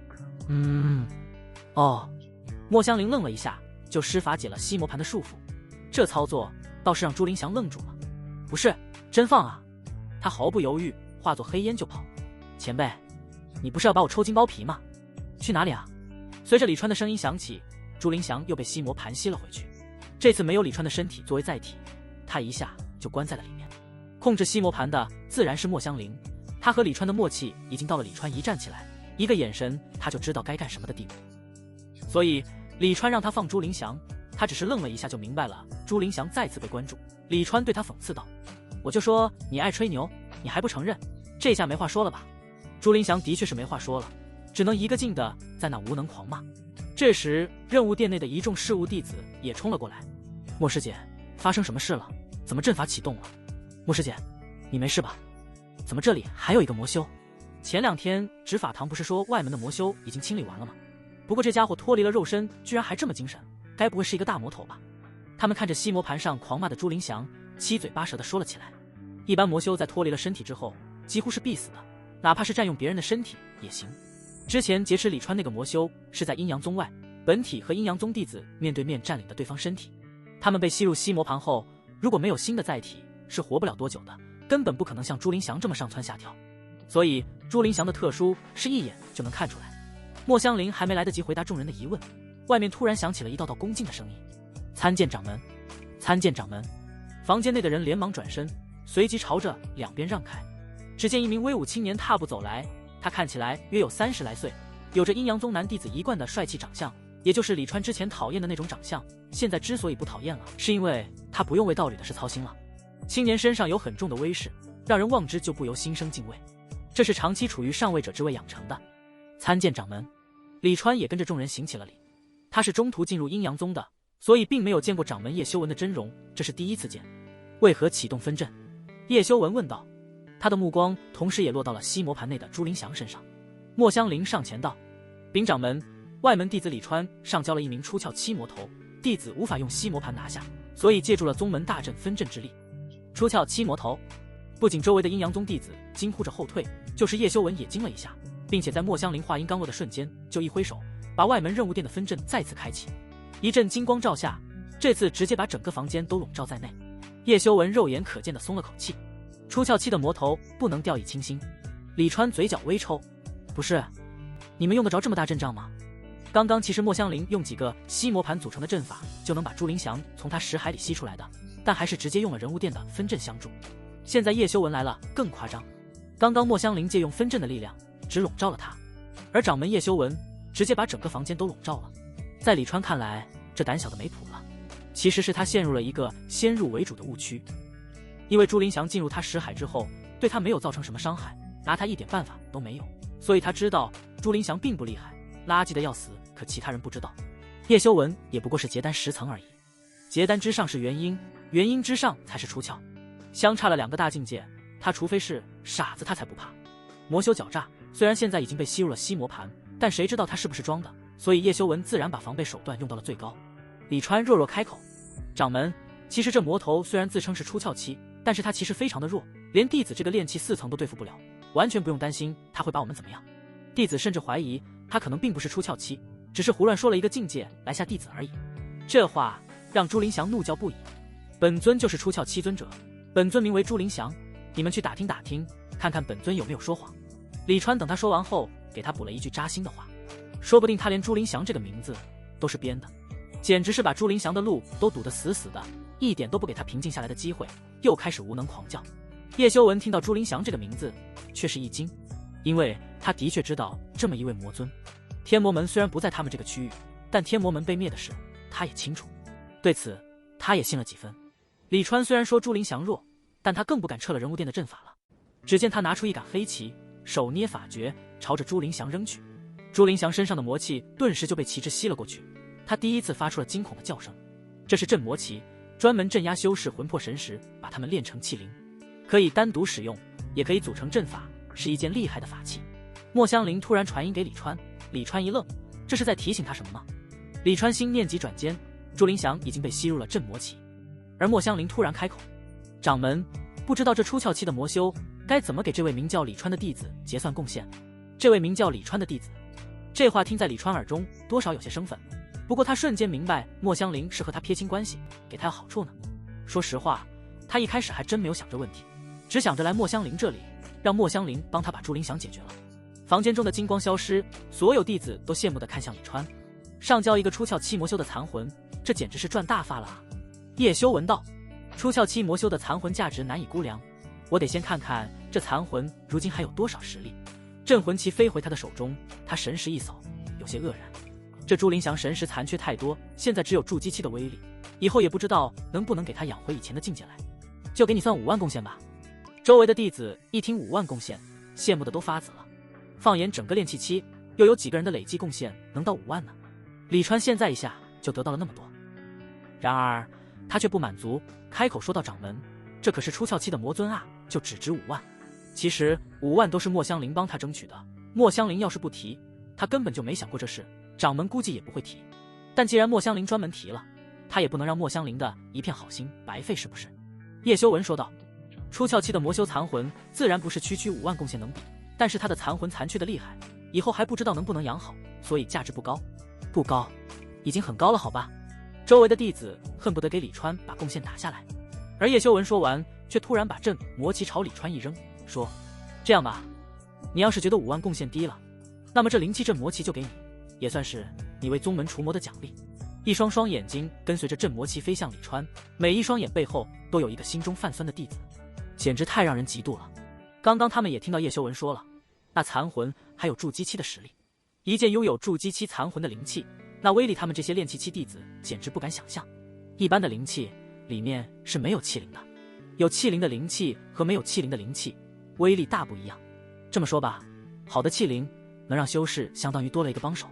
哦。莫香菱愣了一下，就施法解了吸魔盘的束缚。这操作倒是让朱林祥愣住了。不是，真放啊！他毫不犹豫，化作黑烟就跑。前辈，你不是要把我抽筋剥皮吗？去哪里啊？随着李川的声音响起，朱林祥又被吸魔盘吸了回去。这次没有李川的身体作为载体，他一下就关在了里面。控制吸魔盘的自然是莫香菱，他和李川的默契已经到了李川一站起来，一个眼神他就知道该干什么的地步。所以李川让他放朱林祥，他只是愣了一下就明白了。朱林祥再次被关注，李川对他讽刺道：“我就说你爱吹牛，你还不承认，这下没话说了吧？”朱林祥的确是没话说了，只能一个劲的在那无能狂骂。这时任务殿内的一众事务弟子也冲了过来：“莫师姐，发生什么事了？怎么阵法启动了？莫师姐，你没事吧？怎么这里还有一个魔修？前2天执法堂不是说外门的魔修已经清理完了吗？不过这家伙脱离了肉身，居然还这么精神，该不会是一个大魔头吧？”他们看着吸魔盘上狂骂的朱林祥，七嘴八舌地说了起来。一般魔修在脱离了身体之后，几乎是必死的，哪怕是占用别人的身体也行。之前劫持李川那个魔修是在阴阳宗外，本体和阴阳宗弟子面对面占领的对方身体。他们被吸入吸魔盘后，如果没有新的载体，是活不了多久的，根本不可能像朱林祥这么上蹿下跳。所以朱林祥的特殊是一眼就能看出来。莫香菱还没来得及回答众人的疑问，外面突然响起了一道道恭敬的声音：“参见掌门，参见掌门！”房间内的人连忙转身，随即朝着两边让开。只见一名威武青年踏步走来，他看起来约有30来岁，有着阴阳宗男弟子一贯的帅气长相，也就是李川之前讨厌的那种长相。现在之所以不讨厌了，是因为他不用为道侣的事操心了。青年身上有很重的威势，让人望之就不由心生敬畏。这是长期处于上位者之位养成的。参见掌门。李川也跟着众人行起了礼。他是中途进入阴阳宗的，所以并没有见过掌门叶修文的真容，这是第一次见。为何启动分阵？叶修文问道。他的目光同时也落到了吸魔盘内的朱林祥身上。莫香菱上前道：“禀掌门，外门弟子李川上交了一名出窍七魔头，弟子无法用吸魔盘拿下，所以借助了宗门大阵分阵之力。”出窍七魔头，不仅周围的阴阳宗弟子惊呼着后退，就是叶修文也惊了一下，并且在莫香菱话音刚落的瞬间，就一挥手，把外门任务殿的分阵再次开启。一阵金光照下，这次直接把整个房间都笼罩在内。叶修文肉眼可见的松了口气。出窍期的魔头不能掉以轻心。李川嘴角微抽：“不是，你们用得着这么大阵仗吗？刚刚其实莫香菱用几个吸魔盘组成的阵法就能把朱林祥从他识海里吸出来的，但还是直接用了人物殿的分阵相助。现在叶修文来了更夸张，刚刚莫香菱借用分阵的力量只笼罩了他，而掌门叶修文直接把整个房间都笼罩了。在李川看来，这胆小的没谱了。其实是他陷入了一个先入为主的误区。因为朱林祥进入他识海之后，对他没有造成什么伤害，拿他一点办法都没有，所以他知道朱林祥并不厉害，垃圾的要死，可其他人不知道。叶修文也不过是结丹10层而已，结丹之上是元婴，元婴之上才是出窍，相差了2个大境界，他除非是傻子他才不怕。魔修狡诈，虽然现在已经被吸入了吸魔盘，但谁知道他是不是装的，所以叶修文自然把防备手段用到了最高。李川弱弱开口：“掌门，其实这魔头虽然自称是出窍期，但是他其实非常的弱，连弟子这个炼气4层都对付不了，完全不用担心他会把我们怎么样。弟子甚至怀疑他可能并不是出窍期，只是胡乱说了一个境界来吓弟子而已。”这话让朱林祥怒叫不已。本尊就是出窍七尊者，本尊名为朱林祥，你们去打听打听，看看本尊有没有说谎。李川等他说完后，给他补了一句扎心的话，说不定他连朱林祥这个名字都是编的，简直是把朱林祥的路都堵得死死的，一点都不给他平静下来的机会，又开始无能狂叫。叶修文听到朱林祥这个名字却是一惊，因为他的确知道这么一位魔尊。天魔门虽然不在他们这个区域，但天魔门被灭的事他也清楚，对此他也信了几分。李川虽然说朱林祥弱，但他更不敢撤了人物殿的阵法了。只见他拿出一杆黑旗，手捏法诀，朝着朱林祥扔去。朱林祥身上的魔气顿时就被旗帜吸了过去，他第一次发出了惊恐的叫声。这是镇魔旗，专门镇压修士魂魄神识，把他们炼成器灵，可以单独使用，也可以组成阵法，是一件厉害的法器。莫香菱突然传音给李川，李川一愣，这是在提醒他什么吗？李川心念急转间，朱林祥已经被吸入了镇魔期，而莫香菱突然开口：“掌门，不知道这出窍期的魔修该怎么给这位名叫李川的弟子结算贡献？”这位名叫李川的弟子，这话听在李川耳中多少有些生分，不过他瞬间明白莫香菱是和他撇清关系，给他好处呢。说实话，他一开始还真没有想这问题，只想着来莫香菱这里，让莫香菱帮他把朱林祥解决了。房间中的金光消失，所有弟子都羡慕地看向李川。上交一个出窍期魔修的残魂，这简直是赚大发了啊！叶修闻道：“出窍期魔修的残魂价值难以估量，我得先看看这残魂如今还有多少实力。”镇魂旗飞回他的手中，他神识一扫，有些愕然。这朱林祥神识残缺太多，现在只有筑基期的威力，以后也不知道能不能给他养回以前的境界来。就给你算5万贡献吧。周围的弟子一听5万贡献，羡慕的都发紫了。放眼整个炼气期，又有几个人的累计贡献能到5万呢？李川现在一下就得到了那么多。然而他却不满足，开口说道：“掌门，这可是出窍期的魔尊啊，就只值5万。其实5万都是莫香菱帮他争取的，莫香菱要是不提，他根本就没想过这事，掌门估计也不会提。但既然莫香菱专门提了，他也不能让莫香菱的一片好心白费，是不是？”叶修文说道：“出窍期的魔修残魂自然不是区5万贡献能比，但是他的残魂残缺的厉害，以后还不知道能不能养好，所以价值不高。不高，已经很高了，好吧？”周围的弟子恨不得给李川把贡献打下来，而叶修文说完，却突然把镇魔旗朝李川一扔，说：“这样吧，你要是觉得5万贡献低了，那么这灵气镇魔旗就给你，也算是你为宗门除魔的奖励。”一双双眼睛跟随着镇魔旗飞向李川，每一双眼背后都有一个心中泛酸的弟子，简直太让人嫉妒了。刚刚他们也听到叶修文说了，那残魂还有筑基期的实力，一件拥有筑基期残魂的灵气，那威力他们这些炼气期弟子简直不敢想象。一般的灵气里面是没有气灵的，有气灵的灵气和没有气灵的灵气威力大不一样。这么说吧，好的气灵能让修士相当于多了一个帮手，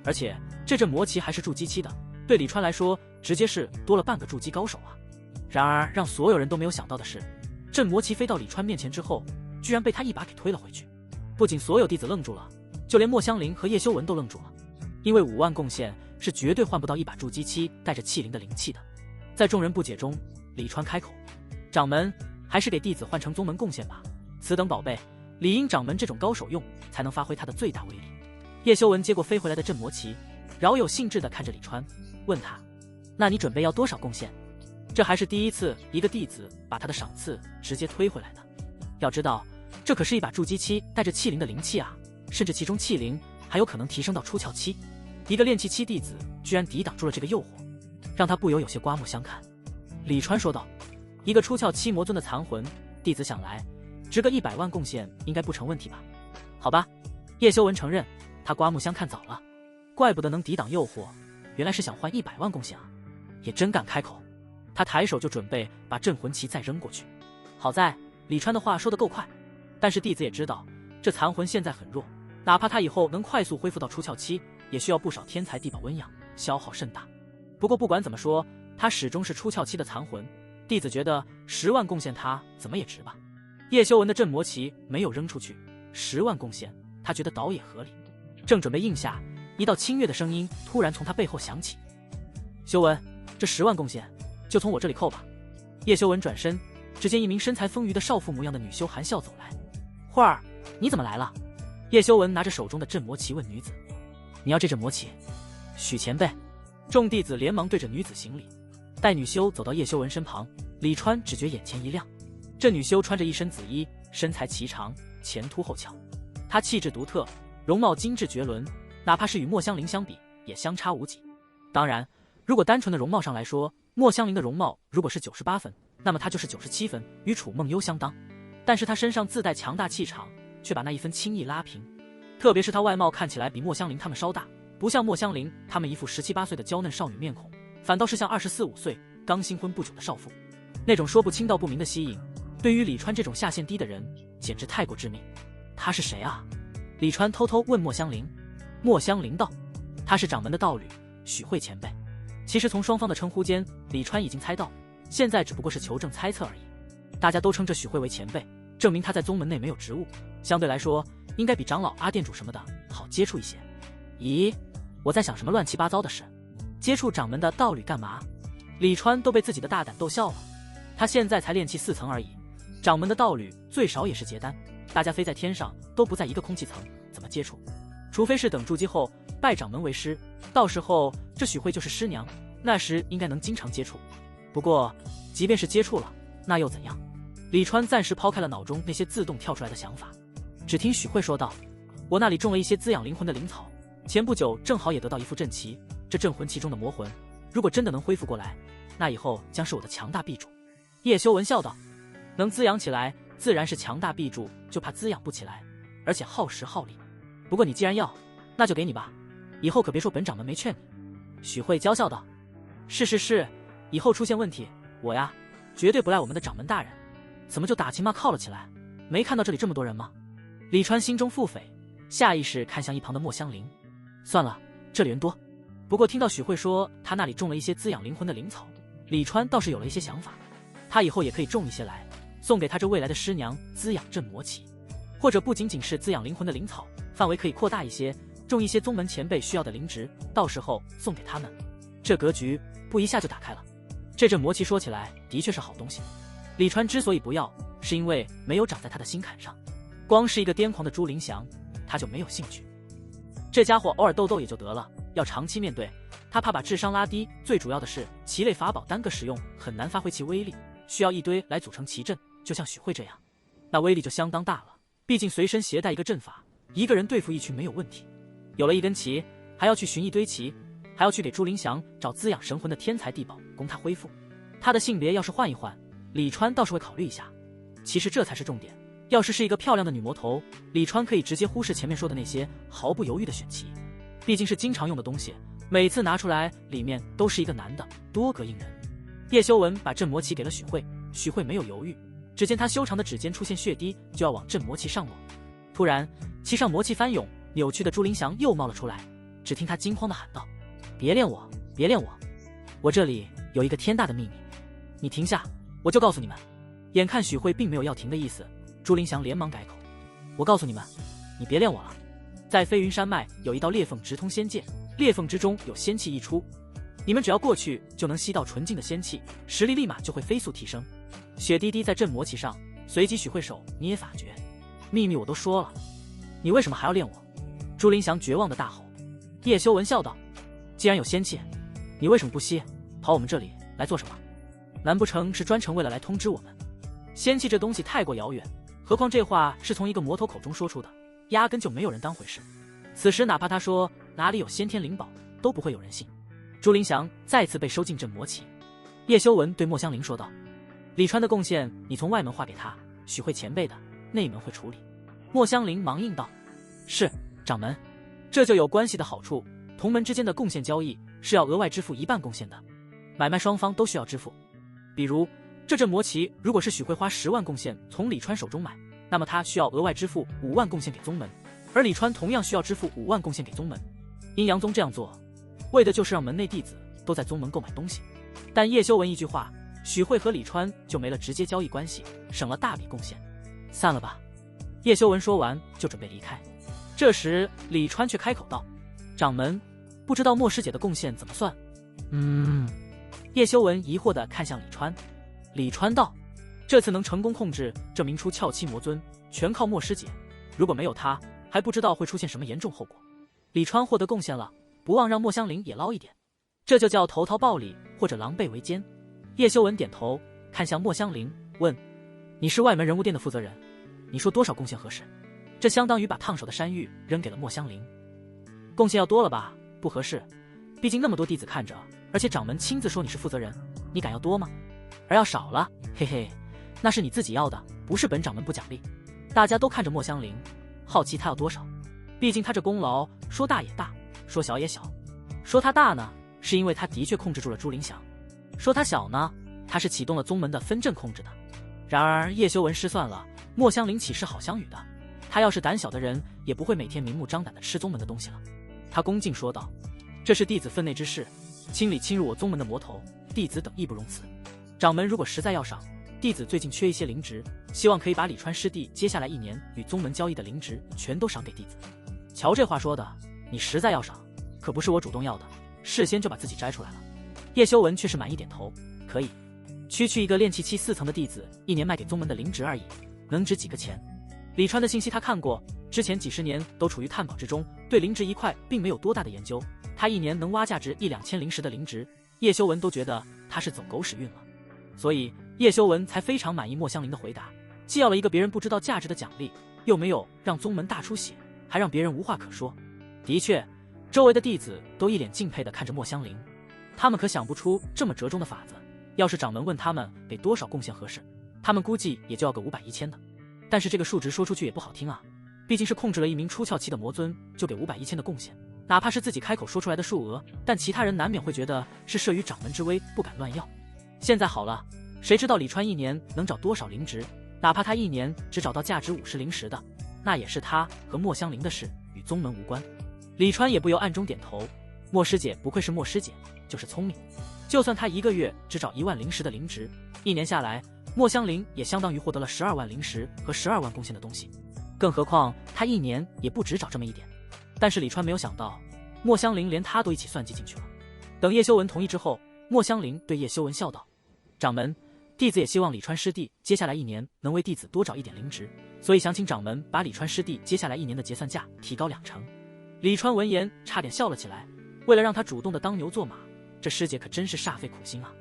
而且这镇魔旗还是筑基期的，对李川来说直接是多了半个筑基高手啊。然而让所有人都没有想到的是，镇魔旗飞到李川面前之后，居然被他一把给推了回去。不仅所有弟子愣住了，就连莫香菱和叶修文都愣住了，因为5万贡献是绝对换不到一把筑基期带着气灵的灵气的。在众人不解中，李川开口：“掌门，还是给弟子换成宗门贡献吧，此等宝贝理应掌门这种高手用，才能发挥他的最大威力。”叶修文接过飞回来的镇魔旗，饶有兴致地看着李川，问他：“那你准备要多少贡献？”这还是第一次一个弟子把他的赏赐直接推回来的。要知道，这可是一把筑基期带着气灵的灵气啊，甚至其中气灵还有可能提升到出窍期。一个炼气期弟子居然抵挡住了这个诱惑，让他不由有些刮目相看。李川说道：“一个出窍期魔尊的残魂，弟子想来值个100万贡献应该不成问题吧？”好吧，叶修文承认他刮目相看早了，怪不得能抵挡诱惑，原来是想换100万贡献啊，也真敢开口。他抬手就准备把镇魂旗再扔过去。好在李川的话说得够快，但是弟子也知道这残魂现在很弱，哪怕他以后能快速恢复到出窍期，也需要不少天材地宝温养，消耗甚大。不过不管怎么说，他始终是出窍期的残魂，弟子觉得10万贡献他怎么也值吧。叶修文的镇魔旗没有扔出去，10万贡献他觉得倒也合理。正准备应下，一道清越的声音突然从他背后响起：“修文，这10万贡献就从我这里扣吧。”叶修文转身，只见一名身材丰腴的少妇模样的女修含笑走来。“慧儿，你怎么来了？”叶修文拿着手中的镇魔旗问女子：“你要这镇魔旗？”“许前辈。”众弟子连忙对着女子行礼。待女修走到叶修文身旁，李川只觉眼前一亮。这女修穿着一身紫衣，身材颀长，前凸后翘，她气质独特，容貌精致绝伦，哪怕是与莫香菱相比也相差无几。当然，如果单纯的容貌上来说，莫香菱的容貌如果是98分，那么她就是97分，与楚梦幽相当。但是她身上自带强大气场，却把那一分轻易拉平。特别是她外貌看起来比莫香菱他们稍大，不像莫香菱他们一副17、18岁的娇嫩少女面孔，反倒是像24、25岁刚新婚不久的少妇。那种说不清道不明的吸引，对于李川这种下限低的人简直太过致命。他是谁啊？李川偷偷问莫香菱。莫香菱道：“他是掌门的道侣，许慧前辈。”其实从双方的称呼间，李川已经猜到，现在只不过是求证猜测而已。大家都称这许慧为前辈，证明他在宗门内没有职务，相对来说应该比长老、阿店主什么的好接触一些。咦，我在想什么乱七八糟的事？接触掌门的道侣干嘛？李川都被自己的大胆逗笑了。他现在才炼气4层而已，掌门的道侣最少也是结丹，大家飞在天上都不在一个空气层，怎么接触？除非是等筑基后拜掌门为师，到时候这许慧就是师娘，那时应该能经常接触。不过即便是接触了，那又怎样？李川暂时抛开了脑中那些自动跳出来的想法，只听许慧说道：我那里种了一些滋养灵魂的灵草，前不久正好也得到一副镇旗，这镇魂旗中的魔魂如果真的能恢复过来，那以后将是我的强大臂柱。叶修文笑道：能滋养起来自然是强大臂柱，就怕滋养不起来，而且耗时耗力。不过你既然要，那就给你吧，以后可别说本掌门没劝你。许慧娇笑道：是，以后出现问题，我呀绝对不赖我们的掌门大人。怎么就打情骂靠了起来？没看到这里这么多人吗？李川心中腹诽，下意识看向一旁的莫香菱。算了，这里人多。不过听到许慧说他那里种了一些滋养灵魂的灵草，李川倒是有了一些想法。他以后也可以种一些来，送给他这未来的师娘滋养镇魔旗。或者不仅仅是滋养灵魂的灵草，范围可以扩大一些，种一些宗门前辈需要的灵植，到时候送给他们。这格局不一下就打开了。这镇魔旗说起来的确是好东西，李川之所以不要，是因为没有长在他的心坎上。光是一个癫狂的朱灵祥，他就没有兴趣。这家伙偶尔斗斗也就得了，要长期面对，他怕把智商拉低。最主要的是，旗类法宝单个使用很难发挥其威力，需要一堆来组成旗阵，就像许慧这样，那威力就相当大了。毕竟随身携带一个阵法，一个人对付一群没有问题。有了一根旗，还要去寻一堆旗，还要去给朱灵祥找滋养神魂的天才地宝供他恢复。他的性别要是换一换，李川倒是会考虑一下。其实这才是重点，要是一个漂亮的女魔头，李川可以直接忽视前面说的那些，毫不犹豫的选旗。毕竟是经常用的东西，每次拿出来里面都是一个男的，多膈应人。叶修文把镇魔旗给了许慧，许慧没有犹豫，只见他修长的指尖出现血滴，就要往镇魔旗上抹。突然旗上魔气翻涌，扭曲的朱灵祥又冒了出来，只听他惊慌地喊道：别练我，别练我，我这里有一个天大的秘密，你停下，我就告诉你们。眼看许慧并没有要停的意思，朱灵祥连忙改口：我告诉你们，你别练我了。在飞云山脉有一道裂缝直通仙界，裂缝之中有仙气溢出，你们只要过去就能吸到纯净的仙气，实力立马就会飞速提升。血滴滴在镇魔旗上，随即许慧手捏法诀。秘密我都说了，你为什么还要练我？朱灵祥绝望的大吼。叶修文笑道：既然有仙气，你为什么不吸？跑我们这里来做什么？难不成是专程为了来通知我们？仙气这东西太过遥远，何况这话是从一个魔头口中说出的，压根就没有人当回事。此时哪怕他说哪里有先天灵宝，都不会有人信。朱灵祥再次被收进镇魔旗。叶修文对莫香菱说道：李川的贡献你从外门划给他，许慧前辈的内门会处理。莫香菱忙应道：是，掌门。这就有关系的好处，同门之间的贡献交易是要额外支付1半贡献的，买卖双方都需要支付。比如这镇魔旗如果是许慧花10万贡献从李川手中买，那么他需要额外支付5万贡献给宗门，而李川同样需要支付5万贡献给宗门。阴阳宗这样做，为的就是让门内弟子都在宗门购买东西。但叶修文一句话，许慧和李川就没了直接交易关系，省了大笔贡献。散了吧。叶修文说完就准备离开，这时李川却开口道：掌门，不知道莫师姐的贡献怎么算？叶修文疑惑地看向李川。李川道：这次能成功控制这名出翘七魔尊，全靠莫师姐，如果没有她，还不知道会出现什么严重后果。李川获得贡献了，不忘让莫香菱也捞一点，这就叫投桃报李，或者狼狈为奸。叶修文点头，看向莫香菱问：你是外门人物店的负责人，你说多少贡献合适？这相当于把烫手的山芋扔给了莫香菱。贡献要多了吧？不合适，毕竟那么多弟子看着，而且掌门亲自说你是负责人，你敢要多吗？而要少了，嘿嘿，那是你自己要的，不是本掌门不奖励。大家都看着莫香菱，好奇他要多少。毕竟他这功劳说大也大，说小也小。说他大呢，是因为他的确控制住了朱灵祥；说他小呢，他是启动了宗门的分阵控制的。然而叶修文失算了，莫香菱岂是好相与的？他要是胆小的人，也不会每天明目张胆的吃宗门的东西了。他恭敬说道：这是弟子分内之事，清理侵入我宗门的魔头，弟子等义不容辞。掌门如果实在要赏，弟子最近缺一些灵植，希望可以把李川师弟接下来1年与宗门交易的灵植全都赏给弟子。瞧这话说的，你实在要赏，可不是我主动要的，事先就把自己摘出来了。叶修文却是满意点头，可以。区区一个炼气期4层的弟子，1年卖给宗门的灵植而已，能值几个钱？李川的信息他看过，之前几10年都处于探宝之中，对灵植一块并没有多大的研究。他1年能挖价值1-2千灵石的灵植，叶修文都觉得他是走狗屎运了。所以叶修文才非常满意莫香菱的回答，既要了一个别人不知道价值的奖励，又没有让宗门大出血，还让别人无话可说。的确，周围的弟子都一脸敬佩地看着莫香菱，他们可想不出这么折中的法子。要是掌门问他们给多少贡献合适，他们估计也就要个500-1000的。但是这个数值说出去也不好听啊，毕竟是控制了一名出窍期的魔尊，就给500-1000的贡献，哪怕是自己开口说出来的数额，但其他人难免会觉得是慑于掌门之威，不敢乱要。现在好了，谁知道李川1年能找多少灵植？哪怕他1年只找到价值50灵石的，那也是他和莫香菱的事，与宗门无关。李川也不由暗中点头，莫师姐不愧是莫师姐，就是聪明。就算他1个月只找1万灵石的灵植，1年下来，莫香菱也相当于获得了12万灵石和12万贡献的东西。更何况他1年也不只找这么一点。但是李川没有想到，莫香菱连他都一起算计进去了。等叶修文同意之后，莫香菱对叶修文笑道：“掌门，弟子也希望李川师弟接下来1年能为弟子多找一点灵植，所以想请掌门把李川师弟接下来1年的结算价提高2成。”李川闻言差点笑了起来，为了让他主动的当牛做马，这师姐可真是煞费苦心啊。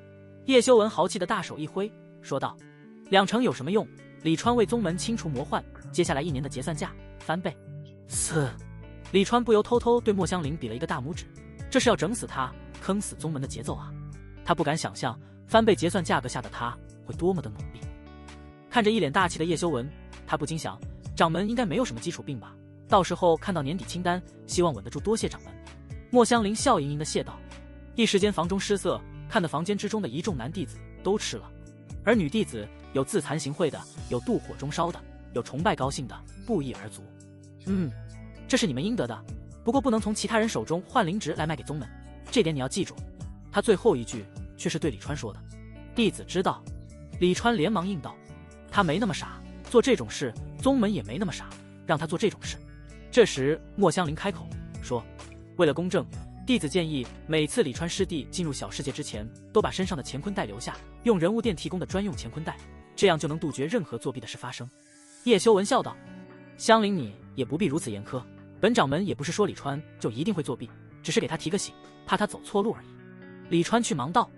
叶修文豪气的大手一挥，说道：“2成有什么用？李川为宗门清除魔幻，接下来1年的结算价翻倍。”李川不由偷偷对莫香菱比了一个大拇指，这是要整死他，坑死宗门的节奏啊！他不敢想象翻倍结算价格下的他会多么的努力。看着一脸大气的叶修文，他不禁想，掌门应该没有什么基础病吧？到时候看到年底清单，希望稳得住，多谢掌门。莫香菱笑盈盈的谢道。一时间房中失色，看得房间之中的一众男弟子都吃了。而女弟子有自惭形秽的，有妒火中烧的，有崇拜高兴的，不一而足。这是你们应得的，不过不能从其他人手中换灵植来卖给宗门，这点你要记住。他最后一句却是对李川说的。弟子知道。李川连忙应道，他没那么傻，做这种事，宗门也没那么傻，让他做这种事。这时莫香菱开口说，为了公正，弟子建议每次李川师弟进入小世界之前，都把身上的乾坤袋留下，用人物店提供的专用乾坤袋，这样就能杜绝任何作弊的事发生。叶修文笑道，香菱你也不必如此严苛，本掌门也不是说李川就一定会作弊，只是给他提个醒，怕他走错路而已。李川去忙道，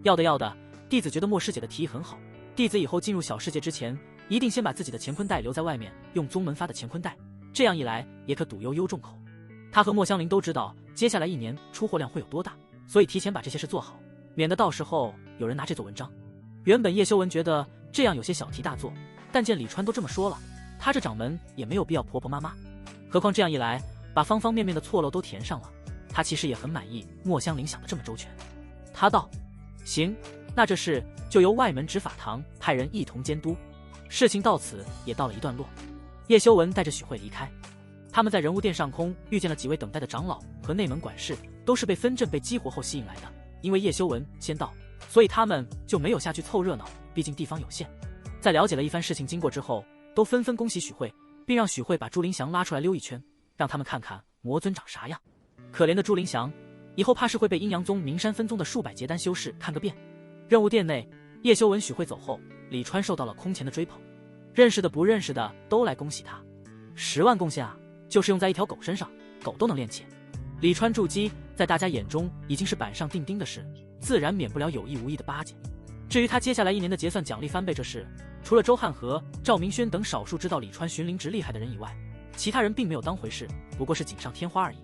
要的，弟子觉得莫师姐的提议很好，弟子以后进入小世界之前，一定先把自己的乾坤袋留在外面，用宗门发的乾坤袋，这样一来也可堵悠众口。他和莫香菱都知道接下来1年出货量会有多大，所以提前把这些事做好，免得到时候有人拿这做文章。原本叶修文觉得这样有些小题大做，但见李川都这么说了，他这掌门也没有必要婆婆妈妈。何况这样一来，把方方面面的错漏都填上了，他其实也很满意莫香菱想的这么周全。他道，行，那这事就由外门执法堂派人一同监督。事情到此也到了一段落，叶修文带着许慧离开。他们在人物殿上空遇见了几位等待的长老和内门管事，都是被分镇被激活后吸引来的。因为叶修文先到，所以他们就没有下去凑热闹，毕竟地方有限。在了解了一番事情经过之后，都纷纷恭喜许慧，并让许慧把朱林祥拉出来溜一圈，让他们看看魔尊长啥样。可怜的朱林祥，以后怕是会被阴阳宗名山分宗的数百结丹修士看个遍。任务殿内，叶修文、许慧走后，李川受到了空前的追捧，认识的不认识的都来恭喜他。10万贡献啊，就是用在一条狗身上，狗都能练气。李川筑基在大家眼中已经是板上钉钉的事，自然免不了有意无意的巴结。至于他接下来1年的结算奖励翻倍这事，除了周汉和、赵明轩等少数知道李川寻灵值厉害的人以外，其他人并没有当回事，不过是锦上添花而已。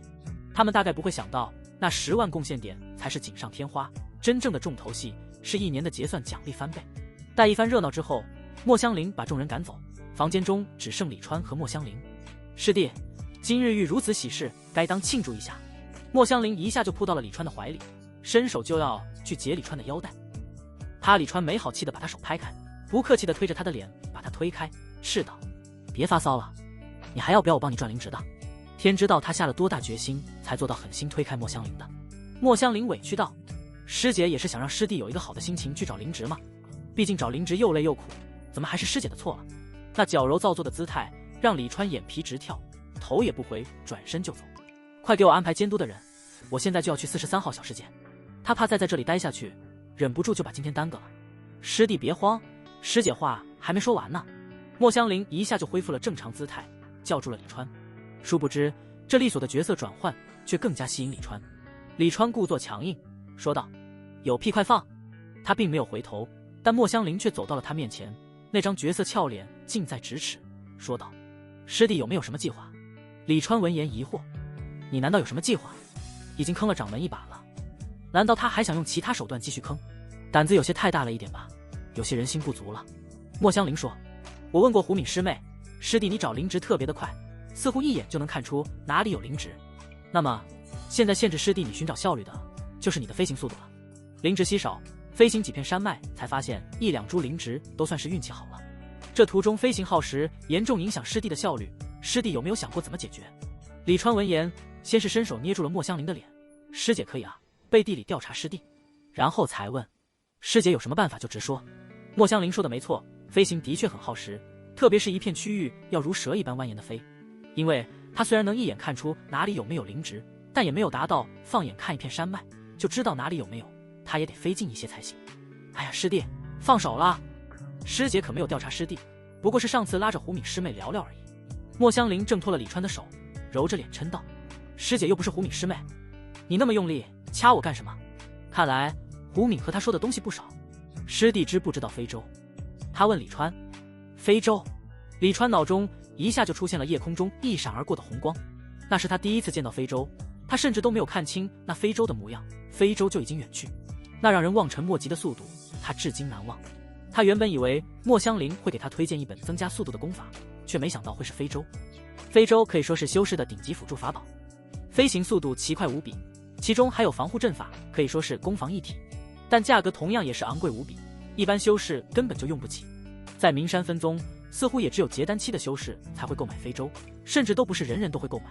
他们大概不会想到，那10万贡献点才是锦上添花，真正的重头戏是1年的结算奖励翻倍。待一番热闹之后，莫香菱把众人赶走，房间中只剩李川和莫香菱。师弟，今日遇如此喜事，该当庆祝一下。莫香菱一下就扑到了李川的怀里，伸手就要去解李川的腰带。李川没好气的把他手拍开，不客气的推着他的脸把他推开，斥道，别发骚了，你还要不要我帮你赚灵值的？天知道他下了多大决心才做到狠心推开莫香菱的。莫香菱委屈道，师姐也是想让师弟有一个好的心情去找灵值嘛，毕竟找灵值又累又苦，怎么还是师姐的错了？那矫揉造作的姿态让李川眼皮直跳，头也不回转身就走。快给我安排监督的人，我现在就要去43号小世界。他怕再在这里待下去，忍不住就把今天耽搁了。师弟别慌，师姐话还没说完呢。莫香菱一下就恢复了正常姿态，叫住了李川。殊不知这利索的角色转换却更加吸引李川。李川故作强硬说道：有屁快放。他并没有回头，但莫香菱却走到了他面前，那张绝色俏脸近在咫尺，说道：师弟有没有什么计划？李川闻言疑惑：你难道有什么计划？已经坑了掌门一把了，难道他还想用其他手段继续坑？胆子有些太大了一点吧，有些人心不足了。莫香菱说：我问过胡敏师妹，师弟你找灵植特别的快，似乎一眼就能看出哪里有灵植。那么现在限制师弟你寻找效率的就是你的飞行速度了。灵植稀少，飞行几片山脉才发现1-2株灵植都算是运气好了。这途中飞行耗时，严重影响师弟的效率，师弟有没有想过怎么解决？李川闻言，先是伸手捏住了莫香菱的脸：师姐可以啊，背地里调查师弟。然后才问：师姐有什么办法就直说。莫香菱说的没错，飞行的确很耗时，特别是一片区域要如蛇一般蜿蜒的飞。因为他虽然能一眼看出哪里有没有灵植，但也没有达到放眼看一片山脉就知道哪里有没有，他也得飞近一些才行。哎呀，师弟放手了，师姐可没有调查师弟，不过是上次拉着胡敏师妹聊聊而已。莫香菱挣脱了李川的手，揉着脸嗔道：师姐又不是胡敏师妹，你那么用力掐我干什么？看来胡敏和他说的东西不少。师弟知不知道非洲？他问李川。非洲？李川脑中一下就出现了夜空中一闪而过的红光，那是他第一次见到非洲，他甚至都没有看清那非洲的模样，非洲就已经远去，那让人望尘莫及的速度，他至今难忘。他原本以为莫香菱会给他推荐一本增加速度的功法，却没想到会是非洲。非洲可以说是修士的顶级辅助法宝，飞行速度奇快无比，其中还有防护阵法，可以说是攻防一体，但价格同样也是昂贵无比，一般修士根本就用不起。在名山分宗，似乎也只有结丹期的修士才会购买非洲，甚至都不是人人都会购买。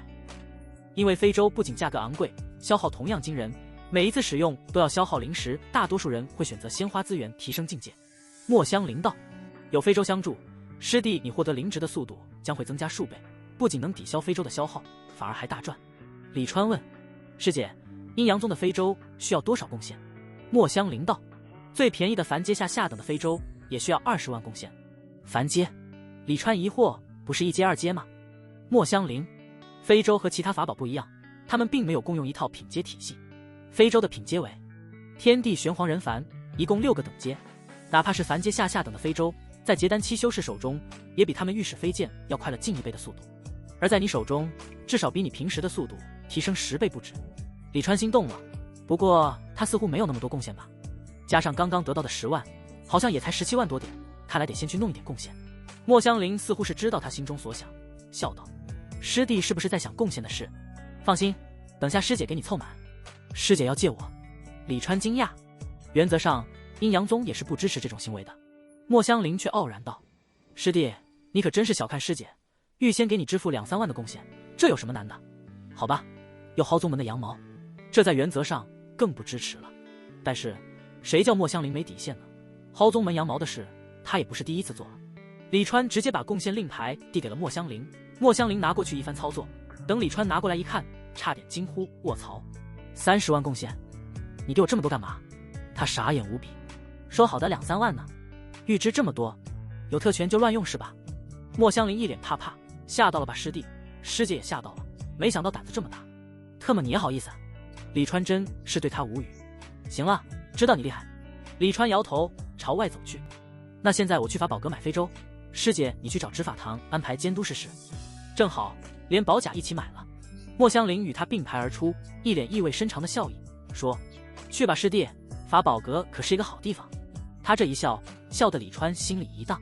因为非洲不仅价格昂贵，消耗同样惊人，每一次使用都要消耗灵石，大多数人会选择鲜花资源提升境界。莫香菱道：有非洲相助，师弟你获得灵植的速度将会增加数倍，不仅能抵消非洲的消耗，反而还大赚。李川问：师姐，阴阳宗的非洲需要多少贡献？莫香菱道：最便宜的凡阶下等的非洲也需要20万贡献。凡阶？李川疑惑：不是1阶2阶吗？莫香菱：非洲和其他法宝不一样，他们并没有共用一套品阶体系。非洲的品阶为天地玄黄人凡，一共6个等阶，哪怕是凡阶下等的非洲，在结丹期修士手中也比他们御史飞剑要快了近1倍的速度，而在你手中至少比你平时的速度提升10倍不止。李川心动了，不过他似乎没有那么多贡献吧，加上刚刚得到的10万，好像也才17万多点，看来得先去弄一点贡献。莫香菱似乎是知道他心中所想，笑道：师弟是不是在想贡献的事？放心，等下师姐给你凑满。师姐要借我？李川惊讶，原则上阴阳宗也是不支持这种行为的。莫香菱却傲然道：师弟你可真是小看师姐，预先给你支付2-3万的贡献，这有什么难的？好吧，有豪宗门的羊毛，这在原则上更不支持了。但是谁叫莫香菱没底线呢？豪宗门羊毛的事他也不是第一次做了。李川直接把贡献令牌递给了莫香菱，莫香菱拿过去一番操作，等李川拿过来一看，差点惊呼：卧槽，30万贡献，你给我这么多干嘛？他傻眼无比，说好的2-3万呢？预支这么多，有特权就乱用是吧？莫香菱一脸怕怕，吓到了吧师弟？师姐也吓到了，没想到胆子这么大，特么你也好意思？李川真是对他无语。行了，知道你厉害。李川摇头朝外走去。那现在我去法宝阁买非洲，师姐你去找执法堂安排监督试试。正好连宝甲一起买了。莫香菱与他并排而出，一脸意味深长的笑意，说：去吧师弟，法宝阁可是一个好地方。他这一笑，笑得李川心里一荡。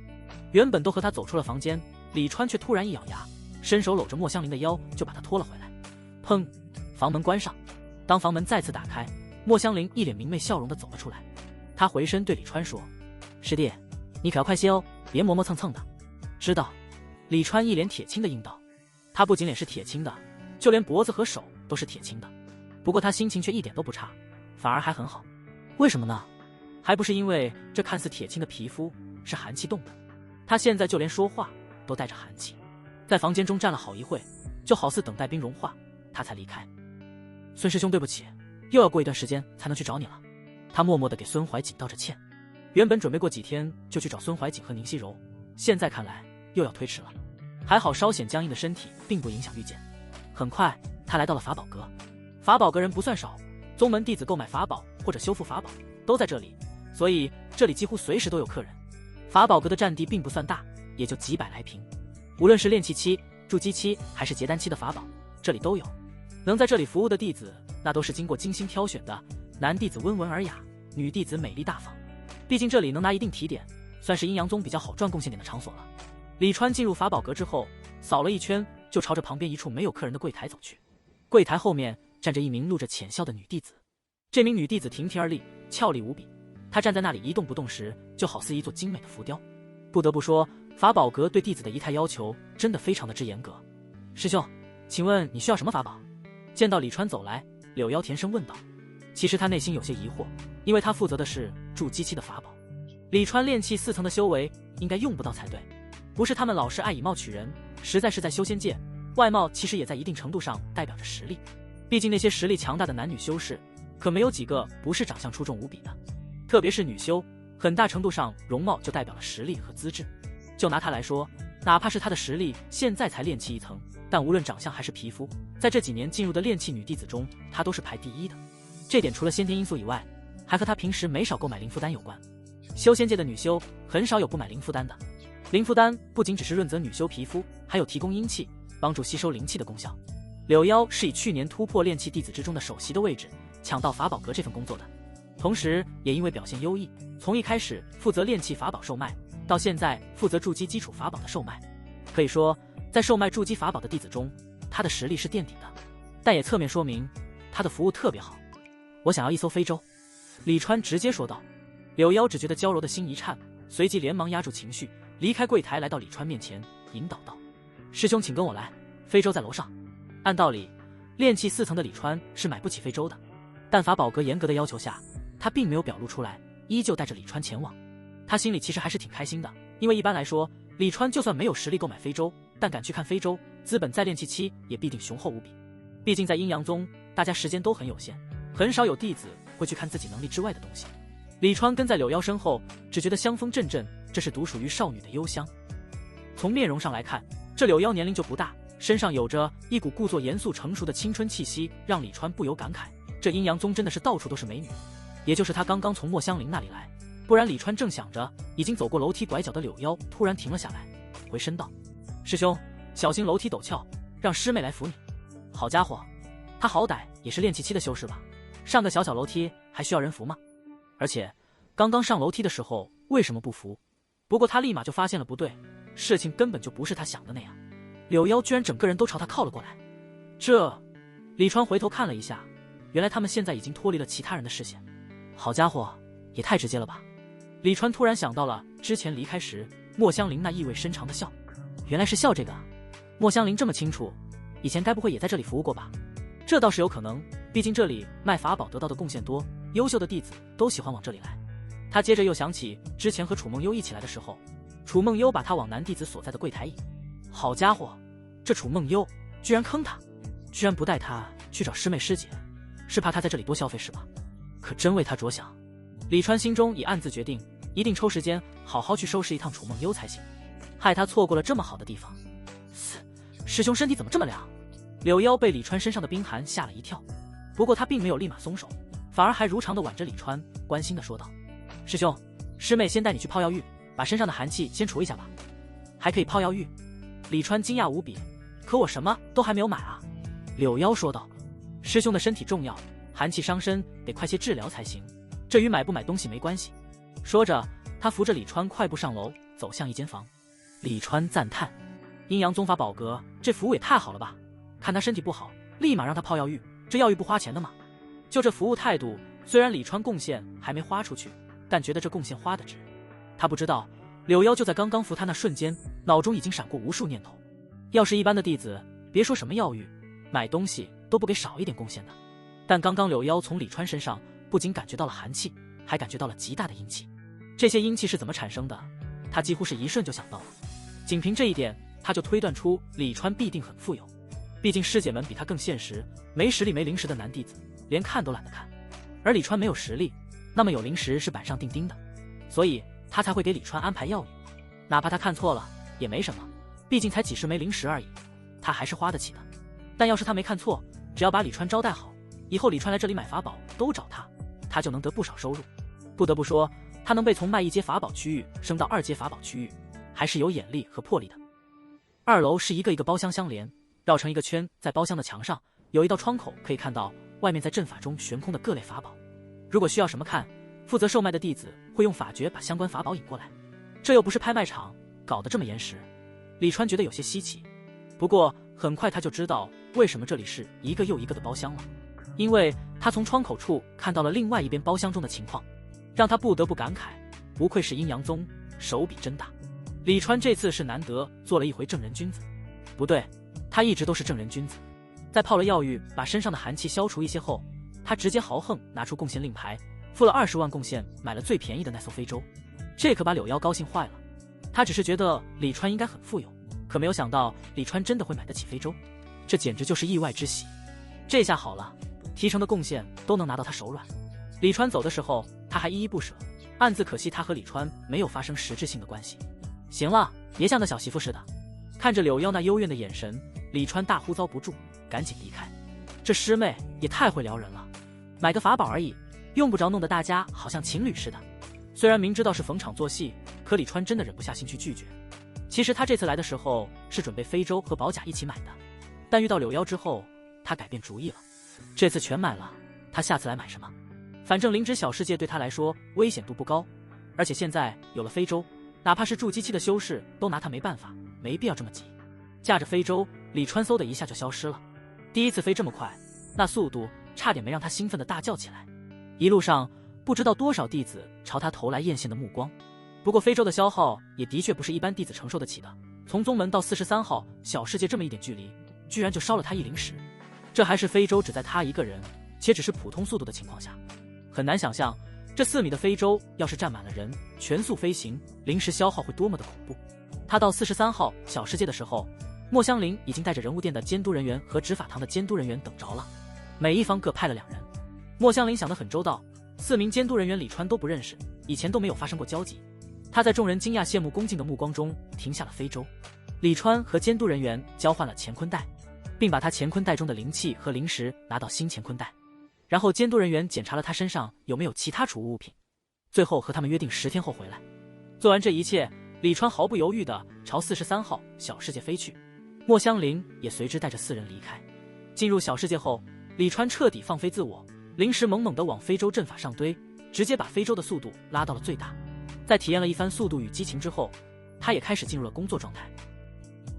原本都和他走出了房间，李川却突然一咬牙，伸手搂着莫香菱的腰，就把她拖了回来。砰！房门关上。当房门再次打开，莫香菱一脸明媚笑容地走了出来。他回身对李川说：师弟，你可要快些哦，别磨磨蹭蹭的。知道。李川一脸铁青的应道。他不仅脸是铁青的，就连脖子和手都是铁青的。不过他心情却一点都不差，反而还很好。为什么呢？还不是因为这看似铁青的皮肤是寒气冻的。他现在就连说话都带着寒气。在房间中站了好一会，就好似等待冰融化，他才离开。孙师兄，对不起，又要过一段时间才能去找你了。他默默地给孙怀瑾道着歉。原本准备过几天就去找孙怀瑾和宁熙柔，现在看来又要推迟了。还好稍显僵硬的身体并不影响遇见。很快，他来到了法宝阁。法宝阁人不算少，宗门弟子购买法宝或者修复法宝都在这里，所以这里几乎随时都有客人。法宝阁的占地并不算大，也就几百来平。无论是炼气期、筑基期还是结丹期的法宝，这里都有。能在这里服务的弟子，那都是经过精心挑选的，男弟子温文尔雅，女弟子美丽大方。毕竟这里能拿一定提点，算是阴阳宗比较好赚贡献点的场所了。李川进入法宝阁之后，扫了一圈，就朝着旁边一处没有客人的柜台走去。柜台后面站着一名露着浅笑的女弟子。这名女弟子亭亭而立，俏丽无比。她站在那里一动不动时，就好似一座精美的浮雕。不得不说，法宝阁对弟子的仪态要求真的非常的之严格。师兄，请问你需要什么法宝？见到李川走来，柳腰甜声问道。其实他内心有些疑惑，因为他负责的是筑基期的法宝。李川炼气4层的修为应该用不到才对，不是他们老是爱以貌取人，实在是在修仙界，外貌其实也在一定程度上代表着实力。毕竟那些实力强大的男女修士，可没有几个不是长相出众无比的。特别是女修，很大程度上容貌就代表了实力和资质。就拿她来说，哪怕是她的实力现在才炼气1层，但无论长相还是皮肤，在这几年进入的炼气女弟子中，她都是排第一的。这点除了先天因素以外，还和她平时没少购买灵符丹有关。修仙界的女修很少有不买灵符丹的。灵符丹不仅只是润泽女修皮肤，还有提供阴气、帮助吸收灵气的功效。柳腰是以去年突破炼气弟子之中的首席的位置，抢到法宝阁这份工作的。同时也因为表现优异，从一开始负责炼气法宝售卖，到现在负责筑基基础法宝的售卖。可以说，在售卖筑基法宝的弟子中，他的实力是垫底的，但也侧面说明他的服务特别好。我想要一艘非洲。李川直接说道。柳腰只觉得娇柔的心一颤，随即连忙压住情绪，离开柜台来到李川面前，引导道：师兄请跟我来，非洲在楼上。按道理，炼气4层的李川是买不起非洲的，但法宝阁严格的要求下，他并没有表露出来，依旧带着李川前往。他心里其实还是挺开心的，因为一般来说，李川就算没有实力购买非洲，但敢去看非洲，资本在炼气期也必定雄厚无比。毕竟在阴阳宗，大家时间都很有限，很少有弟子会去看自己能力之外的东西。李川跟在柳腰身后，只觉得香风阵阵，这是独属于少女的幽香。从面容上来看，这柳腰年龄就不大，身上有着一股故作严肃成熟的青春气息，让李川不由感慨，这阴阳宗真的是到处都是美女。也就是他刚刚从墨香林那里来，不然李川正想着，已经走过楼梯拐角的柳腰突然停了下来，回身道：师兄，小心楼梯陡峭，让师妹来扶你。好家伙，他好歹也是炼气期的修士吧，上个小小楼梯还需要人扶吗？而且刚刚上楼梯的时候为什么不扶？不过他立马就发现了不对，事情根本就不是他想的那样。柳腰居然整个人都朝他靠了过来。李川回头看了一下，原来他们现在已经脱离了其他人的视线。好家伙，也太直接了吧。李川突然想到了之前离开时墨香林那意味深长的笑，原来是笑这个。墨香林这么清楚，以前该不会也在这里服务过吧？这倒是有可能，毕竟这里卖法宝得到的贡献多，优秀的弟子都喜欢往这里来。他接着又想起之前和楚梦幽一起来的时候，楚梦幽把他往男弟子所在的柜台引。好家伙，这楚梦幽居然坑他，居然不带他去找师妹师姐，是怕他在这里多消费是吧？可真为他着想。李川心中已暗自决定，一定抽时间好好去收拾一趟楚梦幽才行，害他错过了这么好的地方。师兄身体怎么这么凉？柳腰被李川身上的冰寒吓了一跳，不过他并没有立马松手，反而还如常的挽着李川，关心的说道：师兄，师妹先带你去泡药浴，把身上的寒气先除一下吧。还可以泡药浴？李川惊讶无比，可我什么都还没有买啊。柳腰说道：师兄的身体重要，寒气伤身得快些治疗才行，这与买不买东西没关系。说着，他扶着李川快步上楼，走向一间房。李川赞叹：阴阳宗法宝阁这服务也太好了吧，看他身体不好，立马让他泡药浴，这药浴不花钱的吗？就这服务态度，虽然李川贡献还没花出去，但觉得这贡献花的值。他不知道，柳腰就在刚刚扶他那瞬间，脑中已经闪过无数念头。要是一般的弟子，别说什么药浴，买东西都不给少一点贡献的。但刚刚柳腰从李川身上不仅感觉到了寒气，还感觉到了极大的阴气。这些阴气是怎么产生的？他几乎是一瞬就想到了。仅凭这一点，他就推断出李川必定很富有。毕竟师姐们比他更现实，没实力没灵石的男弟子连看都懒得看。而李川没有实力，那么有灵石是板上钉钉的，所以他才会给李川安排药引。哪怕他看错了也没什么，毕竟才几十枚灵石而已，他还是花得起的。但要是他没看错，只要把李川招待好，以后李川来这里买法宝都找他，他就能得不少收入。不得不说，他能被从卖1阶法宝区域升到2阶法宝区域，还是有眼力和魄力的。2楼是一个一个包厢相连，绕成一个圈，在包厢的墙上有一道窗口，可以看到外面在阵法中悬空的各类法宝。如果需要什么看，负责售卖的弟子会用法诀把相关法宝引过来。这又不是拍卖场，搞得这么严实，李川觉得有些稀奇。不过很快他就知道为什么这里是一个又一个的包厢了，因为他从窗口处看到了另外一边包厢中的情况，让他不得不感慨，不愧是阴阳宗，手笔真大。李川这次是难得做了一回正人君子，不对，他一直都是正人君子。在泡了药浴把身上的寒气消除一些后，他直接豪横拿出贡献令牌，付了20万贡献买了最便宜的那艘非洲。这可把柳妖高兴坏了，他只是觉得李川应该很富有，可没有想到李川真的会买得起非洲，这简直就是意外之喜。这下好了，提成的贡献都能拿到他手软。李川走的时候他还依依不舍，暗自可惜他和李川没有发生实质性的关系。行了，别像个小媳妇似的。看着柳妖那幽怨的眼神，李川大呼遭不住，赶紧离开。这师妹也太会撩人了，买个法宝而已，用不着弄得大家好像情侣似的。虽然明知道是逢场作戏，可李川真的忍不下心去拒绝。其实他这次来的时候是准备非洲和宝甲一起买的，但遇到柳妖之后他改变主意了，这次全买了，他下次来买什么？反正灵芝小世界对他来说危险度不高，而且现在有了非洲，哪怕是筑基期的修士都拿他没办法，没必要这么急。驾着非洲，李川嗖的一下就消失了。第一次飞这么快，那速度差点没让他兴奋的大叫起来。一路上不知道多少弟子朝他投来艳羡的目光。不过非洲的消耗也的确不是一般弟子承受得起的，从宗门到43号小世界这么一点距离，居然就烧了他1灵石。这还是非洲只在他一个人，且只是普通速度的情况下。很难想象这4米的非洲要是站满了人，全速飞行，灵石消耗会多么的恐怖。他到43号小世界的时候，莫香菱已经带着人物殿的监督人员和执法堂的监督人员等着了，每一方各派了2人。莫香菱想得很周到，4名监督人员李川都不认识，以前都没有发生过交集。他在众人惊讶羡慕恭敬的目光中停下了非洲。李川和监督人员交换了乾坤袋，并把他乾坤袋中的灵气和灵石拿到新乾坤袋，然后监督人员检查了他身上有没有其他储物物品，最后和他们约定10天后回来。做完这一切，李川毫不犹豫地朝43号小世界飞去，莫香菱也随之带着4人离开。进入小世界后，李川彻底放飞自我，灵石猛猛地往非洲阵法上堆，直接把非洲的速度拉到了最大。在体验了一番速度与激情之后，他也开始进入了工作状态。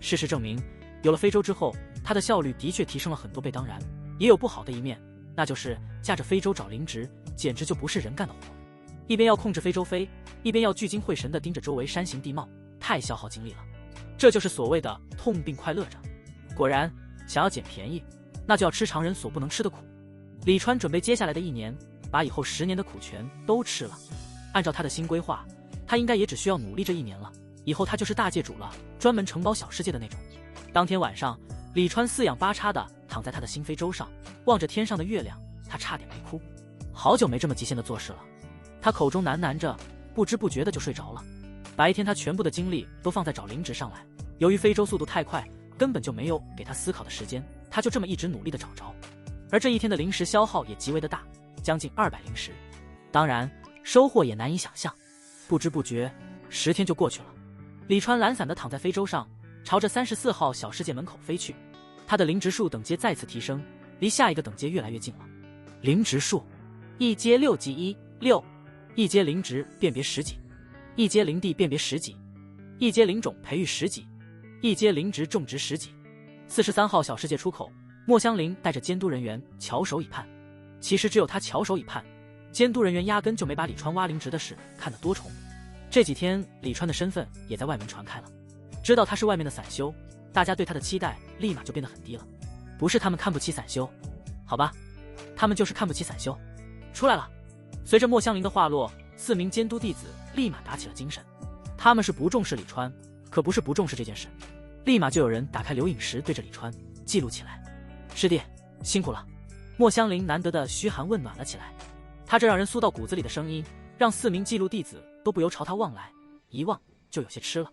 事实证明，有了非洲之后，他的效率的确提升了很多倍。当然也有不好的一面，那就是驾着非洲找灵芝简直就不是人干的活，一边要控制非洲飞，一边要聚精会神地盯着周围山形地貌，太消耗精力了。这就是所谓的痛并快乐着。果然，想要捡便宜，那就要吃常人所不能吃的苦。李川准备接下来的1年，把以后10年的苦全都吃了。按照他的新规划，他应该也只需要努力这1年了，以后他就是大界主了，专门承包小世界的那种。当天晚上，李川四仰八叉的躺在他的新非洲上，望着天上的月亮，他差点没哭。好久没这么极限的做事了，他口中喃喃着，不知不觉的就睡着了。白天他全部的精力都放在找灵芝上来，由于非洲速度太快，根本就没有给他思考的时间，他就这么一直努力的找着。而这一天的灵石消耗也极为的大，将近200灵石，当然收获也难以想象。不知不觉10天就过去了，李川懒散地躺在非洲上，朝着34号小世界门口飞去。他的灵植数等阶再次提升，离下一个等阶越来越近了。灵植数1阶6级16，一阶灵植辨别10级，一阶灵地辨别10级，一阶灵种培育10级，一阶灵植种植10级。43号小世界出口，莫香菱带着监督人员翘首以盼。其实只有他翘首以盼，监督人员压根就没把李川挖灵植的事看得多重。这几天李川的身份也在外面传开了，知道他是外面的散修，大家对他的期待立马就变得很低了。不是他们看不起散修，好吧，他们就是看不起散修。出来了。随着莫香菱的话落，4名监督弟子立马打起了精神。他们是不重视李川，可不是不重视这件事。立马就有人打开流影石对着李川记录起来。师弟，辛苦了。莫香林难得的嘘寒问暖了起来，他这让人酥到骨子里的声音，让4名记录弟子都不由朝他望来，一望就有些吃了。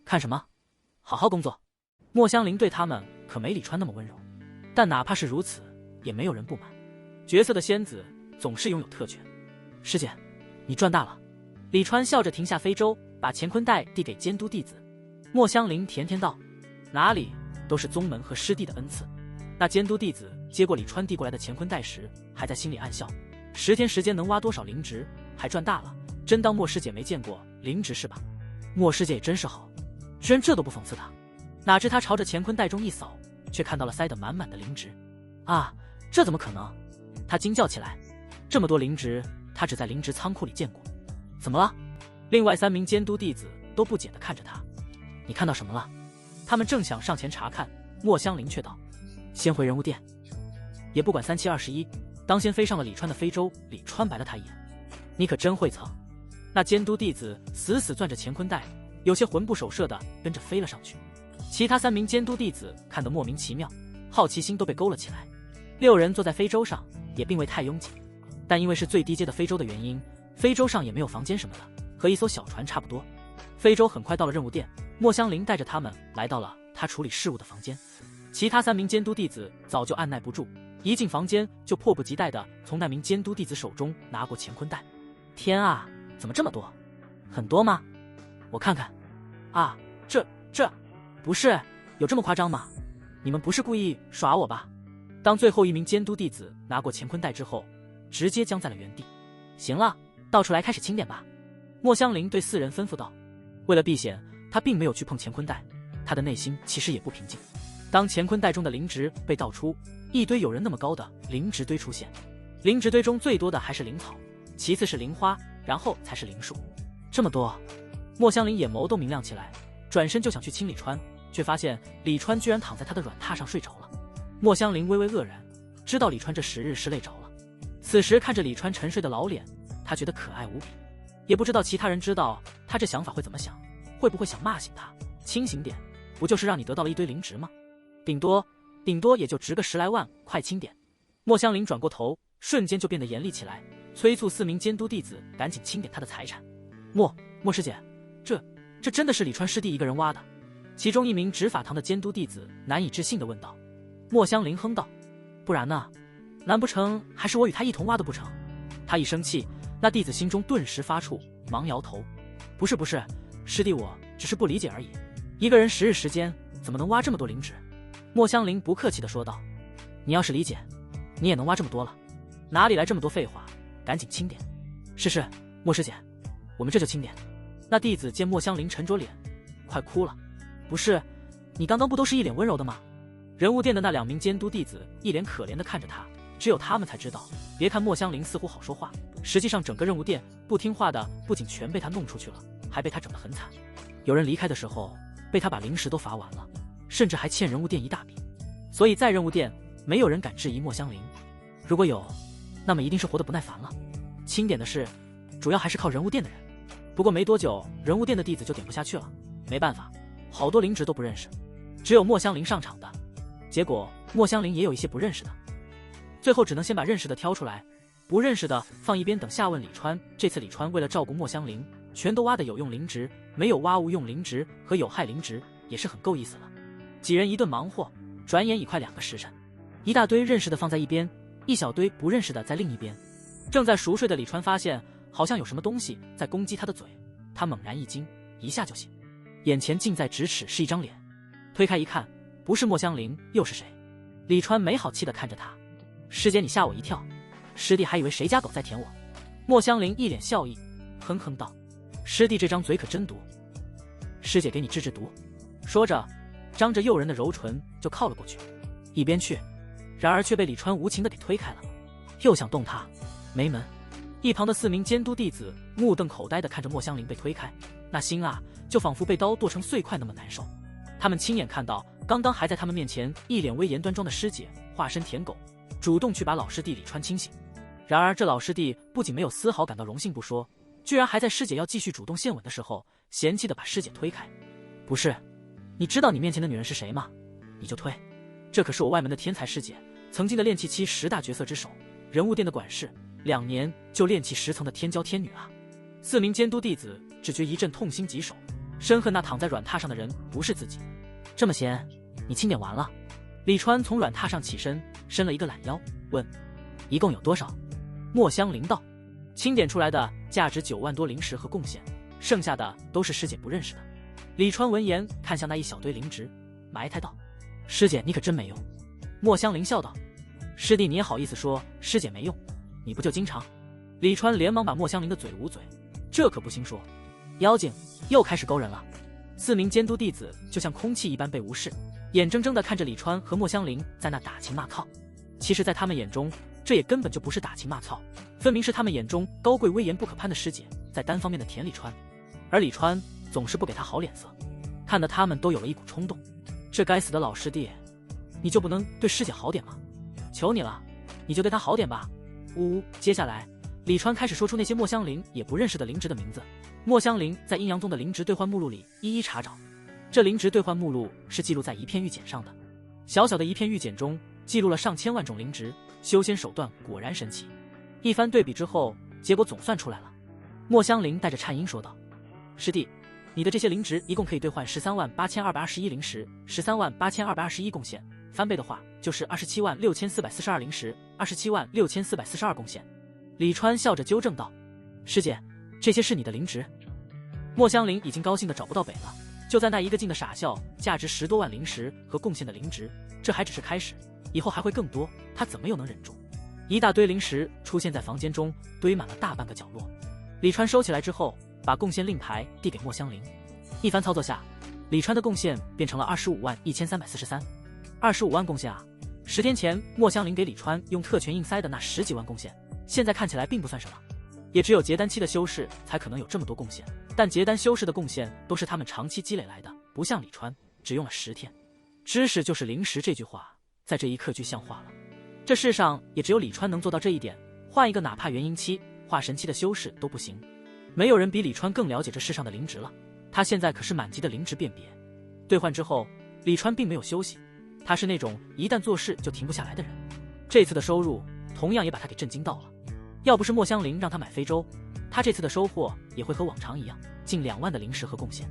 看什么？好好工作。莫香林对他们可没李川那么温柔，但哪怕是如此，也没有人不满。绝色的仙子总是拥有特权。师姐，你赚大了。李川笑着停下非洲，把乾坤袋递给监督弟子。莫香林甜甜道：哪里都是宗门和师弟的恩赐。那监督弟子接过李川递过来的乾坤袋时，还在心里暗笑：10天时间能挖多少灵值，还赚大了，真当莫师姐没见过灵值是吧？莫师姐也真是好，居然这都不讽刺他。哪知他朝着乾坤袋中一扫，却看到了塞得满满的灵值。啊，这怎么可能？他惊叫起来，这么多灵值，他只在灵值仓库里见过。怎么了？另外3名监督弟子都不解地看着他。你看到什么了？他们正想上前查看，莫香林却道：先回人物殿。也不管3七21，当先飞上了李川的非洲。李川白了他一眼：你可真会蹭。那监督弟子死死攥着乾坤袋，有些魂不守舍的跟着飞了上去。其他3名监督弟子看得莫名其妙，好奇心都被勾了起来。6人坐在非洲上，也并未太拥挤，但因为是最低阶的非洲的原因，非洲上也没有房间什么的，和一艘小船差不多。非洲很快到了任务殿，莫香林带着他们来到了他处理事务的房间。其他3名监督弟子早就按耐不住，一进房间就迫不及待地从那名监督弟子手中拿过乾坤袋。天啊，怎么这么多？很多吗？我看看。啊，这不是有这么夸张吗？你们不是故意耍我吧？当最后1名监督弟子拿过乾坤袋之后，直接僵在了原地。行了，倒出来开始清点吧。莫香林对4人吩咐道。为了避险，他并没有去碰乾坤袋，他的内心其实也不平静。当乾坤袋中的灵值被倒出，一堆有人那么高的灵值堆出现。灵值堆中最多的还是灵草，其次是灵花，然后才是灵树。这么多，莫香林眼眸都明亮起来，转身就想去亲李川，却发现李川居然躺在他的软榻上睡着了。莫香林微微愕然，知道李川这10日是累着了。此时看着李川沉睡的老脸，他觉得可爱无比。也不知道其他人知道他这想法会怎么想，会不会想骂醒他，清醒点，不就是让你得到了一堆灵值吗？顶多也就值个10来万，快清点。莫香林转过头，瞬间就变得严厉起来，催促4名监督弟子赶紧清点他的财产。莫师姐，这真的是李川师弟一个人挖的？其中1名执法堂的监督弟子难以置信地问道。莫香林哼道：不然呢？难不成还是我与他一同挖的不成？他一生气，那弟子心中顿时发怵，忙摇头：不是，师弟我只是不理解而已。一个人10日时间怎么能挖这么多灵值？莫香林不客气地说道：你要是理解，你也能挖这么多了，哪里来这么多废话？赶紧清点。是，莫师姐，我们这就清点。那弟子见莫香林沉着脸，快哭了。不是，你刚刚不都是一脸温柔的吗？人物殿的那2名监督弟子一脸可怜地看着他，只有他们才知道，别看莫香林似乎好说话，实际上整个任务殿不听话的不仅全被他弄出去了，还被他整得很惨。有人离开的时候被他把灵石都罚完了，甚至还欠人物殿一大笔。所以在任务殿没有人敢质疑莫香林，如果有，那么一定是活得不耐烦了。清点的事主要还是靠人物殿的人，不过没多久人物殿的弟子就点不下去了，没办法，好多灵值都不认识，只有莫香林上场的。结果莫香林也有一些不认识的，最后只能先把认识的挑出来，不认识的放一边等下问李川。这次李川为了照顾莫香林，全都挖的有用灵值，没有挖无用灵值和有害灵值，也是很够意思了。几人一顿忙活，转眼已快2个时辰。一大堆认识的放在一边，一小堆不认识的在另一边。正在熟睡的李川发现好像有什么东西在攻击他的嘴，他猛然一惊，一下就醒，眼前近在咫尺是一张脸，推开一看，不是莫香林又是谁？李川没好气地看着他：师姐你吓我一跳，师弟还以为谁家狗在舔我。莫香林一脸笑意，哼哼道：师弟这张嘴可真毒，师姐给你治毒。说着张着诱人的柔唇就靠了过去，一边去，然而却被李川无情地给推开了。又想动他，没门。一旁的4名监督弟子目瞪口呆地看着莫香林被推开，那心啊就仿佛被刀剁成碎块那么难受。他们亲眼看到刚刚还在他们面前一脸威严端庄的师姐化身舔狗，主动去把老师弟李川清醒。然而这老师弟不仅没有丝毫感到荣幸不说，居然还在师姐要继续主动献吻的时候嫌弃地把师姐推开。不是，你知道你面前的女人是谁吗？你就推。这可是我外门的天才师姐，曾经的炼气期10大角色之首，人物殿的管事，2年就炼气10层的天骄天女啊！4名监督弟子只觉一阵痛心疾首，深恨那躺在软榻上的人不是自己。这么闲，你清点完了？李川从软榻上起身，伸了一个懒腰，问：一共有多少？墨香菱道：清点出来的价值9万多灵石和贡献，剩下的都是师姐不认识的。李川闻言看向那一小堆灵植，埋汰道：师姐你可真没用。墨香菱笑道：师弟你也好意思说师姐没用，你不就经常？李川连忙把墨香菱的嘴捂嘴，这可不兴说，妖精又开始勾人了。4名监督弟子就像空气一般被无视，眼睁睁地看着李川和墨香菱在那打情骂俏。其实在他们眼中，这也根本就不是打情骂俏，分明是他们眼中高贵威严不可攀的师姐在单方面的舔李川，而李川总是不给他好脸色，看得他们都有了一股冲动。这该死的老师弟，你就不能对师姐好点吗？求你了，你就对他好点吧。呜呜，接下来李川开始说出那些墨香菱也不认识的灵植的名字。墨香菱在阴阳宗的灵植兑换目录里一一查找，这灵植兑换目录是记录在一片玉简上的，小小的一片玉简中记录了上千万种灵植，修仙手段果然神奇。一番对比之后，结果总算出来了。墨香菱带着颤音说道：师弟，你的这些灵植一共可以兑换138221灵石，138221贡献，翻倍的话就是276442灵石，276442贡献。李川笑着纠正道：师姐，这些是你的灵植。墨香菱已经高兴得找不到北了，就在那一个劲的傻笑，价值10多万灵石和贡献的灵植，这还只是开始，以后还会更多，他怎么又能忍住？一大堆灵石出现在房间中，堆满了大半个角落。李川收起来之后，把贡献令牌递给墨香菱，一番操作下，李川的贡献变成了251343，25万贡献啊！10天前墨香菱给李川用特权硬塞的那10几万贡献，现在看起来并不算什么，也只有结丹期的修士才可能有这么多贡献，但结丹修士的贡献都是他们长期积累来的，不像李川只用了10天。知识就是灵石这句话在这一刻具象化了，这世上也只有李川能做到这一点，换一个哪怕元婴期、化神期的修士都不行。没有人比李川更了解这世上的灵植了，他现在可是满级的灵植辨别。兑换之后，李川并没有休息，他是那种一旦做事就停不下来的人。这次的收入同样也把他给震惊到了，要不是墨香菱让他买非洲，他这次的收获也会和往常一样，近2万的灵石和贡献。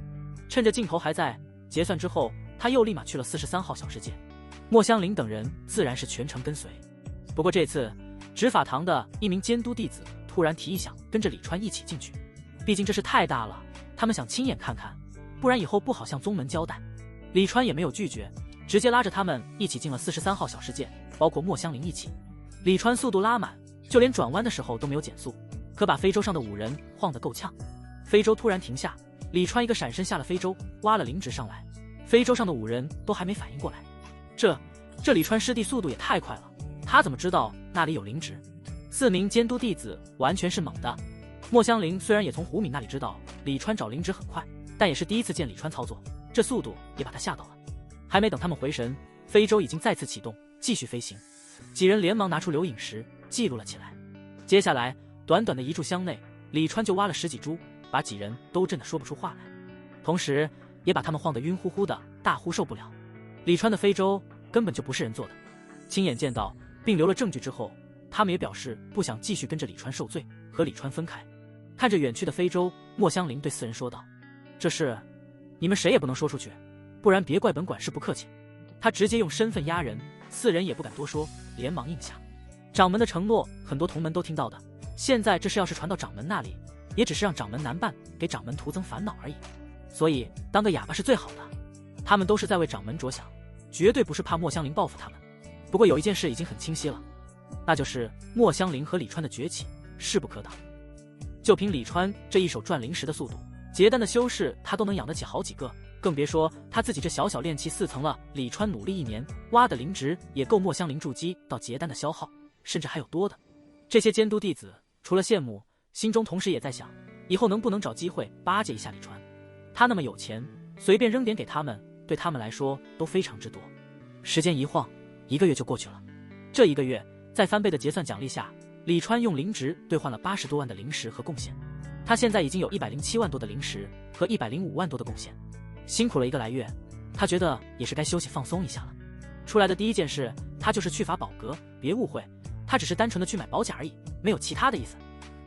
趁着镜头还在，结算之后他又立马去了43号小世界。墨香菱等人自然是全程跟随，不过这次执法堂的一名监督弟子突然提议想跟着李川一起进去，毕竟这事太大了，他们想亲眼看看，不然以后不好向宗门交代。李川也没有拒绝，直接拉着他们一起进了43号小世界，包括墨香菱一起。李川速度拉满，就连转弯的时候都没有减速，可把非洲上的5人晃得够呛。非洲突然停下，李川一个闪身下了非洲，挖了灵植上来，非洲上的5人都还没反应过来。这李川师弟速度也太快了，他怎么知道那里有灵植？4名监督弟子完全是猛的。墨香菱虽然也从胡敏那里知道李川找灵植很快，但也是第一次见李川操作，这速度也把他吓到了。还没等他们回神，非洲已经再次启动，继续飞行。几人连忙拿出留影石记录了起来。接下来短短的一炷香内，李川就挖了10几株，把几人都震得说不出话来，同时也把他们晃得晕乎乎的，大呼受不了。李川的非洲根本就不是人做的，亲眼见到并留了证据之后，他们也表示不想继续跟着李川受罪，和李川分开。看着远去的非洲，墨香菱对4人说道：这事你们谁也不能说出去，不然别怪本管事不客气。他直接用身份压人，4人也不敢多说，连忙应下。掌门的承诺很多同门都听到的，现在这事要是传到掌门那里，也只是让掌门难办，给掌门徒增烦恼而已，所以当个哑巴是最好的。他们都是在为掌门着想，绝对不是怕墨香菱报复他们。不过有一件事已经很清晰了，那就是墨香菱和李川的崛起势不可挡。就凭李川这一手赚灵石的速度，结丹的修士他都能养得起好几个，更别说他自己这小小炼气4层了。李川努力1年挖的灵植也够墨香菱筑基到结丹的消耗，甚至还有多的。这些监督弟子除了羡慕，心中同时也在想，以后能不能找机会巴结一下李川。他那么有钱，随便扔点给他们，对他们来说都非常之多。时间一晃，1个月就过去了。这1个月，在翻倍的结算奖励下，李川用灵植兑换了80多万的灵石和贡献。他现在已经有107万多的灵石和105万多的贡献。辛苦了1个来月，他觉得也是该休息放松一下了。出来的第一件事，他就是去法宝阁。别误会，他只是单纯的去买宝甲而已，没有其他的意思。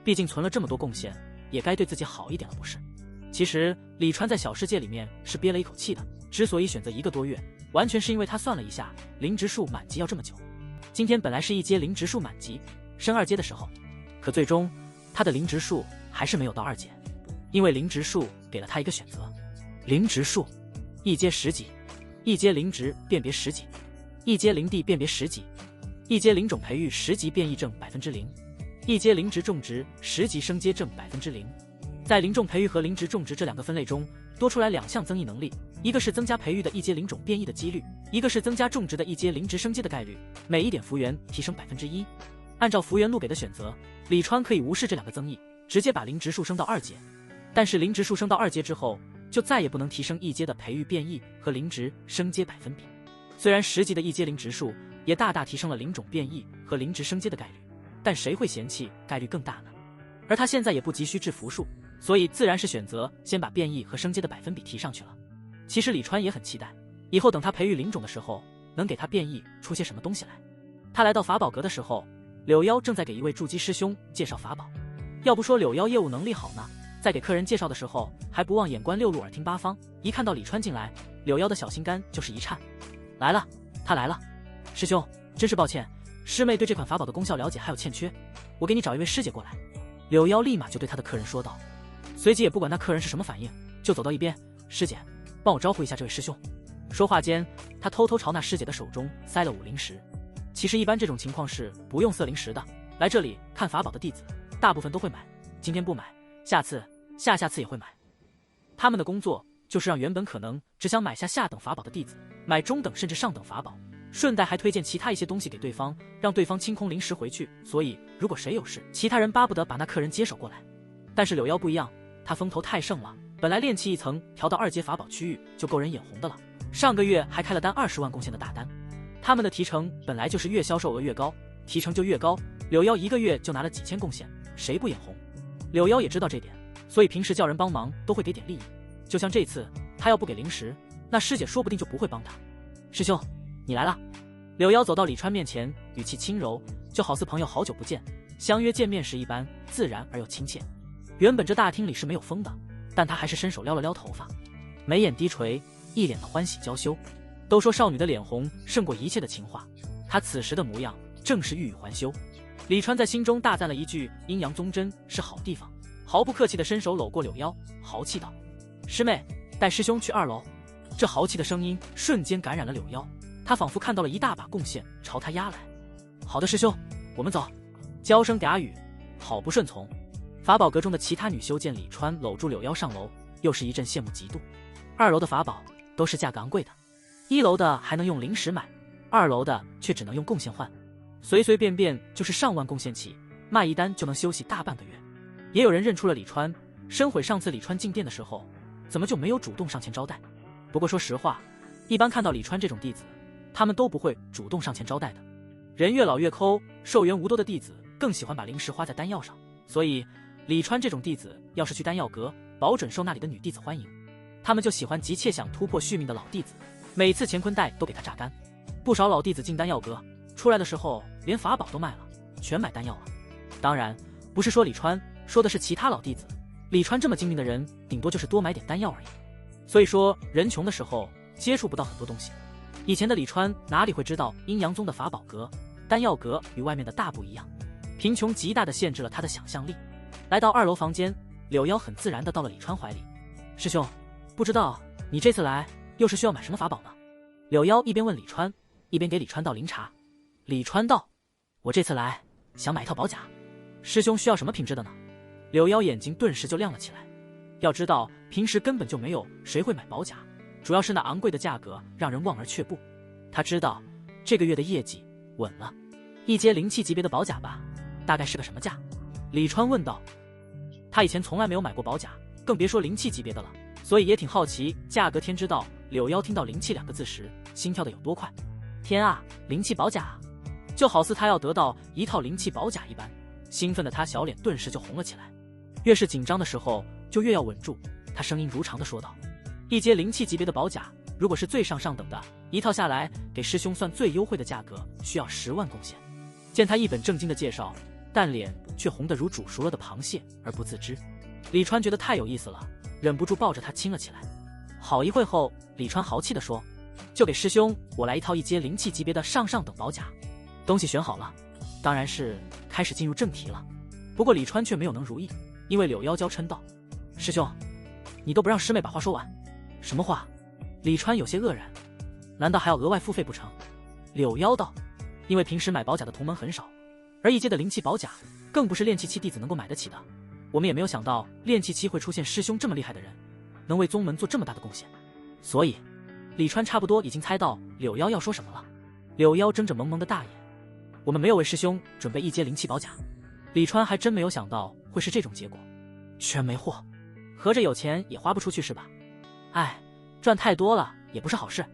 毕竟存了这么多贡献，也该对自己好一点了，不是？其实李川在小世界里面是憋了一口气的，之所以选择1个多月，完全是因为他算了一下，灵植树满级要这么久。今天本来是1阶灵植树满级，升2阶的时候，可最终他的灵植树还是没有到2阶，因为灵植树给了他一个选择。灵植树1阶10级，1阶灵植辨别10级，1阶灵地辨别10级，1阶灵种培育10级变异正0%，1阶灵植种植10级升阶正0%。在灵种培育和灵植种植这2个分类中，多出来2项增益能力，一个是增加培育的1阶灵种变异的几率，一个是增加种植的1阶灵植升阶的概率，每1点福元提升1%。按照福元路给的选择，李川可以无视这2个增益，直接把灵植树升到2阶。但是灵植树升到2阶之后，就再也不能提升1阶的培育变异和灵植升阶百分比。虽然10级的1阶灵植树也大大提升了灵种变异和灵植升阶的概率，但谁会嫌弃概率更大呢？而他现在也不急需制服树，所以自然是选择先把变异和升阶的百分比提上去了。其实李川也很期待，以后等他培育灵种的时候，能给他变异出些什么东西来。他来到法宝阁的时候，柳妖正在给一位筑基师兄介绍法宝。要不说柳妖业务能力好呢，在给客人介绍的时候，还不忘眼观六路耳听八方。一看到李川进来，柳妖的小心肝就是一颤。来了，他来了。师兄，真是抱歉，师妹对这款法宝的功效了解还有欠缺，我给你找一位师姐过来。柳妖立马就对他的客人说道，随即也不管那客人是什么反应，就走到一边。师姐，帮我招呼一下这位师兄。说话间，他偷偷朝那师姐的手中塞了5灵石。其实一般这种情况是不用色灵石的，来这里看法宝的弟子大部分都会买，今天不买，下次下下次也会买。他们的工作就是让原本可能只想买下下等法宝的弟子买中等甚至上等法宝，顺带还推荐其他一些东西给对方，让对方清空灵石回去。所以如果谁有事，其他人巴不得把那客人接手过来。但是柳妖不一样，他风头太盛了，本来炼气一层调到2阶法宝区域就够人眼红的了，上个月还开了单20万贡献的大单。他们的提成本来就是越销售额越高，提成就越高。柳妖1个月就拿了几千贡献，谁不眼红？柳妖也知道这点，所以平时叫人帮忙都会给点利益。就像这次他要不给灵石，那师姐说不定就不会帮他。师兄，你来了。柳妖走到李川面前，语气轻柔，就好似朋友好久不见，相约见面时一般，自然而又亲切。原本这大厅里是没有风的，但他还是伸手撩了撩头发，眉眼低垂，一脸的欢喜娇羞。都说少女的脸红胜过一切的情话，她此时的模样正是欲语还休。李川在心中大赞了一句，阴阳宗真是好地方，毫不客气地伸手搂过柳妖，豪气道，师妹，带师兄去2楼。这豪气的声音瞬间感染了柳妖，他仿佛看到了一大把贡献朝他压来。好的师兄，我们走。娇声嗲语，好不顺从。法宝阁中的其他女修见李川搂住柳妖上楼，又是一阵羡慕嫉妒。2楼的法宝都是价格昂贵的，1楼的还能用灵石买，2楼的却只能用贡献换，随随便便就是上万贡献起，卖一单就能休息大半个月。也有人认出了李川，深悔上次李川进店的时候怎么就没有主动上前招待。不过说实话，一般看到李川这种弟子，他们都不会主动上前招待的。人越老越抠，寿元无多的弟子更喜欢把灵石花在丹药上，所以李川这种弟子要是去丹药阁，保准受那里的女弟子欢迎。他们就喜欢急切想突破续命的老弟子，每次乾坤袋都给他榨干。不少老弟子进丹药阁出来的时候连法宝都卖了，全买丹药了。当然不是说李川，说的是其他老弟子。李川这么精明的人，顶多就是多买点丹药而已。所以说人穷的时候接触不到很多东西。以前的李川哪里会知道阴阳宗的法宝阁、丹药阁与外面的大不一样，贫穷极大的限制了他的想象力。来到2楼房间，柳妖很自然的到了李川怀里。师兄，不知道你这次来又是需要买什么法宝呢？柳妖一边问李川，一边给李川倒灵茶。李川道，我这次来想买一套宝甲，师兄需要什么品质的呢？柳妖眼睛顿时就亮了起来。要知道平时根本就没有谁会买宝甲，主要是那昂贵的价格让人望而却步。他知道这个月的业绩稳了，1阶灵气级别的宝甲吧，大概是个什么价？李川问道。他以前从来没有买过宝甲，更别说灵气级别的了，所以也挺好奇价格。天知道柳妖听到灵气2个字时心跳的有多快。天啊，灵气宝甲，就好似他要得到一套灵气宝甲一般，兴奋的他小脸顿时就红了起来。越是紧张的时候就越要稳住，他声音如常的说道，1阶灵气级别的宝甲如果是最上等的，一套下来给师兄算最优惠的价格，需要10万贡献。见他一本正经的介绍，但脸却红得如煮熟了的螃蟹而不自知。李川觉得太有意思了，忍不住抱着他亲了起来。好一会后，李川豪气地说：“就给师兄我来一套1阶灵气级别的上等宝甲。”东西选好了，当然是开始进入正题了。不过李川却没有能如意，因为柳妖娇嗔道：“师兄，你都不让师妹把话说完。”什么话？李川有些愕然，难道还要额外付费不成？柳妖道：“因为平时买宝甲的同门很少，而1阶的灵气宝甲更不是炼气期弟子能够买得起的。我们也没有想到炼气期会出现师兄这么厉害的人，能为宗门做这么大的贡献。所以，李川差不多已经猜到柳妖要说什么了。”柳妖睁着萌萌的大眼：“我们没有为师兄准备1阶灵气宝甲。”李川还真没有想到会是这种结果，全没货，合着有钱也花不出去是吧？哎，赚太多了也不是好事。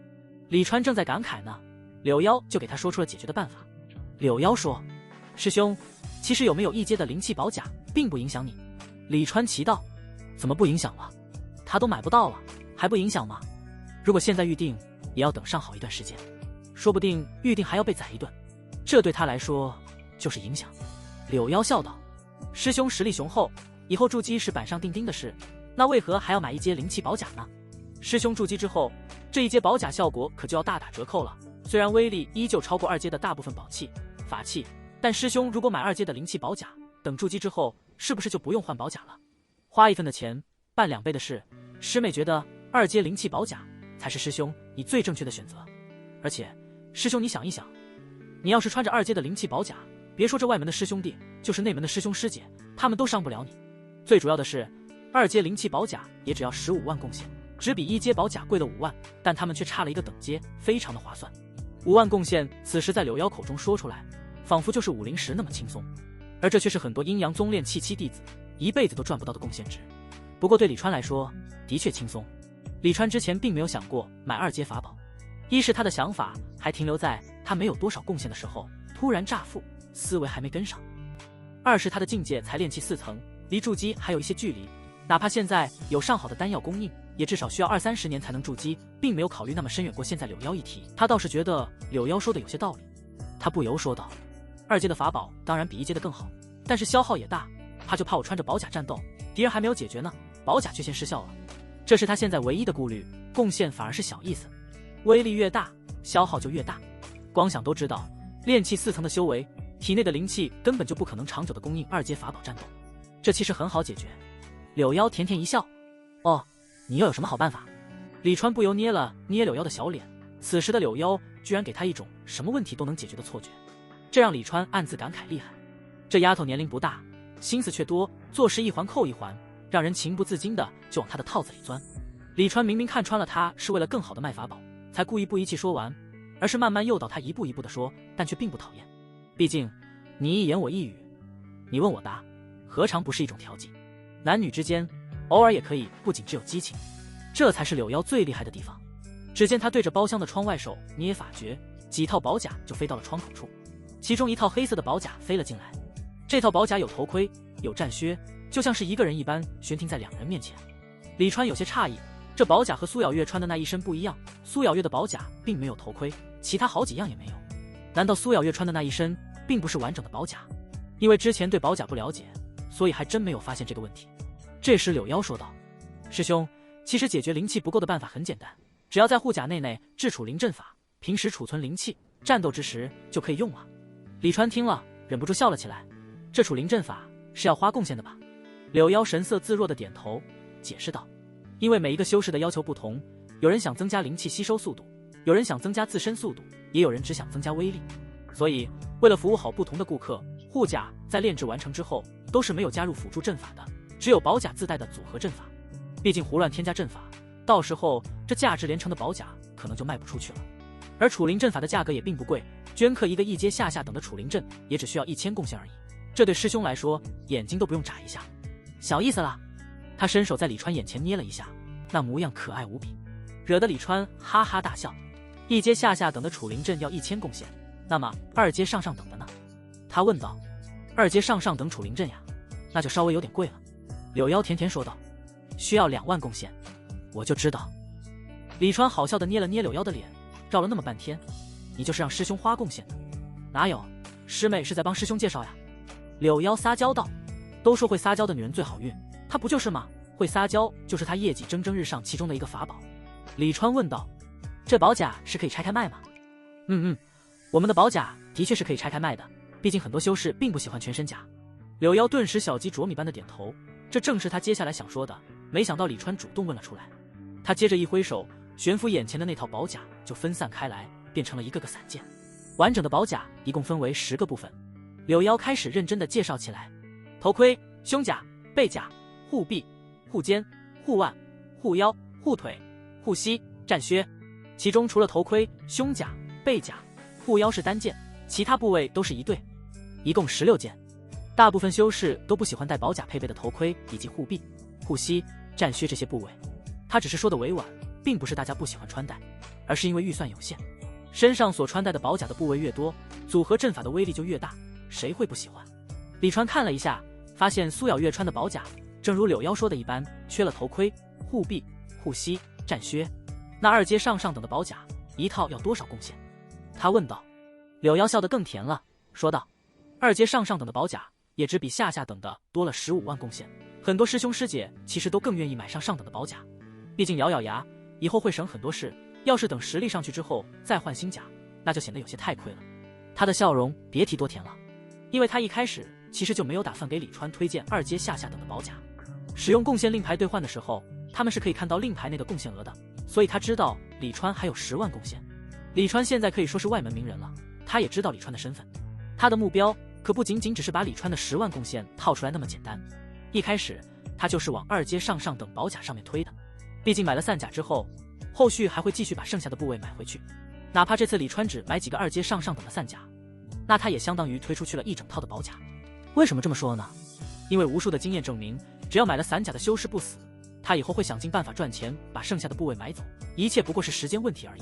李川正在感慨呢，柳妖就给他说出了解决的办法。柳妖说：“师兄，其实有没有1阶的灵气宝甲并不影响你。”李川奇道：“怎么不影响了？他都买不到了，还不影响吗？如果现在预定，也要等上好一段时间，说不定预定还要被宰一顿，这对他来说就是影响。”柳妖笑道：“师兄实力雄厚，以后筑基是板上钉钉的事，那为何还要买1阶灵气宝甲呢？师兄筑基之后，这1阶宝甲效果可就要大打折扣了。虽然威力依旧超过2阶的大部分宝器、法器，但师兄如果买2阶的灵气宝甲，等筑基之后，是不是就不用换宝甲了？花1份的钱办2倍的事，师妹觉得2阶灵气宝甲才是师兄你最正确的选择。而且，师兄你想一想，你要是穿着2阶的灵气宝甲，别说这外门的师兄弟，就是内门的师兄师姐，他们都伤不了你。最主要的是，2阶灵气宝甲也只要15万贡献，只比1阶宝甲贵了5万，但他们却差了一个等阶，非常的划算。5万贡献，此时在柳妖口中说出来，仿佛就是50那么轻松，而这却是很多阴阳宗炼气期弟子一辈子都赚不到的贡献值。不过对李川来说，的确轻松。李川之前并没有想过买2阶法宝，一是他的想法还停留在他没有多少贡献的时候突然乍富，思维还没跟上；二是他的境界才炼气4层，离筑基还有一些距离，哪怕现在有上好的丹药供应，也至少需要20-30年才能筑基，并没有考虑那么深远过现在柳妖一提。他倒是觉得柳妖说的有些道理，他不由说道：“2阶的法宝当然比1阶的更好，但是消耗也大，怕就怕我穿着宝甲战斗，敌人还没有解决呢，宝甲却先失效了。这是他现在唯一的顾虑，贡献反而是小意思。威力越大，消耗就越大。光想都知道，炼气4层的修为，体内的灵气根本就不可能长久的供应2阶法宝战斗。这其实很好解决。”柳妖甜甜一笑：“哦，你又有什么好办法？”李川不由捏了捏柳妖的小脸，此时的柳妖居然给他一种什么问题都能解决的错觉，这让李川暗自感慨厉害。这丫头年龄不大，心思却多，做事一环扣一环，让人情不自禁的就往他的套子里钻。李川明明看穿了他是为了更好的卖法宝，才故意不一气说完，而是慢慢诱导他一步一步的说，但却并不讨厌。毕竟你一言我一语，你问我答，何尝不是一种调剂？男女之间偶尔也可以不仅只有激情，这才是柳妖最厉害的地方。只见他对着包厢的窗外手捏法诀，几套宝甲就飞到了窗口处，其中一套黑色的宝甲飞了进来。这套宝甲有头盔，有战靴，就像是一个人一般悬停在2人面前。李川有些诧异，这宝甲和苏咬月穿的那一身不一样，苏咬月的宝甲并没有头盔，其他好几样也没有。难道苏咬月穿的那一身并不是完整的宝甲？因为之前对宝甲不了解，所以还真没有发现这个问题。这时柳妖说道：“师兄，其实解决灵气不够的办法很简单，只要在护甲内置储灵阵法，平时储存灵气，战斗之时就可以用了。”李川听了忍不住笑了起来：“这储灵阵法是要花贡献的吧？”柳妖神色自若的点头，解释道：“因为每一个修士的要求不同，有人想增加灵气吸收速度，有人想增加自身速度，也有人只想增加威力，所以为了服务好不同的顾客，护甲在炼制完成之后都是没有加入辅助阵法的，只有宝甲自带的组合阵法。毕竟胡乱添加阵法，到时候这价值连城的宝甲可能就卖不出去了。而储灵阵法的价格也并不贵，镌刻一个1阶下等的储灵阵也只需要1000贡献而已。这对师兄来说，眼睛都不用眨一下。小意思了。”他伸手在李川眼前捏了一下，那模样可爱无比，惹得李川哈哈大笑。1阶下等的储灵阵要1000贡献，那么2阶上等的呢？他问道。2阶上等储灵阵呀，那就稍微有点贵了。柳妖甜甜说道：“需要2万贡献。”我就知道。李川好笑的捏了捏柳腰的脸，绕了那么半天，你就是让师兄花贡献的？哪有，师妹是在帮师兄介绍呀。柳腰撒娇道，都说会撒娇的女人最好运，她不就是吗？会撒娇就是她业绩蒸蒸日上其中的一个法宝。李川问道，这宝甲是可以拆开卖吗？我们的宝甲的确是可以拆开卖的，毕竟很多修士并不喜欢全身甲。柳腰顿时小鸡啄米般的点头，这正是他接下来想说的，没想到李川主动问了出来。他接着一挥手，悬浮眼前的那套宝甲就分散开来，变成了一个个散件。完整的宝甲一共分为10个部分。柳腰开始认真地介绍起来：头盔、胸甲、背甲、护臂、护肩、护腕、护腰、护腿、护膝、战靴。其中除了头盔、胸甲、背甲、护腰是单件，其他部位都是一对，一共16件。大部分修士都不喜欢戴宝甲配备的头盔以及护臂、护膝、战靴这些部位。他只是说的委婉，并不是大家不喜欢穿戴，而是因为预算有限。身上所穿戴的宝甲的部位越多，组合阵法的威力就越大，谁会不喜欢？李川看了一下，发现苏咬月穿的宝甲正如柳腰说的一般，缺了头盔、护臂、护膝、战靴。那2阶上等的宝甲一套要多少贡献？他问道。柳腰笑得更甜了，说道：2阶上等的宝甲也只比下等的多了15万贡献。很多师兄师姐其实都更愿意买上等的宝甲，毕竟咬咬牙以后会省很多事，要是等实力上去之后再换新甲，那就显得有些太亏了。他的笑容别提多甜了，因为他一开始其实就没有打算给李川推荐2阶下等的宝甲。使用贡献令牌兑换的时候，他们是可以看到令牌内的贡献额的，所以他知道李川还有10万贡献。李川现在可以说是外门名人了，他也知道李川的身份，他的目标可不仅仅只是把李川的10万贡献套出来那么简单。一开始他就是往2阶上等宝甲上面推的，毕竟买了散甲之后，后续还会继续把剩下的部位买回去。哪怕这次李川只买几个2阶上等的散甲，那他也相当于推出去了一整套的宝甲。为什么这么说呢？因为无数的经验证明，只要买了散甲的修士不死，他以后会想尽办法赚钱，把剩下的部位买走，一切不过是时间问题而已。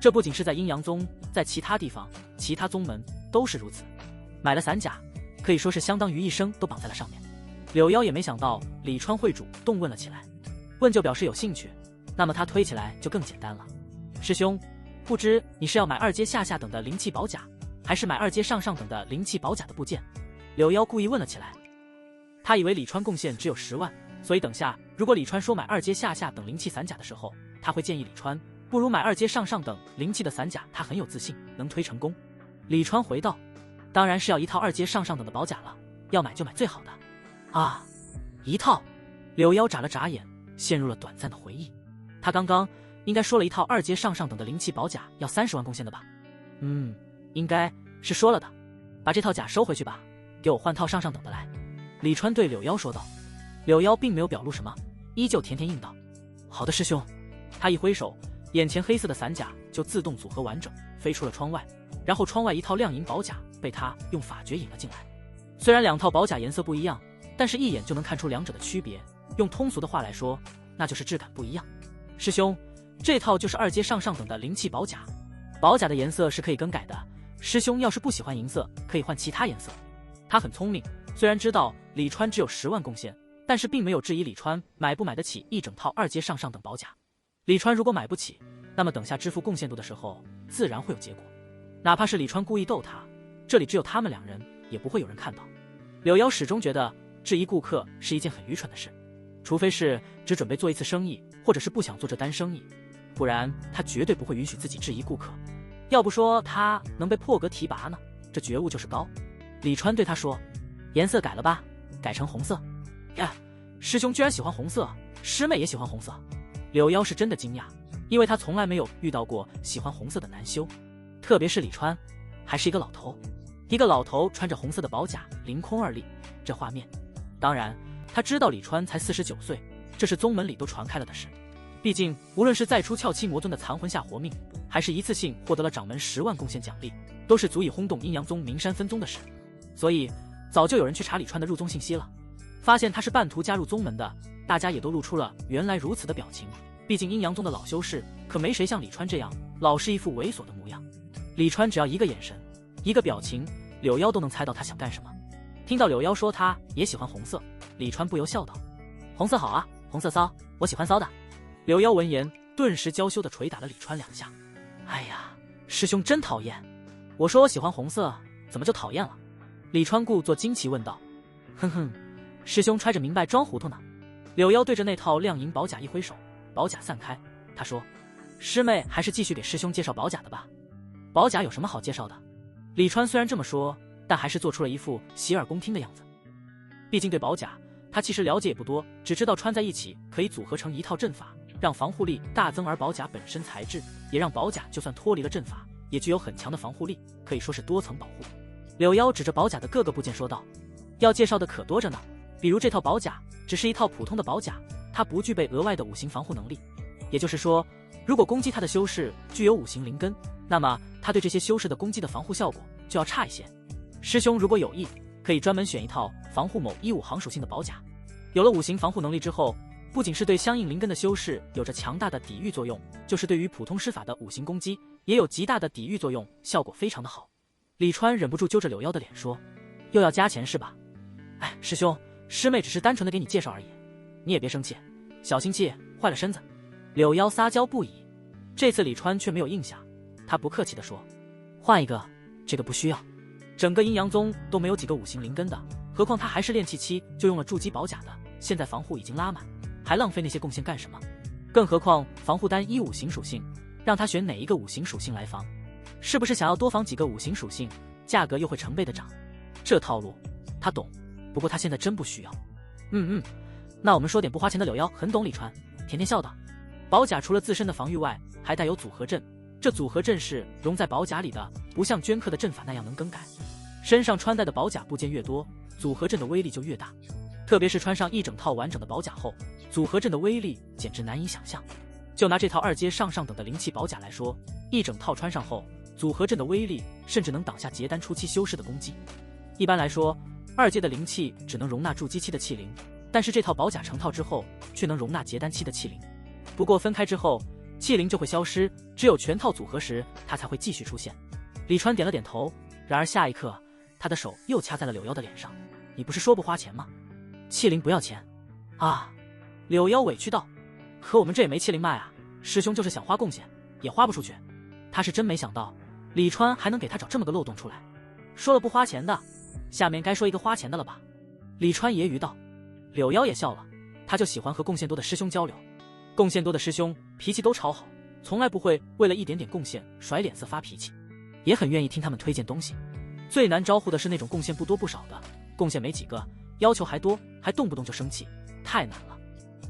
这不仅是在阴阳宗，在其他地方、其他宗门都是如此。买了散甲，可以说是相当于一生都绑在了上面。柳腰也没想到李川会主动问了起来，问就表示有兴趣，那么他推起来就更简单了。师兄，不知你是要买2阶下等的灵气宝甲，还是买2阶上等的灵气宝甲的部件？柳腰故意问了起来。他以为李川贡献只有10万，所以等下如果李川说买2阶下等灵气散甲的时候，他会建议李川不如买2阶上等灵气的散甲，他很有自信能推成功。李川回道，当然是要一套2阶上等的宝甲了，要买就买最好的。啊，一套？柳腰眨了眨眼，陷入了短暂的回忆。他刚刚应该说了一套2阶上等的灵气宝甲要30万贡献的吧？应该是说了的。把这套甲收回去吧，给我换套上等的来。李川对柳腰说道。柳腰并没有表露什么，依旧甜甜应道：好的师兄。他一挥手，眼前黑色的散甲就自动组合完整，飞出了窗外，然后窗外一套亮银宝甲被他用法诀引了进来。虽然2套宝甲颜色不一样，但是一眼就能看出两者的区别，用通俗的话来说，那就是质感不一样。师兄，这套就是2阶上等的灵气宝甲，宝甲的颜色是可以更改的，师兄要是不喜欢银色，可以换其他颜色。他很聪明，虽然知道李川只有10万贡献，但是并没有质疑李川买不买得起一整套2阶上等宝甲。李川如果买不起，那么等下支付贡献度的时候自然会有结果，哪怕是李川故意逗他，这里只有他们2人，也不会有人看到。柳腰始终觉得质疑顾客是一件很愚蠢的事，除非是只准备做一次生意，或者是不想做这单生意，不然他绝对不会允许自己质疑顾客。要不说他能被破格提拔呢，这觉悟就是高。李川对他说，颜色改了吧，改成红色。呀，师兄居然喜欢红色，师妹也喜欢红色。柳腰是真的惊讶，因为他从来没有遇到过喜欢红色的男修，特别是李川，还是一个老头。一个老头穿着红色的宝甲，凌空而立，这画面。当然他知道李川才49岁，这是宗门里都传开了的事。毕竟无论是再出翘七魔尊的残魂下活命，还是一次性获得了掌门10万贡献奖励，都是足以轰动阴阳宗名山分宗的事。所以早就有人去查李川的入宗信息了，发现他是半途加入宗门的，大家也都露出了原来如此的表情。毕竟阴阳宗的老修士可没谁像李川这样老是一副猥琐的模样。李川只要一个眼神，一个表情，柳腰都能猜到他想干什么。听到柳腰说他也喜欢红色，李川不由笑道：红色好啊，红色骚，我喜欢骚的。柳腰闻言顿时娇羞地捶打了李川2下。哎呀，师兄真讨厌！我说我喜欢红色，怎么就讨厌了？李川故作惊奇问道。哼哼，师兄揣着明白装糊涂呢。柳腰对着那套亮银宝甲一挥手，宝甲散开。他说：“师妹还是继续给师兄介绍宝甲的吧。宝甲有什么好介绍的？”李川虽然这么说，但还是做出了一副洗耳恭听的样子。毕竟对宝甲，他其实了解也不多，只知道穿在一起可以组合成一套阵法，让防护力大增，而宝甲本身材质也让宝甲就算脱离了阵法，也具有很强的防护力，可以说是多层保护。柳腰指着宝甲的各个部件说道：“要介绍的可多着呢，比如这套宝甲只是一套普通的宝甲，它不具备额外的5行防护能力。也就是说，如果攻击它的修士具有5行灵根，那么它对这些修士的攻击的防护效果就要差一些。师兄如果有意，可以专门选一套防护某1、5行属性的宝甲。有了5行防护能力之后，不仅是对相应灵根的修士有着强大的抵御作用，就是对于普通施法的5行攻击也有极大的抵御作用，效果非常的好。”李川忍不住揪着柳腰的脸说：“又要加钱是吧？哎，师兄，师妹只是单纯的给你介绍而已，你也别生气，小心气坏了身子。”柳腰撒娇不已。这次李川却没有应下，他不客气地说：“换一个，这个不需要。整个阴阳宗都没有几个5行灵根的，何况他还是炼气期就用了筑基宝甲的，现在防护已经拉满，还浪费那些贡献干什么？更何况防护丹5行属性，让他选哪一个5行属性来防？是不是想要多防几个5行属性，价格又会成倍的涨？这套路他懂，不过他现在真不需要。那我们说点不花钱的。”柳腰很懂李川，甜甜笑道：“宝甲除了自身的防御外，还带有组合阵，这组合阵是融在宝甲里的，不像镌刻的阵法那样能更改。身上穿戴的宝甲部件越多，组合阵的威力就越大，特别是穿上一整套完整的宝甲后，组合阵的威力简直难以想象。就拿这套2阶上等的灵气宝甲来说，一整套穿上后，组合阵的威力甚至能挡下结丹初期修士的攻击。一般来说，2阶的灵气只能容纳筑基期的气灵，但是这套宝甲成套之后，却能容纳结丹期的气灵。不过分开之后，气灵就会消失，只有全套组合时，它才会继续出现。”李川点了点头，然而下一刻，他的手又掐在了柳腰的脸上：“你不是说不花钱吗？气灵不要钱啊！”柳腰委屈道：“可我们这也没气灵卖啊，师兄就是想花贡献，也花不出去。”他是真没想到李川还能给他找这么个漏洞出来。说了不花钱的，下面该说一个花钱的了吧？李川揶揄道。柳腰也笑了，他就喜欢和贡献多的师兄交流。贡献多的师兄脾气都超好，从来不会为了一点点贡献甩脸色发脾气，也很愿意听他们推荐东西。最难招呼的是那种贡献不多不少的，贡献没几个，要求还多，还动不动就生气，太难了。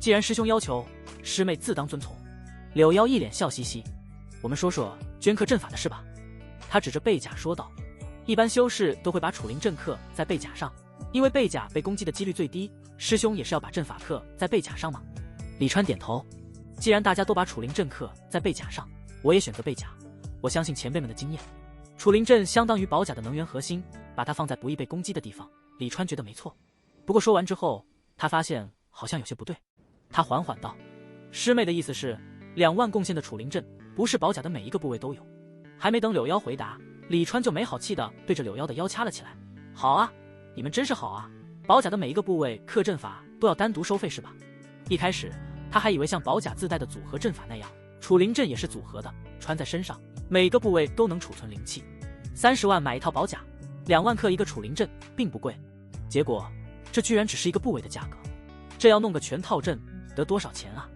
既然师兄要求，师妹自当遵从。柳腰一脸笑嘻嘻：“我们说说镌刻阵法的事吧。”他指着背甲说道：“一般修士都会把楚灵阵刻在背甲上，因为背甲被攻击的几率最低，师兄也是要把阵法刻在背甲上吗？”李川点头：“既然大家都把楚灵阵刻在背甲上，我也选择背甲。我相信前辈们的经验。楚灵阵相当于宝甲的能源核心，把它放在不易被攻击的地方，李川觉得没错。不过说完之后，他发现好像有些不对。他缓缓道：师妹的意思是2万贡献的楚灵阵不是宝甲的每一个部位都有？”还没等柳腰回答，李川就没好气的对着柳腰的腰掐了起来：“好啊，你们真是好啊，宝甲的每一个部位刻阵法都要单独收费是吧？”一开始他还以为像宝甲自带的组合阵法那样，楚灵阵也是组合的，穿在身上每个部位都能储存灵气。30万买一套宝甲，2万刻一个楚灵阵，并不贵。结果这居然只是一个部位的价格，这要弄个全套阵得多少钱啊？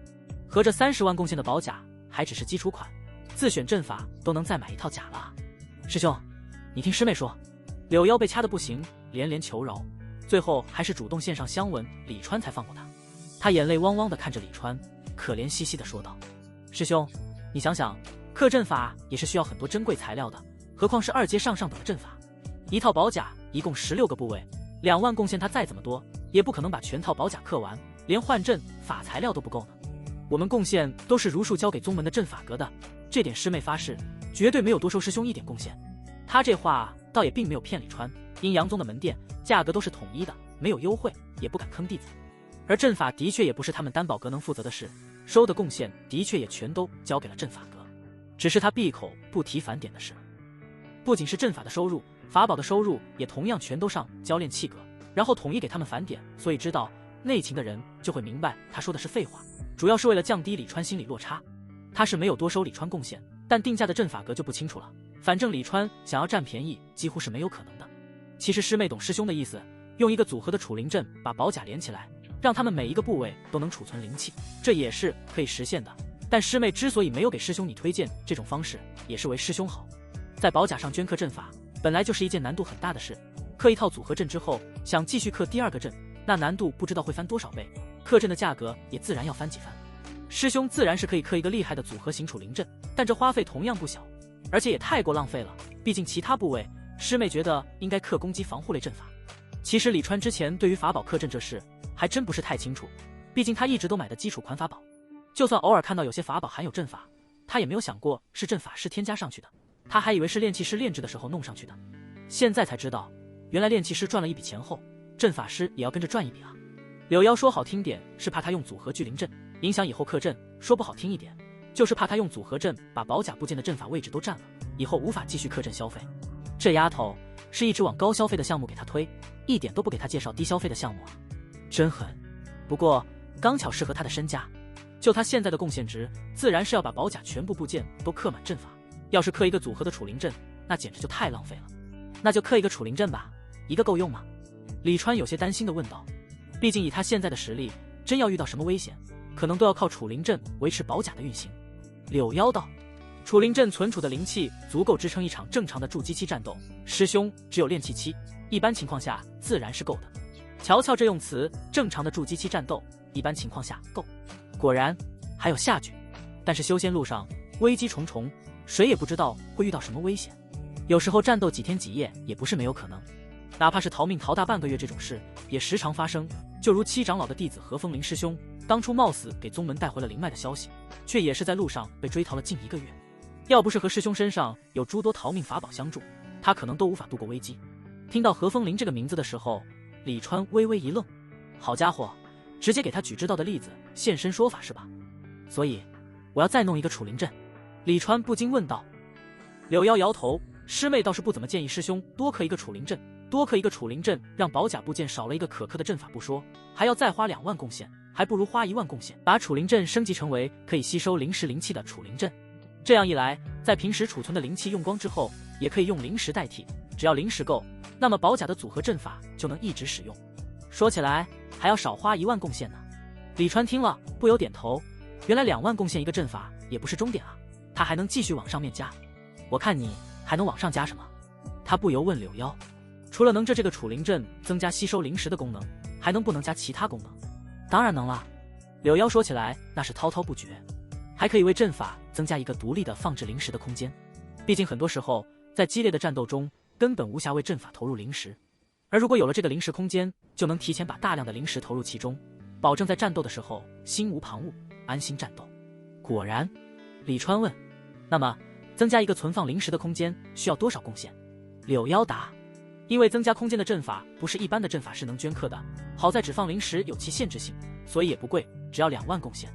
合着30万贡献的宝甲还只是基础款，自选阵法都能再买一套甲了啊！师兄，你听师妹说。柳腰被掐得不行，连连求饶，最后还是主动献上香吻，李川才放过他。他眼泪汪汪地看着李川，可怜兮兮地说道：“师兄，你想想，刻阵法也是需要很多珍贵材料的，何况是2阶上等的阵法。一套宝甲一共16个部位，2万贡献他再怎么多，也不可能把全套宝甲刻完，连换阵法材料都不够呢。我们贡献都是如数交给宗门的阵法阁的，这点师妹发誓，绝对没有多收师兄一点贡献。”他这话倒也并没有骗李川，阴阳宗的门店价格都是统一的，没有优惠，也不敢坑弟子。而阵法的确也不是他们丹宝阁能负责的事，收的贡献的确也全都交给了阵法阁，只是他闭口不提返点的事。不仅是阵法的收入，法宝的收入也同样全都上交炼气阁，然后统一给他们返点。所以知道内情的人就会明白他说的是废话，主要是为了降低李川心理落差。他是没有多收李川贡献，但定价的阵法格就不清楚了。反正李川想要占便宜几乎是没有可能的。其实师妹懂师兄的意思，用一个组合的储灵阵把宝甲连起来，让他们每一个部位都能储存灵气，这也是可以实现的。但师妹之所以没有给师兄你推荐这种方式，也是为师兄好。在宝甲上镌刻阵法本来就是一件难度很大的事，刻一套组合阵之后，想继续刻第二个阵，那难度不知道会翻多少倍，刻阵的价格也自然要翻几番。师兄自然是可以刻一个厉害的组合型储灵阵，但这花费同样不小，而且也太过浪费了。毕竟其他部位，师妹觉得应该刻攻击防护类阵法。其实李川之前对于法宝刻阵这事还真不是太清楚，毕竟他一直都买的基础款法宝，就算偶尔看到有些法宝含有阵法，他也没有想过是阵法师添加上去的，他还以为是炼器师炼制的时候弄上去的。现在才知道，原来炼器师赚了一笔钱后，阵法师也要跟着赚一笔啊。柳妖说好听点是怕他用组合聚灵阵影响以后刻阵，说不好听一点就是怕他用组合阵把宝甲部件的阵法位置都占了，以后无法继续刻阵消费。这丫头是一直往高消费的项目给他推，一点都不给他介绍低消费的项目啊，真狠。不过刚巧适合他的身价，就他现在的贡献值，自然是要把宝甲全部部件都刻满阵法。要是刻一个组合的储灵阵，那简直就太浪费了。那就刻一个储灵阵吧，一个够用吗？李川有些担心地问道。毕竟以他现在的实力，真要遇到什么危险，可能都要靠储灵阵维持宝甲的运行。柳妖道，储灵阵存储的灵气足够支撑一场正常的筑基期战斗，师兄只有炼气期，一般情况下自然是够的。瞧瞧这用词，正常的筑基期战斗，一般情况下够。果然还有下句，但是修仙路上危机重重，谁也不知道会遇到什么危险，有时候战斗几天几夜也不是没有可能，哪怕是逃命逃大半个月这种事也时常发生。就如七长老的弟子何风林师兄，当初冒死给宗门带回了灵脉的消息，却也是在路上被追逃了近1个月。要不是和师兄身上有诸多逃命法宝相助，他可能都无法度过危机。听到何风林这个名字的时候，李川微微一愣，好家伙，直接给他举知道的例子现身说法是吧？所以我要再弄一个储灵阵。李川不禁问道。柳妖摇头，师妹倒是不怎么建议师兄多刻一个储灵阵，多刻一个储灵阵让宝甲部件少了一个可刻的阵法不说，还要再花2万贡献，还不如花1万贡献把储灵阵升级成为可以吸收灵石灵气的储灵阵。这样一来，在平时储存的灵气用光之后，也可以用灵石代替，只要灵石够，那么宝甲的组合阵法就能一直使用。说起来还要少花1万贡献呢。李川听了不由点头，原来2万贡献一个阵法也不是终点啊，他还能继续往上面加。我看你还能往上加什么？他不由问柳妖。除了能这个储灵阵增加吸收灵石的功能，还能不能加其他功能？当然能了。柳妖说起来那是滔滔不绝，还可以为阵法增加一个独立的放置灵石的空间。毕竟很多时候在激烈的战斗中根本无暇为阵法投入灵石，而如果有了这个灵石空间，就能提前把大量的灵石投入其中，保证在战斗的时候心无旁骛，安心战斗。果然。李川问，那么增加一个存放灵石的空间需要多少贡献？柳妖答，因为增加空间的阵法不是一般的阵法是能镌刻的，好在只放灵石有其限制性，所以也不贵，只要2万贡献。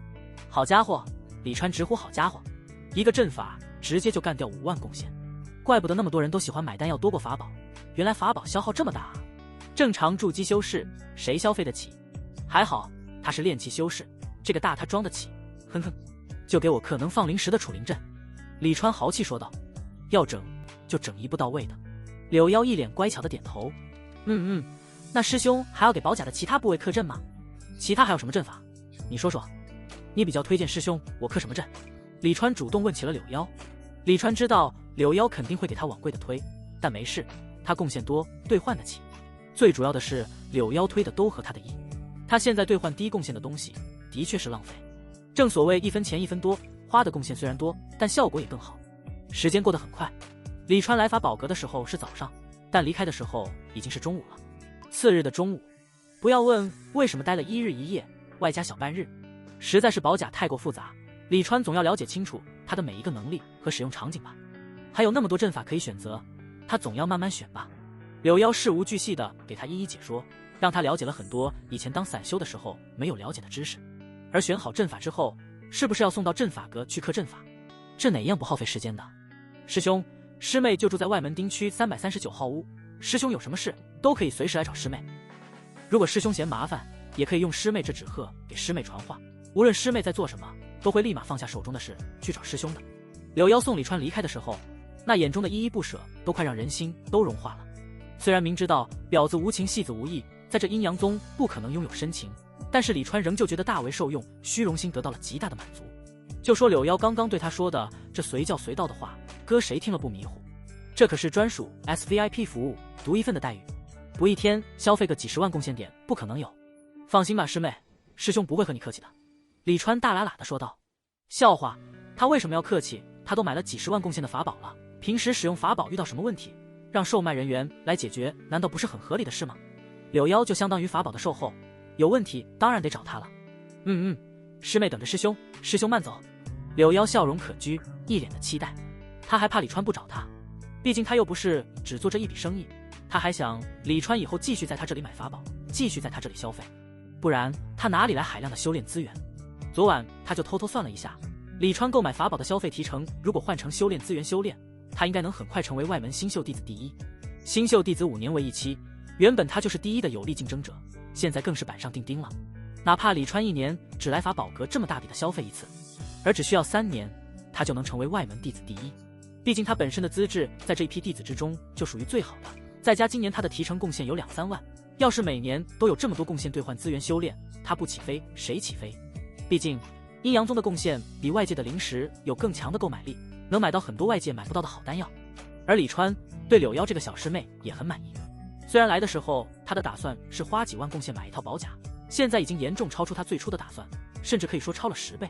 好家伙，李川直呼好家伙，一个阵法直接就干掉5万贡献，怪不得那么多人都喜欢买单要多过法宝，原来法宝消耗这么大啊！正常筑基修士谁消费得起？还好他是炼器修士，这个大他装得起。哼哼，就给我刻能放灵石的储灵阵。李川豪气说道，要整就整一步到位的。柳妖一脸乖巧的点头，那师兄还要给宝甲的其他部位刻阵吗？其他还有什么阵法？你说说，你比较推荐师兄我刻什么阵？李川主动问起了柳妖。李川知道柳妖肯定会给他网贵的推，但没事，他贡献多，兑换得起。最主要的是柳妖推的都合他的意，他现在兑换低贡献的东西的确是浪费。正所谓1分钱1分多，花的贡献虽然多，但效果也更好。时间过得很快，李川来法宝阁的时候是早上，但离开的时候已经是中午了。次日的中午，不要问为什么待了1日1夜，外加小半日，实在是宝甲太过复杂，李川总要了解清楚他的每一个能力和使用场景吧。还有那么多阵法可以选择，他总要慢慢选吧。柳妖事无巨细的给他一一解说，让他了解了很多以前当散修的时候没有了解的知识。而选好阵法之后，是不是要送到阵法阁去刻阵法？这哪样不耗费时间的？师兄，师妹就住在外门町区339号屋，师兄有什么事都可以随时来找师妹。如果师兄嫌麻烦，也可以用师妹这纸鹤给师妹传话，无论师妹在做什么，都会立马放下手中的事去找师兄的。柳妖送李川离开的时候，那眼中的依依不舍都快让人心都融化了。虽然明知道婊子无情戏子无义，在这阴阳宗不可能拥有深情，但是李川仍旧觉得大为受用，虚荣心得到了极大的满足。就说柳妖刚刚对他说的这随叫随到的话，哥谁听了不迷糊？这可是专属 SVIP 服务，独一份的待遇，不一天消费个几十万贡献点不可能有。放心吧师妹，师兄不会和你客气的。李川大喇喇地说道。笑话，他为什么要客气？他都买了几十万贡献的法宝了，平时使用法宝遇到什么问题，让售卖人员来解决，难道不是很合理的事吗？柳妖就相当于法宝的售后，有问题当然得找他了。师妹等着师兄，师兄慢走。柳妖笑容可掬，一脸的期待。他还怕李川不找他，毕竟他又不是只做这一笔生意，他还想李川以后继续在他这里买法宝，继续在他这里消费，不然他哪里来海量的修炼资源？昨晚他就偷偷算了一下，李川购买法宝的消费提成，如果换成修炼资源修炼，他应该能很快成为外门新秀弟子第一。新秀弟子5年为一期，原本他就是第一的有力竞争者，现在更是板上钉钉了。哪怕李川1年只来法宝阁这么大笔的消费一次，而只需要3年，他就能成为外门弟子第一。毕竟他本身的资质在这一批弟子之中就属于最好的，再加今年他的提成贡献有2-3万，要是每年都有这么多贡献兑换资源修炼，他不起飞谁起飞？毕竟阴阳宗的贡献比外界的灵石有更强的购买力，能买到很多外界买不到的好丹药。而李川对柳妖这个小师妹也很满意，虽然来的时候他的打算是花几万贡献买一套宝甲，现在已经严重超出他最初的打算，甚至可以说超了10倍，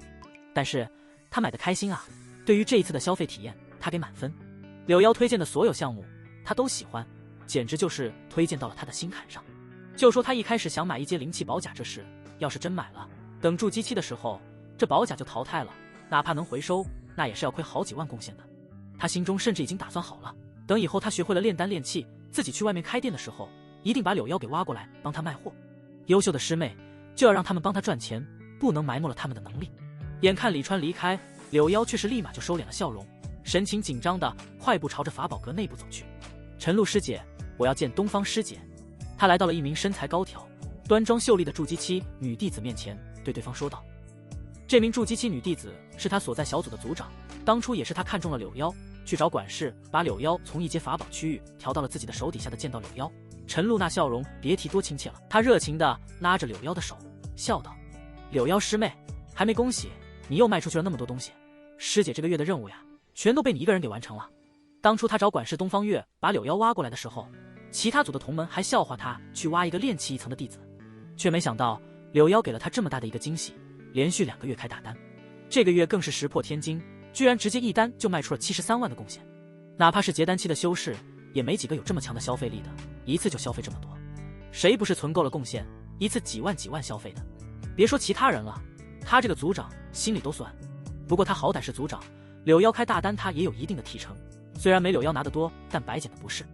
但是他买的开心啊。对于这一次的消费体验，他给满分。柳妖推荐的所有项目他都喜欢，简直就是推荐到了他的心坎上。就说他一开始想买一阶灵气宝甲这事，要是真买了，等筑基期的时候这宝甲就淘汰了，哪怕能回收，那也是要亏好几万贡献的。他心中甚至已经打算好了，等以后他学会了炼丹炼气，自己去外面开店的时候，一定把柳妖给挖过来帮他卖货。优秀的师妹就要让他们帮他赚钱，不能埋没了他们的能力。眼看李川离开，柳妖却是立马就收敛了笑容，神情紧张的快步朝着法宝阁内部走去。晨露师姐，我要见东方师姐。他来到了一名身材高挑、端庄秀丽的筑基期女弟子面前，对对方说道。这名筑基期女弟子是他所在小组的组长，当初也是他看中了柳妖，去找管事把柳妖从一阶法宝区域调到了自己的手底下的。见到柳妖，陈露那笑容别提多亲切了。他热情地拉着柳妖的手，笑道：柳妖师妹，还没恭喜你又卖出去了那么多东西，师姐这个月的任务呀，全都被你一个人给完成了。当初他找管事东方月把柳妖挖过来的时候，其他组的同门还笑话他去挖一个炼气1层的弟子，却没想到柳妖给了他这么大的一个惊喜，连续2个月开大单，这个月更是石破天惊，居然直接一单就卖出了73万的贡献。哪怕是结丹期的修士，也没几个有这么强的消费力的，一次就消费这么多，谁不是存够了贡献，一次几万消费的？别说其他人了，他这个组长心里都酸。不过他好歹是组长，柳妖开大单他也有一定的提成，虽然没柳妖拿得多，但白捡的不是。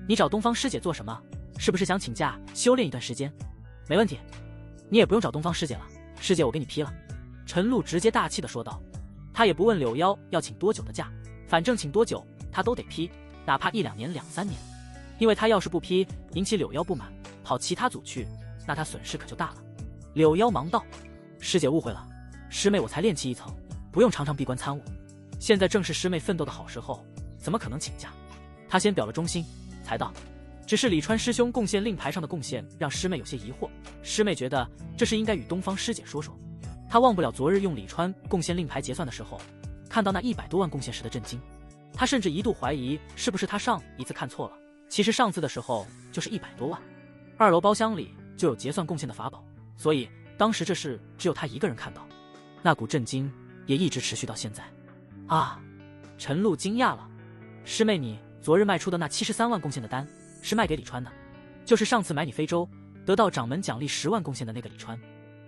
你找东方师姐做什么？是不是想请假修炼一段时间？没问题，你也不用找东方师姐了，师姐我给你批了。陈露直接大气的说道。他也不问柳妖要请多久的假，反正请多久他都得批，哪怕1-2年、2-3年。因为他要是不批，引起柳妖不满，跑其他组去，那他损失可就大了。柳妖忙道：师姐误会了，师妹我才炼气1层，不用常常闭关参悟，现在正是师妹奋斗的好时候，怎么可能请假？他先表了忠心，才道：只是李川师兄贡献令牌上的贡献让师妹有些疑惑，师妹觉得这是应该与东方师姐说说。他忘不了昨日用李川贡献令牌结算的时候，看到那100多万贡献时的震惊，他甚至一度怀疑是不是他上一次看错了，其实上次的时候就是100多万。2楼包厢里就有结算贡献的法宝，所以当时这事只有他一个人看到，那股震惊也一直持续到现在。啊！陈露惊讶了，师妹你昨日卖出的那73万贡献的单是卖给李川的，就是上次买你非洲得到掌门奖励10万贡献的那个李川。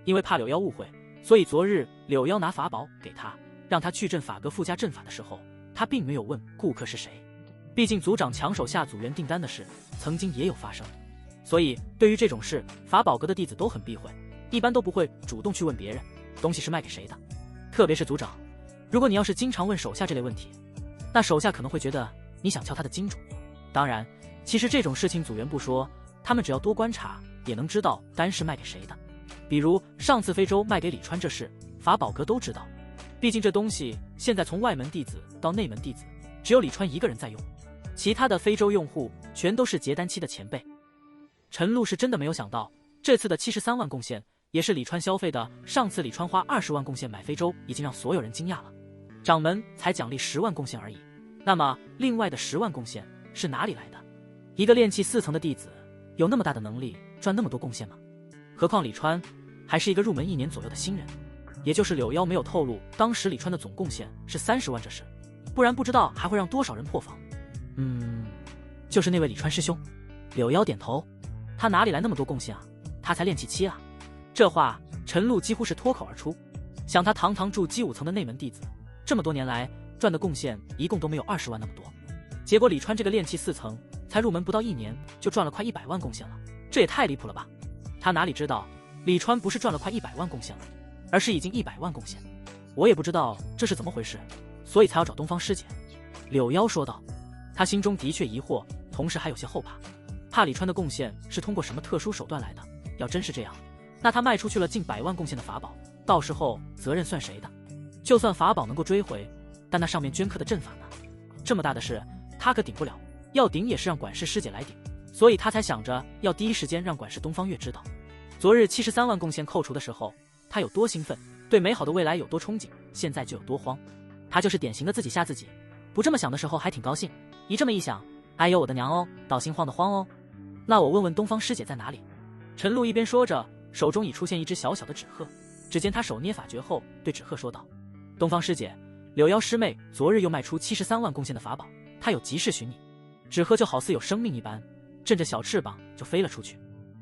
因为怕柳妖误会，所以昨日柳妖拿法宝给他，让他去镇法阁附加阵法的时候，他并没有问顾客是谁。毕竟组长抢手下组员订单的事曾经也有发生，所以对于这种事法宝阁的弟子都很避讳，一般都不会主动去问别人东西是卖给谁的。特别是组长，如果你要是经常问手下这类问题，那手下可能会觉得你想撬他的金主。当然其实这种事情组员不说，他们只要多观察也能知道单是卖给谁的。比如上次非洲卖给李川这事，法宝阁都知道，毕竟这东西现在从外门弟子到内门弟子，只有李川一个人在用，其他的非洲用户全都是结丹期的前辈。陈露是真的没有想到，这次的73万贡献也是李川消费的。上次李川花20万贡献买非洲，已经让所有人惊讶了。掌门才奖励10万贡献而已，那么另外的10万贡献是哪里来的？一个炼气4层的弟子，有那么大的能力赚那么多贡献吗？何况李川还是一个入门1年左右的新人，也就是柳妖没有透露当时李川的总贡献是30万这事，不然不知道还会让多少人破防。就是那位李川师兄。柳妖点头，他哪里来那么多贡献啊？他才炼气7啊！这话陈露几乎是脱口而出。想他堂堂驻基5层的内门弟子，这么多年来赚的贡献一共都没有20万那么多，结果李川这个炼气4层才入门不到1年就赚了快100万贡献了，这也太离谱了吧！他哪里知道李川不是赚了快100万贡献了，而是已经100万贡献。我也不知道这是怎么回事，所以才要找东方师姐。柳妖说道，他心中的确疑惑，同时还有些后怕李川的贡献是通过什么特殊手段来的。要真是这样，那他卖出去了近100万贡献的法宝，到时候责任算谁的？就算法宝能够追回，但那上面镌刻的阵法呢？这么大的事他可顶不了，要顶也是让管事师姐来顶，所以他才想着要第一时间让管事东方月知道。昨日73万贡献扣除的时候，他有多兴奋，对美好的未来有多憧憬，现在就有多慌。他就是典型的自己吓自己，不这么想的时候还挺高兴，一这么一想，哎呦我的娘哦，倒心慌的慌哦。那我问问东方师姐在哪里？陈露一边说着，手中已出现一只小小的纸鹤。只见他手捏法诀后，对纸鹤说道：东方师姐，柳妖师妹昨日又卖出73万贡献的法宝，她有急事寻你。纸鹤就好似有生命一般，振着小翅膀就飞了出去。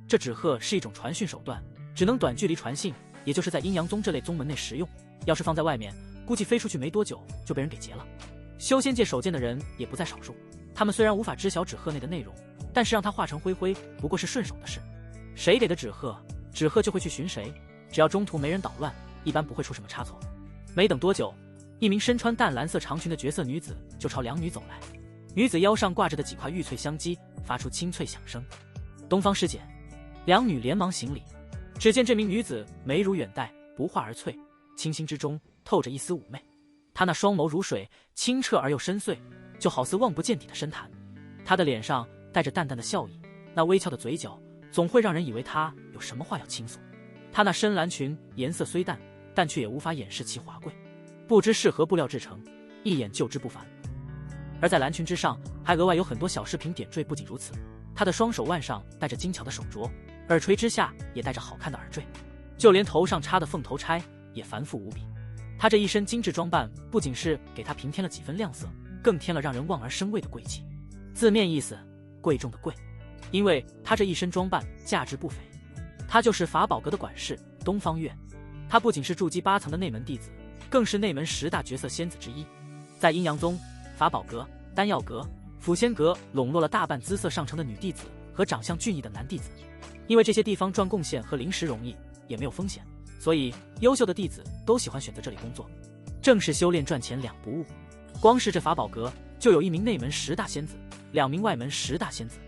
这纸鹤是一种传讯手段，只能短距离传信，也就是在阴阳宗这类宗门内实用，要是放在外面，估计飞出去没多久就被人给劫了。修仙界手剑的人也不在少数，他们虽然无法知晓纸鹤内的内容，但是让它化成灰灰不过是顺手的事。谁给的纸鹤，纸鹤就会去寻谁，只要中途没人捣乱，一般不会出什么差错。没等多久，一名身穿淡蓝色长裙的绝色女子就朝两女走来，女子腰上挂着的几块玉翠香肌发出清脆响声。东方师姐，两女连忙行礼。只见这名女子眉如远黛，不化而翠，清新之中透着一丝妩媚。她那双眸如水，清澈而又深邃，就好似望不见底的深潭。她的脸上带着淡淡的笑意，那微翘的嘴角总会让人以为她有什么话要倾诉。她那深蓝裙颜色虽淡，但却也无法掩饰其华贵，不知是何布料制成，一眼就知不凡。而在蓝裙之上还额外有很多小饰品点缀。不仅如此，她的双手腕上戴着精巧的手镯，耳垂之下也戴着好看的耳坠，就连头上插的凤头钗也繁复无比。她这一身精致装扮不仅是给她平添了几分亮色，更添了让人望而生畏的贵气。字面意思，贵重的贵，因为她这一身装扮价值不菲。她就是法宝阁的管事东方月，她不仅是筑基8层的内门弟子，更是内门10大绝色仙子之一。在阴阳宗，法宝阁、丹药阁、辅仙阁笼络了大半姿色上乘的女弟子和长相俊逸的男弟子。因为这些地方赚贡献和灵石容易，也没有风险，所以优秀的弟子都喜欢选择这里工作。正是修炼赚钱两不误。光是这法宝阁就有1名内门10大仙子，2名外门10大仙子。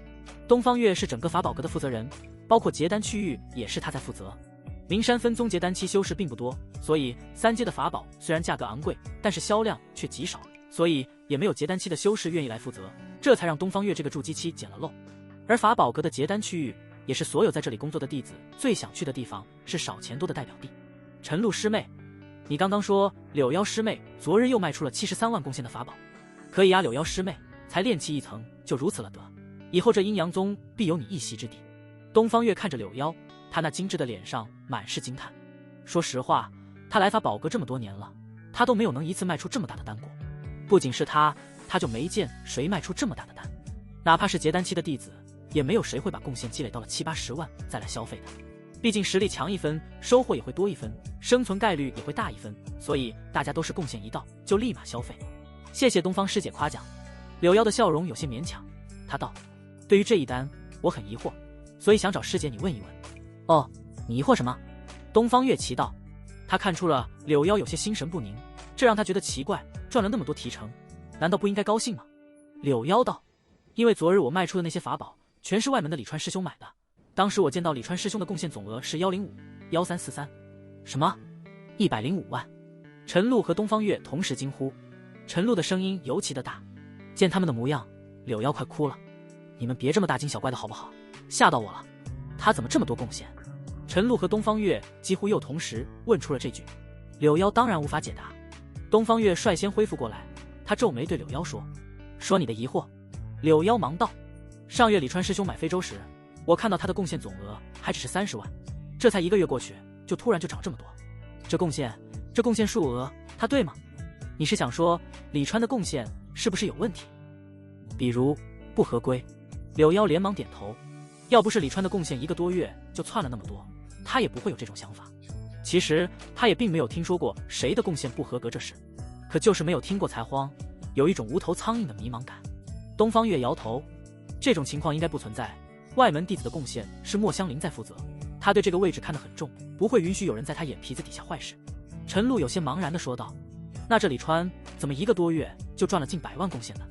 东方月是整个法宝阁的负责人，包括结丹区域也是他在负责。名山分宗结丹期修士并不多，所以3阶的法宝虽然价格昂贵，但是销量却极少，所以也没有结丹期的修士愿意来负责，这才让东方月这个筑基期捡了漏。而法宝阁的结丹区域也是所有在这里工作的弟子最想去的地方，是少钱多的代表地。陈露师妹，你刚刚说柳妖师妹昨日又卖出了73万贡献的法宝？可以啊，柳妖师妹才炼气1层就如此了得，以后这阴阳宗必有你一席之地。东方月看着柳妖，他那精致的脸上满是惊叹。说实话，他来法宝阁这么多年了，他都没有能一次卖出这么大的单过。不仅是他就没见谁卖出这么大的单，哪怕是结丹期的弟子，也没有谁会把贡献积累到了70-80万再来消费的。毕竟实力强1分，收获也会多1分，生存概率也会大1分，所以大家都是贡献一到就立马消费。谢谢东方师姐夸奖。柳妖的笑容有些勉强，他道：对于这一单我很疑惑，所以想找师姐你问一问。哦，你疑惑什么？东方月奇道。他看出了柳妖有些心神不宁，这让他觉得奇怪，赚了那么多提成，难道不应该高兴吗？柳妖道：因为昨日我卖出的那些法宝全是外门的李川师兄买的，当时我见到李川师兄的贡献总额是105、1343。什么？105万？陈露和东方月同时惊呼，陈露的声音尤其的大。见他们的模样，柳腰快哭了。你们别这么大惊小怪的好不好？吓到我了。他怎么这么多贡献？陈露和东方月几乎又同时问出了这句。柳腰当然无法解答。东方月率先恢复过来，他皱眉对柳腰说：“说你的疑惑。”柳腰忙道：“上月李川师兄买非洲时，我看到他的贡献总额还只是30万，这才1个月过去，就突然就涨这么多。这贡献数额，他对吗？你是想说李川的贡献是不是有问题？比如不合规？”柳腰连忙点头。要不是李川的贡献1个多月就窜了那么多，他也不会有这种想法。其实他也并没有听说过谁的贡献不合格这事，可就是没有听过才慌，有一种无头苍蝇的迷茫感。东方月摇头，这种情况应该不存在。外门弟子的贡献是莫香菱在负责，他对这个位置看得很重，不会允许有人在他眼皮子底下坏事。陈露有些茫然地说道：“那这李川怎么1个多月就赚了近100万贡献呢？”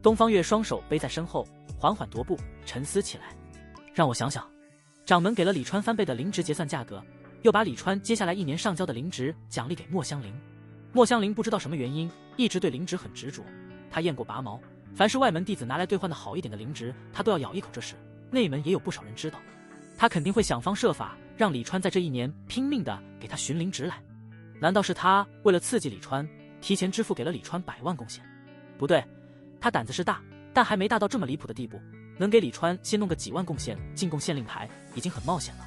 东方月双手背在身后，缓缓踱步，沉思起来。让我想想，掌门给了李川翻倍的灵值结算价格，又把李川接下来1年上交的灵值奖励给莫香菱。莫香菱不知道什么原因，一直对灵值很执着。他验过拔毛，凡是外门弟子拿来兑换的好一点的灵值，他都要咬一口这事。内门也有不少人知道，他肯定会想方设法让李川在这1年拼命的给他寻灵值来。难道是他为了刺激李川，提前支付给了李川100万贡献？不对，他胆子是大，但还没大到这么离谱的地步。能给李川先弄个几万贡献进贡县令牌，已经很冒险了。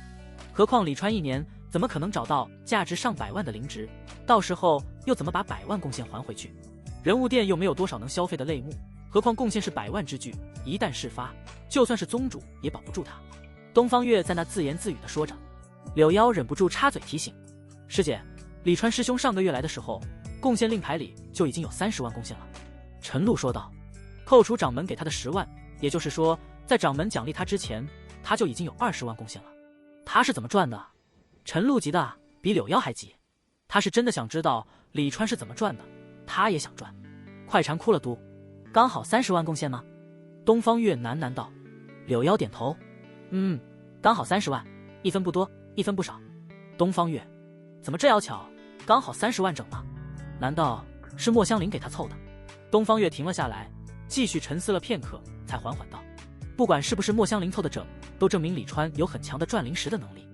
何况李川1年怎么可能找到价值上百万的灵值？到时候又怎么把100万贡献还回去？人物店又没有多少能消费的类目，何况贡献是100万之巨，一旦事发，就算是宗主也保不住他。东方月在那自言自语地说着。柳腰忍不住插嘴提醒：“师姐，李川师兄上个月来的时候，贡献令牌里就已经有30万贡献了。”陈露说道：“扣除掌门给他的10万。也就是说，在掌门奖励他之前，他就已经有20万贡献了。他是怎么赚的？”陈露急的比柳腰还急，他是真的想知道李川是怎么赚的，他也想赚。快馋哭了嘟，刚好30万贡献吗？东方月喃喃道。柳腰点头，刚好30万，1分不多，1分不少。东方月，怎么这要巧，刚好30万整了？难道是莫香菱给他凑的？东方月停了下来，继续沉思了片刻，才缓缓道：“不管是不是莫香菱凑的整，都证明李川有很强的赚灵石的能力。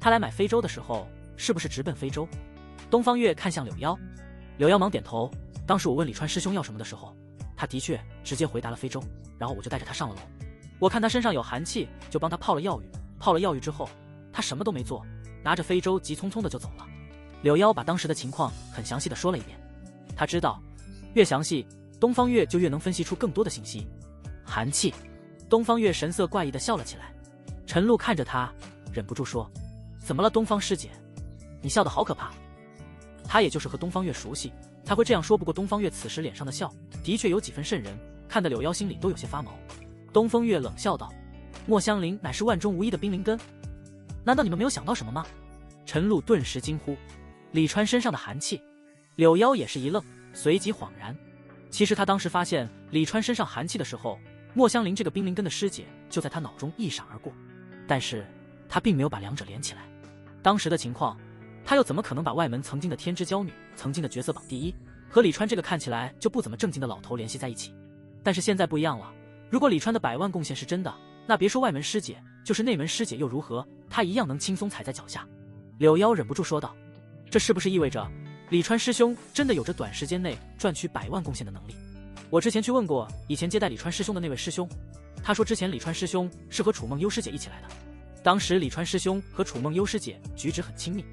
他来买非洲的时候，是不是直奔非洲？”东方月看向柳腰，柳腰忙点头。当时我问李川师兄要什么的时候，他的确直接回答了非洲，然后我就带着他上了楼。我看他身上有寒气，就帮他泡了药浴。泡了药浴之后，他什么都没做，拿着非洲急匆匆的就走了。柳腰把当时的情况很详细的说了一遍。他知道，越详细，东方月就越能分析出更多的信息。寒气，东方月神色怪异的笑了起来。陈露看着他，忍不住说：“怎么了，东方师姐？你笑得好可怕。”他也就是和东方月熟悉，才会这样说。不过东方月此时脸上的笑，的确有几分瘆人，看得柳腰心里都有些发毛。东方月冷笑道：“莫香菱乃是万中无一的冰灵根，难道你们没有想到什么吗？”陈露顿时惊呼：“李川身上的寒气！”柳腰也是一愣，随即恍然。其实他当时发现李川身上寒气的时候，莫香菱这个冰灵根的师姐就在他脑中一闪而过，但是他并没有把两者连起来。当时的情况，他又怎么可能把外门曾经的天之娇女、曾经的角色榜第一和李川这个看起来就不怎么正经的老头联系在一起？但是现在不一样了，如果李川的100万贡献是真的，那别说外门师姐，就是内门师姐又如何，他一样能轻松踩在脚下。柳腰忍不住说道：“这是不是意味着李川师兄真的有着短时间内赚取100万贡献的能力？我之前去问过以前接待李川师兄的那位师兄，他说之前李川师兄是和楚梦幽师姐一起来的，当时李川师兄和楚梦幽师姐举止很亲密，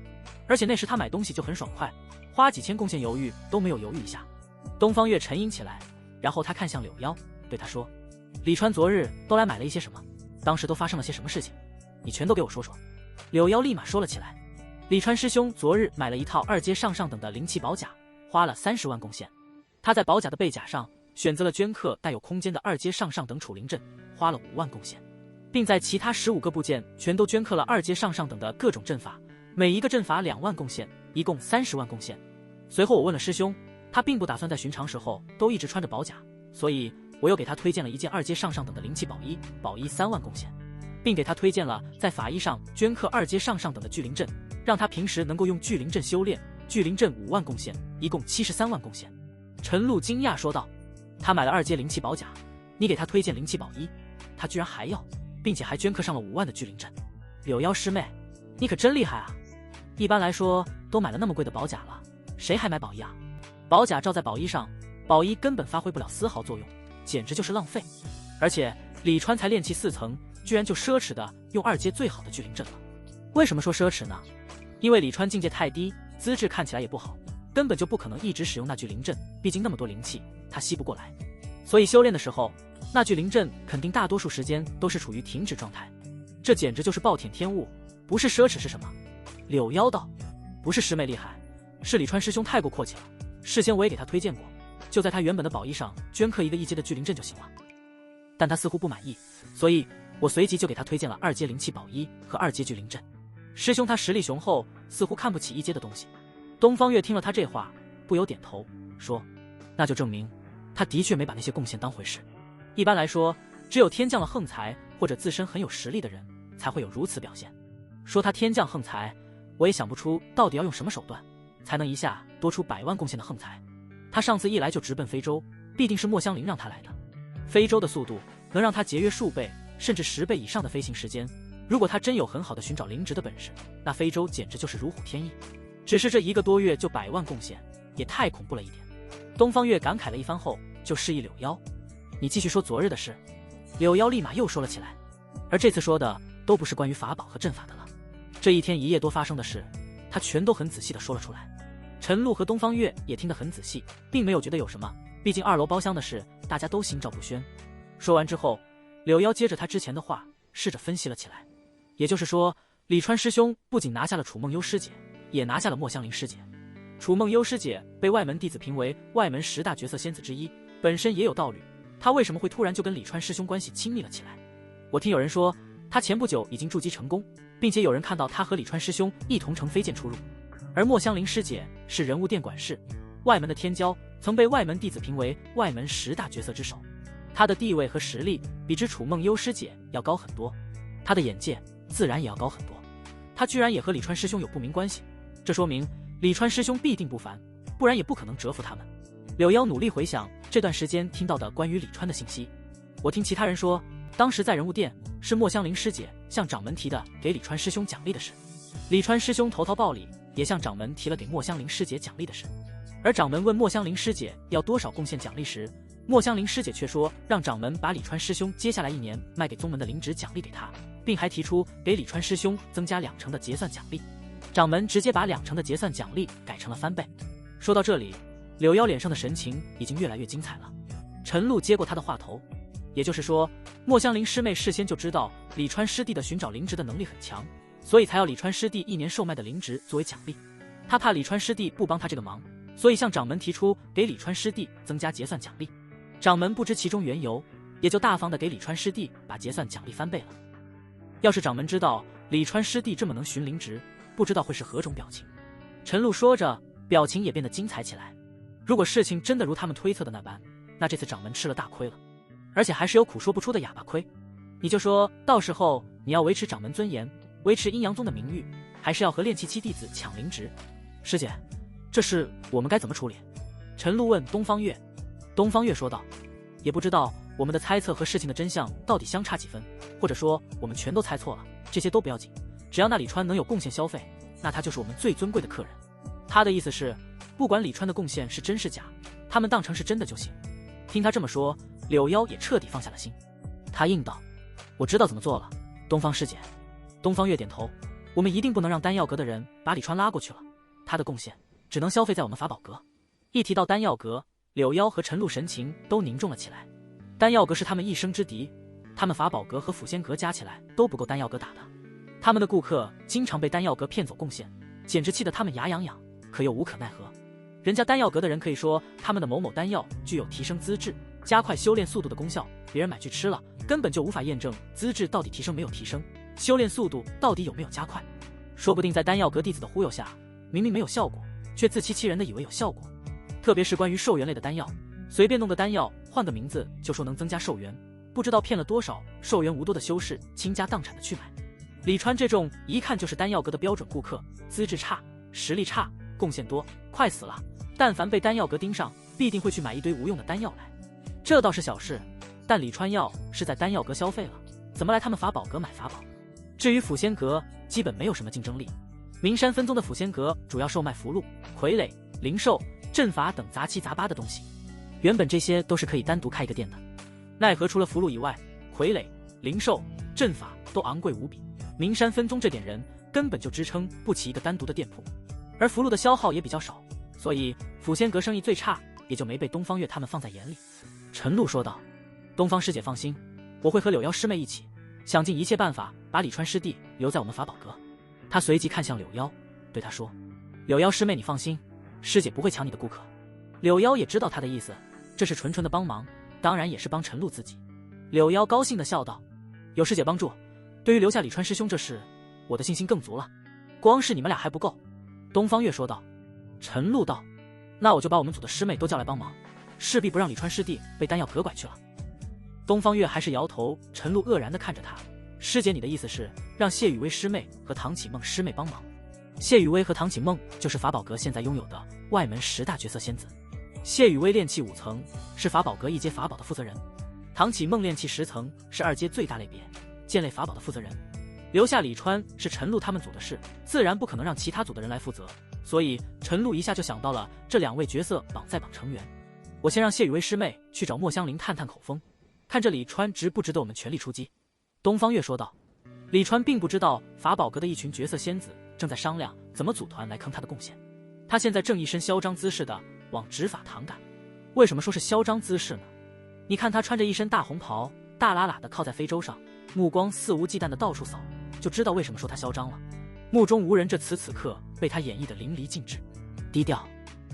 而且那时他买东西就很爽快，花几千贡献犹豫都没有犹豫一下。”东方月沉吟起来，然后他看向柳腰，对他说：“李川昨日都来买了一些什么？当时都发生了些什么事情？你全都给我说说。”柳腰立马说了起来。李川师兄昨日买了一套2阶上上等的灵气宝甲，花了30万贡献。他在宝甲的背甲上选择了镌刻带有空间的2阶上上等储灵阵，花了5万贡献，并在其他15个部件全都镌刻了2阶上上等的各种阵法，每一个阵法2万贡献，一共30万贡献。随后我问了师兄，他并不打算在寻常时候都一直穿着宝甲，所以我又给他推荐了一件2阶上上等的灵气宝衣，宝衣3万贡献，并给他推荐了在法衣上镌刻2阶上上等的聚灵阵，让他平时能够用聚灵阵修炼，巨灵阵5万贡献，一共73万贡献。陈露惊讶说道：“他买了2阶灵气宝甲，你给他推荐灵气宝衣，他居然还要，并且还镌刻上了5万的巨灵阵。柳妖师妹，你可真厉害啊！一般来说，都买了那么贵的宝甲了，谁还买宝衣啊？宝甲罩在宝衣上，宝衣根本发挥不了丝毫作用，简直就是浪费。而且李川才炼气4层，居然就奢侈的用2阶最好的巨灵阵了。为什么说奢侈呢？因为李川境界太低，资质看起来也不好，根本就不可能一直使用那巨灵阵，毕竟那么多灵气，他吸不过来。所以修炼的时候，那巨灵阵肯定大多数时间都是处于停止状态。这简直就是暴殄天物，不是奢侈是什么？柳妖道：“不是师妹厉害，是李川师兄太过阔气了。事先我也给他推荐过，就在他原本的宝衣上镌刻一个1阶的巨灵阵就行了。但他似乎不满意，所以我随即就给他推荐了2阶灵气宝衣和2阶巨灵阵。师兄他实力雄厚，似乎看不起1阶的东西。”东方月听了他这话，不由点头说：“那就证明他的确没把那些贡献当回事。一般来说，只有天降了横财或者自身很有实力的人才会有如此表现。说他天降横财，我也想不出到底要用什么手段才能一下多出100万贡献的横财。他上次一来就直奔非洲，必定是莫香菱让他来的。非洲的速度能让他节约数倍甚至10倍以上的飞行时间，如果他真有很好的寻找灵植的本事，那非洲简直就是如虎添翼。只是这1个多月就100万贡献，也太恐怖了一点。”东方月感慨了一番后，就示意柳妖：“你继续说昨日的事。”柳妖立马又说了起来，而这次说的都不是关于法宝和阵法的了。这1天1夜多发生的事，他全都很仔细地说了出来。陈露和东方月也听得很仔细，并没有觉得有什么，毕竟2楼包厢的事大家都心照不宣。说完之后，柳妖接着他之前的话，试着分析了起来。也就是说，李川师兄不仅拿下了楚梦幽师姐，也拿下了莫香菱师姐。楚梦幽师姐被外门弟子评为外门10大绝色仙子之一，本身也有道理，她为什么会突然就跟李川师兄关系亲密了起来？我听有人说，她前不久已经筑基成功，并且有人看到她和李川师兄一同乘飞剑出入。而莫香菱师姐是人物殿管事，外门的天骄，曾被外门弟子评为外门10大绝色之首。她的地位和实力比之楚梦幽师姐要高很多，她的眼界自然也要高很多。她居然也和李川师兄有不明关系，这说明李川师兄必定不凡，不然也不可能折服他们。柳妖努力回想这段时间听到的关于李川的信息，我听其他人说，当时在人物殿是莫香菱师姐向掌门提的给李川师兄奖励的事，李川师兄投桃报李，也向掌门提了给莫香菱师姐奖励的事。而掌门问莫香菱师姐要多少贡献奖励时，莫香菱师姐却说让掌门把李川师兄接下来1年卖给宗门的灵植奖励给他，并还提出给李川师兄增加2成的结算奖励。掌门直接把2成的结算奖励改成了翻倍。说到这里，柳妖脸上的神情已经越来越精彩了。陈露接过他的话头，也就是说，莫香菱师妹事先就知道李川师弟的寻找灵植的能力很强，所以才要李川师弟1年售卖的灵植作为奖励。他怕李川师弟不帮他这个忙，所以向掌门提出给李川师弟增加结算奖励。掌门不知其中缘由，也就大方的给李川师弟把结算奖励翻倍了。要是掌门知道李川师弟这么能寻灵植，不知道会是何种表情。陈露说着，表情也变得精彩起来。如果事情真的如他们推测的那般，那这次掌门吃了大亏了，而且还是有苦说不出的哑巴亏。你就说到时候你要维持掌门尊严，维持阴阳宗的名誉，还是要和炼气期弟子抢灵植？师姐，这事我们该怎么处理？陈露问东方月。东方月说道，也不知道我们的猜测和事情的真相到底相差几分，或者说我们全都猜错了，这些都不要紧，只要那李川能有贡献消费，那他就是我们最尊贵的客人。他的意思是，不管李川的贡献是真是假，他们当成是真的就行。听他这么说，柳妖也彻底放下了心。他应道，我知道怎么做了，东方师姐。东方月点头，我们一定不能让丹药阁的人把李川拉过去了，他的贡献只能消费在我们法宝阁。一提到丹药阁，柳妖和陈露神情都凝重了起来。丹药阁是他们一生之敌，他们法宝阁和抚仙阁加起来都不够丹药阁打的。他们的顾客经常被丹药阁骗走贡献，简直气得他们牙痒痒，可又无可奈何。人家丹药阁的人可以说他们的某某丹药具有提升资质、加快修炼速度的功效，别人买去吃了，根本就无法验证资质到底提升没有提升，修炼速度到底有没有加快。说不定在丹药阁弟子的忽悠下，明明没有效果，却自欺欺人的以为有效果。特别是关于寿元类的丹药，随便弄个丹药换个名字就说能增加寿元，不知道骗了多少寿元无多的修士倾家荡产的去买。李川这种一看就是丹药阁的标准顾客，资质差、实力差，贡献多，快死了。但凡被丹药阁盯上，必定会去买一堆无用的丹药来。这倒是小事，但李川药是在丹药阁消费了，怎么来他们法宝阁买法宝？至于抚仙阁，基本没有什么竞争力。名山分宗的抚仙阁主要售卖符箓、傀儡、灵兽、阵法等杂七杂八的东西，原本这些都是可以单独开一个店的，奈何除了符箓以外，傀儡、灵兽、阵法都昂贵无比，名山分宗这点人根本就支撑不起一个单独的店铺，而符箓的消耗也比较少，所以抚仙阁生意最差，也就没被东方月他们放在眼里。陈露说道：“东方师姐放心，我会和柳妖师妹一起，想尽一切办法把李川师弟留在我们法宝阁。”他随即看向柳妖，对他说：“柳妖师妹，你放心，师姐不会抢你的顾客。”柳妖也知道他的意思，这是纯纯的帮忙，当然也是帮陈露自己。柳妖高兴地笑道：“有师姐帮助，对于留下李川师兄这事，我的信心更足了。光是你们俩还不够。”东方月说道。陈露道：“那我就把我们组的师妹都叫来帮忙，势必不让李川师弟被丹药阁拐去了。”东方月还是摇头。陈露愕然地看着他：“师姐，你的意思是让谢雨薇师妹和唐启梦师妹帮忙？”谢雨薇和唐启梦就是法宝阁现在拥有的外门10大绝色仙子。谢雨薇炼气5层，是法宝阁一阶法宝的负责人；唐启梦炼气10层，是2阶最大类别剑类法宝的负责人。留下李川是陈露他们组的事，自然不可能让其他组的人来负责，所以陈露一下就想到了这2位角色绑在绑成员。我先让谢雨薇师妹去找莫香菱探探口风，看这李川值不值得我们全力出击。东方月说道。李川并不知道法宝阁的一群绝色仙子正在商量怎么组团来坑他的贡献，他现在正一身嚣张姿势的往执法堂赶。为什么说是嚣张姿势呢？你看他穿着一身大红袍，大喇喇的靠在非洲上，目光肆无忌惮的到处扫，就知道为什么说他嚣张了。目中无人这词此刻被他演绎的淋漓尽致。低调，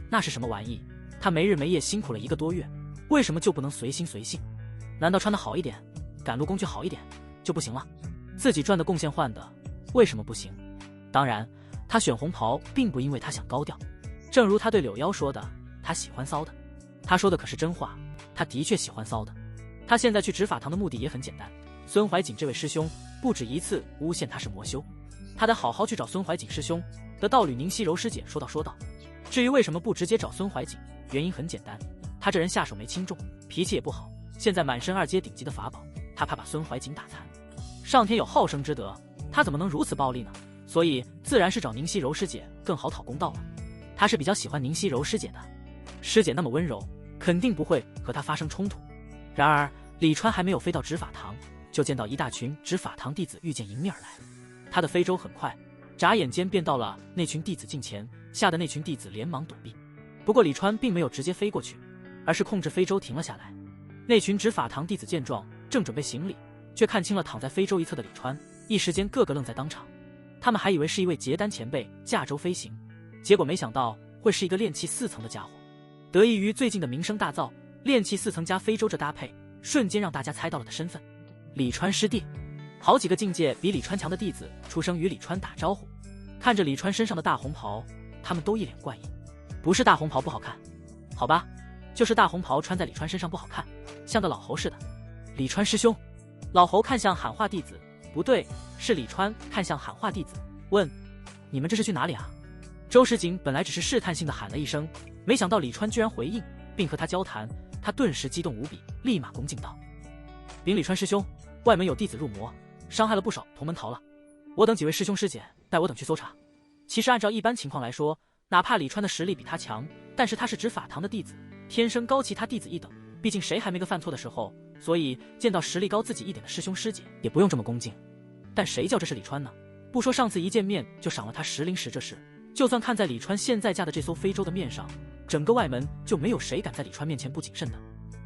那是什么玩意？他没日没夜辛苦了1个多月，为什么就不能随心随性？难道穿得好一点，赶路工具好一点就不行了？自己赚的贡献换的，为什么不行？当然，他选红袍并不因为他想高调，正如他对柳妖说的，他喜欢骚的。他说的可是真话，他的确喜欢骚的。他现在去执法堂的目的也很简单，孙怀瑾这位师兄不止一次诬陷他是魔修，他得好好去找孙怀瑾师兄。得道侣宁熙柔师姐说道。至于为什么不直接找孙怀瑾，原因很简单，他这人下手没轻重，脾气也不好，现在满身2阶顶级的法宝，他怕把孙怀瑾打残。上天有好生之德，他怎么能如此暴力呢？所以自然是找宁熙柔师姐更好讨公道了。他是比较喜欢宁熙柔师姐的，师姐那么温柔，肯定不会和他发生冲突。然而李川还没有飞到执法堂，就见到一大群执法堂弟子御剑迎面而来。他的飞舟很快，眨眼间便到了那群弟子近前，吓得那群弟子连忙躲避。不过李川并没有直接飞过去，而是控制飞舟停了下来。那群执法堂弟子见状，正准备行礼，却看清了躺在非洲一侧的李川，一时间个个愣在当场。他们还以为是一位结丹前辈驾舟飞行，结果没想到会是一个炼气4层的家伙。得益于最近的名声大噪，炼气4层加非洲这搭配，瞬间让大家猜到了他身份。李川师弟。好几个境界比李川强的弟子出声与李川打招呼，看着李川身上的大红袍，他们都一脸怪异。不是大红袍不好看，好吧，就是大红袍穿在李川身上不好看，像个老猴似的。李川师兄。老猴看向喊话弟子，不对，是李川看向喊话弟子，问：“你们这是去哪里啊？”周时锦本来只是试探性的喊了一声，没想到李川居然回应，并和他交谈，他顿时激动无比，立马恭敬道：“禀李川师兄，外门有弟子入魔，伤害了不少同门逃了，我等几位师兄师姐带我等去搜查。”其实按照一般情况来说，哪怕李川的实力比他强，但是他是执法堂的弟子，天生高其他弟子一等，毕竟谁还没个犯错的时候，所以见到实力高自己一点的师兄师姐也不用这么恭敬。但谁叫这是李川呢？不说上次一见面就赏了他10灵石这事，就算看在李川现在驾的这艘非洲的面上，整个外门就没有谁敢在李川面前不谨慎的。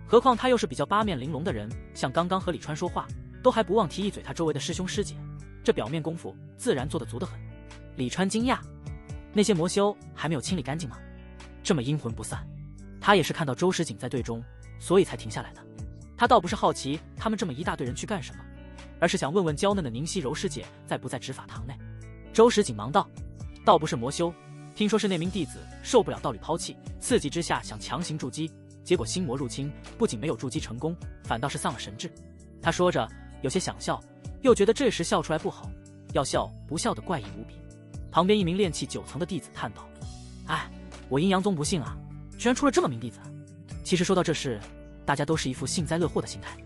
何况他又是比较八面玲珑的人，像刚刚和李川说话都还不忘提一嘴他周围的师兄师姐，这表面功夫自然做得足得很。李川惊讶，那些魔修还没有清理干净吗？这么阴魂不散。他也是看到周时锦在队中，所以才停下来的。他倒不是好奇他们这么一大队人去干什么，而是想问问娇嫩的宁熙柔师姐在不在执法堂内。周时锦忙道：“倒不是魔修，听说是那名弟子受不了道侣抛弃，刺激之下想强行筑基，结果心魔入侵，不仅没有筑基成功，反倒是丧了神智。”他说着有些想笑，又觉得这时笑出来不好，要笑不笑的怪异无比。旁边一名炼气9层的弟子叹道：“哎，我阴阳宗不幸啊，居然出了这么名弟子。其实说到这事，大家都是一副幸灾乐祸的心态。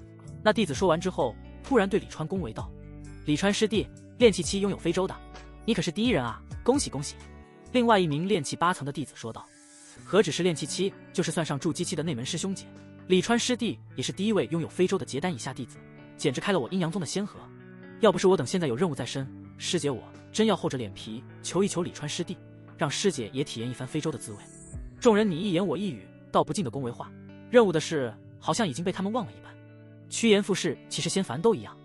那弟子说完之后，突然对李川恭维道：“李川师弟，炼气期拥有非洲的，你可是第一人啊，恭喜恭喜！”另外一名炼气8层的弟子说道：“何止是炼气期，就是算上筑基期的内门师兄姐，李川师弟也是第一位拥有非洲的结丹以下弟子，简直开了我阴阳宗的先河。要不是我等现在有任务在身，师姐我真要厚着脸皮求一求李川师弟，让师姐也体验一番非洲的滋味。”众人你一言我一语，道不尽的恭维话，任务的事好像已经被他们忘了一般。趋炎附势其实仙凡都一样，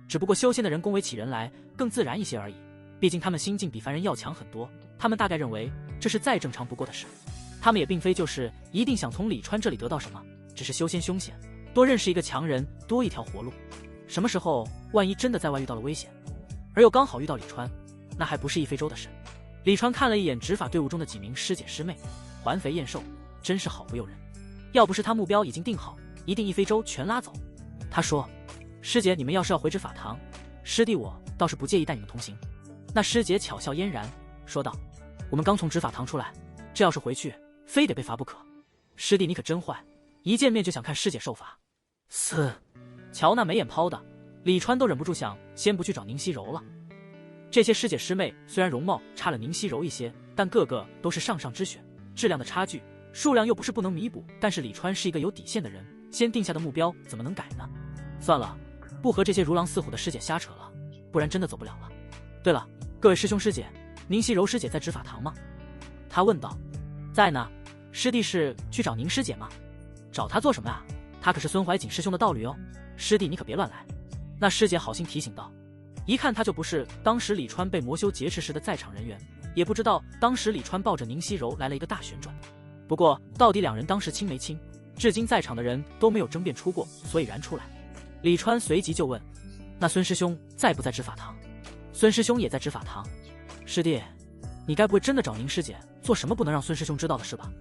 只不过修仙的人恭维起人来更自然一些而已。毕竟他们心境比凡人要强很多，他们大概认为这是再正常不过的事。他们也并非就是一定想从李川这里得到什么，只是修仙凶险，多认识一个强人，多一条活路。什么时候万一真的在外遇到了危险，而又刚好遇到李川，那还不是一非洲的事。李川看了一眼执法队伍中的几名师姐师妹，环肥燕瘦，真是好不诱人。要不是他目标已经定好，一定一非洲全拉走。他说：“师姐，你们要是要回执法堂，师弟我倒是不介意带你们同行。”那师姐巧笑嫣然说道：“我们刚从执法堂出来，这要是回去，非得被罚不可。师弟你可真坏，一见面就想看师姐受罚。”瞧那眉眼抛的，李川都忍不住想先不去找宁熙柔了。这些师姐师妹虽然容貌差了宁熙柔一些，但个个都是上上之选，质量的差距数量又不是不能弥补。但是李川是一个有底线的人，先定下的目标怎么能改呢？算了，不和这些如狼似虎的师姐瞎扯了，不然真的走不了了。对了，各位师兄师姐，宁熙柔师姐在执法堂吗？他问道。在呢，师弟是去找宁师姐吗？找她做什么呀？她可是孙怀瑾师兄的道侣哦，师弟你可别乱来。那师姐好心提醒道。一看他就不是当时李川被魔修劫持时的在场人员，也不知道当时李川抱着宁熙柔来了一个大旋转。不过到底两人当时亲没亲，至今在场的人都没有争辩出过所以然出来。李川随即就问：“那孙师兄在不在执法堂？”孙师兄也在执法堂。师弟，你该不会真的找宁师姐做什么不能让孙师兄知道的事吧？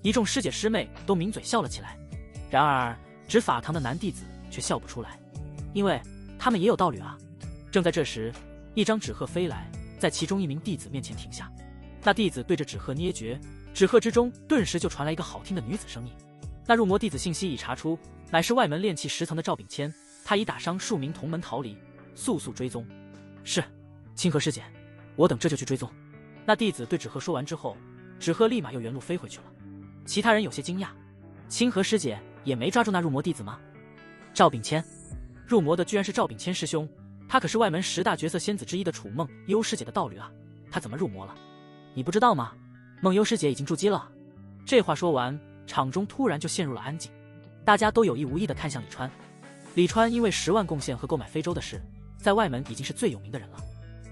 一众师姐师妹都抿嘴笑了起来。然而执法堂的男弟子却笑不出来，因为他们也有道侣啊。正在这时，一张纸鹤飞来，在其中一名弟子面前停下。那弟子对着纸鹤捏诀，纸鹤之中顿时就传来一个好听的女子声音。那入魔弟子信息已查出，乃是外门炼气10层的赵秉谦，他已打伤数名同门逃离，速速追踪。是，清河师姐，我等这就去追踪。那弟子对纸鹤说完之后，纸鹤立马又原路飞回去了。其他人有些惊讶，清河师姐也没抓住那入魔弟子吗？赵秉谦入魔的居然是赵秉谦师兄，他可是外门10大绝色仙子之一的楚梦幽师姐的道侣啊，他怎么入魔了？你不知道吗？梦幽师姐已经筑基了。这话说完，场中突然就陷入了安静，大家都有意无意地看向李川。李川因为10万贡献和购买非洲的事，在外门已经是最有名的人了。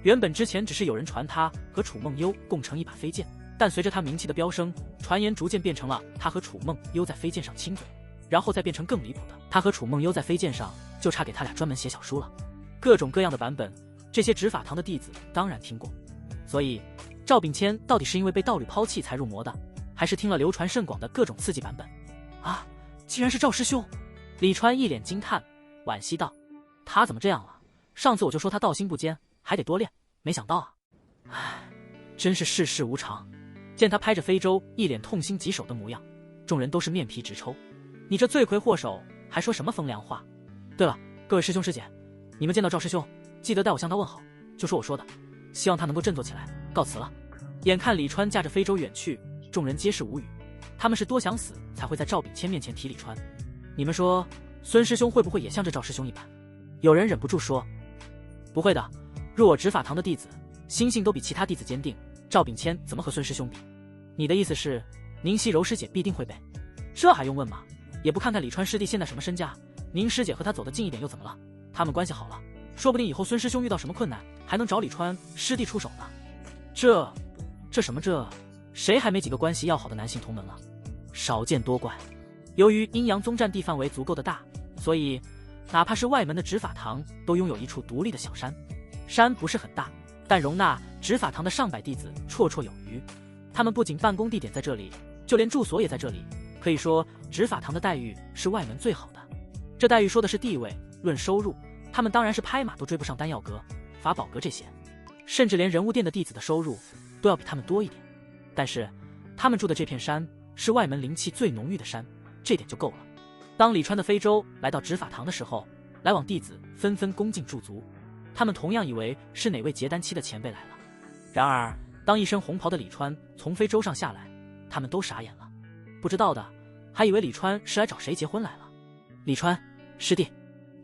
原本之前只是有人传他和楚梦幽共乘一把飞剑，但随着他名气的飙升，传言逐渐变成了他和楚梦幽在飞剑上亲嘴，然后再变成更离谱的，他和楚梦幽在飞剑上就差给他俩专门写小书了。各种各样的版本，这些执法堂的弟子当然听过。所以赵秉谦到底是因为被道侣抛弃才入魔的，还是听了流传甚广的各种刺激版本啊？竟然是赵师兄！李川一脸惊叹，惋惜道：“他怎么这样了？上次我就说他道心不坚，还得多练，没想到啊！唉，真是世事无常。”见他拍着非洲，一脸痛心疾首的模样，众人都是面皮直抽。你这罪魁祸首，还说什么风凉话？对了，各位师兄师姐，你们见到赵师兄，记得代我向他问好，就说我说的，希望他能够振作起来。告辞了。眼看李川驾着非洲远去，众人皆是无语。他们是多想死才会在赵秉谦面前提李川。你们说，孙师兄会不会也像这赵师兄一般？有人忍不住说：“不会的，入我执法堂的弟子，心性都比其他弟子坚定。赵秉谦怎么和孙师兄比？”你的意思是，宁熙柔师姐必定会背？这还用问吗？也不看看李川师弟现在什么身价，宁师姐和他走得近一点又怎么了？他们关系好了，说不定以后孙师兄遇到什么困难，还能找李川师弟出手呢。这什么这？谁还没几个关系要好的男性同门了？少见多怪。由于阴阳宗占地范围足够的大，所以哪怕是外门的执法堂都拥有一处独立的小山。山不是很大，但容纳执法堂的上百弟子绰绰有余。他们不仅办公地点在这里，就连住所也在这里。可以说，执法堂的待遇是外门最好的。这待遇说的是地位，论收入，他们当然是拍马都追不上丹药阁、法宝阁这些，甚至连人物殿的弟子的收入都要比他们多一点。但是他们住的这片山是外门灵气最浓郁的山，这点就够了。当李川的非洲来到执法堂的时候，来往弟子纷纷恭敬驻足，他们同样以为是哪位结丹期的前辈来了。然而当一身红袍的李川从非洲上下来，他们都傻眼了，不知道的还以为李川是来找谁结婚来了。李川师弟。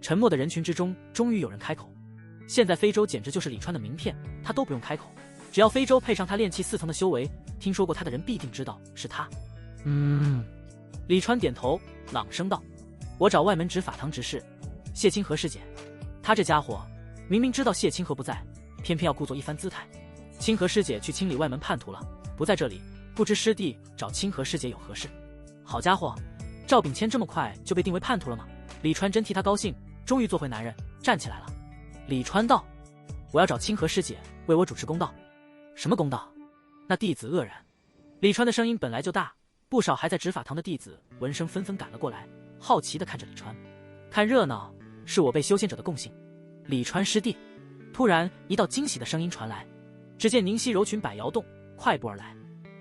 沉默的人群之中终于有人开口，现在非洲简直就是李川的名片，他都不用开口，只要非洲配上他炼气4层的修为，听说过他的人必定知道是他。李川点头朗声道，我找外门执法堂执事谢清河师姐。他这家伙明明知道谢清河不在，偏偏要故作一番姿态。清河师姐去清理外门叛徒了，不在这里，不知师弟找清河师姐有何事？好家伙，赵秉谦这么快就被定为叛徒了吗？李川真替他高兴，终于做回男人，站起来了。李川道，我要找清河师姐为我主持公道。什么公道？那弟子愕然。李川的声音本来就大，不少还在执法堂的弟子闻声纷纷赶了过来，好奇地看着李川。看热闹是我辈修仙者的共性。李川师弟。突然一道惊喜的声音传来，只见宁熙柔裙摆摇动，快步而来。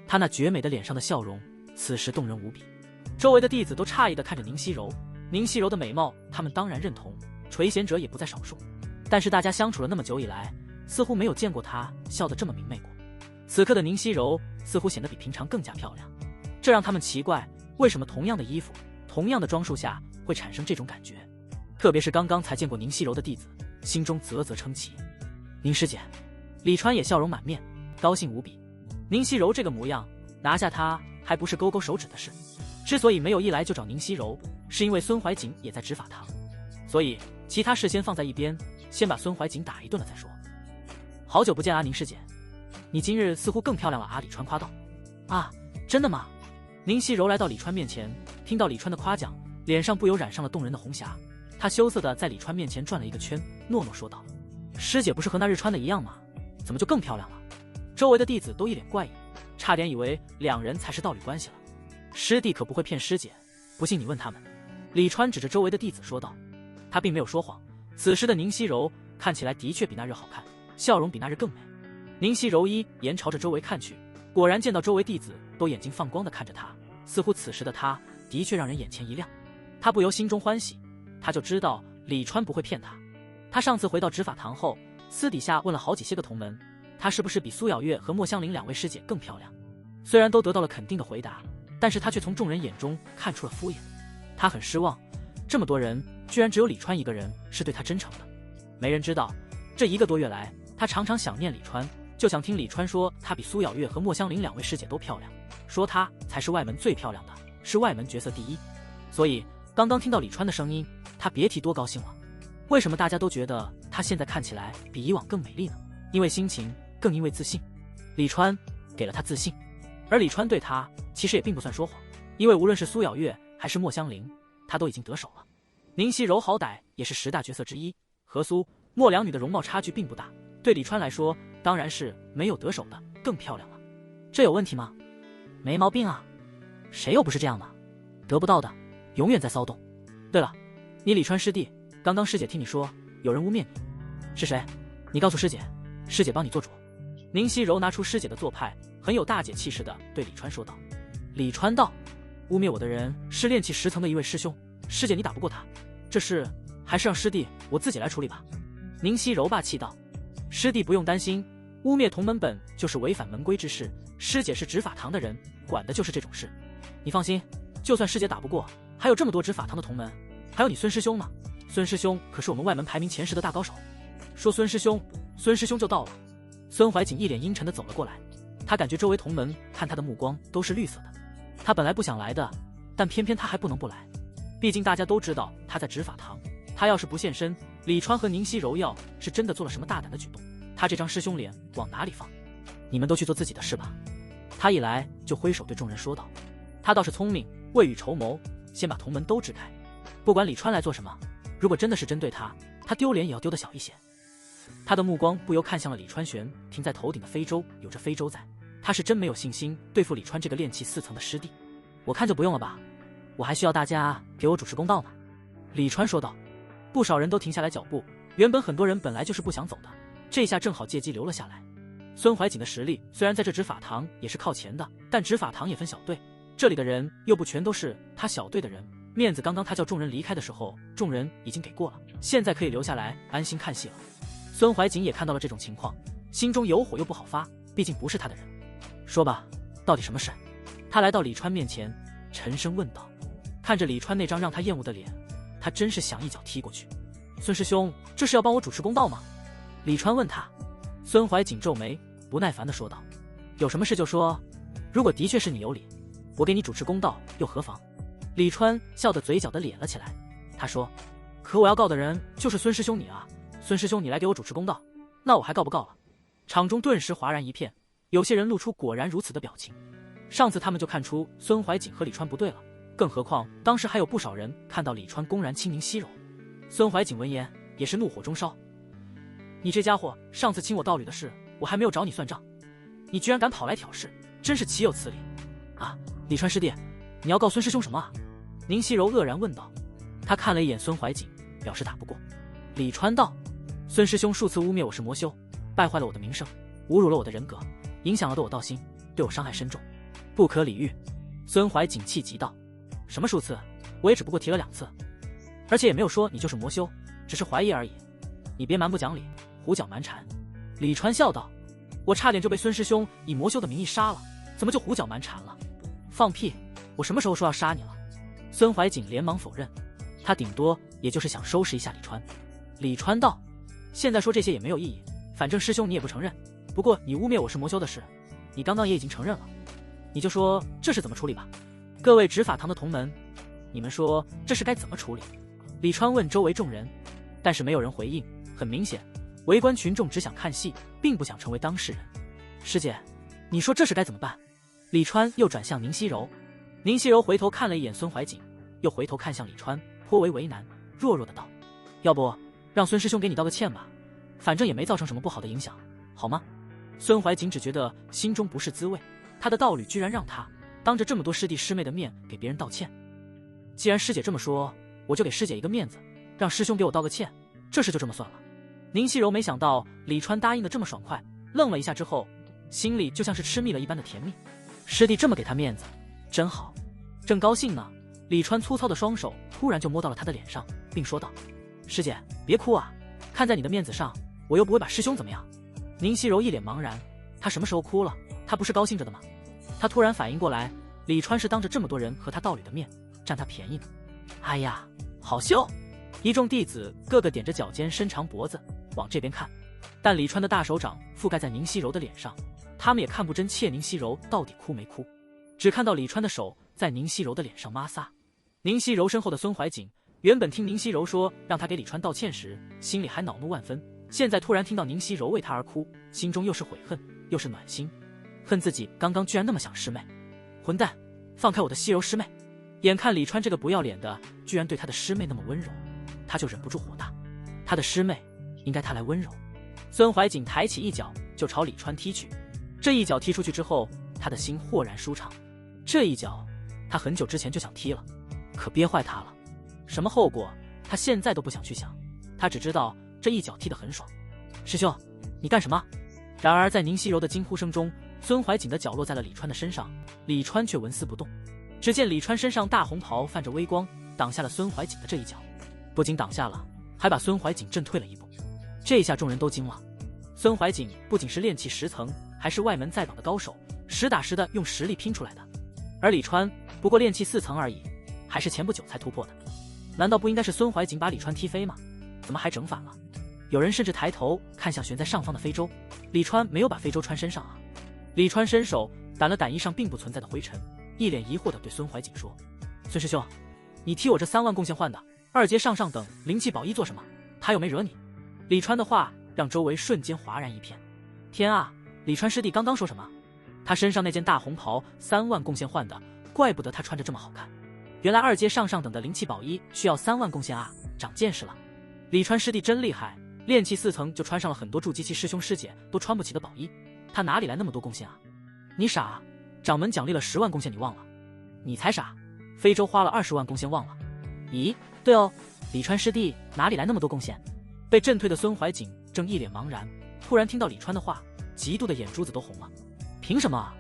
她那绝美的脸上的笑容此时动人无比，周围的弟子都诧异地看着宁熙柔。宁熙柔的美貌他们当然认同，垂涎者也不在少数，但是大家相处了那么久以来，似乎没有见过她笑得这么明媚过。此刻的宁熙柔似乎显得比平常更加漂亮，这让他们奇怪，为什么同样的衣服，同样的装束下会产生这种感觉。特别是刚刚才见过宁熙柔的弟子，心中啧啧称奇。宁师姐。李川也笑容满面，高兴无比。宁熙柔这个模样，拿下她还不是勾勾手指的事。之所以没有一来就找宁熙柔，是因为孙怀瑾也在执法堂，所以其他事先放在一边，先把孙怀瑾打一顿了再说。好久不见啊，宁师姐，你今日似乎更漂亮了啊！李川夸道。啊，真的吗？宁熙柔来到李川面前，听到李川的夸奖，脸上不由染上了动人的红霞。她羞涩地在李川面前转了一个圈，诺诺说道：“师姐不是和那日穿的一样吗？怎么就更漂亮了？”周围的弟子都一脸怪异，差点以为两人才是道侣关系了。师弟可不会骗师姐，不信你问他们。李川指着周围的弟子说道。他并没有说谎，此时的宁熙柔看起来的确比那日好看，笑容比那日更美。宁熙柔一眼朝着周围看去，果然见到周围弟子都眼睛放光地看着他，似乎此时的他的确让人眼前一亮。他不由心中欢喜，他就知道李川不会骗他。他上次回到执法堂后，私底下问了好几些个同门，他是不是比苏咬月和莫香菱两位师姐更漂亮？虽然都得到了肯定的回答，但是他却从众人眼中看出了敷衍。他很失望，这么多人居然只有李川一个人是对他真诚的。没人知道，这1个多月来，他常常想念李川，就想听李川说他比苏咬月和莫香菱两位师姐都漂亮，说他才是外门最漂亮的，是外门角色第一。所以刚刚听到李川的声音，他别提多高兴了。为什么大家都觉得他现在看起来比以往更美丽呢？因为心情，更因为自信。李川给了他自信，而李川对他其实也并不算说谎，因为无论是苏咬月还是莫香菱，他都已经得手了。宁熙柔好歹也是10大角色之一，和苏、莫两女的容貌差距并不大，对李川来说当然是没有得手的更漂亮了。这有问题吗？没毛病啊，谁又不是这样的？得不到的永远在骚动。对了，你李川师弟，刚刚师姐听你说有人污蔑你，是谁？你告诉师姐，师姐帮你做主。宁熙柔拿出师姐的做派，很有大姐气势的对李川说道。李川道：污蔑我的人是炼气10层的一位师兄，师姐你打不过他，这事还是让师弟我自己来处理吧。宁熙柔霸气道：师弟不用担心，污蔑同门本就是违反门规之事，师姐是执法堂的人，管的就是这种事。你放心，就算师姐打不过，还有这么多执法堂的同门，还有你孙师兄呢。孙师兄可是我们外门排名前10的大高手。说孙师兄，孙师兄就到了。孙怀瑾一脸阴沉地走了过来，他感觉周围同门看他的目光都是绿色的。他本来不想来的，但偏偏他还不能不来，毕竟大家都知道他在执法堂，他要是不现身，李川和宁熙柔要是真的做了什么大胆的举动，他这张师兄脸往哪里放？你们都去做自己的事吧。他一来就挥手对众人说道。他倒是聪明，未雨绸缪，先把同门都支开，不管李川来做什么，如果真的是针对他，他丢脸也要丢得小一些。他的目光不由看向了李川悬停在头顶的非洲，有着非洲在，他是真没有信心对付李川这个炼气4层的师弟。我看就不用了吧，我还需要大家给我主持公道呢。李川说道。不少人都停下来脚步，原本很多人本来就是不想走的，这下正好借机留了下来。孙怀瑾的实力虽然在这执法堂也是靠前的，但执法堂也分小队，这里的人又不全都是他小队的人，面子刚刚他叫众人离开的时候，众人已经给过了，现在可以留下来安心看戏了。孙怀瑾也看到了这种情况，心中有火又不好发，毕竟不是他的人。说吧，到底什么事？他来到李川面前，沉声问道。看着李川那张让他厌恶的脸，他真是想一脚踢过去。孙师兄，这是要帮我主持公道吗？李川问他。孙怀瑾皱眉，不耐烦地说道：有什么事就说，如果的确是你有理，我给你主持公道又何妨？李川笑得嘴角的咧了起来，他说：可我要告的人就是孙师兄你啊，孙师兄你来给我主持公道，那我还告不告了？场中顿时哗然一片，有些人露出果然如此的表情。上次他们就看出孙怀瑾和李川不对了，更何况当时还有不少人看到李川公然亲宁熙柔。孙怀瑾闻言也是怒火中烧，你这家伙，上次请我道侣的事我还没有找你算账，你居然敢跑来挑事，真是岂有此理啊！李川师弟，你要告孙师兄什么啊？宁熙柔愕然问道。他看了一眼孙怀瑾，表示打不过。李川道：孙师兄数次污蔑我是魔修，败坏了我的名声，侮辱了我的人格，影响了我道心，对我伤害深重，不可理喻。孙怀瑾气急道：什么数次？我也只不过提了2次，而且也没有说你就是魔修，只是怀疑而已，你别蛮不讲理，胡搅蛮缠。李川笑道：我差点就被孙师兄以魔修的名义杀了，怎么就胡搅蛮缠了？放屁，我什么时候说要杀你了？孙怀瑾连忙否认，他顶多也就是想收拾一下李川。李川道：现在说这些也没有意义，反正师兄你也不承认，不过你污蔑我是魔修的事，你刚刚也已经承认了，你就说这是怎么处理吧。各位执法堂的同门，你们说这事该怎么处理？李川问周围众人，但是没有人回应。很明显，围观群众只想看戏，并不想成为当事人。师姐，你说这事该怎么办？李川又转向宁熙柔。宁熙柔回头看了一眼孙怀瑾，又回头看向李川，颇为为难，弱弱的道：要不让孙师兄给你道个歉吧，反正也没造成什么不好的影响，好吗？孙怀瑾只觉得心中不是滋味，他的道侣居然让他当着这么多师弟师妹的面给别人道歉。既然师姐这么说，我就给师姐一个面子，让师兄给我道个歉，这事就这么算了。宁熙柔没想到李川答应的这么爽快，愣了一下之后，心里就像是吃蜜了一般的甜蜜。师弟这么给他面子，真好。正高兴呢，李川粗糙的双手突然就摸到了他的脸上，并说道：师姐别哭啊，看在你的面子上，我又不会把师兄怎么样。宁熙柔一脸茫然，他什么时候哭了？他不是高兴着的吗？他突然反应过来，李川是当着这么多人和他道侣的面占他便宜呢。哎呀，好笑！一众弟子个个踮着脚尖伸长脖子往这边看，但李川的大手掌覆盖在宁熙柔的脸上，他们也看不真切宁熙柔到底哭没哭，只看到李川的手在宁熙柔的脸上摩挲。宁熙柔身后的孙怀瑾原本听宁熙柔说让他给李川道歉时，心里还恼怒万分，现在突然听到宁熙柔为他而哭，心中又是悔恨又是暖心，恨自己刚刚居然那么想师妹。混蛋，放开我的熙柔师妹！眼看李川这个不要脸的居然对他的师妹那么温柔，他就忍不住火大，他的师妹应该他来温柔。孙怀瑾抬起一脚就朝李川踢去，这一脚踢出去之后，他的心豁然舒畅。这一脚他很久之前就想踢了，可憋坏他了，什么后果他现在都不想去想，他只知道这一脚踢得很爽。师兄，你干什么？然而在宁熙柔的惊呼声中，孙怀瑾的脚落在了李川的身上，李川却纹丝不动。只见李川身上大红袍泛着微光，挡下了孙怀瑾的这一脚，不仅挡下了，还把孙怀瑾震退了一步。这一下众人都惊了，孙怀瑾不仅是炼气10层，还是外门在榜的高手，实打实的用实力拼出来的，而李川不过炼气4层而已，还是前不久才突破的。难道不应该是孙怀瑾把李川踢飞吗？怎么还整反了？有人甚至抬头看向悬在上方的非洲，李川没有把非洲穿身上啊。李川伸手掸了掸衣上并不存在的灰尘，一脸疑惑地对孙怀瑾说：孙师兄，你踢我这3万贡献换的2阶上上等灵气宝衣做什么？他又没惹你。李川的话让周围瞬间哗然一片。天啊，李川师弟刚刚说什么？他身上那件大红袍3万贡献换的，怪不得他穿着这么好看。原来2阶上上等的灵气宝衣需要3万贡献啊，长见识了。李川师弟真厉害，炼气4层就穿上了很多筑基期师兄师姐都穿不起的宝衣，他哪里来那么多贡献啊？你傻啊，掌门奖励了10万贡献你忘了？你才傻，非洲花了20万贡献忘了？咦，对哦，李川师弟哪里来那么多贡献？被震退的孙怀瑾正一脸茫然，突然听到李川的话，嫉妒的眼珠子都红了。凭什么啊？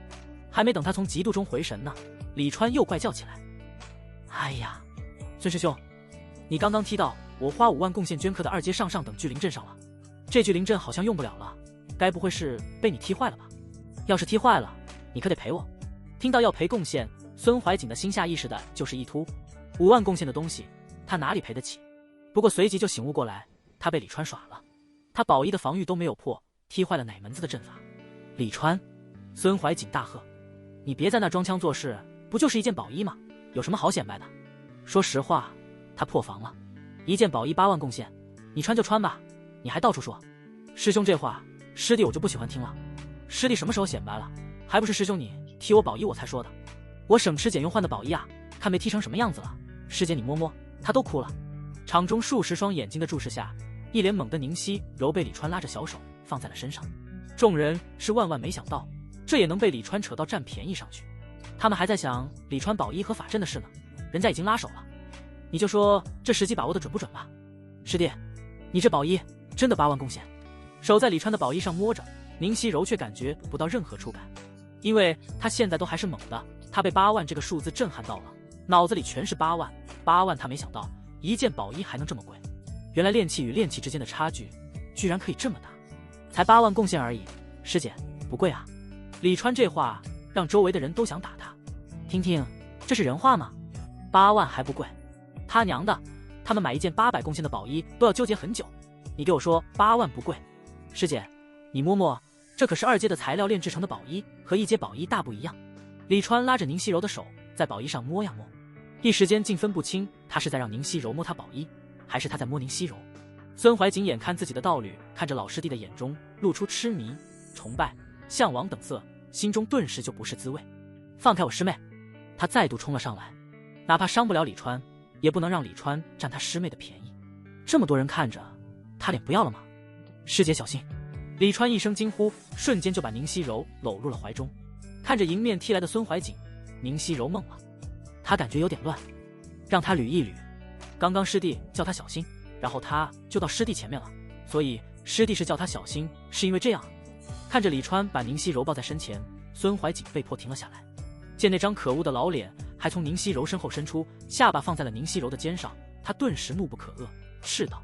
还没等他从嫉妒中回神呢，李川又怪叫起来。哎呀，孙师兄，你刚刚踢到我花5万贡献镌刻的2阶上等聚灵阵上了，这聚灵阵好像用不了了，该不会是被你踢坏了吧？要是踢坏了，你可得赔我。听到要赔贡献，孙怀瑾的心下意识的就是一突，5万贡献的东西，他哪里赔得起？不过随即就醒悟过来，他被李川耍了，他宝衣的防御都没有破，踢坏了哪门子的阵法？李川，孙怀瑾大喝：“你别在那装腔作势，不就是一件宝衣吗？有什么好显摆的？”说实话，他破防了，一件宝衣8万贡献，你穿就穿吧，你还到处说。师兄这话，师弟我就不喜欢听了。师弟什么时候显摆了？还不是师兄你踢我宝衣我才说的。我省吃俭用换的宝衣啊，看没踢成什么样子了。师姐你摸摸，他都哭了。场中数十双眼睛的注视下，一脸懵的宁熙柔被李川拉着小手放在了身上。众人是万万没想到，这也能被李川扯到占便宜上去。他们还在想李川宝衣和法阵的事呢，人家已经拉手了。你就说这时机把握的准不准吧？师弟，你这宝衣真的8万贡献？手在李川的宝衣上摸着，宁熙柔却感觉不到任何触感，因为他现在都还是懵的，他被8万这个数字震撼到了，脑子里全是8万。8万他没想到一件宝衣还能这么贵，原来炼器与炼器之间的差距居然可以这么大。才8万贡献而已，师姐不贵啊。李川这话让周围的人都想打他。听听，这是人话吗？8万还不贵？他娘的，他们买一件800贡献的宝衣都要纠结很久，你给我说8万不贵？师姐你摸摸，这可是2阶的材料炼制成的宝衣，和1阶宝衣大不一样。李川拉着宁熙柔的手在宝衣上摸呀摸，一时间竟分不清他是在让宁熙柔摸他宝衣，还是他在摸宁熙柔。孙怀瑾眼看自己的道侣看着老师弟的眼中露出痴迷、崇拜、向往等色，心中顿时就不是滋味。放开我师妹！他再度冲了上来，哪怕伤不了李川，也不能让李川占他师妹的便宜。这么多人看着，他脸不要了吗？师姐小心！李川一声惊呼，瞬间就把宁熙柔搂入了怀中。看着迎面踢来的孙怀瑾，宁熙柔懵了，他感觉有点乱，让他捋一捋。刚刚师弟叫他小心，然后他就到师弟前面了，所以师弟是叫他小心，是因为这样。看着李川把宁熙柔抱在身前，孙怀瑾被迫停了下来。见那张可恶的老脸还从宁熙柔身后伸出，下巴放在了宁熙柔的肩上，他顿时怒不可遏，斥道：“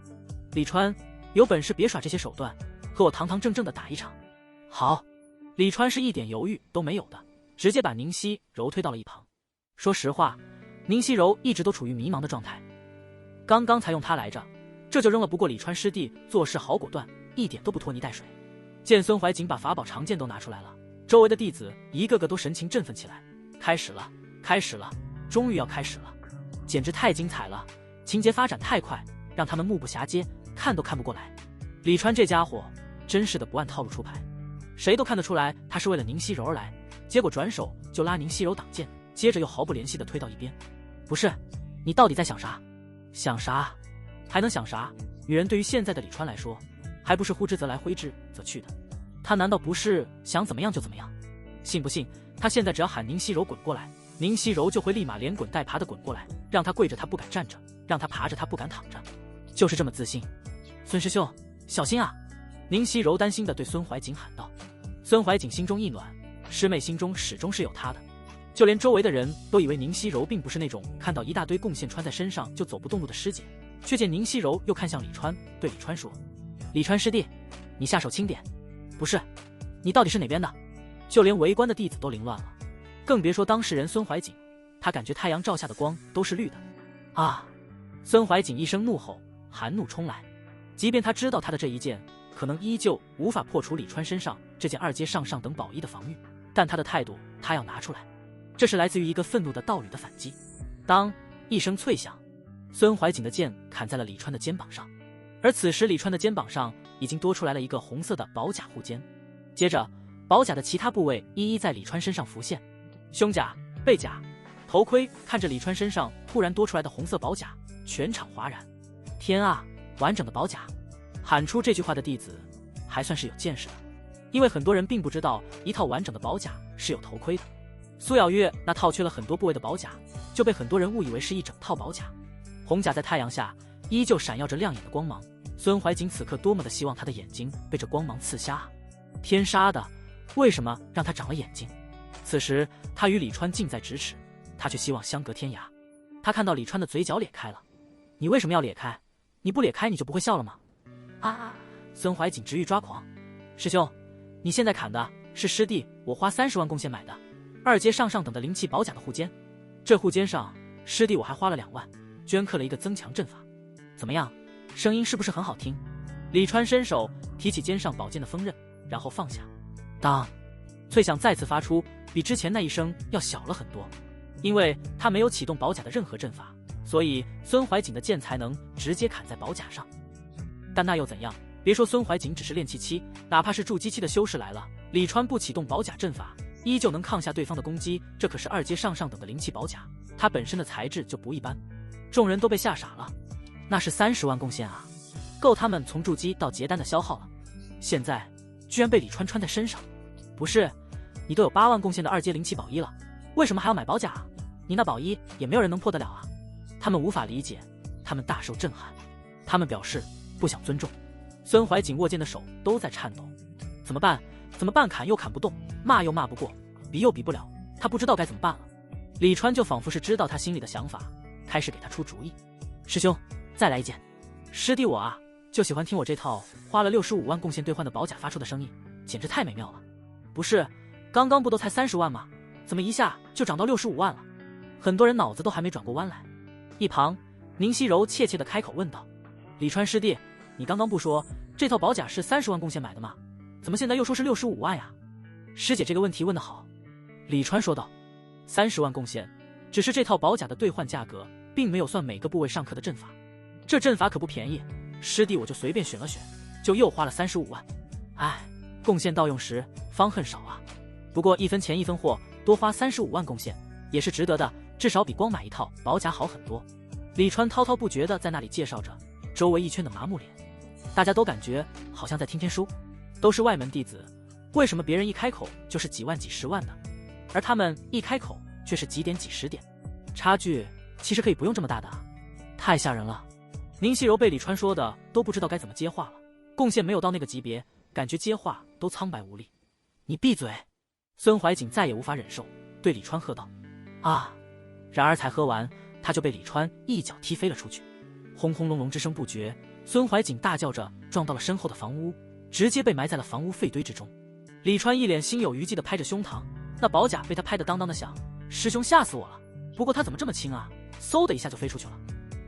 李川，有本事别耍这些手段，和我堂堂正正的打一场。”好。李川是一点犹豫都没有的，直接把宁熙柔推到了一旁。说实话，宁熙柔一直都处于迷茫的状态，刚刚才用他来着，这就扔了。不过李川师弟做事好果断，一点都不拖泥带水。见孙怀瑾把法宝长剑都拿出来了，周围的弟子一个个都神情振奋起来。开始了，开始了，终于要开始了，简直太精彩了，情节发展太快，让他们目不暇接，看都看不过来。李川这家伙真是的不按套路出牌，谁都看得出来他是为了宁熙柔而来，结果转手就拉宁熙柔挡剑，接着又毫不怜惜地推到一边。不是，你到底在想啥？想啥？还能想啥？女人对于现在的李川来说，还不是呼之则来挥之则去的，他难道不是想怎么样就怎么样？信不信他现在只要喊宁熙柔滚过来，宁熙柔就会立马连滚带爬的滚过来，让他跪着他不敢站着，让他爬着他不敢躺着，就是这么自信。孙师兄小心啊！宁熙柔担心地对孙怀瑾喊道。孙怀瑾心中一暖，师妹心中始终是有他的。就连周围的人都以为宁熙柔并不是那种看到一大堆贡献穿在身上就走不动路的师姐，却见宁熙柔又看向李川，对李川说：“李川师弟，你下手轻点。”不是，你到底是哪边的？就连围观的弟子都凌乱了，更别说当事人孙怀瑾，他感觉太阳照下的光都是绿的。啊！孙怀瑾一声怒吼，寒怒冲来。即便他知道他的这一剑可能依旧无法破除李川身上这件2阶上等宝衣的防御，但他的态度他要拿出来，这是来自于一个愤怒的道侣的反击。当一声脆响，孙怀瑾的剑砍在了李川的肩膀上，而此时李川的肩膀上已经多出来了一个红色的宝甲护肩，接着宝甲的其他部位一一在李川身上浮现，胸甲、背甲、头盔。看着李川身上突然多出来的红色宝甲，全场哗然。天啊，完整的宝甲！喊出这句话的弟子还算是有见识的，因为很多人并不知道一套完整的宝甲是有头盔的。苏咬月那套缺了很多部位的宝甲就被很多人误以为是一整套宝甲。红甲在太阳下依旧闪耀着亮眼的光芒，孙怀瑾此刻多么的希望他的眼睛被这光芒刺瞎啊！天杀的，为什么让他长了眼睛？此时他与李川近在咫尺，他却希望相隔天涯。他看到李川的嘴角咧开了，你为什么要咧开？你不咧开你就不会笑了吗？啊！孙怀瑾直欲抓狂。师兄，你现在砍的是师弟我花30万贡献买的2阶上等的灵气宝甲的护肩，这护肩上师弟我还花了2万镌刻了一个增强阵法，怎么样？声音是不是很好听？李川伸手提起肩上宝剑的锋刃，然后放下，当，脆响再次发出，比之前那一声要小了很多。因为他没有启动宝甲的任何阵法，所以孙怀瑾的剑才能直接砍在宝甲上。但那又怎样？别说孙怀瑾只是炼气期，哪怕是筑基期的修士来了，李川不启动宝甲阵法，依旧能抗下对方的攻击。这可是2阶上等的灵气宝甲，它本身的材质就不一般。众人都被吓傻了，那是30万贡献啊，够他们从筑基到结丹的消耗了。现在居然被李川穿在身上，不是，你都有8万贡献的2阶灵气宝衣了，为什么还要买宝甲啊？你那宝衣也没有人能破得了啊！他们无法理解，他们大受震撼，他们表示不想尊重。孙怀瑾握剑的手都在颤抖，怎么办？怎么办？砍又砍不动，骂又骂不过，比又比不了，他不知道该怎么办了。李川就仿佛是知道他心里的想法，开始给他出主意。师兄，再来一件。师弟我啊，就喜欢听我这套花了65万贡献兑换的宝甲发出的声音，简直太美妙了。不是，刚刚不都才30万吗？怎么一下就涨到65万了？很多人脑子都还没转过弯来。一旁宁熙柔怯怯地开口问道：李川师弟，你刚刚不说这套宝甲是30万贡献买的吗？怎么现在又说是65万呀？师姐这个问题问得好。李川说道：30万贡献只是这套宝甲的兑换价格，并没有算每个部位上刻的阵法，这阵法可不便宜，师弟我就随便选了选，就又花了35万。唉，贡献到用时方恨少啊。不过1分钱1分货，多花35万贡献也是值得的，至少比光买一套宝甲好很多。李川滔滔不绝地在那里介绍着，周围一圈的麻木脸，大家都感觉好像在听天书，都是外门弟子，为什么别人一开口就是几万几十万的，而他们一开口却是几点几十点，差距其实可以不用这么大的啊，太吓人了。宁熙柔被李川说的都不知道该怎么接话了，贡献没有到那个级别，感觉接话都苍白无力。你闭嘴！孙怀瑾再也无法忍受，对李川喝道：啊！然而才喝完，他就被李川一脚踢飞了出去，轰轰隆隆之声不绝。孙怀瑾大叫着撞到了身后的房屋，直接被埋在了房屋废堆之中。李川一脸心有余悸地拍着胸膛，那宝甲被他拍得当当的响，师兄吓死我了！不过他怎么这么轻啊？嗖的一下就飞出去了。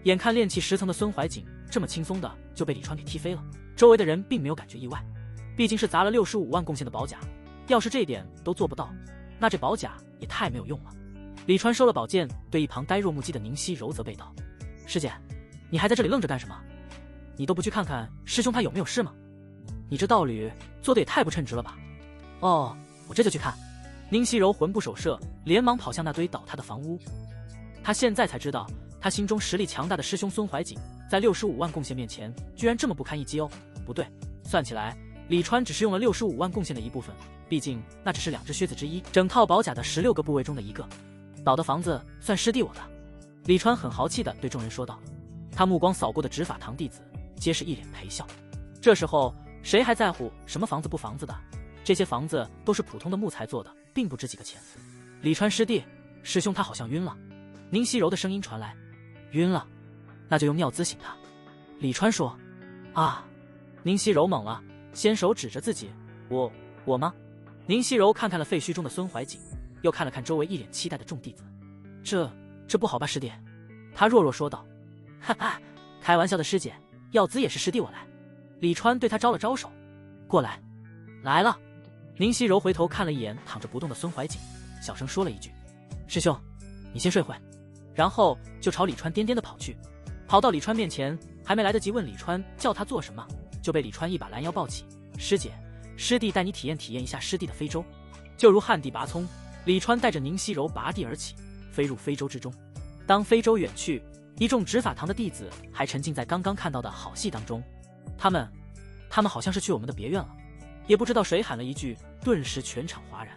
眼看炼气10层的孙怀瑾这么轻松的就被李川给踢飞了，周围的人并没有感觉意外，毕竟是砸了65万贡献的宝甲，要是这点都做不到，那这宝甲也太没有用了。李川收了宝剑，对一旁呆若木鸡的宁熙柔责备道：师姐，你还在这里愣着干什么？你都不去看看师兄他有没有事吗？你这道侣做的也太不称职了吧。哦，我这就去看。宁熙柔魂不守舍，连忙跑向那堆倒塌的房屋。他现在才知道，他心中实力强大的师兄孙怀瑾在65万贡献面前居然这么不堪一击哦。不对，算起来李川只是用了65万贡献的一部分，毕竟那只是2只靴子之一，整套宝甲的16个部位中的一个。倒的房子算师弟我的。李川很豪气地对众人说道，他目光扫过的执法堂弟子皆是一脸陪笑。这时候谁还在乎什么房子不房子的，这些房子都是普通的木材做的，并不值几个钱。李川师弟，师兄他好像晕了。宁熙柔的声音传来，晕了，那就用尿滋醒他。李川说，啊。宁熙柔懵了，先手指着自己，我吗？宁熙柔看看了废墟中的孙怀瑾，又看了看周围一脸期待的众弟子，这不好吧师弟？他弱弱说道，哈哈，开玩笑的师姐，药滋也是师弟我来。李川对他招了招手，过来。来了。宁熙柔回头看了一眼躺着不动的孙怀瑾，小声说了一句，师兄你先睡会，然后就朝李川颠颠地跑去。跑到李川面前，还没来得及问李川叫他做什么，就被李川一把拦腰抱起，师姐，师弟带你体验体验一下师弟的飞舟。就如旱地拔葱，李川带着宁熙柔拔地而起，飞入非洲之中。当非洲远去，一众执法堂的弟子还沉浸在刚刚看到的好戏当中。他们好像是去我们的别院了。也不知道谁喊了一句，顿时全场哗然。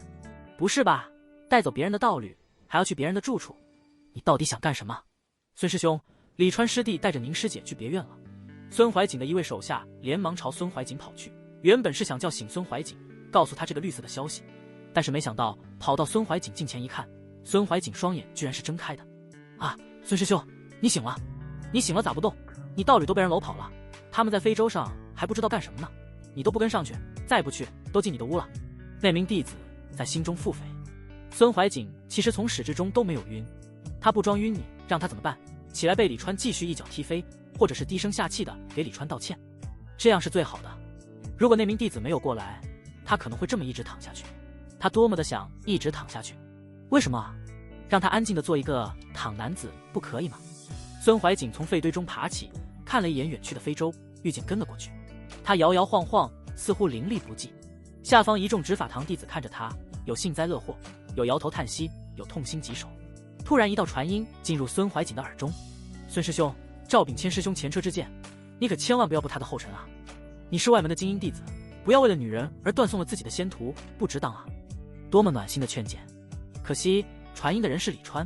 不是吧，带走别人的道侣还要去别人的住处，你到底想干什么？孙师兄，李川师弟带着宁师姐去别院了。孙怀瑾的一位手下连忙朝孙怀瑾跑去，原本是想叫醒孙怀瑾，告诉他这个绿色的消息。但是没想到跑到孙怀瑾近前一看，孙怀瑾双眼居然是睁开的。啊，孙师兄，你醒了？你醒了咋不动？你道侣都被人搂跑了，他们在非洲上还不知道干什么呢，你都不跟上去，再不去都进你的屋了。那名弟子在心中腹诽。孙怀瑾其实从始至终都没有晕，他不装晕你让他怎么办？起来被李川继续一脚踢飞，或者是低声下气的给李川道歉，这样是最好的。如果那名弟子没有过来，他可能会这么一直躺下去。他多么的想一直躺下去，为什么啊？让他安静的做一个躺男子不可以吗？孙怀瑾从废堆中爬起，看了一眼远去的非洲，御剑跟了过去。他摇摇晃晃，似乎灵力不济。下方一众执法堂弟子看着他，有幸灾乐祸，有摇头叹息，有痛心疾首。突然一道传音进入孙怀瑾的耳中：孙师兄，赵秉谦师兄前车之鉴，你可千万不要步他的后尘啊！你是外门的精英弟子，不要为了女人而断送了自己的仙途，不值当啊！多么暖心的劝谏，可惜传音的人是李川。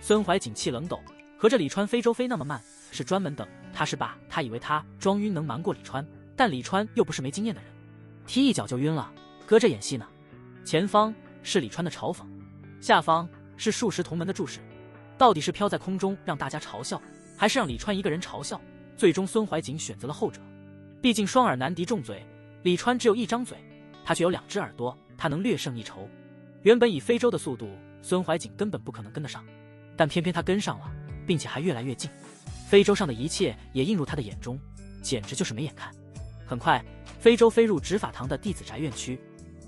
孙怀瑾气冷抖，合着李川非洲飞那么慢，是专门等他是吧？他以为他装晕能瞒过李川，但李川又不是没经验的人，踢一脚就晕了，搁着演戏呢。前方是李川的嘲讽，下方是数十同门的注视，到底是飘在空中让大家嘲笑，还是让李川一个人嘲笑？最终孙怀瑾选择了后者，毕竟双耳难敌众嘴，李川只有一张嘴，他却有2只耳朵，他能略胜一筹。原本以非洲的速度，孙怀瑾根本不可能跟得上，但偏偏他跟上了，并且还越来越近。非洲上的一切也映入他的眼中，简直就是没眼看。很快，非洲飞入执法堂的弟子宅院区，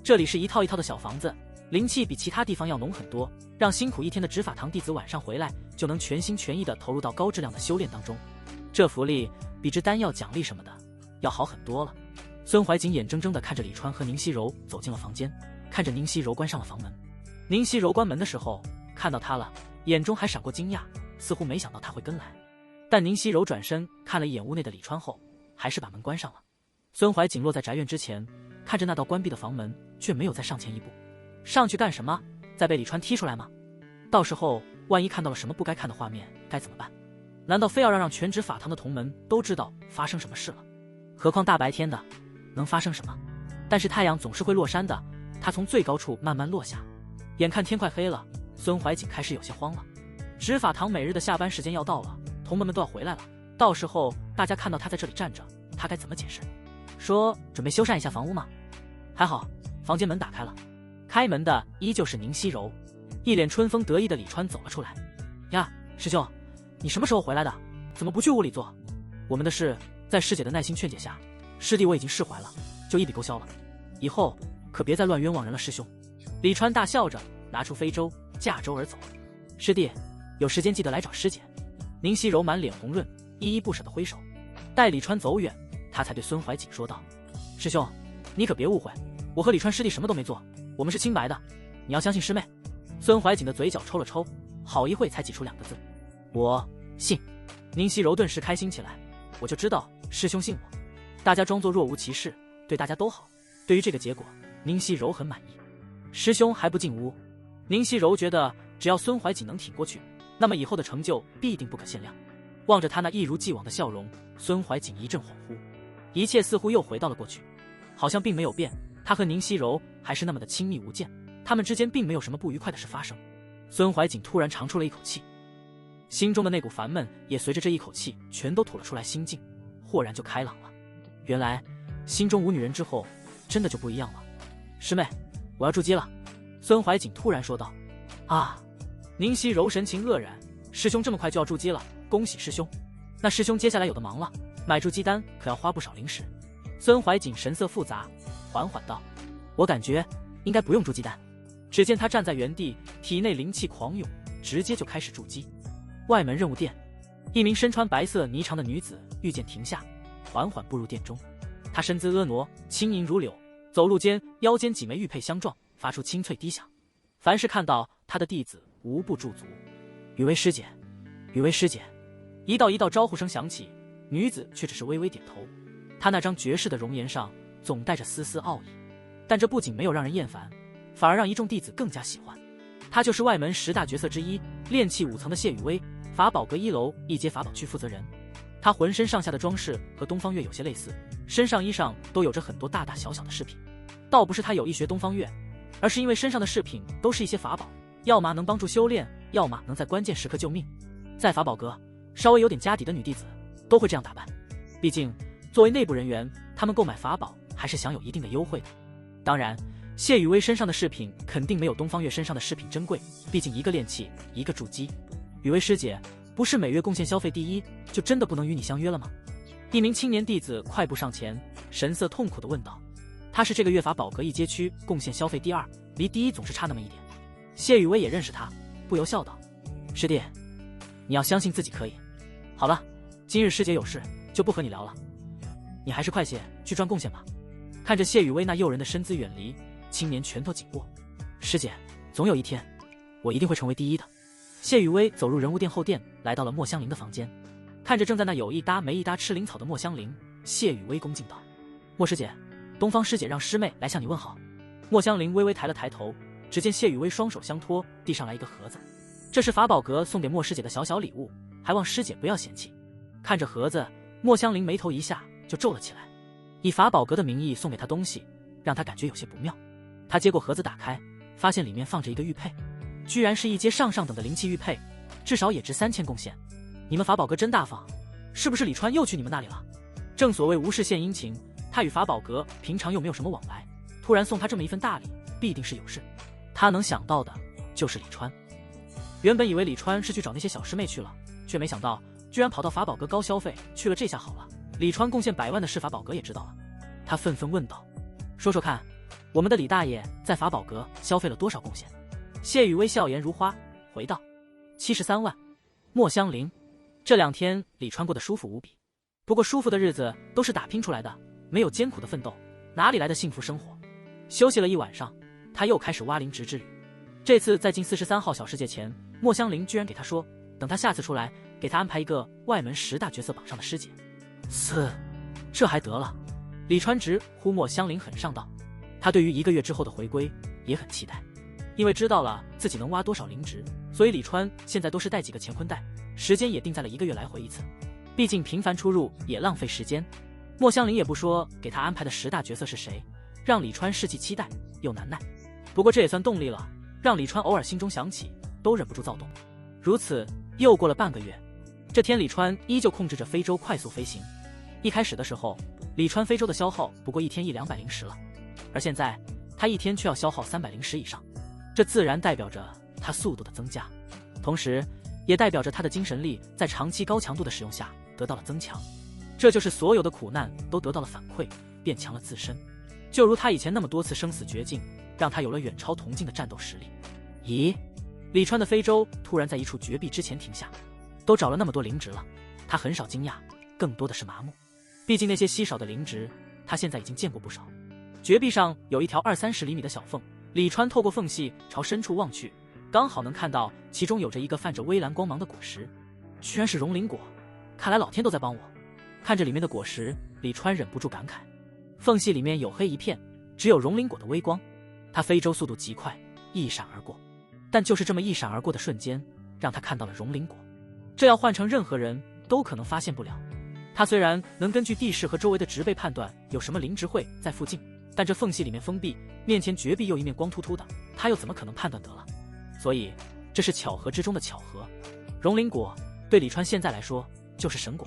这里是一套一套的小房子，灵气比其他地方要浓很多，让辛苦一天的执法堂弟子晚上回来就能全心全意地投入到高质量的修炼当中。这福利比之丹药奖励什么的要好很多了。孙怀瑾眼睁睁地看着李川和宁熙柔走进了房间，看着宁熙柔关上了房门。宁熙柔关门的时候看到他了，眼中还闪过惊讶，似乎没想到他会跟来。但宁熙柔转身看了一眼屋内的李川后，还是把门关上了。孙怀瑾落在宅院之前，看着那道关闭的房门，却没有再上前一步。上去干什么？再被李川踢出来吗？到时候万一看到了什么不该看的画面，该怎么办？难道非要让全执法堂的同门都知道发生什么事了？何况大白天的，能发生什么？但是太阳总是会落山的，他从最高处慢慢落下。眼看天快黑了，孙怀瑾开始有些慌了。执法堂每日的下班时间要到了，同门们都要回来了，到时候大家看到他在这里站着，他该怎么解释？说准备修缮一下房屋吗？还好，房间门打开了，开门的依旧是宁熙柔。一脸春风得意的李川走了出来。呀，师兄，你什么时候回来的？怎么不去屋里坐？我们的事在师姐的耐心劝解下，师弟我已经释怀了，就一笔勾销了。以后可别再乱冤枉人了，师兄。李川大笑着拿出非洲，驾舟而走。师弟，有时间记得来找师姐。宁熙柔满脸红润，依依不舍地挥手。待李川走远，他才对孙怀瑾说道：师兄，你可别误会，我和李川师弟什么都没做，我们是清白的，你要相信师妹。孙怀瑾的嘴角抽了抽，好一会才挤出2个字：我信。宁熙柔顿时开心起来，我就知道师兄信我。大家装作若无其事，对大家都好。对于这个结果，宁熙柔很满意。师兄还不进屋？宁熙柔觉得只要孙怀瑾能挺过去，那么以后的成就必定不可限量。望着他那一如既往的笑容，孙怀瑾一阵恍惚，一切似乎又回到了过去，好像并没有变。他和宁熙柔还是那么的亲密无间，他们之间并没有什么不愉快的事发生。孙怀瑾突然长出了一口气，心中的那股烦闷也随着这一口气全都吐了出来，心境豁然就开朗了。原来心中无女人之后，真的就不一样了。师妹，我要筑基了。孙怀瑾突然说道。啊！宁熙柔神情愕然，师兄这么快就要筑基了，恭喜师兄。那师兄接下来有的忙了，买筑基丹可要花不少灵石。孙怀瑾神色复杂，缓缓道：我感觉应该不用筑基丹。只见他站在原地，体内灵气狂涌，直接就开始筑基。外门任务殿，一名身穿白色霓裳的女子御剑停下，缓缓步入殿中。她身姿婀娜，轻盈如柳，走路间腰间几枚玉佩相撞，发出清脆低响。凡是看到她的弟子无不驻足。雨薇师姐，雨薇师姐。一道一道招呼声响起，女子却只是微微点头。她那张绝世的容颜上总带着丝丝傲意，但这不仅没有让人厌烦，反而让一众弟子更加喜欢。她就是外门10大角色之一，炼气5层的谢雨薇，法宝阁1楼一阶法宝区负责人。她浑身上下的装饰和东方月有些类似，身上衣上都有着很多大大小小的饰品，倒不是他有意学东方月，而是因为身上的饰品都是一些法宝，要么能帮助修炼，要么能在关键时刻救命。在法宝阁，稍微有点家底的女弟子都会这样打扮，毕竟作为内部人员，他们购买法宝还是享有一定的优惠的。当然，谢雨薇身上的饰品肯定没有东方月身上的饰品珍贵，毕竟一个炼器，一个筑基。雨薇师姐，不是每月贡献消费第一，就真的不能与你相约了吗？一名青年弟子快步上前，神色痛苦地问道。他是这个月法宝阁一街区贡献消费第2，离第1总是差那么一点。谢雨薇也认识他，不由笑道：师弟，你要相信自己可以。好了，今日师姐有事，就不和你聊了，你还是快些去赚贡献吧。看着谢雨薇那诱人的身姿远离，青年拳头紧握。师姐，总有一天，我一定会成为第一的。谢雨薇走入人物殿后殿，来到了莫香菱的房间，看着正在那有一搭没一搭吃灵草的莫香菱，谢雨薇恭敬道：莫师姐，东方师姐让师妹来向你问好。莫香菱微微抬了抬头，只见谢雨薇双手相托，递上来一个盒子，这是法宝阁送给莫师姐的小小礼物，还望师姐不要嫌弃。看着盒子，莫香菱眉头一下就皱了起来，以法宝阁的名义送给她东西，让她感觉有些不妙。她接过盒子打开，发现里面放着一个玉佩，居然是一阶上等的灵气玉佩，至少也值3000贡献。你们法宝阁真大方，是不是李川又去你们那里了？正所谓无事献殷勤，他与法宝阁平常又没有什么往来，突然送他这么一份大礼，必定是有事。他能想到的就是李川。原本以为李川是去找那些小师妹去了，却没想到居然跑到法宝阁高消费去了。这下好了，李川贡献100万的事法宝阁也知道了。他愤愤问道：说说看，我们的李大爷在法宝阁消费了多少贡献？谢雨薇笑颜如花回道：73万。莫香菱，这2天李川过得舒服无比，不过舒服的日子都是打拼出来的，没有艰苦的奋斗，哪里来的幸福生活？休息了一晚上，他又开始挖灵植之旅。这次在进43号小世界前，莫香菱居然给他说，等他下次出来，给他安排一个外门10大角色榜上的师姐。这还得了？李川直呼莫香菱很上道。他对于1个月之后的回归也很期待，因为知道了自己能挖多少灵植，所以李川现在都是带几个乾坤袋，时间也定在了1个月来回一次。毕竟频繁出入也浪费时间。莫香菱也不说给他安排的10大角色是谁，让李川士气期待又难耐。不过这也算动力了，让李川偶尔心中想起都忍不住躁动。如此又过了半个月，这天李川依旧控制着非洲快速飞行。一开始的时候，李川非洲的消耗不过1天100-200灵石了，而现在他1天却要消耗300灵石以上，这自然代表着他速度的增加，同时也代表着他的精神力在长期高强度的使用下得到了增强。这就是所有的苦难都得到了反馈，变强了自身。就如他以前那么多次生死绝境，让他有了远超铜镜的战斗实力。咦，李川的非洲突然在一处绝壁之前停下，都找了那么多灵植了，他很少惊讶，更多的是麻木。毕竟那些稀少的灵植，他现在已经见过不少。绝壁上有一条20-30厘米的小缝，李川透过缝隙朝深处望去，刚好能看到其中有着一个泛着微蓝光芒的果实，居然是融灵果，看来老天都在帮我。看着里面的果实，李川忍不住感慨，缝隙里面黝黑一片，只有融灵果的微光。他非洲速度极快，一闪而过，但就是这么一闪而过的瞬间，让他看到了融灵果。这要换成任何人都可能发现不了。他虽然能根据地势和周围的植被判断有什么灵植会在附近，但这缝隙里面封闭，面前绝壁又一面光秃秃的，他又怎么可能判断得了？所以这是巧合之中的巧合。融灵果对李川现在来说就是神果，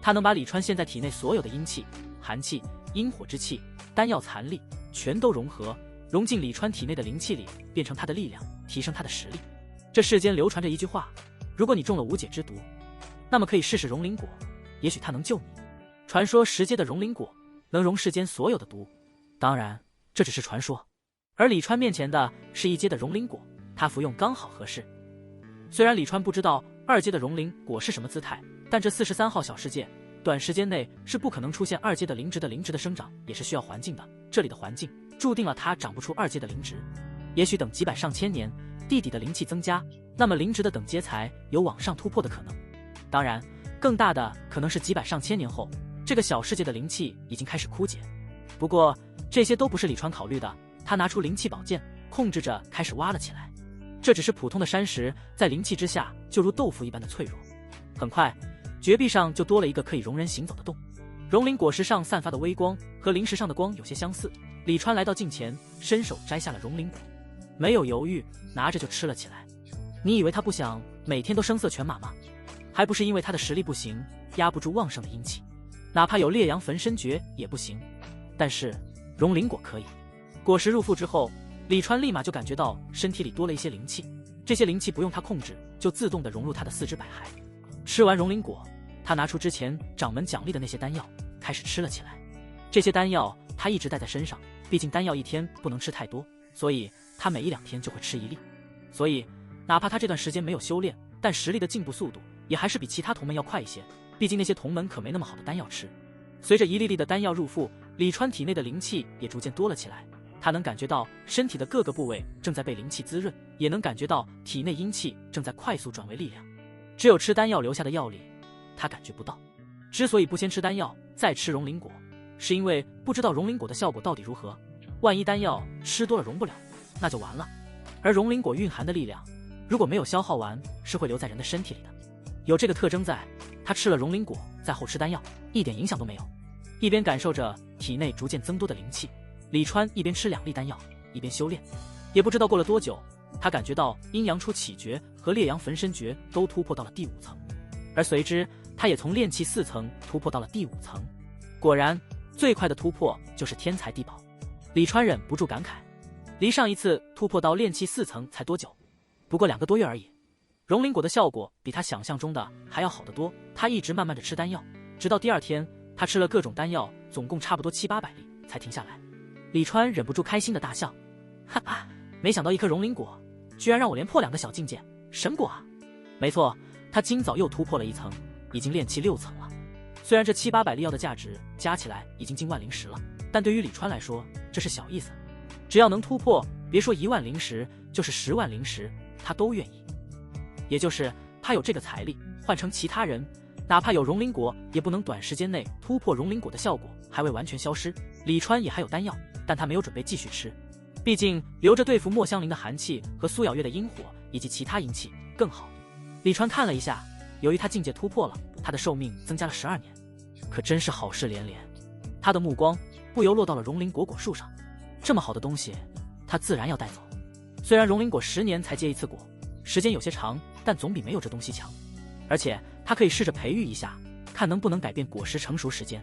它能把李川现在体内所有的阴气、寒气、阴火之气、丹药残力全都融合，融进李川体内的灵气里，变成他的力量，提升他的实力。这世间流传着一句话，如果你中了无解之毒，那么可以试试融灵果，也许它能救你。传说10阶的融灵果能融世间所有的毒，当然这只是传说。而李川面前的是1阶的融灵果，他服用刚好合适。虽然李川不知道2阶的融灵果是什么姿态，但这43号小世界短时间内是不可能出现2阶的灵植的，灵植的生长也是需要环境的，这里的环境注定了它长不出2阶的灵植。也许等几百上千年，地底的灵气增加，那么灵植的等阶才有往上突破的可能。当然更大的可能是几百上千年后，这个小世界的灵气已经开始枯竭。不过这些都不是李川考虑的，他拿出灵气宝剑，控制着开始挖了起来。这只是普通的山石，在灵气之下就如豆腐一般的脆弱。很快绝壁上就多了一个可以容人行走的洞。融灵果实上散发的微光和灵石上的光有些相似，李川来到近前，伸手摘下了溶灵果，没有犹豫，拿着就吃了起来。你以为他不想每天都声色犬马吗？还不是因为他的实力不行，压不住旺盛的阴气，哪怕有烈阳焚身诀也不行。但是溶灵果可以。果实入腹之后，李川立马就感觉到身体里多了一些灵气，这些灵气不用他控制，就自动的融入他的四肢百骸。吃完溶灵果，他拿出之前掌门奖励的那些丹药，开始吃了起来。这些丹药他一直带在身上，毕竟丹药一天不能吃太多，所以他每1-2天就会吃1粒。所以哪怕他这段时间没有修炼，但实力的进步速度也还是比其他同门要快一些，毕竟那些同门可没那么好的丹药吃。随着一粒粒的丹药入腹，李川体内的灵气也逐渐多了起来，他能感觉到身体的各个部位正在被灵气滋润，也能感觉到体内阴气正在快速转为力量。只有吃丹药留下的药力，他感觉不到。之所以不先吃丹药再吃溶灵果，是因为不知道溶灵果的效果到底如何，万一丹药吃多了溶不了，那就完了。而溶灵果蕴含的力量，如果没有消耗完，是会留在人的身体里的。有这个特征在，他吃了溶灵果，在后吃丹药，一点影响都没有。一边感受着体内逐渐增多的灵气，李川一边吃2粒丹药，一边修炼。也不知道过了多久，他感觉到阴阳初起诀和烈阳焚身诀都突破到了第5层，而随之他也从炼气4层突破到了第5层。果然，最快的突破就是天才地宝。李川忍不住感慨，离上一次突破到炼气4层才多久？不过2个多月而已。溶灵果的效果比他想象中的还要好得多，他一直慢慢的吃丹药，直到第2天，他吃了各种丹药，总共差不多700-800粒才停下来。李川忍不住开心的大笑，哈哈，没想到一颗溶灵果居然让我连破2个小境界，神果啊！没错，他今早又突破了1层，已经炼气6层了。虽然这700-800粒药的价值加起来已经近万灵石了，但对于李川来说这是小意思，只要能突破，别说1万灵石，就是10万灵石他都愿意。也就是他有这个财力，换成其他人，哪怕有溶灵果，也不能短时间内突破溶灵果的效果还未完全消失。李川也还有丹药，但他没有准备继续吃，毕竟留着对付墨香菱的寒气和苏咬月的阴火以及其他阴气更好。李川看了一下，由于他境界突破了，他的寿命增加了12年，可真是好事连连。他的目光不由落到了溶灵果果树上，这么好的东西，他自然要带走。虽然溶灵果10年才结1次果，时间有些长，但总比没有这东西强。而且他可以试着培育一下，看能不能改变果实成熟时间。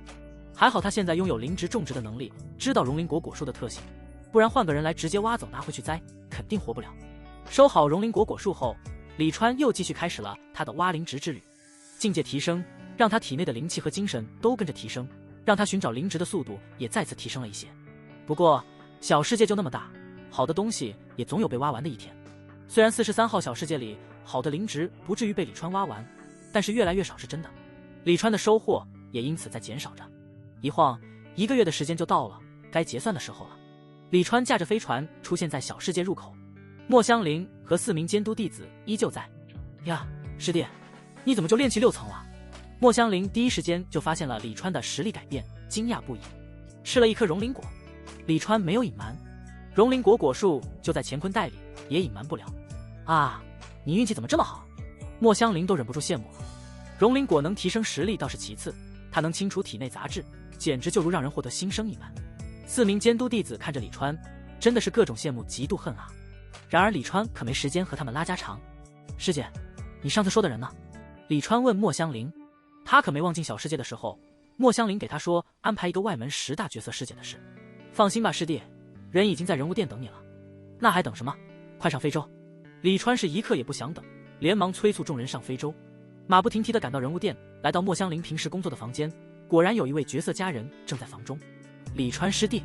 还好他现在拥有灵植种植的能力，知道溶灵果果树的特性，不然换个人来直接挖走拿回去栽，肯定活不了。收好溶灵果果树后，李川又继续开始了他的挖灵植之旅。境界提升，让他体内的灵气和精神都跟着提升，让他寻找灵植的速度也再次提升了一些。不过小世界就那么大，好的东西也总有被挖完的一天。虽然43号小世界里好的灵植不至于被李川挖完，但是越来越少是真的。李川的收获也因此在减少着。一晃1个月的时间就到了，该结算的时候了。李川驾着飞船出现在小世界入口，墨香菱和4名监督弟子依旧在。呀，师弟，你怎么就炼气6层了？墨香菱第一时间就发现了李川的实力改变，惊讶不已。吃了一颗溶灵果，李川没有隐瞒，溶灵果果树就在乾坤袋里，也隐瞒不了。啊，你运气怎么这么好？墨香菱都忍不住羡慕了。溶灵果能提升实力倒是其次，它能清除体内杂质，简直就如让人获得新生一般。4名监督弟子看着李川，真的是各种羡慕嫉妒恨啊。然而李川可没时间和他们拉家常。师姐，你上次说的人呢？李川问墨香菱。他可没忘记小世界的时候，墨香菱给他说安排一个外门10大角色师姐的事。放心吧师弟，人已经在人物殿等你了。那还等什么？快上非洲！李川是一刻也不想等，连忙催促众人上非洲。马不停蹄地赶到人物殿，来到墨香菱平时工作的房间，果然有一位角色佳人正在房中。李川师弟。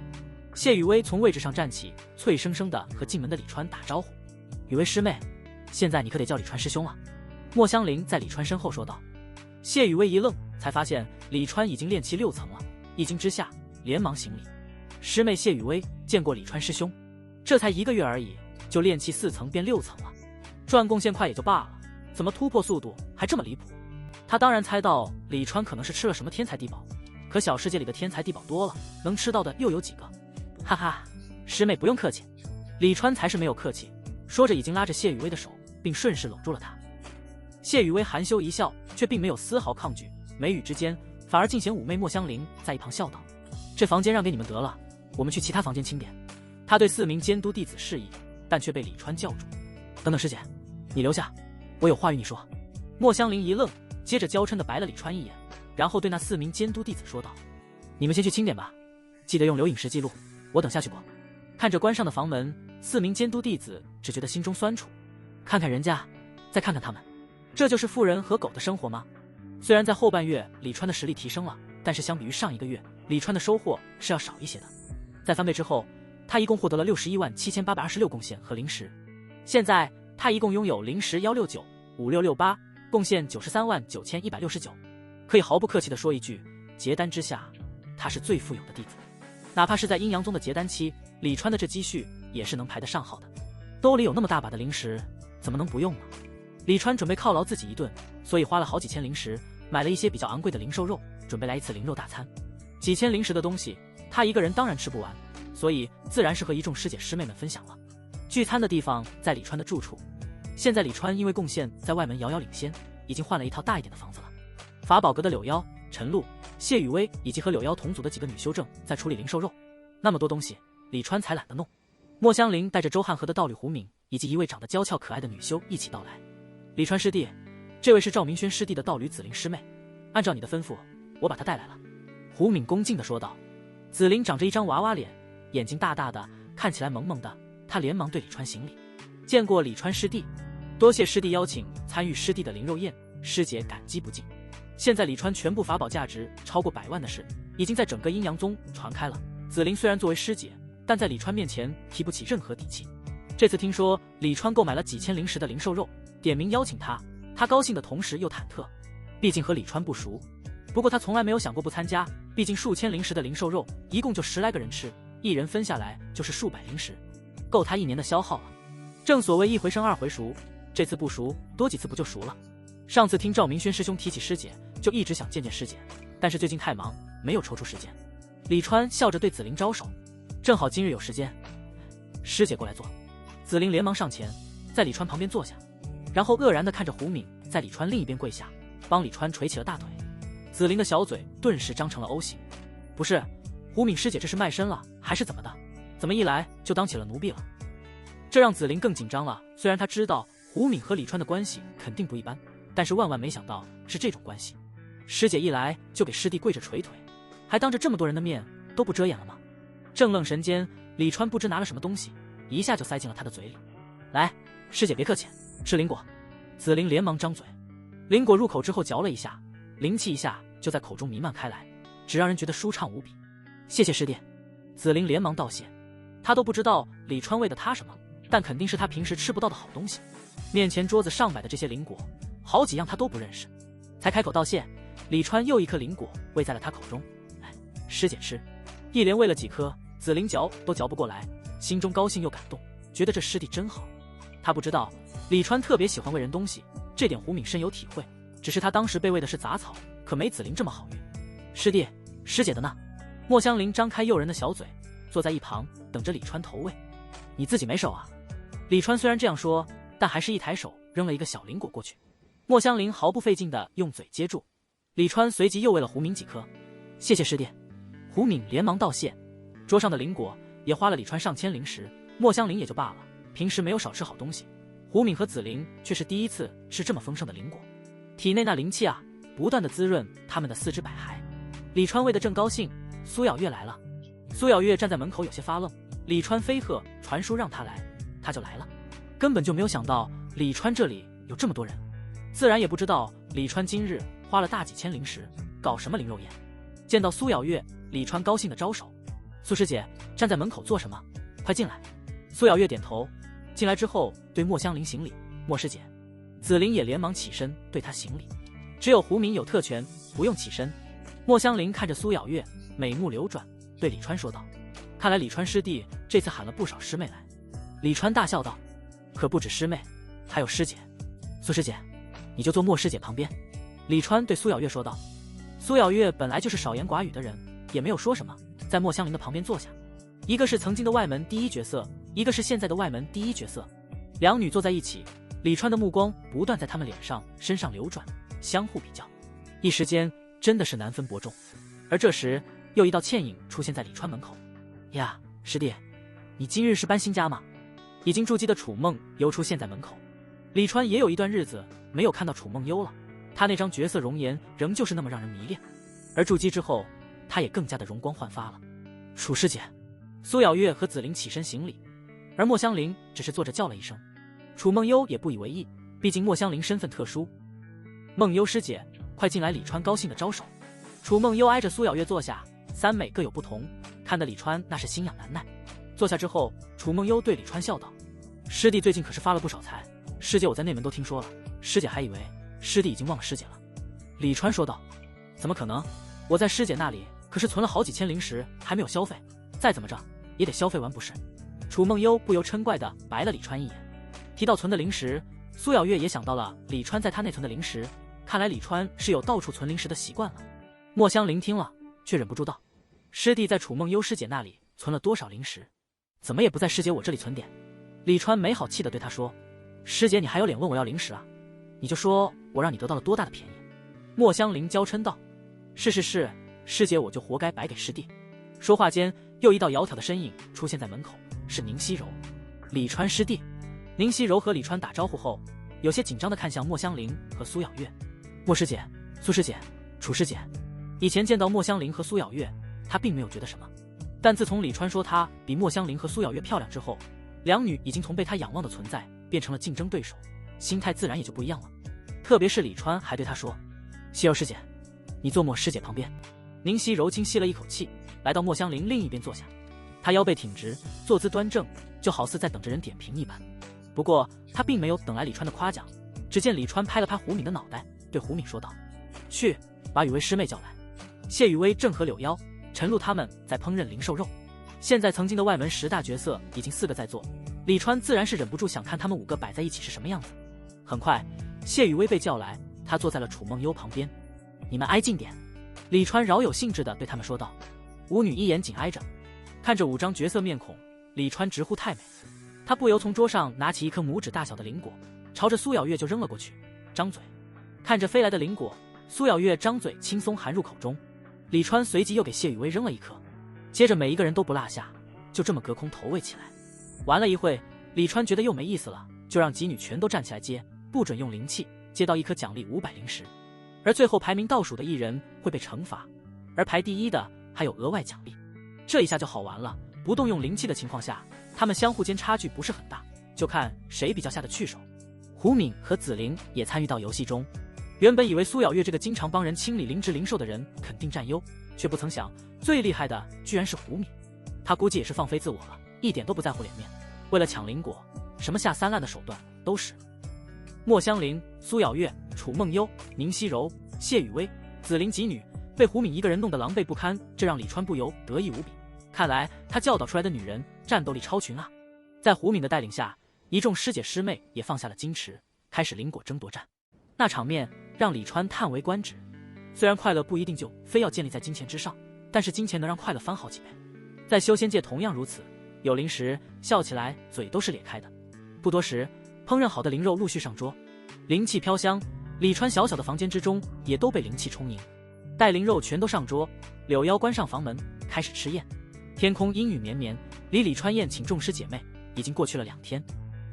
谢雨薇从位置上站起，脆生生地和进门的李川打招呼。雨薇师妹，现在你可得叫李川师兄了。墨香菱在李川身后说道。谢雨薇一愣，才发现李川已经炼气6层了，一惊之下连忙行礼。师妹谢雨薇见过李川师兄。这才1个月而已，就炼气4层变6层了，赚贡献快也就罢了，怎么突破速度还这么离谱？他当然猜到李川可能是吃了什么天才地宝，可小世界里的天才地宝多了，能吃到的又有几个？哈哈，师妹不用客气。李川才是没有客气，说着已经拉着谢雨薇的手，并顺势搂住了她。谢雨薇含羞一笑，却并没有丝毫抗拒，眉宇之间反而尽显妩媚。墨香菱在一旁笑道：“这房间让给你们得了，我们去其他房间清点。他对4名监督弟子示意，但却被李川叫住。等等师姐，你留下，我有话与你说。莫香菱一愣，接着娇嗔地白了李川一眼，然后对那4名监督弟子说道：你们先去清点吧，记得用留影石记录，我等下去过。看着关上的房门，4名监督弟子只觉得心中酸楚。看看人家，再看看他们，这就是富人和狗的生活吗？虽然在后半月李川的实力提升了，但是相比于上一个月，李川的收获是要少一些的。在翻倍之后，他一共获得了617826贡献和灵石。现在他一共拥有灵石169、5668，贡献939169。可以毫不客气地说一句，结丹之下，他是最富有的弟子。哪怕是在阴阳宗的结丹期，李川的这积蓄也是能排得上号的。兜里有那么大把的灵石，怎么能不用呢？李川准备犒劳自己一顿，所以花了好几千灵石，买了一些比较昂贵的灵兽肉，准备来一次灵肉大餐。几千灵石的东西，他一个人当然吃不完，所以自然是和一众师姐师妹们分享了。聚餐的地方在李川的住处，现在李川因为贡献在外门遥遥领先，已经换了一套大一点的房子了。法宝阁的柳妖、陈露、谢雨薇以及和柳妖同组的几个女修正在处理灵兽肉，那么多东西，李川才懒得弄。莫香菱带着周汉河的道侣胡敏以及一位长得娇俏可爱的女修一起到来。李川师弟，这位是赵明轩师弟的道侣紫菱师妹，按照你的吩咐，我把她带来了。胡敏恭敬地说道。紫菱长着一张娃娃脸，眼睛大大的，看起来萌萌的，她连忙对李川行礼。见过李川师弟，多谢师弟邀请参与师弟的灵肉宴，师姐感激不尽。现在李川全部法宝价值超过100万的事，已经在整个阴阳宗传开了。紫菱虽然作为师姐，但在李川面前提不起任何底气。这次听说李川购买了几千灵石的灵兽肉，点名邀请他，他高兴的同时又忐忑，毕竟和李川不熟。不过他从来没有想过不参加，毕竟数千灵石的灵兽肉一共就10来个人吃，一人分下来就是数百灵石，够他1年的消耗了。正所谓一回生二回熟，这次不熟，多几次不就熟了？上次听赵明轩师兄提起师姐，就一直想见见师姐，但是最近太忙，没有抽出时间。李川笑着对紫菱招手，正好今日有时间，师姐过来坐。紫菱连忙上前，在李川旁边坐下，然后愕然地看着胡敏在李川另一边跪下，帮李川捶起了大腿。紫菱的小嘴顿时张成了 O 型。不是，胡敏师姐这是卖身了还是怎么的？怎么一来就当起了奴婢了？这让紫菱更紧张了。虽然她知道胡敏和李川的关系肯定不一般，但是万万没想到是这种关系。师姐一来就给师弟跪着捶腿，还当着这么多人的面，都不遮掩了吗？正愣神间，李川不知拿了什么东西，一下就塞进了他的嘴里。来，师姐别客气，吃灵果。紫菱连忙张嘴，灵果入口之后嚼了一下，灵气一下就在口中弥漫开来，只让人觉得舒畅无比。谢谢师弟。紫菱连忙道谢，他都不知道李川喂的他什么，但肯定是他平时吃不到的好东西。面前桌子上摆的这些灵果，好几样他都不认识。才开口道谢，李川又一颗灵果喂在了他口中。哎，师姐吃。一连喂了几颗，紫菱嚼都嚼不过来，心中高兴又感动，觉得这师弟真好。他不知道李川特别喜欢喂人东西，这点胡敏深有体会，只是他当时被喂的是杂草，可没紫菱这么好运。师弟，师姐的呢？莫香菱张开诱人的小嘴，坐在一旁等着李川投喂。你自己没手啊？李川虽然这样说，但还是一抬手扔了一个小灵果过去。莫香菱毫不费劲地用嘴接住，李川随即又喂了胡敏几颗。谢谢师弟。胡敏连忙道谢。桌上的灵果也花了李川上千灵石，莫香菱也就罢了，平时没有少吃好东西，胡敏和紫菱却是第一次吃这么丰盛的灵果，体内那灵气啊，不断的滋润他们的四肢百骸。李川喂得正高兴，苏咬月来了。苏咬月站在门口有些发愣，李川飞鹤传书让他来，他就来了，根本就没有想到李川这里有这么多人，自然也不知道李川今日花了大几千灵石搞什么灵肉宴。见到苏咬月，李川高兴的招手，苏师姐站在门口做什么？快进来。苏咬月点头，进来之后对莫香菱行礼，莫师姐。紫菱也连忙起身对她行礼，只有胡敏有特权，不用起身。莫香菱看着苏咬月，美目流转，对李川说道，看来李川师弟这次喊了不少师妹来。李川大笑道，可不止师妹，还有师姐。苏师姐，你就坐莫师姐旁边。李川对苏咬月说道。苏咬月本来就是少言寡语的人，也没有说什么，在莫香菱的旁边坐下。一个是曾经的外门第一角色，一个是现在的外门第一角色，两女坐在一起，李川的目光不断在她们脸上身上流转，相互比较，一时间真的是难分伯仲。而这时又一道倩影出现在李川门口。呀，师弟，你今日是搬新家吗？已经筑基的楚梦幽出现在门口。李川也有一段日子没有看到楚梦幽了，他那张绝色容颜仍旧是那么让人迷恋，而筑基之后，他也更加的容光焕发了。楚师姐，苏咬月和紫菱起身行礼，而莫香菱只是坐着叫了一声。楚梦幽也不以为意，毕竟莫香菱身份特殊。梦幽师姐，快进来！李川高兴的招手。楚梦幽挨着苏咬月坐下，三美各有不同，看得李川那是心痒难耐。坐下之后，楚梦幽对李川笑道：“师弟最近可是发了不少财，师姐我在内门都听说了，师姐还以为师弟已经忘了师姐了。”李川说道：“怎么可能？我在师姐那里可是存了好几千灵石，还没有消费，再怎么着也得消费完不是？”楚梦幽不由嗔怪地白了李川一眼。提到存的灵石，苏咬月也想到了李川在他内存的灵石，看来李川是有到处存灵石的习惯了。莫香菱听了，却忍不住道：“师弟在楚梦幽师姐那里存了多少灵石？怎么也不在师姐我这里存点？”李川没好气地对他说：“师姐你还有脸问我要灵石啊？你就说我让你得到了多大的便宜。”莫香菱娇嗔道：“是，师姐我就活该白给师弟。”说话间，又一道窈窕的身影出现在门口，是宁熙柔。李川师弟。宁熙柔和李川打招呼后，有些紧张地看向莫香菱和苏咬月。莫师姐、苏师姐、楚师姐。以前见到莫香菱和苏咬月，他并没有觉得什么，但自从李川说她比莫香菱和苏咬月漂亮之后，两女已经从被他仰望的存在变成了竞争对手，心态自然也就不一样了。特别是李川还对他说：“熙柔师姐，你坐莫师姐旁边。”宁熙柔轻吸了一口气，来到莫香菱另一边坐下。她腰背挺直，坐姿端正，就好似在等着人点评一般。不过他并没有等来李川的夸奖，只见李川拍了拍胡敏的脑袋，对胡敏说道：“去把雨薇师妹叫来。”谢雨薇正和柳妖、陈露他们在烹饪灵兽肉。现在曾经的外门10大角色已经4个在做，李川自然是忍不住想看他们5个摆在一起是什么样子。很快，谢雨薇被叫来，她坐在了楚梦幽旁边。“你们挨近点。”李川饶有兴致地对他们说道。5女一言紧挨着，看着5张绝色面孔，李川直呼太美。他不由从桌上拿起一颗拇指大小的灵果，朝着苏咬月就扔了过去，张嘴。看着飞来的灵果，苏咬月张嘴轻松含入口中。李川随即又给谢雨薇扔了一颗，接着每一个人都不落下，就这么隔空投喂起来。玩了一会，李川觉得又没意思了，就让几女全都站起来接，不准用灵气，接到一颗奖励500灵石。而最后排名倒数的一人会被惩罚，而排第一的还有额外奖励。这一下就好玩了，不动用灵气的情况下，他们相互间差距不是很大，就看谁比较下得去手。胡敏和紫菱也参与到游戏中。原本以为苏咬月这个经常帮人清理灵芝灵兽的人肯定占优，却不曾想最厉害的居然是胡敏。他估计也是放飞自我了，一点都不在乎脸面，为了抢灵果，什么下三滥的手段都使。莫香菱、苏咬月、楚梦幽、宁熙柔、谢雨薇、紫菱几女被胡敏一个人弄得狼狈不堪，这让李川不由得意无比。看来他教导出来的女人战斗力超群啊！在胡敏的带领下，一众师姐师妹也放下了矜持，开始灵果争夺战。那场面让李川叹为观止。虽然快乐不一定就非要建立在金钱之上，但是金钱能让快乐翻好几倍。在修仙界同样如此，有灵石，笑起来嘴都是咧开的。不多时，烹饪好的灵肉陆续上桌，灵气飘香，李川小小的房间之中也都被灵气充盈。待灵肉全都上桌，柳妖关上房门，开始吃宴。天空阴雨绵绵，离李川宴请众师姐妹已经过去了2天，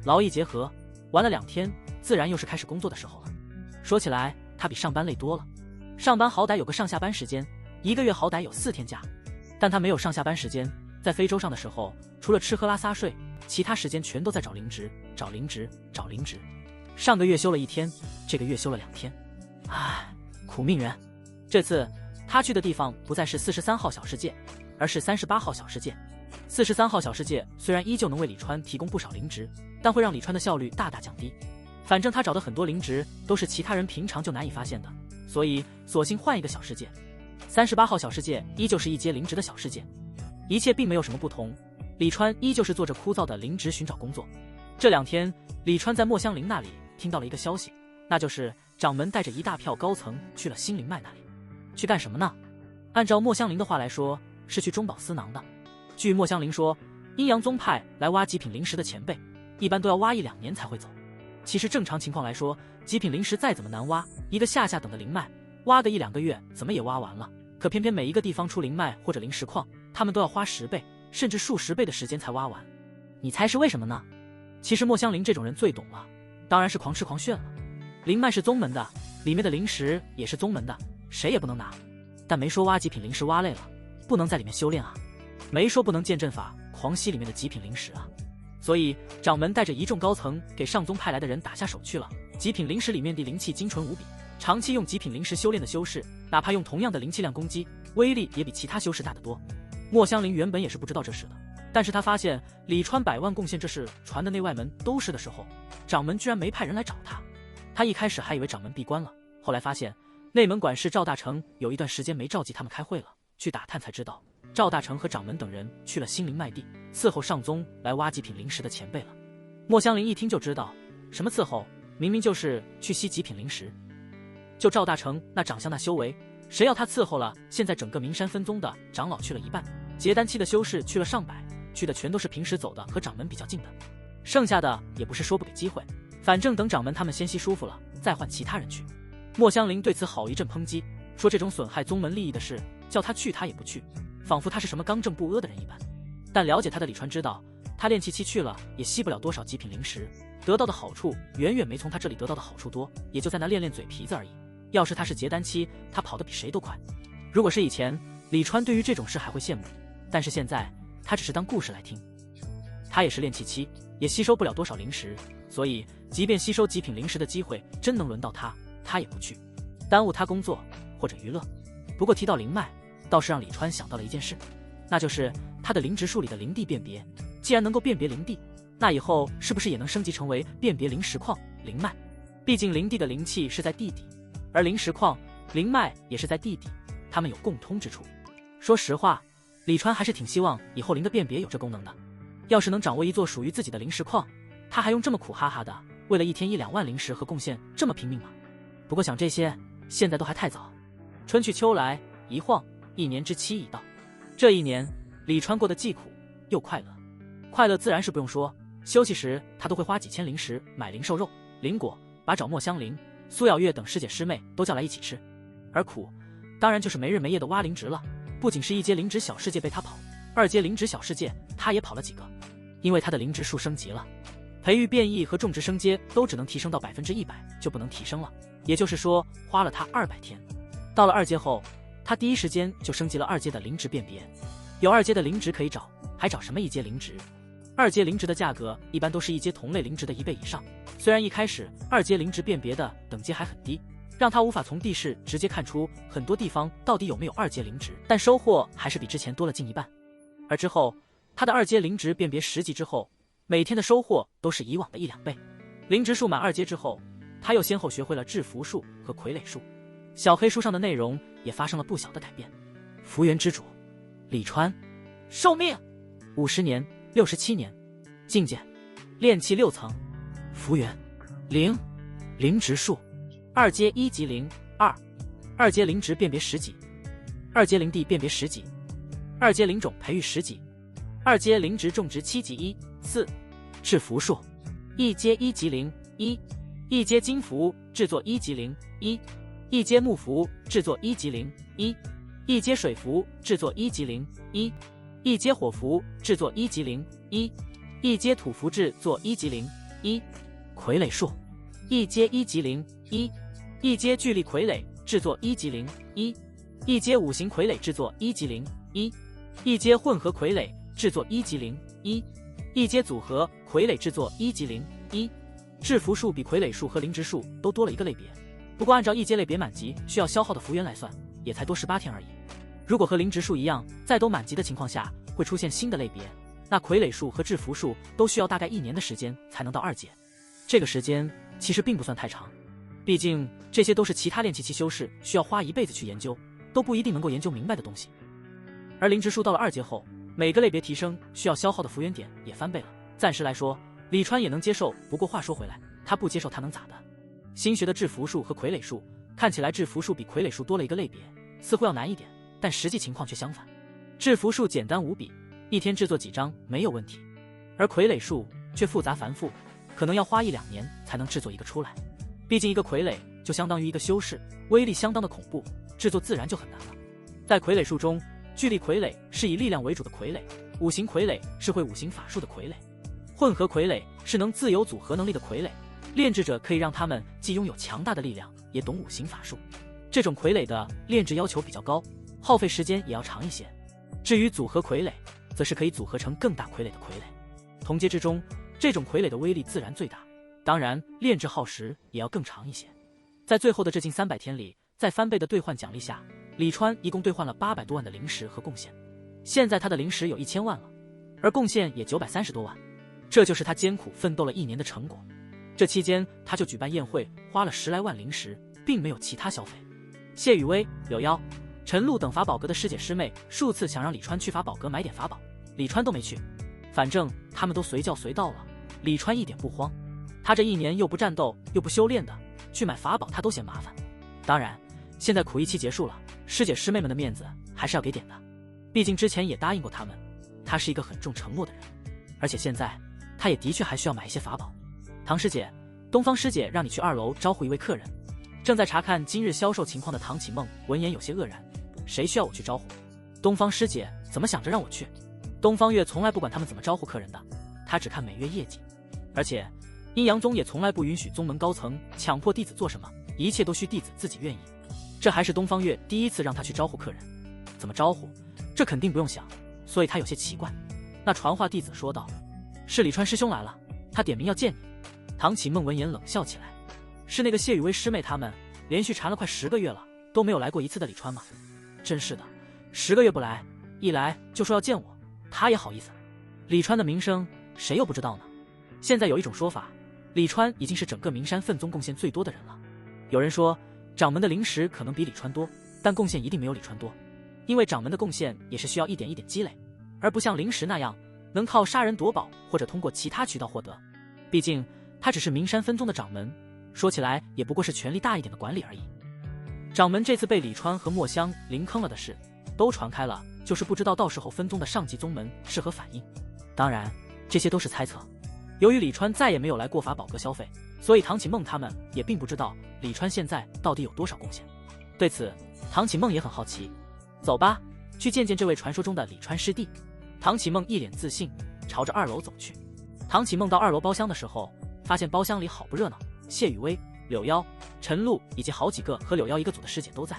劳逸结合，玩了2天，自然又是开始工作的时候了。说起来，他比上班累多了。上班好歹有个上下班时间，1个月好歹有4天假，但他没有上下班时间。在非洲上的时候，除了吃喝拉撒睡，其他时间全都在找灵芝。上个月休了1天，这个月休了2天。唉，苦命人。这次他去的地方不再是43号小世界，而是38号小世界。43号小世界虽然依旧能为李川提供不少灵芝，但会让李川的效率大大降低。反正他找的很多灵芝都是其他人平常就难以发现的，所以索性换一个小世界。38号小世界依旧是一阶灵芝的小世界，一切并没有什么不同。李川依旧是做着枯燥的灵芝寻找工作。这2天，李川在莫香菱那里听到了一个消息，那就是掌门带着一大票高层去了心灵脉那里。去干什么呢？按照莫香菱的话来说，是去中饱私囊的。据莫香菱说，阴阳宗派来挖极品灵石的前辈，一般都要挖1-2年才会走。其实正常情况来说，极品灵石再怎么难挖，一个下等的灵脉，挖个1-2个月怎么也挖完了。可偏偏每一个地方出灵脉或者灵石矿，他们都要花10倍甚至数十倍的时间才挖完。你猜是为什么呢？其实莫香菱这种人最懂了，当然是狂吃狂炫了。灵脉是宗门的，里面的灵石也是宗门的，谁也不能拿。但没说挖极品灵石挖累了，不能在里面修炼啊，没说不能见阵法狂吸里面的极品灵石啊。所以掌门带着一众高层给上宗派来的人打下手去了。极品灵石里面的灵气精纯无比，长期用极品灵石修炼的修士，哪怕用同样的灵气量攻击，威力也比其他修士大得多。莫香菱原本也是不知道这事的，但是他发现李川100万贡献这事传的内外门都是的时候，掌门居然没派人来找他。他一开始还以为掌门闭关了，后来发现内门管事赵大成有一段时间没召集他们开会了，去打探才知道赵大成和掌门等人去了新灵脉地伺候上宗来挖极品灵石的前辈了。莫香菱一听就知道，什么伺候，明明就是去吸极品灵石。就赵大成那长相那修为，谁要他伺候了？现在整个名山分宗的长老去了一半，结丹期的修士去了上百，去的全都是平时走的和掌门比较近的，剩下的也不是说不给机会，反正等掌门他们先吸舒服了，再换其他人去。莫香菱对此好一阵抨击，说这种损害宗门利益的事，叫他去他也不去，仿佛他是什么刚正不阿的人一般。但了解他的李川知道，他练气期去了也吸不了多少极品灵石，得到的好处远远没从他这里得到的好处多，也就在那练练嘴皮子而已。要是他是结丹期，他跑得比谁都快。如果是以前，李川对于这种事还会羡慕，但是现在他只是当故事来听。他也是练气期，也吸收不了多少灵石，所以即便吸收极品灵石的机会真能轮到他，他也不去，耽误他工作或者娱乐。不过提到灵脉，倒是让李川想到了一件事，那就是他的灵植术里的灵地辨别。既然能够辨别灵地，那以后是不是也能升级成为辨别灵石矿、灵脉？毕竟灵地的灵气是在地底，而灵石矿、灵脉也是在地底，它们有共通之处。说实话，李川还是挺希望以后灵的辨别有这功能的。要是能掌握一座属于自己的灵石矿，他还用这么苦哈哈的为了一天1-2万灵石和贡献这么拼命吗？不过想这些现在都还太早。春去秋来，一晃1年之期已到。这一年，李川过得既苦又快乐。快乐自然是不用说，休息时他都会花几千灵石买灵兽肉、灵果，把找莫香菱、苏小月等师姐师妹都叫来一起吃。而苦当然就是没日没夜的挖灵植了。不仅是1阶灵植小世界被他跑，2阶灵植小世界他也跑了几个，因为他的灵植数升级了，培育变异和种植升阶都只能提升到100%，就不能提升了。也就是说花了他200天。到了2阶后，他第一时间就升级了2阶的灵植辨别。有2阶的灵植可以找，还找什么1阶灵植？2阶灵植的价格一般都是1阶同类灵植的1倍以上。虽然一开始2阶灵植辨别的等阶还很低，让他无法从地势直接看出很多地方到底有没有2阶灵植，但收获还是比之前多了近1半。而之后他的2阶灵植辨别10级之后，每天的收获都是以往的1-2倍。灵植数满2阶之后，他又先后学会了制符术和傀儡术，小黑书上的内容也发生了不小的改变。福元之主李川，寿命50年、67年，境界炼气6层，福元灵，灵植数2阶1级灵2阶灵植辨别10级，2阶灵地辨别10级，2阶灵种培育10级，2阶灵植种植7级4制符术1阶1级灵1阶金符制作1级灵1阶木符制作1级灵1阶水符制作1级灵1阶火符制作1级灵1阶土符制作1级灵傀儡术1阶1级灵1阶巨力傀儡制作1级灵1阶五行傀儡制作1级灵1阶混合傀儡制作1级灵1阶组合傀儡制作1级灵制符术比傀儡术和灵植术都多了一个类别，不过按照1阶类别满级需要消耗的符元来算，也才多18天而已。如果和灵植术一样，在都满级的情况下会出现新的类别，那傀儡术和制符术都需要大概1年的时间才能到2阶。这个时间其实并不算太长，毕竟这些都是其他炼气期修士需要花一辈子去研究，都不一定能够研究明白的东西。而灵植术到了2阶后，每个类别提升需要消耗的符元点也翻倍了。暂时来说，李川也能接受，不过话说回来，他不接受他能咋的？新学的制符术和傀儡术，看起来制符术比傀儡术多了一个类别，似乎要难一点，但实际情况却相反。制符术简单无比，1天制作几张没有问题，而傀儡术却复杂繁复，可能要花1-2年才能制作一个出来。毕竟一个傀儡就相当于一个修士，威力相当的恐怖，制作自然就很难了。在傀儡术中，巨力傀儡是以力量为主的傀儡，五行傀儡是会五行法术的傀儡，混合傀儡是能自由组合能力的傀儡。炼制者可以让他们既拥有强大的力量，也懂五行法术。这种傀儡的炼制要求比较高，耗费时间也要长一些。至于组合傀儡，则是可以组合成更大傀儡的傀儡。同阶之中，这种傀儡的威力自然最大，当然炼制耗时也要更长一些。在最后的这近300天里，在翻倍的兑换奖励下，李川一共兑换了800多万的灵石和贡献。现在他的灵石有1000万了，而贡献也930多万，这就是他艰苦奋斗了1年的成果。这期间，他就举办宴会，花了10来万灵石，并没有其他消费。谢雨薇、柳妖、陈露等法宝阁的师姐师妹数次想让李川去法宝阁买点法宝，李川都没去。反正他们都随叫随到了，李川一点不慌。他这1年又不战斗又不修炼的，去买法宝他都嫌麻烦。当然，现在苦役期结束了，师姐师妹们的面子还是要给点的，毕竟之前也答应过他们，他是一个很重承诺的人。而且现在他也的确还需要买一些法宝。唐师姐，东方师姐让你去2楼招呼一位客人。正在查看今日销售情况的唐启梦闻言有些愕然，谁需要我去招呼？东方师姐怎么想着让我去？东方月从来不管他们怎么招呼客人的，他只看每月业绩。而且阴阳宗也从来不允许宗门高层强迫弟子做什么，一切都需弟子自己愿意。这还是东方月第一次让他去招呼客人，怎么招呼？这肯定不用想，所以他有些奇怪。那传话弟子说道：“是李川师兄来了，他点名要见你。”唐启梦闻言冷笑起来：“是那个谢雨薇师妹他们连续缠了快10个月了，都没有来过一次的李川吗？真是的，10个月不来，一来就说要见我，他也好意思？李川的名声谁又不知道呢？现在有一种说法，李川已经是整个名山分宗贡献最多的人了。有人说掌门的灵石可能比李川多，但贡献一定没有李川多，因为掌门的贡献也是需要一点一点积累，而不像灵石那样能靠杀人夺宝或者通过其他渠道获得。毕竟他只是名山分宗的掌门，说起来也不过是权力大一点的管理而已。掌门这次被李川和墨香临坑了的事都传开了，就是不知道到时候分宗的上级宗门是何反应。当然这些都是猜测。由于李川再也没有来过法宝阁消费，所以唐启梦他们也并不知道李川现在到底有多少贡献。对此唐启梦也很好奇。走吧，去见见这位传说中的李川师弟。唐启梦一脸自信朝着2楼走去。唐启梦到2楼包厢的时候，发现包厢里好不热闹，谢雨薇、柳妖、陈露以及好几个和柳妖一个组的师姐都在。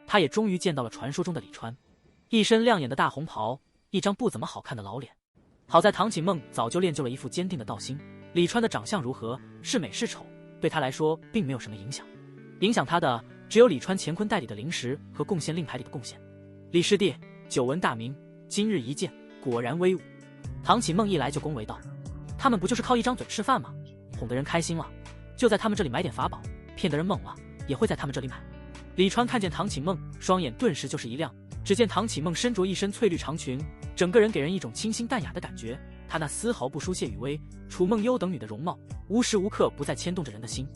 他也终于见到了传说中的李川，一身亮眼的大红袍，一张不怎么好看的老脸。好在唐启梦早就练就了一副坚定的道心，李川的长相如何，是美是丑，对他来说并没有什么影响。影响他的只有李川乾坤袋里的灵石和贡献令牌里的贡献。李师弟，久闻大名，今日一见，果然威武。唐启梦一来就恭维道：“他们不就是靠一张嘴吃饭吗？哄得人开心了，就在他们这里买点法宝，骗得人懵了，也会在他们这里买。”李川看见唐启梦，双眼顿时就是一亮。只见唐启梦身着一身翠绿长裙，整个人给人一种清新淡雅的感觉。她那丝毫不输谢雨薇、楚梦幽等女的容貌，无时无刻不在牵动着人的心。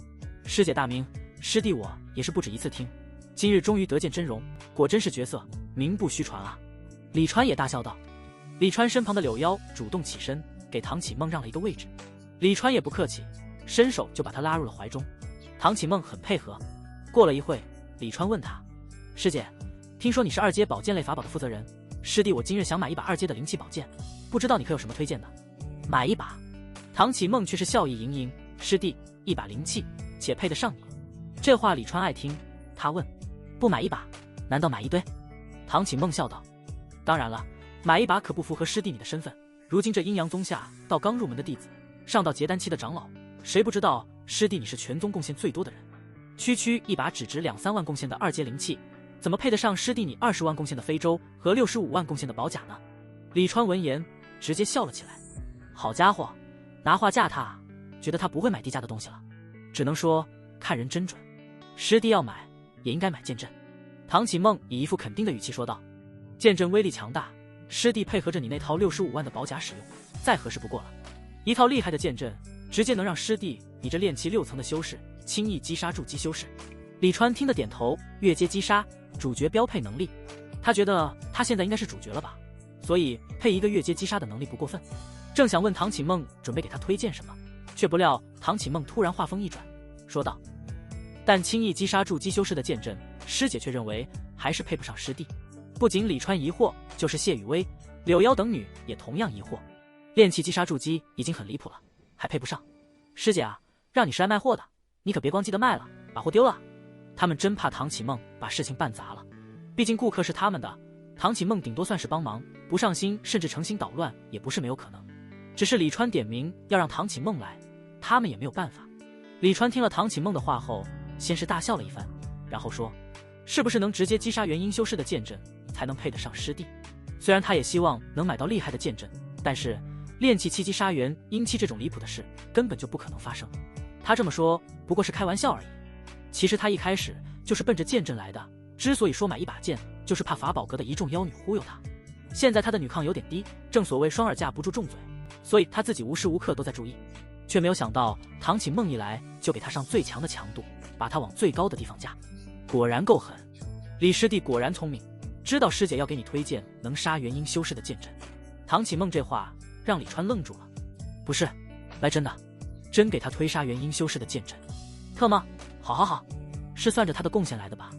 师姐大名，师弟我也是不止一次听，今日终于得见真容，果真是绝色，名不虚传啊！李川也大笑道。李川身旁的柳妖主动起身，给唐启梦让了一个位置。李川也不客气，伸手就把她拉入了怀中。唐启梦很配合。过了一会，李川问她：“师姐，听说你是2阶宝剑类法宝的负责人，师弟我今日想买一把2阶的灵气宝剑，不知道你可有什么推荐的？”买一把？唐启梦却是笑意盈盈：“师弟，一把灵气，且配得上你。”这话李川爱听，他问：“不买一把，难道买一堆？”唐启梦笑道：“当然了，买一把可不符合师弟你的身份。如今这阴阳宗下到刚入门的弟子，上到结丹期的长老，谁不知道师弟你是全宗贡献最多的人？区区一把只值2-3万贡献的2阶灵气，怎么配得上师弟你20万贡献的非洲和65万贡献的宝甲呢？”李川闻言直接笑了起来：“好家伙，拿话架他，觉得他不会买低价的东西了。只能说看人真准，师弟要买也应该买剑阵。”唐启梦以一副肯定的语气说道：“剑阵威力强大，师弟配合着你那套65万的宝甲使用，再合适不过了。一套厉害的剑阵，直接能让师弟你这炼气6层的修士轻易击杀筑基修士。”李川听得点头，越阶击杀，主角标配能力。他觉得他现在应该是主角了吧，所以配一个越阶击杀的能力不过分。正想问唐启梦准备给他推荐什么，却不料唐启梦突然话锋一转，说道：“但轻易击杀筑基修士的剑阵，师姐却认为还是配不上师弟。”不仅李川疑惑，就是谢雨薇、柳妖等女也同样疑惑，炼气击杀筑基已经很离谱了，还配不上？师姐啊，让你是来卖货的，你可别光记得卖了，把货丢了。他们真怕唐启梦把事情办砸了，毕竟顾客是他们的，唐启梦顶多算是帮忙，不上心甚至诚心捣乱也不是没有可能。只是李川点名要让唐启梦来，他们也没有办法。李川听了唐启梦的话后，先是大笑了一番，然后说，是不是能直接击杀元婴修士的剑阵才能配得上师弟？虽然他也希望能买到厉害的剑阵，但是炼气七击杀元婴期这种离谱的事根本就不可能发生。他这么说不过是开玩笑而已，其实他一开始就是奔着剑阵来的，之所以说买一把剑，就是怕法宝阁的一众妖女忽悠他。现在他的女抗有点低，正所谓双耳架不住重嘴，所以他自己无时无刻都在注意，却没有想到唐启梦一来就给他上最强的强度，把他往最高的地方架。果然够狠，李师弟果然聪明，知道师姐要给你推荐能杀元婴修士的剑阵。唐启梦这话让李川愣住了，不是，来真的，真给他推杀元婴修士的剑阵？特吗？好好好，是算着他的贡献来的吧？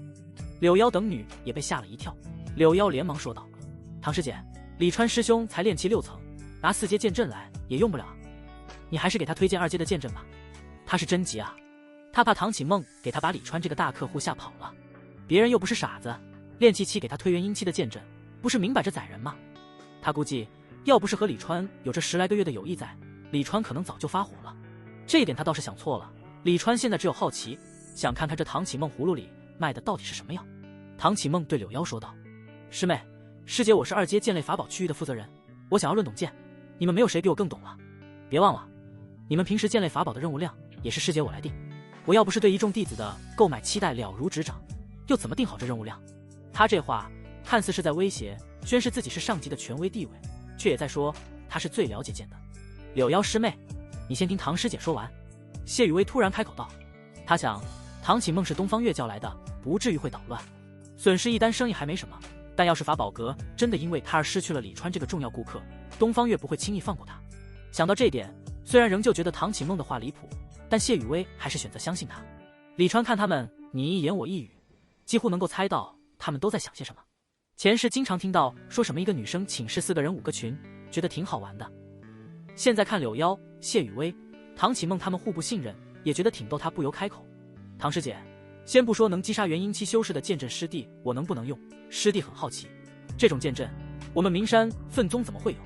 柳妖等女也被吓了一跳，柳妖连忙说道，唐师姐，李川师兄才炼气6层，拿4阶剑阵来也用不了，你还是给他推荐2阶的剑阵吧。他是真急啊，他怕唐启梦给他把李川这个大客户吓跑了，别人又不是傻子，炼气期给他推元婴期的剑阵，不是明摆着宰人吗？他估计要不是和李川有这10来个月的友谊在，李川可能早就发火了。这一点他倒是想错了，李川现在只有好奇，想看看这唐启梦葫芦里卖的到底是什么药。唐启梦对柳妖说道，师妹，师姐，我是2阶剑类法宝区域的负责人，我想要论懂剑，你们没有谁比我更懂了。别忘了，你们平时剑类法宝的任务量也是师姐我来定，我要不是对一众弟子的购买期待了如指掌，又怎么定好这任务量？他这话看似是在威胁宣示自己是上级的权威地位，却也在说他是最了解剑的。柳妖师妹，你先听唐师姐说完。谢雨薇突然开口道，他想唐启梦是东方月叫来的，不至于会捣乱，损失一单生意还没什么，但要是法宝阁真的因为他而失去了李川这个重要顾客，东方月不会轻易放过他。想到这点，虽然仍旧觉得唐启梦的话离谱，但谢雨薇还是选择相信他。李川看他们你一言我一语，几乎能够猜到他们都在想些什么。前世经常听到说什么一个女生寝室4个人5个群，觉得挺好玩的。现在看柳妖、谢雨薇、唐启梦他们互不信任，也觉得挺逗，他不由开口，唐师姐，先不说能击杀元婴期修士的剑阵师弟我能不能用，师弟很好奇，这种剑阵我们名山分宗怎么会有？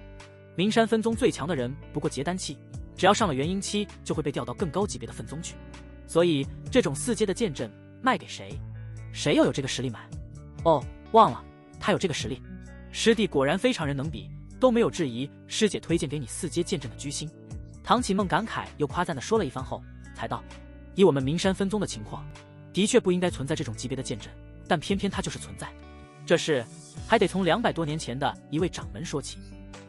名山分宗最强的人不过结丹期，只要上了元婴期就会被调到更高级别的分宗去，所以这种4阶的剑阵卖给谁，谁又有这个实力买？哦，忘了，他有这个实力。师弟果然非常人能比，都没有质疑师姐推荐给你4阶剑阵的居心。唐启梦感慨又夸赞地说了一番后，才道，以我们名山分宗的情况，的确不应该存在这种级别的剑阵，但偏偏它就是存在。这事还得从200多年前的一位掌门说起。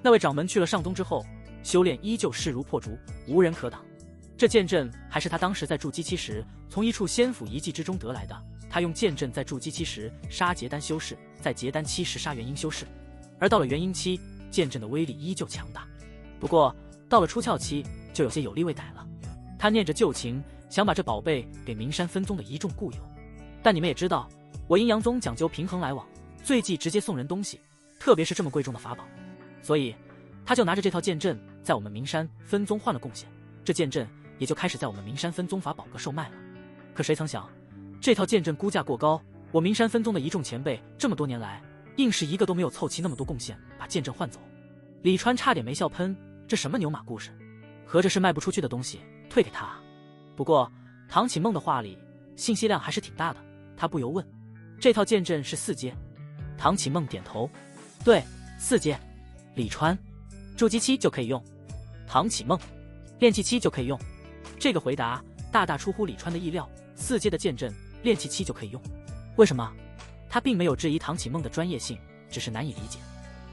那位掌门去了上宗之后，修炼依旧势如破竹，无人可挡。这剑阵还是他当时在筑基期时从一处仙府遗迹之中得来的，他用剑阵在筑基期时杀结丹修士，在结丹期时杀元婴修士，而到了元婴期，剑阵的威力依旧强大。不过到了出窍期就有些有利未逮了。他念着旧情，想把这宝贝给名山分宗的一众故友，但你们也知道，我阴阳宗讲究平衡来往，最忌直接送人东西，特别是这么贵重的法宝，所以他就拿着这套剑阵在我们名山分宗换了贡献，这剑阵也就开始在我们名山分宗法宝阁售卖了。可谁曾想，这套剑阵估价过高，我名山分宗的一众前辈这么多年来，硬是一个都没有凑齐那么多贡献把剑阵换走。李川差点没笑喷，这什么牛马故事，合着是卖不出去的东西退给他啊？不过唐启梦的话里信息量还是挺大的，他不由问，这套剑阵是4阶？唐启梦点头，对，4阶。李川，筑基期就可以用？唐启梦，炼气期就可以用？这个回答大大出乎李川的意料，4阶的剑阵炼气期就可以用？为什么？他并没有质疑唐启梦的专业性，只是难以理解。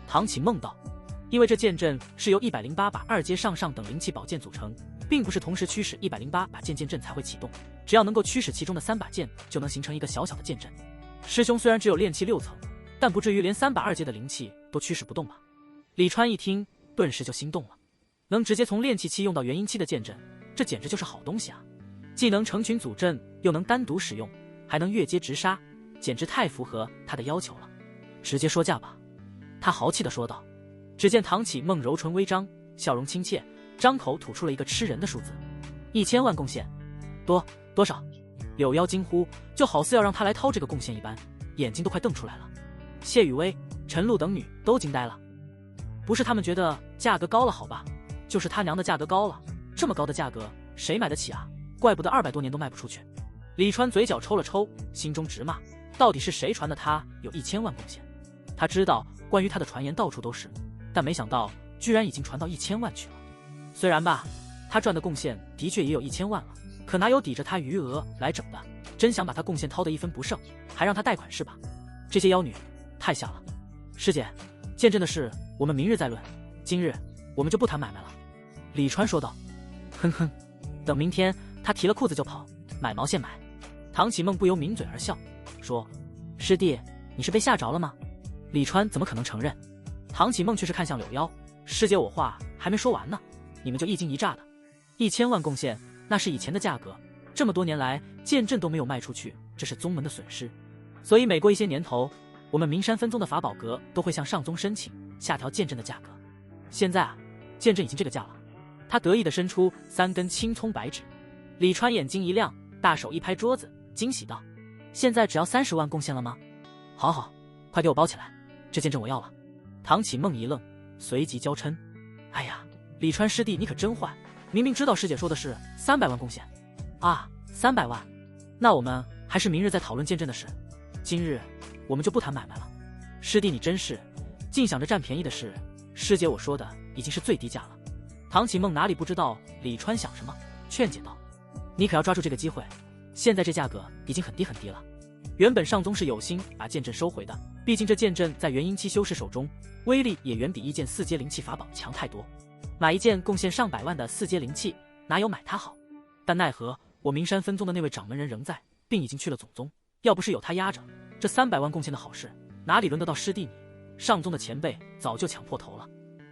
唐启梦道，因为这剑阵是由108把2阶上等灵气宝剑组成，并不是同时驱使108把剑阵才会启动，只要能够驱使其中的3把剑，就能形成一个小小的剑阵。师兄虽然只有炼气6层，但不至于连3把2阶的灵气都驱使不动吧？李川一听，顿时就心动了，能直接从炼气期用到元婴期的剑阵，这简直就是好东西啊！既能成群组阵，又能单独使用，还能越阶直杀，简直太符合他的要求了。直接说价吧，他豪气地说道。只见唐启梦柔唇微张，笑容亲切，张口吐出了一个吃人的数字：1000万贡献。多少？柳腰惊呼，就好似要让他来掏这个贡献一般，眼睛都快瞪出来了。谢雨薇、陈露等女都惊呆了。不是他们觉得价格高了好吧，就是他娘的价格高了，这么高的价格谁买得起啊？怪不得200多年都卖不出去。李川嘴角抽了抽，心中直骂，到底是谁传的他有1000万贡献？他知道关于他的传言到处都是，但没想到居然已经传到1000万去了。虽然吧，他赚的贡献的确也有1000万了，可哪有抵着他余额来整的？真想把他贡献掏得一分不剩，还让他贷款是吧？这些妖女太瞎了。师姐，见证的事我们明日再论，今日我们就不谈买卖了。李川说道。哼哼，等明天他提了裤子就跑，买毛线买。唐启梦不由抿嘴而笑，说：师弟，你是被吓着了吗？李川怎么可能承认？唐启梦却是看向柳腰，师姐，我话还没说完呢，你们就一惊一乍的。1000万贡献，那是以前的价格，这么多年来剑阵都没有卖出去，这是宗门的损失。所以每过一些年头，我们名山分宗的法宝阁都会向上宗申请下调剑阵的价格。现在啊，剑阵已经这个价了。他得意地伸出3根青葱白指。李川眼睛一亮，大手一拍桌子，惊喜道：现在只要30万贡献了吗？好好，快给我包起来，这剑阵我要了。唐启梦一愣，随即娇嗔：哎呀，李川师弟你可真坏，明明知道师姐说的是300万贡献啊，300万，那我们还是明日再讨论剑阵的事，今日我们就不谈买卖了。师弟你真是净想着占便宜的事，师姐我说的已经是最低价了。唐启梦哪里不知道李川想什么，劝解道：你可要抓住这个机会，现在这价格已经很低很低了。原本上宗是有心把剑阵收回的，毕竟这剑阵在元婴期修士手中威力也远比一件4阶灵气法宝强太多，买一件贡献上百万的4阶灵气哪有买它好？但奈何我名山分宗的那位掌门人仍在，并已经去了总宗，要不是有他压着，这300万贡献的好事哪里轮得到师弟你？上宗的前辈早就抢破头了。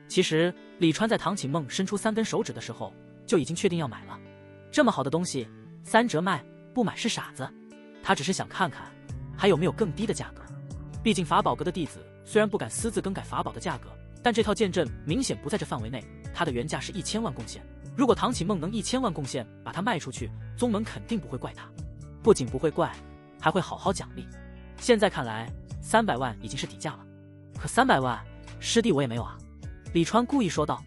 其实李川在唐启梦伸出3根手指的时候就已经确定要买了，这么好的东西3折卖，不买是傻子。他只是想看看还有没有更低的价格，毕竟法宝阁的弟子虽然不敢私自更改法宝的价格，但这套剑阵明显不在这范围内，它的原价是1000万贡献，如果唐启梦能1000万贡献把它卖出去，宗门肯定不会怪他，不仅不会怪，还会好好奖励。现在看来300万已经是底价了，可300万师弟我也没有啊。李川故意说道。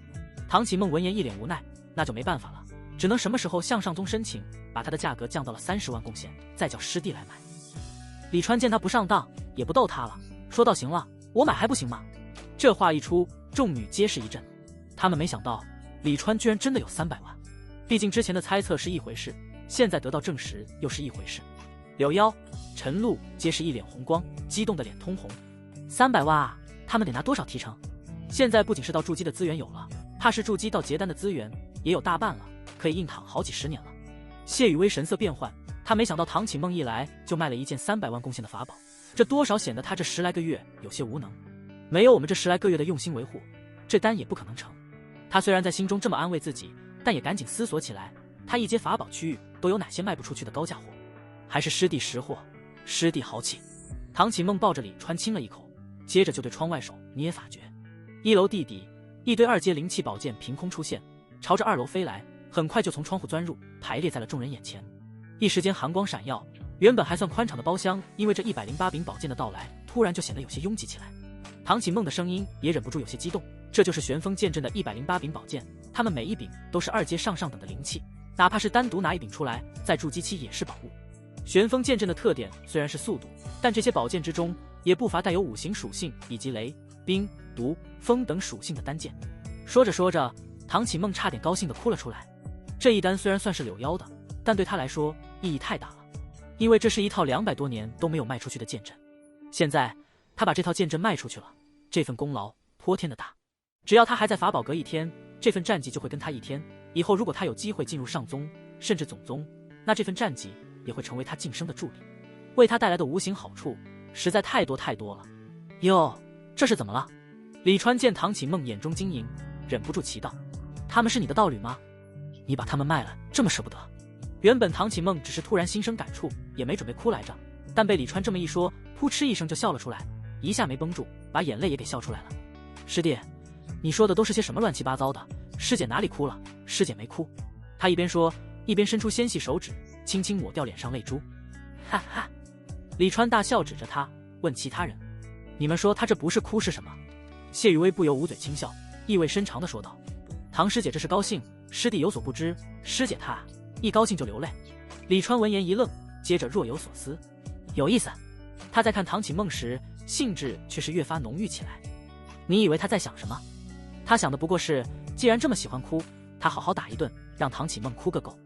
唐启梦闻言一脸无奈，那就没办法了，只能什么时候向上宗申请，把他的价格降到了30万贡献，再叫师弟来买。李川见他不上当，也不逗他了，说道：行了，我买还不行吗？这话一出，众女皆是一震，他们没想到李川居然真的有300万，毕竟之前的猜测是一回事，现在得到证实又是一回事。柳腰、陈露皆是一脸红光，激动的脸通红。300万啊，他们得拿多少提成？现在不仅是到筑基的资源有了，怕是筑基到结丹的资源也有大半了，可以硬躺好几十年了。谢雨薇神色变幻，他没想到唐启梦一来就卖了一件300万贡献的法宝，这多少显得他这10来个月有些无能，没有我们这10来个月的用心维护，这单也不可能成。他虽然在心中这么安慰自己，但也赶紧思索起来，他一阶法宝区域都有哪些卖不出去的高价货？还是师弟识货，师弟豪气。唐启梦抱着李川亲了一口，接着就对窗外手捏法诀。1楼地底，一堆2阶灵气宝剑凭空出现，朝着2楼飞来，很快就从窗户钻入，排列在了众人眼前。一时间寒光闪耀，原本还算宽敞的包厢，因为这108柄宝剑的到来，突然就显得有些拥挤起来。唐启梦的声音也忍不住有些激动，这就是玄风剑阵的108柄宝剑，他们每一柄都是2阶上等的灵气，哪怕是单独拿一柄出来，在筑基期也是宝物。玄风剑阵的特点虽然是速度，但这些宝剑之中也不乏带有5行属性以及雷、冰、毒、风等属性的单剑。说着说着，唐启梦差点高兴地哭了出来。这一单虽然算是柳腰的，但对他来说意义太大了，因为这是一套200多年都没有卖出去的剑阵。现在他把这套剑阵卖出去了，这份功劳颇天的大。只要他还在法宝阁一天，这份战绩就会跟他一天。以后如果他有机会进入上宗甚至总宗，那这份战绩也会成为他晋升的助力，为他带来的无形好处实在太多太多了。哟，这是怎么了？李川见唐启梦眼中晶莹，忍不住奇道：他们是你的道侣吗？你把他们卖了，这么舍不得？原本唐启梦只是突然心生感触，也没准备哭来着，但被李川这么一说，扑哧一声就笑了出来，一下没绷住，把眼泪也给笑出来了。师弟，你说的都是些什么乱七八糟的？师姐哪里哭了？师姐没哭。他一边说，一边伸出纤细手指，轻轻抹掉脸上泪珠。哈哈！李川大笑，指着他问其他人：“你们说他这不是哭是什么？”谢雨薇不由捂嘴轻笑，意味深长地说道：“唐师姐这是高兴，师弟有所不知，师姐她一高兴就流泪。”李川闻言一愣，接着若有所思：“有意思。”他在看唐启梦时，兴致却是越发浓郁起来。你以为他在想什么？他想的不过是，既然这么喜欢哭，他好好打一顿，让唐启梦哭个够。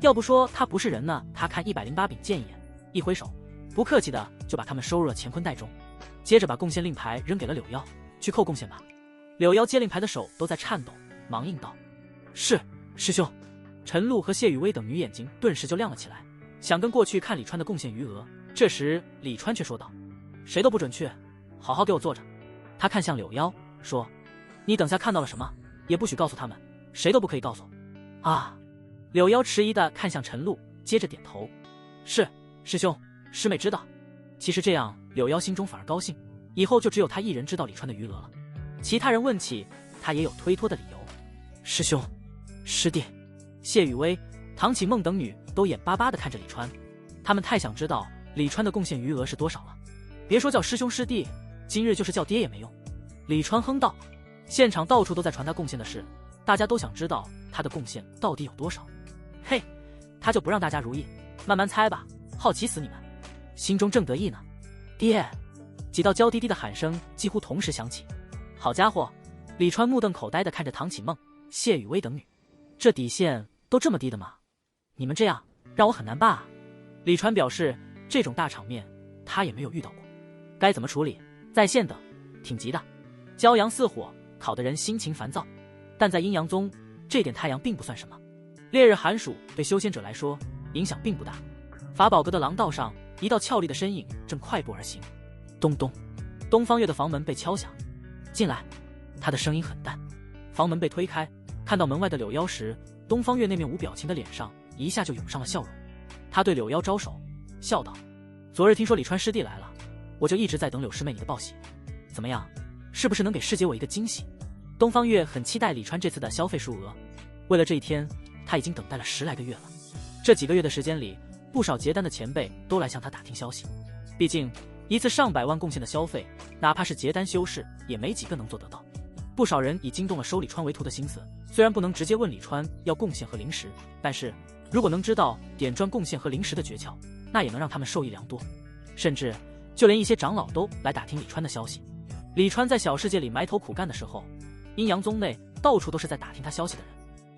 要不说他不是人呢？他看108柄剑一眼，一挥手，不客气的就把他们收入了乾坤袋中，接着把贡献令牌扔给了柳腰：“去扣贡献吧。”柳腰接令牌的手都在颤抖，忙应道：“是，师兄。”陈露和谢雨薇等女眼睛顿时就亮了起来，想跟过去看李川的贡献余额。这时李川却说道：“谁都不准去，好好给我坐着。”他看向柳腰说：“你等下看到了什么，也不许告诉他们，谁都不可以告诉。”啊！柳腰迟疑地看向陈露，接着点头：“是，师兄，师妹知道。”其实这样，柳腰心中反而高兴，以后就只有他一人知道李川的余额了。其他人问起，他也有推脱的理由：“师兄，师弟。”谢雨薇、唐启梦等女都眼巴巴地看着李川，他们太想知道李川的贡献余额是多少了。别说叫师兄师弟，今日就是叫爹也没用。李川哼道。现场到处都在传他贡献的事，大家都想知道他的贡献到底有多少。嘿，他就不让大家如意，慢慢猜吧，好奇死你们。心中正得意呢，爹！几道娇滴滴的喊声几乎同时响起。好家伙！李川目瞪口呆地看着唐启梦、谢雨薇等女，这底线都这么低的吗？你们这样让我很难办啊。李川表示，这种大场面他也没有遇到过，该怎么处理？在线等，挺急的。骄阳似火，烤得人心情烦躁，但在阴阳宗，这点太阳并不算什么。烈日寒暑对修仙者来说影响并不大。法宝阁的廊道上，一道俏丽的身影正快步而行。咚咚，东方月的房门被敲响。进来。他的声音很淡。房门被推开，看到门外的柳腰时，东方月那面无表情的脸上一下就涌上了笑容。他对柳腰招手，笑道：“昨日听说李川师弟来了，我就一直在等柳师妹你的报喜。怎么样，是不是能给师姐我一个惊喜？”东方月很期待李川这次的消费数额，为了这一天，他已经等待了10来个月了。这几个月的时间里，不少结丹的前辈都来向他打听消息。毕竟一次上百万贡献的消费，哪怕是结丹修士，也没几个能做得到。不少人已经动了收李川为徒的心思，虽然不能直接问李川要贡献和灵石，但是如果能知道点赚贡献和灵石的诀窍，那也能让他们受益良多。甚至就连一些长老都来打听李川的消息。李川在小世界里埋头苦干的时候，阴阳宗内到处都是在打听他消息的人。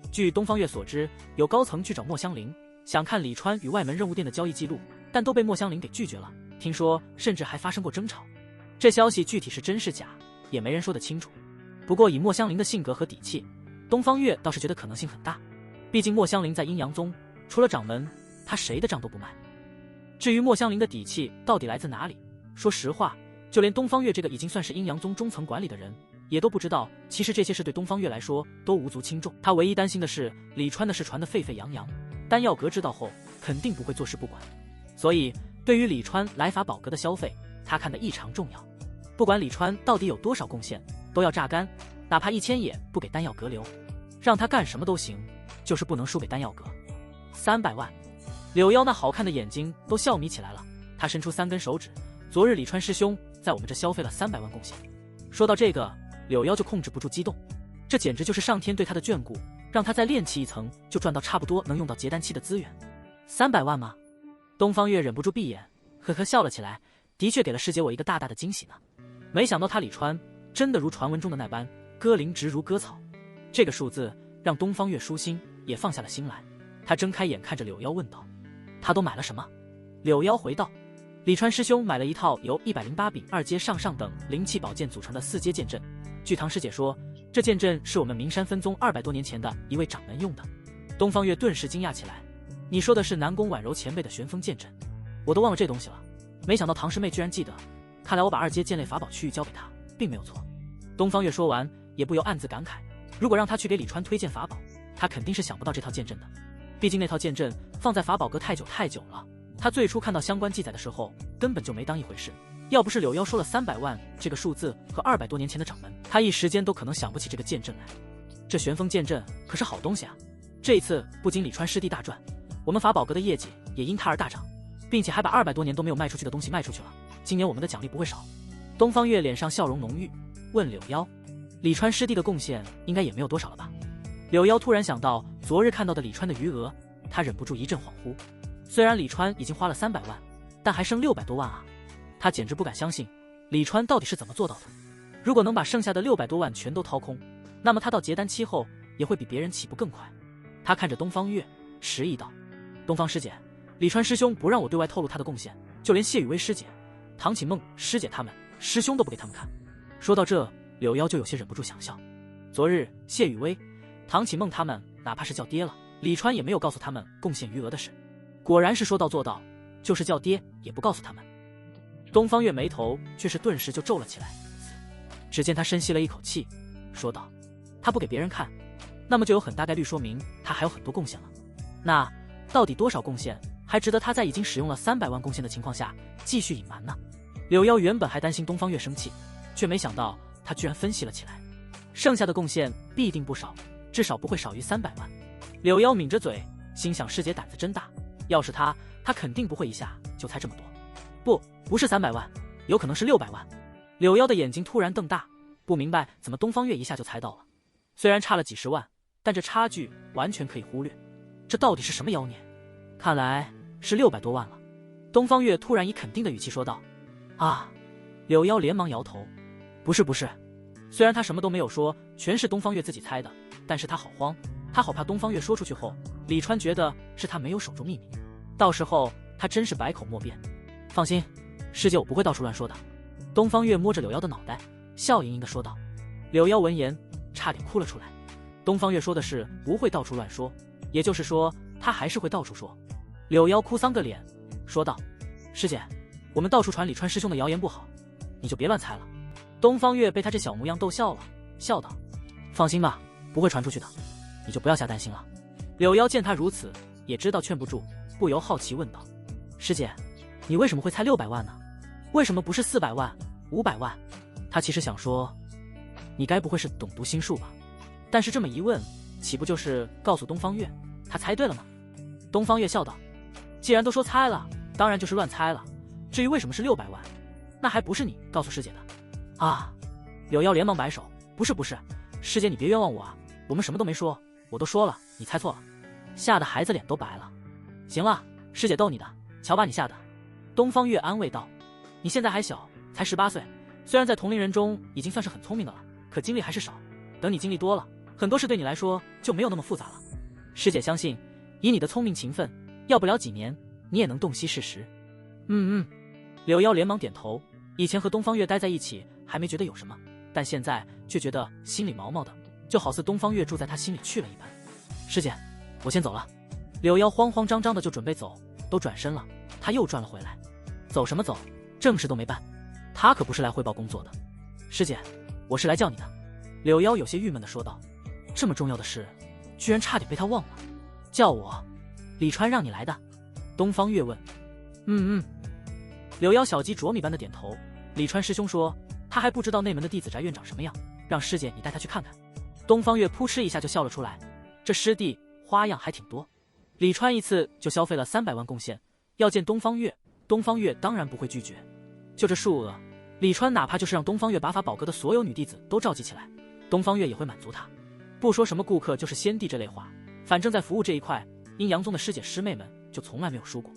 据东方月所知，有高层去找莫香菱，想看李川与外门任务店的交易记录，但都被莫香菱给拒绝了。听说甚至还发生过争吵。这消息具体是真是假，也没人说得清楚。不过以莫香菱的性格和底气，东方月倒是觉得可能性很大。毕竟莫香菱在阴阳宗，除了掌门，他谁的账都不卖。至于莫香菱的底气到底来自哪里，说实话，就连东方月这个已经算是阴阳宗中层管理的人，也都不知道。其实这些事对东方月来说都无足轻重，他唯一担心的是李川的事传得沸沸扬扬，丹药阁知道后肯定不会坐视不管。所以对于李川来法宝阁的消费，他看得异常重要。不管李川到底有多少贡献，都要榨干，哪怕1000也不给丹药阁留，让他干什么都行，就是不能输给丹药阁。300万！柳腰那好看的眼睛都笑眯起来了，他伸出3根手指，昨日李川师兄在我们这消费了300万贡献。说到这个，柳腰就控制不住激动，这简直就是上天对他的眷顾，让他再练气一层就赚到差不多能用到结丹期的资源。300万吗？东方月忍不住闭眼，呵呵笑了起来，的确给了师姐我一个大大的惊喜呢。没想到他李川真的如传闻中的那般割灵直如割草，这个数字让东方月舒心，也放下了心来。他睁开眼看着柳腰问道：“他都买了什么？”柳腰回道：“李川师兄买了一套由108柄2阶上上等灵气宝剑组成的4阶剑阵。据唐师姐说，这剑阵是我们名山分宗200多年前的一位掌门用的。”东方月顿时惊讶起来：“你说的是南宫婉柔前辈的玄风剑阵？我都忘了这东西了，没想到唐师妹居然记得。看来我把2阶剑类法宝区域交给她，并没有错。”东方月说完，也不由暗自感慨，如果让他去给李川推荐法宝，他肯定是想不到这套剑阵的。毕竟那套剑阵放在法宝阁太久了，他最初看到相关记载的时候，根本就没当一回事。要不是柳腰说了300万这个数字和200多年前的掌门，他一时间都可能想不起这个剑阵来。这旋风剑阵可是好东西啊！这一次不仅李川师弟大赚，我们法宝阁的业绩也因他而大涨，并且还把200多年都没有卖出去的东西卖出去了。今年我们的奖励不会少。东方月脸上笑容浓郁，问柳妖：“李川师弟的贡献应该也没有多少了吧？”柳妖突然想到昨日看到的李川的余额，他忍不住一阵恍惚。虽然李川已经花了300万，但还剩600多万啊！他简直不敢相信，李川到底是怎么做到的？如果能把剩下的600多万全都掏空，那么他到结丹期后也会比别人起步更快。他看着东方月，迟疑道：“东方师姐，李川师兄不让我对外透露他的贡献，就连谢雨薇师姐、唐启梦师姐他们，师兄都不给他们看。”说到这，柳妖就有些忍不住想笑。昨日谢雨薇、唐启梦他们哪怕是叫爹了，李川也没有告诉他们贡献余额的事。果然是说到做到，就是叫爹也不告诉他们。东方月眉头却是顿时就皱了起来，只见他深吸了一口气，说道：“他不给别人看，那么就有很大概率说明他还有很多贡献了。那到底多少贡献还值得他在已经使用了300万贡献的情况下继续隐瞒呢？”柳妖原本还担心东方月生气，却没想到他居然分析了起来，剩下的贡献必定不少，至少不会少于300万。柳妖抿着嘴，心想师姐胆子真大，要是他肯定不会一下就猜这么多。不是300万，有可能是600万。柳妖的眼睛突然瞪大，不明白怎么东方月一下就猜到了。虽然差了几十万，但这差距完全可以忽略。这到底是什么妖孽？看来是600多万了。东方月突然以肯定的语气说道：“啊！”柳妖连忙摇头：“不是。”虽然他什么都没有说，全是东方月自己猜的，但是他好慌，他好怕东方月说出去后，李川觉得是他没有守住秘密，到时候他真是百口莫辩。放心，师姐我不会到处乱说的。东方月摸着柳妖的脑袋，笑盈盈地说道。柳妖闻言差点哭了出来。东方月说的是不会到处乱说，也就是说他还是会到处说。柳妖哭丧个脸说道：“师姐，我们到处传李川师兄的谣言不好，你就别乱猜了。”东方月被他这小模样逗笑了，笑道：“放心吧，不会传出去的，你就不要瞎担心了。”柳妖见他如此，也知道劝不住，不由好奇问道：“师姐，你为什么会猜600万呢？为什么不是400万、500万？”他其实想说，你该不会是懂读心术吧？但是这么一问，岂不就是告诉东方月他猜对了吗？东方月笑道：“既然都说猜了，当然就是乱猜了。至于为什么是600万，那还不是你告诉师姐的啊？”柳妖连忙摆手：“不是，师姐你别冤枉我啊，我们什么都没说，我都说了，你猜错了。”吓得孩子脸都白了。行了，师姐逗你的，瞧把你吓的。东方月安慰道：“你现在还小，才18岁，虽然在同龄人中已经算是很聪明的了，可经历还是少。等你经历多了，很多事对你来说就没有那么复杂了。师姐相信，以你的聪明勤奋，要不了几年，你也能洞悉事实。”柳妖连忙点头。以前和东方月待在一起，还没觉得有什么，但现在却觉得心里毛毛的，就好似东方月住在他心里去了一般。师姐，我先走了。柳妖慌慌张张的就准备走，都转身了，他又转了回来。走什么走？正事都没办，他可不是来汇报工作的。师姐，我是来叫你的。柳妖有些郁闷的说道。这么重要的事，居然差点被他忘了。叫我？李川让你来的？东方月问。柳妖小鸡啄米般的点头。李川师兄说，他还不知道内门的弟子宅院长什么样，让师姐你带他去看看。东方月扑哧一下就笑了出来，这师弟花样还挺多。李川一次就消费了300万贡献，要见东方月，东方月当然不会拒绝。就这数额，李川哪怕就是让东方月把法宝阁的所有女弟子都召集起来，东方月也会满足他。不说什么顾客就是先帝这类话，反正在服务这一块，阴阳宗的师姐师妹们就从来没有输过。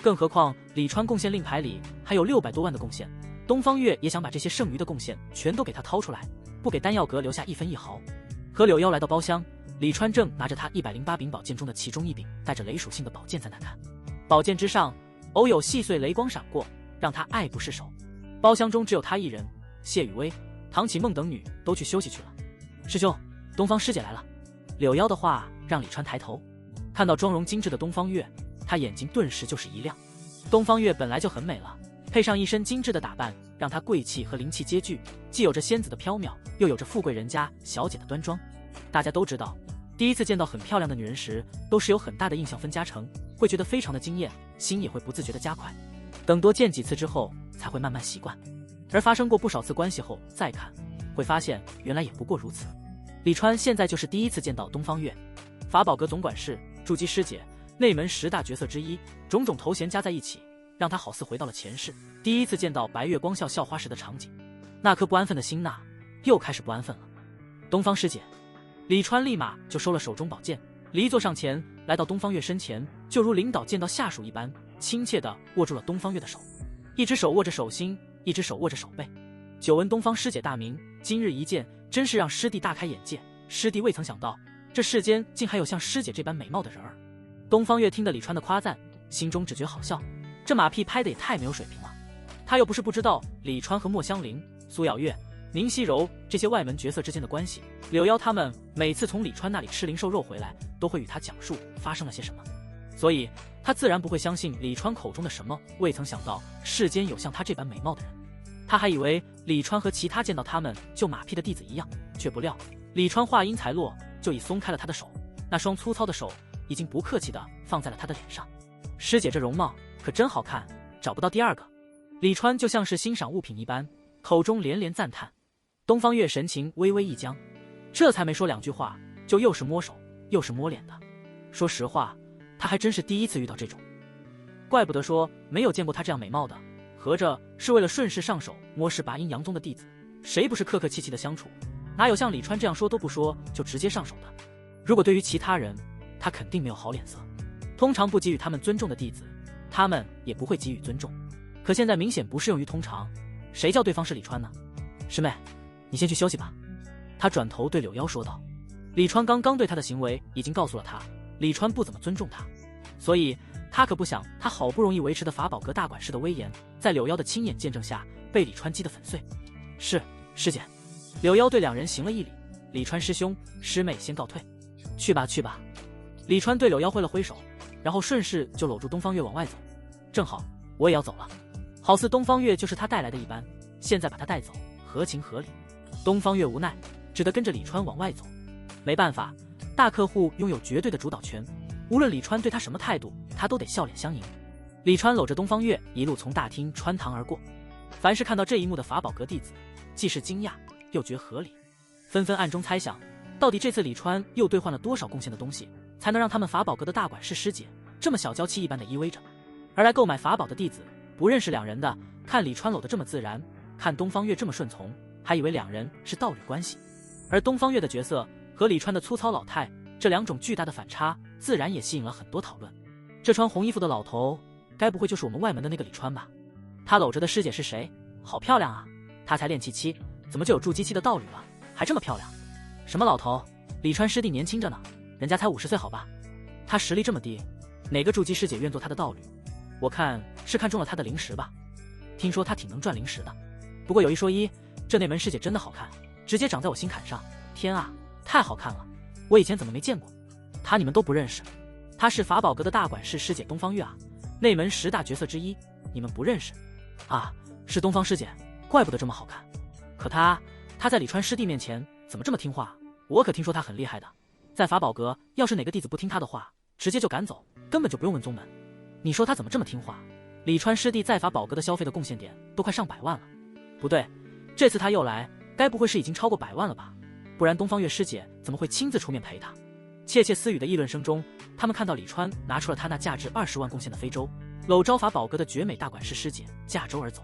更何况李川贡献令牌里还有600多万的贡献，东方月也想把这些剩余的贡献全都给他掏出来，不给丹药阁留下一分一毫。和柳妖来到包厢，李川正拿着他108柄宝剑中的其中一柄带着雷属性的宝剑在那看，宝剑之上偶有细碎雷光闪过，让他爱不释手。包厢中只有他一人，谢雨薇、唐启梦等女都去休息去了。师兄，东方师姐来了。柳妖的话让李川抬头，看到妆容精致的东方月，他眼睛顿时就是一亮。东方月本来就很美了，配上一身精致的打扮，让她贵气和灵气皆具，既有着仙子的飘渺，又有着富贵人家小姐的端庄。大家都知道，第一次见到很漂亮的女人时，都是有很大的印象分加成，会觉得非常的惊艳，心也会不自觉的加快。等多见几次之后，才会慢慢习惯。而发生过不少次关系后再看，会发现原来也不过如此。李川现在就是第一次见到东方月，法宝阁总管事、筑基师姐、内门10大角色之一，种种头衔加在一起，让他好似回到了前世，第一次见到白月光校校花时的场景。那颗不安分的心又开始不安分了。东方师姐，李川立马就收了手中宝剑，离座上前，来到东方月身前，就如领导见到下属一般，亲切地握住了东方月的手，一只手握着手心，一只手握着手背。久闻东方师姐大名，今日一见，真是让师弟大开眼界。师弟未曾想到，这世间竟还有像师姐这般美貌的人儿。东方月听得李川的夸赞，心中只觉好笑，这马屁拍得也太没有水平了。他又不是不知道李川和莫香菱、苏咬月、宁熙柔这些外门角色之间的关系，柳腰他们每次从李川那里吃灵兽肉回来，都会与他讲述发生了些什么，所以他自然不会相信李川口中的什么。未曾想到世间有像他这般美貌的人，他还以为李川和其他见到他们就马屁的弟子一样，却不料李川话音才落，就已松开了他的手，那双粗糙的手已经不客气地放在了他的脸上。师姐这容貌可真好看，找不到第二个。李川就像是欣赏物品一般，口中连连赞叹。东方月神情微微一僵，这才没说2句话，就又是摸手又是摸脸的。说实话，他还真是第一次遇到这种，怪不得说没有见过他这样美貌的，合着是为了顺势上手摸视拔阴阳宗的弟子。谁不是客客气气的相处，哪有像李川这样说都不说就直接上手的？如果对于其他人，他肯定没有好脸色。通常不给予他们尊重的弟子，他们也不会给予尊重。可现在明显不适用于通常，谁叫对方是李川呢？师妹，你先去休息吧。他转头对柳腰说道。李川刚刚对他的行为已经告诉了他，李川不怎么尊重他，所以他可不想他好不容易维持的法宝阁大管事的威严，在柳腰的亲眼见证下被李川击得粉碎。是，师姐。柳腰对2人行了一礼。李川师兄，师妹先告退。去吧去吧。李川对柳腰挥了挥手，然后顺势就搂住东方月往外走。正好我也要走了，好似东方月就是他带来的一般，现在把他带走合情合理。东方月无奈，只得跟着李川往外走。没办法，大客户拥有绝对的主导权，无论李川对他什么态度，他都得笑脸相迎。李川搂着东方月一路从大厅穿堂而过，凡是看到这一幕的法宝阁弟子，既是惊讶又觉合理，纷纷暗中猜想，到底这次李川又兑换了多少贡献的东西，才能让他们法宝阁的大管事师姐这么小娇妻一般的依偎着。而来购买法宝的弟子不认识2人的，看李川搂得这么自然，看东方月这么顺从，还以为2人是道侣关系。而东方月的角色和李川的粗糙老态，这2种巨大的反差，自然也吸引了很多讨论。这穿红衣服的老头，该不会就是我们外门的那个李川吧？他搂着的师姐是谁？好漂亮啊！他才练气期，怎么就有筑基期的道侣了？还这么漂亮？什么老头？李川师弟年轻着呢，人家才50岁好吧？他实力这么低，哪个筑基师姐愿做他的道侣？我看是看中了他的灵石吧。听说他挺能赚灵石的。不过有一说一，这内门师姐真的好看，直接长在我心坎上。天啊，太好看了！我以前怎么没见过？她你们都不认识？她是法宝阁的大管事师姐东方月啊，内门10大角色之一，你们不认识？啊，是东方师姐，怪不得这么好看。可她在李川师弟面前怎么这么听话？我可听说她很厉害的，在法宝阁要是哪个弟子不听她的话，直接就赶走，根本就不用问宗门。你说她怎么这么听话？李川师弟在法宝阁的消费的贡献点都快上100万了。不对，这次他又来，该不会是已经超过100万了吧？不然东方月师姐怎么会亲自出面陪他？窃窃私语的议论声中，他们看到李川拿出了他那价值20万贡献的非洲，搂招法宝阁的绝美大管事师姐驾舟而走。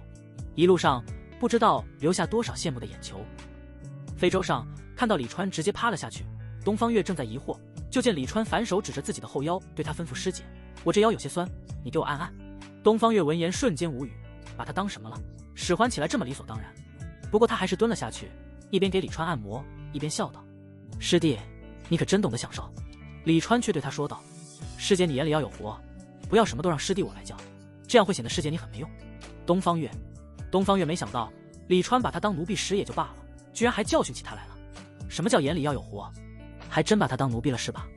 一路上不知道留下多少羡慕的眼球。非洲上看到李川直接趴了下去，东方月正在疑惑，就见李川反手指着自己的后腰，对他吩咐：“师姐，我这腰有些酸，你给我按按。”东方月闻言瞬间无语，把他当什么了？使唤起来这么理所当然。不过他还是蹲了下去，一边给李川按摩，一边笑道：“师弟，你可真懂得享受。”李川却对他说道：“师姐，你眼里要有活，不要什么都让师弟我来教，这样会显得师姐你很没用。”东方月没想到李川把他当奴婢使也就罢了，居然还教训起他来了。什么叫眼里要有活？还真把他当奴婢了是吧？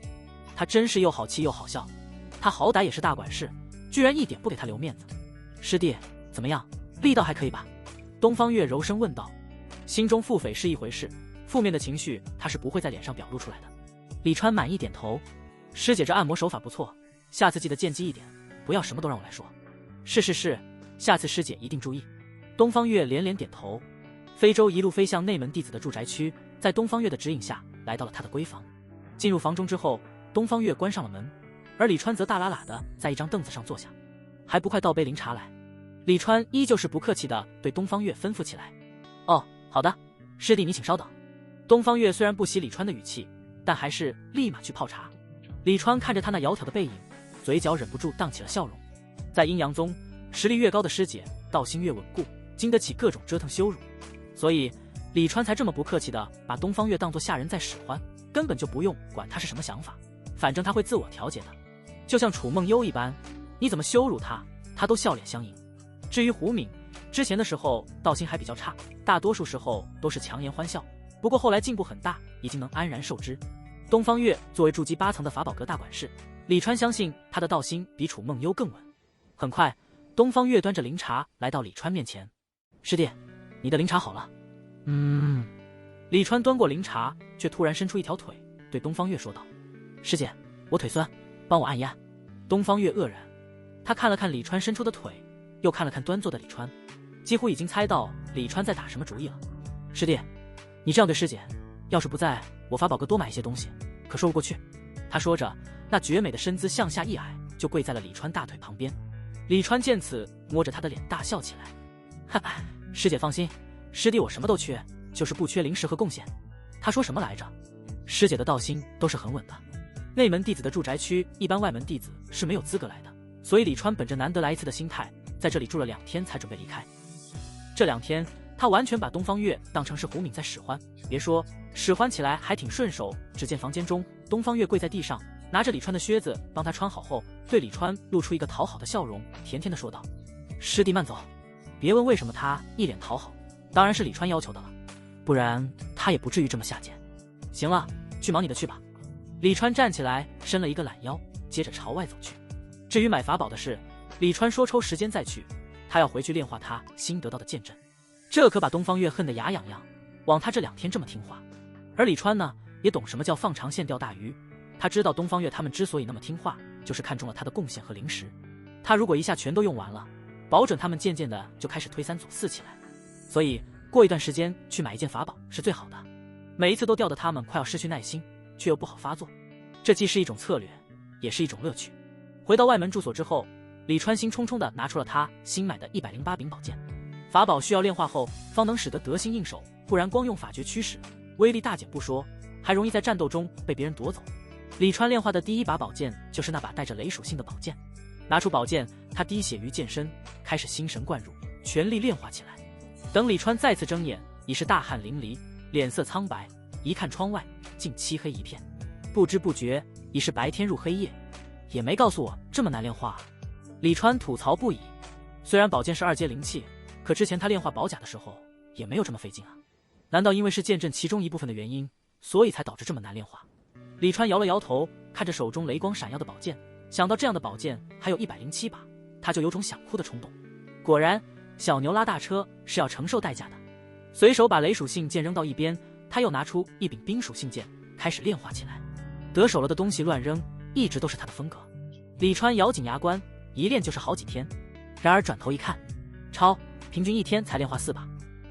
他真是又好气又好笑。他好歹也是大管事，居然一点不给他留面子。师弟怎么样，力道还可以吧？东方月柔声问道。心中腹诽是一回事，负面的情绪他是不会在脸上表露出来的。李川满意点头，师姐这按摩手法不错，下次记得见机一点，不要什么都让我来说。是，下次师姐一定注意。东方月连连点头。非洲一路飞向内门弟子的住宅区，在东方月的指引下来到了他的闺房。进入房中之后，东方月关上了门，而李川则大喇喇的在一张凳子上坐下，还不快倒杯灵茶来。李川依旧是不客气的对东方月吩咐起来：“哦，好的，师弟你请稍等。”东方月虽然不喜李川的语气，但还是立马去泡茶。李川看着他那窈窕的背影，嘴角忍不住荡起了笑容。在阴阳宗，实力越高的师姐，道心越稳固，经得起各种折腾羞辱，所以李川才这么不客气的把东方月当作下人在使唤，根本就不用管他是什么想法，反正他会自我调节的。就像楚梦幽一般，你怎么羞辱他，他都笑脸相迎。至于胡敏，之前的时候道心还比较差，大多数时候都是强颜欢笑，不过后来进步很大，已经能安然受之。东方月作为筑基8层的法宝阁大管事，李川相信他的道心比楚梦幽更稳。很快，东方月端着灵茶来到李川面前：“师弟，你的灵茶好了。”李川端过灵茶，却突然伸出一条腿，对东方月说道：“师姐，我腿酸，帮我按一按。”东方月愕然，他看了看李川伸出的腿，又看了看端坐的李川，几乎已经猜到李川在打什么主意了。“师弟，你这样对师姐，要是不在我法宝阁多买一些东西，可说不过去。”他说着，那绝美的身姿向下一矮，就跪在了李川大腿旁边。李川见此，摸着他的脸大笑起来：“哈哈，师姐放心，师弟我什么都缺，就是不缺灵石和贡献。”他说什么来着？师姐的道心都是很稳的。内门弟子的住宅区，一般外门弟子是没有资格来的，所以李川本着难得来一次的心态，在这里住了2天才准备离开。这2天，他完全把东方月当成是胡敏在使唤，别说使唤起来还挺顺手。只见房间中，东方月跪在地上，拿着李川的靴子帮他穿好后，对李川露出一个讨好的笑容，甜甜的说道：“师弟慢走。”别问为什么他一脸讨好，当然是李川要求的了，不然他也不至于这么下贱。行了，去忙你的去吧。李川站起来，伸了一个懒腰，接着朝外走去。至于买法宝的事，李川说抽时间再去，他要回去炼化他新得到的剑阵。这可把东方月恨得牙痒痒，枉他这2天这么听话。而李川呢，也懂什么叫放长线钓大鱼，他知道东方月他们之所以那么听话，就是看中了他的贡献和灵石。他如果一下全都用完了，保准他们渐渐的就开始推3阻4起来。所以过一段时间去买一件法宝是最好的。每一次都钓得他们快要失去耐心，却又不好发作，这既是一种策略，也是一种乐趣。回到外门住所之后，李川兴冲冲地拿出了他新买的108柄宝剑。法宝需要炼化后方能使得得心应手，不然光用法诀驱使，威力大减不说，还容易在战斗中被别人夺走。李川炼化的第1把宝剑就是那把带着雷属性的宝剑。拿出宝剑，他滴血于剑身，开始心神灌入，全力炼化起来。等李川再次睁眼，已是大汗淋漓，脸色苍白，一看窗外竟漆黑一片，不知不觉已是白天入黑夜。也没告诉我这么难炼化啊。李川吐槽不已，虽然宝剑是2阶灵器，可之前他炼化宝甲的时候也没有这么费劲啊。难道因为是剑阵其中一部分的原因，所以才导致这么难炼化？李川摇了摇头，看着手中雷光闪耀的宝剑，想到这样的宝剑还有107把，他就有种想哭的冲动。果然，小牛拉大车是要承受代价的。随手把雷属性剑扔到一边，他又拿出1柄冰属性剑，开始炼化起来。得手了的东西乱扔，一直都是他的风格。李川咬紧牙关，一练就是好几天。然而转头一看，超平均1天才炼化4把。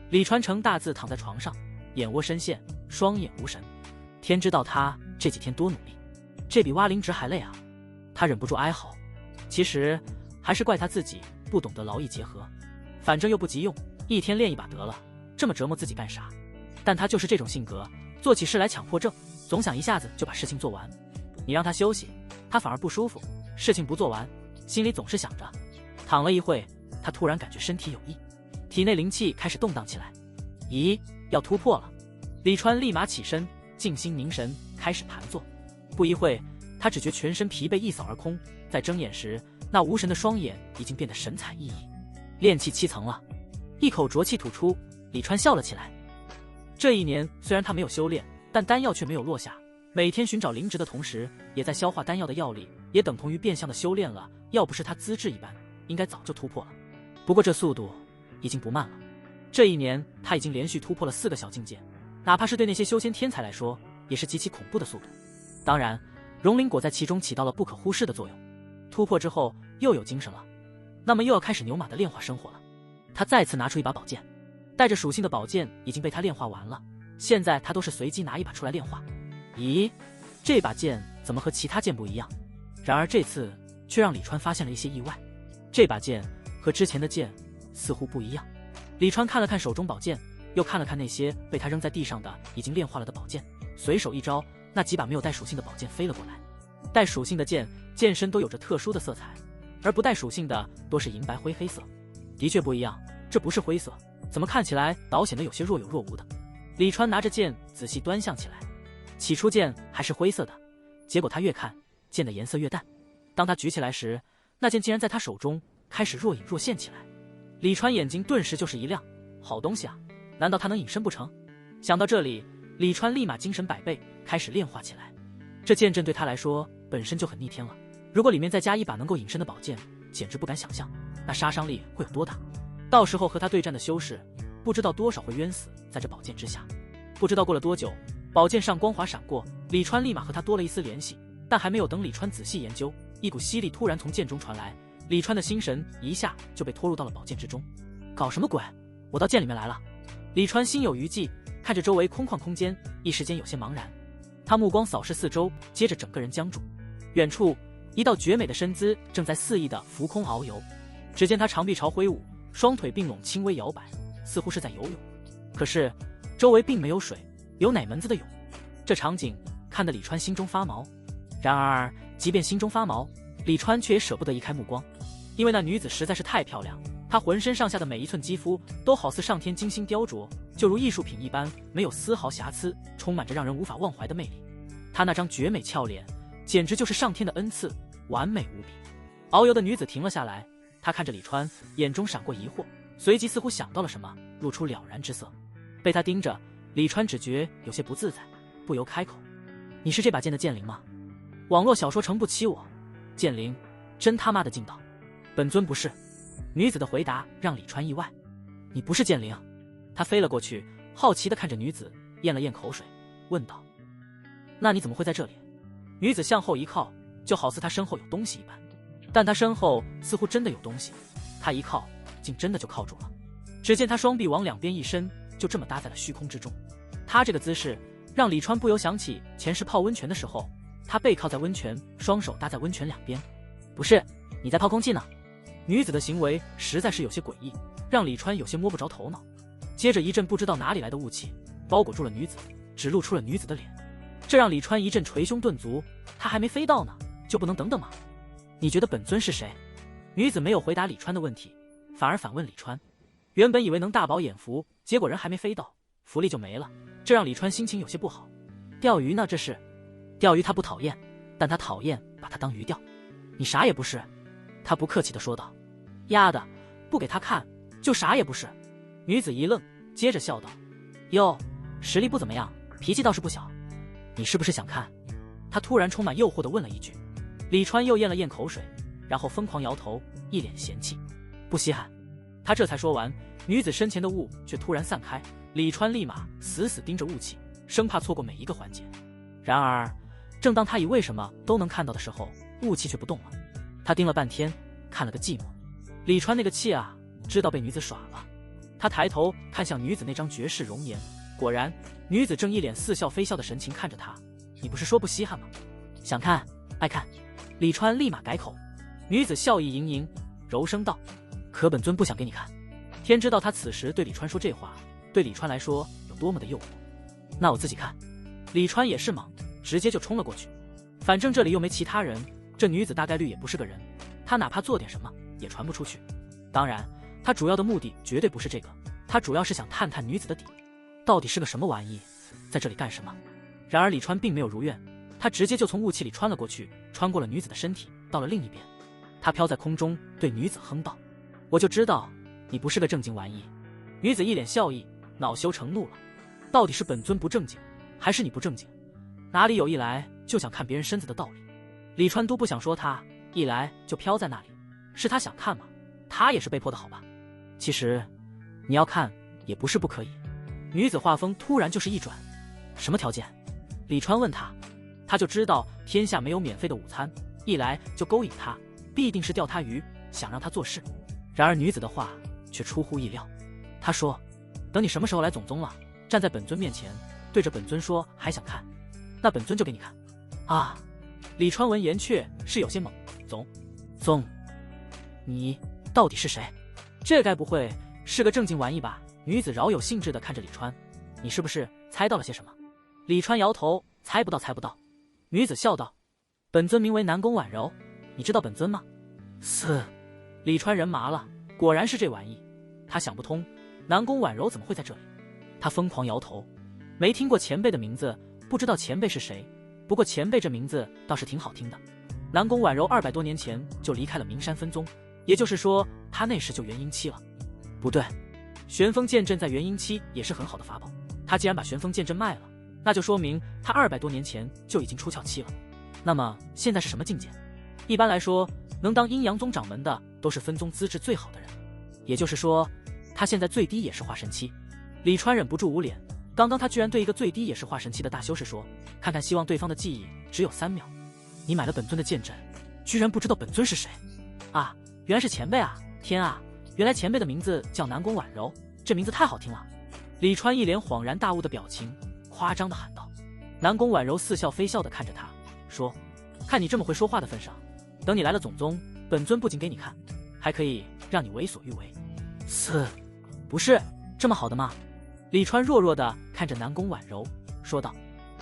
李川成大字躺在床上，眼窝深陷，双眼无神。天知道他这几天多努力，这比挖灵石还累啊！他忍不住哀嚎。其实还是怪他自己不懂得劳逸结合，反正又不急用，1天练1把得了，这么折磨自己干啥？但他就是这种性格，做起事来强迫症，总想一下子就把事情做完。你让他休息，他反而不舒服，事情不做完，心里总是想着。躺了一会，他突然感觉身体有异，体内灵气开始动荡起来。咦，要突破了！李川立马起身，静心凝神，开始盘坐。不一会，他只觉全身疲惫一扫而空，在睁眼时，那无神的双眼已经变得神采奕奕。炼气7层了，一口浊气吐出，李川笑了起来。这1年虽然他没有修炼，但丹药却没有落下，每天寻找灵植的同时，也在消化丹药的药力，也等同于变相的修炼了。要不是他资质一般，应该早就突破了。不过这速度已经不慢了。这1年，他已经连续突破了4个小境界，哪怕是对那些修仙天才来说，也是极其恐怖的速度。当然，溶灵果在其中起到了不可忽视的作用。突破之后又有精神了，那么又要开始牛马的炼化生活了。他再次拿出1把宝剑，带着属性的宝剑已经被他炼化完了，现在他都是随机拿一把出来炼化。咦，这把剑怎么和其他剑不一样？然而这次却让李川发现了一些意外，这把剑和之前的剑似乎不一样。李川看了看手中宝剑，又看了看那些被他扔在地上的已经炼化了的宝剑，随手一招，那几把没有带属性的宝剑飞了过来。带属性的剑剑身都有着特殊的色彩，而不带属性的多是银白灰黑色。的确不一样，这不是灰色，怎么看起来倒显得有些若有若无的。李川拿着剑仔细端详起来，起初剑还是灰色的，结果他越看剑的颜色越淡，当他举起来时，那剑竟然在他手中开始若隐若现起来。李川眼睛顿时就是一亮，好东西啊，难道他能隐身不成？想到这里，李川立马精神百倍，开始炼化起来。这剑阵对他来说本身就很逆天了，如果里面再加一把能够隐身的宝剑，简直不敢想象那杀伤力会有多大。到时候和他对战的修士不知道多少会冤死在这宝剑之下。不知道过了多久，宝剑上光华闪过，李川立马和他多了一丝联系，但还没有等李川仔细研究，一股吸力突然从剑中传来，李川的心神一下就被拖入到了宝剑之中。搞什么鬼？我到剑里面来了！李川心有余悸，看着周围空旷空间，一时间有些茫然。他目光扫视四周，接着整个人僵住。远处一道绝美的身姿正在肆意的浮空遨游，只见他长臂朝挥舞，双腿并拢轻微摇摆，似乎是在游泳。可是周围并没有水，有哪门子的泳？这场景看得李川心中发毛。然而即便心中发毛，李川却也舍不得移开目光，因为那女子实在是太漂亮，她浑身上下的每一寸肌肤都好似上天精心雕琢，就如艺术品一般，没有丝毫瑕疵，充满着让人无法忘怀的魅力。她那张绝美俏脸简直就是上天的恩赐，完美无比。遨游的女子停了下来，她看着李川，眼中闪过疑惑，随即似乎想到了什么，露出了然之色。被她盯着，李川只觉有些不自在，不由开口：“你是这把剑的剑灵吗？网络小说承不起我，剑灵真他妈的劲道。本尊不是。”女子的回答让李川意外：“你不是剑灵？”他飞了过去，好奇地看着女子，咽了咽口水，问道：“那你怎么会在这里？”女子向后一靠，就好似她身后有东西一般，但她身后似乎真的有东西，她一靠，竟真的就靠住了。只见她双臂往两边一伸，就这么搭在了虚空之中。她这个姿势让李川不由想起前世泡温泉的时候，他背靠在温泉，双手搭在温泉两边。不是，你在泡空气呢？女子的行为实在是有些诡异，让李川有些摸不着头脑。接着一阵不知道哪里来的雾气包裹住了女子，只露出了女子的脸，这让李川一阵捶胸顿足。他还没飞到呢，就不能等等吗？你觉得本尊是谁？女子没有回答李川的问题，反而反问李川。原本以为能大饱眼福，结果人还没飞到，福利就没了，这让李川心情有些不好。钓鱼呢？这是钓鱼，他不讨厌，但他讨厌把他当鱼钓。你啥也不是，他不客气地说道。丫的，不给他看就啥也不是。女子一愣，接着笑道：哟，实力不怎么样，脾气倒是不小，你是不是想看？他突然充满诱惑地问了一句。李川又咽了咽口水，然后疯狂摇头，一脸嫌弃：不稀罕。他这才说完，女子身前的雾却突然散开，李川立马死死盯着雾气，生怕错过每一个环节。然而正当他以为什么都能看到的时候，雾气却不动了。他盯了半天，看了个寂寞。李川那个气啊，知道被女子耍了。他抬头看向女子那张绝世容颜，果然女子正一脸似笑非笑的神情看着他。你不是说不稀罕吗？想看爱看。李川立马改口。女子笑意盈盈，柔声道：可本尊不想给你看。天知道他此时对李川说这话，对李川来说有多么的诱惑。那我自己看。李川也是莽，直接就冲了过去。反正这里又没其他人，这女子大概率也不是个人，他哪怕做点什么也传不出去。当然他主要的目的绝对不是这个，他主要是想探探女子的底，到底是个什么玩意，在这里干什么。然而李川并没有如愿，他直接就从雾气里穿了过去，穿过了女子的身体，到了另一边。他飘在空中，对女子哼道：我就知道你不是个正经玩意。女子一脸笑意，恼羞成怒了：到底是本尊不正经，还是你不正经？哪里有一来就想看别人身子的道理？李川都不想说他，一来就飘在那里，是他想看吗？他也是被迫的好吧。其实你要看也不是不可以。女子话锋突然就是一转：什么条件？李川问他。他就知道天下没有免费的午餐，一来就勾引他，必定是钓他鱼，想让他做事。然而女子的话却出乎意料，她说：等你什么时候来总宗了，站在本尊面前，对着本尊说还想看，那本尊就给你看。啊！李川闻言却是有些懵，宗，你到底是谁？这该不会是个正经玩意吧？女子饶有兴致地看着李川，你是不是猜到了些什么？李川摇头，猜不到。女子笑道，本尊名为南宫婉柔，你知道本尊吗？李川人麻了，果然是这玩意。他想不通，南宫婉柔怎么会在这里？他疯狂摇头，没听过前辈的名字，不知道前辈是谁。不过前辈这名字倒是挺好听的。南宫婉柔200多年前就离开了名山分宗，也就是说，他那时就元婴期了。不对，玄风剑阵在元婴期也是很好的法宝。他既然把玄风剑阵卖了，那就说明他200多年前就已经出窍期了。那么现在是什么境界？一般来说，能当阴阳宗掌门的都是分宗资质最好的人，也就是说，他现在最低也是化神期。李川忍不住捂脸，刚刚他居然对一个最低也是化神期的大修士说，看看希望对方的记忆只有3秒。你买了本尊的剑阵，居然不知道本尊是谁？啊，原来是前辈啊！天啊，原来前辈的名字叫南宫婉柔，这名字太好听了。李川一脸恍然大悟的表情，夸张的喊道。南宫婉柔似笑非笑的看着他，说，看你这么会说话的份上，等你来了总宗，本尊不仅给你看，还可以让你为所欲为。不是这么好的吗？李川弱弱的看着南宫婉柔说道，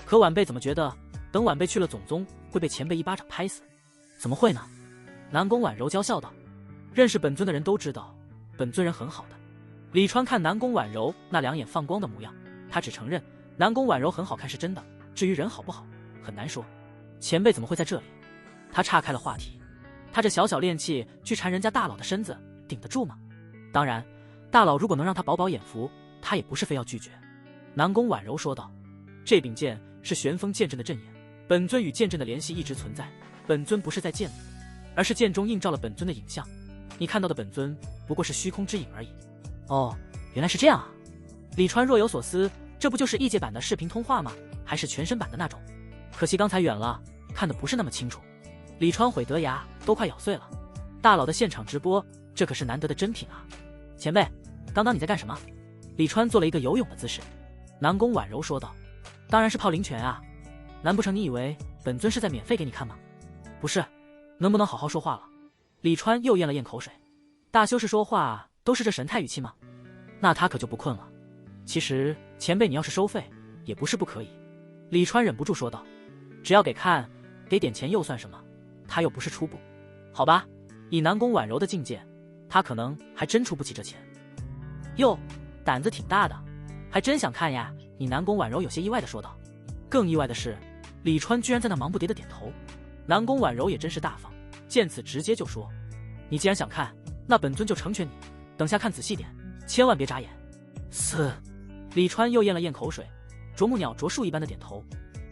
可晚辈怎么觉得等晚辈去了总宗会被前辈一巴掌拍死？怎么会呢？南宫婉柔娇笑道，认识本尊的人都知道本尊人很好的。李川看南宫婉柔那两眼放光的模样，他只承认南宫婉柔很好看是真的，至于人好不好很难说。前辈怎么会在这里？他岔开了话题，他这小小练气去缠人家大佬的身子顶得住吗？当然，大佬如果能让他饱饱眼福，他也不是非要拒绝。南宫婉柔说道，这柄剑是玄风剑阵的阵眼，本尊与剑阵的联系一直存在，本尊不是在剑里，而是剑中映照了本尊的影像，你看到的本尊不过是虚空之影而已。哦，原来是这样啊。李川若有所思，这不就是异界版的视频通话吗？还是全身版的那种？可惜刚才远了，看得不是那么清楚。李川悔得牙都快咬碎了，大佬的现场直播，这可是难得的珍品啊。前辈，刚刚你在干什么？李川做了一个游泳的姿势。南宫婉柔说道，当然是泡灵泉啊，难不成你以为本尊是在免费给你看吗？不是，能不能好好说话了？李川又咽了咽口水，大修士说话都是这神态语气吗？那他可就不困了。其实前辈你要是收费也不是不可以。李川忍不住说道，只要给看，给点钱又算什么？他又不是初步。好吧，以南宫婉柔的境界，他可能还真出不起这钱。哟，胆子挺大的，还真想看呀。你南宫婉柔有些意外的说道。更意外的是，李川居然在那忙不迭的点头。南宫婉柔也真是大方，见此直接就说，你既然想看，那本尊就成全你，等下看仔细点，千万别眨眼。李川又咽了咽口水，啄木鸟啄树一般的点头。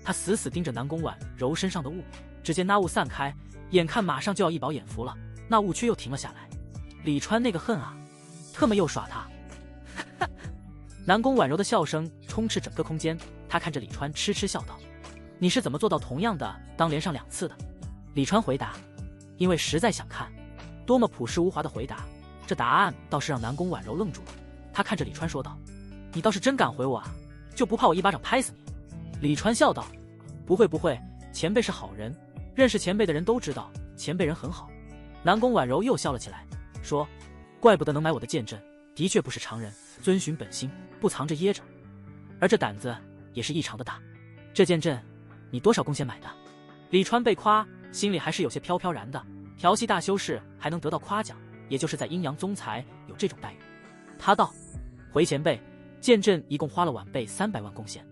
他死死盯着南宫婉柔身上的雾，只见那雾散开，眼看马上就要一饱眼福了，那雾却又停了下来。李川那个恨啊，特么又耍他。南宫婉柔的笑声充斥整个空间，他看着李川痴痴笑道，你是怎么做到同样的当连上2次的？李川回答，因为实在想看。多么朴实无华的回答，这答案倒是让南宫婉柔愣住了。他看着李川说道，你倒是真敢回我啊，就不怕我一巴掌拍死你？李川笑道，不会，前辈是好人，认识前辈的人都知道前辈人很好。南宫婉柔又笑了起来，说，怪不得能买我的剑阵，的确不是常人，遵循本心，不藏着掖着，而这胆子也是异常的大。这剑阵你多少贡献买的？李川被夸，心里还是有些飘飘然的，调戏大修士还能得到夸奖，也就是在阴阳宗才有这种待遇。他道，回前辈，剑阵一共花了晚辈300万贡献。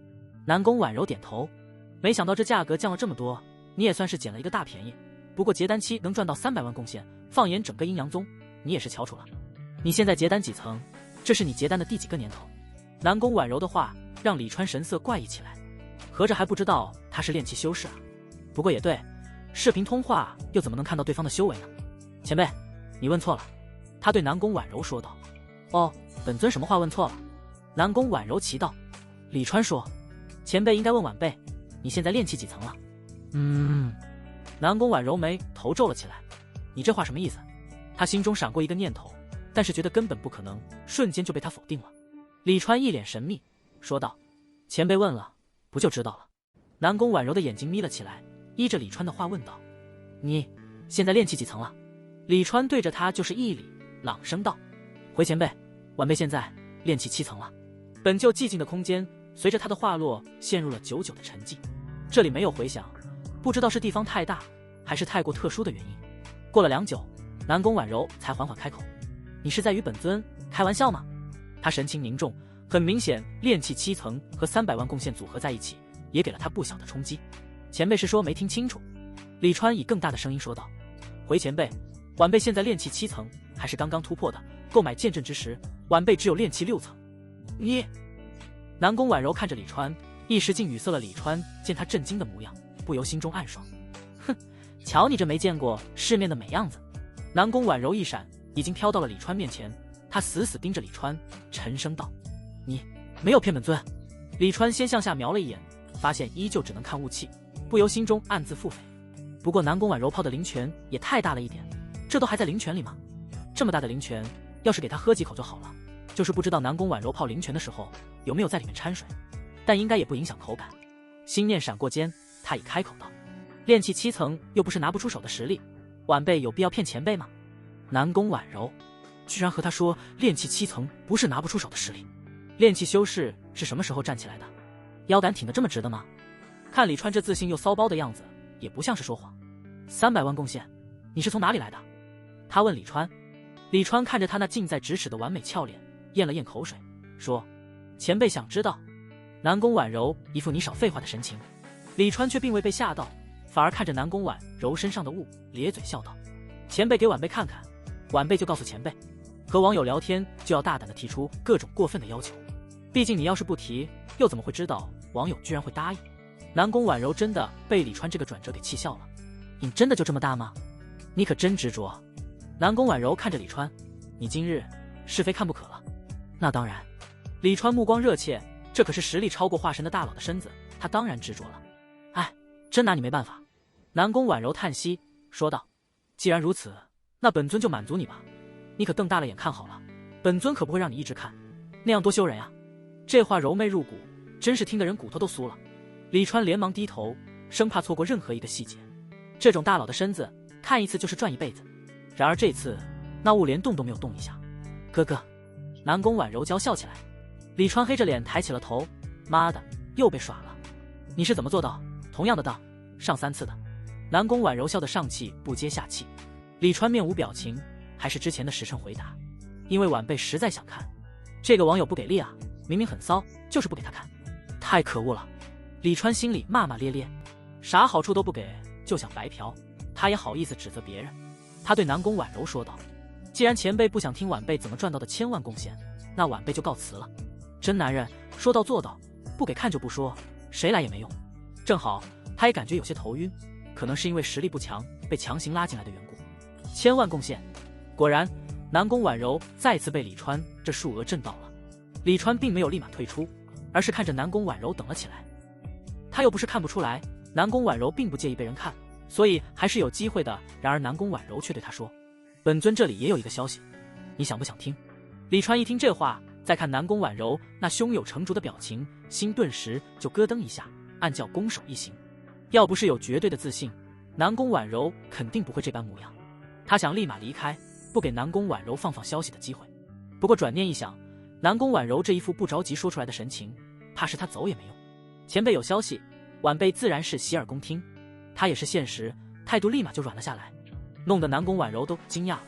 南宫婉柔点头，没想到这价格降了这么多，你也算是捡了一个大便宜。不过结丹期能赚到300万贡献，放眼整个阴阳宗，你也是翘楚了。你现在结丹几层？这是你结丹的第几个年头？南宫婉柔的话让李川神色怪异起来，合着还不知道他是炼气修士啊？不过也对，视频通话又怎么能看到对方的修为呢？前辈，你问错了。他对南宫婉柔说道。哦，本尊什么话问错了？南宫婉柔奇道。李川说，前辈应该问晚辈，你现在炼气几层了？南宫婉柔眉头皱了起来，你这话什么意思？他心中闪过一个念头，但是觉得根本不可能，瞬间就被他否定了。李川一脸神秘，说道：“前辈问了，不就知道了？”南宫婉柔的眼睛眯了起来，依着李川的话问道：“你现在炼气几层了？”李川对着他就是一礼，朗声道：“回前辈，晚辈现在炼气7层了。”本就寂静的空间，随着他的话落，陷入了久久的沉寂。这里没有回响，不知道是地方太大，还是太过特殊的原因。过了良久，南宫婉柔才缓缓开口：“你是在与本尊开玩笑吗？”他神情凝重，很明显，炼气7层和300万贡献组合在一起，也给了他不小的冲击。前辈是说没听清楚？李川以更大的声音说道：“回前辈，晚辈现在炼气7层，还是刚刚突破的。购买剑阵之时，晚辈只有炼气6层。”你……南宫婉柔看着李川，一时竟语塞了。李川见他震惊的模样，不由心中暗爽。哼，瞧你这没见过世面的美样子。南宫婉柔一闪，已经飘到了李川面前。他死死盯着李川，沉声道：“你没有骗本尊？”李川先向下瞄了一眼，发现依旧只能看雾气，不由心中暗自腹诽。不过南宫婉柔抛的灵泉也太大了一点，这都还在灵泉里吗？这么大的灵泉，要是给他喝几口就好了。就是不知道南宫婉柔泡灵泉的时候有没有在里面掺水，但应该也不影响口感。心念闪过间，他已开口道：“炼气7层又不是拿不出手的实力，晚辈有必要骗前辈吗？”南宫婉柔居然和他说炼气7层不是拿不出手的实力。炼气修士是什么时候站起来的？腰杆挺得这么直的吗？看李川这自信又骚包的样子，也不像是说谎。300万贡献，你是从哪里来的？他问李川。李川看着他那近在咫尺的完美俏脸，咽了咽口水，说：“前辈想知道。”南宫婉柔一副你少废话的神情，李川却并未被吓到，反而看着南宫婉柔身上的雾，咧嘴笑道：“前辈给晚辈看看，晚辈就告诉前辈。和网友聊天就要大胆地提出各种过分的要求，毕竟你要是不提，又怎么会知道网友居然会答应？”南宫婉柔真的被李川这个转折给气笑了。瘾真的就这么大吗？你可真执着。南宫婉柔看着李川：“你今日是非看不可了。”那当然。李川目光热切，这可是实力超过化神的大佬的身子，他当然执着了。哎，真拿你没办法。南宫婉柔叹息说道：“既然如此，那本尊就满足你吧。你可瞪大了眼看好了，本尊可不会让你一直看，那样多羞人呀。”这话柔媚入骨，真是听得人骨头都酥了。李川连忙低头，生怕错过任何一个细节。这种大佬的身子，看一次就是赚一辈子。然而这次，那雾连动都没有动一下。哥哥，南宫婉柔娇笑起来。李川黑着脸抬起了头，妈的，又被耍了。你是怎么做到同样的当上3次的？南宫婉柔笑得上气不接下气。李川面无表情，还是之前的实诚回答：“因为晚辈实在想看。这个网友不给力啊，明明很骚，就是不给他看，太可恶了。”李川心里骂骂咧咧，啥好处都不给，就想白嫖，他也好意思指责别人。他对南宫婉柔说道：“既然前辈不想听晚辈怎么赚到的1000万贡献，那晚辈就告辞了。真男人说到做到，不给看就不说，谁来也没用。”正好他也感觉有些头晕，可能是因为实力不强被强行拉进来的缘故。1000万贡献，果然南宫婉柔再次被李川这数额震到了。李川并没有立马退出，而是看着南宫婉柔等了起来。他又不是看不出来南宫婉柔并不介意被人看，所以还是有机会的。然而南宫婉柔却对他说：“本尊这里也有一个消息，你想不想听？”李川一听这话，再看南宫婉柔那胸有成竹的表情，心顿时就咯噔一下，暗叫攻守一行。要不是有绝对的自信，南宫婉柔肯定不会这般模样。他想立马离开，不给南宫婉柔放消息的机会。不过转念一想，南宫婉柔这一副不着急说出来的神情，怕是他走也没用。前辈有消息，晚辈自然是洗耳恭听。他也是现实，态度立马就软了下来，弄得南宫婉柔都惊讶了。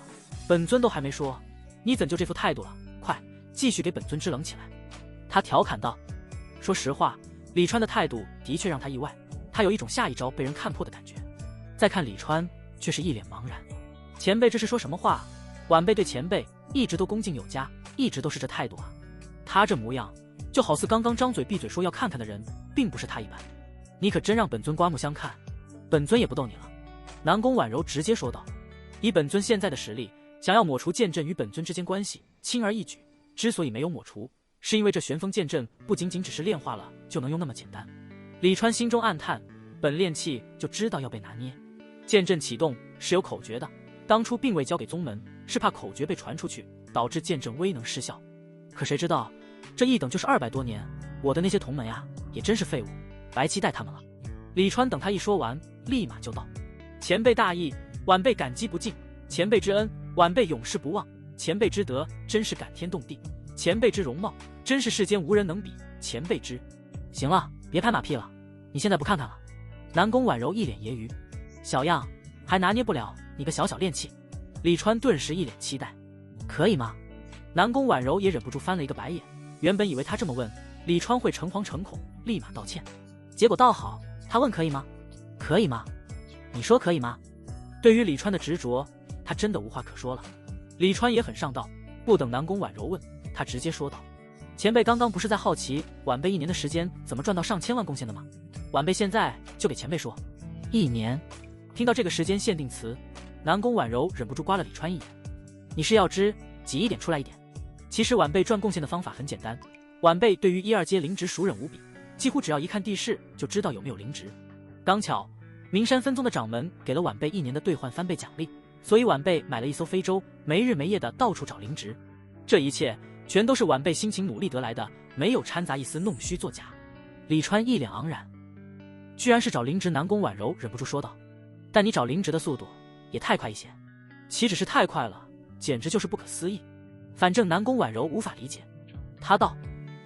本尊都还没说，你怎就这副态度了？快继续给本尊支棱起来。他调侃道。说实话，李川的态度的确让他意外，他有一种下一招被人看破的感觉。再看李川，却是一脸茫然。前辈这是说什么话？晚辈对前辈一直都恭敬有加，一直都是这态度啊。他这模样，就好似刚刚张嘴闭嘴说要看看的人，并不是他一般。你可真让本尊刮目相看，本尊也不逗你了。南宫婉柔直接说道。以本尊现在的实力，想要抹除剑阵与本尊之间关系，轻而易举。之所以没有抹除，是因为这玄风剑阵不仅仅只是炼化了就能用那么简单。李川心中暗叹，本炼气就知道要被拿捏。剑阵启动是有口诀的，当初并未交给宗门，是怕口诀被传出去，导致剑阵威能失效。可谁知道这一等就是200多年，我的那些同门呀，也真是废物，白期待他们了。李川等他一说完，立马就道：前辈大义，晚辈感激不尽；前辈之恩，晚辈永世不忘；前辈之德，真是感天动地；前辈之容貌，真是世间无人能比；前辈之……行了，别拍马屁了，你现在不看看了？南宫婉柔一脸揶揄：小样，还拿捏不了你个小小练气？李川顿时一脸期待：可以吗？南宫婉柔也忍不住翻了一个白眼，原本以为他这么问，李川会诚惶诚恐，立马道歉，结果倒好，他问可以吗？可以吗？你说可以吗？对于李川的执着，他真的无话可说了。李川也很上道，不等南宫婉柔问，他直接说道：前辈刚刚不是在好奇晚辈1年的时间怎么赚到上千万贡献的吗？晚辈现在就给前辈说，1年。听到这个时间限定词，南宫婉柔忍不住刮了李川一眼：你是要知，挤一点出来一点。其实晚辈赚贡献的方法很简单，晚辈对于1、2阶灵值熟稔无比，几乎只要一看地势就知道有没有灵值。刚巧名山分宗的掌门给了晚辈1年的兑换翻倍奖励，所以晚辈买了一艘飞舟，没日没夜的到处找灵值。这一切全都是晚辈辛勤努力得来的，没有掺杂一丝弄虚作假。李川一脸昂然，居然是找灵值。南宫婉柔忍不住说道：但你找灵值的速度也太快一些，岂止是太快了，简直就是不可思议。反正南宫婉柔无法理解，他道：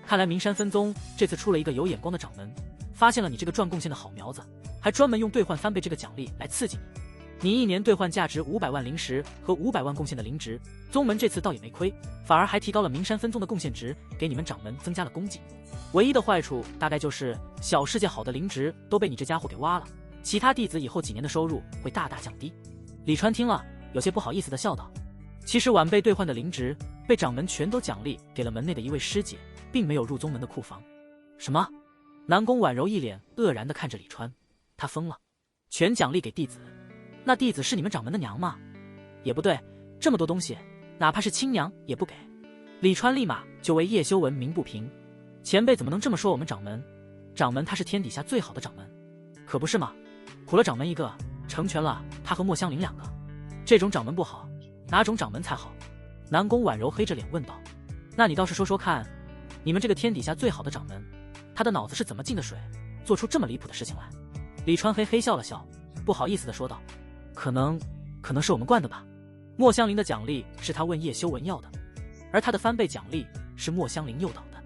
看来名山分宗这次出了一个有眼光的掌门，发现了你这个赚贡献的好苗子，还专门用兑换翻倍这个奖励来刺激你。你1年兑换价值500万灵石和500万贡献的灵值，宗门这次倒也没亏，反而还提高了名山分宗的贡献值，给你们掌门增加了功绩。唯一的坏处大概就是小世界好的灵值都被你这家伙给挖了，其他弟子以后几年的收入会大大降低。李川听了有些不好意思的笑道：其实晚辈兑换的灵值被掌门全都奖励给了门内的一位师姐，并没有入宗门的库房。什么？南宫婉柔一脸愕然地看着李川，他疯了？全奖励给弟子？那弟子是你们掌门的娘吗？也不对，这么多东西，哪怕是亲娘也不给。李川立马就为叶修文鸣不平：前辈怎么能这么说我们掌门？掌门他是天底下最好的掌门，可不是吗？苦了掌门一个，成全了他和莫香菱2个，这种掌门不好，哪种掌门才好？南宫婉柔黑着脸问道：那你倒是说说看，你们这个天底下最好的掌门，他的脑子是怎么进的水，做出这么离谱的事情来？李川嘿嘿笑了笑，不好意思地说道：可能是我们惯的吧。莫香菱的奖励是他问叶修文要的，而他的翻倍奖励是莫香菱诱导的，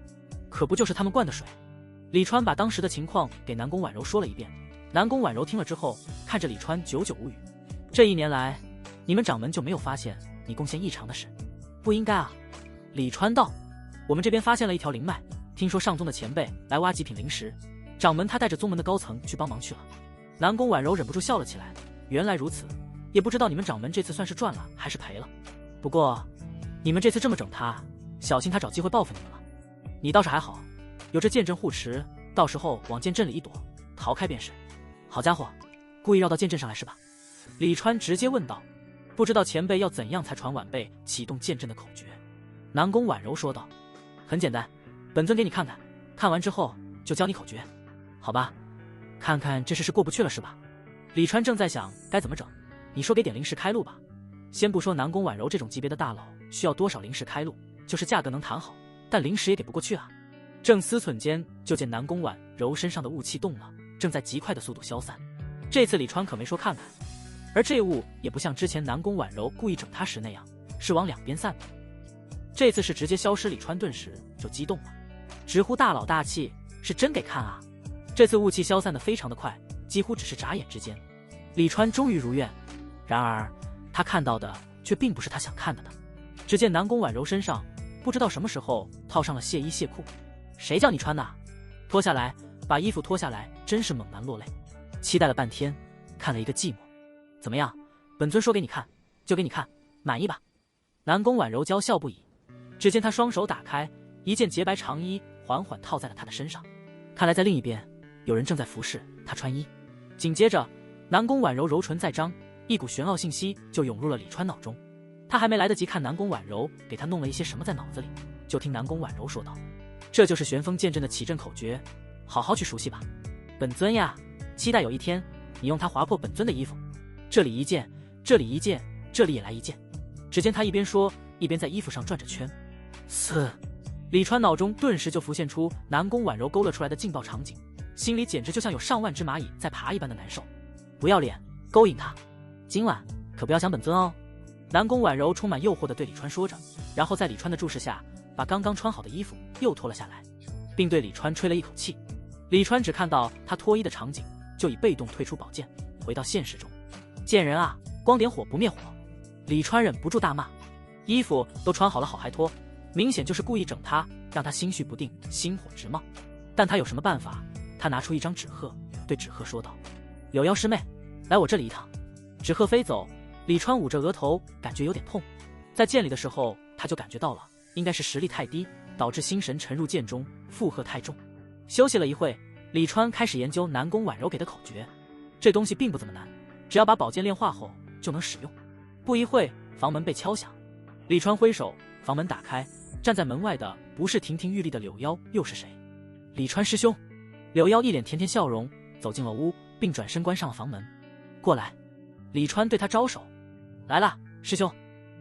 可不就是他们灌的水？李川把当时的情况给南宫婉柔说了一遍。南宫婉柔听了之后，看着李川久久无语。这1年来，你们掌门就没有发现你贡献异常的事？不应该啊。李川道：我们这边发现了一条灵脉，听说上宗的前辈来挖极品灵石，掌门他带着宗门的高层去帮忙去了。南宫婉柔忍不住笑了起来，原来如此，也不知道你们掌门这次算是赚了还是赔了。不过你们这次这么整他，小心他找机会报复你们了。你倒是还好，有这剑阵护持，到时候往剑阵里一躲，逃开便是。好家伙，故意绕到剑阵上来是吧？李川直接问道。不知道前辈要怎样才传晚辈启动剑阵的口诀？南宫婉柔说道。很简单，本尊给你看看，看完之后就教你口诀。好吧，看看这事是过不去了是吧？李川正在想该怎么整，你说给点灵石开路吧。先不说南宫婉柔这种级别的大佬需要多少灵石开路，就是价格能谈好，但灵石也给不过去啊。正思忖间，就见南宫婉柔身上的雾气动了，正在极快的速度消散。这次李川可没说看看，而这雾也不像之前南宫婉柔故意整他时那样，是往2边散的。这次是直接消失。李川顿时就激动了，直呼大佬大气，是真给看啊！这次雾气消散的非常的快，几乎只是眨眼之间，李川终于如愿。然而他看到的却并不是他想看的。只见南宫婉柔身上不知道什么时候套上了亵衣亵裤。谁叫你穿的？脱下来，把衣服脱下来，真是猛男落泪。期待了半天，看了一个寂寞。怎么样，本尊说给你看就给你看，满意吧？南宫婉柔娇笑不已。只见他双手打开，一件洁白长衣缓缓套在了他的身上。看来在另一边有人正在服侍他穿衣。紧接着南宫婉柔柔唇再张，一股玄奥信息就涌入了李川脑中。他还没来得及看南宫婉柔给他弄了一些什么在脑子里，就听南宫婉柔说道：这就是玄风剑阵的起阵口诀，好好去熟悉吧。本尊呀，期待有一天你用它划破本尊的衣服。这里一剑，这里一剑，这里也来一剑。只见他一边说，一边在衣服上转着圈。嘶！李川脑中顿时就浮现出南宫婉柔勾勒出来的劲爆场景，心里简直就像有上万只蚂蚁在爬一般的难受。不要脸，勾引他！今晚可不要想本尊哦！南宫婉柔充满诱惑地对李川说着，然后在李川的注视下，把刚刚穿好的衣服又脱了下来，并对李川吹了一口气。李川只看到他脱衣的场景，就已被动退出宝剑，回到现实中。贱人啊，光点火不灭火！李川忍不住大骂。衣服都穿好了，好还脱，明显就是故意整他，让他心绪不定，心火直冒。但他有什么办法？他拿出一张纸鹤，对纸鹤说道：“柳腰师妹，来我这里一趟。”纸鹤飞走，李川捂着额头，感觉有点痛。在剑里的时候，他就感觉到了，应该是实力太低，导致心神沉入剑中，负荷太重。休息了一会，李川开始研究南宫婉柔给的口诀。这东西并不怎么难，只要把宝剑炼化后就能使用。不一会，房门被敲响，李川挥手，房门打开，站在门外的不是亭亭玉立的柳腰，又是谁？李川师兄。柳腰一脸甜甜笑容，走进了屋，并转身关上了房门。过来。李川对他招手。来了，师兄。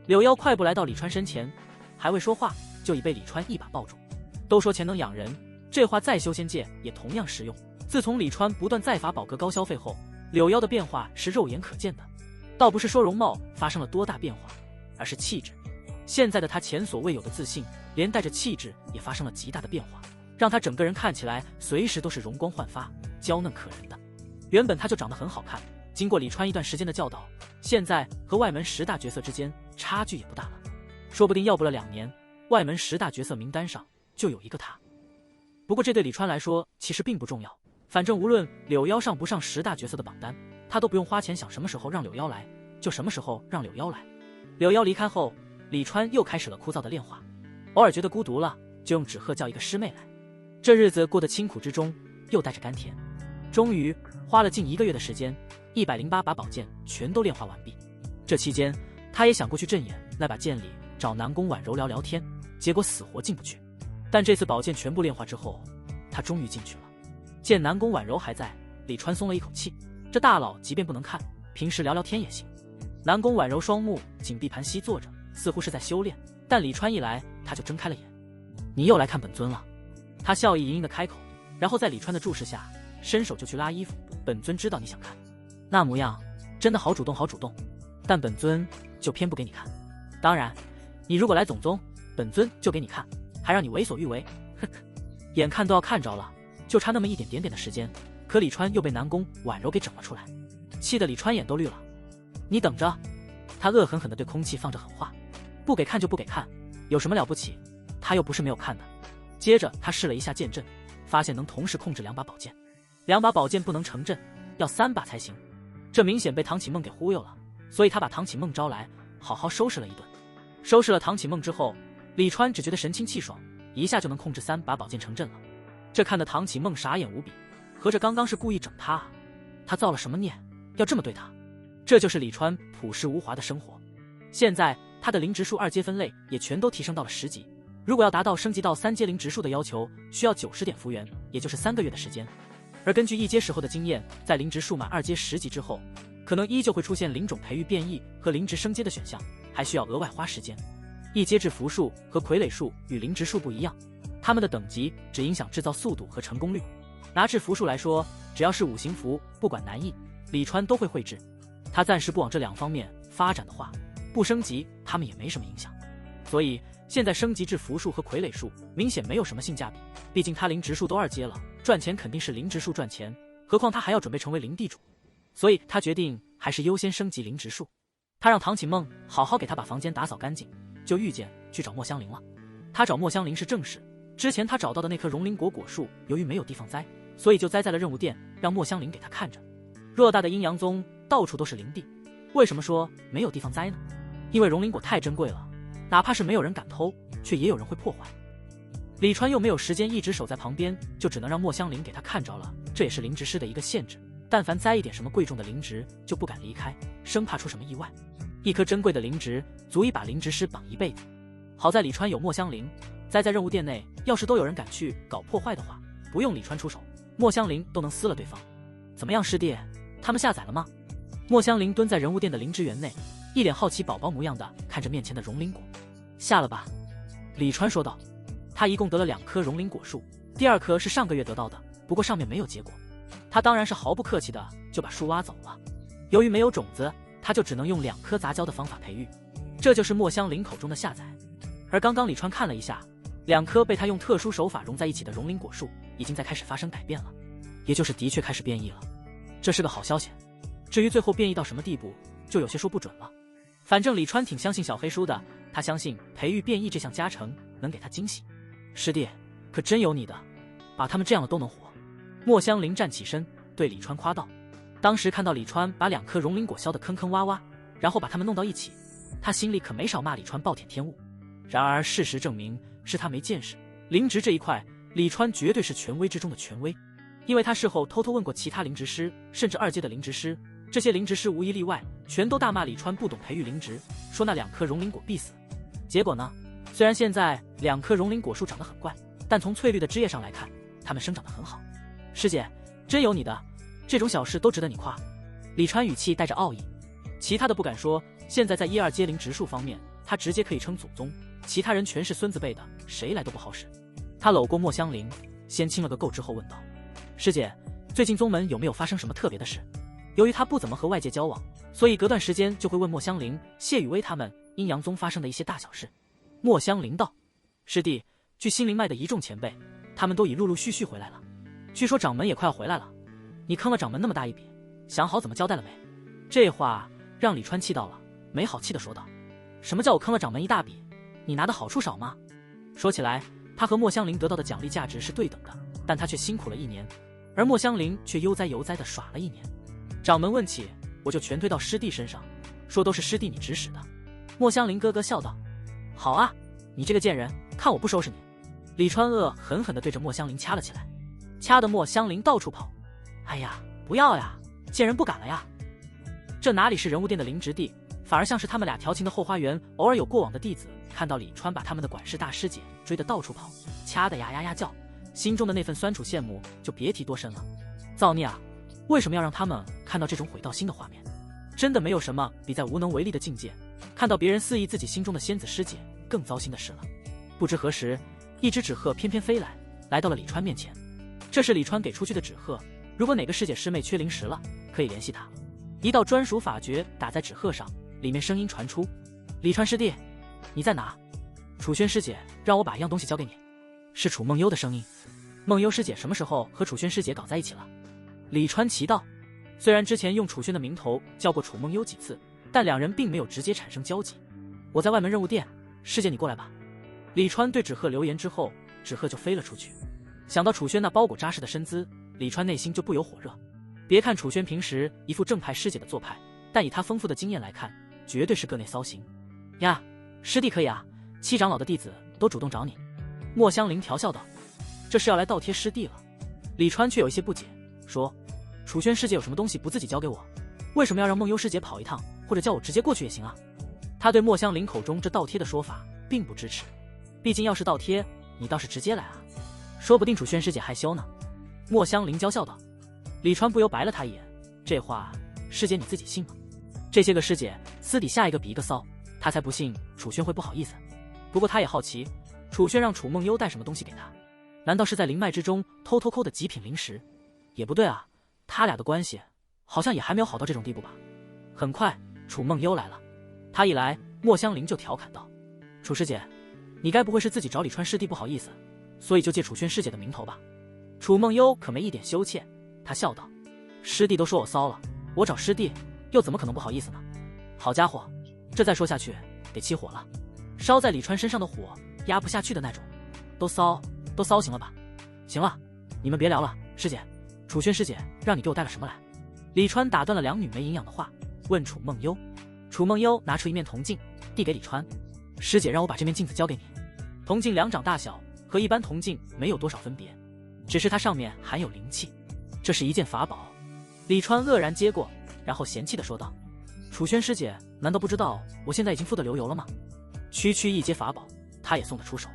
柳腰快步来到李川身前，还未说话，就已被李川一把抱住。都说钱能养人，这话在修仙界也同样适用。自从李川不断在法宝阁高消费后，柳腰的变化是肉眼可见的。倒不是说容貌发生了多大变化，而是气质。现在的他前所未有的自信，连带着气质也发生了极大的变化，让他整个人看起来随时都是容光焕发、娇嫩可人的。原本他就长得很好看，经过李川一段时间的教导，现在和外门10大角色之间差距也不大了。说不定要不了2年，外门10大角色名单上就有一个他。不过这对李川来说其实并不重要，反正无论柳腰上不上10大角色的榜单，他都不用花钱想什么时候让柳腰来，就什么时候让柳腰来。柳腰离开后，李川又开始了枯燥的炼化。偶尔觉得孤独了，就用纸鹤叫一个师妹来。这日子过得清苦之中，又带着甘甜。终于花了近1个月的时间，108把宝剑全都炼化完毕。这期间，他也想过去镇眼那把剑里找南宫婉柔聊聊天，结果死活进不去。但这次宝剑全部炼化之后，他终于进去了。见南宫婉柔还在，李川松了一口气。这大佬即便不能看，平时聊聊天也行。南宫婉柔双目紧闭盘膝坐着，似乎是在修炼，但李川一来，他就睁开了眼。你又来看本尊了？他笑意盈盈的开口，然后在李川的注视下，伸手就去拉衣服。本尊知道你想看，那模样真的好主动好主动，但本尊就偏不给你看。当然，你如果来总宗，本尊就给你看，还让你为所欲为。呵呵，眼看都要看着了，就差那么一点点的时间，可李川又被南宫婉柔给整了出来，气得李川眼都绿了。你等着！他恶狠狠地对空气放着狠话，不给看就不给看，有什么了不起？他又不是没有看的。接着他试了一下剑阵，发现能同时控制2把宝剑，2把宝剑不能成阵，要3把才行。这明显被唐启梦给忽悠了，所以他把唐启梦招来，好好收拾了一顿。收拾了唐启梦之后，李川只觉得神清气爽，一下就能控制3把宝剑成阵了。这看得唐启梦傻眼无比，合着刚刚是故意整他啊？他造了什么孽，要这么对他？这就是李川朴实无华的生活。现在他的灵植树2阶分类也全都提升到了10级，如果要达到升级到3阶灵植树的要求，需要90点福元，也就是3个月的时间。而根据1阶时候的经验，在灵植树满2阶10级之后，可能依旧会出现灵种培育变异和灵植升阶的选项，还需要额外花时间。1阶制服树和傀儡树与灵植树不一样，它们的等级只影响制造速度和成功率。拿制服树来说，只要是5行符，不管难易，李川都会绘制。他暂时不往这2方面发展的话，不升级他们也没什么影响。所以现在升级至符树和傀儡树明显没有什么性价比，毕竟他灵植树都2阶了，赚钱肯定是灵植树赚钱，何况他还要准备成为灵地主。所以他决定还是优先升级灵植树。他让唐启梦好好给他把房间打扫干净，就御剑去找墨香菱了。他找墨香菱是正事，之前他找到的那棵荣灵果果树由于没有地方栽，所以就栽在了任务殿，让墨香菱给他看着。偌大的阴阳宗到处都是灵地，为什么说没有地方栽呢？因为荣灵果太珍贵了，哪怕是没有人敢偷，却也有人会破坏。李川又没有时间一直守在旁边，就只能让墨香菱给他看着了，这也是灵植师的一个限制，但凡栽一点什么贵重的灵植，就不敢离开，生怕出什么意外。一颗珍贵的灵植足以把灵植师绑一辈子。好在李川有墨香菱，栽在任务殿内，要是都有人敢去搞破坏的话，不用李川出手，墨香菱都能撕了对方。怎么样师弟，他们下载了吗？墨香菱蹲在人物殿的灵植园内，一脸好奇宝宝模样的看着面前的荣灵果。下了吧，李川说道。他一共得了2棵荣灵果树，第2棵是上个月得到的，不过上面没有结果。他当然是毫不客气的就把树挖走了。由于没有种子，他就只能用2棵杂交的方法培育，这就是墨香菱口中的下载。而刚刚李川看了一下，2棵被他用特殊手法融在一起的荣灵果树已经在开始发生改变了，也就是的确开始变异了。这是个好消息。至于最后变异到什么地步，就有些说不准了。反正李川挺相信小黑叔的，他相信培育变异这项加成能给他惊喜。师弟，可真有你的，把他们这样的都能活。墨香菱站起身对李川夸道。当时看到李川把2颗荣灵果削得坑坑洼洼，然后把它们弄到一起，他心里可没少骂李川暴殄天物。然而事实证明是他没见识，灵植这一块李川绝对是权威之中的权威，因为他事后偷偷问过其他灵植师，甚至2阶的灵植师，这些灵植师无一例外全都大骂李川不懂培育灵植，说那2颗荣灵果必死。结果呢，虽然现在2棵荣灵果树长得很怪，但从翠绿的枝叶上来看，它们生长得很好。师姐，真有你的，这种小事都值得你夸。李川语气带着傲意，其他的不敢说，现在在1、2阶灵植树方面，他直接可以称祖宗，其他人全是孙子辈的，谁来都不好使。他搂过墨香菱，先亲了个够之后问道：师姐，最近宗门有没有发生什么特别的事？由于他不怎么和外界交往，所以隔段时间就会问墨香菱、谢雨薇他们阴阳宗发生的一些大小事。墨香菱道：师弟，据心灵脉的一众前辈，他们都已陆陆续续回来了，据说掌门也快要回来了。你坑了掌门那么大一笔，想好怎么交代了没？这话让李川气到了，没好气地说道：什么叫我坑了掌门一大笔？你拿的好处少吗？说起来，他和墨香菱得到的奖励价值是对等的，但他却辛苦了1年，而墨香菱却悠哉悠哉地耍了1年。掌门问起，我就全推到师弟身上，说都是师弟你指使的。墨香菱咯咯笑道：好啊，你这个贱人，看我不收拾你！李川恶狠狠地对着墨香菱掐了起来，掐得墨香菱到处跑。哎呀，不要呀，贱人不敢了呀！这哪里是人物殿的灵植地，反而像是他们俩调情的后花园。偶尔有过往的弟子看到李川把他们的管事大师姐追得到处跑，掐得呀呀呀叫，心中的那份酸楚羡慕就别提多深了。造孽啊！为什么要让他们看到这种毁道心的画面？真的没有什么比在无能为力的境界看到别人肆意自己心中的仙子师姐更糟心的事了。不知何时，一只纸鹤翩翩飞来，来到了李川面前。这是李川给出去的纸鹤，如果哪个师姐师妹缺灵石了，可以联系他。一道专属法诀打在纸鹤上，里面声音传出：李川师弟，你在哪？楚轩师姐让我把一样东西交给你。是楚梦幽的声音。梦幽师姐什么时候和楚轩师姐搞在一起了？李川奇道。虽然之前用楚轩的名头叫过楚梦幽几次，但2人并没有直接产生交集。我在外门任务殿，师姐你过来吧。李川对纸鹤留言之后，纸鹤就飞了出去。想到楚轩那包裹扎实的身姿，李川内心就不由火热。别看楚轩平时一副正派师姐的做派，但以他丰富的经验来看，绝对是个内骚型呀。师弟可以啊，7长老的弟子都主动找你。墨香菱调笑道：这是要来倒贴师弟了。李川却有一些不解，说：楚轩师姐有什么东西不自己交给我？为什么要让梦幽师姐跑一趟，或者叫我直接过去也行啊？他对墨香菱口中这倒贴的说法并不支持，毕竟要是倒贴，你倒是直接来啊，说不定楚轩师姐害羞呢。墨香菱娇笑道。李川不由白了他一眼，这话师姐你自己信吗？这些个师姐私底下一个比一个骚，他才不信楚轩会不好意思。不过他也好奇，楚轩让楚梦幽带什么东西给他？难道是在灵脉之中偷偷抠的极品灵石？也不对啊，他俩的关系好像也还没有好到这种地步吧。很快楚梦幽来了，他一来，墨香菱就调侃道：楚师姐，你该不会是自己找李川师弟不好意思，所以就借楚轩师姐的名头吧？楚梦幽可没一点羞怯，他笑道：师弟都说我骚了，我找师弟又怎么可能不好意思呢？好家伙，这再说下去得起火了，烧在李川身上的火压不下去的那种。都骚行了吧？行了，你们别聊了。师姐，楚轩师姐让你给我带了什么来？李川打断了2女没营养的话，问楚梦幽。楚梦幽拿出一面铜镜递给李川：师姐让我把这面镜子交给你。铜镜2掌大小，和一般铜镜没有多少分别，只是它上面含有灵气，这是一件法宝。李川愕然接过，然后嫌弃地说道：楚轩师姐难道不知道我现在已经富得流油了吗？区区一阶法宝他也送得出手。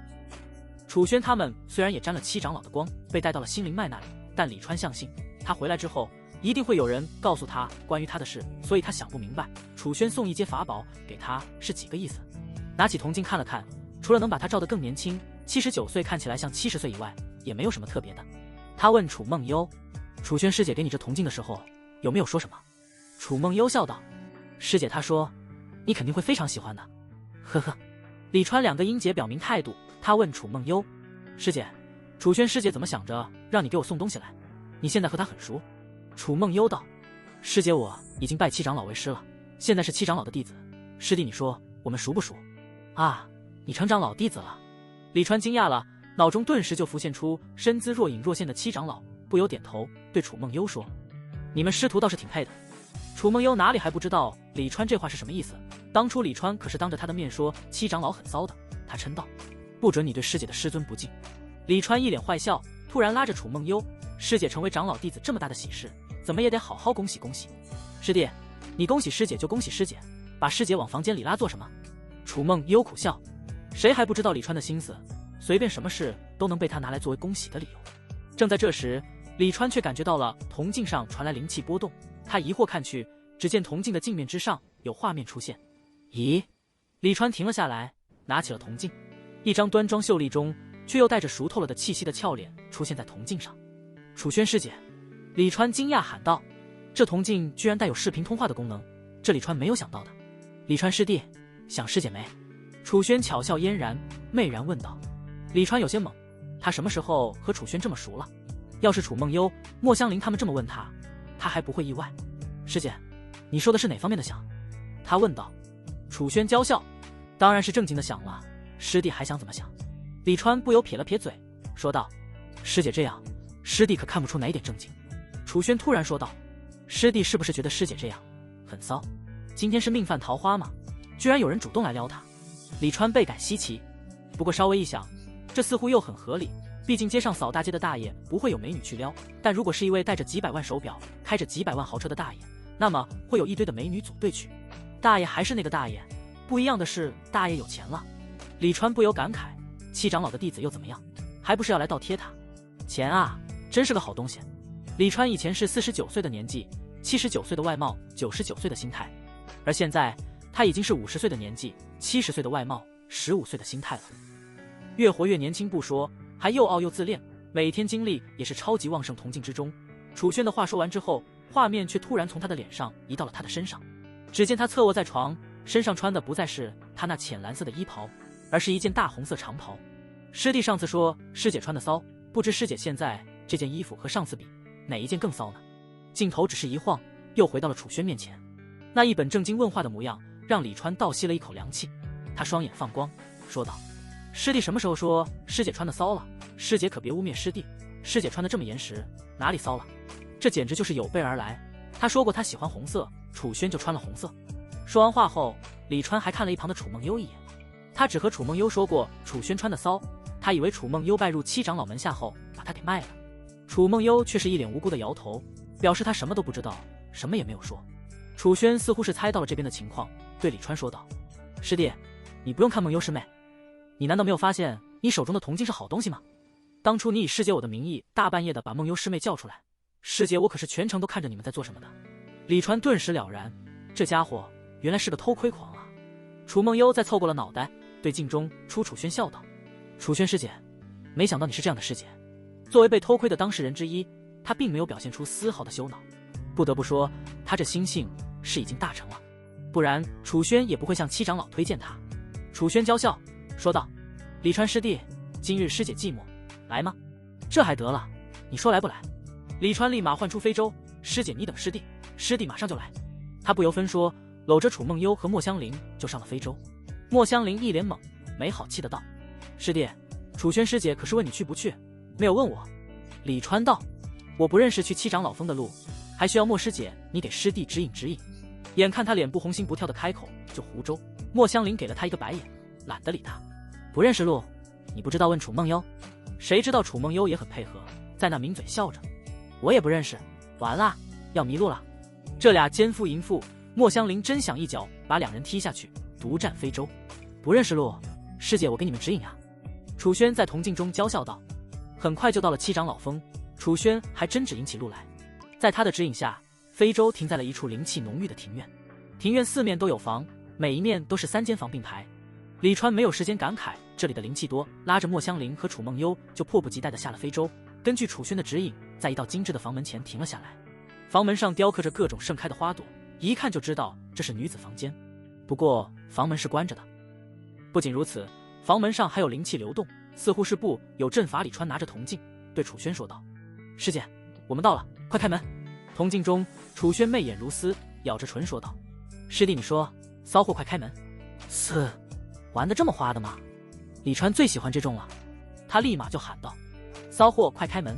楚轩他们虽然也沾了7长老的光，被带到了心灵脉那里，但李川相信他回来之后一定会有人告诉他关于他的事，所以他想不明白楚轩送一阶法宝给他是几个意思。拿起铜镜看了看，除了能把他照得更年轻， 79岁看起来像70岁以外，也没有什么特别的。他问楚梦幽：“楚轩师姐给你这铜镜的时候，有没有说什么？”楚梦幽笑道：“师姐她说，你肯定会非常喜欢的。”呵呵。李川2个音节表明态度。他问楚梦幽：“师姐，楚轩师姐怎么想着让你给我送东西来？你现在和她很熟？”楚梦幽道：“师姐，我已经拜七长老为师了，现在是七长老的弟子。师弟，你说我们熟不熟？”啊，你成长老弟子了？李川惊讶了，脑中顿时就浮现出身姿若隐若现的七长老，不由点头，对楚梦幽说：“你们师徒倒是挺配的。”楚梦幽哪里还不知道李川这话是什么意思？当初李川可是当着他的面说七长老很骚的，他嗔道：“不准你对师姐的师尊不敬。”李川一脸坏笑，突然拉着楚梦幽：“师姐成为长老弟子这么大的喜事，怎么也得好好恭喜恭喜。师弟，你恭喜师姐就恭喜师姐，把师姐往房间里拉做什么？”楚梦幽苦笑，谁还不知道李川的心思，随便什么事都能被他拿来作为恭喜的理由。正在这时，李川却感觉到了铜镜上传来灵气波动，他疑惑看去，只见铜镜的镜面之上有画面出现。咦？李川停了下来，拿起了铜镜，一张端庄秀丽中却又带着熟透了的气息的俏脸出现在铜镜上。楚轩师姐，李川惊讶喊道：“这铜镜居然带有视频通话的功能，这李川没有想到的。”李川师弟，想师姐没？楚轩巧笑嫣然，媚然问道。李川有些懵，他什么时候和楚轩这么熟了？要是楚梦幽、莫香菱他们这么问他，他还不会意外。师姐，你说的是哪方面的想？他问道。楚轩娇笑，当然是正经的想了，师弟还想怎么想？李川不由撇了撇嘴，说道：“师姐这样，师弟可看不出哪一点正经。”楚轩突然说道：“师弟是不是觉得师姐这样很骚？今天是命犯桃花吗？居然有人主动来撩他。”李川倍感稀奇，不过稍微一想，这似乎又很合理，毕竟街上扫大街的大爷不会有美女去撩，但如果是一位戴着几百万手表、开着几百万豪车的大爷，那么会有一堆的美女组队去。大爷还是那个大爷，不一样的是大爷有钱了。李川不由感慨，七长老的弟子又怎么样，还不是要来倒贴他？钱啊，真是个好东西。李川以前是49岁的年纪，79岁的外貌，99岁的心态，而现在他已经是50岁的年纪，70岁的外貌，15岁的心态了。越活越年轻不说，还又傲又自恋，每天精力也是超级旺盛。铜镜之中，楚轩的话说完之后，画面却突然从他的脸上移到了他的身上。只见他侧卧在床，身上穿的不再是他那浅蓝色的衣袍，而是一件大红色长袍。师弟上次说师姐穿的骚，不知师姐现在这件衣服和上次比，哪一件更骚呢？镜头只是一晃，又回到了楚轩面前，那一本正经问话的模样，让李川倒吸了一口凉气。他双眼放光，说道：“师弟什么时候说师姐穿的骚了？师姐可别污蔑师弟，师姐穿的这么严实，哪里骚了？这简直就是有备而来。他说过他喜欢红色，楚轩就穿了红色。”说完话后，李川还看了一旁的楚梦幽一眼，他只和楚梦幽说过楚轩穿的骚，他以为楚梦幽拜入七长老门下后把他给卖了。楚梦幽却是一脸无辜的摇头，表示他什么都不知道，什么也没有说。楚轩似乎是猜到了这边的情况，对李川说道：“师弟，你不用看梦幽师妹，你难道没有发现你手中的铜镜是好东西吗？当初你以师姐我的名义大半夜的把梦幽师妹叫出来，师姐我可是全程都看着你们在做什么的。”李川顿时了然，这家伙原来是个偷窥狂啊！楚梦幽再凑过了脑袋，对镜中楚轩笑道：“楚轩师姐，没想到你是这样的师姐。”作为被偷窥的当事人之一，他并没有表现出丝毫的羞恼。不得不说，他这心性是已经大成了，不然楚轩也不会向七长老推荐他。楚轩娇笑说道：“李川师弟，今日师姐寂寞，来吗？”“这还得了，你说来不来？”李川立马唤出非洲：“师姐你等师弟，师弟马上就来。”他不由分说，搂着楚梦幽和莫香菱就上了非洲。莫香菱一脸懵，没好气的道：“师弟，楚轩师姐可是问你去不去，没有问我。”李川道：“我不认识去七长老峰的路，还需要莫师姐你给师弟指引指引。”眼看他脸不红心不跳的开口就湖州，莫香菱给了他一个白眼，懒得理他。“不认识路，你不知道问楚梦幽。”谁知道楚梦幽也很配合，在那抿嘴笑着：“我也不认识。”完了，要迷路了。这俩奸夫淫妇，莫香菱真想一脚把两人踢下去，独占非洲。“不认识路，师姐我给你们指引呀。”楚轩在铜镜中娇笑道。很快就到了七长老峰，楚轩还真指引起路来。在他的指引下，非洲停在了一处灵气浓郁的庭院。庭院四面都有房，每一面都是3间房并排。李川没有时间感慨这里的灵气多，拉着莫香菱和楚梦幽就迫不及待地下了非洲。根据楚轩的指引，在一道精致的房门前停了下来。房门上雕刻着各种盛开的花朵，一看就知道这是女子房间。不过房门是关着的。不仅如此，房门上还有灵气流动，似乎是不有阵法。李川拿着铜镜对楚轩说道：“师姐，我们到了，快开门。”铜镜中，楚轩媚眼如丝，咬着唇说道：“师弟，你说骚货快开门。”玩得这么花的吗？李川最喜欢这种了，他立马就喊道：“骚货快开门！”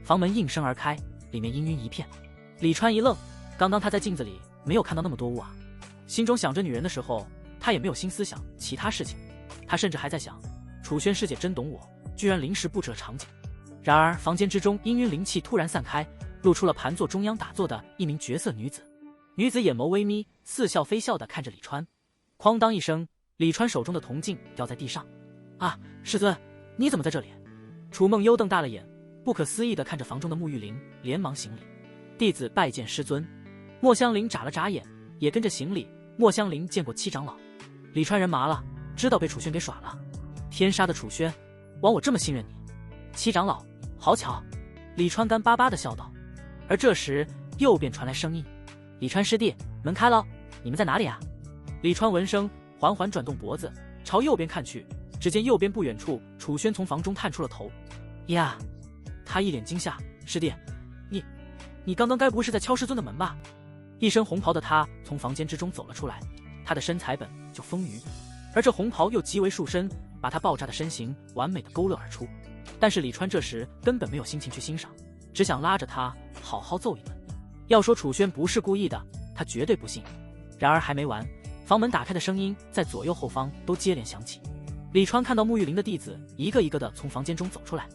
房门应声而开，里面氤氲一片。李川一愣，刚刚他在镜子里没有看到那么多物啊。心中想着女人的时候，他也没有心思想其他事情。他甚至还在想，楚轩师姐真懂我，居然临时布置了场景。然而房间之中氤氲灵气突然散开，露出了盘座中央打坐的一名绝色女子。女子眼眸微眯，似笑非笑地看着李川。哐当一声，李川手中的铜镜掉在地上。啊，师尊，你怎么在这里？楚梦幽瞪大了眼，不可思议地看着房中的沐玉玲，连忙行礼：“弟子拜见师尊。”莫香菱眨了眨眼，也跟着行礼。莫香菱见过七长老。李川人麻了，知道被楚轩给耍了。天杀的楚轩，枉我这么信任你。七长老，好巧。李川干巴巴地笑道。而这时右边传来声音：“李川师弟，门开了，你们在哪里啊？”李川闻声缓缓转动脖子，朝右边看去，只见右边不远处，楚轩从房中探出了头。呀！他一脸惊吓：“师弟，你刚刚该不会是在敲师尊的门吧？”一身红袍的他从房间之中走了出来，他的身材本就丰腴，而这红袍又极为束身，把他爆炸的身形完美的勾勒而出。但是李川这时根本没有心情去欣赏，只想拉着他好好揍一顿。要说楚轩不是故意的，他绝对不信。然而还没完，房门打开的声音在左右后方都接连响起。李川看到沐玉玲的弟子一个一个的从房间中走出来。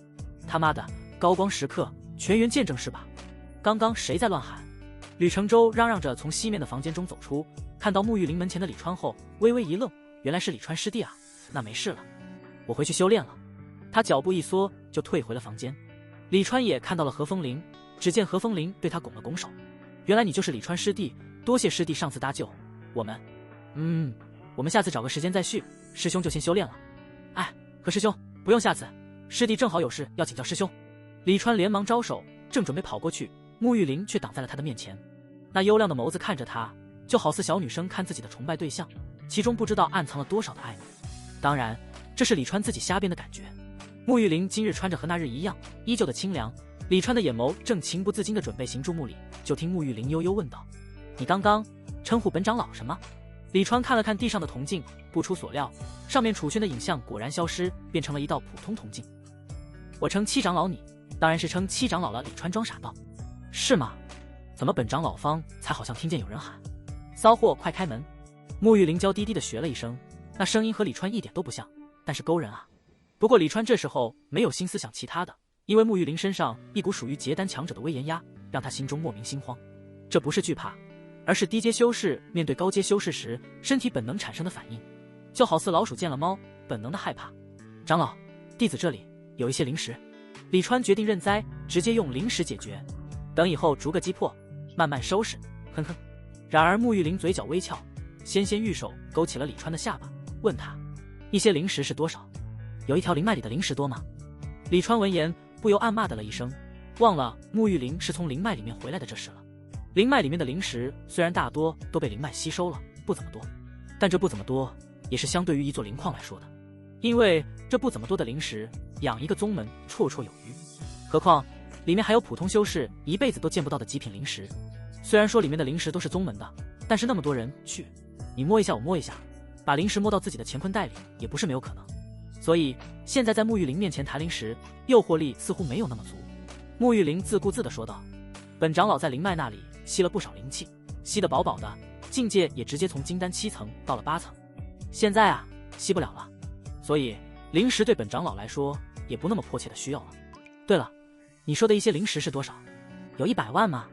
他妈的，高光时刻，全员见证是吧？刚刚谁在乱喊？吕承洲嚷嚷着从西面的房间中走出，看到沐玉玲门前的李川后，微微一愣，原来是李川师弟啊，那没事了，我回去修炼了。他脚步一缩，就退回了房间。李川也看到了何风铃，只见何风铃对他拱了拱手：“原来你就是李川师弟，多谢师弟上次搭救我们。我们下次找个时间再续，师兄就先修炼了。”“哎，何师兄，不用下次，师弟正好有事要请教师兄。”李川连忙招手，正准备跑过去，沐玉玲却挡在了他的面前。那幽亮的眸子看着他，就好似小女生看自己的崇拜对象，其中不知道暗藏了多少的暧昧。当然，这是李川自己瞎编的感觉。沐玉玲今日穿着和那日一样，依旧的清凉。李川的眼眸正情不自禁地准备行注目礼，就听沐玉玲悠悠问道：“你刚刚称呼本长老什么？”李川看了看地上的铜镜，不出所料，上面楚轩的影像果然消失，变成了一道普通铜镜。“我称七长老你，当然是称七长老了。”李川装傻道。“是吗？怎么本长老方才好像听见有人喊骚货快开门？”沐玉玲娇滴滴地学了一声，那声音和李川一点都不像，但是勾人啊。不过李川这时候没有心思想其他的，因为沐玉玲身上一股属于结丹强者的威严压，让他心中莫名心慌。这不是惧怕，而是低阶修士面对高阶修士时身体本能产生的反应，就好似老鼠见了猫，本能的害怕。“长老，弟子这里有一些灵石。”李川决定认栽，直接用灵石解决，等以后逐个击破，慢慢收拾。哼哼。然而沐玉玲嘴角微翘，纤纤玉手勾起了李川的下巴，问他：“一些灵石是多少？有一条灵脉里的灵石多吗？”李川闻言不由暗骂的了一声，忘了沐玉玲是从灵脉里面回来的这事了。灵脉里面的灵石虽然大多都被灵脉吸收了，不怎么多，但这不怎么多也是相对于一座灵矿来说的，因为这不怎么多的灵石养一个宗门绰绰有余。何况里面还有普通修士一辈子都见不到的极品灵石。虽然说里面的灵石都是宗门的，但是那么多人去，你摸一下我摸一下，把灵石摸到自己的乾坤袋里也不是没有可能。所以现在在沐玉玲面前谈灵石，诱惑力似乎没有那么足。沐玉玲自顾自地说道：“本长老在灵脉那里吸了不少灵气，吸得饱饱的，境界也直接从金丹7层到了8层。现在啊，吸不了了，所以灵石对本长老来说也不那么迫切的需要了。对了，你说的一些灵石是多少？有100万吗？”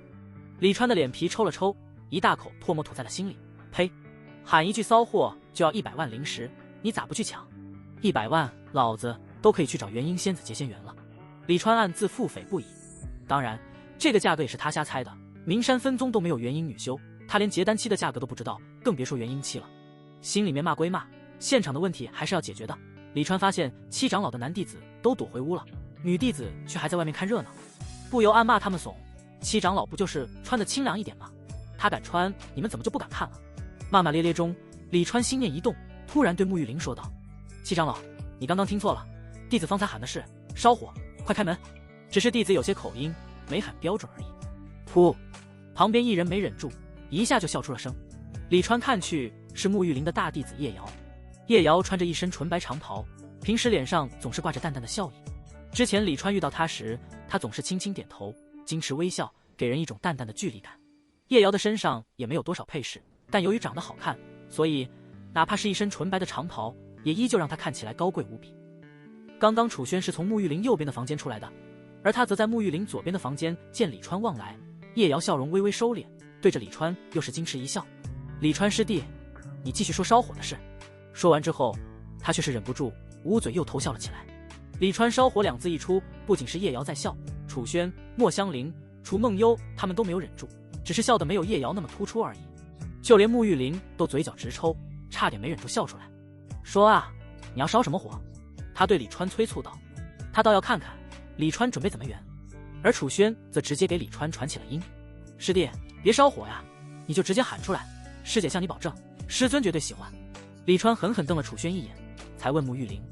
李川的脸皮抽了抽，一大口唾沫吐在了心里。呸！喊一句骚货就要100万灵石，你咋不去抢？100万，老子都可以去找元婴仙子结仙缘了。李川暗自腹诽不已。当然，这个价格也是他瞎猜的。名山分宗都没有元婴女修，他连结丹期的价格都不知道，更别说元婴期了。心里面骂归骂，现场的问题还是要解决的。李川发现七长老的男弟子都躲回屋了，女弟子却还在外面看热闹，不由暗骂他们怂。七长老不就是穿得清凉一点吗？他敢穿，你们怎么就不敢看了？骂骂咧咧中，李川心念一动，突然对沐玉灵说道：“七长老，你刚刚听错了，弟子方才喊的是烧火，快开门。只是弟子有些口音，没喊标准而已。”噗！旁边一人没忍住，一下就笑出了声。李川看去是沐玉灵的大弟子叶瑶。叶瑶穿着一身纯白长袍，平时脸上总是挂着淡淡的笑意。之前李川遇到他时，他总是轻轻点头，矜持微笑，给人一种淡淡的距离感。叶瑶的身上也没有多少配饰，但由于长得好看，所以哪怕是一身纯白的长袍，也依旧让他看起来高贵无比。刚刚楚轩是从沐玉灵右边的房间出来的，而他则在沐玉灵左边的房间见李川望来。叶瑶笑容微微收敛，对着李川又是矜持一笑：“李川师弟，你继续说烧火的事。”说完之后，他却是忍不住捂嘴又偷笑了起来。李川烧火两字一出，不仅是叶瑶在笑，楚轩、莫香菱、楚梦幽他们都没有忍住，只是笑得没有叶瑶那么突出而已。就连沐玉灵都嘴角直抽，差点没忍住笑出来。说啊，你要烧什么火？他对李川催促道。他倒要看看李川准备怎么圆。而楚轩则直接给李川传起了音：“师弟，别烧火呀，你就直接喊出来，师姐向你保证，师尊绝对喜欢。”李川狠狠瞪了楚轩一眼，才问沐玉灵：“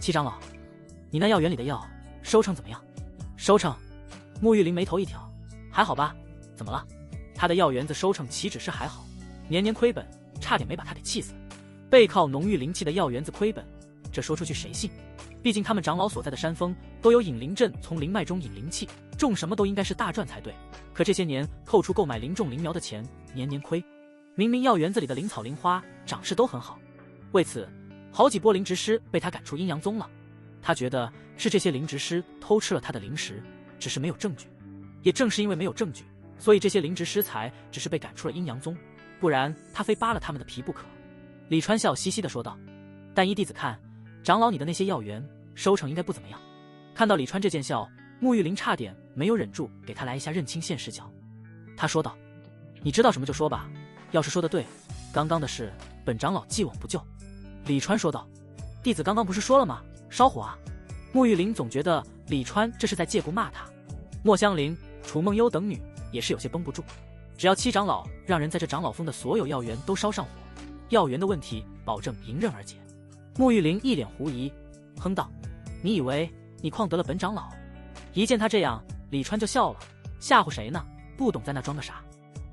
七长老，你那药园里的药收成怎么样？”收成？沐玉灵眉头一挑：“还好吧？怎么了？”他的药园子收成岂止是还好，年年亏本，差点没把他给气死。背靠浓郁灵气的药园子亏本，这说出去谁信？毕竟他们长老所在的山峰都有引灵阵从灵脉中引灵气，种什么都应该是大赚才对。可这些年扣除购买灵种灵苗的钱，年年亏。明明药园子里的灵草灵花长势都很好，为此好几波灵植师被他赶出阴阳宗了。他觉得是这些灵植师偷吃了他的灵石，只是没有证据。也正是因为没有证据，所以这些灵植师才只是被赶出了阴阳宗，不然他非扒了他们的皮不可。李川笑嘻嘻地说道：“但依弟子看，长老你的那些药园收成应该不怎么样。”看到李川这见笑，沐玉灵差点没有忍住给他来一下认清现视角。他说道：“你知道什么就说吧，要是说的对，刚刚的事本长老既往不咎。”李川说道：“弟子刚刚不是说了吗？烧火啊！”沐玉灵总觉得李川这是在借故骂他。莫香菱、楚梦幽等女也是有些绷不住，只要七长老让人在这长老峰的所有药园都烧上火，药园的问题保证迎刃而解。沐玉灵一脸狐疑，哼道：“你以为你诓得了本长老？”一见他这样，李川就笑了：“吓唬谁呢？不懂在那装个傻。”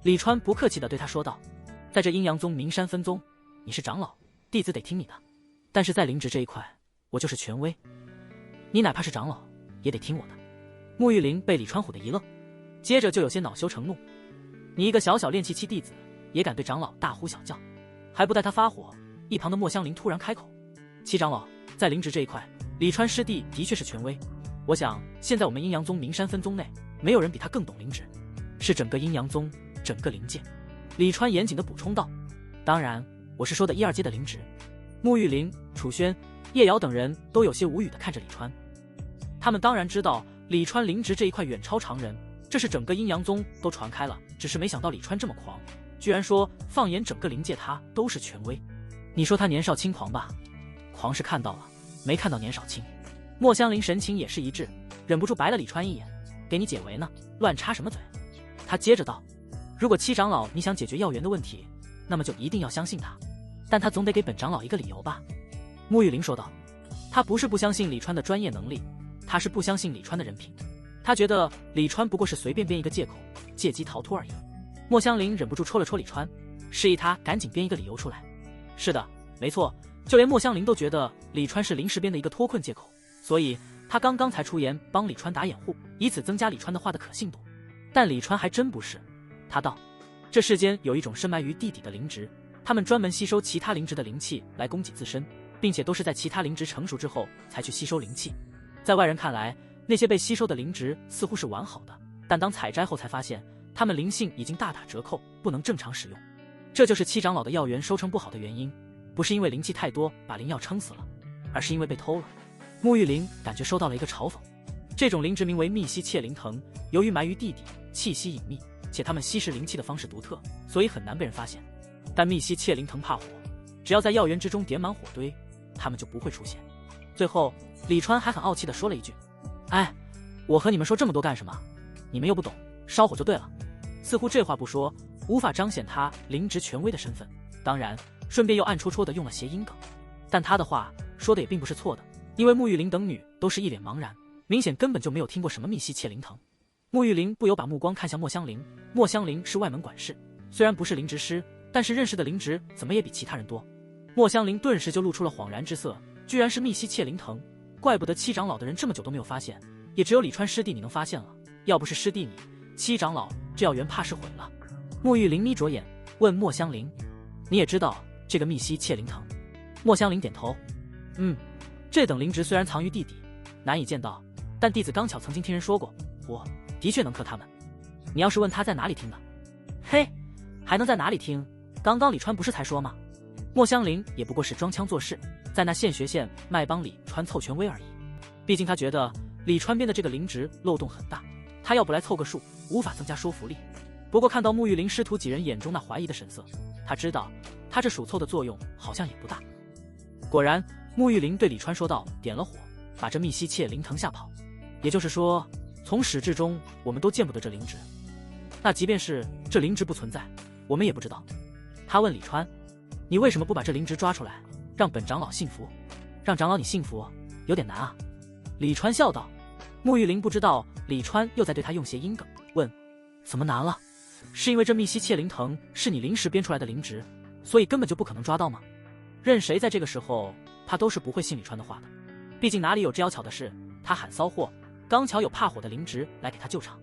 李川不客气地对他说道：“在这阴阳宗名山分宗，你是长老，弟子得听你的；但是在灵植这一块，我就是权威，你哪怕是长老，也得听我的。”沐玉灵被李川唬得一愣，接着就有些恼羞成怒：“你一个小小炼气期弟子，也敢对长老大呼小叫？”还不待他发火，一旁的莫香菱突然开口：“七长老，在灵植这一块，李川师弟的确是权威。我想现在我们阴阳宗名山分宗内，没有人比他更懂灵植，是整个阴阳宗，整个灵界。”李川严谨地补充道：“当然，我是说的1、2阶的灵植。”沐玉灵、楚轩、叶瑶等人都有些无语地看着李川。他们当然知道李川灵植这一块远超常人，这是整个阴阳宗都传开了，只是没想到李川这么狂，居然说放眼整个灵界他都是权威。你说他年少轻狂吧，狂是看到了，没看到年少轻。莫香菱神情也是一致，忍不住白了李川一眼：“给你解围呢，乱插什么嘴？”他接着道：“如果七长老你想解决药源的问题，那么就一定要相信他，但他总得给本长老一个理由吧。”沐玉灵说道：“他不是不相信李川的专业能力，他是不相信李川的人品。他觉得李川不过是随便编一个借口，借机逃脱而已。”莫香菱忍不住戳了戳李川，示意他赶紧编一个理由出来。是的，没错，就连莫香菱都觉得李川是临时编的一个脱困借口，所以他刚刚才出言帮李川打掩护，以此增加李川的话的可信度。但李川还真不是，他道：“这世间有一种深埋于地底的灵植，他们专门吸收其他灵植的灵气来供给自身，并且都是在其他灵植成熟之后才去吸收灵气。在外人看来，那些被吸收的灵植似乎是完好的，但当采摘后才发现，它们灵性已经大打折扣，不能正常使用。这就是七长老的药源收成不好的原因，不是因为灵气太多把灵药撑死了，而是因为被偷了。”沐玉灵感觉收到了一个嘲讽。这种灵植名为密吸切灵藤，由于埋于地底，气息隐秘，且它们吸食灵气的方式独特，所以很难被人发现。但密吸切灵藤怕火，只要在药园之中点满火堆，他们就不会出现。最后，李川还很傲气地说了一句：“哎，我和你们说这么多干什么？你们又不懂，烧火就对了。”似乎这话不说，无法彰显他灵职权威的身份。当然，顺便又暗戳戳地用了谐音梗。但他的话说的也并不是错的，因为沐玉玲等女都是一脸茫然，明显根本就没有听过什么密西切灵藤。沐玉玲不由把目光看向莫香菱，莫香菱是外门管事，虽然不是灵职师，但是认识的灵职怎么也比其他人多。莫香菱顿时就露出了恍然之色，居然是密西切灵藤，怪不得七长老的人这么久都没有发现，也只有李川师弟你能发现了，要不是师弟你，七长老这药园怕是毁了。沐玉玲眯着眼问莫香菱：“你也知道这个密西切灵藤？”莫香菱点头：“这等灵职虽然藏于地底，难以见到，但弟子刚巧曾经听人说过，我的确能克他们。你要是问他在哪里听的，嘿，还能在哪里听？刚刚李川不是才说吗？”莫香菱也不过是装腔作势，在那现学现卖帮李川凑权威而已。毕竟他觉得李川编的这个灵职漏洞很大，他要不来凑个数，无法增加说服力。不过看到沐玉玲师徒几人眼中那怀疑的神色，他知道他这数凑的作用好像也不大。果然，沐玉玲对李川说道：“点了火，把这密西切灵藤吓跑。也就是说，从始至终我们都见不得这灵职。那即便是这灵职不存在，我们也不知道。”他问李川：“你为什么不把这灵职抓出来，让本长老信服？让长老你信服，有点难啊。”李川笑道。沐玉玲不知道李川又在对他用谐音梗，问：“怎么难了？是因为这密西切灵藤是你临时编出来的灵职，所以根本就不可能抓到吗？”任谁在这个时候，他都是不会信李川的话的。毕竟哪里有这要巧的事，他喊骚货，刚巧有怕火的灵职来给他救场。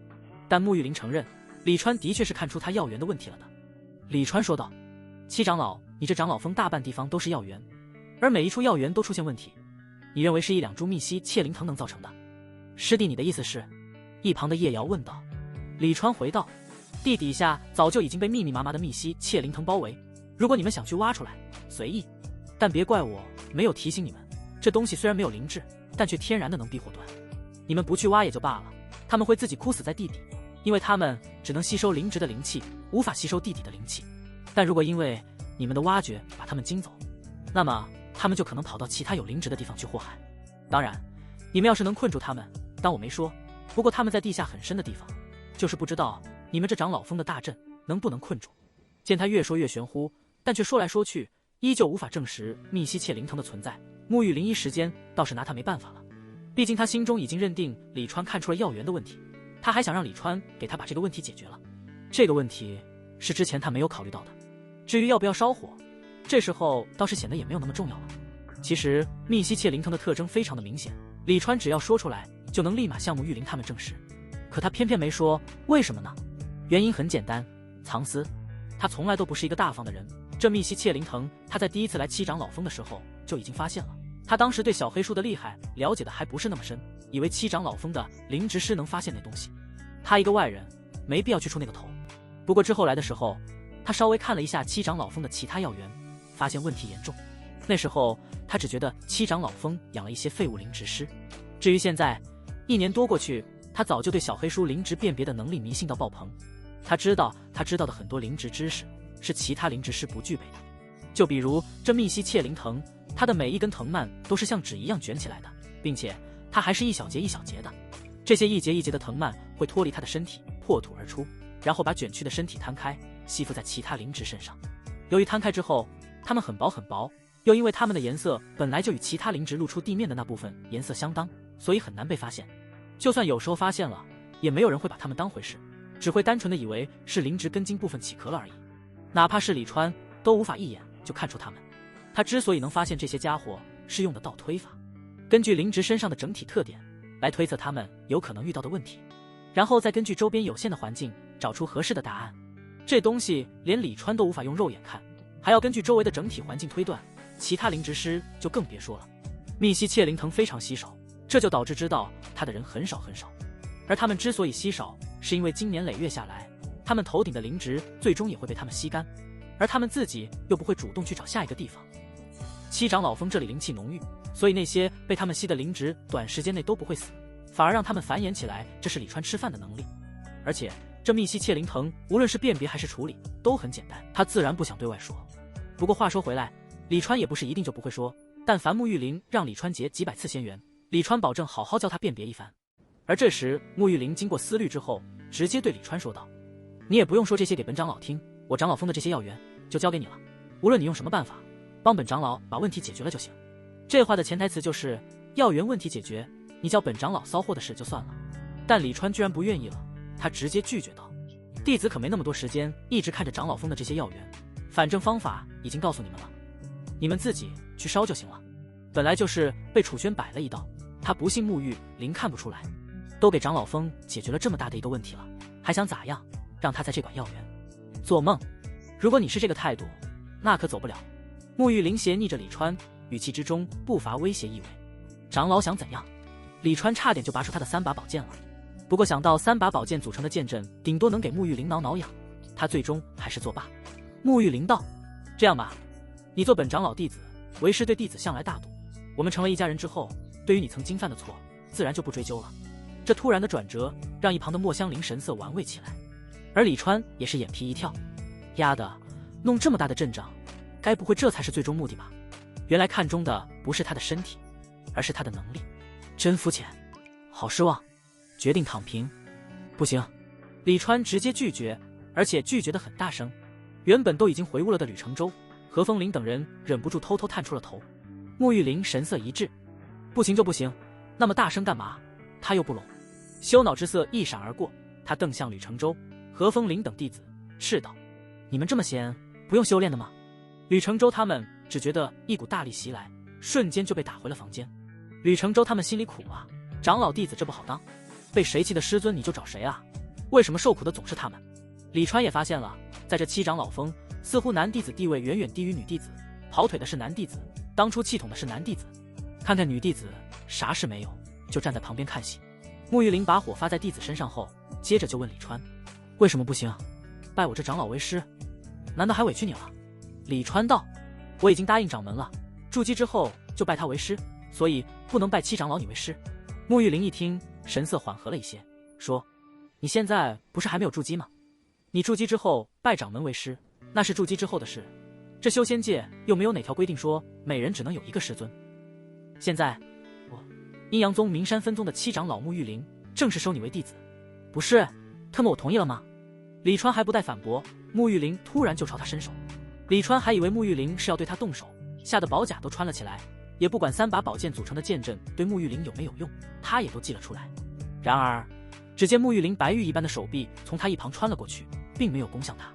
但沐玉玲承认，李川的确是看出他药源的问题了的。李川说道：“七长老，你这长老峰大半地方都是药源，而每一处药源都出现问题，你认为是一两株密西切灵藤能造成的？”师弟，你的意思是？一旁的叶瑶问道。李川回道：“地底下早就已经被密密麻麻的密西切灵藤包围，如果你们想去挖出来，随意。但别怪我没有提醒你们，这东西虽然没有灵智，但却天然的能避火端。你们不去挖也就罢了，他们会自己枯死在地底，因为他们只能吸收灵职的灵气，无法吸收地底的灵气。但如果因为你们的挖掘把他们惊走，那么他们就可能跑到其他有灵职的地方去祸害。当然，你们要是能困住他们，当我没说。不过他们在地下很深的地方，就是不知道你们这长老峰的大阵能不能困住。”见他越说越玄乎，但却说来说去依旧无法证实密西切灵藤的存在，沐玉玲一时间倒是拿他没办法了。毕竟他心中已经认定李川看出了药源的问题，他还想让李川给他把这个问题解决了。这个问题是之前他没有考虑到的。至于要不要烧火，这时候倒是显得也没有那么重要了。其实密西切灵藤的特征非常的明显，李川只要说出来就能立马向沐玉玲他们证实，可他偏偏没说，为什么呢？原因很简单，藏私。他从来都不是一个大方的人，这密西切灵藤他在第一次来七长老峰的时候就已经发现了。他当时对小黑树的厉害了解的还不是那么深，以为七长老峰的灵职师能发现那东西，他一个外人没必要去出那个头。不过之后来的时候，他稍微看了一下七长老峰的其他药源，发现问题严重。那时候他只觉得七长老峰养了一些废物灵职师，至于现在1年多过去，他早就对小黑书灵职辨别的能力迷信到爆棚。他知道的很多灵职知识是其他灵职师不具备的，就比如这密西切灵藤，它的每一根藤蔓都是像纸一样卷起来的，并且它还是一小节一小节的。这些一节一节的藤蔓会脱离他的身体，破土而出，然后把卷曲的身体摊开，吸附在其他灵职身上。由于摊开之后，它们很薄很薄，又因为它们的颜色本来就与其他灵职露出地面的那部分颜色相当，所以很难被发现。就算有时候发现了，也没有人会把它们当回事，只会单纯的以为是灵职根茎部分起壳了而已。哪怕是李川都无法一眼就看出它们。他之所以能发现这些家伙，是用的倒推法，根据灵职身上的整体特点来推测他们有可能遇到的问题，然后再根据周边有限的环境找出合适的答案。这东西连李川都无法用肉眼看，还要根据周围的整体环境推断，其他灵职师就更别说了。密西切灵藤非常稀少，这就导致知道它的人很少很少，而他们之所以稀少，是因为经年累月下来，他们头顶的灵职最终也会被他们吸干，而他们自己又不会主动去找下一个地方。七长老峰这里灵气浓郁，所以那些被他们吸的灵职短时间内都不会死，反而让他们繁衍起来，这是李川吃饭的能力。而且这密西切灵藤无论是辨别还是处理都很简单，他自然不想对外说。不过话说回来，李川也不是一定就不会说，但凡沐玉林让李川结几百次仙缘，李川保证好好教他辨别一番。而这时沐玉林经过思虑之后，直接对李川说道：“你也不用说这些给本长老听，我长老封的这些药源就交给你了，无论你用什么办法，帮本长老把问题解决了就行。”这话的潜台词就是药源问题解决，你叫本长老骚货的事就算了。但李川居然不愿意了，他直接拒绝道：“弟子可没那么多时间一直看着长老封的这些药源，反正方法已经告诉你们了，你们自己去烧就行了。”本来就是被楚轩摆了一道，他不信沐玉林看不出来，都给长老封解决了这么大的一个问题了，还想咋样？让他在这管药源？做梦！如果你是这个态度，那可走不了。沐玉林斜睨着李川，语气之中不乏威胁意味。长老想怎样？李川差点就拔出他的3把宝剑了，不过想到3把宝剑组成的剑阵顶多能给沐玉林挠挠痒，他最终还是作罢。沐玉林道：“这样吧，你做本长老弟子，为师对弟子向来大度，我们成了一家人之后，对于你曾经犯的错，自然就不追究了。”这突然的转折让一旁的墨香菱神色玩味起来，而李川也是眼皮一跳，丫的，弄这么大的阵仗，该不会这才是最终目的吧？原来看中的不是他的身体，而是他的能力，真肤浅，好失望，决定躺平。不行，李川直接拒绝，而且拒绝得很大声。原本都已经回屋了的吕承洲、何风林等人忍不住偷偷探出了头。沐玉林神色一滞，不行就不行，那么大声干嘛？他又不聋。羞恼之色一闪而过，他瞪向吕承洲、何风林等弟子，斥道：“你们这么闲，不用修炼的吗？”吕承洲他们只觉得一股大力袭来，瞬间就被打回了房间。吕承洲他们心里苦啊，长老弟子这不好当，被谁气的师尊你就找谁啊？为什么受苦的总是他们？李川也发现了，在这7长老峰，似乎男弟子地位远远低于女弟子，跑腿的是男弟子，当初气捅的是男弟子，看看女弟子啥事没有，就站在旁边看戏。沐玉林把火发在弟子身上后，接着就问李川：“为什么不行？拜我这长老为师，难道还委屈你了？”李川道：“我已经答应掌门了，筑基之后就拜他为师，所以不能拜7长老你为师。”沐玉林一听，神色缓和了一些，说：“你现在不是还没有筑基吗？你筑基之后拜掌门为师，那是筑基之后的事。这修仙界又没有哪条规定说每人只能有一个师尊。现在我阴阳宗名山分宗的7长老沐玉林正式收你为弟子，不是？特么我同意了吗？”李川还不待反驳，沐玉林突然就朝他伸手。李川还以为沐玉林是要对他动手，吓得宝甲都穿了起来，也不管3把宝剑组成的剑阵对沐玉林有没有用，他也都记了出来。然而只见沐玉林白玉一般的手臂从他一旁穿了过去，并没有攻向他。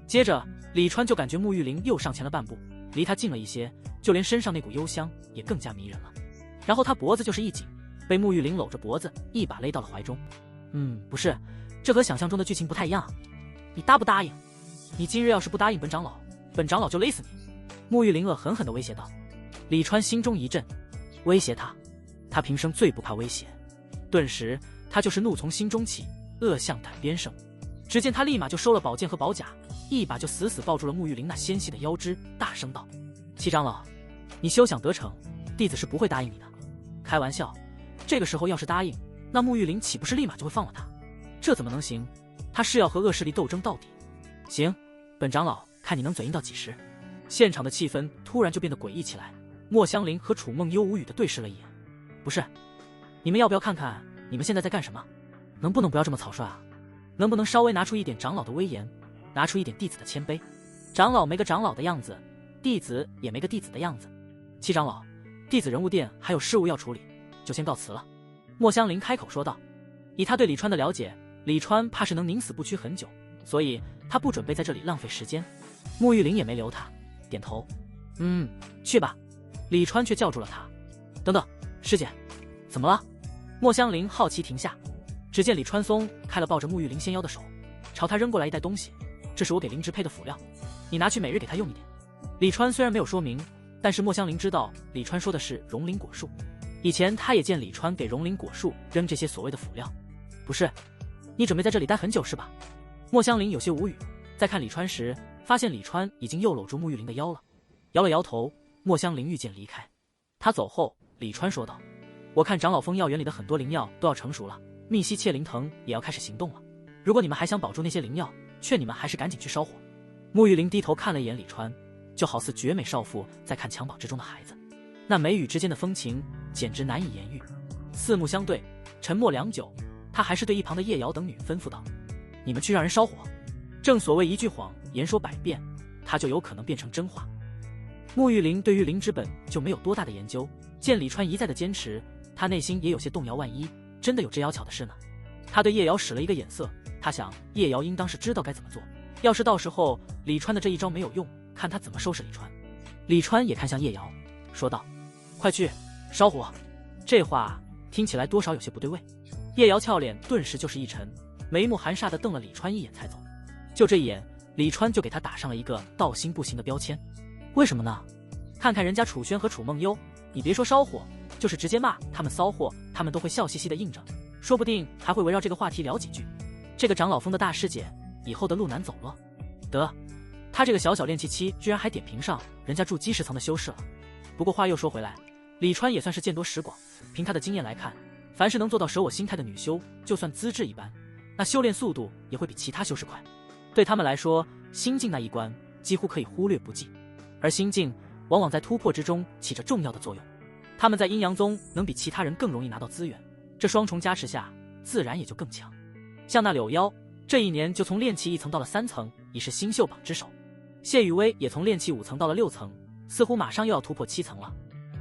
接着李川就感觉沐玉林又上前了半步，离他近了一些，就连身上那股幽香也更加迷人了。然后他脖子就是一紧，被沐玉林搂着脖子一把勒到了怀中。不是，这和想象中的剧情不太一样。你答不答应？你今日要是不答应本长老，本长老就勒死你！沐玉林恶狠狠地威胁道。李川心中一震，威胁他？他平生最不怕威胁。顿时他就是怒从心中起，恶向胆边生。只见他立马就收了宝剑和宝甲，一把就死死抱住了沐玉林那纤细的腰肢，大声道：“7长老，你休想得逞，弟子是不会答应你的。开玩笑，这个时候要是答应，那沐玉林岂不是立马就会放了他？这怎么能行？他是要和恶势力斗争到底。行，本长老看你能嘴硬到几时。”现场的气氛突然就变得诡异起来。莫香菱和楚梦幽无语的对视了一眼。不是，你们要不要看看你们现在在干什么？能不能不要这么草率啊？能不能稍微拿出一点长老的威严，拿出一点弟子的谦卑？长老没个长老的样子，弟子也没个弟子的样子。7长老，弟子人物殿还有事务要处理，就先告辞了。莫香菱开口说道。以他对李川的了解，李川怕是能宁死不屈很久，所以他不准备在这里浪费时间。沐玉林也没留他，点头。去吧。李川却叫住了他。等等，师姐，怎么了？莫香菱好奇停下，只见李川松开了抱着沐玉林纤腰的手，朝他扔过来一袋东西。这是我给灵芝配的辅料，你拿去每日给他用一点。李川虽然没有说明，但是莫香菱知道李川说的是溶灵果树。以前他也见李川给溶灵果树扔这些所谓的辅料。不是，你准备在这里待很久是吧？莫香菱有些无语，在看李川时，发现李川已经又搂住沐玉林的腰了，摇了摇头。莫香菱御剑离开。他走后，李川说道：“我看长老峰药园里的很多灵药都要成熟了，密西切灵藤也要开始行动了。如果你们还想保住那些灵药，劝你们还是赶紧去烧火。”沐玉林低头看了一眼李川，就好似绝美少妇在看襁褓之中的孩子，那眉宇之间的风情简直难以言喻。四目相对，沉默良久，他还是对一旁的叶瑶等女吩咐道：“你们去让人烧火。”正所谓一句谎言说百遍，他就有可能变成真话。沐玉玲对于灵之本就没有多大的研究，见李川一再的坚持，他内心也有些动摇，万一真的有这妖巧的事呢？他对叶瑶使了一个眼色，他想叶瑶应当是知道该怎么做，要是到时候李川的这一招没有用，看他怎么收拾李川。李川也看向叶瑶，说道：“快去烧火。”这话听起来多少有些不对味。叶瑶俏脸顿时就是一沉，眉目含煞地瞪了李川一眼才走。就这一眼，李川就给他打上了一个道心不行的标签。为什么呢？看看人家楚轩和楚梦幽，你别说烧火，就是直接骂他们骚货，他们都会笑嘻嘻的应着，说不定还会围绕这个话题聊几句。这个长老峰的大师姐，以后的路难走了。得，他这个小小练气期居然还点评上人家住基石层的修士了。不过话又说回来，李川也算是见多识广，凭他的经验来看，凡是能做到舍我心态的女修，就算资质一般，那修炼速度也会比其他修士快。对他们来说，心境那一关几乎可以忽略不计，而心境往往在突破之中起着重要的作用。他们在阴阳宗能比其他人更容易拿到资源，这双重加持下，自然也就更强。像那柳妖，这一年就从炼气1层到了3层，已是新秀榜之首。谢雨薇也从炼气5层到了6层，似乎马上又要突破7层了。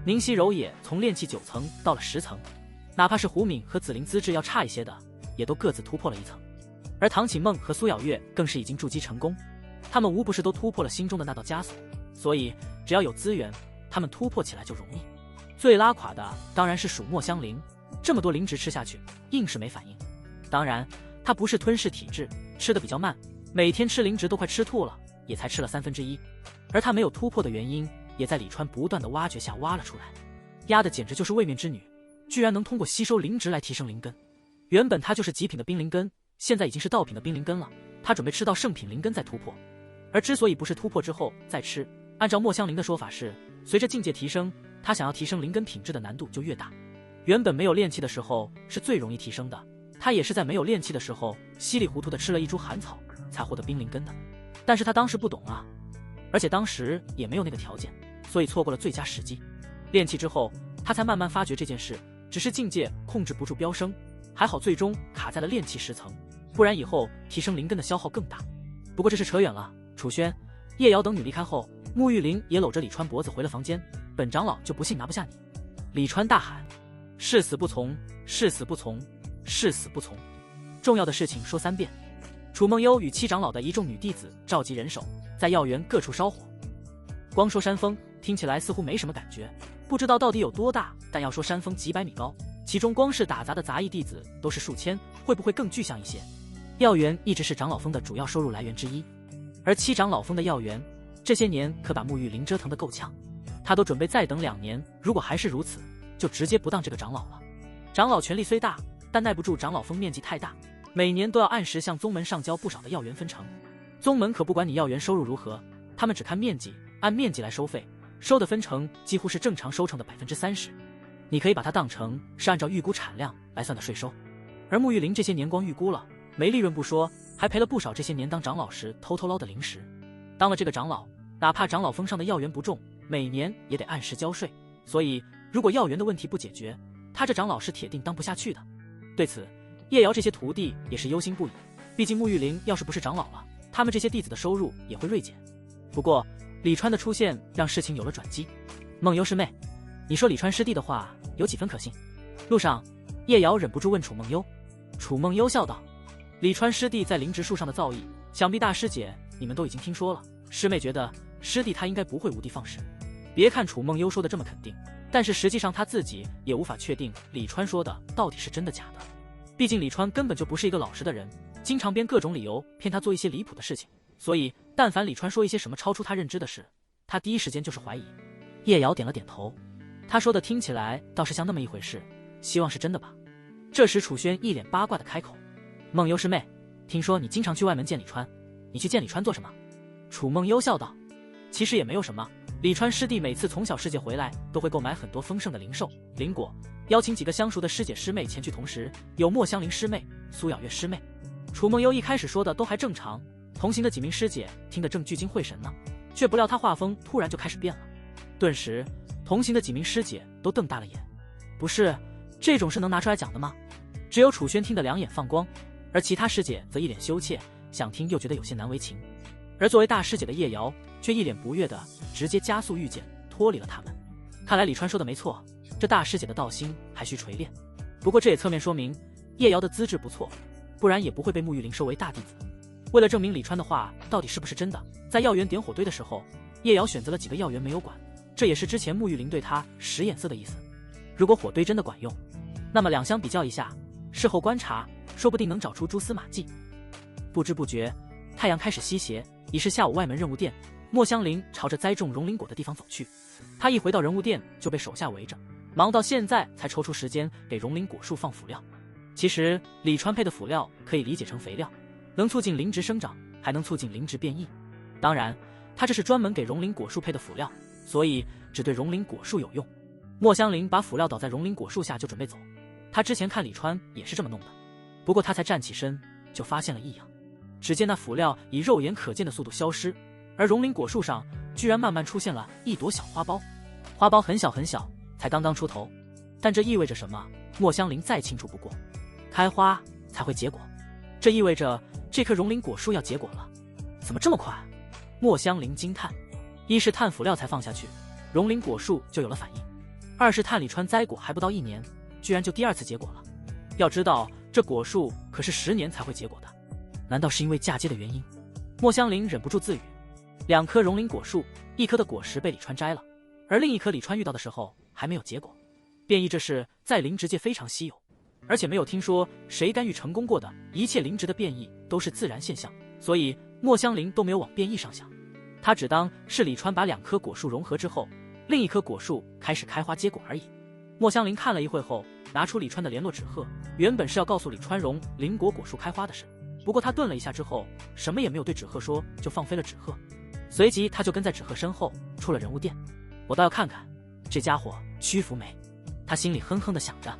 宁熙柔也从炼气9层到了10层，哪怕是胡敏和紫菱资质要差一些的，也都各自突破了1层。而唐启梦和苏咬月更是已经筑基成功，他们无不是都突破了心中的那道枷锁，所以只要有资源，他们突破起来就容易。最拉垮的当然是属墨香菱，这么多灵植吃下去，硬是没反应。当然，他不是吞噬体质，吃得比较慢，每天吃灵植都快吃吐了，也才吃了1/3。而他没有突破的原因，也在李川不断的挖掘下挖了出来。压的简直就是位面之女，居然能通过吸收灵植来提升灵根。原本他就是极品的冰灵根，现在已经是道品的冰灵根了，他准备吃到圣品灵根再突破。而之所以不是突破之后再吃，按照墨香菱的说法是，随着境界提升，他想要提升灵根品质的难度就越大。原本没有炼气的时候是最容易提升的，他也是在没有炼气的时候稀里糊涂的吃了一株寒草才获得冰灵根的。但是他当时不懂啊，而且当时也没有那个条件，所以错过了最佳时机。炼气之后，他才慢慢发觉这件事，只是境界控制不住飙升，还好最终卡在了炼气10层，不然以后提升灵根的消耗更大。不过这是扯远了。楚轩、叶瑶等女离开后，沐玉玲也搂着李川脖子回了房间。本长老就不信拿不下你！李川大喊：“誓死不从！誓死不从！誓死不从！”重要的事情说3遍。楚梦幽与7长老的一众女弟子召集人手，在药园各处烧火。光说山峰听起来似乎没什么感觉，不知道到底有多大，但要说山峰几百米高，其中光是打杂的杂役弟子都是数千，会不会更具象一些？药园一直是长老峰的主要收入来源之一，而7长老峰的药园这些年可把沐玉玲折腾得够呛，他都准备再等2年，如果还是如此，就直接不当这个长老了。长老权力虽大，但耐不住长老峰面积太大，每年都要按时向宗门上交不少的药园分成。宗门可不管你药园收入如何，他们只看面积，按面积来收费，收的分成几乎是正常收成的30%。你可以把它当成是按照预估产量来算的税收。而沐玉玲这些年光预估了，没利润不说，还赔了不少这些年当长老时偷偷捞的零食。当了这个长老，哪怕长老峰上的药源不重，每年也得按时交税，所以如果药源的问题不解决，他这长老是铁定当不下去的。对此，叶瑶这些徒弟也是忧心不已，毕竟沐玉玲要是不是长老了，他们这些弟子的收入也会锐减。不过李川的出现让事情有了转机。梦幽师妹，你说李川师弟的话有几分可信？路上，叶瑶忍不住问楚梦幽。楚梦幽笑道：“李川师弟在灵植树上的造诣，想必大师姐你们都已经听说了。师妹觉得师弟他应该不会无的放矢。”别看楚梦幽说的这么肯定，但是实际上他自己也无法确定李川说的到底是真的假的。毕竟李川根本就不是一个老实的人，经常编各种理由骗他做一些离谱的事情，所以但凡李川说一些什么超出他认知的事，他第一时间就是怀疑。叶瑶点了点头，他说的听起来倒是像那么一回事，希望是真的吧。这时楚轩一脸八卦的开口：“梦幽师妹，听说你经常去外门见李川，你去见李川做什么？”楚梦幽笑道：“其实也没有什么，李川师弟每次从小世界回来，都会购买很多丰盛的灵兽、灵果，邀请几个相熟的师姐师妹前去同时，有墨香菱师妹、苏咬月师妹。”。”。楚梦幽一开始说的都还正常，同行的几名师姐听得正聚精会神呢。却不料他画风突然就开始变了。顿时，同行的几名师姐都瞪大了眼。不是，这种事能拿出来讲的吗？只有楚轩听得两眼放光，而其他师姐则一脸羞怯，想听又觉得有些难为情。而作为大师姐的叶瑶却一脸不悦的直接加速御剑脱离了他们。看来李川说的没错，这大师姐的道心还需锤炼。不过这也侧面说明叶瑶的资质不错，不然也不会被沐玉灵收为大弟子。为了证明李川的话到底是不是真的，在药园点火堆的时候，叶瑶选择了几个药园没有管，这也是之前沐玉灵对他使眼色的意思。如果火堆真的管用，那么两相比较一下，事后观察说不定能找出蛛丝马迹。不知不觉太阳开始西斜，已是下午外门任务殿。莫香菱朝着栽种荣灵果的地方走去。他一回到人物殿就被手下围着，忙到现在才抽出时间给荣灵果树放辅料。其实李川配的辅料可以理解成肥料，能促进灵植生长，还能促进灵植变异。当然他这是专门给荣灵果树配的辅料，所以只对荣灵果树有用。莫香菱把辅料倒在荣灵果树下就准备走。他之前看李川也是这么弄的，不过他才站起身就发现了异样。只见那辅料以肉眼可见的速度消失，而荣灵果树上居然慢慢出现了一朵小花苞。花苞很小很小，才刚刚出头，但这意味着什么？莫香菱再清楚不过。开花才会结果，这意味着这棵荣灵果树要结果了。怎么这么快？莫香菱惊叹。一是碳辅料才放下去，荣灵果树就有了反应；二是碳李川栽果还不到1年，居然就第2次结果了。要知道这果树可是10年才会结果的，难道是因为嫁接的原因？莫香菱忍不住自语。2棵荣灵果树，一棵的果实被李川摘了，而另一棵李川遇到的时候还没有结果，变异这事在灵植界非常稀有，而且没有听说谁干预成功过的，一切灵植的变异都是自然现象，所以莫香菱都没有往变异上想。他只当是李川把2棵果树融合之后，另一棵果树开始开花结果而已。莫香菱看了一会后，拿出李川的联络纸鹤，原本是要告诉李川荣灵果果树开花的事，不过他顿了一下之后，什么也没有对纸鹤说，就放飞了纸鹤。随即他就跟在纸鹤身后出了人物殿。我倒要看看这家伙屈服没。他心里哼哼地想着，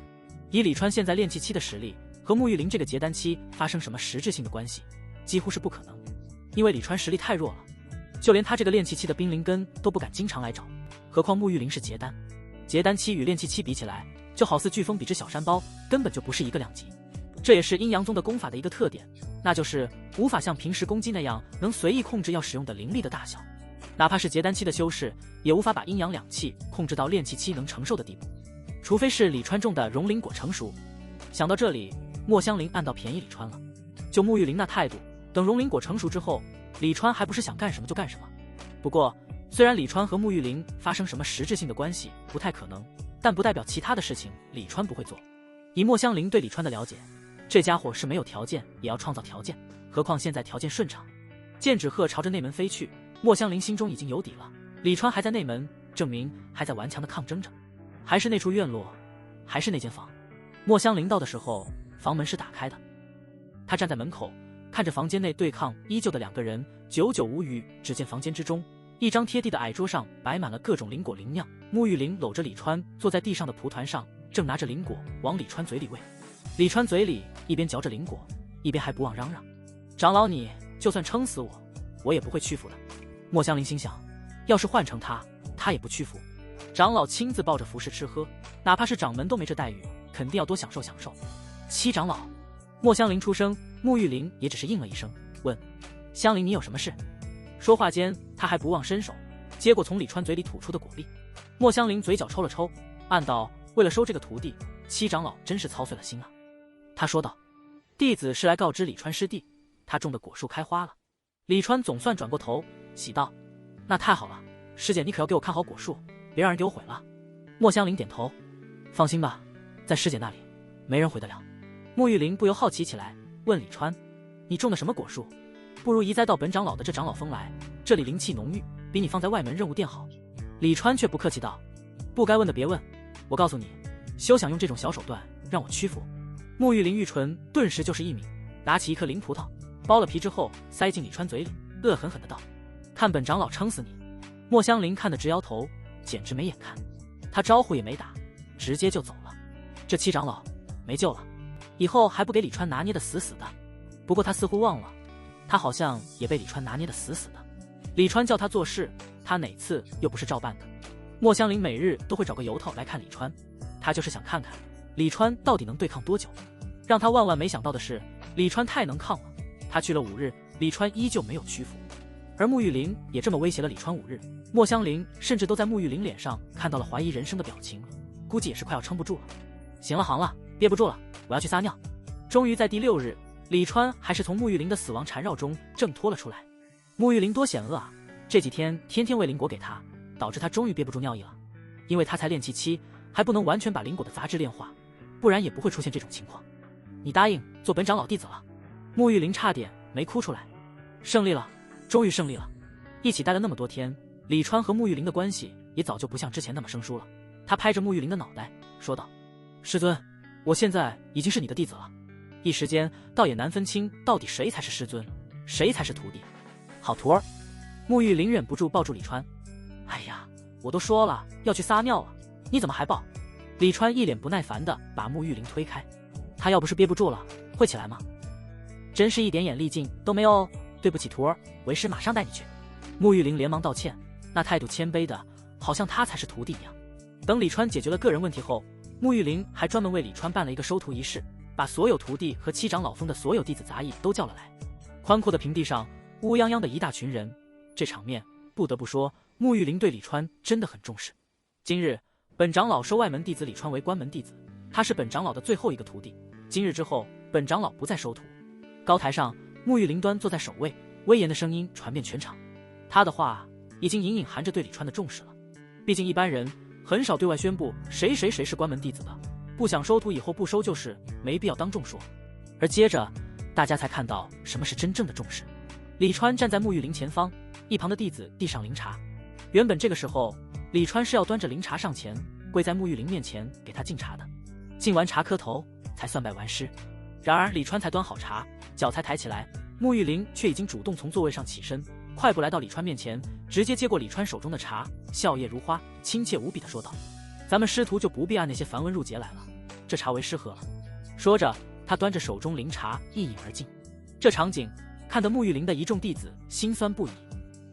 以李川现在炼气期的实力，和沐玉灵这个结丹期发生什么实质性的关系几乎是不可能，因为李川实力太弱了，就连他这个炼气期的冰灵根都不敢经常来找，何况沐玉灵是结丹。结丹期与炼气期比起来，就好似飓风比之小山包，根本就不是一个量级。这也是阴阳宗的功法的一个特点，那就是无法像平时攻击那样能随意控制要使用的灵力的大小，哪怕是结丹期的修士也无法把阴阳两气控制到炼气期能承受的地步，除非是李川种的荣灵果成熟。想到这里，莫香菱暗道便宜李川了。就沐玉灵那态度，等荣灵果成熟之后，李川还不是想干什么就干什么。不过虽然李川和沐玉灵发生什么实质性的关系不太可能，但不代表其他的事情李川不会做。以莫香菱对李川的了解，这家伙是没有条件也要创造条件，何况现在条件顺畅。见纸鹤朝着内门飞去，莫香菱心中已经有底了，李川还在内门，证明还在顽强的抗争着。还是那处院落，还是那间房。莫香菱到的时候，房门是打开的。他站在门口，看着房间内对抗依旧的2个人，久久无语。只见房间之中，一张贴地的矮桌上摆满了各种灵果灵酿，沐玉灵搂着李川坐在地上的蒲团上，正拿着灵果往李川嘴里喂。李川嘴里一边嚼着灵果，一边还不忘嚷嚷：“长老，你就算撑死我，我也不会屈服的。”莫香菱心想，要是换成他也不屈服。长老亲自抱着服侍吃喝，哪怕是掌门都没这待遇，肯定要多享受享受。七长老，莫香菱出声，沐玉灵也只是应了一声，问：“香菱，你有什么事？”说话间，他还不忘伸手接过从李川嘴里吐出的果粒。莫香菱嘴角抽了抽，暗道：为了收这个徒弟，七长老真是操碎了心啊。他说道：“弟子是来告知李川师弟，他种的果树开花了。”李川总算转过头，喜道：“那太好了，师姐你可要给我看好果树，别让人给我毁了。”莫香菱点头：“放心吧，在师姐那里，没人毁得了。”沐玉灵不由好奇起来，问李川：“你种的什么果树？不如移栽到本长老的这长老峰来，这里灵气浓郁，比你放在外门任务殿好。”李川却不客气道：“不该问的别问，我告诉你，休想用这种小手段让我屈服。”沐玉灵玉唇顿时就是一抿，拿起一颗灵葡萄，剥了皮之后塞进李川嘴里，恶狠狠的道：“看本长老撑死你！”莫香菱看得直摇头，简直没眼看。他招呼也没打，直接就走了。这七长老没救了，以后还不给李川拿捏的死死的。不过他似乎忘了，他好像也被李川拿捏的死死的。李川叫他做事，他哪次又不是照办的？莫香菱每日都会找个由头来看李川，他就是想看看李川到底能对抗多久。让他万万没想到的是，李川太能抗了。他去了5日，李川依旧没有屈服，而沐玉玲也这么威胁了李川5日。莫香菱甚至都在沐玉玲脸上看到了怀疑人生的表情，估计也是快要撑不住了。行了，行了，憋不住了，我要去撒尿。终于在第6日，李川还是从沐玉玲的死亡缠绕中挣脱了出来。沐玉玲多险恶啊，这几天天天喂灵果给他，导致他终于憋不住尿意了。因为他才练气期，还不能完全把灵果的杂质炼化，不然也不会出现这种情况。你答应做本长老弟子了。沐玉玲差点没哭出来。胜利了，终于胜利了。一起待了那么多天，李川和沐玉玲的关系也早就不像之前那么生疏了。他拍着沐玉玲的脑袋说道：师尊，我现在已经是你的弟子了。一时间倒也难分清到底谁才是师尊，谁才是徒弟。好徒儿。沐玉玲忍不住抱住李川。哎呀，我都说了要去撒尿了，你怎么还抱？李川一脸不耐烦地把沐玉玲推开。他要不是憋不住了，会起来吗？真是一点眼力劲都没有哦。对不起徒儿，为师马上带你去。沐玉玲连忙道歉，那态度谦卑的好像他才是徒弟一样。等李川解决了个人问题后，沐玉玲还专门为李川办了一个收徒仪式，把所有徒弟和七长老峰的所有弟子杂役都叫了来。宽阔的平地上乌泱泱的一大群人，这场面不得不说沐玉玲对李川真的很重视。今日本长老收外门弟子李川为关门弟子，他是本长老的最后一个徒弟。今日之后，本长老不再收徒。高台上，沐玉玲端坐在首位，威严的声音传遍全场。他的话已经隐隐含着对李川的重视了。毕竟一般人很少对外宣布谁是关门弟子的，不想收徒以后不收就是，没必要当众说。而接着大家才看到什么是真正的重视。李川站在沐玉玲前方，一旁的弟子递上灵茶。原本这个时候李川是要端着灵茶上前，跪在沐玉玲面前给他敬茶的，敬完茶磕头才算拜完师。然而李川才端好茶，脚才抬起来，沐玉玲却已经主动从座位上起身，快步来到李川面前，直接接过李川手中的茶，笑靥如花，亲切无比地说道：咱们师徒就不必按那些繁文缛节来了，这茶为师喝了。说着他端着手中灵茶一饮而尽。这场景看得沐玉玲的一众弟子心酸不已。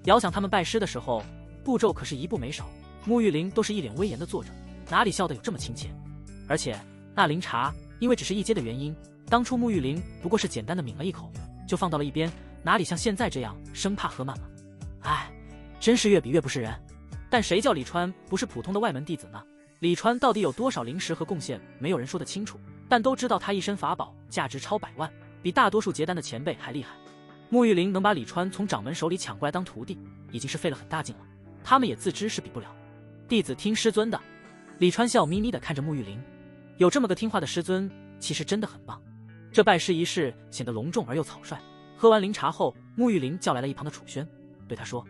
遥想他们拜师的时候，步骤可是一步没少，沐玉玲都是一脸威严地坐着，哪里笑得有这么亲切。而且那灵茶因为只是一阶的原因，当初沐玉玲不过是简单的抿了一口就放到了一边，哪里像现在这样生怕喝满了。哎，真是越比越不是人。但谁叫李川不是普通的外门弟子呢？李川到底有多少灵石和贡献，没有人说得清楚，但都知道他一身法宝价值超100万，比大多数结丹的前辈还厉害。沐玉玲能把李川从掌门手里抢过来当徒弟，已经是费了很大劲了，他们也自知是比不了。弟子听师尊的。李川笑眯眯地看着沐玉玲，有这么个听话的师尊，其实真的很棒。这拜师仪式显得隆重而又草率。喝完灵茶后，沐玉玲叫来了一旁的楚轩，对他说：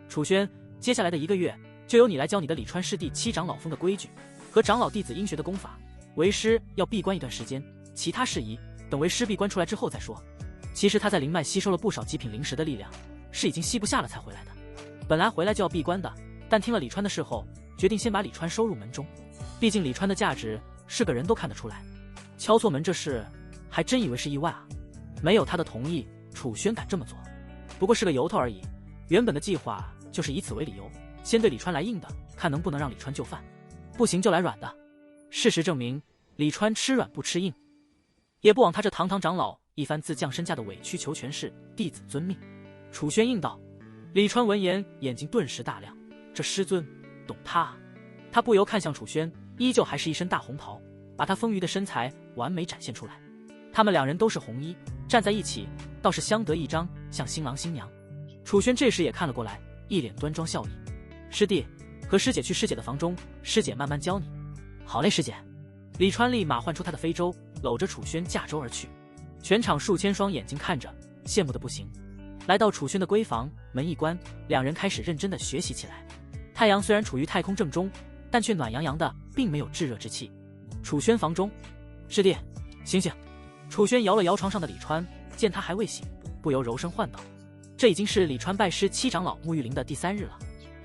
楚轩，接下来的1个月就由你来教你的李川师弟七长老峰的规矩和长老弟子应学的功法，为师要闭关一段时间，其他事宜等为师闭关出来之后再说。其实他在灵脉吸收了不少极品灵石的力量，是已经吸不下了才回来的。本来回来就要闭关的，但听了李川的事后，决定先把李川收入门中。毕竟李川的价值是个人都看得出来，敲错门这事还真以为是意外啊。没有他的同意，楚轩敢这么做，不过是个由头而已。原本的计划就是以此为理由，先对李川来硬的，看能不能让李川就范，不行就来软的。事实证明，李川吃软不吃硬，也不枉他这堂堂长老一番自降身价的委曲求全是弟子遵命。楚轩应道。李川闻言眼睛顿时大亮，这师尊懂他啊。他不由看向楚轩，依旧还是一身大红袍，把他丰腴的身材完美展现出来。他们2人都是红衣，站在一起倒是相得益彰，像新郎新娘。楚轩这时也看了过来，一脸端庄笑意。师弟，和师姐去师姐的房中，师姐慢慢教你。好嘞，师姐。李川立马唤出他的飞舟，搂着楚轩驾舟而去。全场数千双眼睛看着，羡慕的不行。来到楚轩的闺房，门一关，2人开始认真的学习起来。太阳虽然处于太空正中，但却暖洋洋的，并没有炙热之气。楚轩房中，师弟，醒醒！楚轩摇了摇床上的李川，见他还未醒，不由柔声唤道。这已经是李川拜师七长老沐玉玲的第3日了。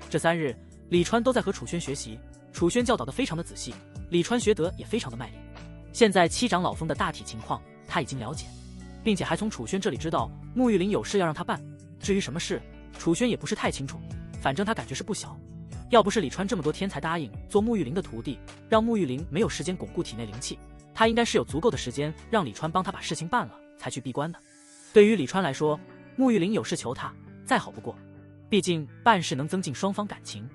这3日，李川都在和楚轩学习，楚轩教导的非常的仔细，李川学得也非常的卖力。现在七长老峰的大体情况他已经了解，并且还从楚轩这里知道沐玉玲有事要让他办，至于什么事楚轩也不是太清楚，反正他感觉是不小。要不是李川这么多天才答应做沐玉灵的徒弟，让沐玉灵没有时间巩固体内灵气，他应该是有足够的时间让李川帮他把事情办了才去闭关的。对于李川来说，沐玉灵有事求他再好不过，毕竟办事能增进双方感情。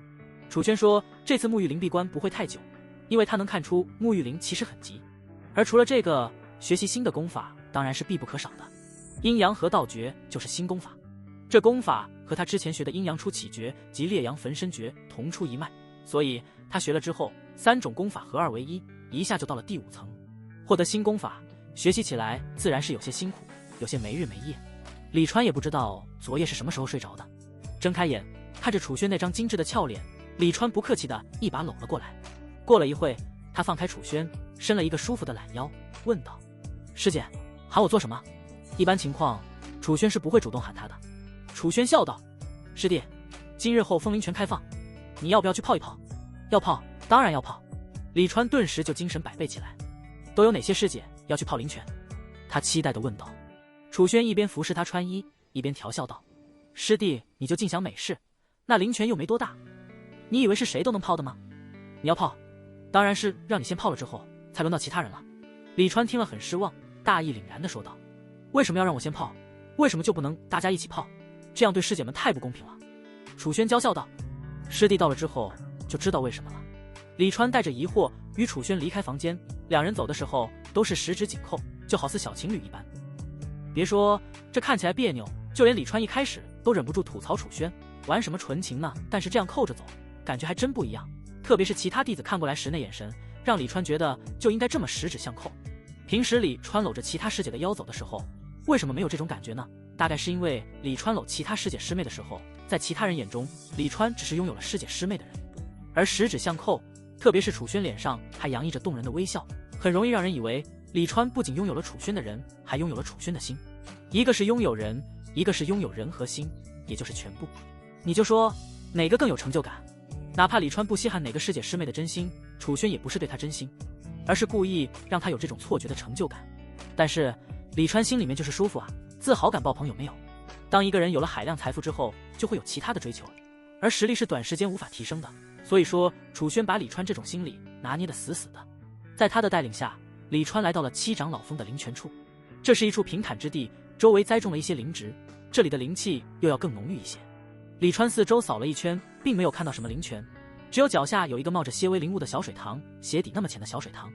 楚轩说这次沐玉灵闭关不会太久，因为他能看出沐玉灵其实很急。而除了这个，学习新的功法当然是必不可少的。阴阳合道诀就是新功法，这功法和他之前学的阴阳初起诀及烈阳焚身诀同出一脉，所以他学了之后，3种功法合二为一，一下就到了第5层。获得新功法，学习起来自然是有些辛苦，有些没日没夜。李川也不知道昨夜是什么时候睡着的，睁开眼看着楚轩那张精致的俏脸，李川不客气的一把搂了过来。过了一会，他放开楚轩，伸了一个舒服的懒腰，问道：师姐，喊我做什么？一般情况，楚轩是不会主动喊他的。楚轩笑道：师弟，今日后风灵泉开放，你要不要去泡一泡？要泡，当然要泡。李川顿时就精神百倍起来。都有哪些师姐要去泡灵泉？他期待地问道。楚轩一边服侍他穿衣，一边调笑道：师弟你就尽享美事，那灵泉又没多大，你以为是谁都能泡的吗？你要泡，当然是让你先泡了之后才轮到其他人了。李川听了很失望，大义凛然地说道：为什么要让我先泡？为什么就不能大家一起泡？这样对师姐们太不公平了。楚轩娇笑道：师弟到了之后就知道为什么了。李川带着疑惑与楚轩离开房间，两人走的时候都是十指紧扣，就好似小情侣一般。别说这看起来别扭，就连李川一开始都忍不住吐槽楚轩玩什么纯情呢，但是这样扣着走感觉还真不一样。特别是其他弟子看过来时那眼神，让李川觉得就应该这么十指相扣。平时李川搂着其他师姐的腰走的时候，为什么没有这种感觉呢？大概是因为李川搂其他师姐师妹的时候，在其他人眼中李川只是拥有了师姐师妹的人，而十指相扣，特别是楚轩脸上还洋溢着动人的微笑，很容易让人以为李川不仅拥有了楚轩的人，还拥有了楚轩的心。一个是拥有人，一个是拥有人和心，也就是全部。你就说哪个更有成就感？哪怕李川不稀罕哪个师姐师妹的真心，楚轩也不是对他真心，而是故意让他有这种错觉的成就感。但是李川心里面就是舒服啊，自豪感爆棚有没有？当一个人有了海量财富之后，就会有其他的追求，而实力是短时间无法提升的。所以说楚轩把李川这种心理拿捏得死死的。在他的带领下，李川来到了7长老峰的灵泉处。这是一处平坦之地，周围栽种了一些灵植，这里的灵气又要更浓郁一些。李川四周扫了一圈，并没有看到什么灵泉，只有脚下有一个冒着些微灵雾的小水塘，鞋底那么浅的小水塘。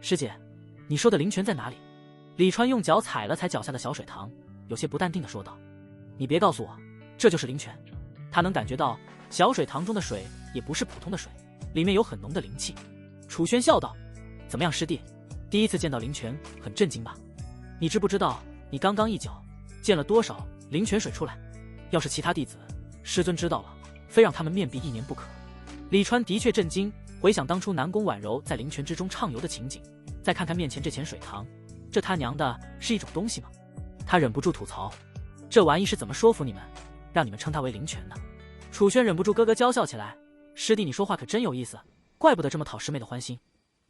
师姐，你说的灵泉在哪里？李川用脚踩了踩脚下的小水塘，有些不淡定地说道：你别告诉我这就是灵泉。他能感觉到小水塘中的水也不是普通的水，里面有很浓的灵气。楚轩笑道：怎么样师弟，第一次见到灵泉很震惊吧？你知不知道你刚刚一脚溅了多少灵泉水出来？要是其他弟子师尊知道了，非让他们面壁1年不可。李川的确震惊，回想当初南宫婉柔在灵泉之中畅游的情景，再看看面前这浅水塘，这他娘的是一种东西吗？他忍不住吐槽：这玩意是怎么说服你们，让你们称它为灵泉的？楚轩忍不住咯咯娇笑起来：师弟你说话可真有意思，怪不得这么讨师妹的欢心。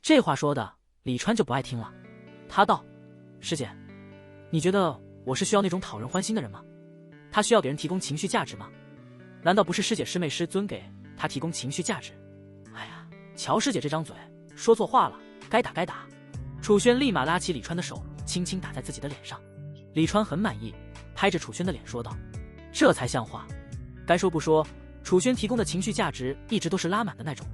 这话说的李川就不爱听了，他道：师姐，你觉得我是需要那种讨人欢心的人吗？他需要给人提供情绪价值吗？难道不是师姐师妹师尊给他提供情绪价值？哎呀，乔师姐这张嘴说错话了，该打该打。楚轩立马拉起李川的手，轻轻打在自己的脸上。李川很满意，拍着楚轩的脸说道：这才像话。该说不说，楚轩提供的情绪价值一直都是拉满的那种。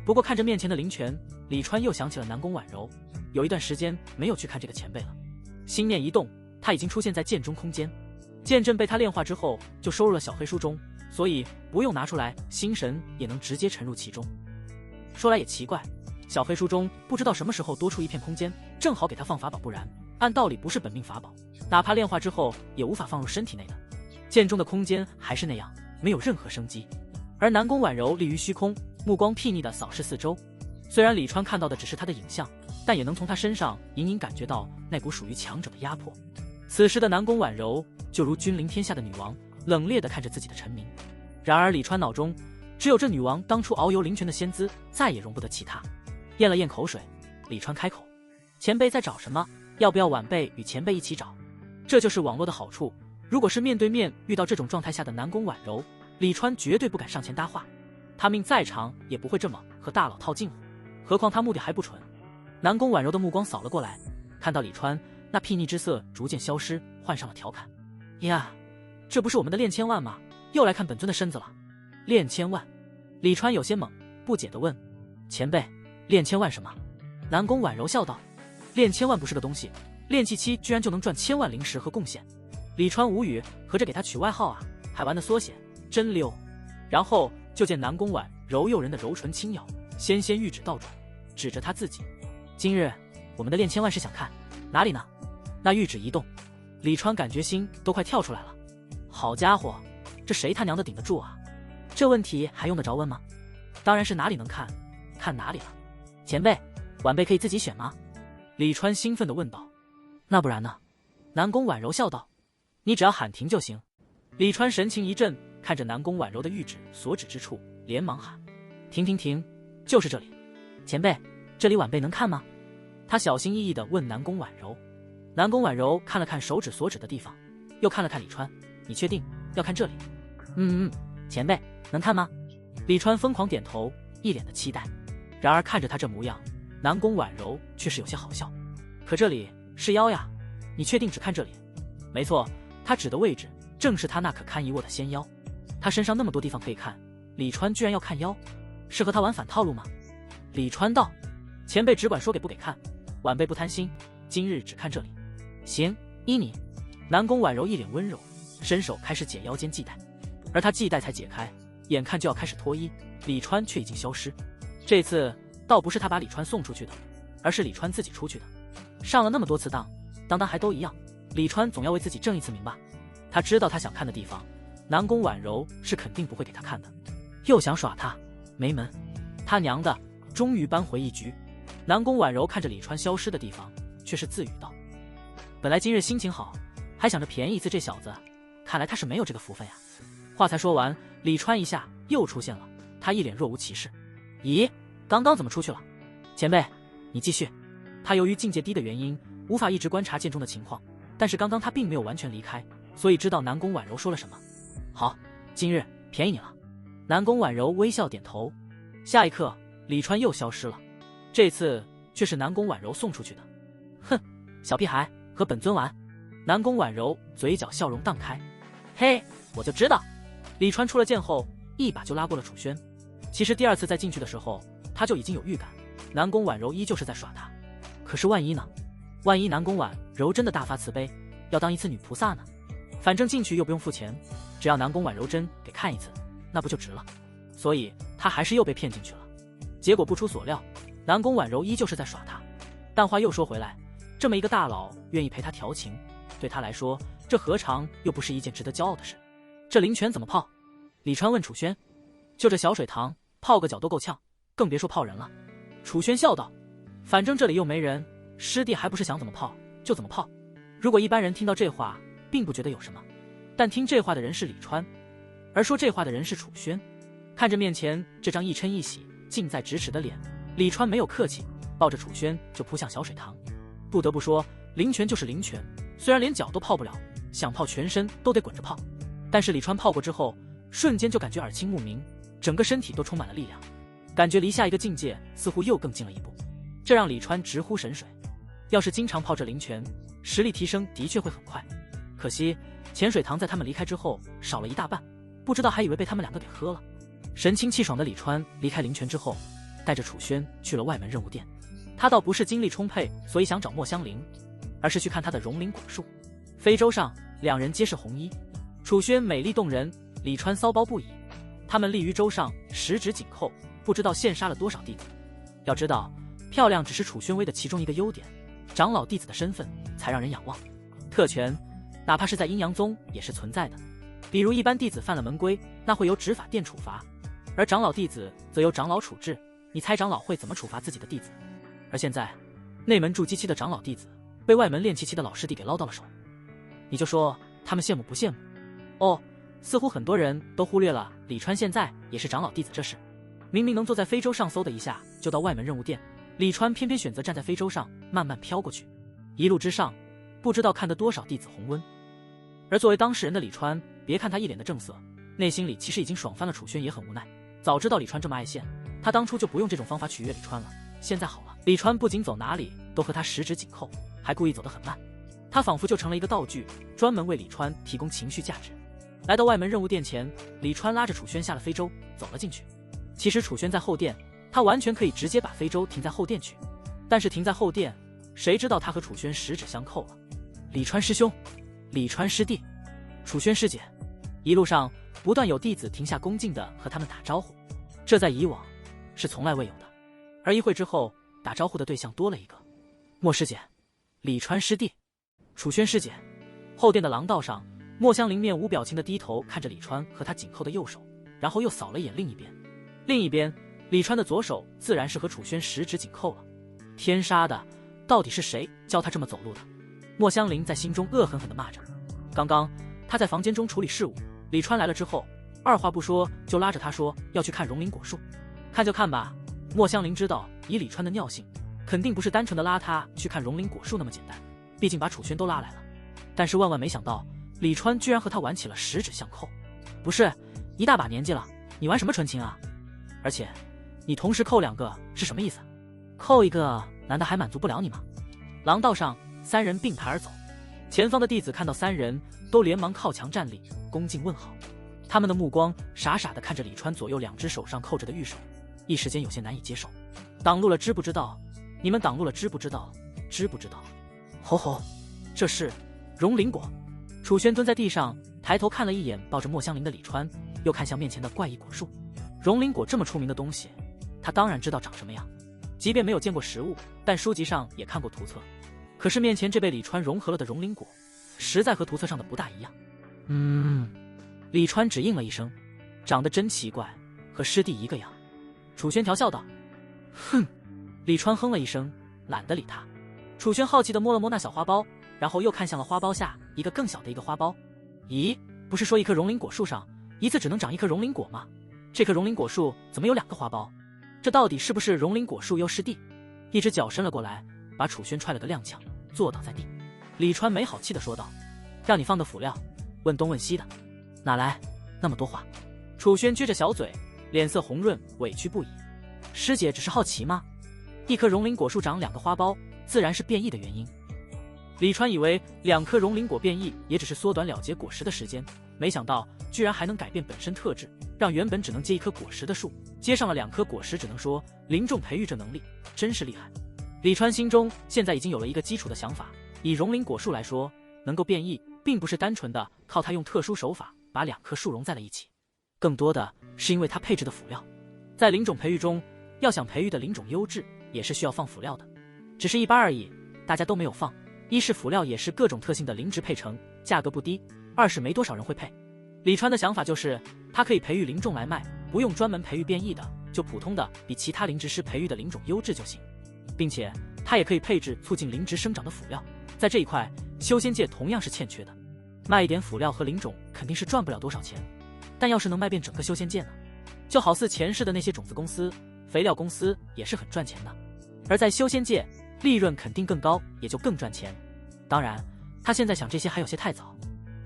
不过看着面前的灵泉，李川又想起了南宫婉柔，有一段时间没有去看这个前辈了。心念一动，他已经出现在剑中空间。剑阵被他炼化之后就收入了小黑书中，所以不用拿出来，心神也能直接沉入其中。说来也奇怪，小黑书中不知道什么时候多出一片空间，正好给他放法宝，不然按道理不是本命法宝，哪怕炼化之后也无法放入身体内的。剑中的空间还是那样，没有任何生机。而南宫婉柔立于虚空，目光睥睨地扫视四周。虽然李川看到的只是他的影像，但也能从他身上隐隐感觉到那股属于强者的压迫。此时的南宫婉柔就如君临天下的女王，冷冽地看着自己的臣民。然而李川脑中只有这女王当初遨游灵泉的仙姿，再也容不得其他。咽了咽口水，李川开口：前辈在找什么？要不要晚辈与前辈一起找？这就是网络的好处，如果是面对面遇到这种状态下的南宫婉柔，李川绝对不敢上前搭话，他命再长也不会这么和大佬套近乎，何况他目的还不纯。南宫婉柔的目光扫了过来，看到李川，那睥睨之色逐渐消失，换上了调侃：呀，这不是我们的练千万吗？又来看本尊的身子了。练千万？李川有些懵，不解地问：前辈，练千万什么？南宫婉柔笑道：练千万不是个东西，练气期居然就能赚1000万灵石和贡献。李川无语，合着给他取外号啊，还玩的缩写，真溜。然后就见南宫婉柔诱人的柔唇轻咬，纤纤玉指倒转，指着他自己：今日我们的练千万是想看哪里呢？那玉指一动，李川感觉心都快跳出来了。好家伙，这谁他娘的顶得住啊？这问题还用得着问吗？当然是哪里能看，看哪里了。前辈，晚辈可以自己选吗？李川兴奋地问道。那不然呢？南宫婉柔笑道：你只要喊停就行。李川神情一震，看着南宫婉柔的玉指所指之处，连忙喊：停停停，就是这里。前辈，这里晚辈能看吗？他小心翼翼地问南宫婉柔。南宫婉柔看了看手指所指的地方，又看了看李川：你确定要看这里？前辈能看吗？李川疯狂点头，一脸的期待。然而看着他这模样，南宫婉柔却是有些好笑。可这里是腰呀，你确定只看这里？没错，他指的位置正是他那可堪一握的纤腰。他身上那么多地方可以看，李川居然要看腰，是和他玩反套路吗？李川道：前辈只管说给不给看，晚辈不贪心，今日只看这里。行，依你。南宫婉柔一脸温柔，伸手开始解腰间系带，而他系带才解开，眼看就要开始脱衣，李川却已经消失。这次倒不是他把李川送出去的，而是李川自己出去的。上了那么多次当还都一样，李川总要为自己挣一次名吧。他知道他想看的地方，南宫婉柔是肯定不会给他看的。又想耍他，没门！他娘的，终于扳回一局。南宫婉柔看着李川消失的地方，却是自语道：本来今日心情好，还想着便宜一次这小子，看来他是没有这个福分呀。话才说完，李川一下又出现了，他一脸若无其事。咦，刚刚怎么出去了？前辈，你继续。他由于境界低的原因，无法一直观察剑中的情况，但是刚刚他并没有完全离开，所以知道南宫婉柔说了什么。好，今日便宜你了。南宫婉柔微笑点头。下一刻，李川又消失了，这次却是南宫婉柔送出去的。哼，小屁孩，和本尊玩。南宫婉柔嘴角笑容荡开。嘿，我就知道。李川出了剑后，一把就拉过了楚轩。其实第二次再进去的时候，他就已经有预感，南宫婉柔依旧是在耍他。可是万一呢？万一南宫婉柔真的大发慈悲，要当一次女菩萨呢？反正进去又不用付钱，只要南宫婉柔真给看一次，那不就值了？所以他还是又被骗进去了。结果不出所料，南宫婉柔依旧是在耍他。但话又说回来，这么一个大佬愿意陪他调情，对他来说，这何尝又不是一件值得骄傲的事？这灵泉怎么泡？李川问楚轩。就这小水塘，泡个脚都够呛，更别说泡人了。楚轩笑道：反正这里又没人，师弟还不是想怎么泡就怎么泡。如果一般人听到这话并不觉得有什么，但听这话的人是李川，而说这话的人是楚轩。看着面前这张一嗔一喜近在咫尺的脸，李川没有客气，抱着楚轩就扑向小水塘。不得不说，灵泉就是灵泉，虽然连脚都泡不了，想泡全身都得滚着泡，但是李川泡过之后，瞬间就感觉耳清目明，整个身体都充满了力量，感觉离下一个境界似乎又更近了一步，这让李川直呼神水。要是经常泡这灵泉，实力提升的确会很快。可惜潜水塘在他们离开之后少了一大半，不知道还以为被他们两个给喝了。神清气爽的李川离开灵泉之后，带着楚轩去了外门任务殿。他倒不是精力充沛所以想找墨香菱，而是去看他的荣灵果树。非洲上两人皆是红衣，楚轩美丽动人，李川骚包不已。他们立于洲上，十指紧扣，不知道现杀了多少弟子。要知道，漂亮只是楚轩威的其中一个优点，长老弟子的身份才让人仰望。特权哪怕是在阴阳宗也是存在的，比如一般弟子犯了门规，那会由执法殿处罚，而长老弟子则由长老处置。你猜长老会怎么处罚自己的弟子？而现在内门筑基期的长老弟子被外门练气期的老师弟给捞到了手，你就说他们羡慕不羡慕？哦，似乎很多人都忽略了李川现在也是长老弟子这事。明明能坐在非洲上嗖的一下就到外门任务殿，李川偏偏选择站在非洲上慢慢飘过去，一路之上不知道看得多少弟子红温。而作为当事人的李川，别看他一脸的正色，内心里其实已经爽翻了。楚轩也很无奈，早知道李川这么爱现，他当初就不用这种方法取悦李川了。现在好了，李川不仅走哪里都和他十指紧扣，还故意走得很慢，他仿佛就成了一个道具，专门为李川提供情绪价值。来到外门任务殿前，李川拉着楚轩下了非洲，走了进去。其实楚轩在后殿，他完全可以直接把非洲停在后殿去，但是停在后殿，谁知道他和楚轩十指相扣了。李川师兄，李川师弟，楚轩师姐，一路上不断有弟子停下恭敬地和他们打招呼，这在以往是从来未有的。而一会之后，打招呼的对象多了一个，莫师姐，李川师弟，楚轩师姐。后殿的廊道上，莫香菱面无表情地低头看着李川和他紧扣的右手，然后又扫了眼另一边。另一边，李川的左手自然是和楚轩十指紧扣了。天杀的，到底是谁教他这么走路的？莫香菱在心中恶狠狠地骂着。刚刚他在房间中处理事务，李川来了之后，二话不说就拉着他说要去看荣林果树。看就看吧，莫香菱知道以李川的尿性，肯定不是单纯的拉他去看荣林果树那么简单，毕竟把楚轩都拉来了。但是万万没想到，李川居然和他玩起了十指相扣。不是，一大把年纪了，你玩什么纯情啊？而且你同时扣两个是什么意思？扣一个难道还满足不了你吗？廊道上三人并排而走，前方的弟子看到三人都连忙靠墙站立，恭敬问好。他们的目光傻傻地看着李川左右两只手上扣着的玉手，一时间有些难以接受。挡路了知不知道？你们挡路了知不知道？知不知道？吼吼，这是荣林果。楚轩蹲在地上，抬头看了一眼抱着莫香菱的李川，又看向面前的怪异果树。荣林果这么出名的东西，他当然知道长什么样，即便没有见过实物，但书籍上也看过图册。可是面前这被李川融合了的荣林果，实在和图册上的不大一样。李川只应了一声，长得真奇怪，和师弟一个样。楚轩调笑道：哼。李川哼了一声，懒得理他。楚轩好奇地摸了摸那小花苞，然后又看向了花苞下一个更小的一个花苞。咦，不是说一棵荣林果树上一次只能长一颗荣林果吗？这棵荣林果树怎么有两个花苞？这到底是不是荣林果树优师弟？一只脚伸了过来，把楚轩踹了个踉跄，坐倒在地。李川没好气地说道：让你放的辅料，问东问西的，哪来那么多话？楚轩撅着小嘴，脸色红润，委屈不已。师姐只是好奇吗？一棵荣林果树长两个花苞，自然是变异的原因。李川以为两颗荣林果变异也只是缩短了结果实的时间，没想到居然还能改变本身特质，让原本只能结一颗果实的树结上了两颗果实。只能说林仲培育这能力真是厉害。李川心中现在已经有了一个基础的想法，以荣林果树来说，能够变异并不是单纯的靠他用特殊手法把两棵树融在了一起，更多的是因为他配置的辅料。在林种培育中，要想培育的林种优质，也是需要放辅料的，只是一般而已，大家都没有放。一是辅料也是各种特性的灵植配成，价格不低；二是没多少人会配。李川的想法就是，他可以培育灵种来卖，不用专门培育变异的，就普通的比其他灵植师培育的灵种优质就行，并且他也可以配置促进灵植生长的辅料。在这一块，修仙界同样是欠缺的，卖一点辅料和灵种肯定是赚不了多少钱，但要是能卖遍整个修仙界呢？就好似前世的那些种子公司、肥料公司也是很赚钱的，而在修仙界，利润肯定更高，也就更赚钱。当然，他现在想这些还有些太早，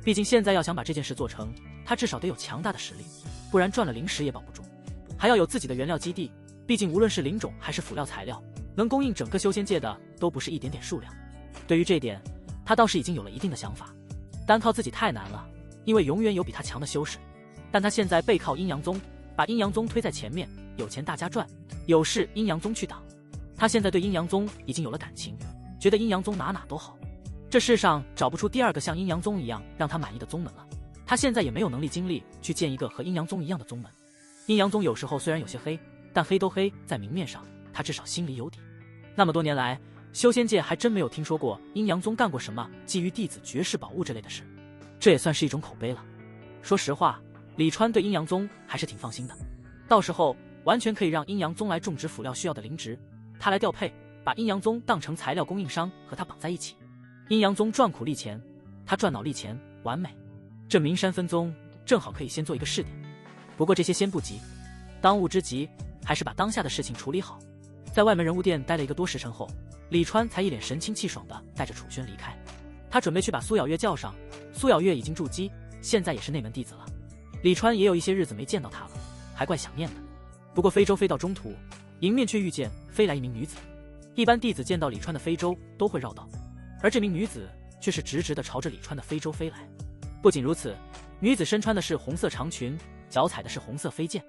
毕竟现在要想把这件事做成，他至少得有强大的实力，不然赚了灵石也保不住。还要有自己的原料基地，毕竟无论是灵种还是辅料材料，能供应整个修仙界的都不是一点点数量。对于这点，他倒是已经有了一定的想法。单靠自己太难了，因为永远有比他强的修士。但他现在背靠阴阳宗，把阴阳宗推在前面，有钱大家赚，有事阴阳宗去挡。他现在对阴阳宗已经有了感情，觉得阴阳宗哪哪都好。这世上找不出第二个像阴阳宗一样让他满意的宗门了。他现在也没有能力精力去建一个和阴阳宗一样的宗门。阴阳宗有时候虽然有些黑，但黑都黑在明面上，他至少心里有底。那么多年来，修仙界还真没有听说过阴阳宗干过什么觊觎弟子绝世宝物之类的事，这也算是一种口碑了。说实话，李川对阴阳宗还是挺放心的，到时候完全可以让阴阳宗来种植辅料需要的灵植，他来调配，把阴阳宗当成材料供应商和他绑在一起。阴阳宗赚苦力钱，他赚脑力钱，完美。这名山分宗正好可以先做一个试点。不过这些先不急，当务之急还是把当下的事情处理好。在外门人物殿待了1个多时辰后，李川才一脸神清气爽地带着楚轩离开。他准备去把苏小月叫上，苏咬月已经筑基，现在也是内门弟子了。李川也有一些日子没见到他了，还怪想念的。不过非洲飞到中途，迎面却遇见飞来一名女子。一般弟子见到李川的非洲都会绕道，而这名女子却是直直的朝着李川的非洲飞来。不仅如此，女子身穿的是红色长裙，脚踩的是红色飞剑。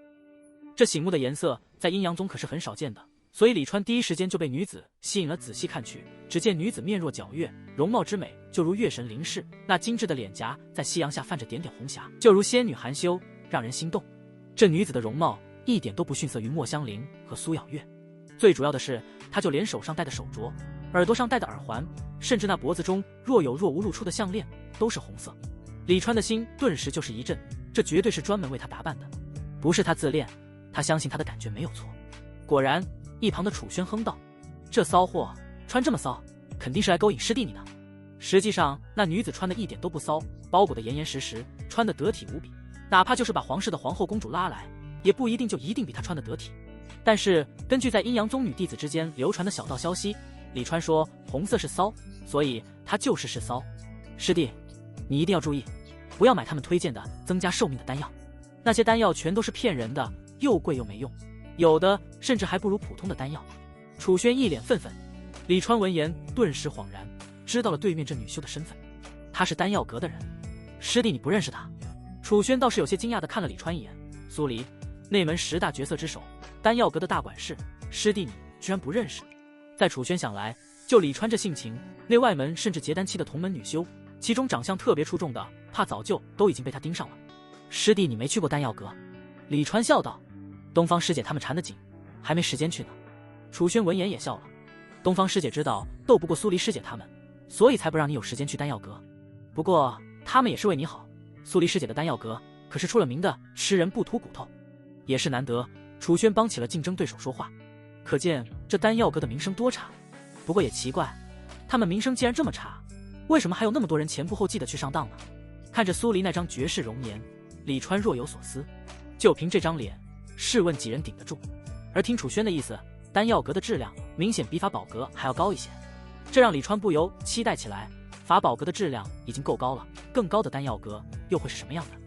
这醒目的颜色在阴阳宗可是很少见的，所以李川第一时间就被女子吸引了。仔细看去，只见女子面若皎月，容貌之美就如月神临世，那精致的脸颊在夕阳下泛着点点红霞，就如仙女含羞，让人心动。这女子的容貌一点都不逊色于莫香菱和苏咬月，最主要的是，她就连手上戴的手镯、耳朵上戴的耳环，甚至那脖子中若有若无露出的项链，都是红色。李川的心顿时就是一震，这绝对是专门为他打扮的，不是他自恋，他相信他的感觉没有错。果然，一旁的楚轩哼道：“这骚货穿这么骚，肯定是来勾引师弟你的。”实际上，那女子穿的一点都不骚，包裹的严严实实，穿的得体无比。哪怕就是把皇室的皇后公主拉来，也不一定就一定比她穿的得体。但是，根据在阴阳宗女弟子之间流传的小道消息，李川说红色是骚，所以他就是骚。师弟，你一定要注意，不要买他们推荐的增加寿命的丹药，那些丹药全都是骗人的，又贵又没用，有的甚至还不如普通的丹药。楚轩一脸愤愤。李川闻言顿时恍然，知道了对面这女修的身份，她是丹药阁的人。师弟你不认识她？楚轩倒是有些惊讶地看了李川一眼。苏黎，内门10大角色之首，丹药阁的大管事，师弟你居然不认识？在楚轩想来，就李川这性情，内外门甚至结丹期的同门女修，其中长相特别出众的，怕早就都已经被他盯上了。师弟你没去过丹药阁？李川笑道：“东方师姐他们缠得紧，还没时间去呢。”楚轩闻言也笑了：“东方师姐知道斗不过苏黎师姐他们，所以才不让你有时间去丹药阁。不过他们也是为你好，苏黎师姐的丹药阁可是出了名的吃人不吐骨头。”也是难得，楚轩帮起了竞争对手说话，可见这丹药阁的名声多差。不过也奇怪，他们名声既然这么差，为什么还有那么多人前仆后继的去上当呢？看着苏黎那张绝世容颜，李川若有所思。就凭这张脸，试问几人顶得住？而听楚轩的意思，丹药阁的质量明显比法宝阁还要高一些，这让李川不由期待起来。法宝阁的质量已经够高了，更高的丹药阁又会是什么样的？